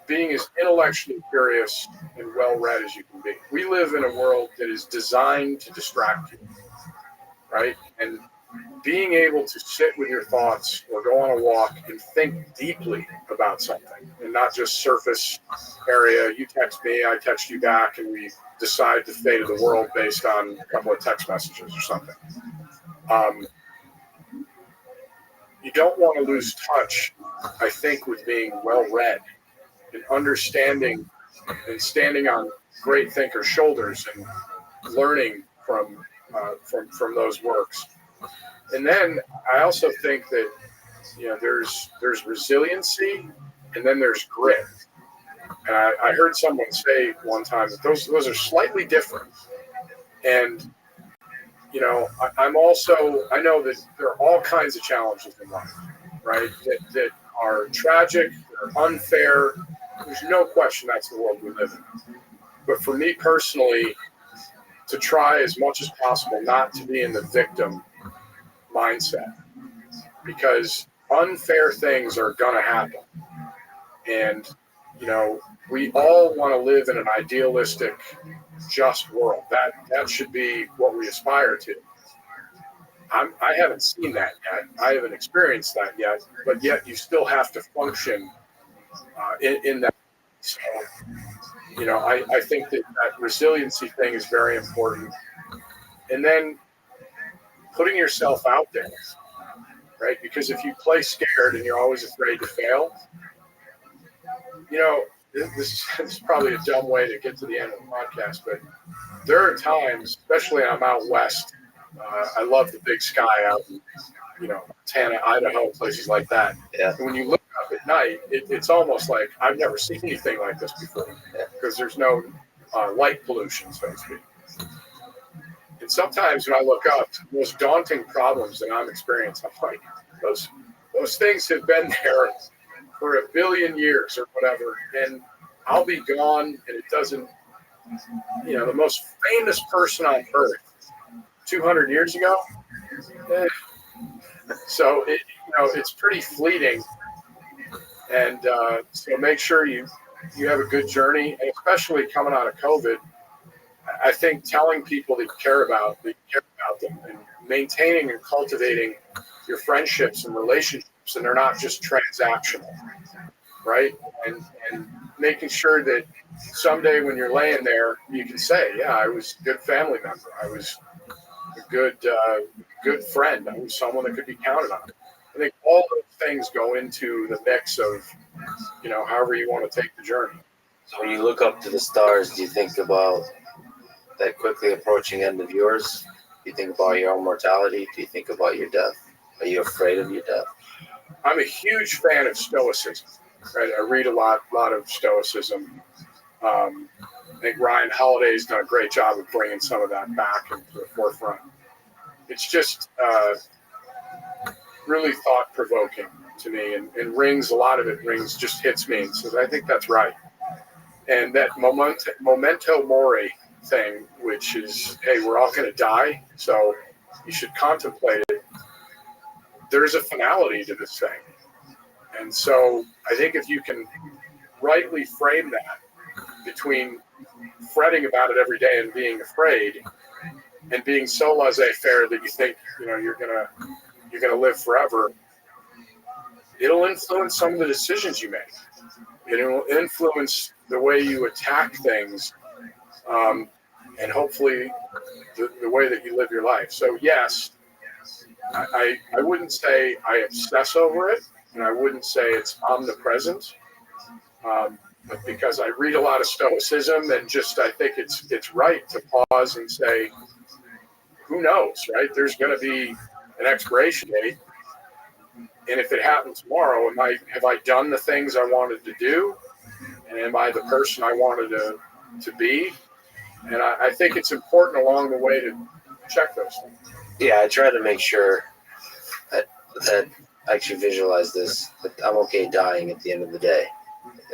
being as intellectually curious and well-read as you can be. We live in a world that is designed to distract you, right? And being able to sit with your thoughts or go on a walk and think deeply about something and not just surface area. You text me, I text you back, and we decide the fate of the world based on a couple of text messages or something. You don't want to lose touch, I think, with being well-read and understanding and standing on great thinkers' shoulders and learning from those works. And then I also think that there's resiliency, and then there's grit. And I heard someone say one time that those are slightly different. And I know that there are all kinds of challenges in life, right? That are tragic, that are unfair. There's no question that's the world we live in. But for me personally, to try as much as possible not to be in the victim mindset, because unfair things are going to happen. And, we all want to live in an idealistic, just world. That should be what we aspire to. I haven't seen that yet. I haven't experienced that yet. But yet you still have to function in that. So, I think that resiliency thing is very important. And then putting yourself out there, right? Because if you play scared and you're always afraid to fail, this is probably a dumb way to get to the end of the podcast, but there are times, especially I'm out west. I love the big sky out in, Montana, Idaho, places like that. Yeah. And when you look up at night, it's almost like I've never seen anything like this before because there's no light pollution, so to speak. And sometimes when I look up, the most daunting problems that I'm experiencing, I'm like, those things have been there for a billion years or whatever, and I'll be gone, and it doesn't, the most famous person on earth 200 years ago. So it's pretty fleeting, and so make sure you have a good journey, and especially coming out of COVID, I think telling people that you care about them, and maintaining and cultivating your friendships and relationships, and they're not just transactional, right? And making sure that someday when you're laying there, you can say, yeah, I was a good family member. I was a good friend. I was someone that could be counted on. I think all those things go into the mix of, however you want to take the journey. So when you look up to the stars, do you think about that quickly approaching end of yours? Do you think about your own mortality? Do you think about your death? Are you afraid of your death? I'm a huge fan of Stoicism. Right? I read a lot of Stoicism. I think Ryan Holiday's done a great job of bringing some of that back into the forefront. It's just really thought-provoking to me, and a lot of it just hits me, and so I think that's right. And that memento mori thing, which is, hey, we're all going to die, so you should contemplate it. There's a finality to this thing. And so I think if you can rightly frame that between fretting about it every day and being afraid, and being so laissez-faire that you think you're gonna live forever, it'll influence some of the decisions you make. It'll influence the way you attack things, and hopefully the way that you live your life. So yes, I wouldn't say I obsess over it, and I wouldn't say it's omnipresent, but because I read a lot of Stoicism, and just I think it's right to pause and say, who knows, right? There's going to be an expiration date, and if it happened tomorrow, have I done the things I wanted to do, and am I the person I wanted to be? And I think it's important along the way to check those things. Yeah, I try to make sure that I actually visualize this, that I'm okay dying at the end of the day,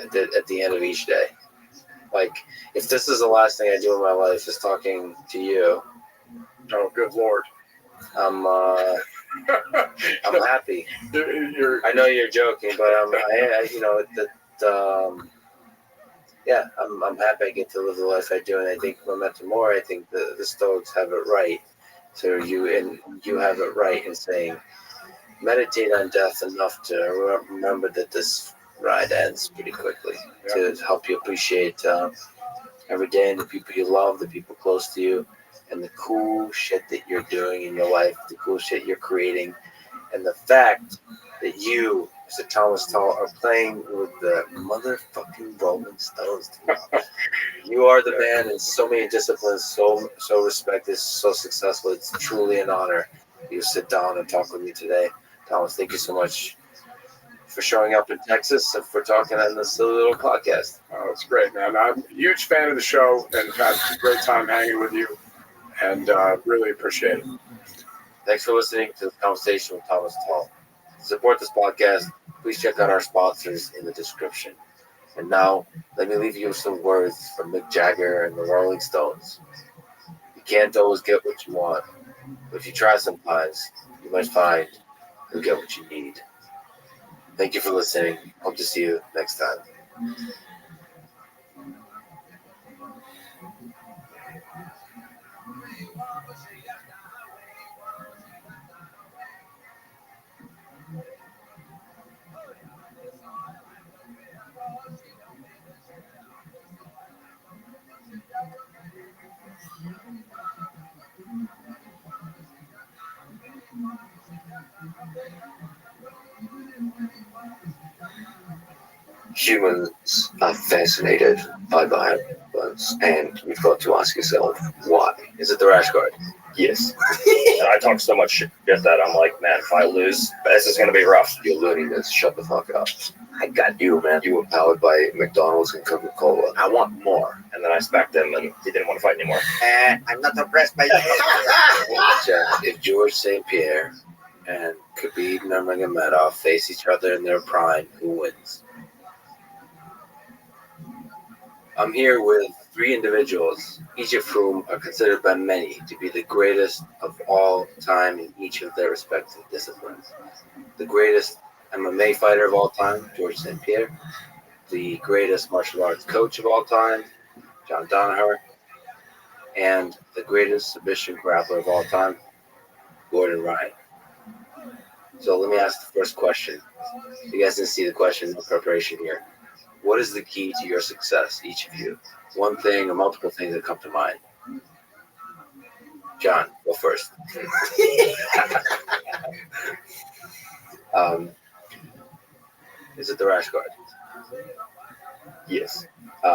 at the end of each day. Like, if this is the last thing I do in my life is talking to you, oh, good Lord. I'm happy. I know you're joking, but I'm happy I get to live the life I do, and I think memento mori, I think the Stoics have it right. So you have it right in saying, meditate on death enough to remember that this ride ends pretty quickly, to help you appreciate every day and the people you love, the people close to you, and the cool shit that you're doing in your life, the cool shit you're creating, and the fact that you, Mr. Thomas Tull, are playing with the motherfucking Rolling Stones. You are the man in so many disciplines, so respected, so successful. It's truly an honor you sit down and talk with me today. Thomas, thank you so much for showing up in Texas and for talking on this little podcast. Oh, it's great, man. I'm a huge fan of the show and had a great time hanging with you, and really appreciate it. Thanks for listening to the conversation with Thomas Tull. To support this podcast, please check out our sponsors in the description. And now, let me leave you with some words from Mick Jagger and the Rolling Stones. You can't always get what you want, but if you try sometimes, you might find you'll get what you need. Thank you for listening. Hope to see you next time. Humans are fascinated by violence, and you've got to ask yourself, why? Is it the rash guard? Yes. And I talk so much shit that I'm like, man, if I lose, this is going to be rough. You're learning this. Shut the fuck up. I got you, man. You were powered by McDonald's and Coca-Cola. I want more. And then I smacked him, and he didn't want to fight anymore. I'm not impressed by you. If George St. Pierre and Khabib Nurmagomedov face each other in their prime, who wins? I'm here with 3 individuals, each of whom are considered by many to be the greatest of all time in each of their respective disciplines. The greatest MMA fighter of all time, George St. Pierre. The greatest martial arts coach of all time, John Danaher. And the greatest submission grappler of all time, Gordon Ryan. So let me ask the first question. You guys didn't see the question, no preparation here. What is the key to your success, each of you? One thing or multiple things that come to mind. John, go first. Is it the rash guard? Yes. I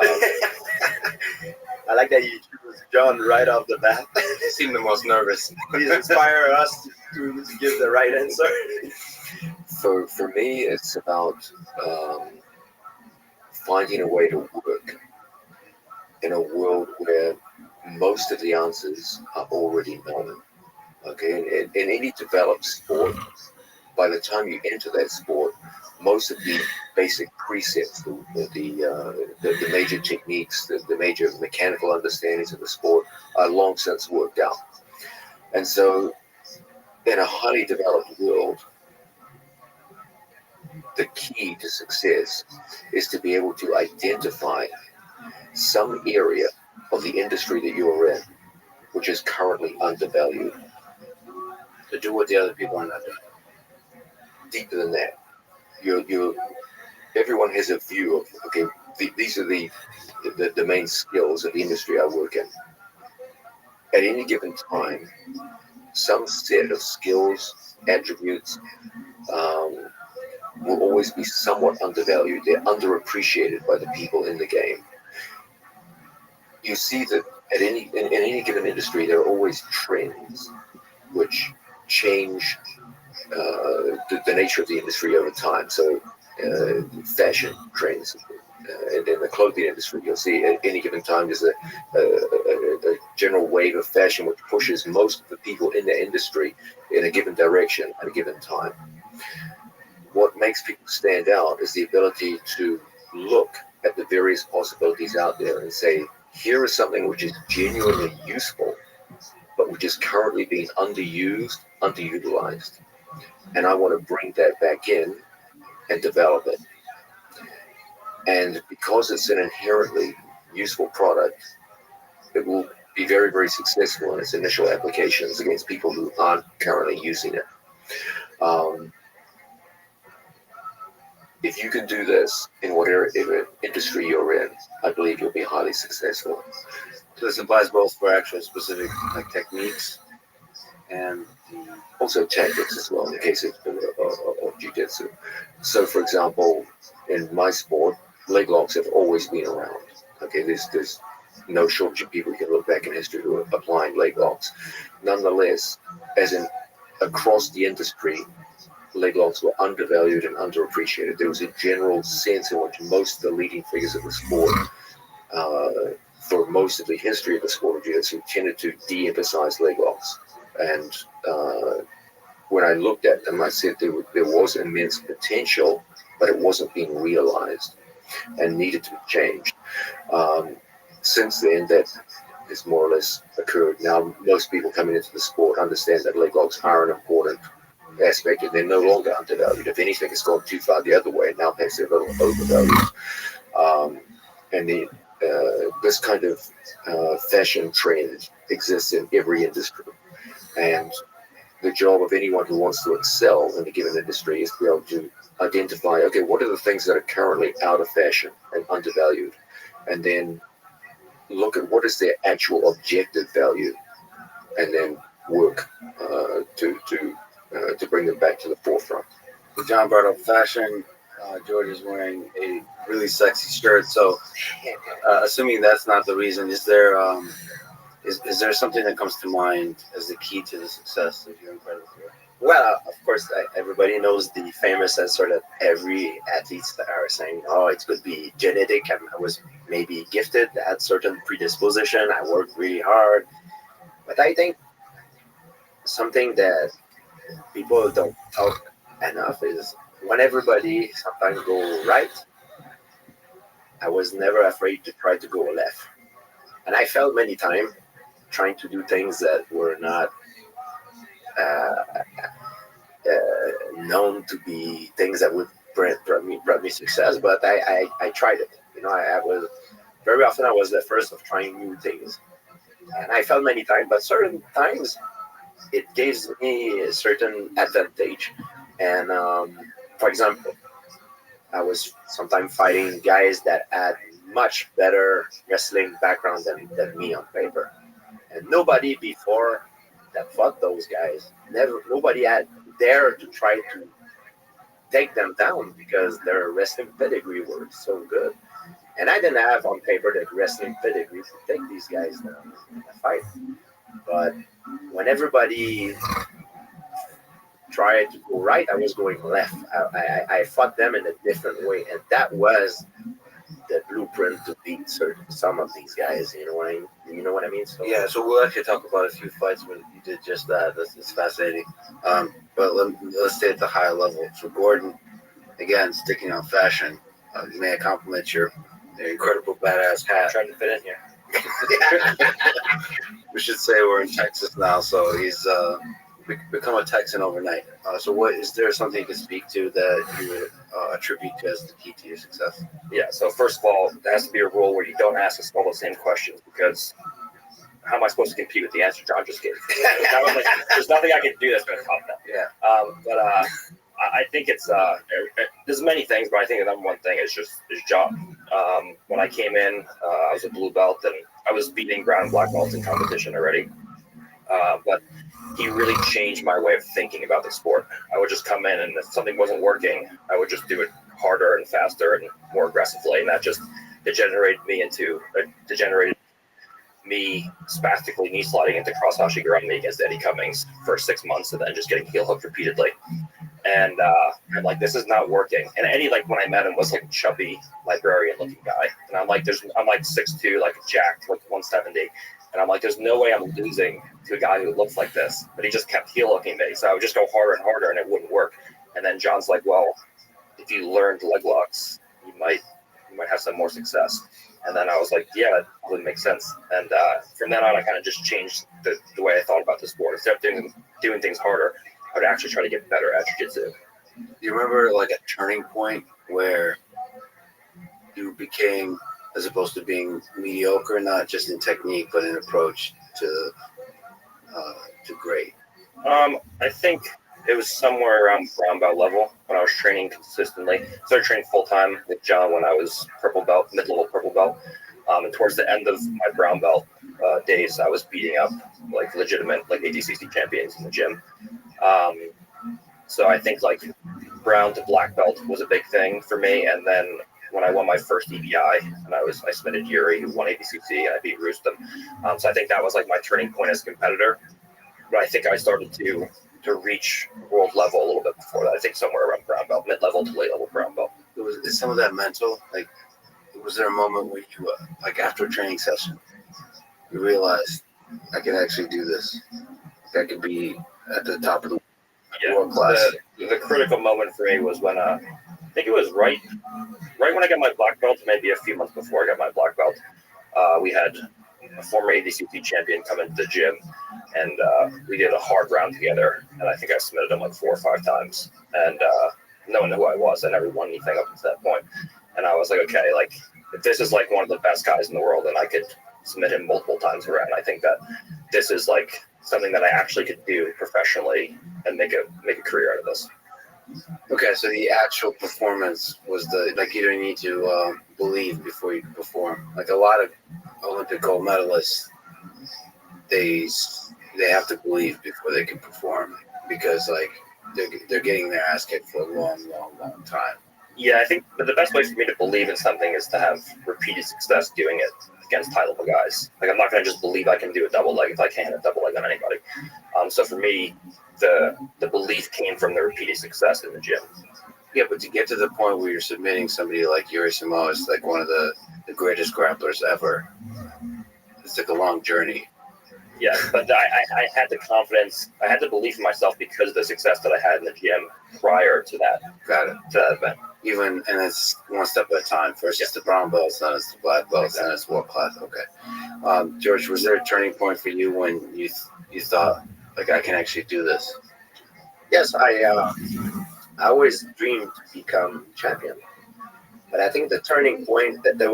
like that you choose John right off the bat. He seemed the most nervous. Please inspire us to give the right answer. For me, it's about finding a way to work in a world where most of the answers are already known. Okay, in any developed sport, by the time you enter that sport, most of the basic precepts, the major techniques, the major mechanical understandings of the sport are long since worked out. And so, in a highly developed world, the key to success is to be able to identify some area of the industry that you're in, which is currently undervalued, to do what the other people are not doing. Deeper than that, everyone has a view of, okay, these are the main skills of the industry I work in. At any given time, some set of skills, attributes, will always be somewhat undervalued. They're underappreciated by the people in the game. You see that in any given industry, there are always trends which change the nature of the industry over time. So fashion trends. And in the clothing industry, you'll see at any given time there's a general wave of fashion which pushes most of the people in the industry in a given direction at a given time. What makes people stand out is the ability to look at the various possibilities out there and say, here is something which is genuinely useful, but which is currently being underused, underutilized. And I want to bring that back in and develop it. And because it's an inherently useful product, it will be very, very successful in its initial applications against people who aren't currently using it. If you can do this in whatever industry you're in, I believe you'll be highly successful. So this applies both for actual specific techniques and Also tactics as well in the case of jiu-jitsu. So for example, in my sport, leg locks have always been around. Okay, there's no shortage of people who can look back in history who are applying leg locks. Nonetheless, as in across the industry, leg locks were undervalued and underappreciated. There was a general sense in which most of the leading figures of the sport, for most of the history of the sport of jiu-jitsu, tended to de-emphasize leg locks. And when I looked at them, I said there was immense potential, but it wasn't being realized and needed to be changed. Since then, that has more or less occurred. Now, most people coming into the sport understand that leg locks are an important aspect, and they're no longer undervalued. If anything, it's gone too far the other way. Now, perhaps they're a little overvalued. And this kind of fashion trend exists in every industry. And the job of anyone who wants to excel in a given industry is to be able to identify, okay, what are the things that are currently out of fashion and undervalued? And then look at what is their actual objective value, and then work to to bring it back to the forefront. John brought up fashion. George is wearing a really sexy shirt. So, assuming that's not the reason, is there something that comes to mind as the key to the success of your incredible career? Well, of course, everybody knows the famous answer that every athletes are saying, "Oh, it could be genetic. I was maybe gifted, I had certain predisposition. I worked really hard." But I think something that people don't talk enough is when everybody sometimes go right, I was never afraid to try to go left. And I felt many times trying to do things that were not uh, known to be things that would bring me success, but I tried it. I was very often I was the first of trying new things. And I felt many times, but certain times it gives me a certain advantage. And for example, I was sometimes fighting guys that had much better wrestling background than me on paper. And nobody before that fought those guys, nobody had dared to try to take them down because their wrestling pedigree were so good. And I didn't have on paper the wrestling pedigree to take these guys down in a fight. But when everybody tried to go right, I was going left. I fought them in a different way, and that was the blueprint to beat some of these guys. You know what I mean? So Yeah, so we'll actually talk about a few fights where you did just that. It's fascinating. But let's stay at the higher level. So Gordon, again, sticking on fashion, may I compliment your incredible badass hat. Trying to fit in here. We should say we're in Texas now, so he's become a Texan overnight. So what is there something you can speak to that you would attribute to as the key to your success? Yeah, so first of all, there has to be a rule where you don't ask us all the same questions, because how am I supposed to compete with the answer John just gave? There's nothing I can do that's going to top that. Yeah. I think it's there's many things, but I think the number one thing is job. When I came in, I was a blue belt, and I was beating brown and black belts in competition already. But he really changed my way of thinking about the sport. I would just come in, and if something wasn't working, I would just do it harder and faster and more aggressively, and that just degenerated me spastically knee sliding into cross hashigurami against Eddie Cummings for 6 months, and then just getting heel hooked repeatedly. And I'm like, this is not working. And Eddie, like when I met him, was like a chubby librarian looking guy, and I'm like 6'2", like jacked, like 170. And I'm like, there's no way I'm losing to a guy who looks like this. But he just kept heel hooking me. So I would just go harder and harder, and it wouldn't work. And then John's like, well, if you learned leg locks, you might have some more success. And then I was like, yeah, that would make sense. And from then on, I kind of just changed the way I thought about the sport. Instead of doing things harder, I would actually try to get better at jiu-jitsu. Do you remember like a turning point where you became, as opposed to being mediocre, not just in technique but in approach to great? I think it was somewhere around brown belt level when I was training consistently. I started training full time with John when I was purple belt, mid-level purple belt. And towards the end of my brown belt days, I was beating up like legitimate like ADCC champions in the gym. So I think like brown to black belt was a big thing for me. And then when I won my first EBI, and I submitted Yuri, who won ADCC, and I beat Rustam. So I think that was like my turning point as a competitor. But I think I started to reach world level a little bit before that. I think somewhere around brown belt, mid-level to late-level brown belt. Is some of that mental? Like, was there a moment where you, like after a training session, you realized I can actually do this? I could be at the top of the world class. The critical moment for me was when I think it was right when I got my black belt, maybe a few months before I got my black belt. We had a former ADCC champion come into the gym, and we did a hard round together. And I think I submitted him like 4 or 5 times, and no one knew who I was. I never won anything up to that point. And I was like, okay, like if this is like one of the best guys in the world, and I could submit him multiple times around, I think that this is like something that I actually could do professionally and make a career out of this. Okay, so the actual performance was you don't need to believe before you perform. Like a lot of Olympic gold medalists, they they have to believe before they can perform because like they're getting their ass kicked for a long time. Yeah, I think but the best way for me to believe in something is to have repeated success doing it against high level guys. Like I'm not going to just believe I can do a double leg if I can't hit a double leg on anybody. So for me, the belief came from the repeated success in the gym. Yeah, but to get to the point where you're submitting somebody like Yuri Samo is like one of the greatest grapplers ever. It's like a long journey. Yeah, but I had the confidence, I had the belief in myself because of the success that I had in the gym prior to that. Got it. To that event. Even and it's one step at a time. First it's the brown belts, then it's the black belts, then it's world class. Okay. George, was there a turning point for you when you thought like I can actually do this? Yes, I always dreamed to become champion, but I think the turning point that there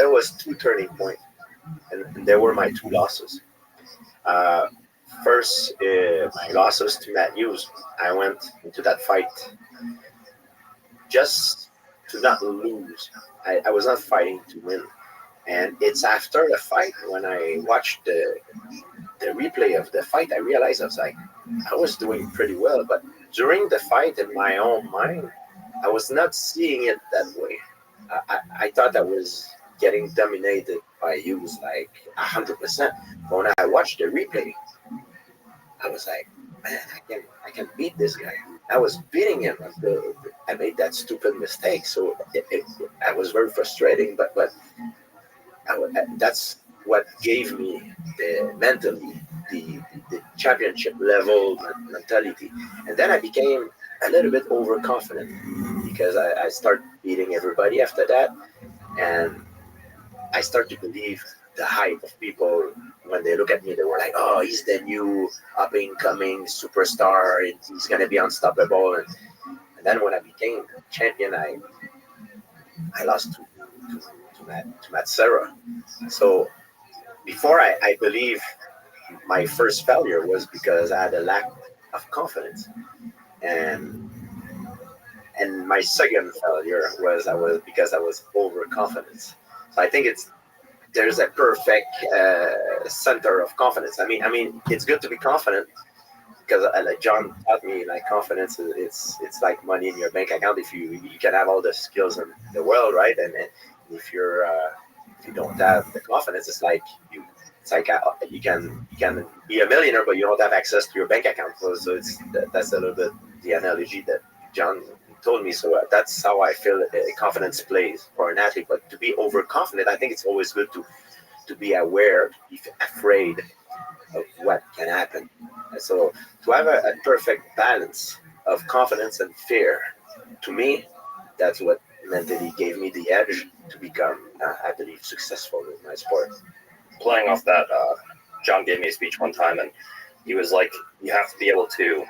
was two turning points, and there were my two losses. First, my losses to Matt Hughes. I went into that fight just to not lose. I was not fighting to win. And it's after the fight when I watched the replay of the fight, I realized I was doing pretty well. But during the fight, in my own mind, I was not seeing it that way. I thought I was getting dominated by Hughes like 100%. But when I watched the replay, I was like, man, I can beat this guy. I was beating him until I made that stupid mistake. So I was very frustrating, but that's what gave me mentally the championship level mentality. And then I became a little bit overconfident because I started beating everybody after that. And I start to believe the hype of people when they look at me. They were like, "Oh, he's the new up-and-coming superstar. He's gonna be unstoppable." And then when I became champion, I lost to Matt Serra. So before I believe my first failure was because I had a lack of confidence, and my second failure was because I was overconfident. So I think there's a perfect center of confidence. I mean, it's good to be confident because, like John taught me, like confidence, it's like money in your bank account. If you can have all the skills in the world, right? And if you don't have the confidence, it's like you can be a millionaire, but you don't have access to your bank account. So that's a little bit the analogy that John told me. So that's how I feel confidence plays for an athlete. But to be overconfident, I think it's always good to be aware, to be afraid of what can happen. And so to have a perfect balance of confidence and fear, to me, that's what mentally gave me the edge to become, I believe, successful in my sport. Playing off that, John gave me a speech one time, and he was like, "You have to be able to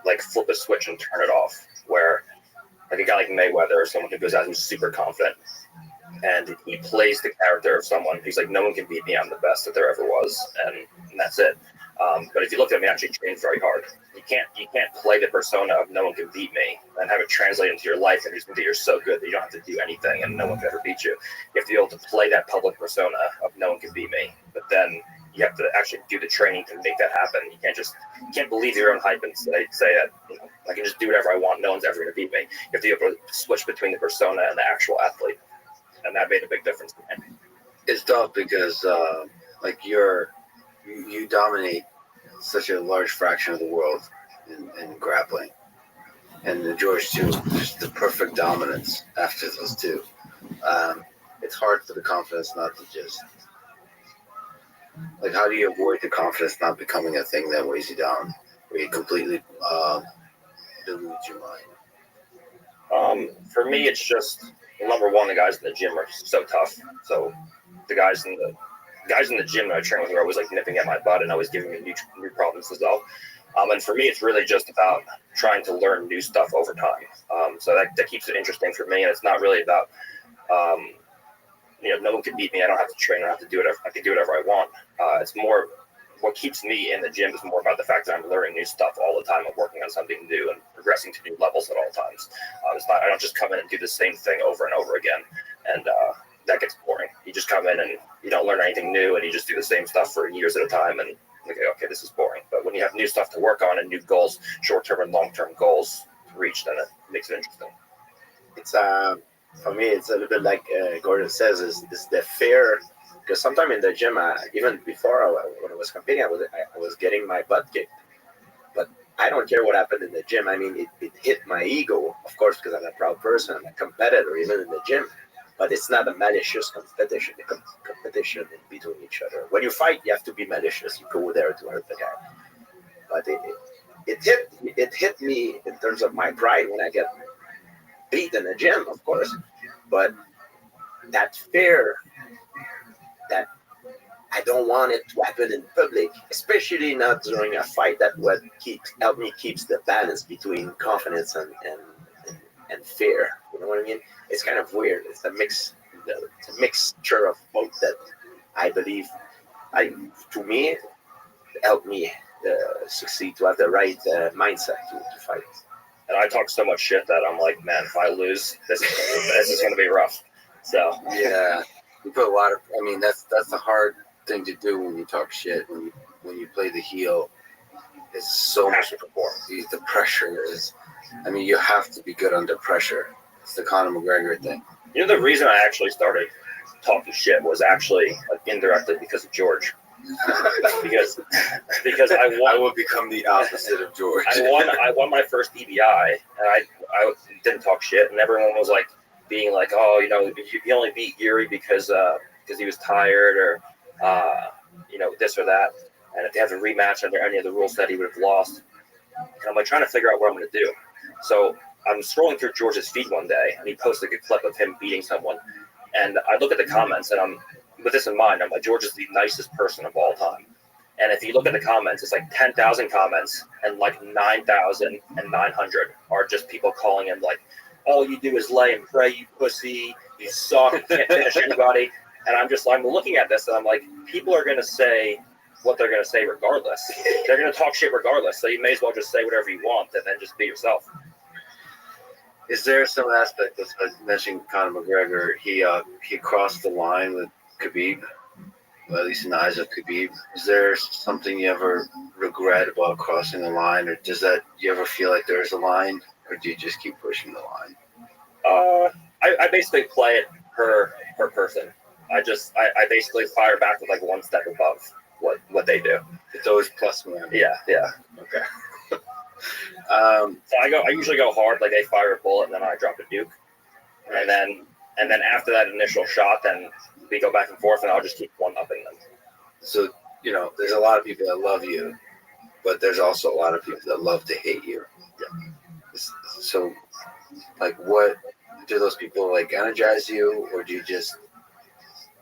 like flip a switch and turn it off." Where like a guy like Mayweather or someone who goes out who's super confident and he plays the character of someone who's like, no one can beat me, I'm the best that there ever was, and that's it. But if you look at me, I actually train very hard. You can't play the persona of no one can beat me and have it translate into your life and just think that you're so good that you don't have to do anything and no one can ever beat you. You have to be able to play that public persona of no one can beat me, but then you have to actually do the training to make that happen. You can't believe your own hype and say that I can just do whatever I want. No one's ever going to beat me. You have to be able to switch between the persona and the actual athlete, and that made a big difference to me. It's tough because like you dominate such a large fraction of the world in grappling, and the George too, just the perfect dominance after those two. It's hard for the confidence not to just like, how do you avoid the confidence not becoming a thing that weighs you down, where you completely delude your mind? For me, it's just number one, the guys in the gym are so tough. So the guys in the gym that I train with are always like nipping at my butt and always giving me new problems to solve. And for me, it's really just about trying to learn new stuff over time. So that keeps it interesting for me. And it's not really about, no one can beat me. I don't have to train. I don't have to do whatever. I can do whatever I want. It's more what keeps me in the gym is more about the fact that I'm learning new stuff all the time. I'm working on something new and progressing to new levels at all times. I don't just come in and do the same thing over and over again. And that gets boring. You just come in and you don't learn anything new and you just do the same stuff for years at a time and like, okay, this is boring. But when you have new stuff to work on and new goals, short-term and long-term goals to reach, then it makes it interesting. It's for me, it's a little bit like Gordon says, is the fear. Because sometimes in the gym, even before when I was competing, I was getting my butt kicked. But I don't care what happened in the gym. I mean, it hit my ego, of course, because I'm a proud person. I'm a competitor, even in the gym. But it's not a malicious competition. The competition in between each other. When you fight, you have to be malicious. You go there to hurt the guy. But it hit me in terms of my pride when I get beat in the gym, of course. But that fear that I don't want it to happen in public, especially not during a fight. That what help me keeps the balance between confidence and fear. You know what I mean? It's kind of weird. It's a mixture of both that I believe to me help me succeed, to have the right mindset to fight. And I talk so much shit that I'm like, man, if I lose, this is going to be rough. So Yeah, you put a lot of. I mean, that's the hard thing to do when you talk shit. When you play the heel, it's so much. The pressure is. I mean, you have to be good under pressure. It's the Conor McGregor thing. You know, the reason I actually started talking shit was actually indirectly because of George. because I will become the opposite of George. I won my first EBI, and I didn't talk shit, and everyone was like being like, oh, you know, you only beat Yuri because he was tired, or you know, this or that, and if they have a rematch under any of the rules that he would have lost. And I'm like trying to figure out what I'm going to do. So I'm scrolling through George's feed one day, and he posted a clip of him beating someone, and I look at the comments, and I'm with this in mind, I'm like, George is the nicest person of all time. And if you look at the comments, it's like 10,000 comments, and like 9,900 are just people calling him like, all you do is lay and pray, you pussy, you suck, you can't finish anybody. And I'm looking at this, and I'm like, people are going to say what they're going to say regardless. They're going to talk shit regardless. So you may as well just say whatever you want and then just be yourself. Is there some aspect of mentioning Conor McGregor? He crossed the line with Khabib, well, at least in the eyes of Khabib. Is there something you ever regret about crossing the line, or you ever feel like there's a line, or do you just keep pushing the line? I basically play it per person. I basically fire back with like one step above what they do. It's always plus one. Yeah. Okay. So I usually go hard, like they fire a bullet and then I drop a duke, and then after that initial shot, then we go back and forth, and I'll just keep one-upping them. So, you know, there's a lot of people that love you, but there's also a lot of people that love to hate you. Yeah. So, like, what do those people like energize you, or do you just,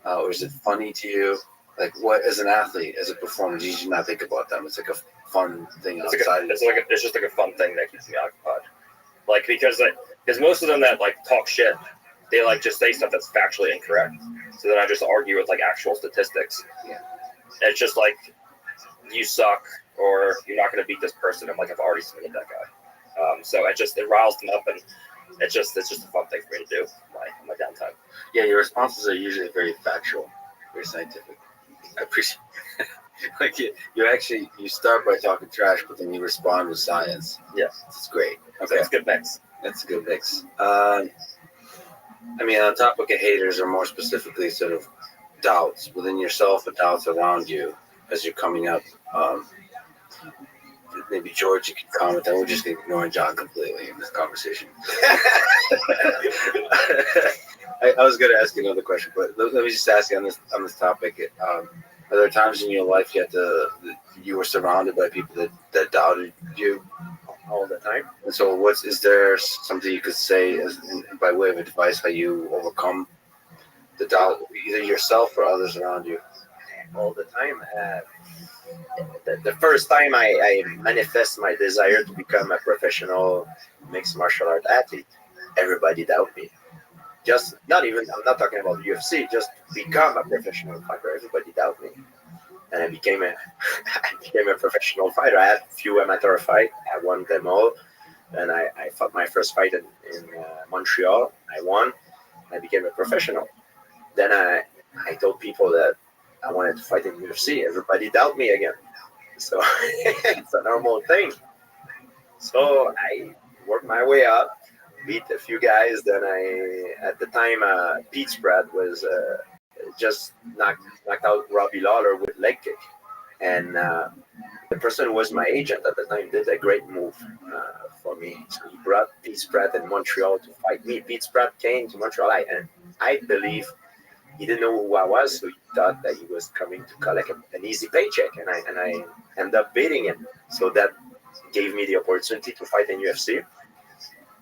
or is it funny to you? Like, what as an athlete, as a performer, do you not think about them? It's like a fun thing outside. It's just like a fun thing that keeps me occupied. Like because most of them that like talk shit, they like just say stuff that's factually incorrect. So then I just argue with like actual statistics. Yeah. It's just like, you suck, or you're not going to beat this person. I'm like, I've already submitted that guy. So it riles them up, and it's just a fun thing for me to do in my downtime. Yeah, your responses are usually very factual, very scientific. I appreciate like you start by talking trash, but then you respond with science. Yeah, it's great. Okay, it's a good mix. That's a good mix. I mean, on topic of haters, or more specifically, sort of doubts within yourself and doubts around you as you're coming up. Maybe George, you can comment. We're just ignoring John completely in this conversation. I was going to ask you another question, but let me just ask you on this topic. Are there times in your life you were surrounded by people that doubted you all the time? And so, is there something you could say by way of advice how you overcome the doubt, either yourself or others around you? All the time. The first time I manifest my desire to become a professional mixed martial art athlete, everybody doubted me. I'm not talking about UFC, just become a professional fighter. Everybody doubted me. And I became a professional fighter. I had a few amateur fights. I won them all. And I fought my first fight in Montreal. I won. I became a professional. Then I told people that I wanted to fight in UFC. Everybody doubted me again. So it's a normal thing. So I worked my way up, beat a few guys. Then at the time, Pete Spratt was just knocked out Robbie Lawler with leg kick, and the person who was my agent at the time did a great move for me. So he brought Pete Spratt in Montreal to fight me. Pete Spratt came to Montreal, and I believe he didn't know who I was, so he thought that he was coming to collect an easy paycheck, and I ended up beating him. So that gave me the opportunity to fight in UFC.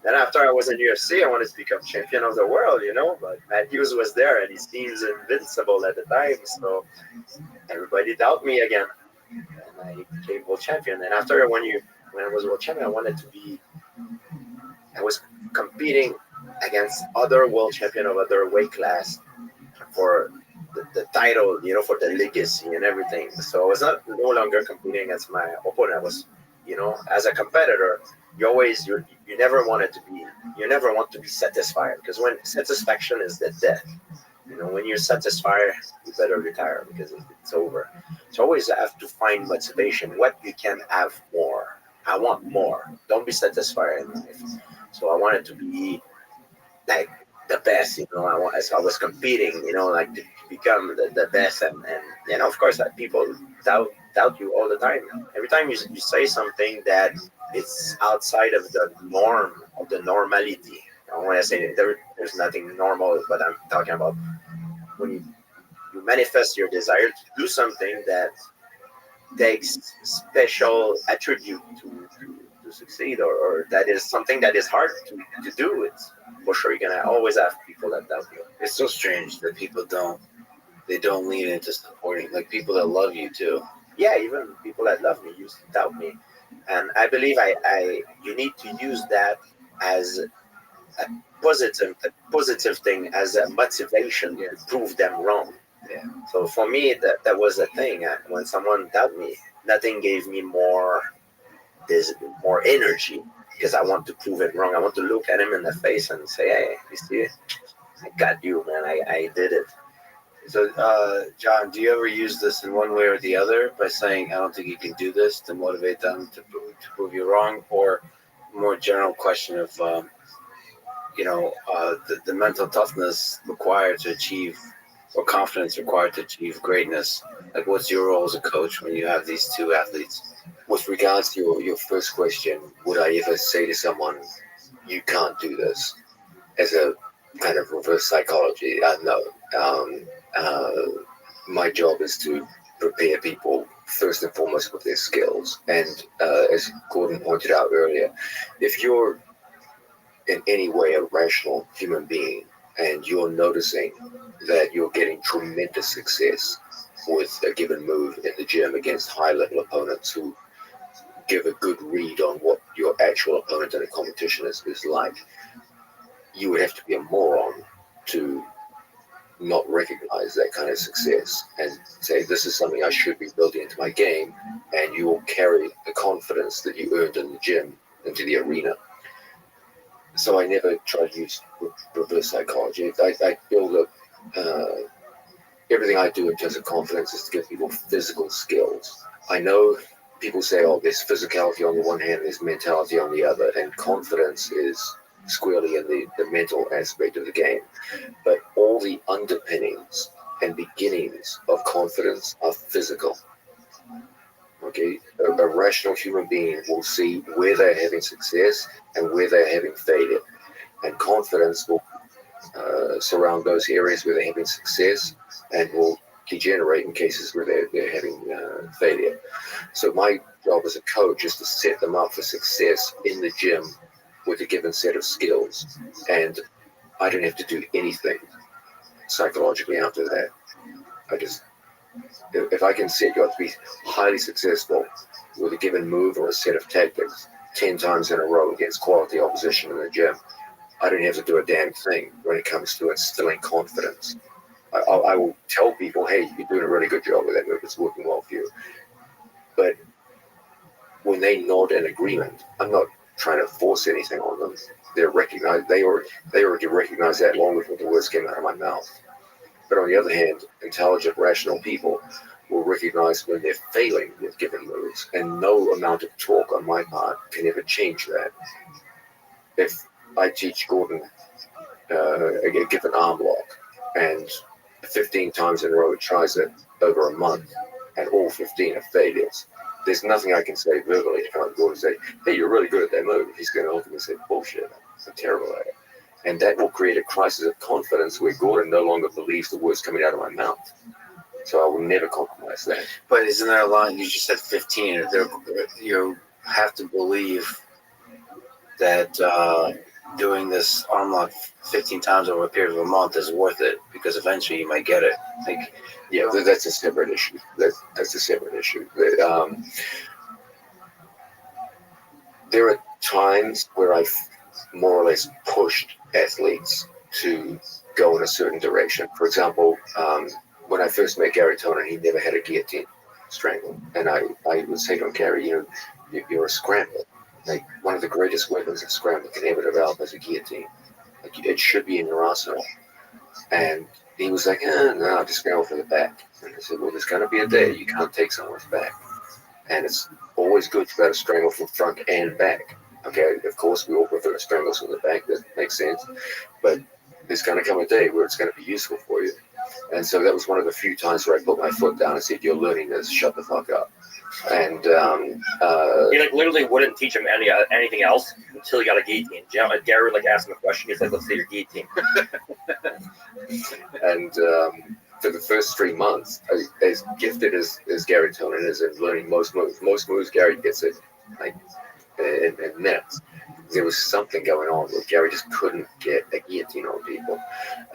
Then after I was in UFC, I wanted to become champion of the world, but Matt Hughes was there, and he seems invincible at the time, so everybody doubted me again, and I became world champion. And after when I was world champion, I was competing against other world champion of other weight class for the title, for the legacy and everything. So I was no longer competing against my opponent. I was, as a competitor, you never want to be satisfied, because when satisfaction is the death, when you're satisfied, you better retire because it's over. So always have to find motivation. What you can have more. I want more. Don't be satisfied in life. So I wanted to be like the best, so I was competing, like to become the best, and of course, people doubt you all the time. Every time you say something that it's outside of the norm, of the normality. When I say there's nothing normal, but I'm talking about when you manifest your desire to do something that takes special attribute to succeed, or that is something that is hard to do. It's for sure you're gonna always have people that doubt you. It's so strange that people don't lean into supporting, like people that love you too. Yeah, even people that love me used to doubt me, and I believe you need to use that as a positive thing, as a motivation to prove them wrong. Yeah. So for me, that was the thing. When someone doubted me, nothing gave me more energy, because I want to prove it wrong. I want to look at him in the face and say, "Hey, you see, I got you, man. I did it." So, John, do you ever use this in one way or the other by saying, "I don't think you can do this," to motivate them to prove you wrong, or more general question of, the mental toughness required to achieve, or confidence required to achieve greatness? Like, what's your role as a coach when you have these two athletes? With regards to your first question, would I ever say to someone, "You can't do this," as a kind of reverse psychology? No. My job is to prepare people first and foremost with their skills. And as Gordon pointed out earlier, if you're in any way a rational human being and you're noticing that you're getting tremendous success with a given move in the gym against high-level opponents who give a good read on what your actual opponent in a competition is like, you would have to be a moron to not recognize that kind of success and say, this is something I should be building into my game, and you will carry the confidence that you earned in the gym into the arena. So I never try to use reverse psychology. I build up everything I do in terms of confidence is to give people physical skills. I know people say, oh, there's physicality on the one hand, there's mentality on the other, and confidence is squarely in the mental aspect of the game. But all the underpinnings and beginnings of confidence are physical. Okay, a rational human being will see where they're having success and where they're having failure, and confidence will surround those areas where they're having success and will degenerate in cases where they're having failure. So my job as a coach is to set them up for success in the gym with a given set of skills, and I don't have to do anything psychologically after that. If I can set you up to be highly successful with a given move or a set of tactics 10 times in a row against quality opposition in the gym, I don't have to do a damn thing when it comes to instilling confidence. I will tell people, hey, you're doing a really good job with that move, it's working well for you. But when they nod in agreement, I'm not trying to force anything on them. They already recognize that long before the words came out of my mouth. But on the other hand, intelligent, rational people will recognize when they're failing with given moves, and no amount of talk on my part can ever change that. If I teach Gordon a given arm lock, and 15 times in a row he tries it over a month, and all 15 are failures, there's nothing I can say verbally to come to Gordon and say, hey, you're really good at that move. He's going to look at me and say, bullshit, I'm terrible at it. And that will create a crisis of confidence where Gordon no longer believes the words coming out of my mouth. So I will never compromise that. But isn't there a line? You just said 15. You have to believe that doing this arm lock 15 times over a period of a month is worth it, because eventually you might get it. Like, yeah, that's a separate issue. That's a separate issue. There are times where I've more or less pushed athletes to go in a certain direction. For example, when I first met Gary Tonin, he never had a guillotine strangle. And I would say to him, Gary, you're a scrambler. Like, one of the greatest weapons of scrambling can ever develop is a guillotine. Like, it should be in your arsenal. And he was like, no, I'll just scramble for the back. And I said, well, there's going to be a day you can't take someone's back. And it's always good to be able to strangle from front and back. Okay, of course, we all prefer to strangle from the back. That makes sense. But there's going to come a day where it's going to be useful for you. And so that was one of the few times where I put my foot down and said, you're learning this, shut the fuck up. And he like literally wouldn't teach him anything else until he got a guillotine. Gary would like ask him a question. He's like, "Let's say your guillotine." And for the first 3 months, as gifted as Gary Tonin is in learning most moves, Gary gets it like in minutes. There was something going on where Gary just couldn't get a guillotine on people.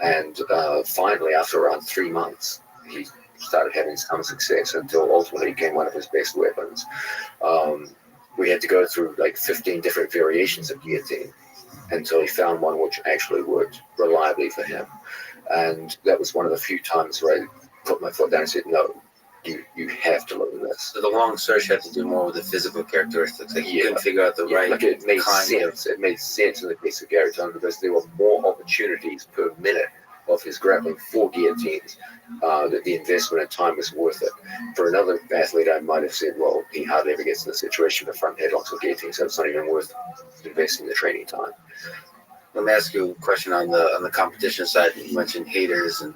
And finally, after around 3 months, he started having some success until ultimately became one of his best weapons. We had to go through like 15 different variations of guillotine until he found one which actually worked reliably for him. And that was one of the few times where I put my foot down and said, no, you have to learn this. So the long search had to do more with the physical characteristics. Like, you couldn't figure out the right like it made kind sense. It made sense in the case of Gary Tonin because there were more opportunities per minute of his grappling for guillotines, that the investment in time was worth it. For another athlete, I might have said, well, he hardly ever gets in the situation for front headlocks or guillotines, so it's not even worth investing the training time. Let me ask you a question on the competition side. You mentioned haters, and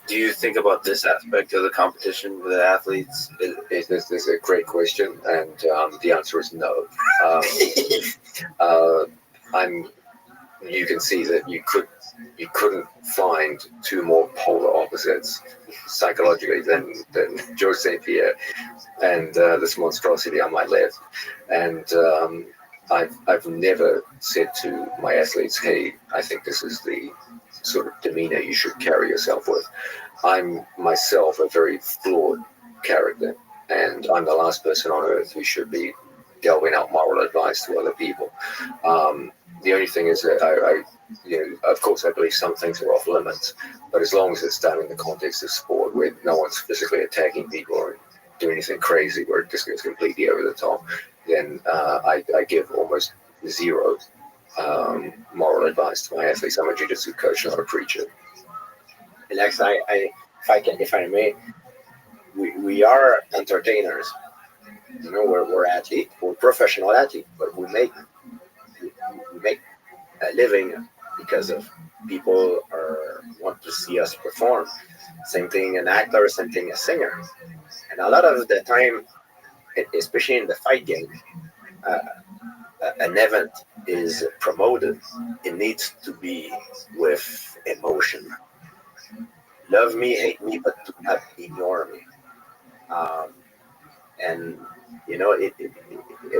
do you think about this aspect of the competition with the athletes? This is a great question, and the answer is no. You can see that you couldn't find two more polar opposites psychologically than George St. Pierre and this monstrosity on my left. And I've never said to my athletes, hey, I think this is the sort of demeanor you should carry yourself with. I'm myself a very flawed character, and I'm the last person on earth who should be delving out moral advice to other people. The only thing is that of course, I believe some things are off limits, but as long as it's done in the context of sport where no one's physically attacking people or doing anything crazy where it just goes completely over the top, then I give almost zero moral advice to my athletes. I'm a jiu-jitsu coach, not a preacher. Alex, if I may, we are entertainers. You know, we're athletes, we're professional athletes, but we make a living because of people want to see us perform. Same thing an actor, same thing a singer. And a lot of the time, especially in the fight game, an event is promoted. It needs to be with emotion. Love me, hate me, but do not ignore me. And you know,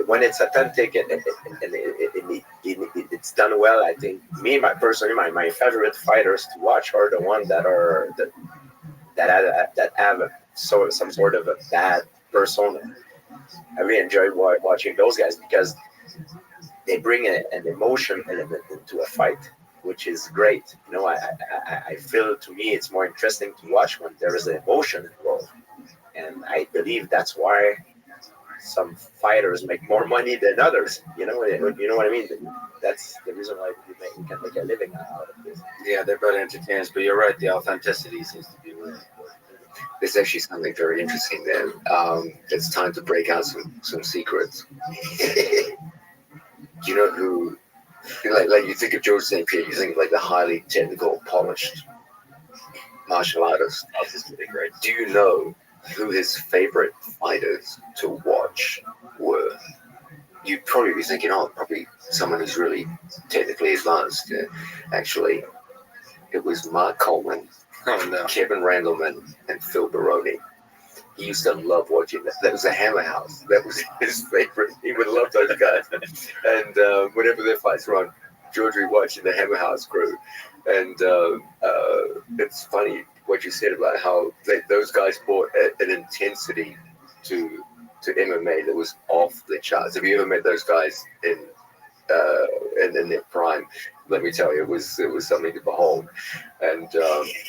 when it's authentic and it's done well, I think my favorite fighters to watch are the ones that have some sort of a bad persona. I really enjoy watching those guys because they bring an emotion element into a fight, which is great. You know, I feel, to me it's more interesting to watch when there is an emotion involved, and I believe that's why some fighters make more money than others. You know what I mean? That's the reason why we can make a living out of this. Yeah, they're better entertainers, but you're right. The authenticity seems to be really important. there's actually something very interesting there. It's time to break out some secrets. Do you know who? Like you think of George St. Pierre, you think of like the highly technical, polished martial artist. This is really great. Do you know who his favorite fighters to watch were? You'd probably be thinking, oh, probably someone who's really technically advanced. Actually, it was Mark Coleman, Oh no. Kevin Randleman, and Phil Baroni. He used to love watching that. That was a Hammer House. That was his favorite. He would love those guys. And whenever their fights were on, George would be watching the Hammer House crew. And it's funny what you said about how those guys brought an intensity to MMA that was off the charts. Have you ever met those guys in their prime? Let me tell you, it was something to behold. And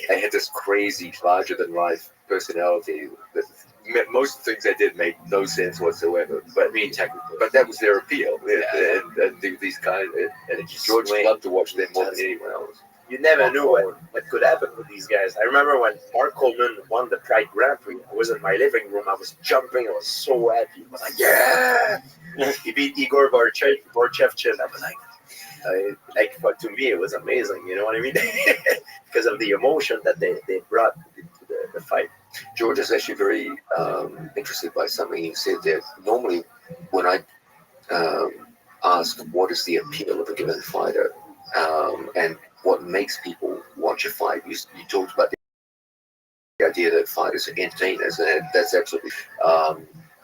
they had this crazy, larger than life personality. That most of the things they did made no sense whatsoever. But but that was their appeal. And these guys, and George loved to watch them more than anyone else. You never knew what could happen with these guys. I remember when Mark Coleman won the Pride Grand Prix. I was in my living room. I was jumping. I was so happy. I was like, yeah! He beat Igor Borchev. I was like, but to me, it was amazing. You know what I mean? Because of the emotion that they brought to the fight. George is actually very interested by something he said there. Normally, when I ask what is the appeal of a given fighter and what makes people watch a fight, you talked about the idea that fighters are entertainers, and that's absolutely.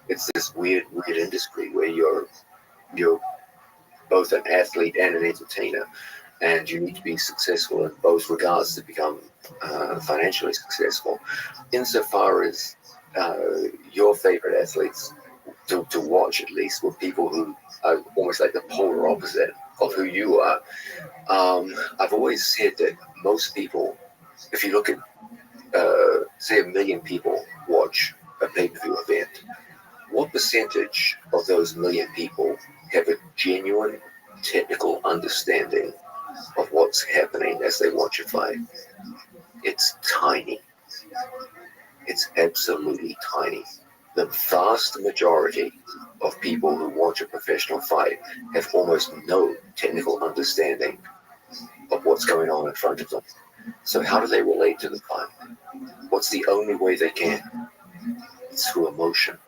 It's this weird industry where you're both an athlete and an entertainer, and you need to be successful in both regards to become financially successful. Insofar as your favorite athletes to watch, at least, were people who are almost like the polar opposite of who you are. I've always said that most people, if you look at, say, 1 million people watch a pay-per-view event, what percentage of those 1 million people have a genuine technical understanding of what's happening as they watch a fight? It's tiny. It's absolutely tiny. The vast majority of people who watch a professional fight have almost no technical understanding of what's going on in front of them. So how do they relate to the fight? What's the only way they can? It's through emotion.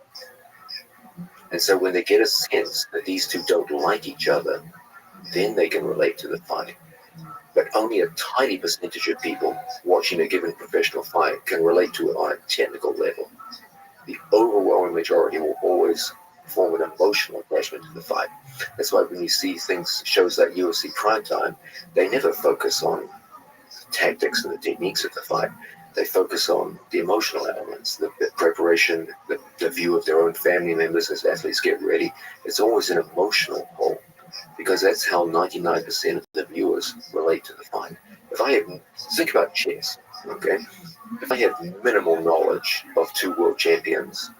And so when they get a sense that these two don't like each other, then they can relate to the fight. But only a tiny percentage of people watching a given professional fight can relate to it on a technical level. The overwhelming majority will always form an emotional attachment to the fight. That's why when you see shows like UFC Primetime, they never focus on the tactics and the techniques of the fight. They focus on the emotional elements, the preparation, the view of their own family members as athletes get ready. It's always an emotional pull, because that's how 99% of the viewers relate to the fight. Think about chess, okay? If I have minimal knowledge of two world champions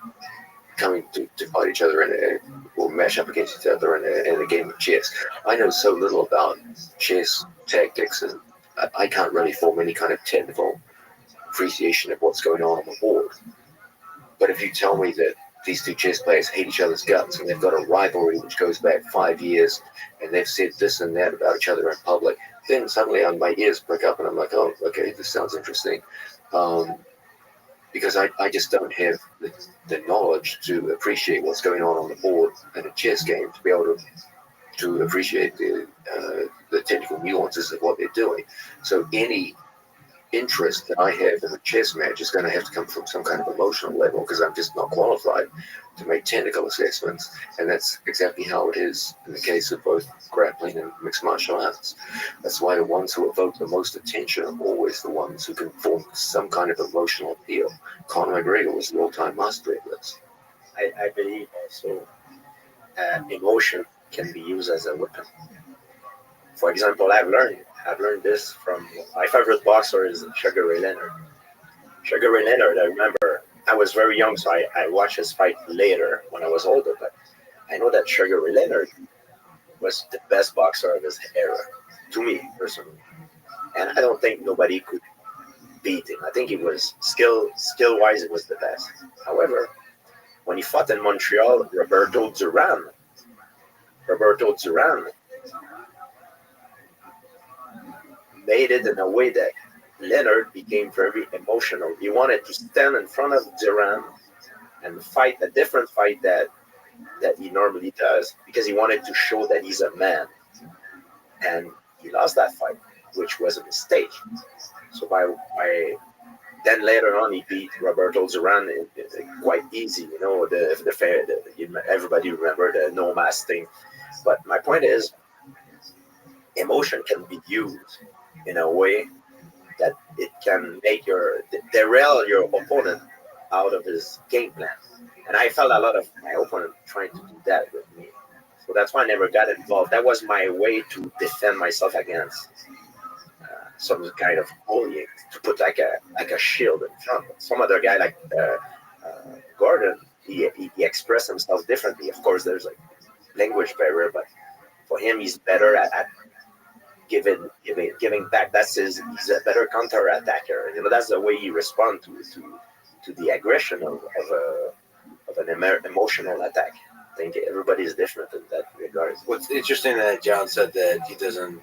coming to fight each other or mash up against each other in a game of chess, I know so little about chess tactics, and I can't really form any kind of technical appreciation of what's going on the board. But if you tell me that these two chess players hate each other's guts and they've got a rivalry which goes back 5 years and they've said this and that about each other in public, then suddenly my ears prick up and I'm like, oh, okay, this sounds interesting. Because I just don't have the knowledge to appreciate what's going on the board in a chess game, to be able to appreciate the technical nuances of what they're doing. So any interest that I have in a chess match is going to have to come from some kind of emotional level, because I'm just not qualified to make technical assessments. And that's exactly how it is in the case of both grappling and mixed martial arts. That's why the ones who evoke the most attention are always the ones who can form some kind of emotional appeal. Conor McGregor was the all-time master at this. I believe also emotion can be used as a weapon. For example, I've learned this from my favorite boxer is Sugar Ray Leonard. Sugar Ray Leonard, I remember I was very young, so I watched his fight later when I was older, but I know that Sugar Ray Leonard was the best boxer of his era, to me personally. And I don't think nobody could beat him. I think it was skill wise, it was the best. However, when he fought in Montreal, Roberto Duran made it in a way that Leonard became very emotional. He wanted to stand in front of Duran and fight a different fight that he normally does, because he wanted to show that he's a man. And he lost that fight, which was a mistake. So by then later on, he beat Roberto Duran quite easy. You know, everybody remember the no mask thing. But my point is, emotion can be used in a way that it can make derail your opponent out of his game plan. And I felt a lot of my opponent trying to do that with me. So that's why I never got involved. That was my way to defend myself against some kind of bullying, to put like a shield in front. Some other guy like Gordon, he expressed himself differently. Of course, there's like language barrier, but for him, he's better at giving back. He's a better counter attacker. You know, that's the way he responds to the aggression of an emotional attack. I think everybody is different in that regard. What's interesting that John said that he doesn't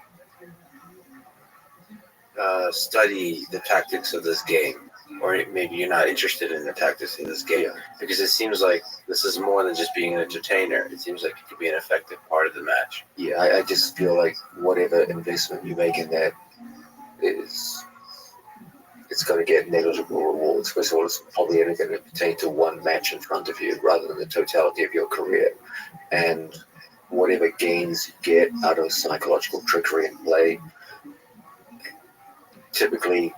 study the tactics of this game, or maybe you're not interested in the tactics of this game, because it seems like this is more than just being an entertainer. It seems like it could be an effective part of the match. Yeah, I just feel like whatever investment you make in that it's going to get negligible rewards. First of all, it's probably only going to pertain to one match in front of you rather than the totality of your career. And whatever gains you get out of psychological trickery and play typically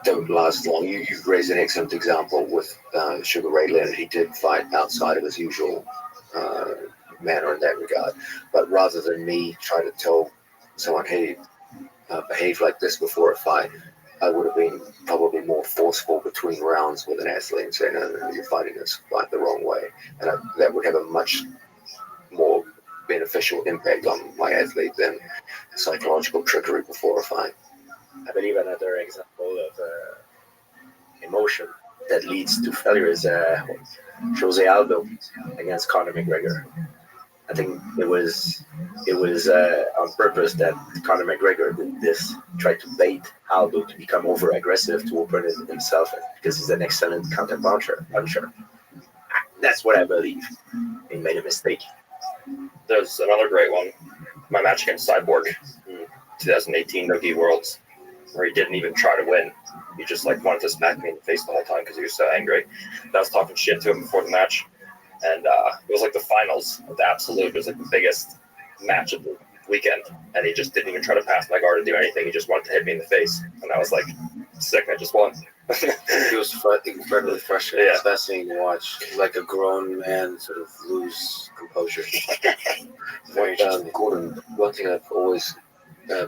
don't last long. You raised an excellent example with Sugar Ray Leonard. He did fight outside of his usual manner in that regard. But rather than me try to tell someone, hey, behave like this before a fight, I would have been probably more forceful between rounds with an athlete and say, no, you're fighting this fight the wrong way. And that would have a much more beneficial impact on my athlete than psychological trickery before a fight. I believe another example of emotion that leads to failure is Jose Aldo against Conor McGregor. I think it was on purpose that Conor McGregor did this, tried to bait Aldo to become over aggressive, to open himself, because he's an excellent counter puncher. That's what I believe. He made a mistake. There's another great one. My match against Cyborg, 2018 Nogi Worlds, where he didn't even try to win. He just like wanted to smack me in the face the whole time because he was so angry. And I was talking shit to him before the match, and it was like the finals of the Absolute. It was like the biggest match of the weekend, and he just didn't even try to pass my guard or do anything. He just wanted to hit me in the face, and I was like, sick. I just won. It was incredibly frustrating. Yeah. It's fascinating to watch, like a grown man sort of lose composure. Very Gordon, one thing I've always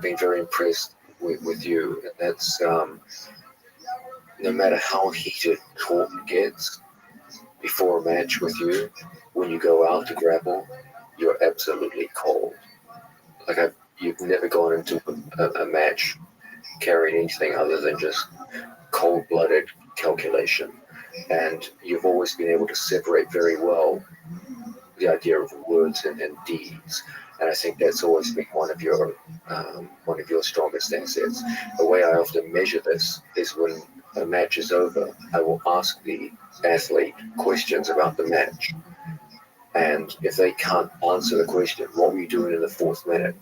been very impressed with you, and that's no matter how heated talk gets before a match with you, when you go out to grapple, you're absolutely cold. Like you've never gone into a match carrying anything other than just cold-blooded calculation, and you've always been able to separate very well the idea of words and deeds. And I think that's always been one of your strongest assets. The way I often measure this is when a match is over, I will ask the athlete questions about the match, and if they can't answer the question, what were you doing in the fourth minute?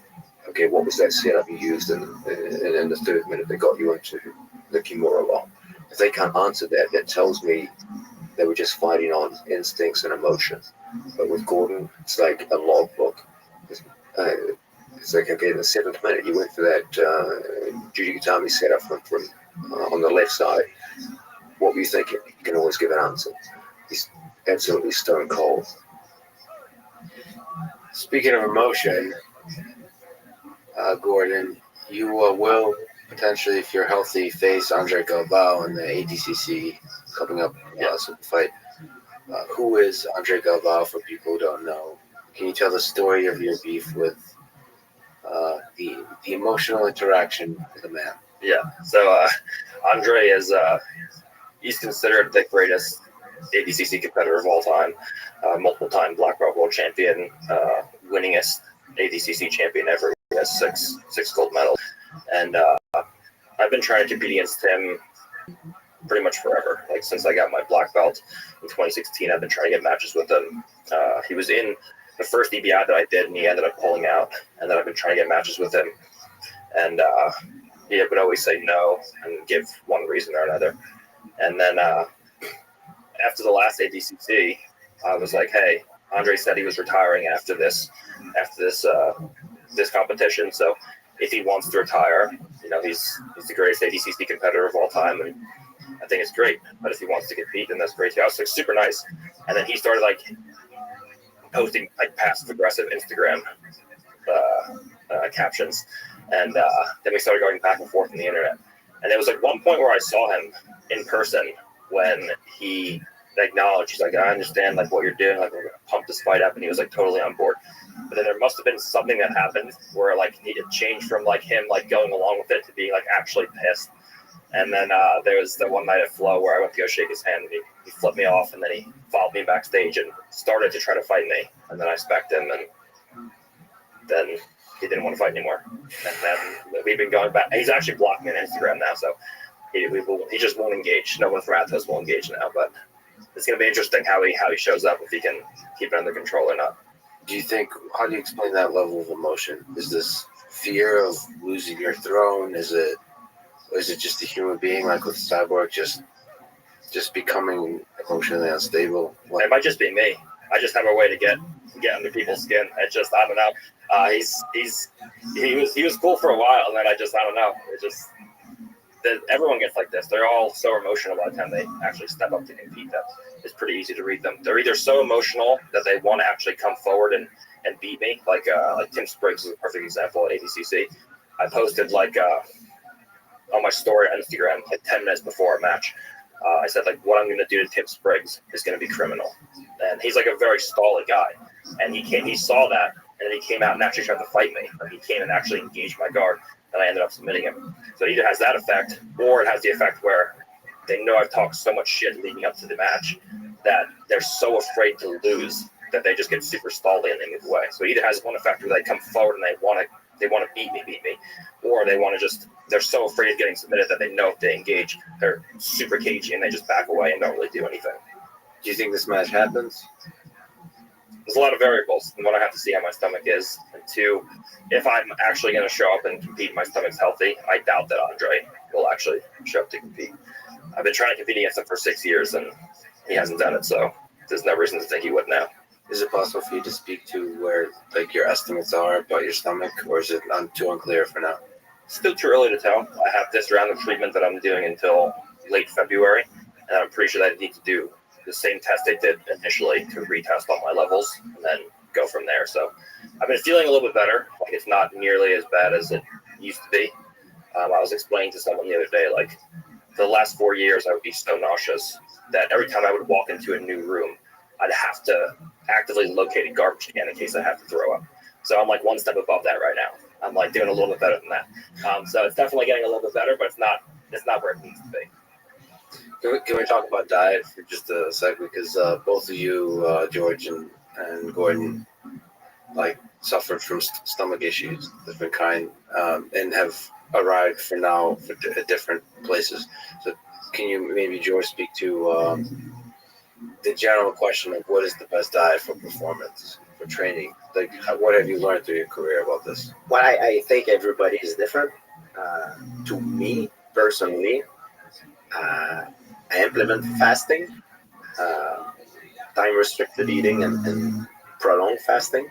Okay, what was that setup you used in the third minute that got you into the Kimura lock? If they can't answer that, that tells me they were just fighting on instincts and emotion. But with Gordon, it's like a logbook. It's like, okay, in the 7th minute, you went for that Jujigatami setup from on the left side. What were you thinking? You can always give an answer. He's absolutely stone cold. Speaking of emotion, Gordon, you will potentially, if you're healthy, face Andre Galbao in the ADCC coming up super fight. Who is Andre Galbao for people who don't know? Can you tell the story of your beef with the emotional interaction with the man? Yeah. So Andre is he's considered the greatest ADCC competitor of all time, multiple-time black belt world champion, winningest ADCC champion ever. He has six gold medals, and I've been trying to compete against him pretty much forever. Like since I got my black belt in 2016, I've been trying to get matches with him. He was in the first EBI that I did, and he ended up pulling out. And then I've been trying to get matches with him, and he would always say no and give one reason or another. And then after the last ADCC, I was like, "Hey, Andre said he was retiring after this competition. So if he wants to retire, he's the greatest ADCC competitor of all time, and I think it's great. But if he wants to compete, then that's great too." I was like, super nice. And then he started like posting like passive aggressive Instagram captions, and then we started going back and forth on the internet. And there was like one point where I saw him in person when he acknowledged, he's like, "I understand like what you're doing, like we're gonna pump this fight up," and he was like totally on board. But then there must have been something that happened where like it changed from like him like going along with it to being like actually pissed. And then there was the one night at Flow where I went to go shake his hand, and he flipped me off, and then he followed me backstage and started to try to fight me. And then I specced him, and then he didn't want to fight anymore. And then we've been going back. He's actually blocking me on Instagram now, so he just won't engage. No one from Athos will engage now, but it's going to be interesting how he shows up, if he can keep it under control or not. Do you think, how do you explain that level of emotion? Is this fear of losing your throne? Is it just a human being like with Cyborg just becoming emotionally unstable? It might just be me. I just have a way to get under people's skin. It's just, I don't know. He was cool for a while, and then I don't know. It just, everyone gets like this. They're all so emotional by the time they actually step up to compete that it's pretty easy to read them. They're either so emotional that they want to actually come forward and beat me, like Tim Spriggs is a perfect example at ADCC. I posted like on my story on Instagram like 10 minutes before a match. I said like, what I'm going to do to Tim Spriggs is going to be criminal, and he's like a very stolid guy, and he saw that, and then he came out and actually tried to fight me. Like, he came and actually engaged my guard, and I ended up submitting him. So it either has that effect, or it has the effect where they know I've talked so much shit leading up to the match that they're so afraid to lose that they just get super stolid and they move away. So it either has one effect where they come forward and they want to beat me, or they're so afraid of getting submitted that they know if they engage, they're super cagey and they just back away and don't really do anything. Do you think this match happens? There's a lot of variables. And one, I have to see how my stomach is. And two, if I'm actually going to show up and compete and my stomach's healthy, I doubt that Andre will actually show up to compete. I've been trying to compete against him for 6 years, and he hasn't done it, so there's no reason to think he would now. Is it possible for you to speak to where like your estimates are about your stomach, or is it too unclear for now? Still too early to tell. I have this round of treatment that I'm doing until late February, and I'm pretty sure that I need to do the same test I did initially to retest all my levels and then go from there. So I've been feeling a little bit better. Like, it's not nearly as bad as it used to be. I was explaining to someone the other day, like, for the last 4 years, I would be so nauseous that every time I would walk into a new room, I'd have to actively locate a garbage can in case I have to throw up. So I'm like one step above that right now. I'm like doing a little bit better than that. So it's definitely getting a little bit better, but it's not where it needs to be. Can we talk about diet for just a second? Because both of you, George and Gordon, like suffered from stomach issues of different kind, and have arrived for now at different places. So can you maybe, George, speak to the general question of what is the best diet for performance, for training? Like, what have you learned through your career about this? Well, I think everybody is different. To me, personally, I implement fasting, time-restricted eating, and prolonged fasting.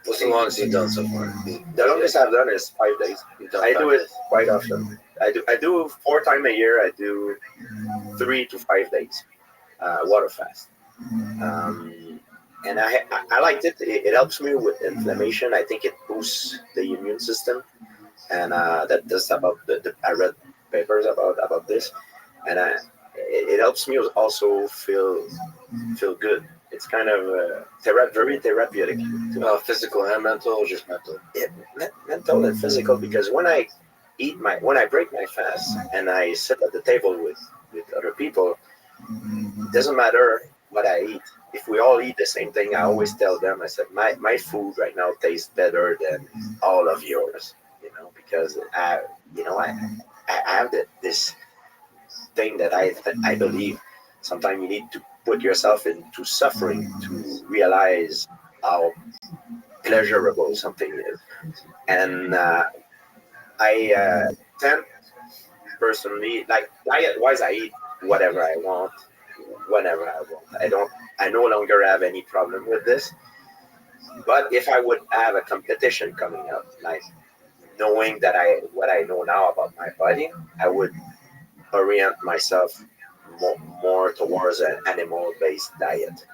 What's the longest you've done so far? The longest I've done is 5 days. I do it quite often. I do 4 times a year. I do 3 to 5 days water fast. And I liked it. It helps me with inflammation. I think it boosts the immune system. And that's about I read papers about this, and it helps me also feel good. It's kind of very therapeutic. Physical and mental, or just mental? Mental and physical, because when I eat when I break my fast and I sit at the table with other people, it doesn't matter what I eat. If we all eat the same thing, I always tell them, I said, my food right now tastes better than all of yours, because I have this thing that I believe sometimes you need to put yourself into suffering to realize how pleasurable something is. And I tend personally, like diet wise, I eat whatever I want, whenever I want. I no longer have any problem with this. But if I would have a competition coming up, like knowing that what I know now about my body, I would orient myself more towards an animal-based diet.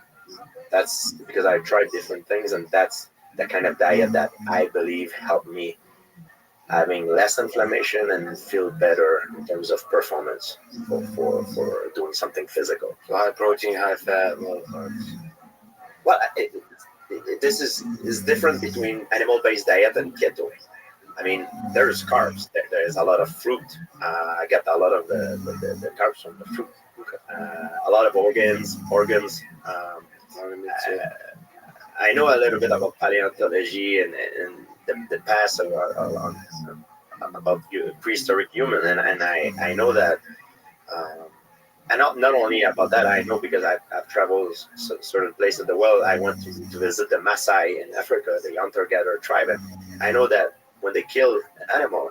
That's because I've tried different things, and that's the kind of diet that I believe helped me having less inflammation and feel better in terms of performance for doing something physical. So high protein, high fat, low carbs. Well, this is different between animal-based diet and keto. I mean, there's carbs. There's a lot of fruit. I get a lot of the carbs from the fruit. A lot of organs. I know a little bit about paleontology and the past about prehistoric human, and I know that. And not only about that, I know because I've traveled certain places in the world. I went to visit the Maasai in Africa, the hunter-gatherer tribe, and I know that when they kill an animal,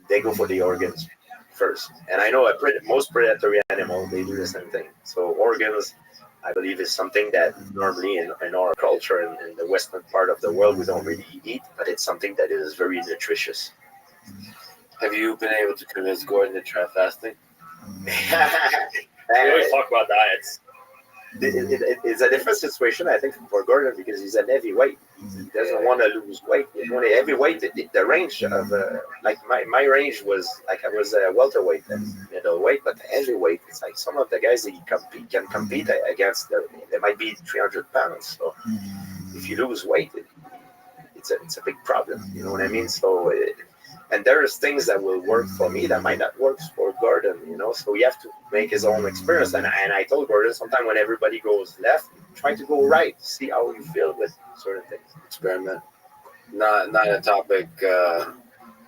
they go for the organs first. And I know most predatory animals, they do the same thing. So organs, I believe, is something that normally in our culture, in the western part of the world, we don't really eat, but it's something that is very nutritious. Have you been able to convince Gordon to try fasting? We always talk about diets. It's a different situation, I think, for Gordon because he's a heavyweight. He doesn't want to lose weight. Heavyweight, the range of like my range was like I was a welterweight and middleweight, but heavyweight, it's like some of the guys that can compete against. They might be 300 pounds. So if you lose weight, it's a big problem. You know what I mean? So. And there's things that will work for me that might not work for Gordon, So we have to make his own experience. And I told Gordon, sometimes when everybody goes left, try to go right, see how you feel with certain things. Experiment. Not a topic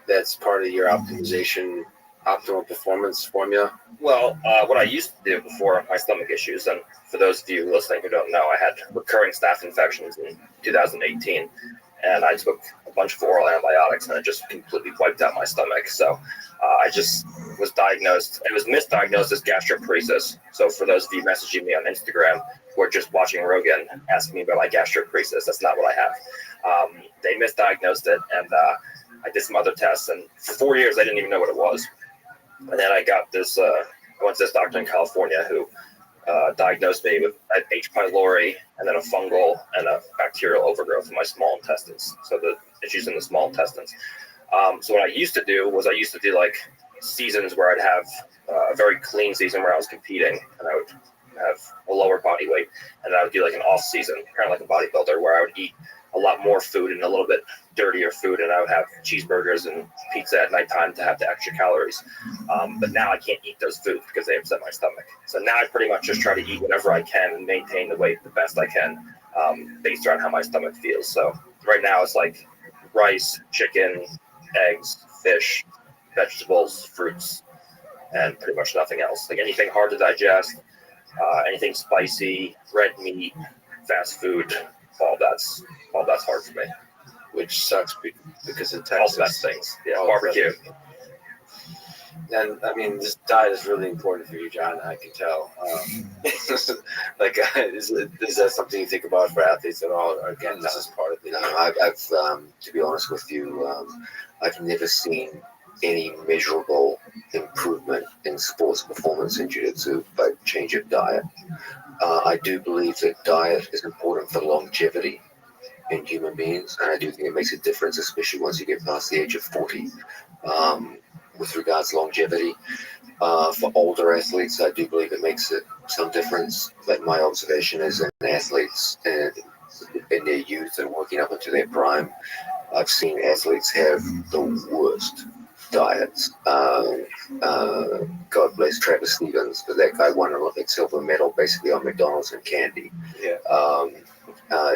that's part of your optimal performance formula. Well, what I used to do before my stomach issues, and for those of you listening who don't know, I had recurring staph infections in 2018. And I took a bunch of oral antibiotics, and it just completely wiped out my stomach. So I just was diagnosed. It was misdiagnosed as gastroparesis. So for those of you messaging me on Instagram who are just watching Rogan, asking me about my gastroparesis, that's not what I have. They misdiagnosed it, and I did some other tests. And for 4 years, I didn't even know what it was. And then I got this. I went to this doctor in California who diagnosed me with H. pylori and then a fungal and a bacterial overgrowth in my small intestines. So the issues in the small intestines. So what I used to do was like seasons where I'd have a very clean season where I was competing and I would have a lower body weight, and I would do like an off season, kind of like a bodybuilder, where I would eat a lot more food and a little bit dirtier food, and I would have cheeseburgers and pizza at nighttime to have the extra calories. But now I can't eat those foods because they upset my stomach. So now I pretty much just try to eat whatever I can and maintain the weight the best I can, based around how my stomach feels. So right now it's like rice, chicken, eggs, fish, vegetables, fruits, and pretty much nothing else. Like anything hard to digest, anything spicy, red meat, fast food, all that's hard for me. Which sucks because of All Texas. the best things. Yeah, All barbecue. And I mean, this diet is really important for you, John. I can tell. Like, is that something you think about for athletes at all? Or again, this is part of the. No, I've to be honest with you, I've never seen any measurable improvement in sports performance in jiu-jitsu by change of diet. I do believe that diet is important for longevity in human beings, and I do think it makes a difference, especially once you get past the age of 40. With regards to longevity, for older athletes, I do believe it makes some difference. But my observation is in athletes in their youth and working up into their prime, I've seen athletes have the worst diets. God bless Travis Stevens, but that guy won an Olympic silver medal basically on McDonald's and candy. Yeah.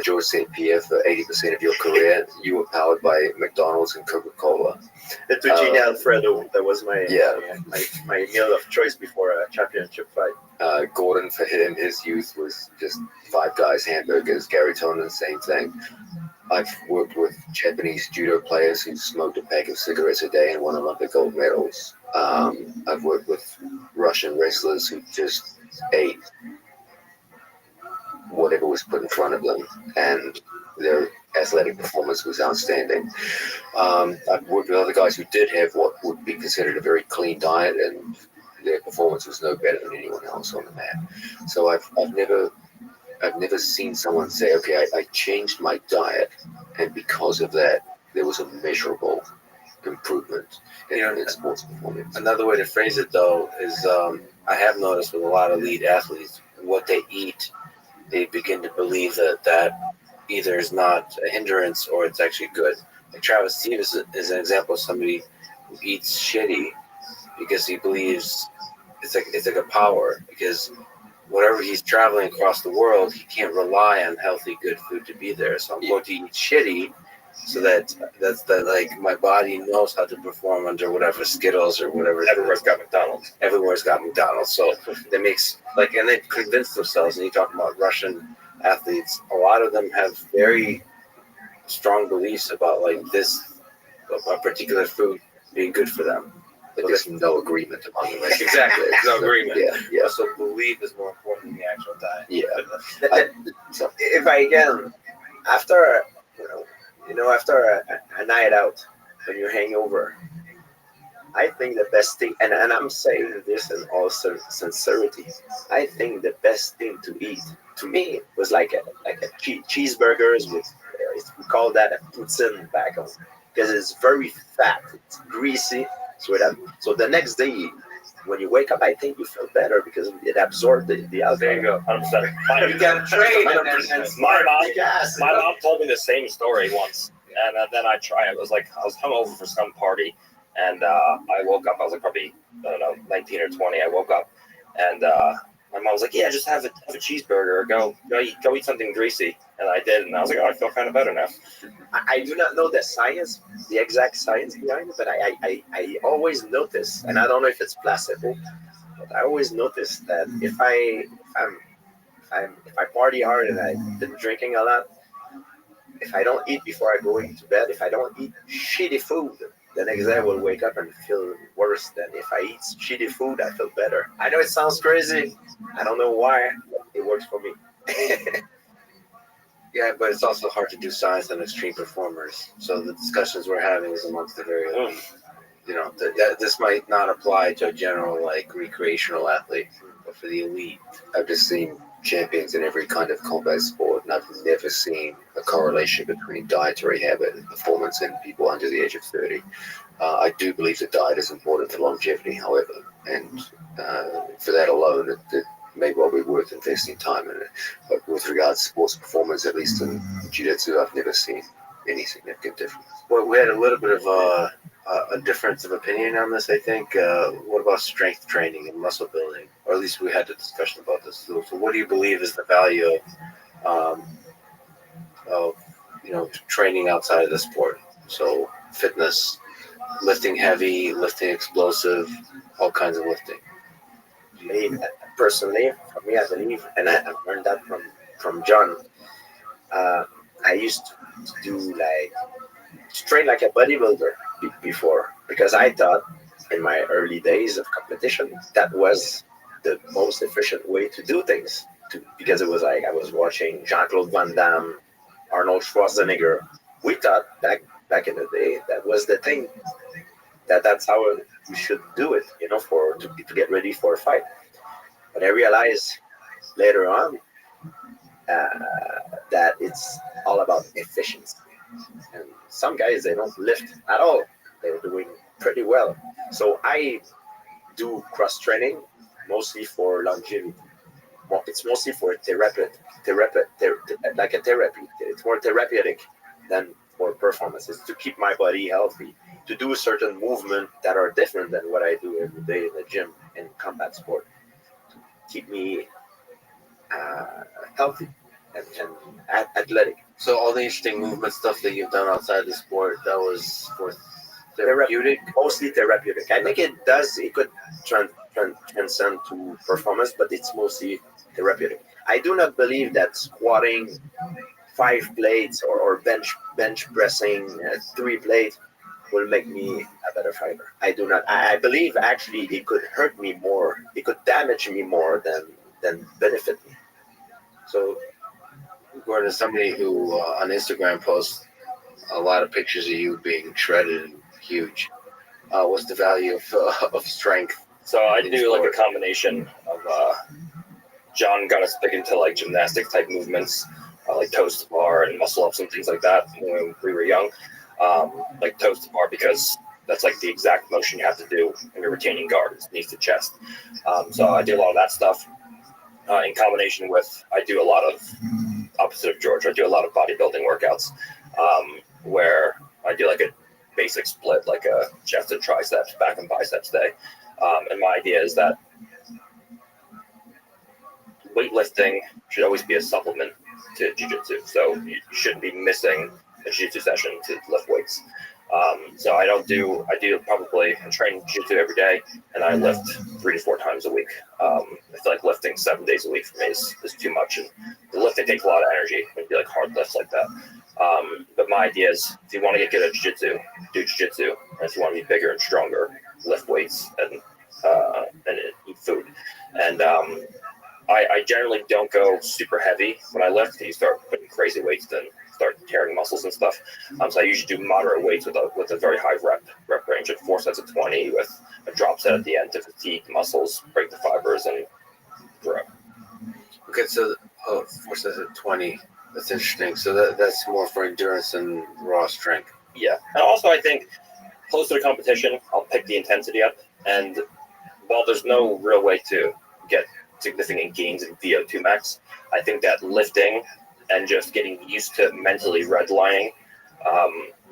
George St. Pierre, for 80% of your career, you were powered by McDonald's and Coca-Cola. The Tuccini Alfredo, that was my meal of choice before a championship fight. Gordon, for him, his youth was just Five Guys hamburgers. Gary Tonin, same thing. I've worked with Japanese judo players who smoked a pack of cigarettes a day and won Olympic gold medals. I've worked with Russian wrestlers who just ate whatever was put in front of them, and their athletic performance was outstanding. I've worked with other guys who did have what would be considered a very clean diet, and their performance was no better than anyone else on the mat. So I've never seen someone say, okay, I changed my diet, and because of that, there was a measurable improvement in sports performance. Another way to phrase it, though, is I have noticed with a lot of elite athletes, what they eat, they begin to believe that either is not a hindrance or it's actually good. Like Travis Stevens is an example of somebody who eats shitty because he believes it's like a power, because whatever he's traveling across the world, he can't rely on healthy, good food to be there. So I'm going to eat shitty so that's like my body knows how to perform under whatever Skittles or whatever. Everywhere's got McDonald's. Everywhere's got McDonald's. So that makes and they convince themselves. And you talk about Russian athletes, a lot of them have very strong beliefs about a particular food being good for them. But there's no agreement among them. Exactly, there's no agreement. Yeah. So belief is more important than the actual diet. Yeah. If I can, after after a night out, when you're hangover, I think the best thing, and I'm saying this in all sincerity, I think the best thing to eat to me was like a cheeseburgers with we call that a poutine back home, because it's very fat, it's greasy. So the next day, when you wake up, I think you feel better because it absorbed the alcohol. There you go, 100%. You can train and My mom told me the same story once, and then I tried. It was like I was hungover for some party, and I woke up. I was like probably 19 or 20. I woke up, and my mom was like, "Yeah, just have a cheeseburger. Or go eat something greasy." And I did, and I was like, "Oh, I feel kind of better now." I do not know the science, the exact science behind it, but I always notice, and I don't know if it's placebo, but I always notice that if I party hard and I've been drinking a lot, if I don't eat before I go into bed, if I don't eat shitty food, the next day I will wake up and feel worse than if I eat shitty food. I feel better. I know it sounds crazy. I don't know why. It works for me. Yeah, but it's also hard to do science on extreme performers. So the discussions we're having is amongst the very, this might not apply to a general recreational athlete, but for the elite. I've just seen champions in every kind of combat sport, and I've never seen a correlation between dietary habit and performance in people under the age of 30. I do believe that diet is important for longevity, however, and for that alone, it may well be worth investing time in it. But with regards to sports performance, at least in jiu-jitsu, I've never seen any significant difference. Well, we had a little bit of a difference of opinion on this, I think. What about strength training and muscle building? Or at least we had a discussion about this. So what do you believe is the value of training outside of the sport? So fitness, lifting heavy, lifting explosive, all kinds of lifting. Personally, for me, I believe, and I learned that from John. I used to do to train like a bodybuilder before, because I thought in my early days of competition that was the most efficient way to do things. Because it was like I was watching Jean-Claude Van Damme, Arnold Schwarzenegger. We thought back in the day that was the thing. That's how we should do it, to get ready for a fight. But I realized later on that it's all about efficiency. And some guys, they don't lift at all. They're doing pretty well. So I do cross training mostly for longevity. It's mostly for therapy, like a therapy. It's more therapeutic than for performance. It's to keep my body healthy, to do certain movement that are different than what I do every day in the gym in combat sport to keep me healthy and athletic. So all the interesting movement stuff that you've done outside the sport, that was for therapeutic? Mostly therapeutic. I think it could transcend to performance, but it's mostly therapeutic. I do not believe that squatting 5 plates or bench pressing 3 plates will make me a better fighter. I do not. I believe actually it could hurt me more. It could damage me more than benefit me. So, Gordon, as somebody who on Instagram posts a lot of pictures of you being shredded and huge, what's the value of strength? So I do like a combination of John got us big into like gymnastic type movements, like toes to bar and muscle ups and things like that when we were young. Like toes to bar because that's like the exact motion you have to do when you're retaining guard. It's knees to chest. So I do a lot of that stuff in combination with I do a lot of opposite of George. I do a lot of bodybuilding workouts where I do like a basic split, like a chest and triceps, back and biceps day. And my idea is that weightlifting should always be a supplement to jiu-jitsu. So you shouldn't be missing a jiu-jitsu session to lift weights. So I do probably train jiu-jitsu every day, and I lift 3 to 4 times a week. I feel like lifting 7 days a week for me is too much, and the lifting takes a lot of energy when you do like hard lifts like that. But my idea is, if you want to get good at jiu-jitsu, do jiu-jitsu, and if you want to be bigger and stronger, lift weights and eat food. And I generally don't go super heavy when I lift. You start putting crazy weights, then start tearing muscles and stuff. So I usually do moderate weights with a very high rep range of 4 sets of 20 with a drop set at the end to fatigue muscles, break the fibers, and grow. Okay, so 4 sets of 20. That's interesting. So that's more for endurance and raw strength. Yeah, and also I think close to the competition, I'll pick the intensity up. And while there's no real way to get significant gains in VO2 max, I think that lifting and just getting used to mentally redlining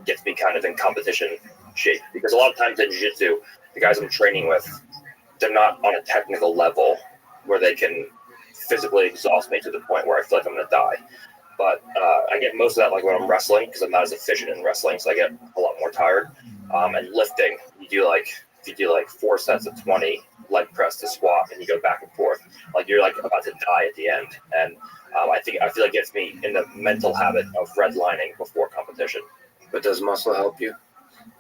gets me kind of in competition shape. Because a lot of times in jiu-jitsu, the guys I'm training with, they're not on a technical level where they can physically exhaust me to the point where I feel like I'm going to die. But I get most of that like when I'm wrestling, because I'm not as efficient in wrestling, so I get a lot more tired. And lifting, if you do like 4 sets of 20 leg press to squat, and you go back and forth, like you're like about to die at the end. And I feel like it gets me in the mental habit of redlining before competition. But does muscle help you?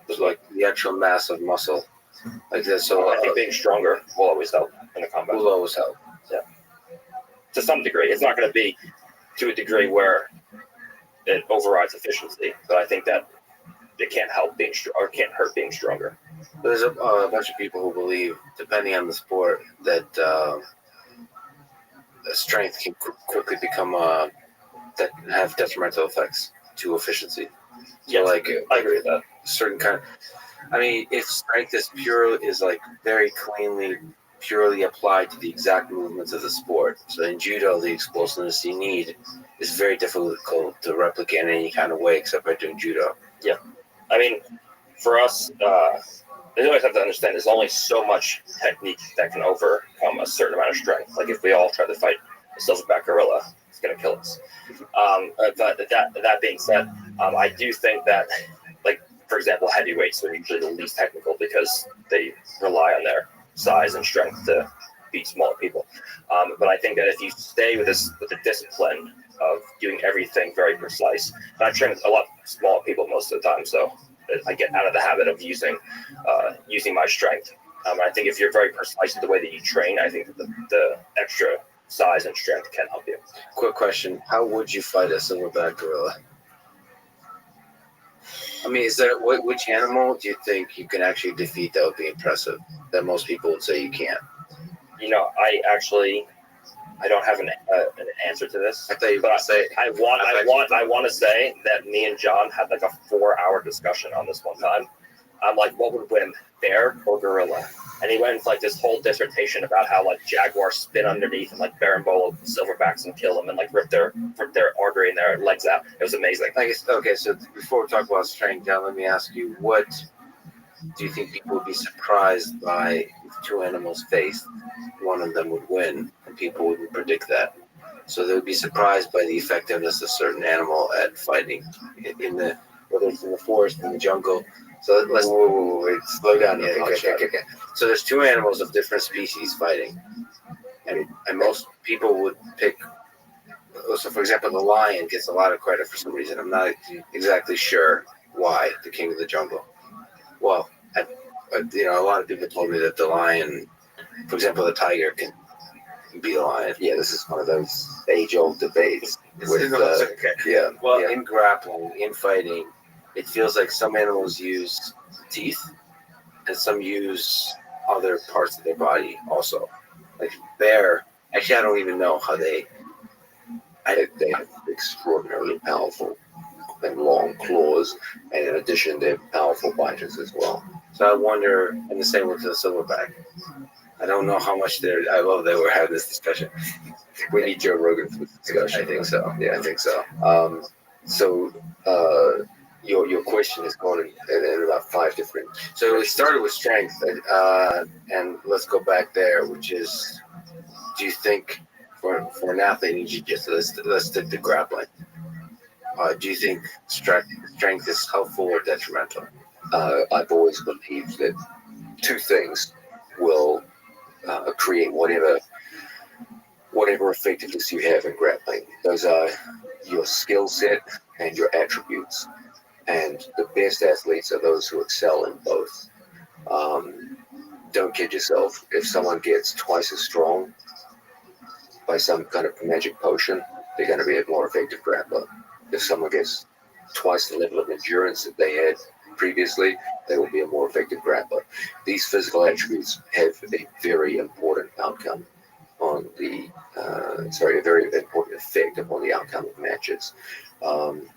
Does like the actual mass of muscle like this? So I think being stronger will always help in the combat. Will always help. Yeah. To some degree, it's not going to be to a degree where it overrides efficiency, but I think that it can't help being or can't hurt being stronger. There's a bunch of people who believe, depending on the sport, that strength can quickly become that have detrimental effects to efficiency. So Yes, like I agree with that. Certain kind. I mean, if strength is like very cleanly, purely applied to the exact movements of the sport. So in judo, the explosiveness you need is very difficult to replicate in any kind of way except by doing judo. Yeah, I mean, for us, you always have to understand there's only so much technique that can overcome a certain amount of strength. Like if we all try to fight a silverback gorilla, it's going to kill us. But that being said, I do think that, like, for example, heavyweights are usually the least technical because they rely on their size and strength to beat smaller people. But I think that if you stay with the discipline of doing everything very precise, and I train with a lot smaller people most of the time, so I get out of the habit of using my strength. I think if you're very precise in the way that you train, I think that the extra size and strength can help you. Quick question: how would you fight a silverback gorilla? I mean, which animal do you think you can actually defeat that would be impressive? That most people would say you can't. You know, I don't have an answer to this. I thought you were going to say. I want to say that me and John had like a 4-hour discussion on this one time. I'm like, what would win, bear or gorilla? And he went into like this whole dissertation about how like jaguars spin underneath and like berimbolo silverbacks and kill them and like rip their artery and their legs out. It was amazing. I guess, okay, so before we talk about strength, John, let me ask you, what do you think people would be surprised by if two animals faced, one of them would win, and people wouldn't predict that? So they would be surprised by the effectiveness of certain animal at fighting in the, whether it's in the forest, in the jungle. So let's Wait, slow down. okay, okay. So there's two animals of different species fighting, and most people would pick. So, for example, the lion gets a lot of credit for some reason. I'm not exactly sure why. The king of the jungle. Well, a lot of people told me that the lion, for example, the tiger can be a lion. Yeah, this is one of those age-old debates. Okay. Yeah. Well, yeah. in grappling, in fighting, it feels like some animals use teeth, and some use other parts of their body also. Like bear. Actually, I don't even know how they. They have extraordinarily powerful and long claws, and in addition, they're powerful biters as well. So I wonder, and the same with the silverback. I don't know how much they're. I love that we're having this discussion. We need Joe Rogan for this discussion. I think so. Yeah, I think so. Your question has gone in about 5 different. So we started with strength, and let's go back there, which is, do you think for an athlete in jiu-jitsu, let's stick to grappling. Do you think strength is helpful or detrimental? I've always believed that two things will create whatever effectiveness you have in grappling. Those are your skill set and your attributes. And the best athletes are those who excel in both. Don't kid yourself. If someone gets twice as strong by some kind of magic potion, they're going to be a more effective grappler. If someone gets twice the level of endurance that they had previously, they will be a more effective grappler. These physical attributes have a very important outcome on the, a very important effect upon the outcome of matches.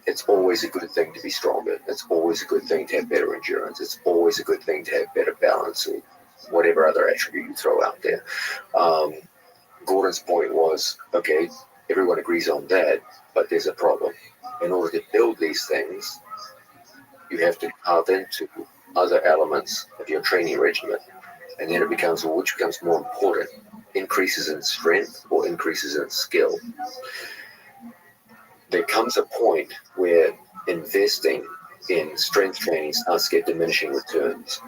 It's always a good thing to be stronger. It's always a good thing to have better endurance. It's always a good thing to have better balance or whatever other attribute you throw out there. Gordon's point was, okay, everyone agrees on that, but there's a problem. In order to build these things, you have to carve into other elements of your training regimen. And then it becomes, well, which becomes more important? Increases in strength or increases in skill? There comes a point where investing in strength training starts to get diminishing returns.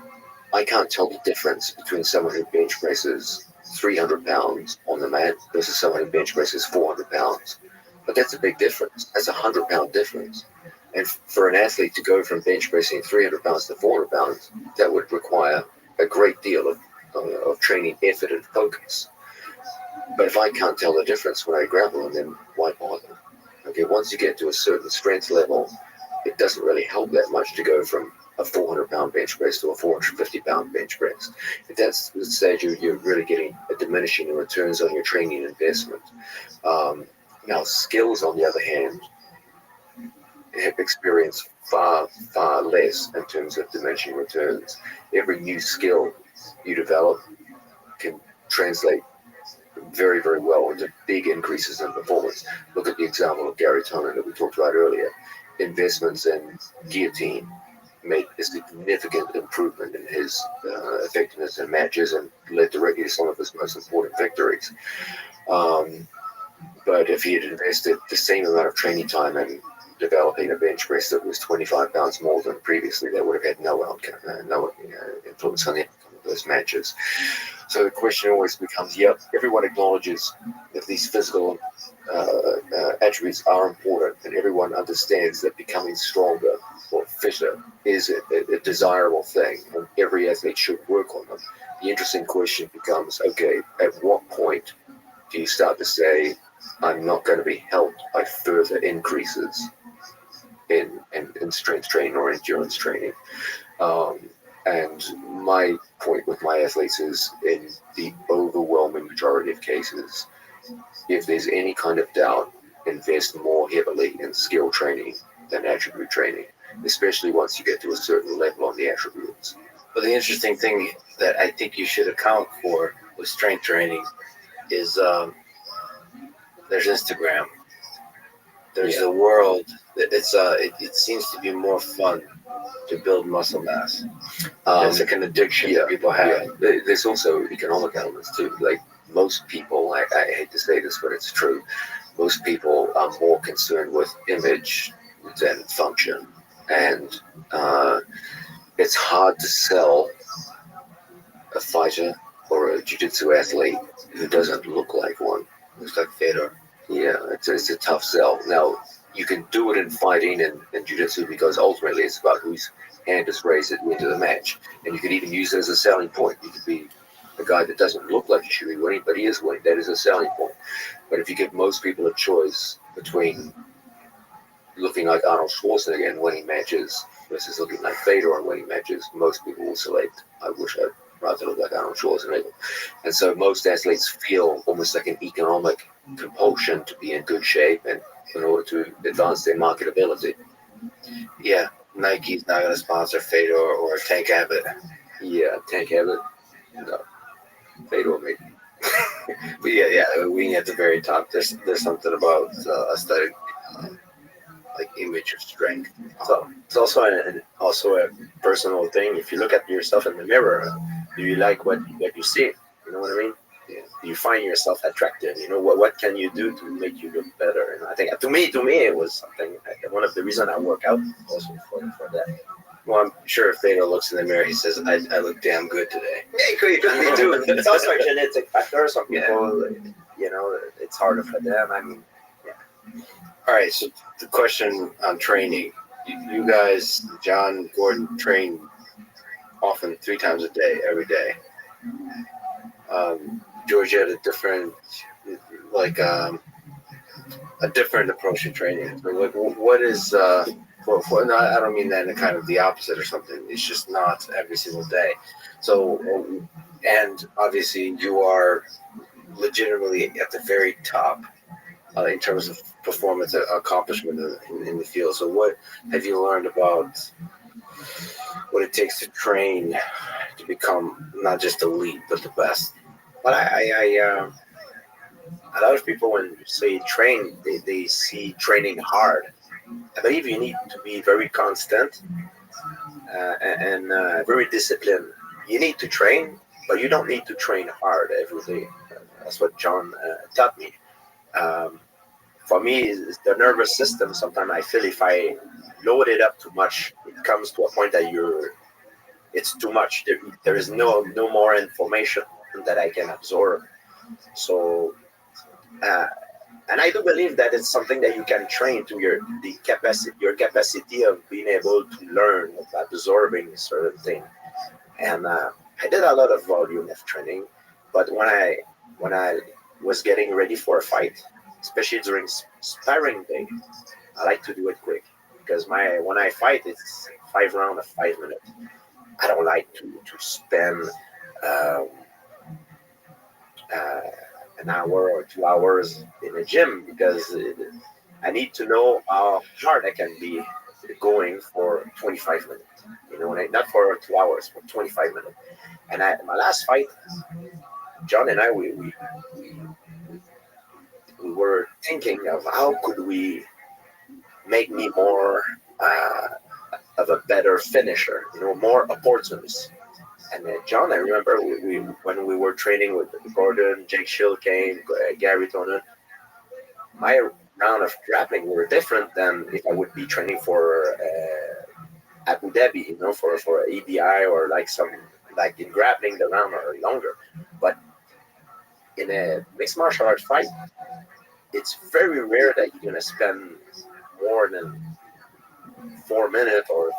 I can't tell the difference between someone who bench presses 300 pounds on the mat versus someone who bench presses 400 pounds. But that's a big difference. That's a 100-pound difference. And for an athlete to go from bench pressing 300 pounds to 400 pounds, that would require a great deal of training effort and focus. But if I can't tell the difference when I grapple, then why bother? Okay, once you get to a certain strength level, it doesn't really help that much to go from a 400-pound bench press to a 450-pound bench press. At that stage, you're really getting a diminishing in returns on your training investment. Now, skills, on the other hand, have experienced far, far less in terms of diminishing returns. Every new skill you develop can translate very, very well into big increases in performance. Look at the example of Gary Tonin that we talked about earlier. Investments in guillotine made a significant improvement in his effectiveness in matches and led directly to some of his most important victories. But if he had invested the same amount of training time in developing a bench press that was 25 pounds more than previously, that would have had no outcome, no influence on the outcome of those matches. So the question always becomes, yep, everyone acknowledges that these physical attributes are important, and everyone understands that becoming stronger or fitter is a desirable thing, and every athlete should work on them. The interesting question becomes, okay, at what point do you start to say, I'm not going to be helped by further increases in strength training or endurance training? And my point with my athletes is, in the overwhelming majority of cases, if there's any kind of doubt, invest more heavily in skill training than attribute training, especially once you get to a certain level on the attributes. But the interesting thing that I think you should account for with strength training is there's Instagram. There's the world. It seems to be more fun to build muscle mass. It's like an addiction that people have. Yeah. There's also economic elements too. Like most people, I hate to say this, but it's true. Most people are more concerned with image than function, and it's hard to sell a fighter or a jiu-jitsu athlete who doesn't look like one. Looks like Fedor. Yeah, it's a tough sell. Now, you can do it in fighting and jiu-jitsu because ultimately it's about whose hand is raised at the end of the match. And you could even use it as a selling point. You could be a guy that doesn't look like he should be winning, but he is winning. That is a selling point. But if you give most people a choice between looking like Arnold Schwarzenegger and winning matches versus looking like Fedor and winning matches, most people will select, I wish I'd rather look like Arnold Schwarzenegger. And so most athletes feel almost like an economic compulsion to be in good shape and in order to advance their marketability. Yeah, Nike's not going to sponsor Fedor or Tank Abbott. Yeah, Tank Abbott, no, Fedor maybe. But yeah, we at the very top. There's something about aesthetic, like image of strength. So it's also a personal thing. If you look at yourself in the mirror, do you like what you see? You know what I mean? Yeah. Do you find yourself attractive? You know what can you do to make you look better? And I think to me it was something. One of the reasons I work out also for that. Well, I'm sure if Fedor looks in the mirror, he says, "I look damn good today." Yeah, it could be too. It's also a genetic factor. Some people, it's harder for them. I mean, yeah. All right. So the question on training: you guys, John, Gordon, train often 3 times a day, every day. George had a different, a different approach to training. So, like, what is no, I don't mean that in kind of the opposite or something. It's just not every single day. So, and obviously you are legitimately at the very top in terms of performance accomplishment in the field. So what have you learned about what it takes to train to become not just elite, but the best? But a lot of people, when you say train, they see training hard. I believe you need to be very constant and very disciplined. You need to train, but you don't need to train hard every day. That's what John taught me. For me, it's the nervous system. Sometimes I feel if I load it up too much, it comes to a point that it's too much. There is no more information that I can absorb. So. And I do believe that it's something that you can train to your capacity of being able to learn, of absorbing certain things. And I did a lot of volume of training, but when I was getting ready for a fight, especially during sparring day, I like to do it quick because when I fight, it's 5 rounds of 5 minutes. I don't like to spend an hour or 2 hours in a gym because I need to know how hard I can be going for 25 minutes. Not for 2 hours, but 25 minutes. And my last fight, John and I, we were thinking of how could we make me more of a better finisher, more opportunist. And John, I remember when we were training with Gordon, Jake Schill came, Gary Tonin, my round of grappling were different than if I would be training for Abu Dhabi, for EBI or like in grappling, the round are longer. But in a mixed martial arts fight, it's very rare that you're going to spend more than 4 minutes or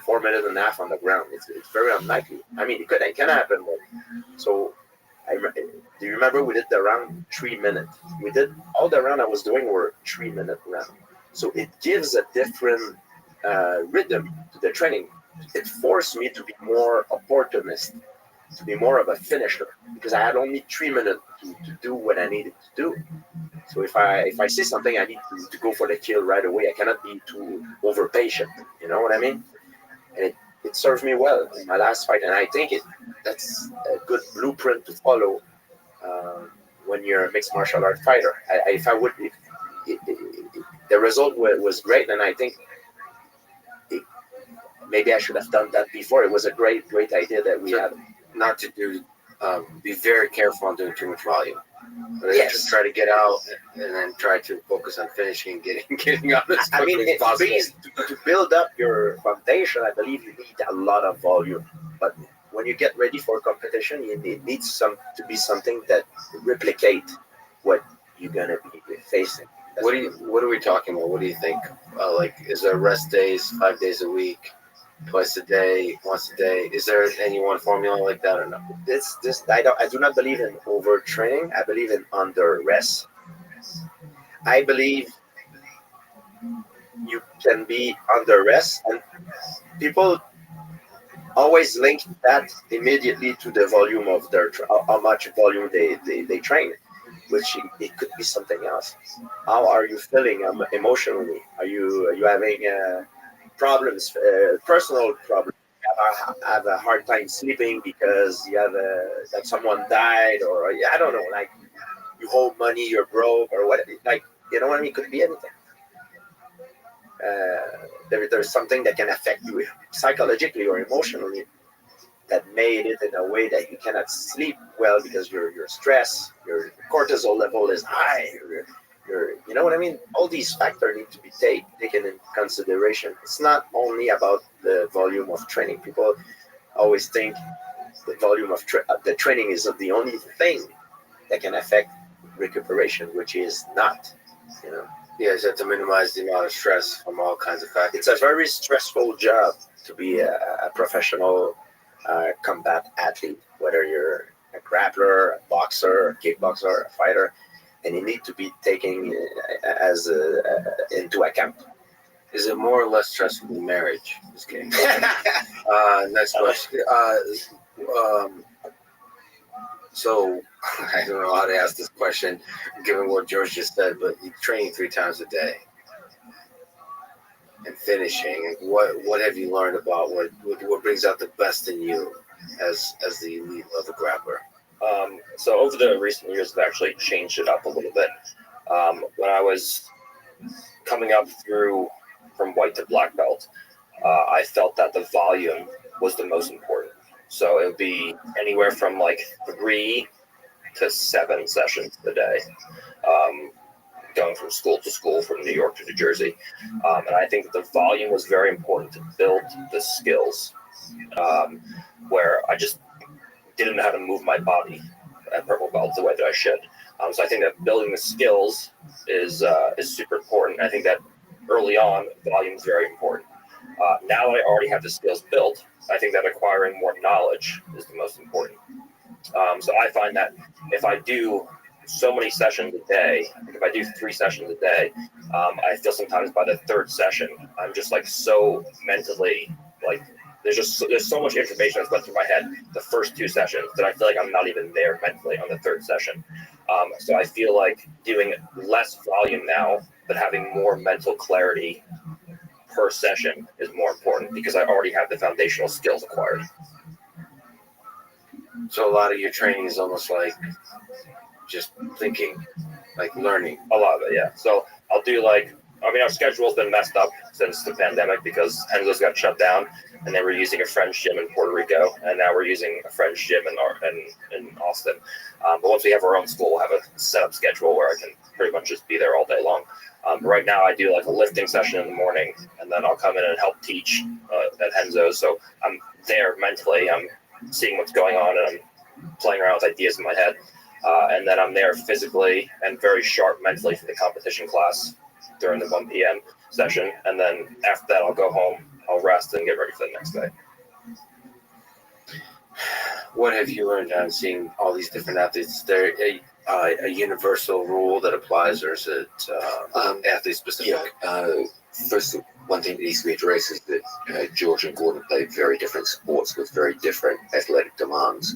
4 minutes and a half on the ground. It's very unlikely. I mean, it can happen. So, do you remember we did the round 3 minutes? We did all the round I was doing were 3-minute round. So it gives a different rhythm to the training. It forced me to be more opportunist, to be more of a finisher, because I had only 3 minutes to do what I needed to do. So if I see something, I need to go for the kill right away. I cannot be too over patient. You know what I mean? And it served me well in my last fight, and I think that's a good blueprint to follow when you're a mixed martial art fighter. The result was great, and I think maybe I should have done that before. It was a great idea that we had. Not to do, be very careful on doing too much volume. Yes. Just try to get out and then try to focus on finishing, getting out as I mean, quickly as possible. to build up your foundation, I believe you need a lot of volume. But when you get ready for competition, it needs to be something that replicate what you're gonna be facing. What are we talking about? What do you think? Like, is there rest days, 5 days a week, twice a day, once a day? Is there any one formula like that or no? I do not believe in overtraining. I believe in under rest. I believe you can be under rest, and people always link that immediately to the volume of their how much volume they train, which it could be something else. How are you feeling emotionally? Are you having problems, personal problems? Have a hard time sleeping because you have like someone died, or I don't know, like you hold money, you're broke, or what? Like, you know what I mean? It could be anything. There's something that can affect you psychologically or emotionally that made it in a way that you cannot sleep well because your stress, your cortisol level is high. You know what I mean? All these factors need to be taken in consideration. It's not only about the volume of training. People always think the volume of the training is the only thing that can affect recuperation, which is not. You know. Yeah, you have to minimize the amount of stress from all kinds of factors. It's a very stressful job to be a professional combat athlete, whether you're a grappler, a boxer, a kickboxer, a fighter, and you need to be taken as into account. Is it more or less stressful than marriage? Just kidding. Next question. So I don't know how to ask this question, given what George just said, but you train 3 times a day and finishing. What have you learned about what brings out the best in you as the elite level grappler? So over the recent years, I've actually changed it up a little bit. When I was coming up through from white to black belt, I felt that the volume was the most important. So it would be anywhere from like 3 to 7 sessions a day, going from school to school, from New York to New Jersey. And I think that the volume was very important to build the skills, where I just didn't know how to move my body at purple belt the way that I should. So I think that building the skills is super important. I think that early on, volume is very important. Now that I already have the skills built, I think that acquiring more knowledge is the most important. So I find that if I do so many sessions a day, like if I do 3 sessions a day, I feel sometimes by the 3rd session, I'm just like so mentally, like there's so much information that's went through my head the first 2 sessions that I feel like I'm not even there mentally on the 3rd session. So I feel like doing less volume now, but having more mental clarity per session is more important because I already have the foundational skills acquired. So a lot of your training is almost like just thinking, like learning. A lot of it, yeah. So I'll do our schedule's been messed up since the pandemic because Henzo's got shut down and they were using a French gym in Puerto Rico, and now we're using a French gym in Austin. But once we have our own school, we'll have a set up schedule where I can pretty much just be there all day long. But right now I do like a lifting session in the morning, and then I'll come in and help teach at Henzo's. So I'm there mentally, I'm seeing what's going on, and I'm playing around with ideas in my head. And then I'm there physically and very sharp mentally for the competition class during the 1 p.m. session. And then after that, I'll go home, I'll rest, and get ready for the next day. What have you learned on seeing all these different athletes? Is there a universal rule that applies, or is it athlete specific? Yeah. First, one thing that needs to be addressed is that George and Gordon play very different sports with very different athletic demands.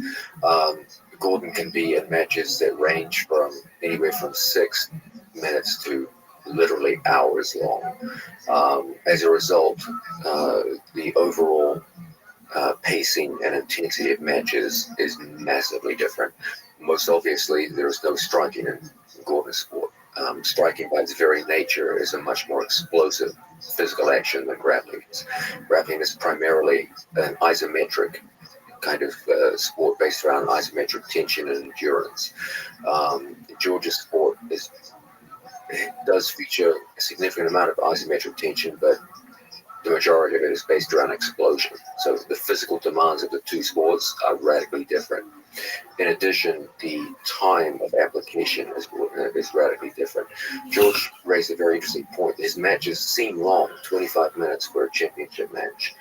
Gordon can be in matches that range from anywhere from 6 minutes to literally hours long. As a result, the overall pacing and intensity of matches is massively different. Most obviously, there is no striking in Gordon's sport. striking by its very nature is a much more explosive physical action than grappling is. Grappling is primarily an isometric kind of sport based around isometric tension and endurance. George's sport does feature a significant amount of isometric tension, but the majority of it is based around explosion. So the physical demands of the two sports are radically different. In addition, the time of application is radically different. George raised a very interesting point. His matches seem long, 25 minutes for a championship match.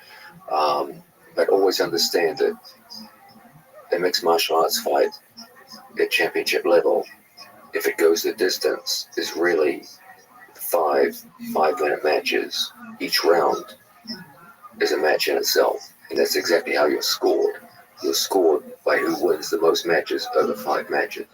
But always understand that a mixed martial arts fight at championship level, if it goes the distance, is really 5-minute matches. Each round is a match in itself, and that's exactly how you're scored. You're scored by who wins the most matches over 5 matches.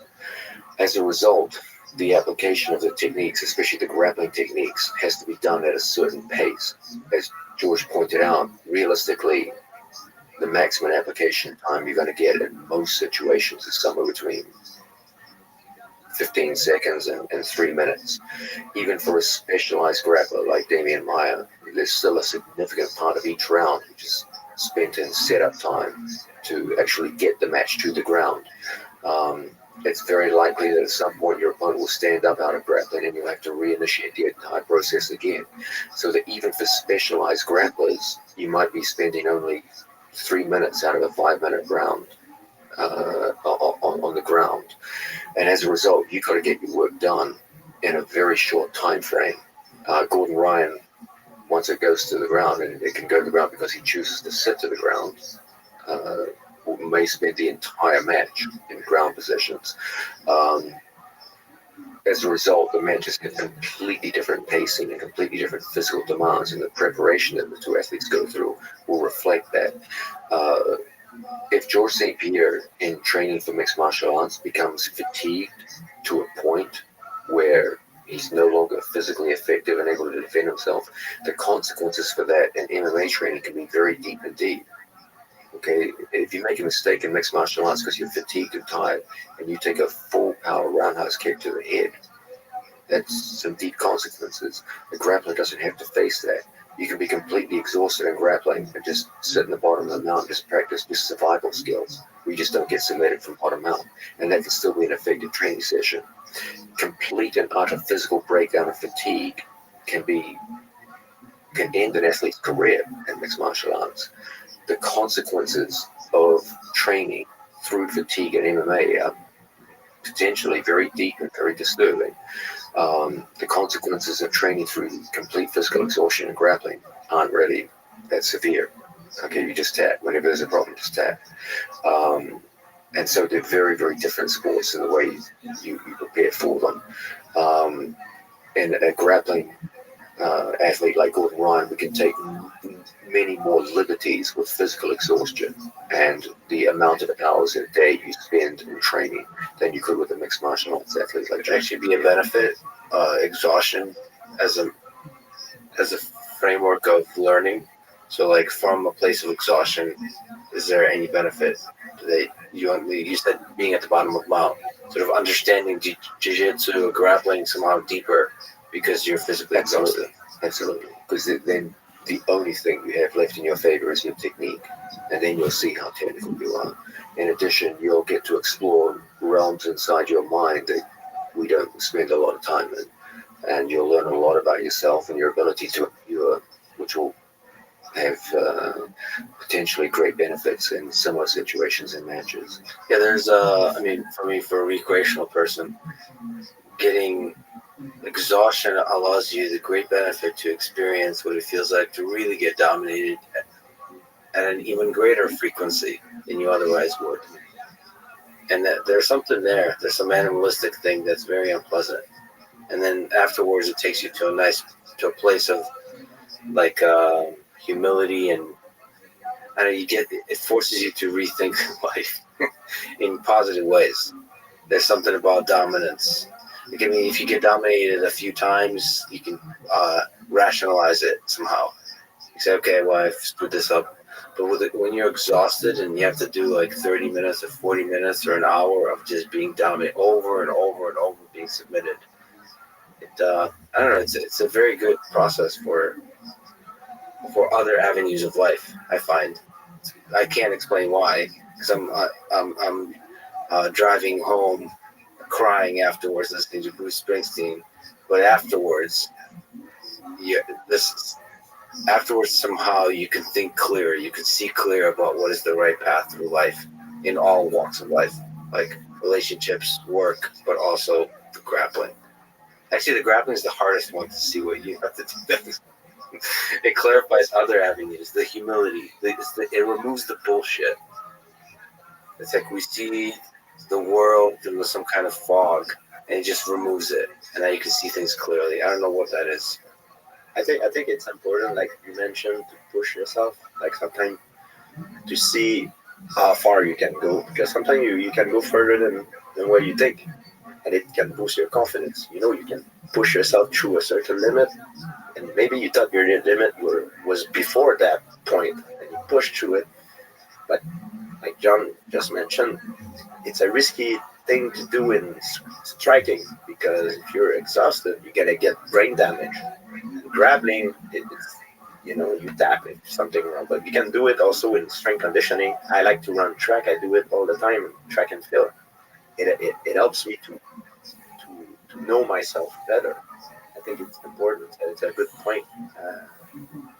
As a result, the application of the techniques, especially the grappling techniques, has to be done at a certain pace. As George pointed out, realistically, the maximum application time you're going to get in most situations is somewhere between 15 seconds and 3 minutes. Even for a specialized grappler like Damian Maia, there's still a significant part of each round which is spent in setup time to actually get the match to the ground. It's very likely that at some point your opponent will stand up out of grappling and you'll have to reinitiate the entire process again. So that even for specialized grapplers, you might be spending only 3 minutes out of a 5-minute round on the ground. And as a result, you've got to get your work done in a very short time frame. Gordon Ryan, once it goes to the ground, and it can go to the ground because he chooses to sit to the ground, may spend the entire match in ground positions. As a result, the matches have completely different pacing and completely different physical demands, and the preparation that the two athletes go through will reflect that. If George St. Pierre, in training for mixed martial arts, becomes fatigued to a point where he's no longer physically effective and able to defend himself, the consequences for that in MMA training can be very deep indeed. Okay, if you make a mistake in mixed martial arts because you're fatigued and tired, and you take a full power roundhouse kick to the head, that's some deep consequences. The grappler doesn't have to face that. You can be completely exhausted in grappling and just sit in the bottom of the mountain, just practice just survival skills. We just don't get submitted from bottom out, and that can still be an effective training session. Complete and utter physical breakdown of fatigue can end an athlete's career in mixed martial arts. The consequences of training through fatigue in MMA are potentially very deep and very disturbing. The consequences of training through complete physical exhaustion and grappling aren't really that severe. Okay, you just tap. Whenever there's a problem, just tap. And so they're very, very different sports in the way you prepare for them. And a grappling athlete like Gordon Ryan, we can take many more liberties with physical exhaustion and the amount of hours a day you spend in training than you could with a mixed martial arts athlete like Would actually be a benefit, exhaustion as a framework of learning. So, like, from a place of exhaustion, is there any benefit that you said being at the bottom of the mountain, sort of understanding jiu-jitsu or grappling somehow deeper because you're physically exhausted? Absolutely. Because then the only thing you have left in your favor is your technique, and then you'll see how technical you are. In addition, you'll get to explore realms inside your mind that we don't spend a lot of time in, and you'll learn a lot about yourself and your ability to endure, which will have potentially great benefits in similar situations and matches. Yeah, there's I mean, for me, for a recreational person, getting exhaustion allows you the great benefit to experience what it feels like to really get dominated at an even greater frequency than you otherwise would. And that there's something there. There's some animalistic thing that's very unpleasant. And then afterwards, it takes you to a place of like humility, and I know it forces you to rethink life in positive ways. There's something about dominance. Like, I mean, if you get dominated a few times, you can rationalize it somehow. You say, okay, well, I've screwed this up. But when you're exhausted and you have to do like 30 minutes or 40 minutes or an hour of just being dominated over and over and over, being submitted, I don't know. It's a very good process for other avenues of life. I find I can't explain why, because I'm driving home crying afterwards listening to Bruce Springsteen, but afterwards, afterwards somehow you can think clear, you can see clear about what is the right path through life in all walks of life, like relationships, work, but also the grappling. Actually, the grappling is the hardest one to see what you have to do. It clarifies other avenues, the humility, it removes the bullshit. It's like we see the world through some kind of fog, and it just removes it, and now you can see things clearly. I don't know what that is. I think it's important, like you mentioned, to push yourself. Like sometimes to see how far you can go, because sometimes you can go further than what you think, and it can boost your confidence. You know, you can push yourself through a certain limit, and maybe you thought your limit was before that point, and you pushed through it. But like John just mentioned, it's a risky thing to do in striking, because if you're exhausted, you're gonna get brain damage. Grappling, it's, you know, you tap if something wrong, but you can do it also in strength conditioning. I like to run track. I do it all the time, track and field. It helps me to know myself better. I think it's important. It's a good point.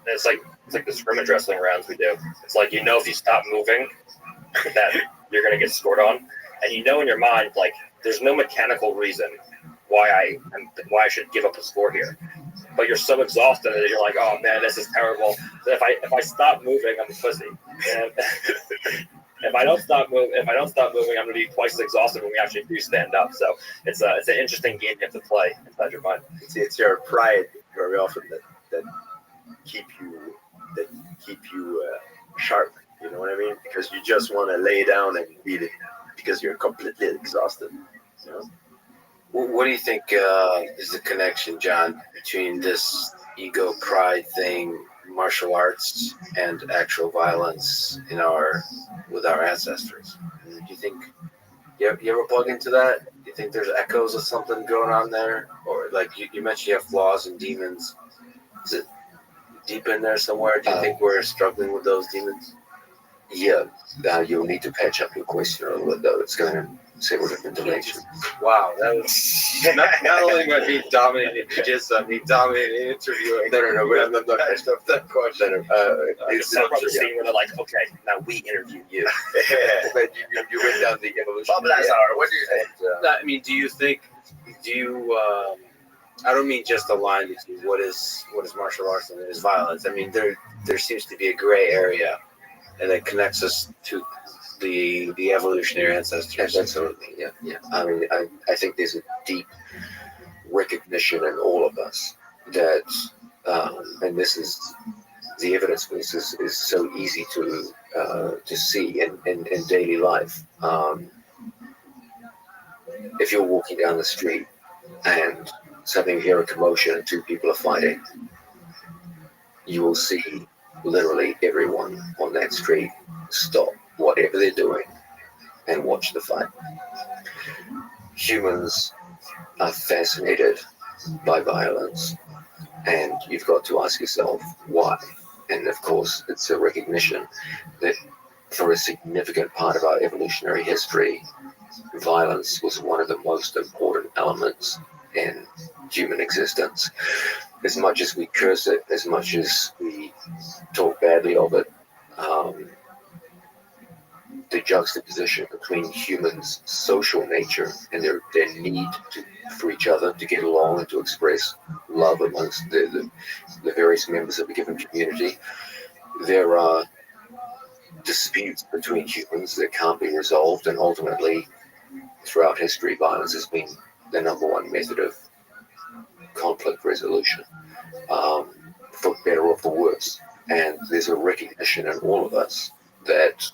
It's like the scrimmage wrestling rounds we do. It's like, you know, if you stop moving, that you're gonna get scored on, and you know in your mind, like, there's no mechanical reason why I should give up a score here. But you're so exhausted that you're like, oh man, this is terrible. That if I stop moving, I'm a pussy. And if I don't stop moving, I'm going to be twice as exhausted when we actually do stand up. So it's an interesting game you have to play inside your mind. It's your pride very often that keep you sharp. You know what I mean? Because you just want to lay down and beat it because you're completely exhausted. You know? What do you think is the connection, John, between this ego pride thing, martial arts, and actual violence with our ancestors? Do you think you ever plug into that? Do you think there's echoes of something going on there, or like you mentioned, you have flaws and demons? Is it deep in there somewhere? Do you think we're struggling with those demons? Yeah, you'll need to patch up your question a little bit, though. It's going to several different dimensions. Wow, that was not only am I being dominated, just me dominating interviewing. No, we have not patched up that question. It's not the scene where they're like, okay, now we interview you. Yeah. But you went down the evolution. Bob Lazar, what do you think? I mean, do you I don't mean just a line between what is martial arts and what is violence. I mean, there seems to be a gray area, and that connects us to the evolutionary ancestors. Absolutely, yeah. I mean, I think there's a deep recognition in all of us that, and this is the evidence for this is so easy to see in daily life. If you're walking down the street and suddenly you hear a commotion and two people are fighting, you will see literally everyone on that street stop whatever they're doing and watch the fight. Humans are fascinated by violence, and you've got to ask yourself why. And of course, it's a recognition that for a significant part of our evolutionary history, violence was one of the most important elements in human existence. As much as we curse it, as much as we talk badly of it, the juxtaposition between humans' social nature and their need for each other to get along and to express love amongst the various members of a given community. There are disputes between humans that can't be resolved, and ultimately, throughout history, violence has been the number one method of conflict resolution, for better or for worse. And there's a recognition in all of us that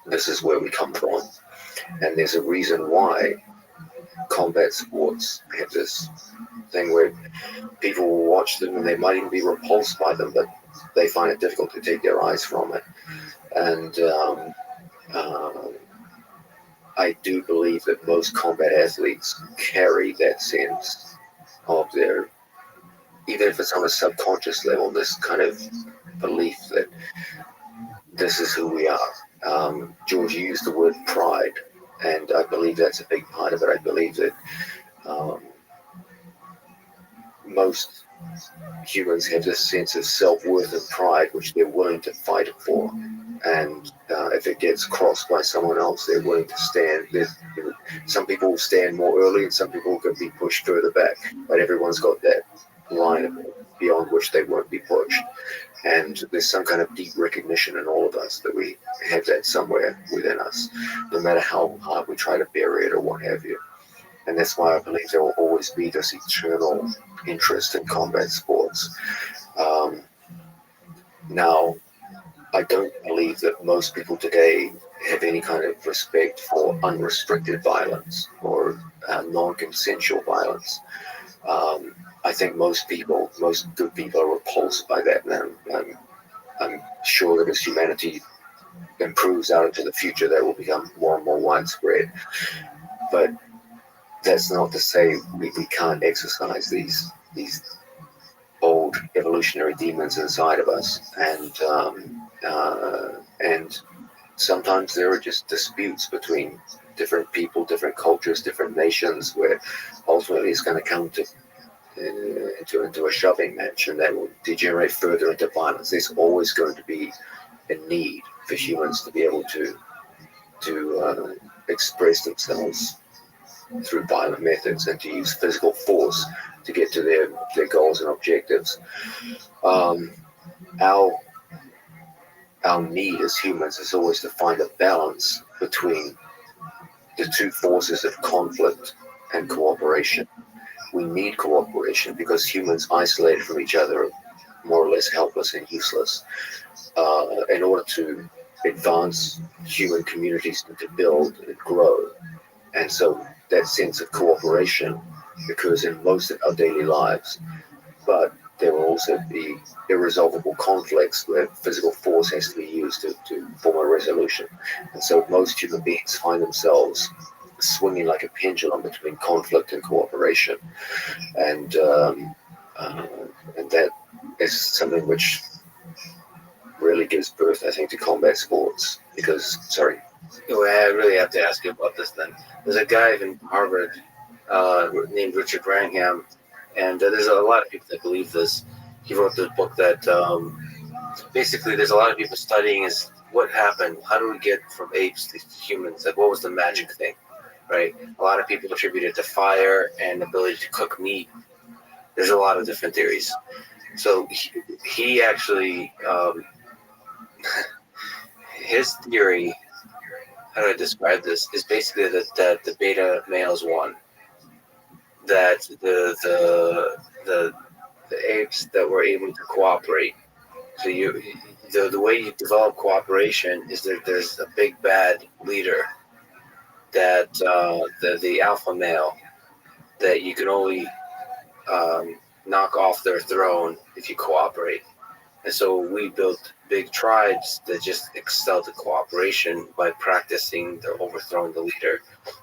this is where we come from, and there's a reason why combat sports have this thing where people will watch them and they might even be repulsed by them, but they find it difficult to take their eyes from it. And I do believe that most combat athletes carry that sense of their, even if it's on a subconscious level, this kind of belief that this is who we are. George used the word pride, and I believe that's a big part of it. I believe that most humans have this sense of self-worth and pride, which they're willing to fight for. And if it gets crossed by someone else, they're willing to stand. Some people will stand more early, and some people can be pushed further back. But everyone's got that line beyond which they won't be pushed. And there's some kind of deep recognition in all of us that we have that somewhere within us, no matter how hard we try to bury it or what have you. And that's why I believe there will always be this eternal interest in combat sports. Now, I don't believe that most people today have any kind of respect for unrestricted violence or non-consensual violence. I think most good people are repulsed by that. And I'm sure that as humanity improves out into the future, that will become more and more widespread. But that's not to say we can't exercise these old evolutionary demons inside of us, and sometimes there are just disputes between different people, different cultures, different nations, where ultimately it's going to come to into a shoving match, and that will degenerate further into violence. There's always going to be a need for humans to be able to express themselves through violent methods and to use physical force to get to their goals and objectives. Our need as humans is always to find a balance between the two forces of conflict and cooperation. We need cooperation because humans isolated from each other are more or less helpless and useless. In order to advance human communities and to build and grow. And so that sense of cooperation occurs in most of our daily lives. But there will also be irresolvable conflicts where physical force has to be used to form a resolution. And so most human beings find themselves swinging like a pendulum between conflict and cooperation. And that is something which really gives birth, I think, to combat sports. Because, sorry. Well, I really have to ask you about this then. There's a guy in Harvard named Richard Brangham, and there's a lot of people that believe this. He wrote this book that basically there's a lot of people studying is what happened. How do we get from apes to humans? Like, what was the magic thing, right? A lot of people attribute it to fire and ability to cook meat. There's a lot of different theories. So he actually, his theory, how do I describe this, is basically that the beta males won. That the apes that were able to cooperate. So the way you develop cooperation is that there's a big bad leader that the alpha male that you can only knock off their throne if you cooperate. And so we built big tribes that just excelled at cooperation by practicing the overthrowing the leader.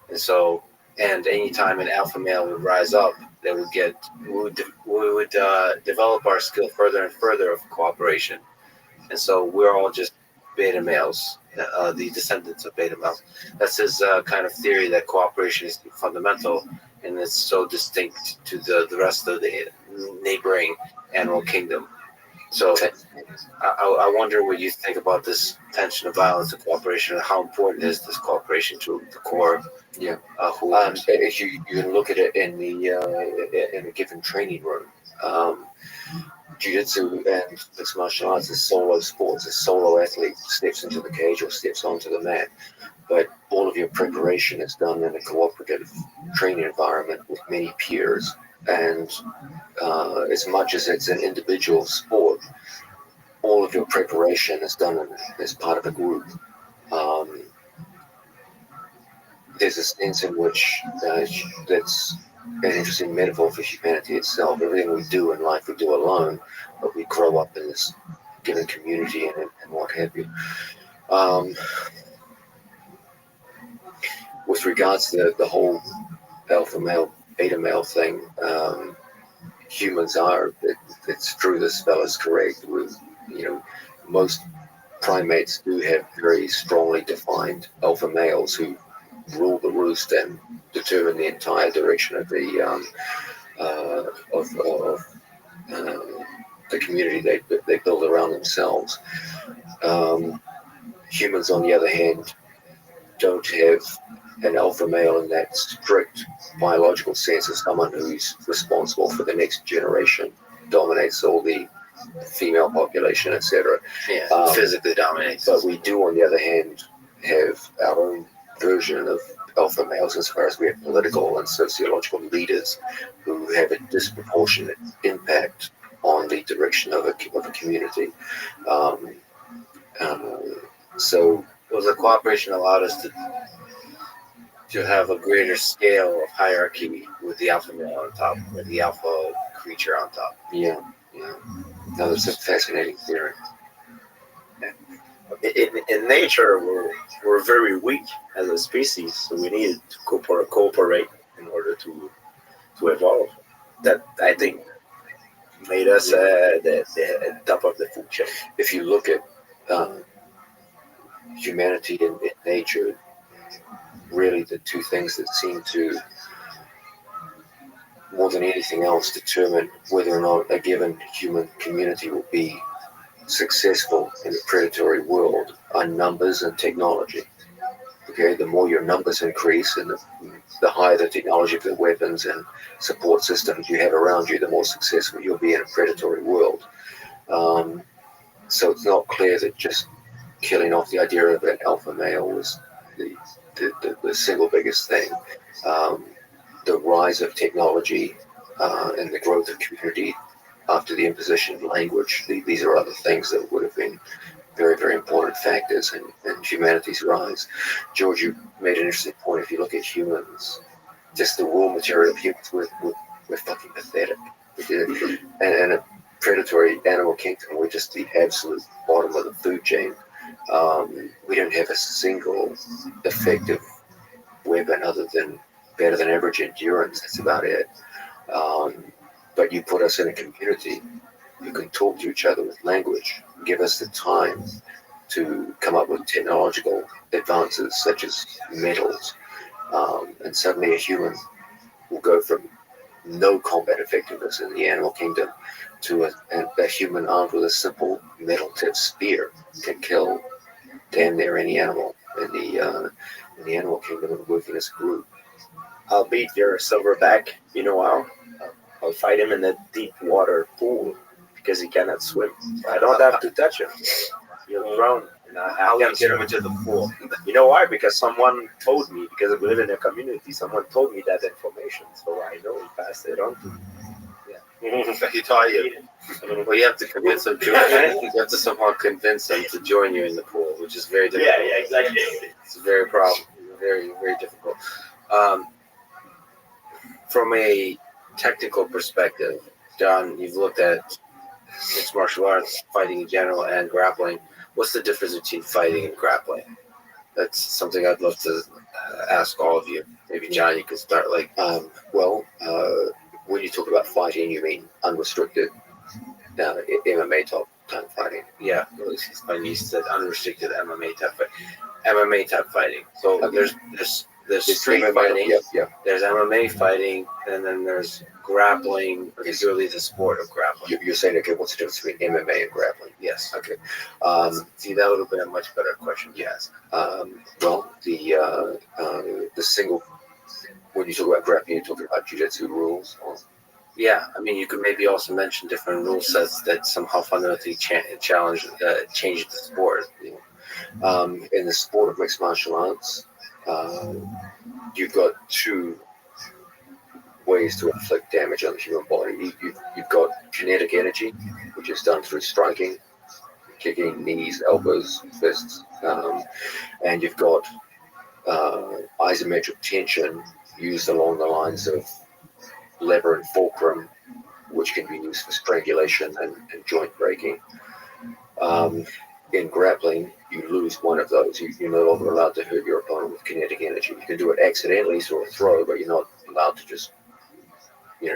And so, and anytime an alpha male would rise up, we would develop our skill further and further of cooperation. And so we're all just beta males, the descendants of beta males. That's his kind of theory that cooperation is fundamental, and it's so distinct to the rest of the neighboring animal kingdom. So I wonder what you think about this tension of violence and cooperation, and how important is this cooperation to the core? Yeah. If you can look at it in a given training room. Jiu-jitsu and mixed martial arts is solo sports. A solo athlete steps into the cage or steps onto the mat. But all of your preparation is done in a cooperative training environment with many peers. And as much as it's an individual sport, all of your preparation is done as part of a group. There's a sense in which that's an interesting metaphor for humanity itself. Everything we do in life, we do alone, but we grow up in this given community and what have you. With regards to the whole alpha male, beta male thing, humans are. It's true. This fellow's correct. Most primates do have very strongly defined alpha males who rule the roost and determine the entire direction of the community they build around themselves. Humans, on the other hand, don't have an alpha male in that strict biological sense as someone who's responsible for the next generation, dominates all the female population, etc. Yeah, physically dominates. But we do, on the other hand, have our own version of alpha males as far as we have political and sociological leaders who have a disproportionate impact on the direction of a community. So the cooperation allowed us to have a greater scale of hierarchy with the alpha male on top, with the alpha creature on top. Yeah. Now, that's a fascinating theory. In nature, we're very weak as a species, so we needed to cooperate in order to evolve. That, I think, made us the top of the food chain. If you look at humanity in nature, really the two things that seem to, more than anything else, determine whether or not a given human community will be successful in a predatory world are numbers and technology. Okay, the more your numbers increase and the higher the technology of the weapons and support systems you have around you, the more successful you'll be in a predatory world. So it's not clear that just killing off the idea of an alpha male was the single biggest thing. The rise of technology and the growth of community after the imposition of language, these are other things that would have been very, very important factors in humanity's rise. George, you made an interesting point. If you look at humans, just the raw material of humans, we're fucking pathetic. And a predatory animal kingdom, we're just the absolute bottom of the food chain. We don't have a single effective weapon other than better than average endurance. That's about it. But you put us in a community who can talk to each other with language, give us the time to come up with technological advances such as metals, and suddenly a human will go from no combat effectiveness in the animal kingdom to a human armed with a simple metal-tipped spear can kill damn near any animal in the animal kingdom and working as a group. I'll beat your silverback. You know how? I'll fight him in the deep water pool because he cannot swim. I don't have to touch him. He'll drown. And I can't get him into the pool. You know why? Because someone told me, because we live in a community, someone told me that information. So I know he passed it on to me. Yeah. He taught you. Well, you have to convince him to. You have to somehow convince him to join you in the pool, which is very difficult. Yeah, exactly. It's a very very, very difficult. From a technical perspective, John, you've looked at mixed martial arts, fighting in general, and grappling. What's the difference between fighting and grappling? That's something I'd love to ask all of you. Maybe John, you could start. When you talk about fighting, you mean unrestricted MMA type fighting? Yeah, when you said unrestricted MMA type fighting. So okay. There's street fighting, yep. There's MMA fighting, and then there's grappling, particularly the sport of grappling. You're saying, okay, what's the difference between MMA and grappling? Yes. Okay. See, that would have been a much better question to ask. The single, when you talk about grappling, you're talking about jiu-jitsu rules? Yeah, I mean, you could maybe also mention different rule sets that somehow fundamentally change the sport. In the sport of mixed martial arts, you've got two ways to inflict damage on the human body. You've got kinetic energy, which is done through striking, kicking, knees, elbows, fists, and you've got isometric tension used along the lines of lever and fulcrum, which can be used for strangulation and joint breaking. In grappling, you lose one of those. You're no longer allowed to hurt your opponent with kinetic energy. You can do it accidentally through a throw, but you're not allowed to just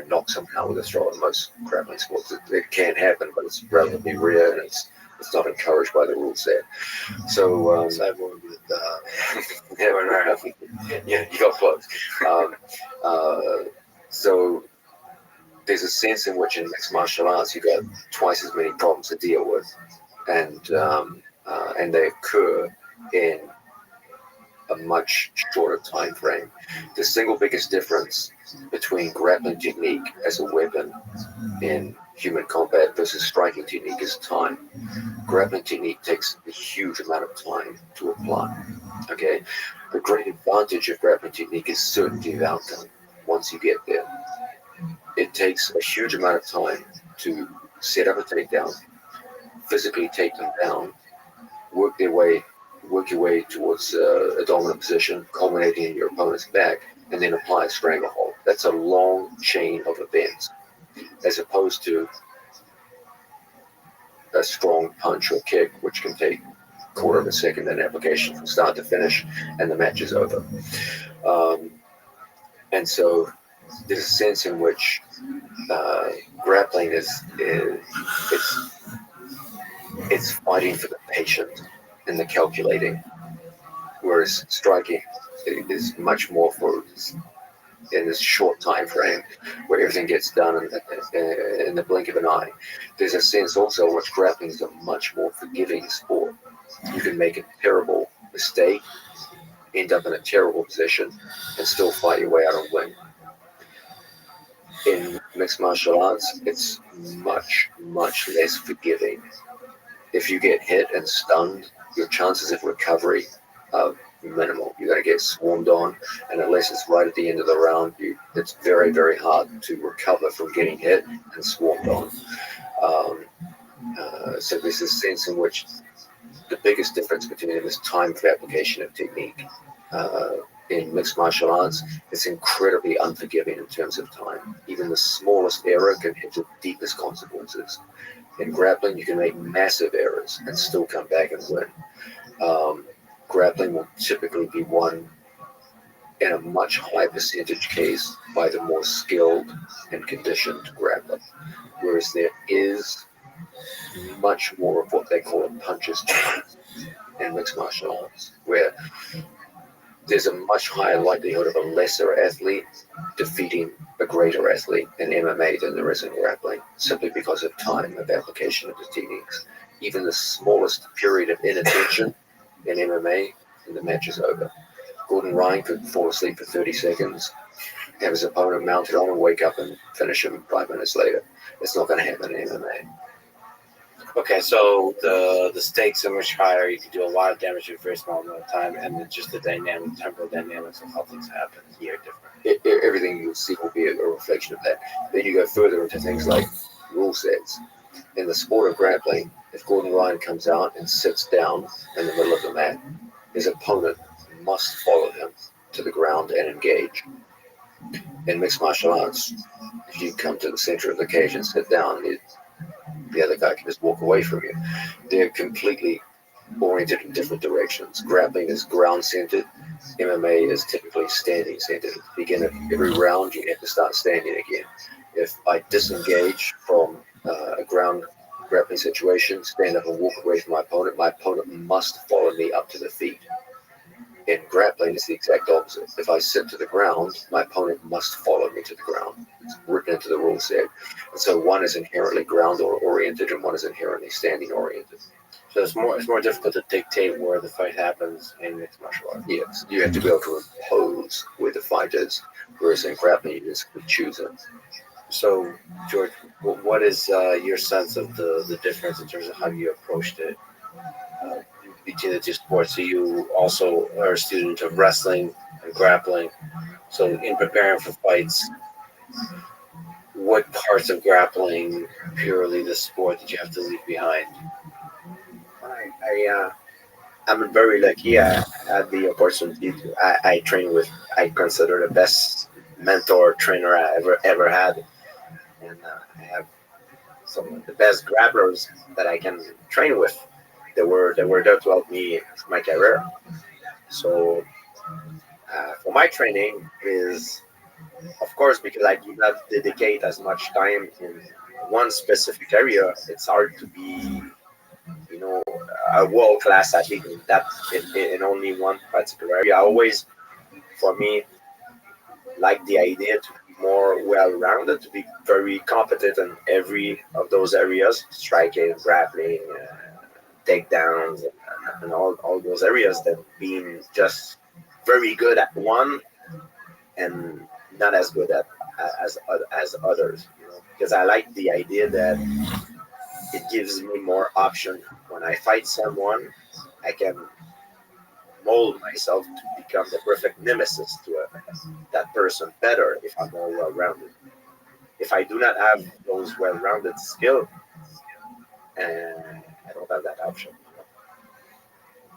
knock someone out with a throw in most grappling sports. It can happen, but it's relatively rare, and it's not encouraged by the rule set. So Cyborg with yeah, you got close. So there's a sense in which in mixed martial arts you've got twice as many problems to deal with, and they occur in a much shorter time frame. The single biggest difference between grappling technique as a weapon in human combat versus striking technique is time. Grappling technique takes a huge amount of time to apply. Okay, the great advantage of grappling technique is certainty of outcome. Once you get there, it takes a huge amount of time to set up a takedown, physically take them down, work your way towards a dominant position, culminating in your opponent's back, and then apply a stranglehold. That's a long chain of events, as opposed to a strong punch or kick, which can take a quarter of a second in application from start to finish, and the match is over. And so there's a sense in which grappling it's fighting for the patient and the calculating, whereas striking is much more for in this short time frame where everything gets done in the blink of an eye. There's a sense also in which grappling is a much more forgiving sport. You can make a terrible mistake, end up in a terrible position, and still fight your way out and win. In mixed martial arts, it's much, much less forgiving. If you get hit and stunned, your chances of recovery are minimal. You're going to get swarmed on, and unless it's right at the end of the round, it's very, very hard to recover from getting hit and swarmed on. So there's a sense in which the biggest difference between them is time for application of technique. In mixed martial arts, it's incredibly unforgiving in terms of time. Even the smallest error can have the deepest consequences. In grappling, you can make massive errors and still come back and win. Grappling will typically be won in a much higher percentage case by the more skilled and conditioned grappler, whereas there is much more of what they call a puncher's chance in mixed martial arts, where there's a much higher likelihood of a lesser athlete defeating a greater athlete in MMA than there is in grappling, simply because of time of application of the techniques. Even the smallest period of inattention in MMA, and the match is over. Gordon Ryan could fall asleep for 30 seconds, have his opponent mounted on, and wake up and finish him 5 minutes later. It's not going to happen in MMA. Okay, so the stakes are much higher. You can do a lot of damage in a very small amount of time, and just the temporal dynamics of how things happen here are different. Everything you'll see will be a reflection of that. Then you go further into things like rule sets. In the sport of grappling, if Gordon Ryan comes out and sits down in the middle of the mat, his opponent must follow him to the ground and engage. In mixed martial arts, if you come to the center of the cage and sit down, the other guy can just walk away from you. They're completely oriented in different directions. Grappling is ground-centered. MMA is typically standing-centered. At the beginning of every round, you have to start standing again. If I disengage from a ground grappling situation, stand up and walk away from my opponent must follow me up to the feet. In grappling, it's the exact opposite. If I sit to the ground, my opponent must follow me to the ground. It's written into the rule set. And so one is inherently ground-oriented and one is inherently standing-oriented. So it's more difficult to dictate where the fight happens in mixed martial arts. Yes, you have to be able to impose where the fight is, whereas in grappling, you just choose it. So, George, what is your sense of the difference in terms of how you approached it between the two sports? So you also are a student of wrestling and grappling. So in preparing for fights, what parts of grappling, purely the sport, did you have to leave behind? I'm very lucky. I had the opportunity to. I train with. I consider the best mentor trainer I ever had, and I have some of the best grapplers that I can train with. They were there to help me through my career. So for my training is Of course, because I do not dedicate as much time in one specific area, it's hard to be, a world class athlete in that in only one particular area. I always, for me, like the idea to be more well rounded, to be very competent in every of those areas, striking, grappling, takedowns, and all those areas, than being just very good at one and not as good at as others. Because I like the idea that it gives me more option. When I fight someone, I can mold myself to become the perfect nemesis to that person better if I'm more well-rounded. If I do not have those well-rounded skill, and I don't have that option.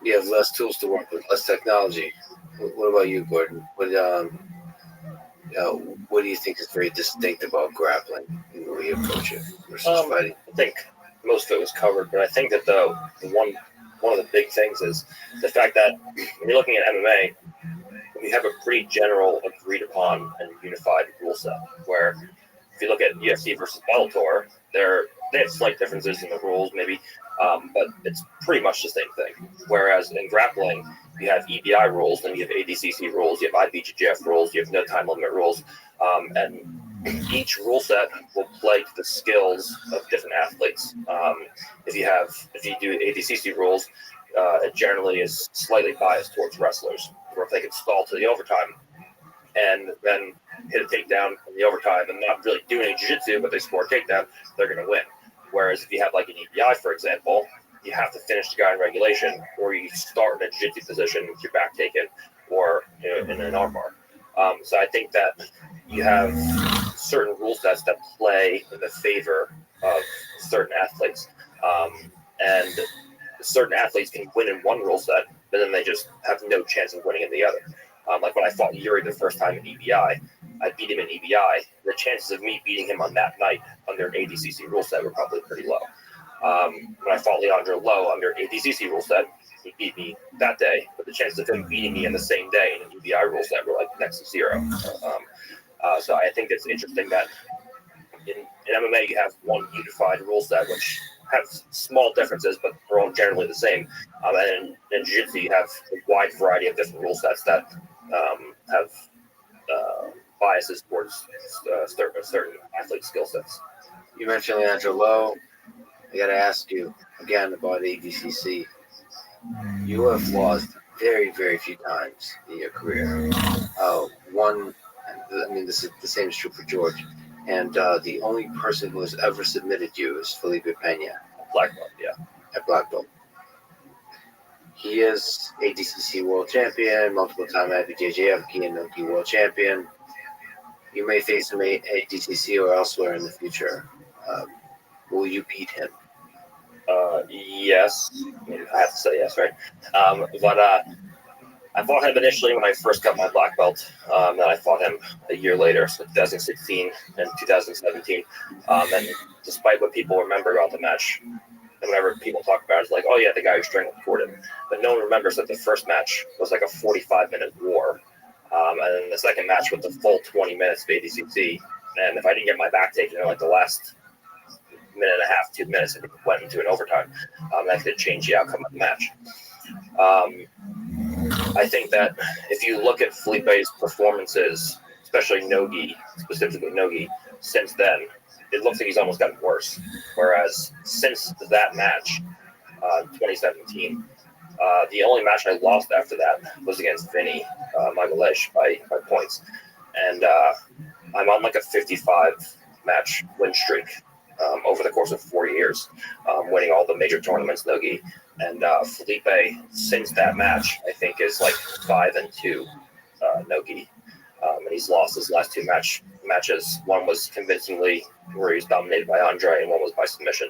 You have less tools to work with, less technology. What about you, Gordon? What do you think is very distinct about grappling in the way you approach it versus fighting? I think most of it was covered, but I think that the one of the big things is the fact that when you're looking at MMA, we have a pretty general, agreed upon, and unified rule set. Where if you look at UFC versus Bellator, they have slight differences in the rules, maybe, but it's pretty much the same thing. Whereas in grappling, you have EBI rules, then you have ADCC rules, you have IBJJF rules, you have no time limit rules, and each rule set will play to the skills of different athletes. If you do ADCC rules, it generally is slightly biased towards wrestlers, where if they can stall to the overtime and then hit a takedown in the overtime and not really do any jiu-jitsu, but they score a takedown, they're going to win. Whereas if you have like an EBI, for example, you have to finish the guy in regulation, or you start in a jiu-jitsu position with your back taken, or in an armbar. So I think that you have certain rule sets that play in the favor of certain athletes, and certain athletes can win in one rule set, but then they just have no chance of winning in the other. Like when I fought Yuri the first time in EBI, I beat him in EBI. The chances of me beating him on that night under an ADCC rule set were probably pretty low. When I fought Leandro Lowe under ADCC rule set, he beat me that day, but the chances of him beating me in the same day in an EBI rule set were like next to zero. So I think it's interesting that in MMA you have one unified rule set, which have small differences, but are all generally the same. And in Jiu-Jitsu, you have a wide variety of different rule sets that have biases towards certain athlete skill sets. You mentioned Leandro Lowe. I got to ask you again about ADCC. You have lost very, very few times in your career. One, I mean, this is the same is true for George. And the only person who has ever submitted you is Felipe Pena. Black belt, yeah. At black belt. He is ADCC world champion, multiple time IBJJF and Nogi world champion. You may face him at ADCC or elsewhere in the future. Will you beat him? Yes. I have to say yes, right? But I fought him initially when I first got my black belt. Then I fought him a year later, so 2016 and 2017. And despite what people remember about the match, and whenever people talk about it, it's like, oh yeah, the guy who strangled Gordon. But no one remembers that the first match was like a 45-minute war. And then the second match was the full 20 minutes of ADCC. And if I didn't get my back taken in like the last minute and a half, 2 minutes, it went into an overtime. That could change the outcome of the match. I think that if you look at Felipe's performances, especially Nogi, specifically Nogi, since then, it looks like he's almost gotten worse. Whereas since that match, 2017, the only match I lost after that was against Vinny Magalesh by points. And I'm on like a 55 match win streak over the course of 4 years, winning all the major tournaments, Nogi. And Felipe, since that match, I think is like 5-2 Nogi. And he's lost his last two matches. One was convincingly where he was dominated by Andre, and one was by submission.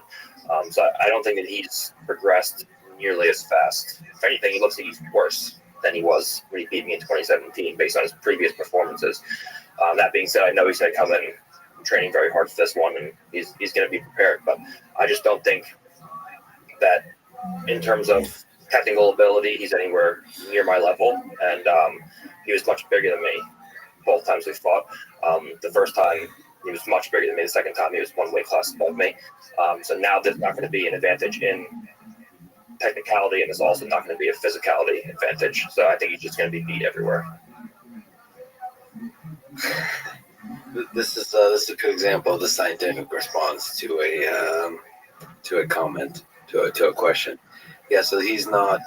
So I don't think that he's progressed nearly as fast. If anything, he looks like he's worse than he was when he beat me in 2017 based on his previous performances. That being said, I know he's going to come in training very hard for this one, and he's going to be prepared. But I just don't think that in terms of technical ability, he's anywhere near my level. And he was much bigger than me. both times we fought. The first time he was much bigger than me. The second time he was one weight class above me. So now there's not going to be an advantage in technicality, and there's also not going to be a physicality advantage. So I think he's just going to be beat everywhere. This is a good example of the scientific response to a comment, to a question. Yeah, so he's not.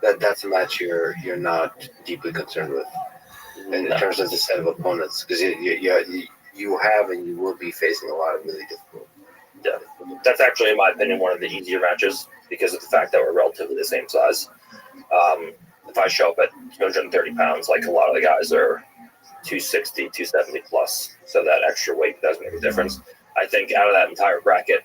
That's a match you're not deeply concerned with in terms of the set of opponents, because you have and you will be facing a lot of really difficult. Yeah, that's actually, in my opinion, one of the easier matches because of the fact that we're relatively the same size. If I show up at 230 pounds, like a lot of the guys are 260, 270 plus, so that extra weight does make a difference. I think out of that entire bracket,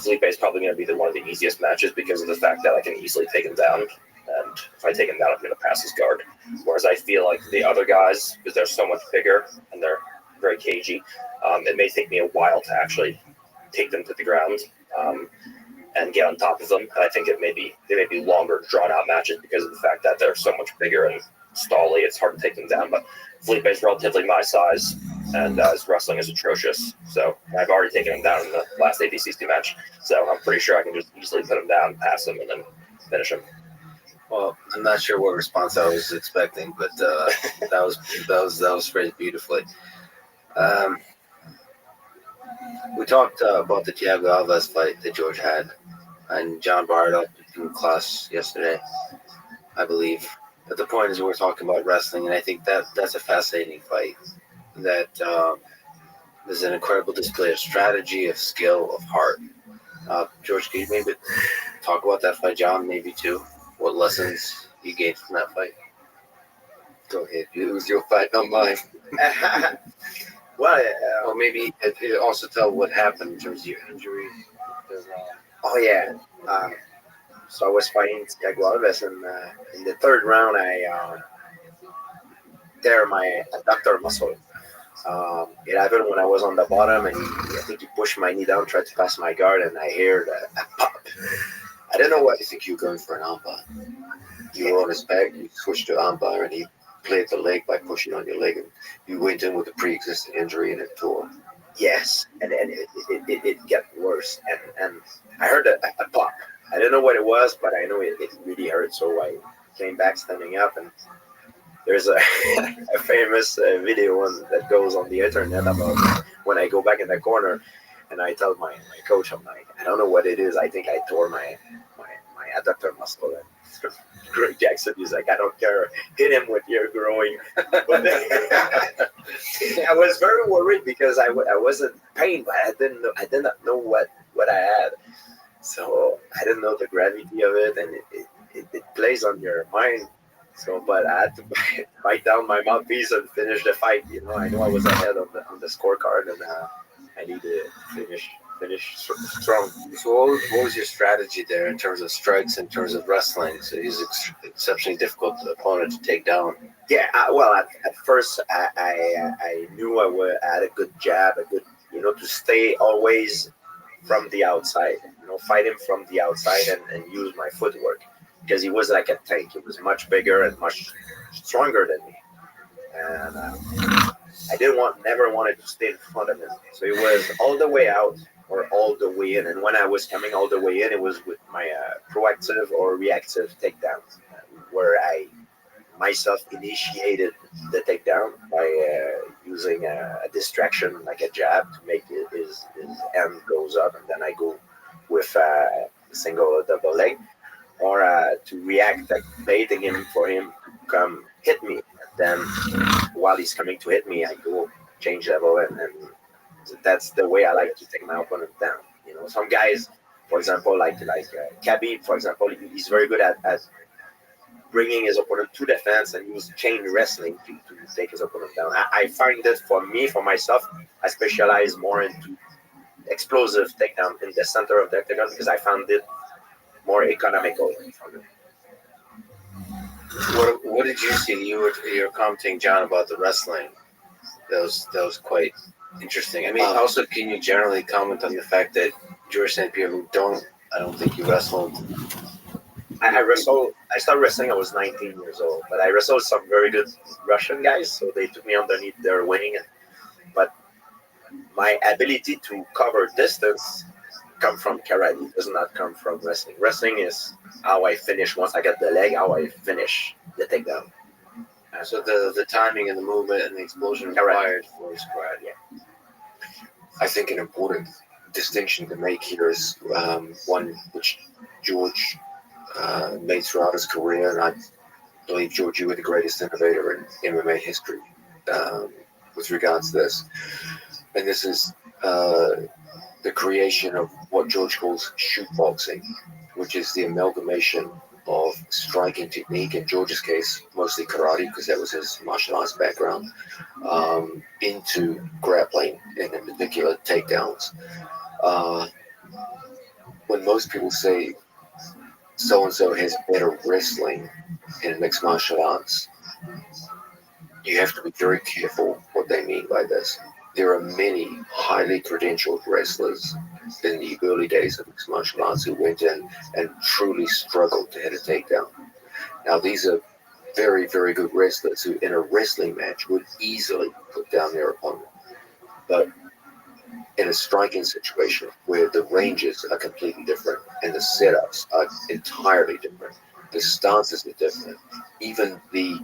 Felipe is probably going to be one of the easiest matches because of the fact that I can easily take him down. And if I take him down, I'm going to pass his guard. Whereas I feel like the other guys, because they're so much bigger and they're very cagey, it may take me a while to actually take them to the ground and get on top of them. I think they may be longer, drawn-out matches because of the fact that they're so much bigger and stally. It's hard to take them down. But Felipe is relatively my size, and his wrestling is atrocious. So I've already taken him down in the last ADCC match. So I'm pretty sure I can just easily put him down, pass him, and then finish him. Well, I'm not sure what response I was expecting, but that was phrased beautifully. We talked about the Thiago Alves fight that George had, and John brought it up in class yesterday, I believe. But the point is, we're talking about wrestling, and I think that's a fascinating fight. That there's an incredible display of strategy, of skill, of heart. George, can you maybe talk about that fight, John, maybe too? What lessons you gained from that fight? Go ahead. It was your fight, not mine. Well, Or maybe also tell what happened in terms of your injury. oh yeah. So I was fighting Thiago Alves, and in the third round, I tear my adductor muscle. It happened when I was on the bottom, and I think he pushed my knee down, tried to pass my guard, and I heard a pop. I don't know what. I think you were going for an armbar. You were on his back, you switched to armbar, and he played the leg by pushing on your leg, and you went in with a pre-existing injury and it tore. Yes, and it got worse, and I heard a pop. I don't know what it was, but I know it really hurt. So I came back standing up, and there's a famous video that goes on the internet about when I go back in the corner, and I tell my coach, I'm like, I don't know what it is. I think I tore my adductor muscle. And Greg Jackson, he's like, I don't care. Hit him with your groin. But I was very worried because I was in pain, but I did not know what I had. So I didn't know the gravity of it, and it plays on your mind. So, but I had to bite down my mouthpiece and finish the fight. You know, I know I was ahead on the scorecard, and I need to finish strong. So what was your strategy there in terms of strikes, in terms of wrestling? So he's an exceptionally difficult opponent to take down. Yeah, well, at first I knew I had a good jab, to stay always from the outside, fight him from the outside and use my footwork, because he was like a tank. He was much bigger and much stronger than me, and I never wanted to stay in front of him. So it was all the way out or all the way in, and when I was coming all the way in, it was with my proactive or reactive takedown, where I myself initiated the takedown by using a distraction like a jab to make his end goes up, and then I go with a single or double leg, or to react, like baiting him for him to come hit me. And then while he's coming to hit me, I go change level, and that's the way I like to take my opponent down. Some guys, for example, like Khabib, for example, he's very good at bringing his opponent to the fence and use chain wrestling to take his opponent down. I find that for myself, I specialize more into explosive takedown in the center of the octagon, because I found it more economical. What did you see? You were commenting, John, about the wrestling. That was quite interesting. I mean, also, can you generally comment on the fact that George St. Pierre, I don't think you wrestled I started wrestling. I was 19 years old, but I wrestled some very good Russian guys, so they took me underneath their wing. But my ability to cover distance come from karate. Does not come from wrestling. Wrestling is how I finish once I get the leg. How I finish the takedown. So the timing and the movement and the explosion Correct. required for squad. Yeah. I think an important distinction to make here is one which George made throughout his career, and I believe, George, you were the greatest innovator in MMA history with regards to this. And this is the creation of what George calls shoot boxing, which is the amalgamation of striking technique, in George's case, mostly karate, because that was his martial arts background, into grappling, and in particular, takedowns. When most people say so-and-so has better wrestling in mixed martial arts, you have to be very careful what they mean by this. There are many highly credentialed wrestlers in the early days of mixed martial arts who went in and truly struggled to hit a takedown. Now, these are very, very good wrestlers who, in a wrestling match, would easily put down their opponent. But in a striking situation where the ranges are completely different and the setups are entirely different, the stances are different, even the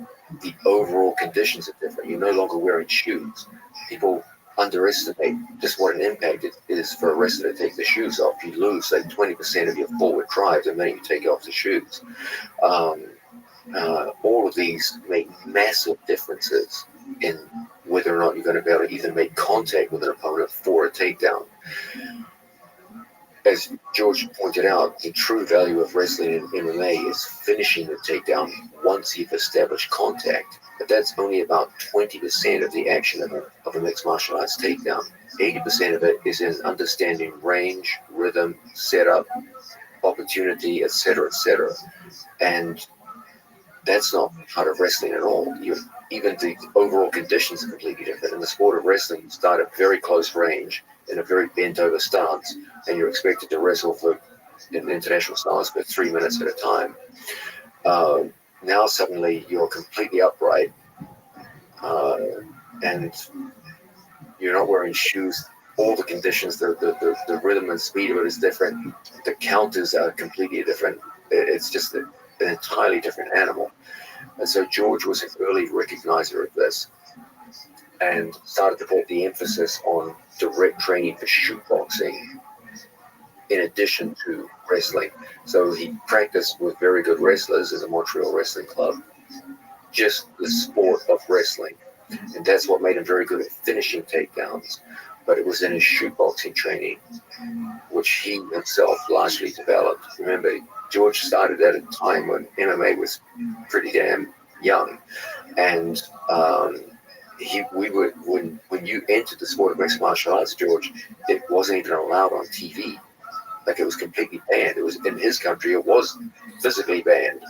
overall conditions are different. You're no longer wearing shoes. People underestimate just what an impact it is for a wrestler to take the shoes off. You lose like 20% of your forward drive the minute you take off the shoes. All of these make massive differences in whether or not you're going to be able to even make contact with an opponent for a takedown. As George pointed out, the true value of wrestling in MMA is finishing the takedown once you've established contact. But that's only about 20% of the action of a mixed martial arts takedown. 80% of it is in understanding range, rhythm, setup, opportunity, etc., etc. And that's not part of wrestling at all. Even the overall conditions are completely different. In the sport of wrestling, you start at very close range in a very bent-over stance, and you're expected to wrestle in international stance for 3 minutes at a time. Now suddenly you're completely upright, and you're not wearing shoes. All the conditions, the rhythm and speed of it is different. The counters are completely different. It's just an entirely different animal. And so George was an early recognizer of this and started to put the emphasis on direct training for shoot boxing in addition to wrestling. So he practiced with very good wrestlers in the Montreal Wrestling Club, just the sport of wrestling. And that's what made him very good at finishing takedowns. But it was in his shoot boxing training, which he himself largely developed. Remember, George started at a time when MMA was pretty damn young, and when you entered the sport of mixed martial arts, George, it wasn't even allowed on TV. Like, it was completely banned. It was in his country. It was physically banned.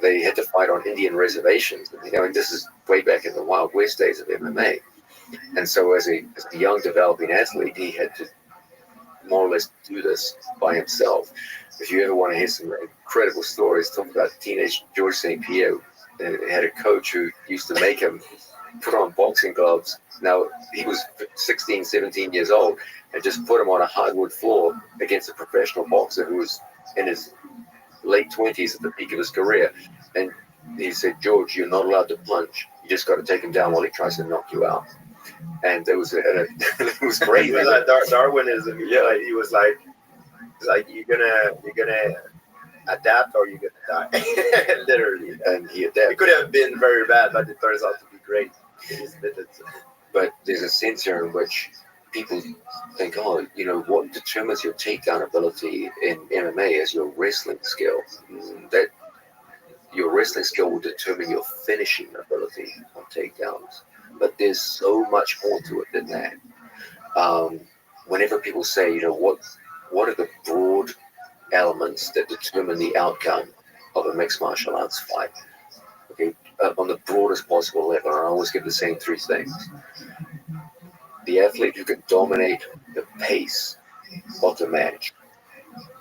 They had to fight on Indian reservations. And this is way back in the Wild West days of MMA. And so, as a young developing athlete, he had to more or less do this by himself. If you ever want to hear some incredible stories, talk about teenage George St. Pierre. Had a coach who used to make him put on boxing gloves. Now, he was 16, 17 years old, and just put him on a hardwood floor against a professional boxer who was in his late 20s at the peak of his career. And he said, "George, you're not allowed to punch. You just got to take him down while he tries to knock you out." And it was crazy. It was like Darwinism. Yeah, he was like you're gonna adapt or you're gonna die. Literally. And he adapted. It could have been very bad, but it turns out to be great. But there's a sense here in which people think, what determines your takedown ability in MMA is your wrestling skill. That your wrestling skill will determine your finishing ability on takedowns. But there's so much more to it than that. Whenever people say, what are the broad elements that determine the outcome of a mixed martial arts fight? Okay, on the broadest possible level, and I always give the same three things. The athlete who can dominate the pace of the match,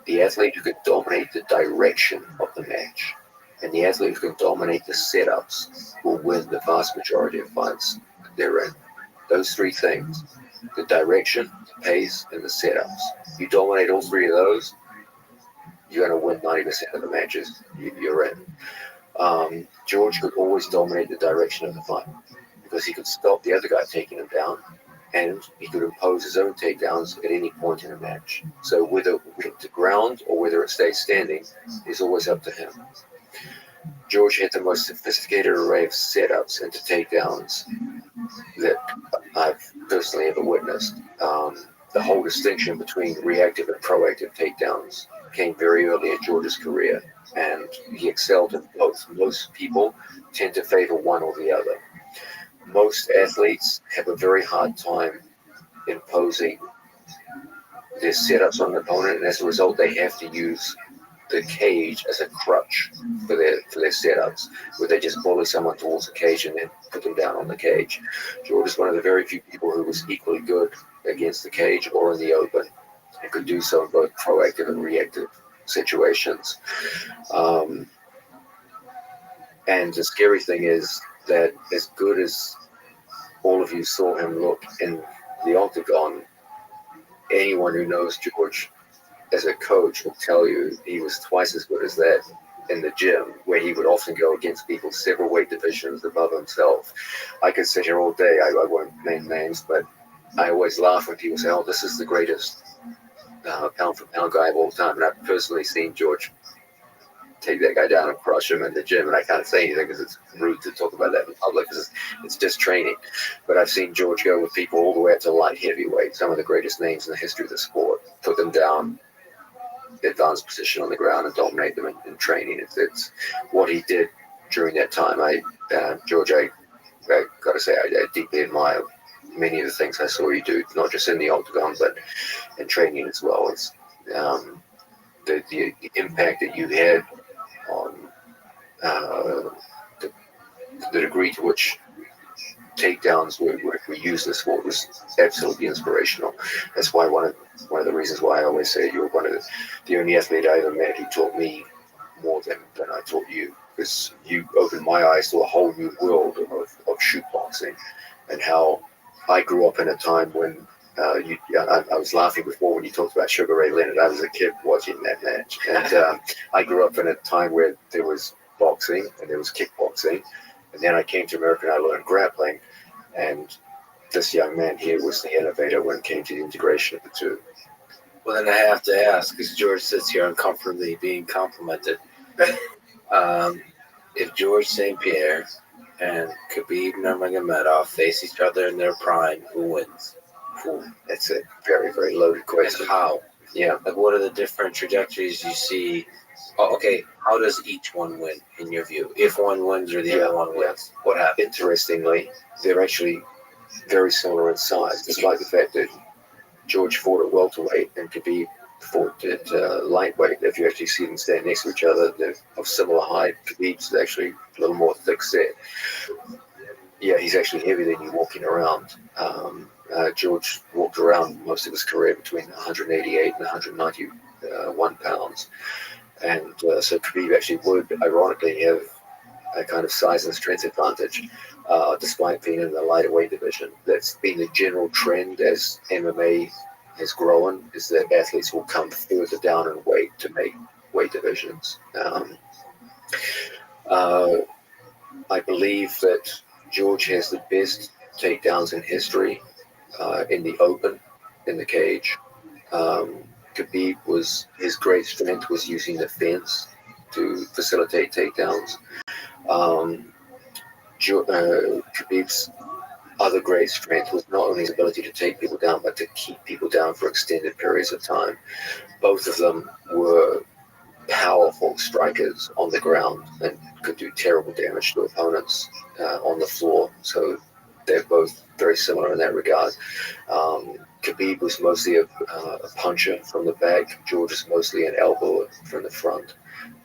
the athlete who can dominate the direction of the match, and the athlete who can dominate the setups will win the vast majority of fights they're in. Those three things: the direction, the pace, and the setups. You dominate all three of those, you're going to win 90% of the matches you're in. George could always dominate the direction of the fight because he could stop the other guy taking him down, and he could impose his own takedowns at any point in a match. So whether we hit the ground or whether it stays standing is always up to him. George had the most sophisticated array of setups into takedowns that I've personally ever witnessed. The whole distinction between reactive and proactive takedowns came very early in George's career, and he excelled in both. Most people tend to favor one or the other. Most athletes have a very hard time imposing their setups on an opponent, and as a result, they have to use the cage as a crutch for their setups, where they just bully someone towards the cage and then put them down on the cage. George is one of the very few people who was equally good against the cage or in the open, and could do so in both proactive and reactive situations. And the scary thing is that as good as all of you saw him look in the octagon, anyone who knows George as a coach will tell you he was twice as good as that in the gym, where he would often go against people several weight divisions above himself. I could sit here all day, I won't name names, but I always laugh when people say, oh, this is the greatest pound for pound guy of all time. And I've personally seen George take that guy down and crush him in the gym, and I can't say anything because it's rude to talk about that in public because it's just training. But I've seen George go with people all the way up to light heavyweight, some of the greatest names in the history of the sport, put them down, advanced position on the ground, and dominate them in training. It's what he did during that time. George, I got to say, I deeply admire many of the things I saw you do, not just in the octagon, but in training as well. It's the impact that you had on the degree to which takedowns were used in the sport was absolutely inspirational. That's why one of the reasons why I always say you're one of the only athlete I ever met who taught me more than I taught you, because you opened my eyes to a whole new world of shoot boxing, and how I grew up in a time when I was laughing before when you talked about Sugar Ray Leonard. I was a kid watching that match, and I grew up in a time where there was boxing and there was kickboxing, and then I came to America and I learned grappling, and this young man here was the innovator when it came to the integration of the two. Well, then I have to ask, because George sits here uncomfortably being complimented. If George St. Pierre and Khabib Nurmagomedov face each other in their prime, who wins? That's a very, very loaded question. And how? Yeah. Like, what are the different trajectories you see? Oh, okay, how does each one win, in your view? If one wins or the other one wins, what happens? Interestingly, they're actually very similar in size, despite the fact that George fought at welterweight and Khabib fought at lightweight. If you actually see them stand next to each other, they're of similar height. Khabib's actually a little more thick set. Yeah, he's actually heavier than you walking around. George walked around most of his career between 188 and 191 pounds. And so Khabib actually would, ironically, have a kind of size and strength advantage, despite being in the lighter weight division. That's been the general trend as MMA has grown, is that athletes will come further down in weight to make weight divisions. I believe that George has the best takedowns in history in the open, in the cage. Khabib his great strength was using the fence to facilitate takedowns. Khabib's other great strength was not only his ability to take people down, but to keep people down for extended periods of time. Both of them were powerful strikers on the ground and could do terrible damage to opponents on the floor. So they're both very similar in that regard. Khabib was mostly a puncher from the back. George is mostly an elbow from the front.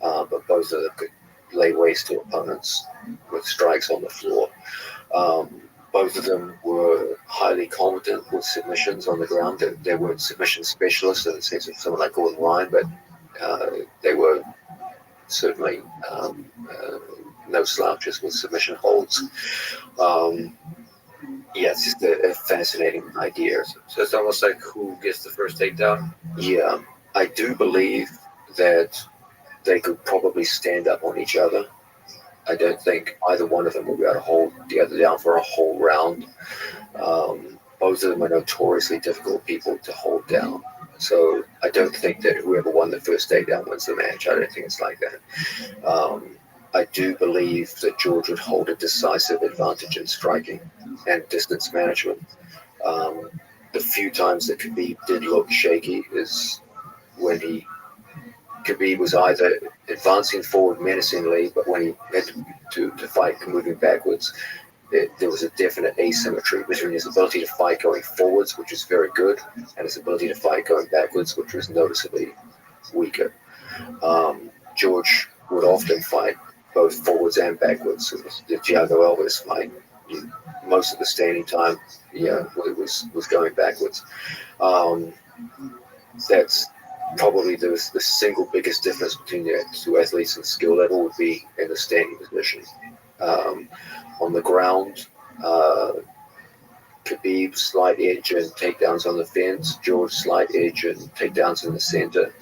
But both of them could lay waste to opponents with strikes on the floor. Both of them were highly competent with submissions on the ground. They weren't submission specialists in the sense of someone like Gordon Ryan, but They were certainly no slouches with submission holds. Yeah, it's just a fascinating idea. So it's almost like who gets the first takedown. Yeah, I do believe that they could probably stand up on each other. I don't think either one of them will be able to hold the other down for a whole round. Both of them are notoriously difficult people to hold down. So I don't think that whoever won the first takedown wins the match. I don't think it's like that. I do believe that George would hold a decisive advantage in striking and distance management. The few times that Khabib did look shaky is when Khabib was either advancing forward menacingly, but when he had to fight moving backwards, there was a definite asymmetry between his ability to fight going forwards, which is very good, and his ability to fight going backwards, which was noticeably weaker. George would often fight both forwards and backwards. The Thiago Alves fight, most of the standing time, was going backwards. That's probably the single biggest difference between the two athletes in skill level would be in the standing position. On the ground, Khabib slight edge and takedowns on the fence, George slight edge and takedowns in the center.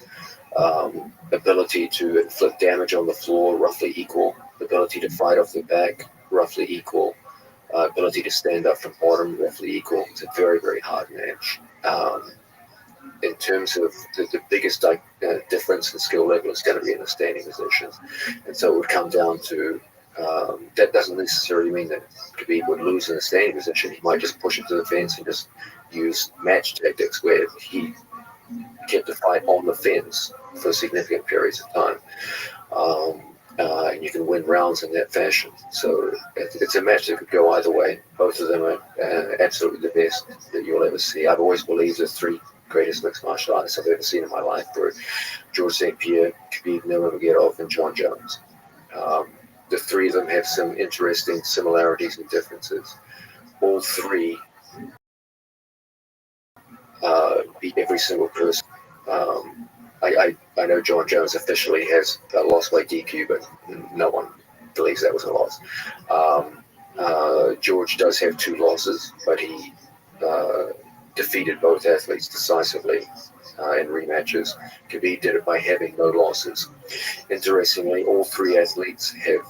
Ability to inflict damage on the floor, roughly equal. Ability to fight off the back, roughly equal. Ability to stand up from bottom, roughly equal. It's a very, very hard match. In terms of the biggest difference in skill level is going to be in the standing position. And so it would come down to, that doesn't necessarily mean that Khabib would lose in the standing position. He might just push it to the fence and just use match tactics where he kept the fight on the fence for significant periods of time. And you can win rounds in that fashion. So it's a match that could go either way. Both of them are absolutely the best that you'll ever see. I've always believed the three greatest mixed martial artists I've ever seen in my life were George St. Pierre, Khabib Nurmagomedov, and John Jones. The three of them have some interesting similarities and differences. All three beat every single person. I know John Jones officially has lost by DQ, but no one believes that was a loss. George does have 2 losses, but he defeated both athletes decisively in rematches. Khabib did it by having no losses. Interestingly, all 3 athletes have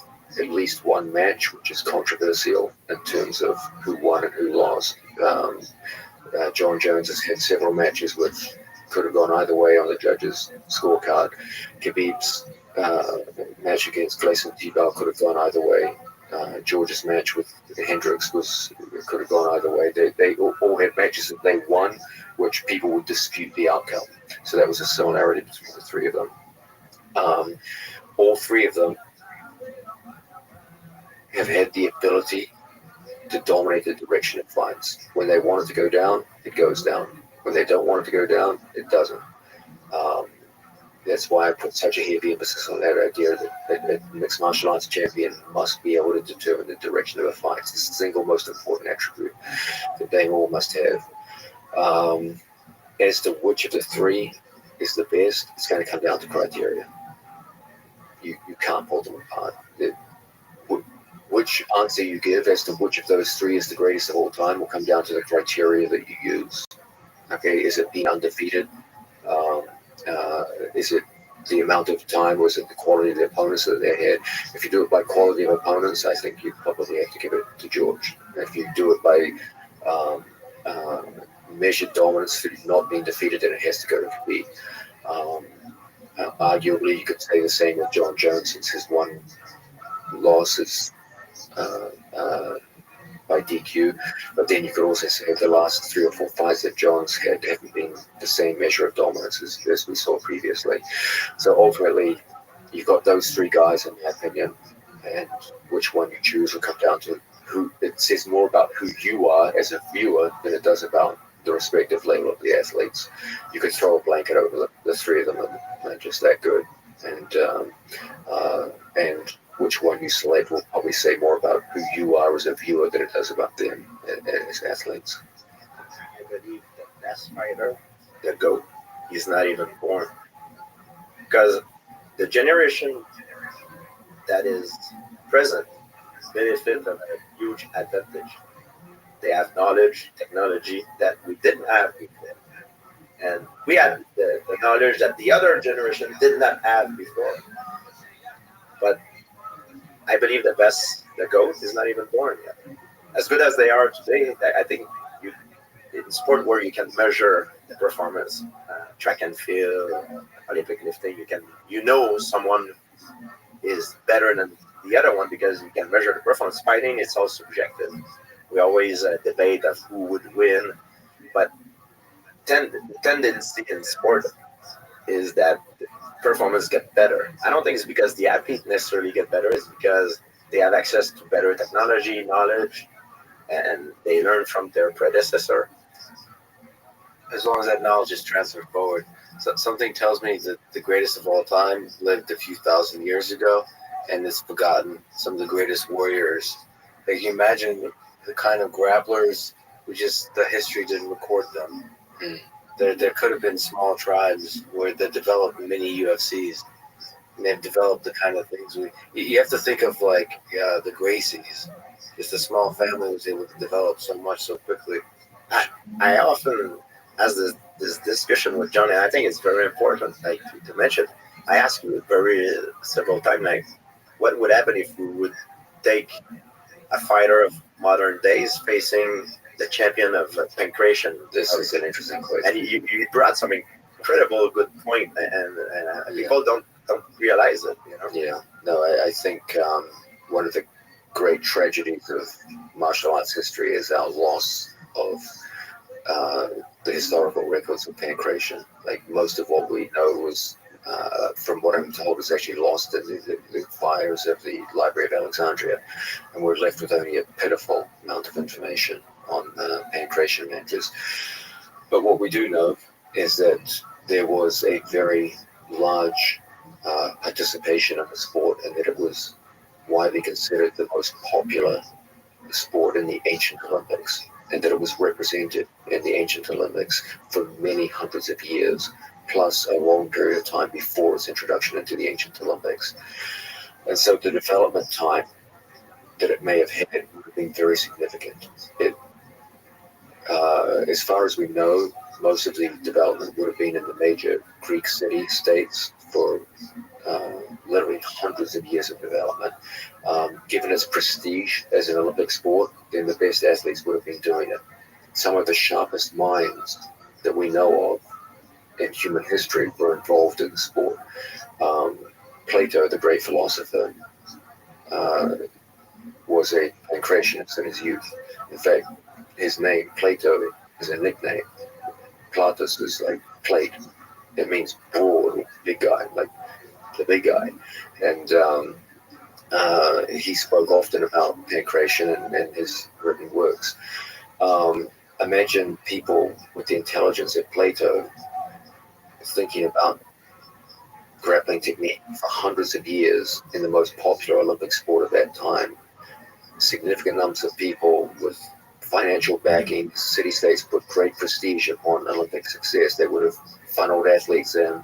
at least one match, which is controversial in terms of who won and who lost. John Jones has had several matches which could have gone either way on the judges' scorecard. Khabib's match against Gleison Tibau could have gone either way. George's match with Hendricks could have gone either way. They all had matches that they won, which people would dispute the outcome. So that was a similarity between the 3 of them. All 3 of them have had the ability to dominate the direction it finds. When they want it to go down, it goes down. When they don't want it to go down, it doesn't. That's why I put such a heavy emphasis on that idea that a mixed martial arts champion must be able to determine the direction of a fight. It's the single most important attribute that they all must have. As to which of the 3 is the best, it's going to come down to criteria. You can't pull them apart. Which answer you give as to which of those 3 is the greatest of all time will come down to the criteria that you use. Okay, is it being undefeated? Is it the amount of time, or is it the quality of the opponents that they had? If you do it by quality of opponents, I think you probably have to give it to George. If you do it by measured dominance, not being defeated, then it has to go to Khabib. Arguably, you could say the same with John Jones, since his one loss is by DQ, but then you could also say the last 3 or 4 fights that Jones had haven't been the same measure of dominance as we saw previously. So ultimately, you've got those 3 guys, in my opinion, and which one you choose will come down to who. It says more about who you are as a viewer than it does about the respective level of the athletes. You could throw a blanket over the 3 of them, and they're just that good. And which one you select will probably say more about who you are as a viewer than it does about them as athletes. I believe the best fighter, the GOAT, he's not even born. because the generation that is present benefit from a huge advantage. They have knowledge, technology that we didn't have before. And we had the knowledge that the other generation did not have before. But I believe the GOAT is not even born yet. As good as they are today, I think in sport where you can measure the performance, track and field, Olympic lifting, someone is better than the other one because you can measure the performance. Fighting, it's all subjective. We always debate of who would win, but the tendency in sport is that performance get better. I don't think it's because the athlete necessarily get better. It's because they have access to better technology, knowledge, and they learn from their predecessor. As long as that knowledge is transferred forward. So something tells me that the greatest of all time lived a few thousand years ago, and it's forgotten. Some of the greatest warriors. Like, you imagine the kind of grapplers, the history didn't record them. There could have been small tribes where they developed mini UFCs, and they've developed the kind of things you have to think of, like the Gracies. Just a small family was able to develop so much so quickly. I often, as this discussion with John, and I think it's very important, like to mention. I asked you several times, like, what would happen if we would take a fighter of modern days facing the champion of pancreation? This is an interesting question. And you brought some incredible good point, and people don't realize it. Yeah. No, I think one of the great tragedies of martial arts history is our loss of the historical records of pancreation. Like, most of what we know was, from what I'm told, was actually lost in the fires of the Library of Alexandria, and we're left with only a pitiful amount of information on pancreation matches. But what we do know is that there was a very large participation in the sport, and that it was widely considered the most popular sport in the ancient Olympics, and that it was represented in the ancient Olympics for many hundreds of years, plus a long period of time before its introduction into the ancient Olympics. And so the development time that it may have had would have been very significant. As far as we know, most of the development would have been in the major Greek city-states for literally hundreds of years of development. Given its prestige as an Olympic sport, then the best athletes would have been doing it. Some of the sharpest minds that we know of in human history were involved in the sport. Plato, the great philosopher, was a pancreationist in his youth. In fact, his name, Plato, is a nickname. Platus is like plate. It means broad, big guy, like the big guy. And he spoke often about pancreation in his written works. Imagine people with the intelligence of Plato thinking about grappling technique for hundreds of years in the most popular Olympic sport of that time. Significant numbers of people with financial backing, city-states put great prestige upon Olympic success. They would have funneled athletes in,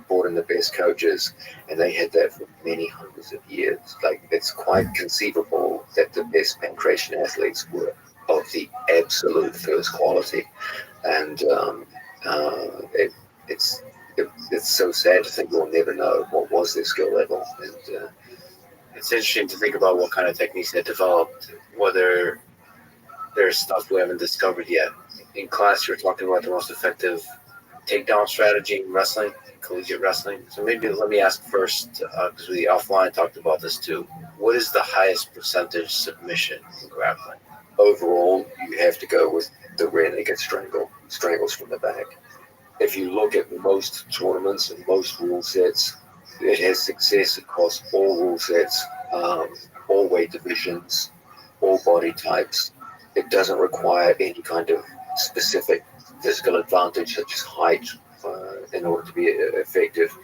brought in the best coaches, and they had that for many hundreds of years. Like, it's quite conceivable that the best pancreation athletes were of the absolute first quality. And it's so sad to think we'll never know what was their skill level. And It's interesting to think about what kind of techniques they developed, whether there's stuff we haven't discovered yet. In class, you were talking about the most effective takedown strategy in wrestling, collegiate wrestling. So maybe let me ask first, because we offline talked about this too. What is the highest percentage submission in grappling? overall, you have to go with the rear naked strangles from the back. If you look at most tournaments and most rule sets, it has success across all rule sets, all weight divisions, all body types. It doesn't require any kind of specific physical advantage such as height in order to be effective.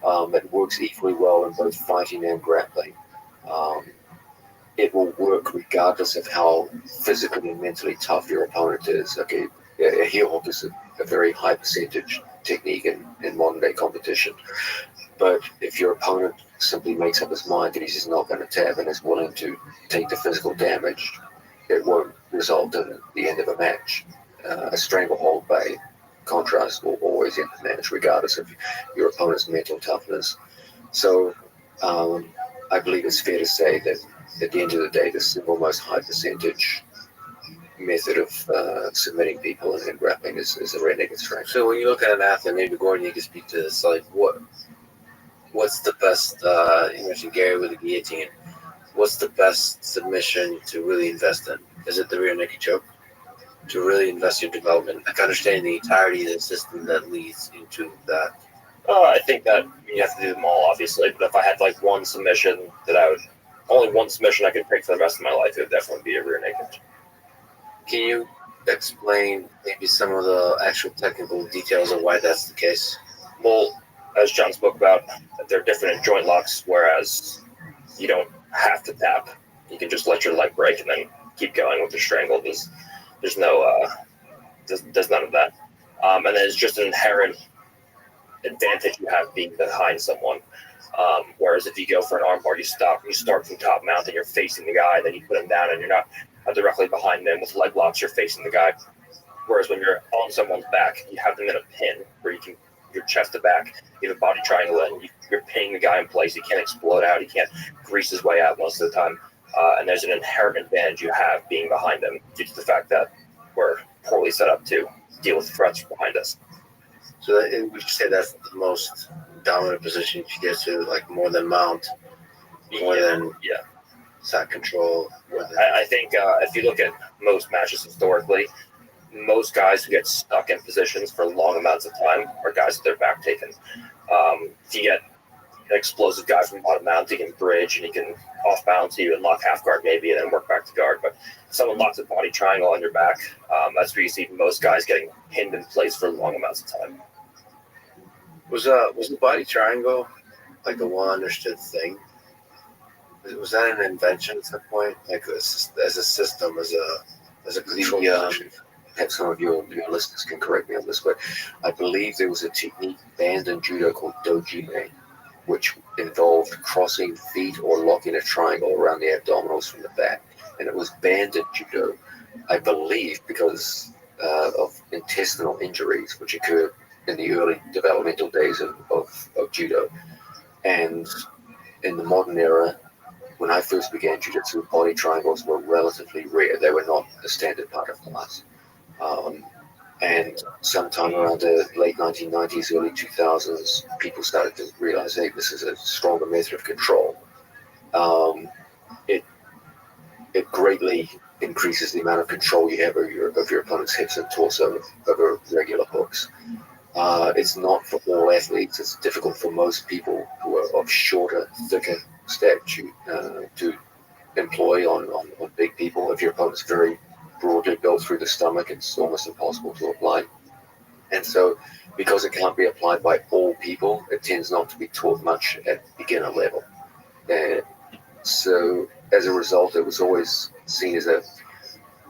It works equally well in both fighting and grappling. It will work regardless of how physically and mentally tough your opponent is. Okay, a heel hook is a very high percentage technique in modern day competition. But if your opponent simply makes up his mind that he's just not going to tap and is willing to take the physical damage, it won't result in the end of a match. A stranglehold, by contrast, will always end the match, regardless of your opponent's mental toughness. So I believe it's fair to say that at the end of the day, the single most high percentage method of submitting people in grappling is a rear naked strength. So when you look at an athlete, maybe Gordon, you can speak to this. Like, what's the best? You mentioned Gary with the guillotine. What's the best submission to really invest in? Is it the rear naked choke? To really invest your development, like understanding the entirety of the system that leads into that. I think that you have to do them all, obviously. But if I had like one submission only one submission I could pick for the rest of my life, it would definitely be a rear naked. Can you explain maybe some of the actual technical details of why that's the case? Well, as John spoke about, they're different in joint locks, whereas you don't have to tap. You can just let your leg break and then keep going with the strangle. There's none of that. And then it's just an inherent advantage you have being behind someone. Whereas if you go for an armbar, you start from top mount and you're facing the guy, then you put him down and you're not directly behind them. With leg locks, you're facing the guy. Whereas when you're on someone's back, you have them in a pin where you can, your chest to back, you have a body triangle in, you're pinning the guy in place. He can't explode out. He can't grease his way out most of the time. And there's an inherent advantage you have being behind them due to the fact that we're poorly set up to deal with threats behind us. So would you say that's the most dominant position you get to, like more than mount, more than side control? I think if you look at most matches historically, most guys who get stuck in positions for long amounts of time are guys with their back taken. If you get an explosive guy from bottom mount, he can bridge and he can off balance you and lock half guard maybe and then work back to guard. But if someone locks a body triangle on your back, that's where you see most guys getting pinned in place for long amounts of time. Was the body triangle like a well understood thing? Was that an invention at some point, like as a system, as a control position? Perhaps some of your listeners can correct me on this, but I believe there was a technique banned in judo called dojime, which involved crossing feet or locking a triangle around the abdominals from the back. And it was banned in judo, I believe, because of intestinal injuries, which occurred in the early developmental days of judo. And in the modern era, when I first began jiu-jitsu, body triangles were relatively rare. They were not a standard part of class. And sometime around the late 1990s, early 2000s, people started to realize, hey, this is a stronger method of control. It greatly increases the amount of control you have of your opponent's hips and torso over regular hooks. It's not for all athletes. It's difficult for most people who are of shorter, thicker stature to employ on big people. If your opponent's very broadly built through the stomach, it's almost impossible to apply. And so, because it can't be applied by all people, it tends not to be taught much at beginner level. And so, as a result, it was always seen as a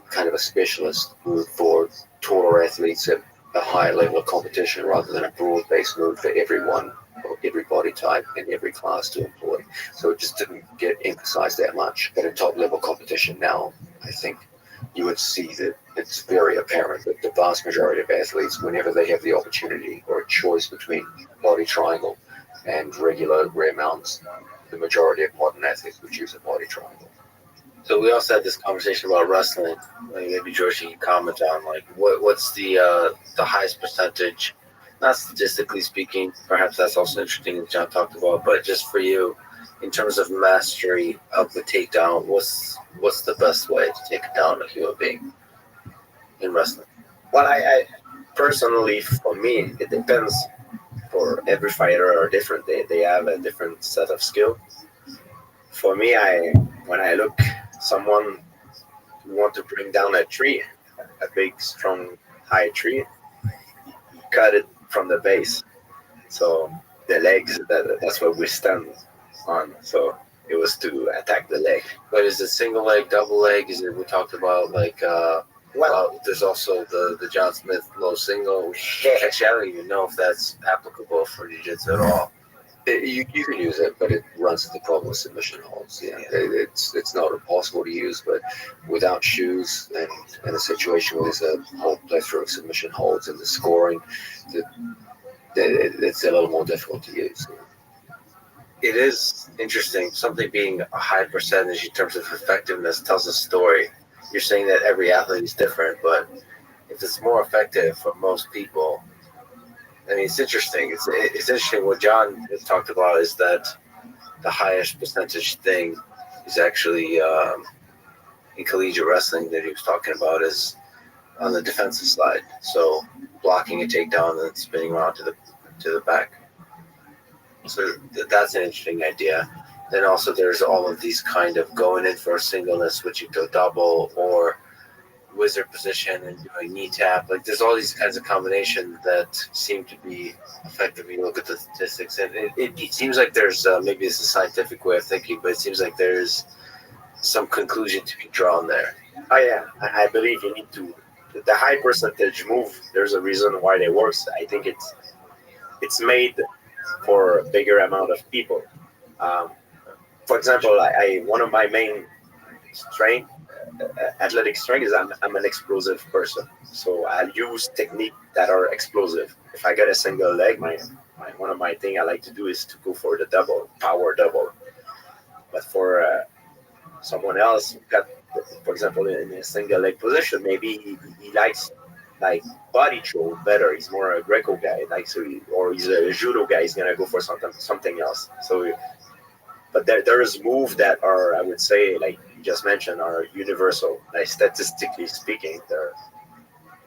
kind of a specialist move for taller athletes at a higher level of competition, rather than a broad-based move for everyone, or every body type in every class to employ. So it just didn't get emphasized that much. But in top-level competition now, I think you would see that it's very apparent that the vast majority of athletes, whenever they have the opportunity or a choice between body triangle and regular rear mounts, the majority of modern athletes would choose a body triangle. So we also had this conversation about wrestling. Like maybe George, you can comment on like what's the highest percentage, not statistically speaking. Perhaps that's also interesting that John talked about, but just for you, in terms of mastery of the takedown, what's the best way to take down a human being in wrestling? Well, I personally, for me, it depends. For every fighter are different. They have a different set of skill. For me, when I look someone who want to bring down a tree, a big, strong, high tree, cut it from the base. So the legs, that's what we stand on. So it was to attack the leg. But is it single leg, double leg? Is it, we talked about like there's also the John Smith low single. Actually, I don't even know if that's applicable for jiu-jitsu at all. You can use it, but it runs into the problem with submission holds. Yeah, it's not impossible to use, but without shoes and in a situation where there's a whole plethora of submission holds and the scoring, it's a little more difficult to use. It is interesting. Something being a high percentage in terms of effectiveness tells a story. You're saying that every athlete is different, but if it's more effective for most people, I mean, it's interesting. It's interesting. What John talked about is that the highest percentage thing is actually in collegiate wrestling that he was talking about is on the defensive side. So blocking a takedown and then spinning around to the back. So that's an interesting idea. Then also there's all of these kind of going in for a single and switching to a double, or wizard position and doing knee tap. Like there's all these kinds of combinations that seem to be effective when you look at the statistics. And it seems like there's maybe it's a scientific way of thinking, but it seems like there's some conclusion to be drawn there. Oh yeah, I believe you need to. The high percentage move. There's a reason why they work. I think it's made for a bigger amount of people. For example, I one of my main strength, athletic strength, is I'm an explosive person. So I'll use technique that are explosive. If I get a single leg, one of my thing I like to do is to go for the double, power double. But for someone else who got, for example, in a single leg position, maybe he likes like body throw better. He's more a Greco guy, or he's a judo guy. He's gonna go for something else. So, but there's moves that are, I would say, like you just mentioned, are universal. Like statistically speaking, they're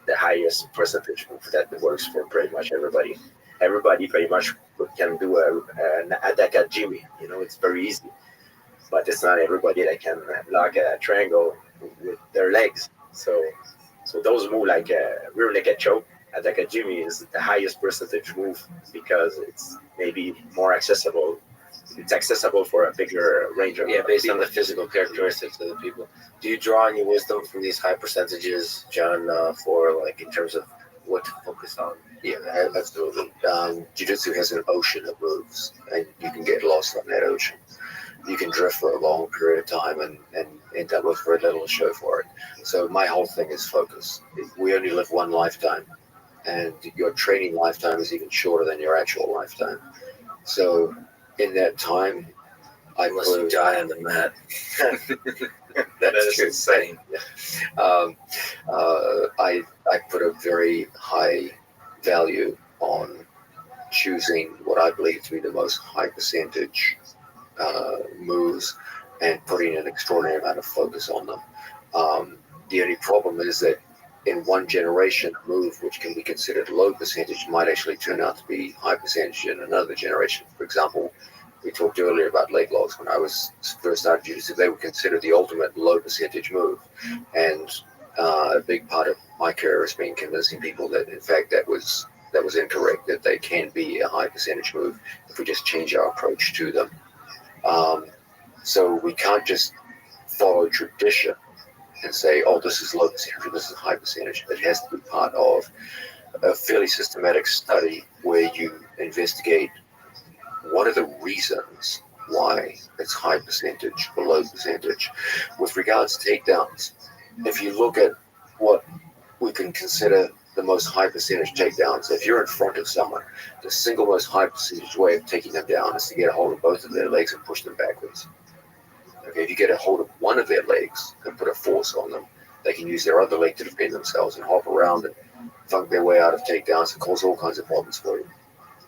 the highest percentage move that works for pretty much everybody. Everybody pretty much can do an adakajimi. It's very easy, but it's not everybody that can block a triangle with their legs. So those move like rear naked choke, adakajimi is the highest percentage move because it's maybe more accessible. It's accessible for a bigger range of Based people. on the physical characteristics of the people. Do you draw any wisdom from these high percentages, John, for like in terms of what to focus on? Yeah, absolutely. Jiu-jitsu has an ocean of moves, and you can get lost on that ocean. You can drift for a long period of time and end up with very little to show for it. So my whole thing is focus. We only live one lifetime, and your training lifetime is even shorter than your actual lifetime. So in that time, Unless you die on the mat. That's insane. I put a very high value on choosing what I believe to be the most high percentage moves and putting an extraordinary amount of focus on them. The only problem is that in one generation, a move which can be considered low percentage might actually turn out to be high percentage in another generation. For example, we talked earlier about leg locks. When I was first started jiu-jitsu, they were considered the ultimate low percentage move. And a big part of my career has been convincing people that, in fact, that was incorrect, that they can be a high percentage move if we just change our approach to them. So we can't just follow tradition and say, oh, this is low percentage, this is high percentage. It has to be part of a fairly systematic study where you investigate what are the reasons why it's high percentage or low percentage. With regards to takedowns, if you look at what we can consider the most high percentage takedowns, if you're in front of someone, the single most high percentage way of taking them down is to get a hold of both of their legs and push them backwards. Okay, if you get a hold of one of their legs and put a force on them, they can use their other leg to defend themselves and hop around and funk their way out of takedowns and cause all kinds of problems for you.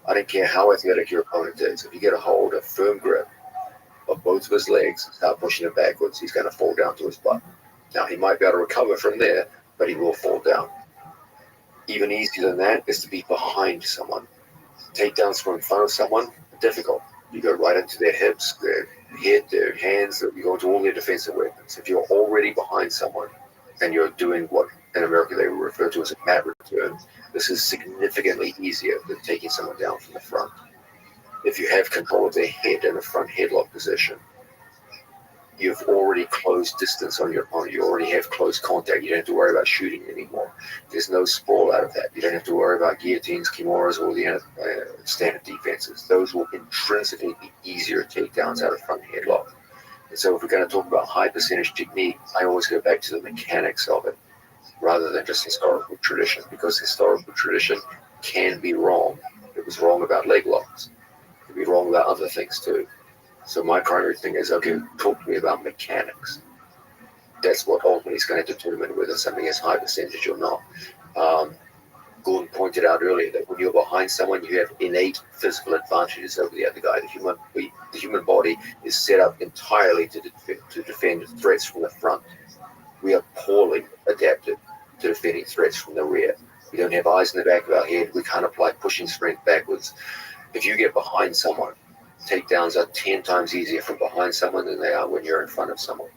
I don't care how athletic your opponent is. If you get a hold of firm grip of both of his legs, start pushing him backwards, he's going to fall down to his butt. Now, he might be able to recover from there, but he will fall down. Even easier than that is to be behind someone. Takedowns from in front of someone are difficult. You go right into their hips, their head, their hands, you go into all their defensive weapons. If you're already behind someone and you're doing what in America they refer to as a mat return, this is significantly easier than taking someone down from the front. If you have control of their head in a front headlock position, you've already closed distance on your opponent. You already have close contact. You don't have to worry about shooting anymore. There's no sprawl out of that. You don't have to worry about guillotines, kimuras, or the standard defenses. Those will intrinsically be easier takedowns out of front headlock. And so if we're going to talk about high percentage technique, I always go back to the mechanics of it rather than just historical tradition, because historical tradition can be wrong. It was wrong about leg locks. It can be wrong about other things too. So my primary thing is, okay, talk to me about mechanics. That's what ultimately is going to determine whether something is high percentage or not. Gordon pointed out earlier that when you're behind someone, you have innate physical advantages over the other guy. The human body is set up entirely to defend threats from the front. We are poorly adapted to defending threats from the rear. We don't have eyes in the back of our head. We can't apply pushing strength backwards. If you get behind someone, takedowns are 10 times easier from behind someone than they are when you're in front of someone.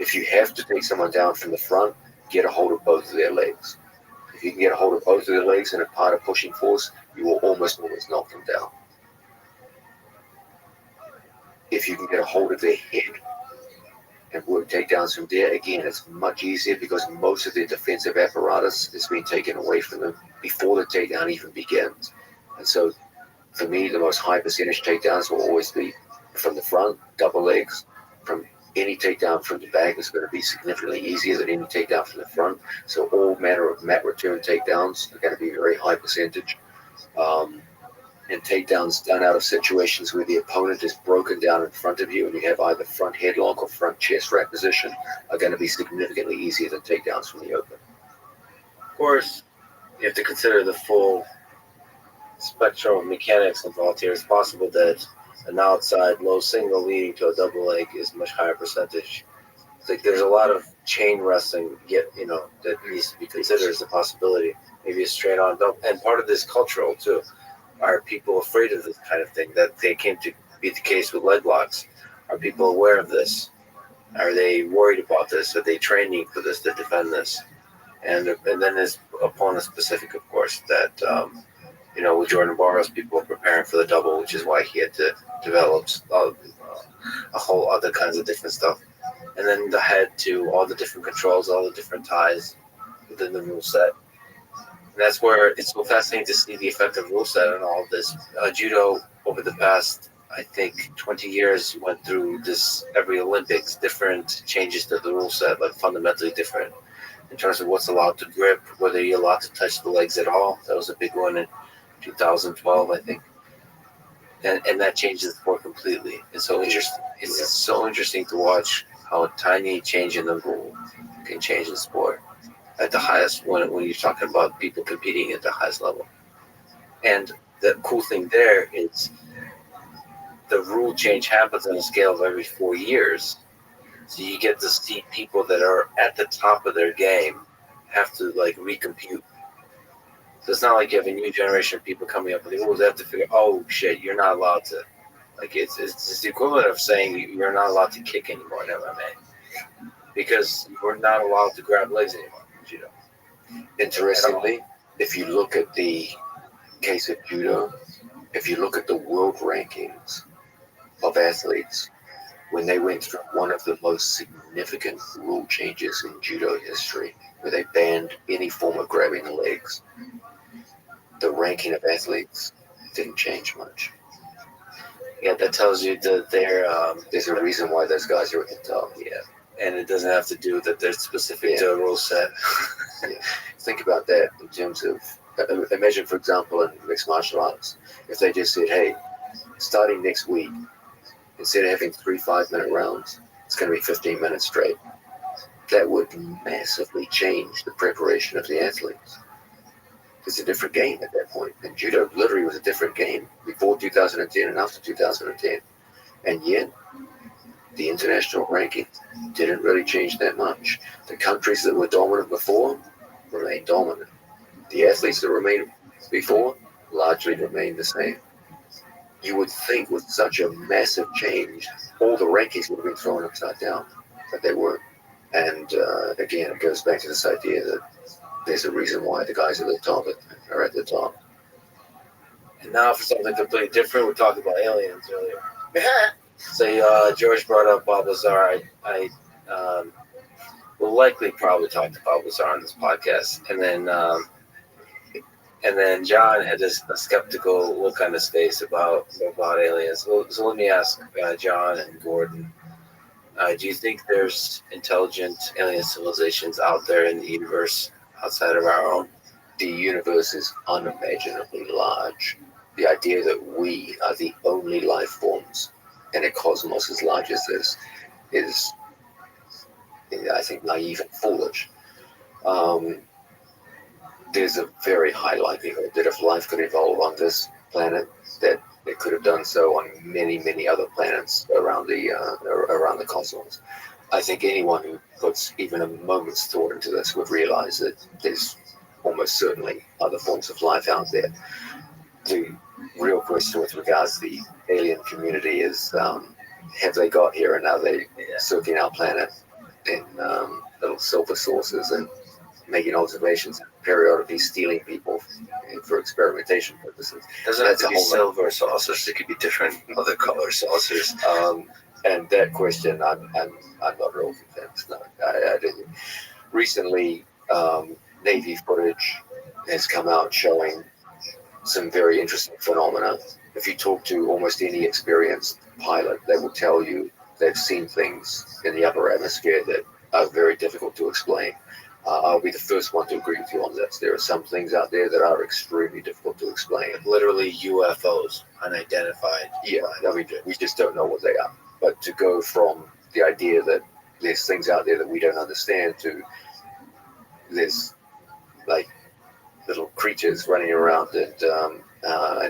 If you have to take someone down from the front, get a hold of both of their legs. If you can get a hold of both of their legs and a part of pushing force, you will almost always knock them down. If you can get a hold of their head and work takedowns from there, again, it's much easier because most of their defensive apparatus has been taken away from them before the takedown even begins. And so for me, the most high percentage takedowns will always be from the front, double legs. From any takedown from the back is going to be significantly easier than any takedown from the front. So all manner of mat return takedowns are going to be very high percentage. And takedowns done out of situations where the opponent is broken down in front of you and you have either front headlock or front chest wrap position are going to be significantly easier than takedowns from the open. Of course, you have to consider the full spectrum of mechanics involved here. It's possible that an outside low single leading to a double leg is much higher percentage. It's like there's a lot of chain wrestling that needs to be considered as a possibility. Maybe a straight on double. And part of this cultural too. Are people afraid of this kind of thing that they came to be the case with leg locks? Are people aware of this? Are they worried about this? Are they training for this to defend this? And then there's opponent specific, of course, that with Jordan Barros, people are preparing for the double, which is why he had to develop a whole other kinds of different stuff. And then the head to all the different controls, all the different ties within the rule set. And that's where it's so fascinating to see the effect of rule set on all of this. Judo, over the past, I think, 20 years, went through this every Olympics, different changes to the rule set, like fundamentally different in terms of what's allowed to grip, whether you're allowed to touch the legs at all. That was a big one in 2012, I think. And that changes the sport completely. It's so interesting. It's so interesting to watch how a tiny change in the rule can change the sport at the highest, when you're talking about people competing at the highest level. And the cool thing there is the rule change happens on a scale of every 4 years. So you get to see people that are at the top of their game have to recompute. So it's not like you have a new generation of people coming up with the rules. They have to figure, oh shit, you're not allowed to. It's the equivalent of saying you're not allowed to kick anymore in MMA because we're not allowed to grab legs anymore. Interestingly, if you look at the case of judo, if you look at the world rankings of athletes, when they went through one of the most significant rule changes in judo history, where they banned any form of grabbing the legs, the ranking of athletes didn't change much. Yeah, that tells you that there's a reason why those guys are at the top. Yeah, and it doesn't have to do with that they're specific to a rule set. Yeah. Think about that in terms of, imagine, for example, in mixed martial arts, if they just said, hey, starting next week, instead of having 3 5-minute rounds, it's going to be 15 minutes straight. That would massively change the preparation of the athletes. It's a different game at that point. And judo literally was a different game before 2010 and after 2010. And yet, the international ranking didn't really change that much. The countries that were dominant before remained dominant. The athletes that remained before largely remained the same. You would think with such a massive change, all the rankings would have been thrown upside down, but they weren't. And again, it goes back to this idea that there's a reason why the guys at the top are at the top. And now for something completely different, we're talking about aliens earlier. So George brought up Bob Lazar. I will likely probably talk to Bob Lazar on this podcast, and then John had this a skeptical look on his face about aliens. So let me ask John and Gordon: do you think there's intelligent alien civilizations out there in the universe outside of our own? The universe is unimaginably large. The idea that we are the only life forms in a cosmos as large as this is, I think, naive and foolish. There's a very high likelihood that if life could evolve on this planet, that it could have done so on many, many other planets around the cosmos. I think anyone who puts even a moment's thought into this would realize that there's almost certainly other forms of life out there. The real question with regards to the alien community is, have they got here and are they circling our planet in little silver sources and making observations and periodically stealing people for experimentation purposes? Doesn't have to be silver saucers. It could be different other color saucers. And that question, I'm not real convinced. No, I didn't. Recently, Navy footage has come out showing some very interesting phenomena. If you talk to almost any experienced pilot, they will tell you they've seen things in the upper atmosphere that are very difficult to explain. I'll be the first one to agree with you on this. There are some things out there that are extremely difficult to explain. Literally UFOs, unidentified. Yeah, I mean, we just don't know what they are. But to go from the idea that there's things out there that we don't understand to there's like little creatures running around and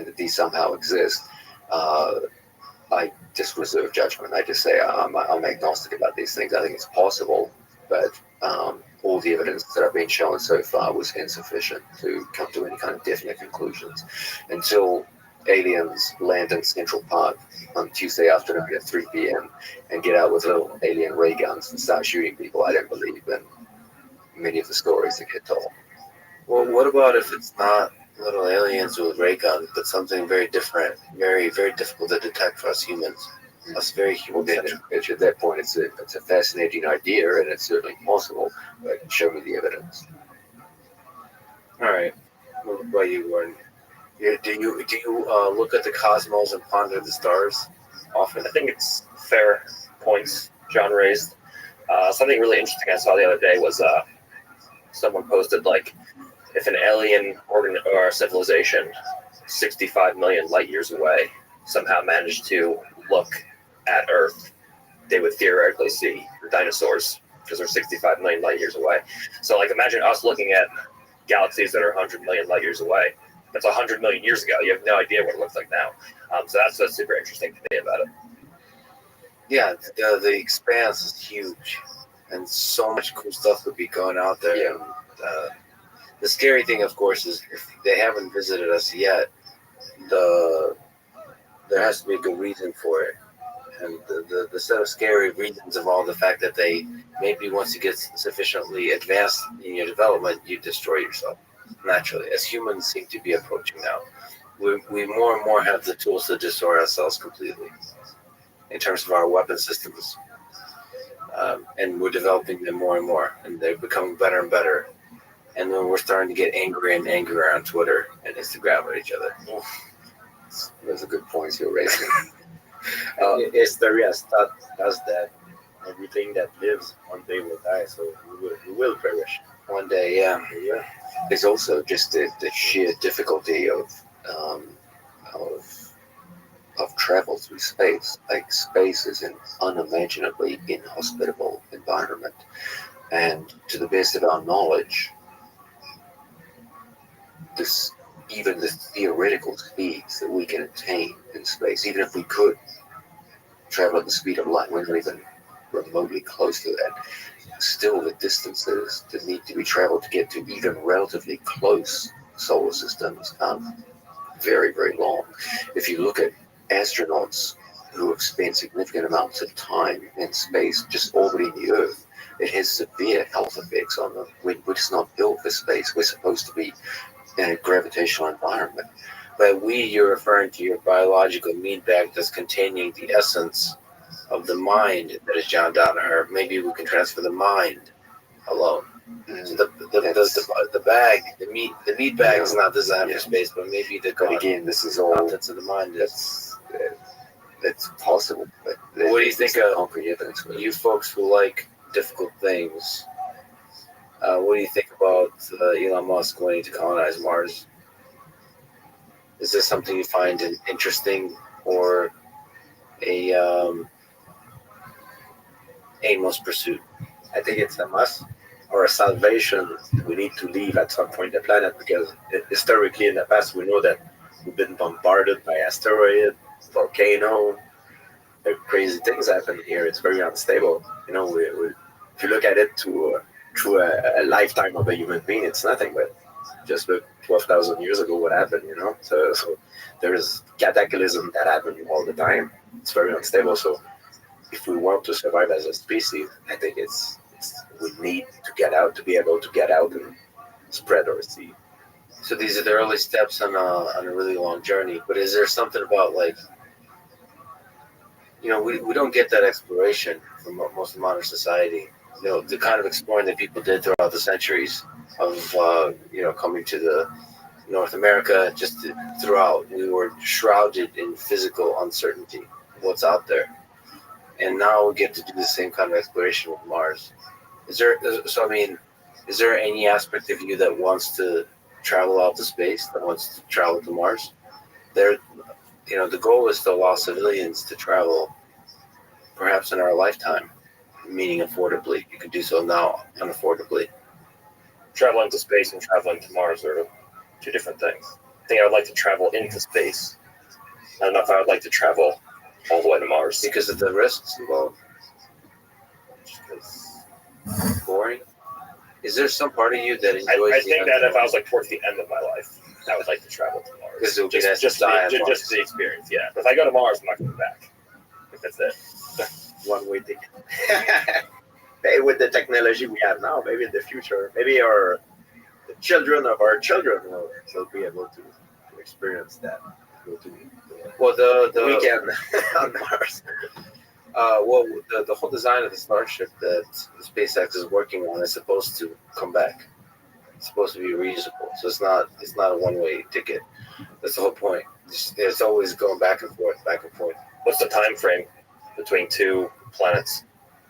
that these somehow exist, I just reserve judgment. I just say I'm agnostic about these things. I think it's possible, but all the evidence that I've been shown so far was insufficient to come to any kind of definite conclusions. Until aliens land in Central Park on Tuesday afternoon at 3 p.m. and get out with little alien ray guns and start shooting people, I don't believe in many of the stories that get told. Well, what about if it's not little aliens with ray guns, but something very different, very, very difficult to detect for us humans? That's very human. At that point, it's a fascinating idea, and it's certainly possible. But show me the evidence. All right. What about you, Gordon? Do you look at the cosmos and ponder the stars often? I think it's fair points John raised. Something really interesting I saw the other day was someone posted, like, if an alien or civilization 65 million light years away somehow managed to look at Earth, they would theoretically see the dinosaurs because they're 65 million light years away. So, like, imagine us looking at galaxies that are 100 million light years away. That's 100 million years ago. You have no idea what it looks like now. So that's what's super interesting to me about it. Yeah, the expanse is huge, and so much cool stuff would be going out there. Yeah. The scary thing, of course, is if they haven't visited us yet, there has to be a good reason for it. And the set of scary reasons of all the fact that they maybe once you get sufficiently advanced in your development, you destroy yourself naturally, as humans seem to be approaching now. We more and more have the tools to destroy ourselves completely in terms of our weapon systems. And we're developing them more and more, and they're becoming better and better. And then we're starting to get angrier and angrier on Twitter and Instagram at each other. Those are good points you're raising. History has taught us that everything that lives one day will die, so we will perish. One day, yeah. There's also just the sheer difficulty of travel through space. Like, space is an unimaginably inhospitable environment, and to the best of our knowledge, even the theoretical speeds that we can attain in space, even if we could travel at the speed of light, we're not even remotely close to that. Still, the distances that need to be traveled to get to even relatively close solar systems are very, very long. If you look at astronauts who have spent significant amounts of time in space just orbiting the Earth, it has severe health effects on them. We're just not built for space. We're supposed to be in a gravitational environment. But you're referring to your biological meat bag that's containing the essence of the mind that is John Danaher. Maybe we can transfer the mind alone. So the bag, the meat bag is not designed for space, but maybe But again, this is all contents of the mind is. that's possible. But What do you think of concrete evidence for it? you folks who like difficult things? What do you think about Elon Musk wanting to colonize Mars? Is this something you find interesting or a aimless pursuit? I think it's a must or a salvation. We need to leave at some point the planet because historically in the past we know that we've been bombarded by asteroid, volcano. Crazy things happen here. It's very unstable. You know, if you look at it through a lifetime of a human being, it's nothing. But just look 12,000 years ago, what happened? You know, so there's cataclysm that happen all the time. It's very unstable. So if we want to survive as a species, I think we need to get out to be able to get out and spread our seed. So these are the early steps on a really long journey. But is there something about like, you know, we don't get that exploration from most of modern society. You know, the kind of exploring that people did throughout the centuries of, you know, coming to the North America, just throughout, we were shrouded in physical uncertainty of what's out there. And now we get to do the same kind of exploration with Mars. Is there any aspect of you that wants to travel out to space, that wants to travel to Mars? You know, the goal is to allow civilians to travel perhaps in our lifetime, meaning affordably. You can do so now unaffordably. Traveling to space and traveling to Mars are two different things. I think I would like to travel into space. I don't know if I would like to travel all the way to Mars. Because of the risks involved. Just 'cause Boring. Is there some part of you that enjoys I think that if I was like towards the end of my life, I would like to travel to Mars. Because it would be Just the experience, yeah. If I go to Mars, I'm not coming back. I think that's it. One way ticket. Maybe with the technology we have now, maybe in the future, maybe the children of our children will be able to experience that. Go to the weekend on Mars. The whole design of the Starship that the SpaceX is working on is supposed to come back. It's supposed to be reusable, so it's not a one-way ticket. That's the whole point. It's always going back and forth, back and forth. What's the time frame between two planets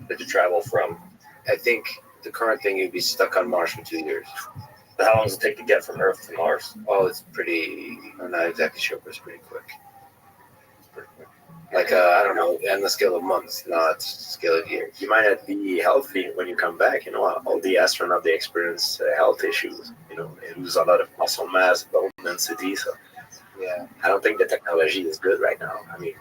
that you travel from? I think the current thing, you'd be stuck on Mars for 2 years. How long does it take to get from Earth to Mars? Oh, it's pretty. I'm not exactly sure, but it's pretty quick. Like I don't know, on the scale of months, not scale of years. You might not be healthy when you come back. You know, all the astronauts, they experience health issues. You know, they lose a lot of muscle mass, bone density. So Yeah. I don't think the technology is good right now. I mean,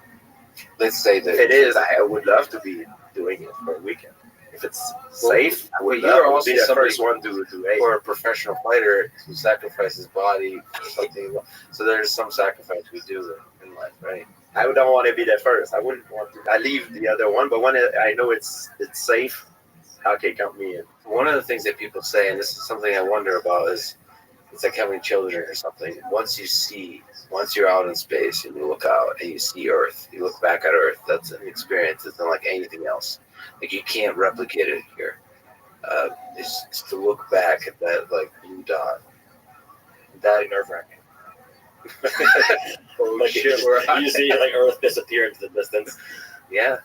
Let's say that if it is, I would love to be doing it for a weekend. If it's safe, I would but you're love to be also the first one to hey. Or a professional fighter who sacrifices body for something. So there's some sacrifice we do in life, right? I don't want to be the first. I wouldn't want to. I leave the other one, but when I know it's safe, okay, count me in. One of the things that people say, and this is something I wonder about, is it's like having children or something. Once you're out in space and you look out and you see Earth, you look back at Earth, that's an experience. It's not like anything else. Like you can't replicate it here. It's to look back at that like blue dot. That nerve-wracking. Oh Like shit, you see like Earth disappear into the distance. yeah,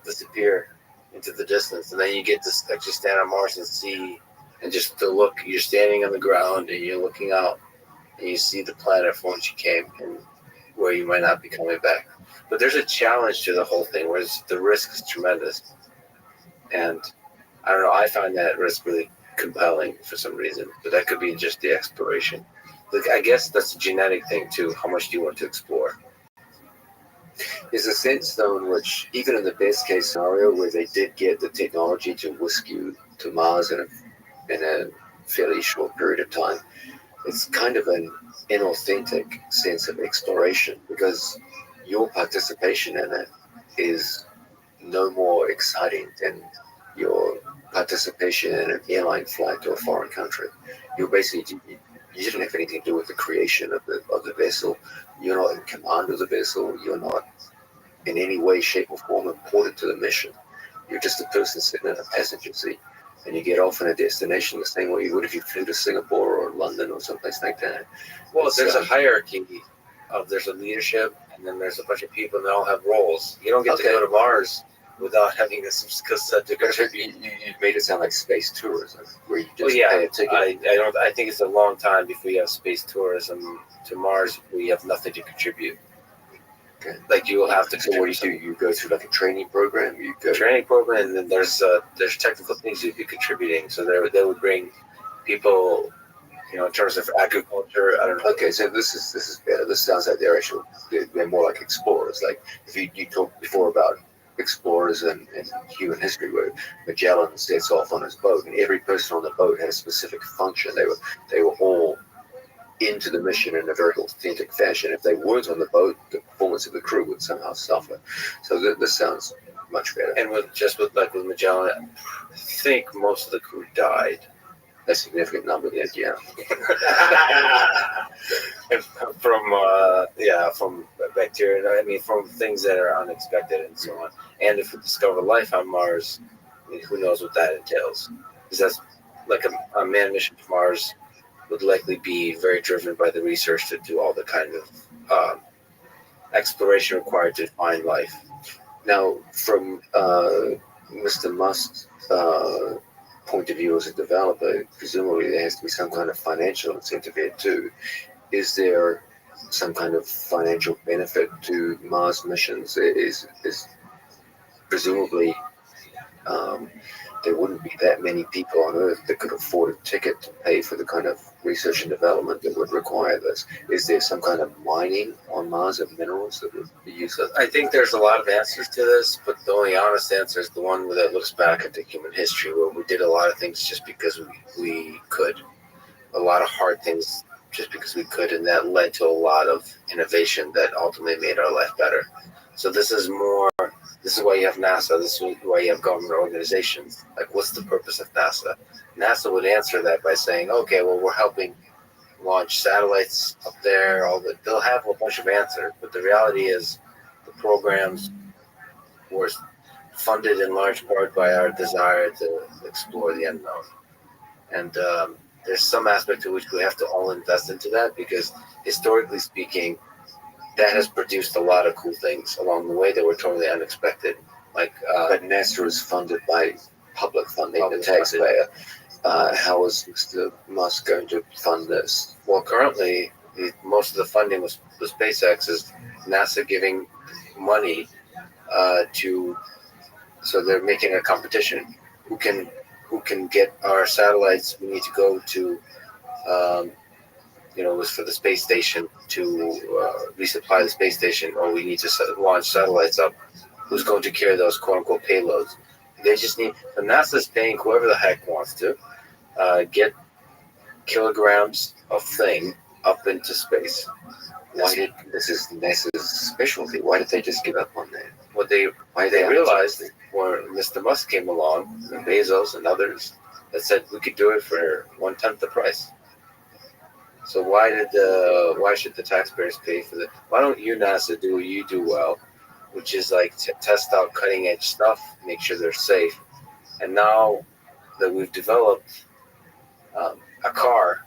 disappear into the distance, and then you get to actually stand on Mars and see, and just to look. You're standing on the ground and you're looking out, and you see the planet from which you came and where you might not be coming back. But there's a challenge to the whole thing, where the risk is tremendous, and I don't know. I find that risk really compelling for some reason, but that could be just the exploration. Like, I guess that's a genetic thing too. How much do you want to explore? There's a sense, though, in which, even in the best case scenario, where they did get the technology to whisk you to Mars in a fairly short period of time, it's kind of an inauthentic sense of exploration, because your participation in it is no more exciting than your participation in an airline flight to a foreign country. You're basically, you didn't have anything to do with the creation of the vessel. You're not in command of the vessel. You're not in any way, shape, or form important to the mission. You're just a person sitting in a passenger seat, and you get off in a destination the same way you would if you flew to Singapore or London or someplace like that. Well, there's a hierarchy of there's a leadership, and then there's a bunch of people, and they all have roles. You don't get to go to Mars without having some skill set to contribute. You made it sound like space tourism, where you just pay a ticket. I think it's a long time before you have space tourism to Mars. Where you have nothing to contribute. Okay. Like you will have to. So what do? You go through like a training program. You go training program, and then there's technical things you'd be contributing. So they would bring people, in terms of agriculture. I don't know. Okay, so this is better. This sounds like they're more like explorers. Like if you talked before about explorers and human history, where Magellan sets off on his boat, and every person on the boat had a specific function. They were all into the mission in a very authentic fashion. If they weren't on the boat, the performance of the crew would somehow suffer. So this sounds much better. And with Magellan, I think most of the crew died. A significant number, yeah. And from bacteria. I mean, from things that are unexpected and so on. And if we discover life on Mars, who knows what that entails? Because that's like a manned mission to Mars would likely be very driven by the research to do all the kind of exploration required to find life. Now, from Mr. Musk's point of view as a developer, presumably there has to be some kind of financial incentive here too. Is there some kind of financial benefit to Mars missions? Is presumably there wouldn't be that many people on Earth that could afford a ticket to pay for the kind of research and development that would require this. Is there some kind of mining on Mars of minerals that would be used? I think there's a lot of answers to this, but the only honest answer is the one that looks back at the human history, where we did a lot of things just because we could. A lot of hard things just because we could, and that led to a lot of innovation that ultimately made our life better. So this is why you have NASA. This is why you have government organizations. Like, what's the purpose of NASA? NASA would answer that by saying, okay, well, we're helping launch satellites up there. They'll have a bunch of answers, but the reality is the programs were funded in large part by our desire to explore the unknown. And there's some aspect to which we have to all invest into that, because historically speaking, that has produced a lot of cool things along the way that were totally unexpected. Like, but NASA is funded by public funding, the taxpayer. How is Mr. Musk going to fund this? Well, currently, most of the funding was SpaceX is NASA giving money so they're making a competition. Who can get our satellites? We need to go to. It was for the space station to resupply the space station, or we need to launch satellites up. Who's going to carry those quote-unquote payloads? They just need, the NASA's paying whoever the heck wants to get kilograms of thing up into space. This is NASA's specialty. Why did they just give up on that? They realized when Mr. Musk came along, and Bezos and others, that said we could do it for 1/10 the price. So why should the taxpayers pay for that? Why don't you, NASA, do what you do well, which is like test out cutting edge stuff, make sure they're safe. And now that we've developed a car,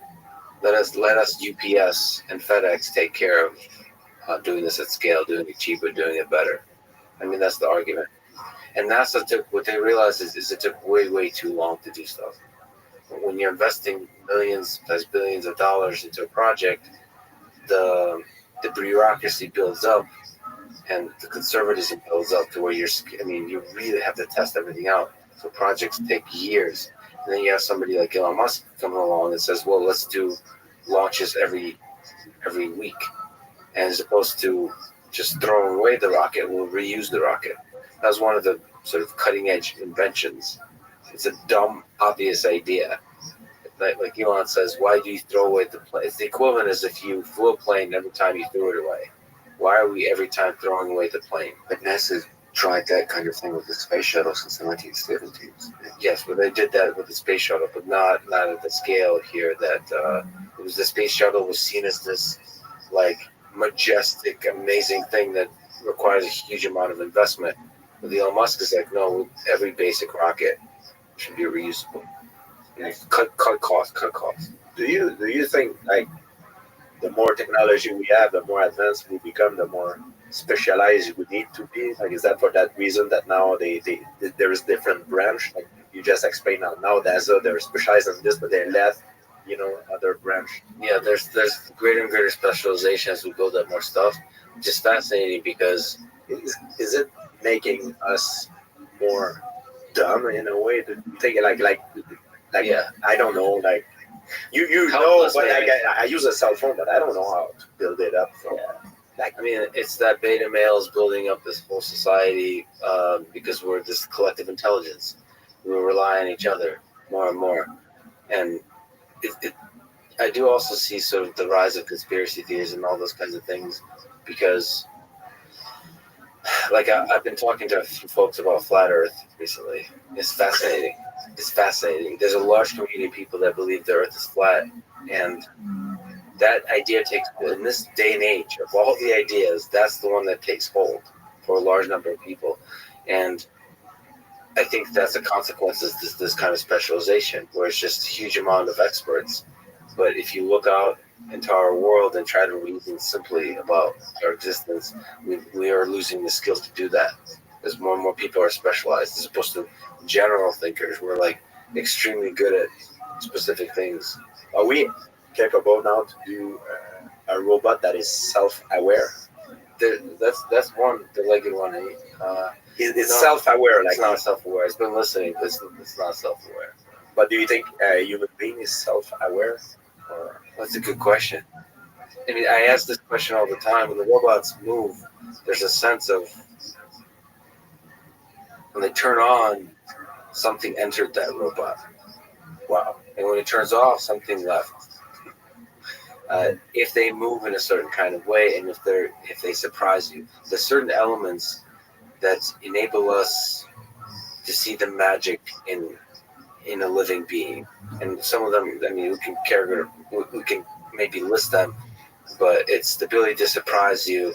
let us UPS and FedEx take care of doing this at scale, doing it cheaper, doing it better. I mean, that's the argument. And NASA what they realized is it took way, way too long to do stuff. When you're investing millions, that's billions of dollars into a project, the bureaucracy builds up and the conservatism builds up to where you really have to test everything out. So projects take years. And then you have somebody like Elon Musk coming along and says, well, let's do launches every week. And as opposed to just throwing away the rocket, we'll reuse the rocket. That was one of the sort of cutting edge inventions. It's a dumb, obvious idea. Like Elon says, why do you throw away the plane? It's the equivalent as if you flew a plane every time you threw it away. Why are we every time throwing away the plane? But NASA tried that kind of thing with the space shuttle since the 1970s. Yes, but they did that with the space shuttle, but not at the scale here that the space shuttle was seen as this like majestic, amazing thing that requires a huge amount of investment. But Elon Musk is like, no, every basic rocket should be reusable. And cut costs. Do you think like the more technology we have, the more advanced we become, the more specialized we need to be? Like, is that for that reason that now there is different branch? Like you just explained now they're specialized in this, but they left, other branch. Yeah, there's greater and greater specialization as we build up more stuff, which is fascinating because Is it making us more dumb in a way to think like yeah, I don't know, like you know, Helpless, but maybe. I use a cell phone, but I don't know how to build it up from like I mean, it's that beta males building up this whole society because we're this collective intelligence. We rely on each other more and more, and I do also see sort of the rise of conspiracy theories and all those kinds of things because, like, I've been talking to a few folks about flat Earth recently. It's fascinating. There's a large community of people that believe the Earth is flat, and that idea takes, in this day and age, of all the ideas, that's the one that takes hold for a large number of people. And I think that's a consequence of this kind of specialization, where it's just a huge amount of experts. But if you look out into our world and try to reason simply about our existence, we are losing the skills to do that. As more and more people are specialized, as opposed to general thinkers. We're like extremely good at specific things. are we capable now to do a robot that is self-aware? That's one, the legged one. It's No, self-aware, like It's not self-aware. It's been listening, but it's not self-aware. But do you think a human being is self-aware? Or That's a good question. I mean, I ask this question all the time. When the robots move, there's a sense of when they turn on, something entered that robot. Wow. And when it turns off, something left. If they move in a certain kind of way, and if they surprise you, there's certain elements that enable us to see the magic in a living being. And some of them, I mean, we can maybe list them, but it's the ability to surprise you.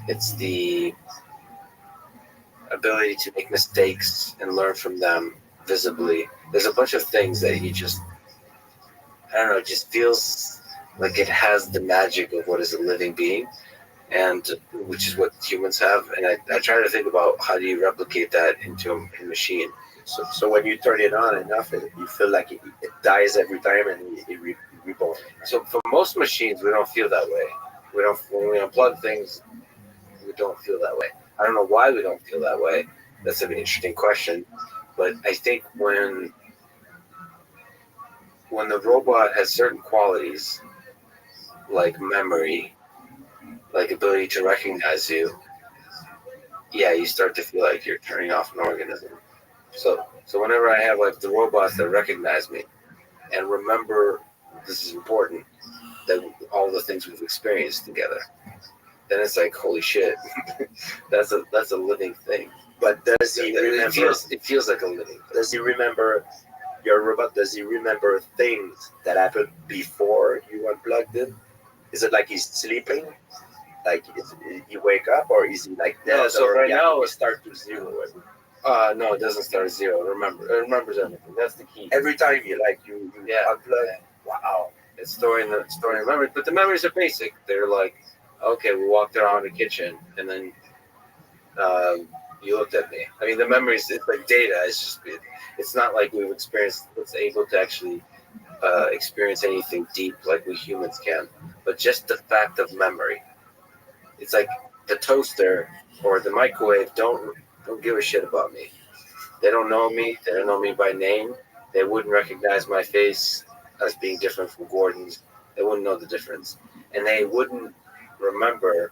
It's the ability to make mistakes and learn from them visibly. There's a bunch of things that you just, I don't know, it just feels like it has the magic of what is a living being, and which is what humans have. And I try to think about how do you replicate that into a machine. so when you turn it on enough, you feel like it dies every time and it reborn. So for most machines, we don't feel that way. When we unplug things, we don't feel that way. I don't know why we don't feel that way. That's an interesting question. But I think when the robot has certain qualities, like memory, like ability to recognize you, yeah, you start to feel like you're turning off an organism. So whenever I have like the robots that recognize me and remember, this is important, that all the things we've experienced together, then it's like, holy shit, that's a living thing. But does he remember? It feels like a living thing. Does he remember your robot? Does he remember things that happened before you unplugged it? Is it like he's sleeping? Like he wake up, or is he like dead? No, so or right now we start to zero. No, it doesn't start at zero. It remembers everything. That's the key. Every time you unplug. Wow. It's storing memories, but the memories are basic. They're like, okay, we walked around the kitchen, and then you looked at me. I mean, the memories, it's like data. It's not like we've experienced, it's able to actually experience anything deep like we humans can. But just the fact of memory. It's like the toaster or the microwave don't give a shit about me. They don't know me. They don't know me by name. They wouldn't recognize my face as being different from Gordon's. They wouldn't know the difference. And they wouldn't remember,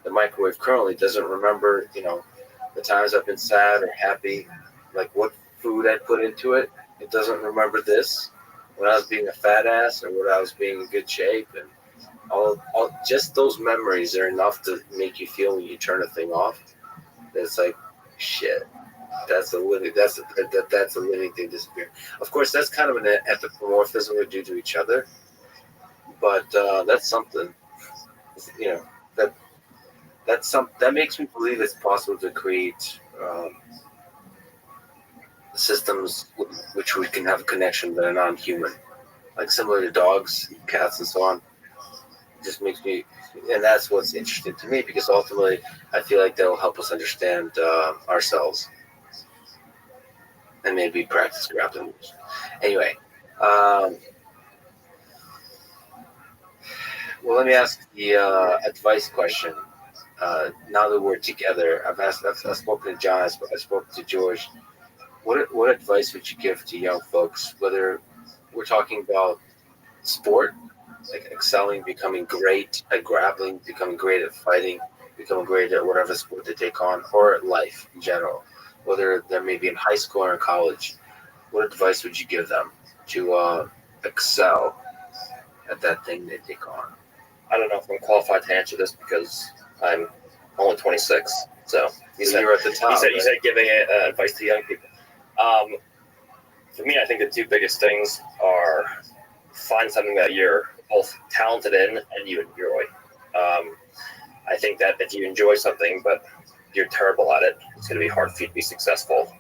the microwave currently doesn't remember, the times I've been sad or happy, like what food I put into it. It doesn't remember this, when I was being a fat ass or when I was being in good shape. And all just those memories are enough to make you feel when you turn a thing off. It's like, shit. That's a living thing disappearing. Of course, that's kind of an anthropomorphism we do to each other, but that's something, that that makes me believe it's possible to create systems which we can have a connection that are non-human, like similar to dogs, cats, and so on. It just makes me, and that's what's interesting to me, because ultimately I feel like that will help us understand ourselves and maybe practice grappling. Anyway, well, let me ask the advice question. Now that we're together, I've spoken to John, I spoke to George. What advice would you give to young folks, whether we're talking about sport, like excelling, becoming great at grappling, becoming great at fighting, becoming great at whatever sport they take on, or life in general, whether they're maybe in high school or in college? What advice would you give them to excel at that thing they take on? I don't know if I'm qualified to answer this because I'm only 26. So You're at the top. you said giving advice to young people. For me, I think the two biggest things are find something that you're both talented in and you enjoy. I think that if you enjoy something but you're terrible at it, it's going to be hard for you to be successful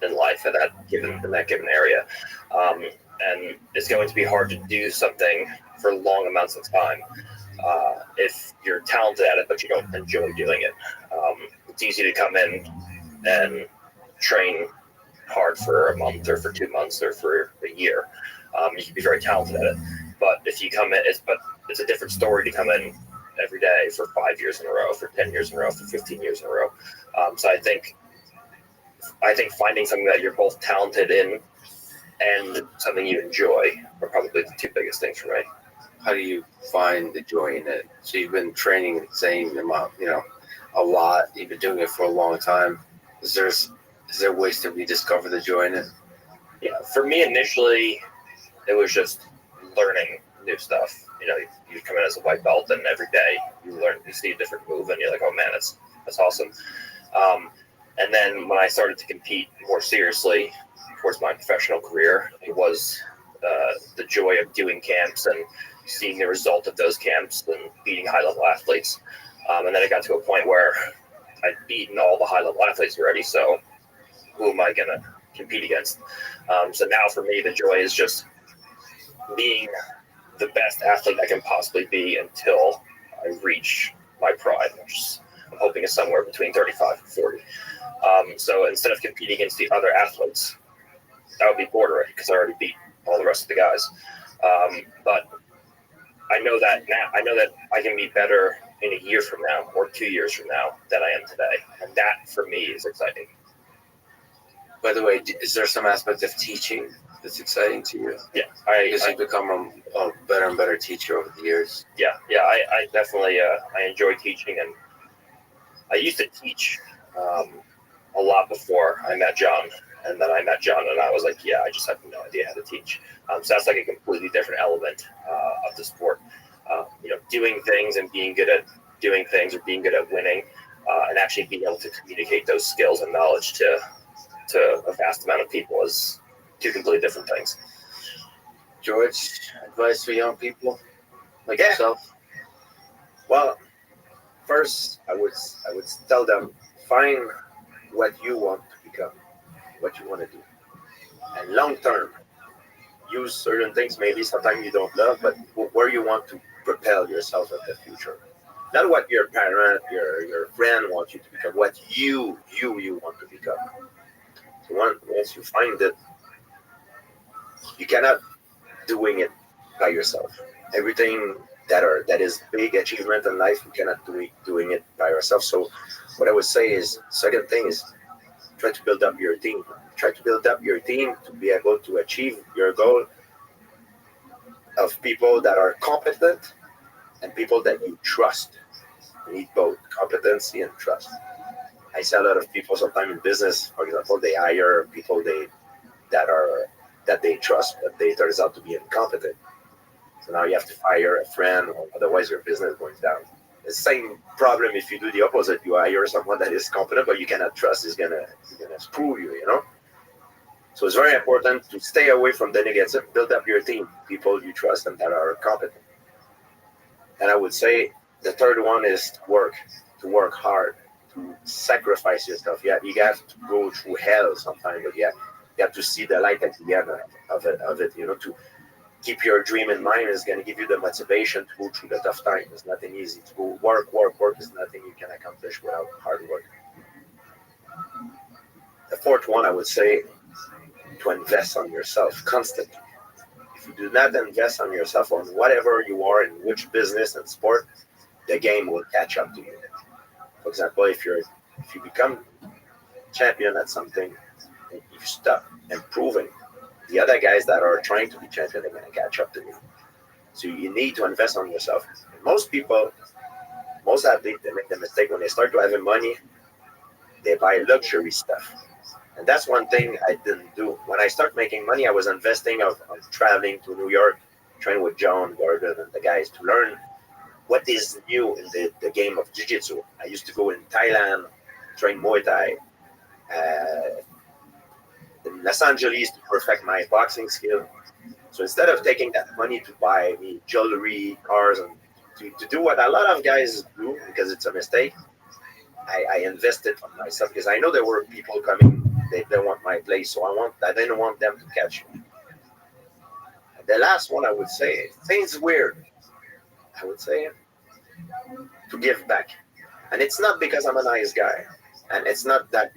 in life in that given area. And it's going to be hard to do something for long amounts of time if you're talented at it but you don't enjoy doing it. It's easy to come in and train hard for a month or for 2 months or for a year. You can be very talented at it, but if you come in, it's a different story to come in every day for 5 years in a row, for 10 years in a row, for 15 years in a row. So I think finding something that you're both talented in and something you enjoy are probably the two biggest things for me. How do you find the joy in it? So you've been training the same amount, a lot. You've been doing it for a long time. Is there ways to rediscover the joy in it? Yeah, for me initially, it was just learning new stuff. You come in as a white belt, and every day you see a different move, and you're like, oh man, that's awesome. And then when I started to compete more seriously towards my professional career, it was the joy of doing camps and seeing the result of those camps and beating high-level athletes. And then it got to a point where I'd beaten all the high-level athletes already, so who am I going to compete against? So now for me, the joy is just being the best athlete I can possibly be until I reach my prime, which I'm hoping is somewhere between 35 and 40. So instead of competing against the other athletes, that would be bored already because I already beat all the rest of the guys. But I know that now. I know that I can be better in a year from now or 2 years from now than I am today, and that for me is exciting. By the way, is there some aspect of teaching that's exciting to you? Yeah, because you've become a better and better teacher over the years. Yeah, I definitely I enjoy teaching, and I used to teach a lot before I met John, and then I met John, and I was like, yeah, I just have no idea how to teach. So that's like a completely different element of the sport. Doing things and being good at doing things or being good at winning, and actually being able to communicate those skills and knowledge to a vast amount of people is two completely different things. George, advice for young people like yourself? Well, first I would tell them, find what you want to become, what you want to do, and long term, use certain things maybe sometimes you don't love, but where you want to propel yourself in the future. Not what your parent, your friend wants you to become, what you want to become. So once you find it, you cannot doing it by yourself. Everything that is big achievement in life, you cannot doing it by yourself. So what I would say is, second thing is, try to build up your team. Try to build up your team to be able to achieve your goal of people that are competent and people that you trust. You need both competency and trust. I see a lot of people sometimes in business, for example, they hire people that they trust, but they turns out to be incompetent. So now you have to fire a friend, or otherwise your business goes down. The same problem if you do the opposite. You hire someone that is competent, but you cannot trust is gonna screw you. So it's very important to stay away from the negative. Build up your team, people you trust and that are competent. And I would say the third one is work. work hard, to sacrifice yourself. You have to go through hell sometimes, but you have to see the light at the end of it. To keep your dream in mind is going to give you the motivation to go through the tough times. It's nothing easy to go work is nothing you can accomplish without hard work. The fourth one, I would say, to invest on yourself constantly. If you do not invest on yourself on whatever you are in which business and sport, the game will catch up to you. For example, if you become champion at something, and you stop improving, the other guys that are trying to be champion are going to catch up to you. So you need to invest on yourself. And most athletes, they make the mistake when they start to having money, they buy luxury stuff. And that's one thing I didn't do. When I started making money, I was investing of traveling to New York, training with John Gordon and the guys to learn what is new in the game of Jiu-Jitsu. I used to go in Thailand, train Muay Thai, in Los Angeles to perfect my boxing skill. So instead of taking that money to buy me jewelry, cars, and to do what a lot of guys do, because it's a mistake, I invested on myself because I know there were people coming, they want my place, so I didn't want them to catch me. And the last one I would say, things weird, I would say, to give back. And it's not because I'm a nice guy, and it's not that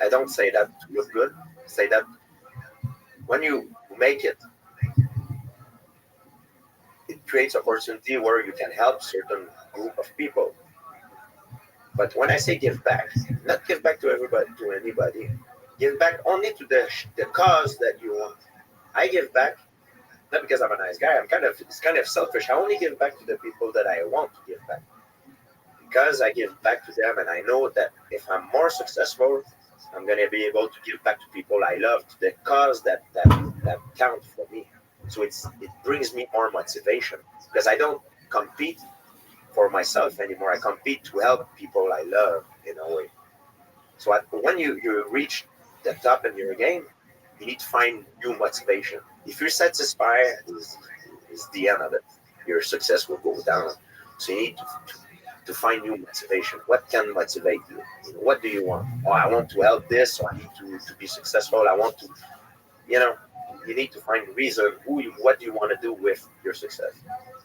I don't say that to look good. I say that when you make it, it creates opportunity where you can help certain group of people. But when I say give back, not give back to everybody, to anybody, give back only to the cause that you want. I give back not because I'm a nice guy. It's kind of selfish. I only give back to the people that I want to give back, because I give back to them, and I know that if I'm more successful, I'm going to be able to give back to people I love, to the cause that count for me. So it brings me more motivation, because I don't compete for myself anymore. I compete to help people I love in a way. So when you reach the top in your game, you need to find new motivation. If you're satisfied, is the end of it. Your success will go down. So you need to find new motivation. What can motivate you? What do you want? Oh, I want to help this, so I need to be successful. I want to, you need to find a reason. What do you want to do with your success?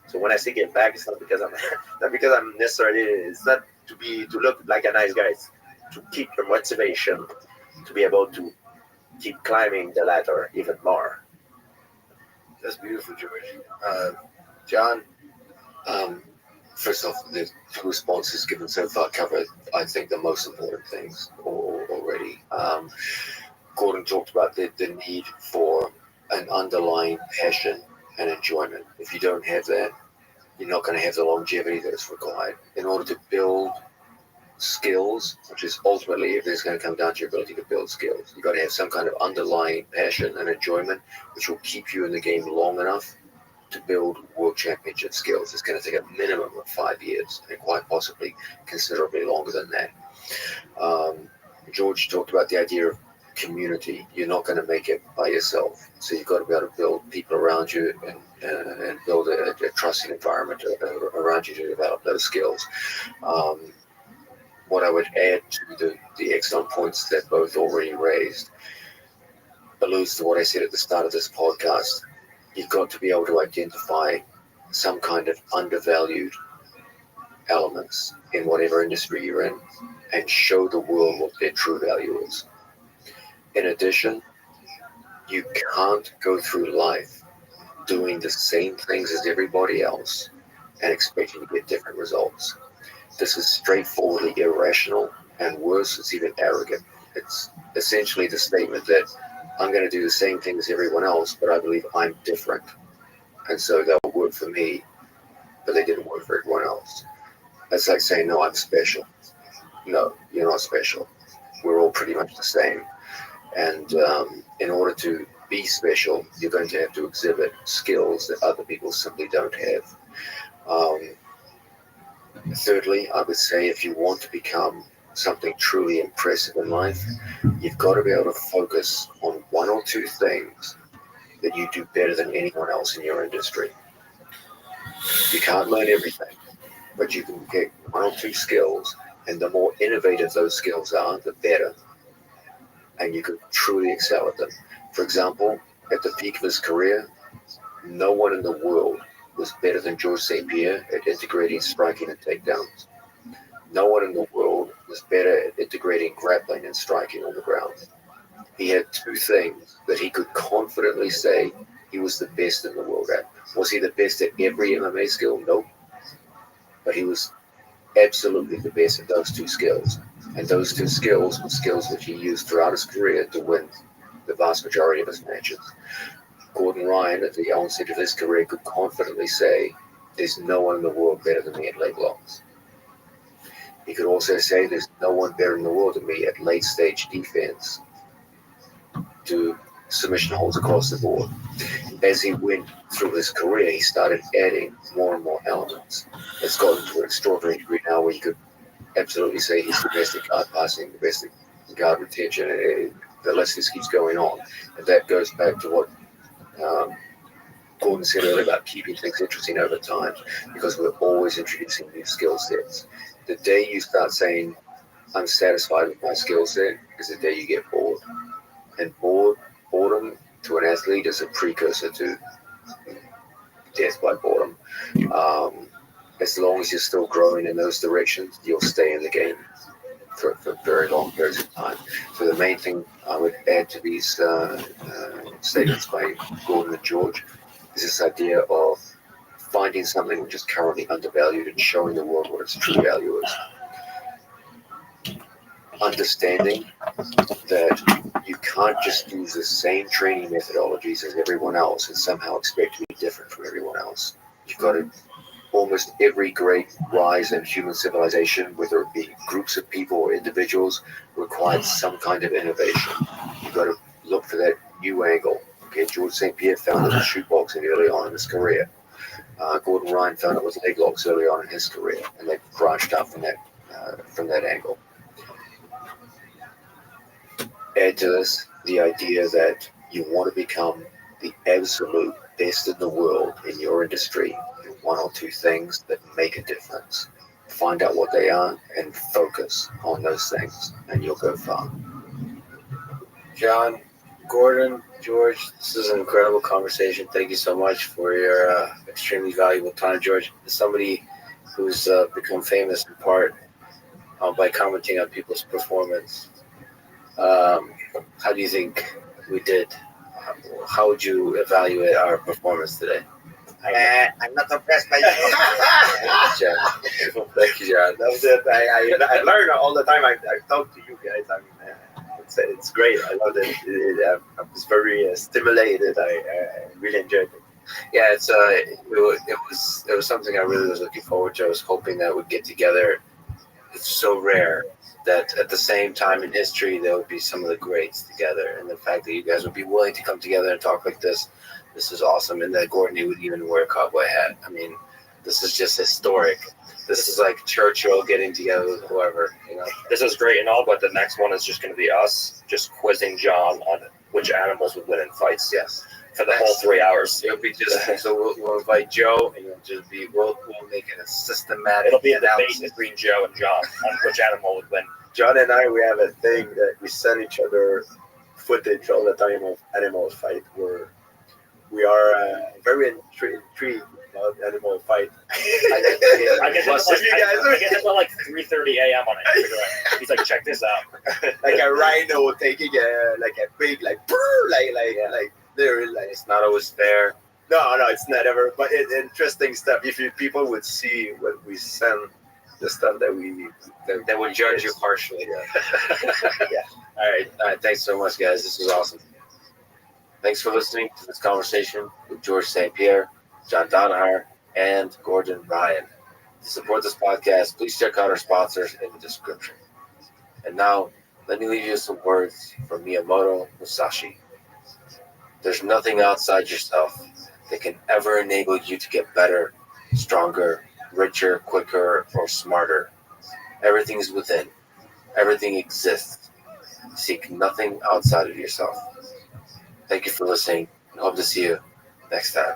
So when I say give back, it's not because I'm necessarily. It's not to look like a nice guy. It's to keep your motivation, to be able to keep climbing the ladder even more. That's beautiful, George. John. First off, the two responses given so far cover, I think, the most important things already. Gordon talked about the need for an underlying passion and enjoyment. If you don't have that, you're not going to have the longevity that is required. In order to build skills, which is ultimately, if it's going to come down to your ability to build skills, you've got to have some kind of underlying passion and enjoyment, which will keep you in the game long enough to build world championship skills. It's going to take a minimum of 5 years, and quite possibly considerably longer than that. George talked about the idea of community. You're not going to make it by yourself, so you've got to be able to build people around you and build a trusting environment around you to develop those skills. What I would add to the excellent points that both already raised alludes to what I said at the start of this podcast. You've got to be able to identify some kind of undervalued elements in whatever industry you're in and show the world what their true value is. In addition, you can't go through life doing the same things as everybody else and expecting to get different results. This is straightforwardly irrational, and worse, it's even arrogant. It's essentially the statement that I'm going to do the same thing as everyone else, but I believe I'm different. And so they'll work for me, but they didn't work for everyone else. That's like saying, no, I'm special. No, you're not special. We're all pretty much the same. And in order to be special, you're going to have to exhibit skills that other people simply don't have. Thirdly, I would say if you want to become something truly impressive in life, you've got to be able to focus on one or two things that you do better than anyone else in your industry. You can't learn everything, but you can get one or two skills And the more innovative those skills are, the better. And you could truly excel at them. For example, at the peak of his career, no one in the world was better than George St. Pierre at integrating striking and takedowns. No one in the world was better at integrating grappling and striking on the ground. He had two things that he could confidently say he was the best in the world at. Was he the best at every MMA skill? Nope. But he was absolutely the best at those two skills. And those two skills were skills which he used throughout his career to win the vast majority of his matches. Gordon Ryan, at the onset of his career, could confidently say, there's no one in the world better than me at leg locks. He could also say, there's no one better in the world than me at late stage defense to submission holds across the board. As he went through his career, he started adding more and more elements. It's gotten to an extraordinary degree now where you could absolutely say he's the best at guard passing, the best at guard retention, and the list just keeps going on. And that goes back to what Gordon said earlier about keeping things interesting over time, because we're always introducing new skill sets. The day you start saying, I'm satisfied with my skill set, is the day you get bored. And boredom to an athlete is a precursor to death by boredom. As long as you're still growing in those directions, you'll stay in the game for very long periods of time. So the main thing I would add to these statements by Gordon and George is this idea of finding something which is currently undervalued and showing the world what its true value is. Understanding that you can't just use the same training methodologies as everyone else and somehow expect to be different from everyone else. You've got to, almost every great rise in human civilization, whether it be groups of people or individuals, required some kind of innovation. You've got to look for that new angle. Okay, George St. Pierre found it with shootboxing early on in his career. Gordon Ryan found it with leg locks early on in his career, and they branched out from that angle. Add to this the idea that you want to become the absolute best in the world in your industry in one or two things that make a difference. Find out what they are and focus on those things, and you'll go far. John, Gordon, George, this is an incredible conversation. Thank you so much for your extremely valuable time, George. As somebody who's become famous in part by commenting on people's performance, how do you think we did? How would you evaluate our performance today? I'm not impressed by you. Thank you, John. That was it. I learn all the time. I talk to you guys. It's great. I love it. I was very stimulated. I really enjoyed it. Yeah, it was something I really was looking forward to. I was hoping that we'd get together. It's so rare that at the same time in history there would be some of the greats together, and the fact that you guys would be willing to come together and talk like this is awesome. And that Gordon would even wear a cowboy hat. I mean, this is just historic. This is like Churchill getting together with whoever, you know. This is great and all, but the next one is just going to be us just quizzing John on which animals would win in fights. Yes, for the whole 3 hours. It'll be just so we'll invite Joe, and it'll just be we'll make it a systematic. It'll be a debate analysis between Joe and John on which animal would win. John and I, we have a thing that we send each other footage all the time of animal fight. We are very intrigued about animal fight. I get him at like 3:30 a.m. on Instagram. He's like, check this out. Like a rhino taking a big like there, like it's not always fair. No, it's not ever. But it's interesting stuff. If people would see what we send, the stuff that we they would judge you harshly. Yeah. All right. Thanks so much, guys. This was awesome. Thanks for listening to this conversation with George St. Pierre, John Donahar, and Gordon Ryan. To support this podcast, please check out our sponsors in the description. And now, let me leave you with some words from Miyamoto Musashi. There's nothing outside yourself that can ever enable you to get better, stronger, richer, quicker, or smarter. Everything is within. Everything exists. Seek nothing outside of yourself. Thank you for listening, and hope to see you next time.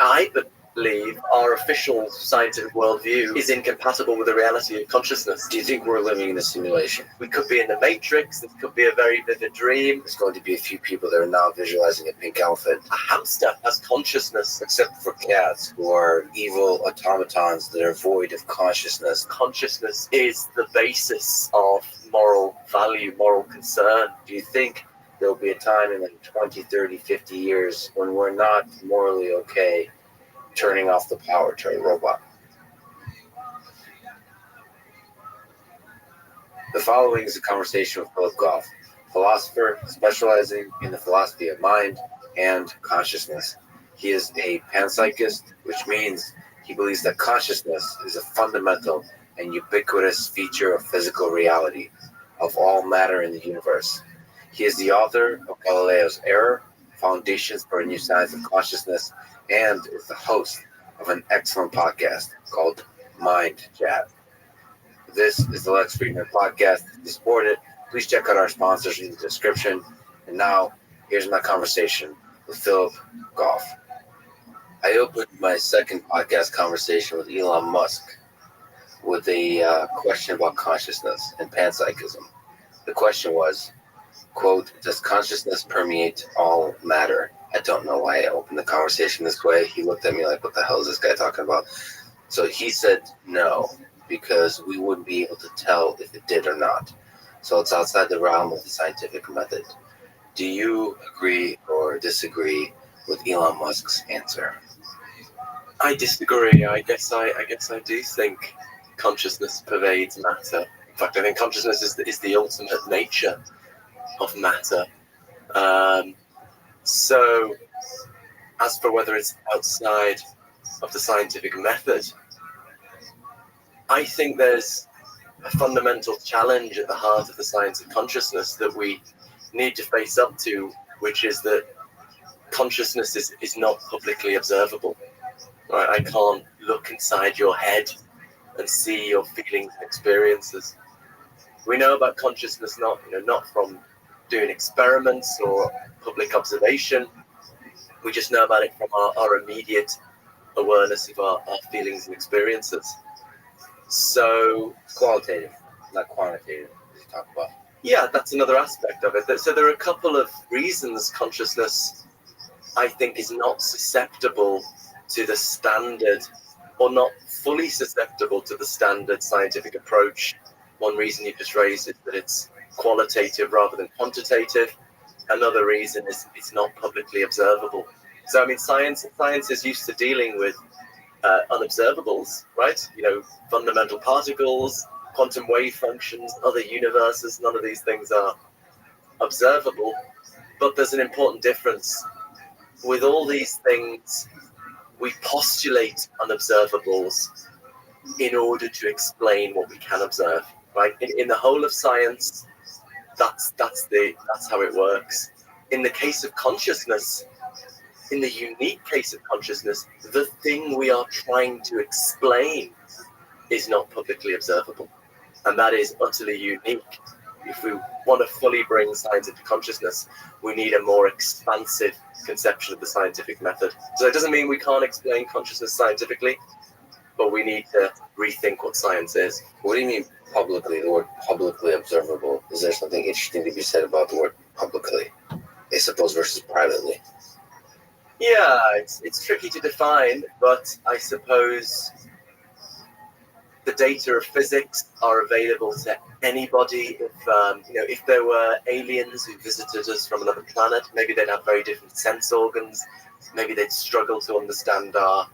I believe our official scientific worldview is incompatible with the reality of consciousness. Do you think we're living in a simulation? We could be in the Matrix. It could be a very vivid dream. There's going to be a few people that are now visualizing a pink elephant. A hamster has consciousness. Except for cats, who are evil automatons that are void of consciousness. Consciousness is the basis of moral value, moral concern. Do you think there'll be a time in like 20, 30, 50 years when we're not morally okay turning off the power to a robot? The following is a conversation with Philip Goff, philosopher specializing in the philosophy of mind and consciousness. He is a panpsychist, which means he believes that consciousness is a fundamental and ubiquitous feature of physical reality, of all matter in the universe. He is the author of Galileo's Error, Foundations for a New Science of Consciousness, and is the host of an excellent podcast called Mind Chat. This is the Lex Friedman podcast. If you support it, please check out our sponsors in the description. And now, here's my conversation with Philip Goff. I opened my second podcast conversation with Elon Musk with a question about consciousness and panpsychism. The question was, quote, does consciousness permeate all matter? I don't know why I opened the conversation this way. He looked at me like, what the hell is this guy talking about? So he said no, because we wouldn't be able to tell if it did or not. So it's outside the realm of the scientific method. Do you agree or disagree with Elon Musk's answer? I disagree. I guess I do think consciousness pervades matter. In fact, I think consciousness is the ultimate nature of matter. So, as for whether it's outside of the scientific method, I think there's a fundamental challenge at the heart of the science of consciousness that we need to face up to, which is that consciousness is not publicly observable. Right? I can't look inside your head and see your feelings and experiences. We know about consciousness not from doing experiments or public observation. We just know about it from our immediate awareness of our feelings and experiences. So Qualitative, not quantitative, as you talk about. Yeah, that's another aspect of it. So there are a couple of reasons consciousness, I think, is not susceptible to the standard, or not fully susceptible to the standard scientific approach. One reason you just raised is that it's qualitative rather than quantitative. Another reason is it's not publicly observable. So I mean, science is used to dealing with unobservables, right? Fundamental particles, quantum wave functions, other universes. None of these things are observable. But there's an important difference. With all these things, we postulate unobservables in order to explain what we can observe, right? In the whole of science, that's how it works. In the case of consciousness, in the unique case of consciousness, the thing we are trying to explain is not publicly observable. And that is utterly unique. If we want to fully bring science into consciousness, we need a more expansive conception of the scientific method. So it doesn't mean we can't explain consciousness scientifically, but we need to rethink what science is. What do you mean publicly, the word publicly observable? Is there something interesting to be said about the word publicly, I suppose, versus privately? Yeah, it's tricky to define, but I suppose the data of physics are available to anybody. If there were aliens who visited us from another planet, maybe they'd have very different sense organs. Maybe they'd struggle to understand our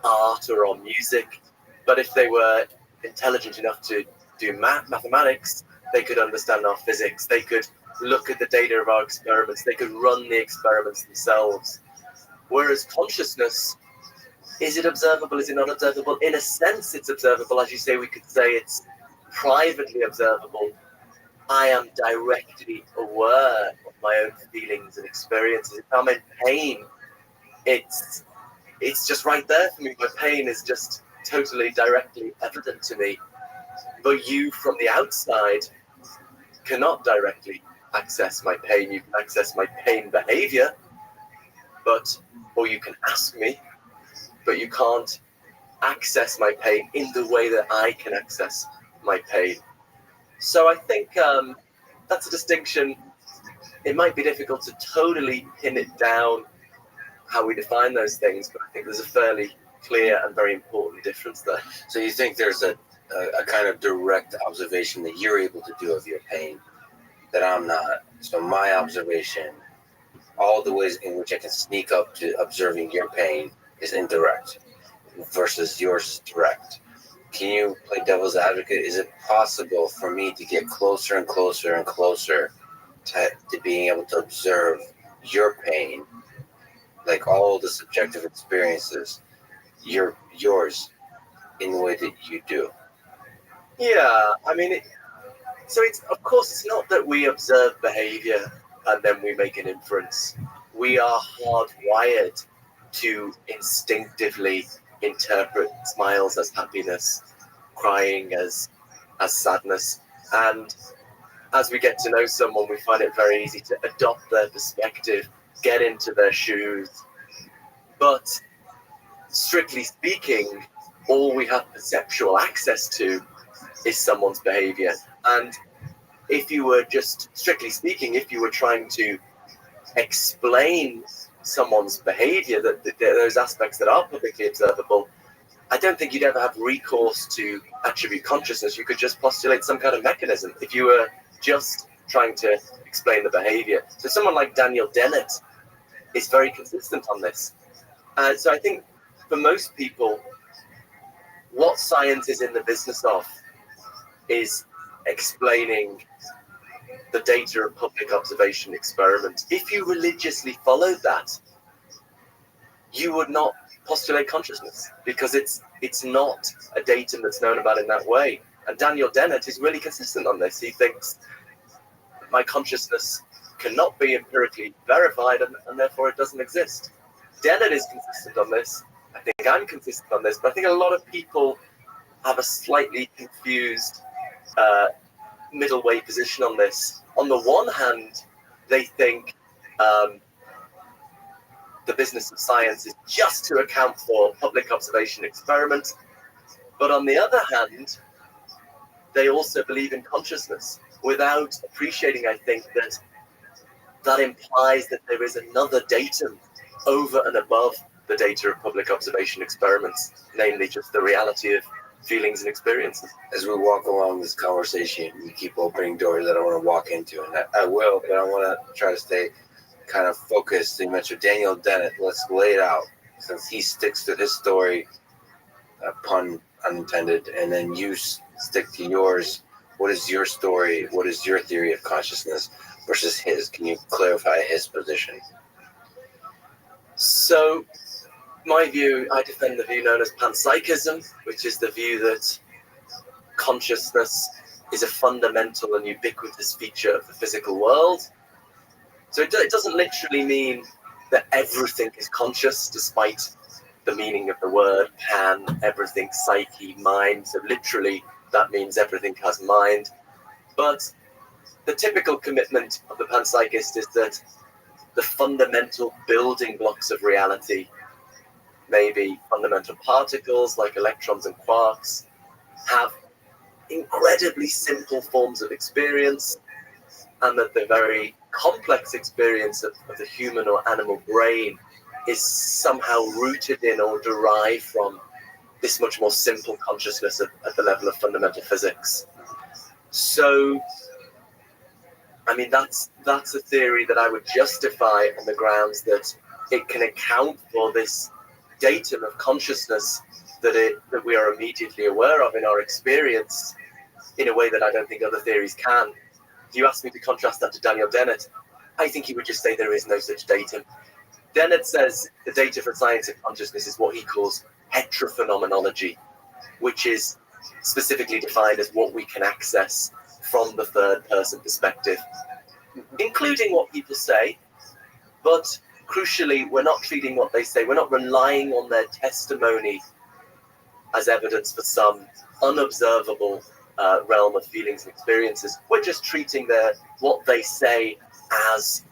art or our music. But if they were intelligent enough to do mathematics, they could understand our physics. They could look at the data of our experiments. They could run the experiments themselves. Whereas consciousness, is it observable? Is it not observable? In a sense, it's observable. As you say, we could say it's privately observable. I am directly aware of my own feelings and experiences. If I'm in pain, it's just right there for me. My pain is just totally directly evident to me. But you, from the outside, cannot directly access my pain. You can access my pain behavior, or you can ask me, but you can't access my pain in the way that I can access my pain. So I think that's a distinction. It might be difficult to totally pin it down how we define those things, but I think there's a fairly clear and very important difference there. So you think there's a kind of direct observation that you're able to do of your pain that I'm not. So my observation, all the ways in which I can sneak up to observing your pain is indirect versus yours is direct. Can you play devil's advocate? Is it possible for me to get closer and closer and closer to being able to observe your pain, like all the subjective experiences, yours in the way that you do? Yeah, I mean, so it's, of course, it's not that we observe behavior and then we make an inference. We are hardwired to instinctively interpret smiles as happiness, crying as sadness, and as we get to know someone, we find it very easy to adopt their perspective, get into their shoes. But strictly speaking, all we have perceptual access to is someone's behavior. And if you were just, strictly speaking, if you were trying to explain someone's behavior, that those aspects that are publicly observable, I don't think you'd ever have recourse to attribute consciousness. You could just postulate some kind of mechanism if you were just trying to explain the behavior. So someone like Daniel Dennett is very consistent on this. So I think for most people, what science is in the business of is explaining the data of public observation experiments. If you religiously followed that, you would not postulate consciousness, because it's not a datum that's known about in that way. And Daniel Dennett is really consistent on this. He thinks my consciousness cannot be empirically verified, and therefore it doesn't exist. Dennett is consistent on this. I think I'm consistent on this, but I think a lot of people have a slightly confused middle way position on this. On the one hand, they think the business of science is just to account for public observation experiments, but on the other hand, they also believe in consciousness without appreciating, I think, that implies that there is another datum over and above the data of public observation experiments, namely just the reality of feelings and experiences. As we walk along this conversation, you keep opening doors that I want to walk into, and I will, but I want to try to stay kind of focused. So you mentioned Daniel Dennett. Let's lay it out, since he sticks to his story, pun unintended, and then you stick to yours. What is your story? What is your theory of consciousness versus his? Can you clarify his position? So, my view, I defend the view known as panpsychism, which is the view that consciousness is a fundamental and ubiquitous feature of the physical world. So it doesn't literally mean that everything is conscious, despite the meaning of the word pan, everything, psyche, mind. So literally, that means everything has mind. But the typical commitment of the panpsychist is that the fundamental building blocks of reality, maybe fundamental particles like electrons and quarks, have incredibly simple forms of experience, and that the very complex experience of the human or animal brain is somehow rooted in or derived from this much more simple consciousness at the level of fundamental physics. So, I mean, that's a theory that I would justify on the grounds that it can account for this datum of consciousness that we are immediately aware of in our experience in a way that I don't think other theories can. If you ask me to contrast that to Daniel Dennett, I think he would just say there is no such datum. Dennett says the data for science of consciousness is what he calls heterophenomenology, which is specifically defined as what we can access from the third person perspective, including what people say, but crucially, we're not treating what they say, we're not relying on their testimony as evidence for some unobservable realm of feelings and experiences. We're just treating what they say as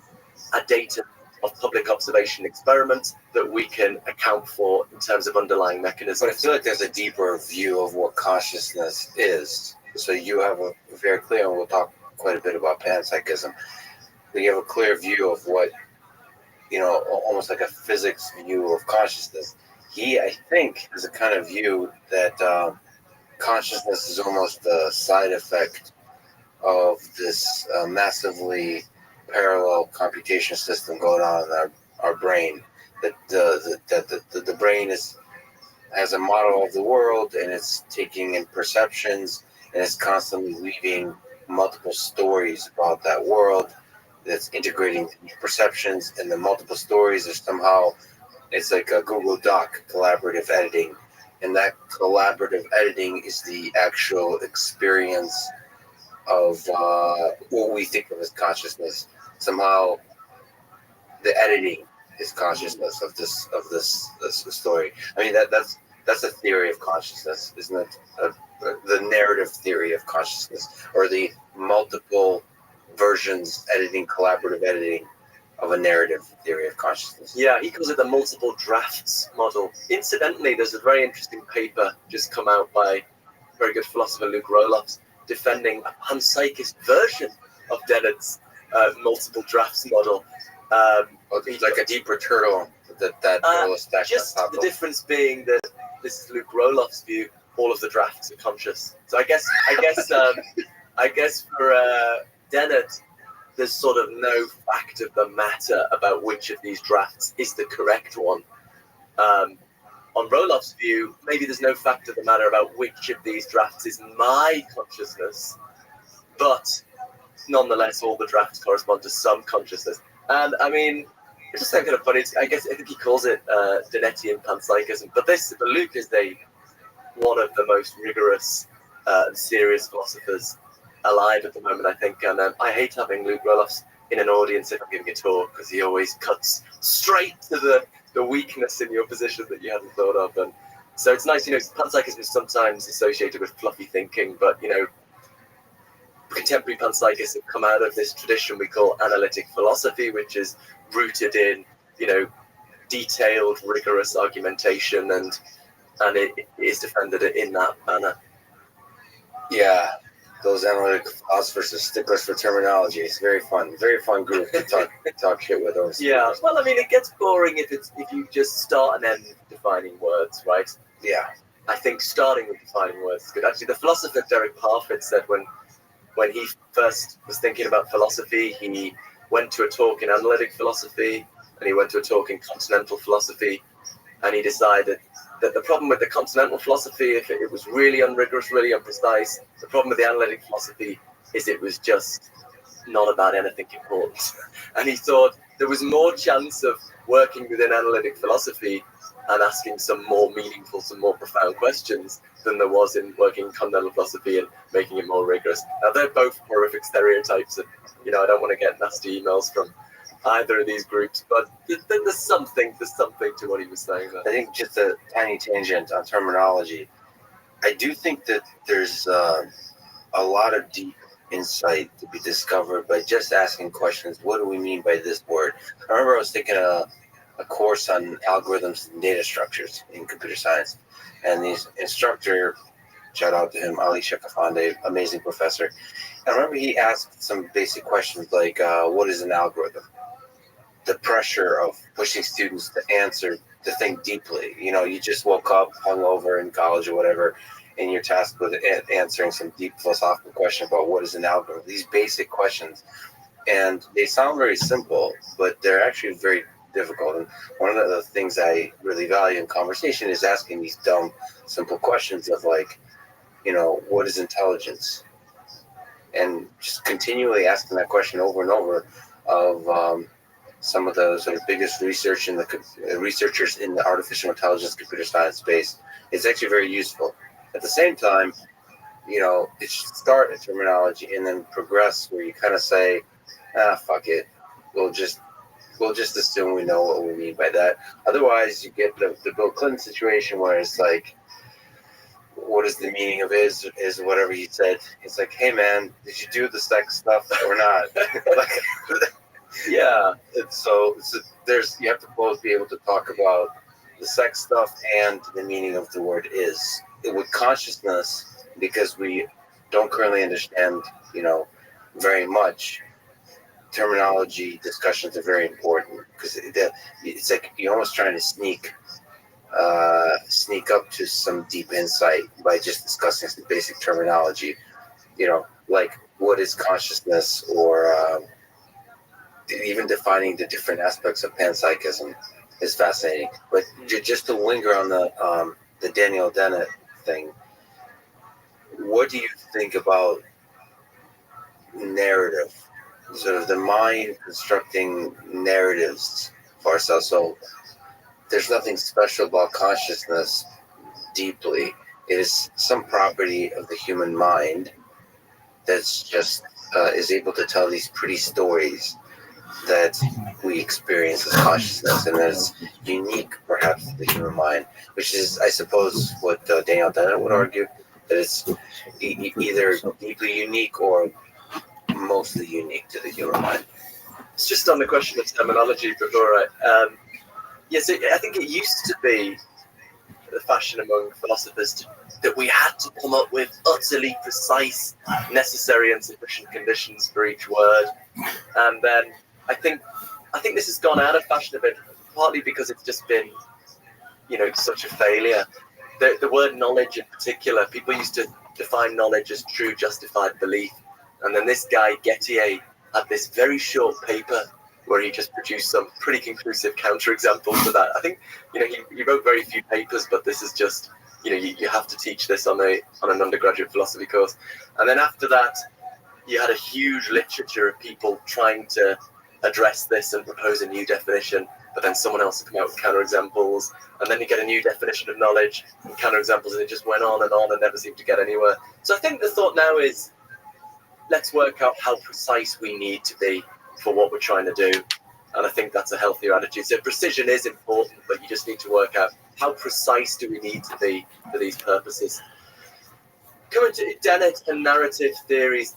a datum of public observation experiments that we can account for in terms of underlying mechanisms. But I feel like there's a deeper view of what consciousness is. So you have a very clear, and we'll talk quite a bit about panpsychism, but you have a clear view of what, almost like a physics view of consciousness. He, I think, has a kind of view that consciousness is almost the side effect of this massively parallel computation system going on in our brain. That the brain has a model of the world, and it's taking in perceptions, and it's constantly weaving multiple stories about that world. That's integrating perceptions, and the multiple stories are somehow, it's like a Google Doc collaborative editing, and that collaborative editing is the actual experience of what we think of as consciousness. Somehow, the editing is consciousness of this story. I mean, that's a theory of consciousness, isn't it? The narrative theory of consciousness, or the multiple versions editing, collaborative editing of a narrative theory of consciousness. Yeah, he calls it the multiple drafts model. Incidentally, there's a very interesting paper just come out by very good philosopher Luke Rothschild defending a panpsychist version of Dennett's multiple drafts model. It's like a deeper turtle that will stack just on top the of. difference being that this is Luke Rothschild's view. All of the drafts are conscious. So I guess for Dennett, there's sort of no fact of the matter about which of these drafts is the correct one. On Rothschild's view, maybe there's no fact of the matter about which of these drafts is my consciousness, but nonetheless, all the drafts correspond to some consciousness. And I mean, it's just kind of funny. I think he calls it Dennettian panpsychism. But Luke is one of the most rigorous and serious philosophers alive at the moment, I think. And I hate having Luke Rothschild in an audience if I'm giving a talk, because he always cuts straight to the weakness in your position that you hadn't thought of. And so it's nice, panpsychism is sometimes associated with fluffy thinking, but, contemporary panpsychists have come out of this tradition we call analytic philosophy, which is rooted in, detailed, rigorous argumentation, and it is defended in that manner. Yeah, those analytic philosophers are sticklers for terminology. It's very fun group to talk shit with those. Yeah, well, I mean, it gets boring if you just start and end defining words, right? Yeah. I think starting with defining words is good. Actually, the philosopher Derek Parfit said when he first was thinking about philosophy, he went to a talk in analytic philosophy, and he went to a talk in continental philosophy, and he decided that the problem with the continental philosophy, if it was really unrigorous, really imprecise, the problem with the analytic philosophy is it was just not about anything important. And he thought there was more chance of working within analytic philosophy and asking some more meaningful, some more profound questions than there was in working in continental philosophy and making it more rigorous. Now, they're both horrific stereotypes, and I don't want to get nasty emails from either of these groups, but there's something to what he was saying there. I think just a tiny tangent on terminology. I do think that there's a lot of deep insight to be discovered by just asking questions. What do we mean by this word? I remember I was taking a course on algorithms and data structures in computer science, and the instructor, shout out to him, Ali Shekafande, amazing professor. And I remember he asked some basic questions like, what is an algorithm? The pressure of pushing students to answer, to think deeply. You just woke up hungover in college or whatever, and you're tasked with answering some deep philosophical question about what is an algorithm. These basic questions, and they sound very simple, but they're actually very difficult. And one of the things I really value in conversation is asking these dumb, simple questions of like, what is intelligence? And just continually asking that question over and over of some of the sort of biggest researchers in the artificial intelligence computer science space. It's actually very useful. At the same time, it should start at terminology and then progress where you kind of say, fuck it. We'll just assume we know what we mean by that. Otherwise, you get the Bill Clinton situation where it's like, what is the meaning of is whatever he said. It's like, hey man, did you do the sex stuff or not? Yeah. There's you have to both be able to talk about the sex stuff and the meaning of the word is. With consciousness, because we don't currently understand, very much, terminology discussions are very important because it's like you're almost trying to sneak up to some deep insight by just discussing some basic terminology, like what is consciousness, or even defining the different aspects of panpsychism is fascinating. But just to linger on the Daniel Dennett thing, what do you think about narrative, sort of the mind constructing narratives for ourselves? So there's nothing special about consciousness deeply. It is some property of the human mind that's just is able to tell these pretty stories that we experience as consciousness, and that's unique, perhaps, to the human mind, which is, I suppose, what Daniel Dennett would argue, that it's either deeply unique or mostly unique to the human mind. It's just on the question of terminology before yes, I think it used to be the fashion among philosophers that we had to come up with utterly precise, necessary and sufficient conditions for each word. And then I think this has gone out of fashion a bit, partly because it's just been, such a failure. The word knowledge in particular, people used to define knowledge as true justified belief. And then this guy, Gettier, had this very short paper where he just produced some pretty conclusive counterexamples to that. I think, he wrote very few papers, but this is just, you have to teach this on an undergraduate philosophy course. And then after that, you had a huge literature of people trying to address this and propose a new definition, but then someone else would come out with counterexamples, and then you get a new definition of knowledge and counterexamples, and it just went on and never seemed to get anywhere. So I think the thought now is, let's work out how precise we need to be for what we're trying to do. And I think that's a healthier attitude. So precision is important, but you just need to work out how precise do we need to be for these purposes. Coming to Dennett and narrative theories,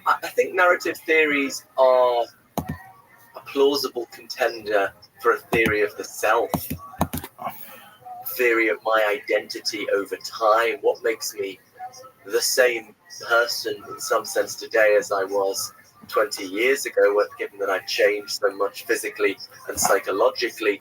I think narrative theories are a plausible contender for a theory of the self, theory of my identity over time, what makes me the same person in some sense today as I was 20 years ago, given that I've changed so much physically and psychologically.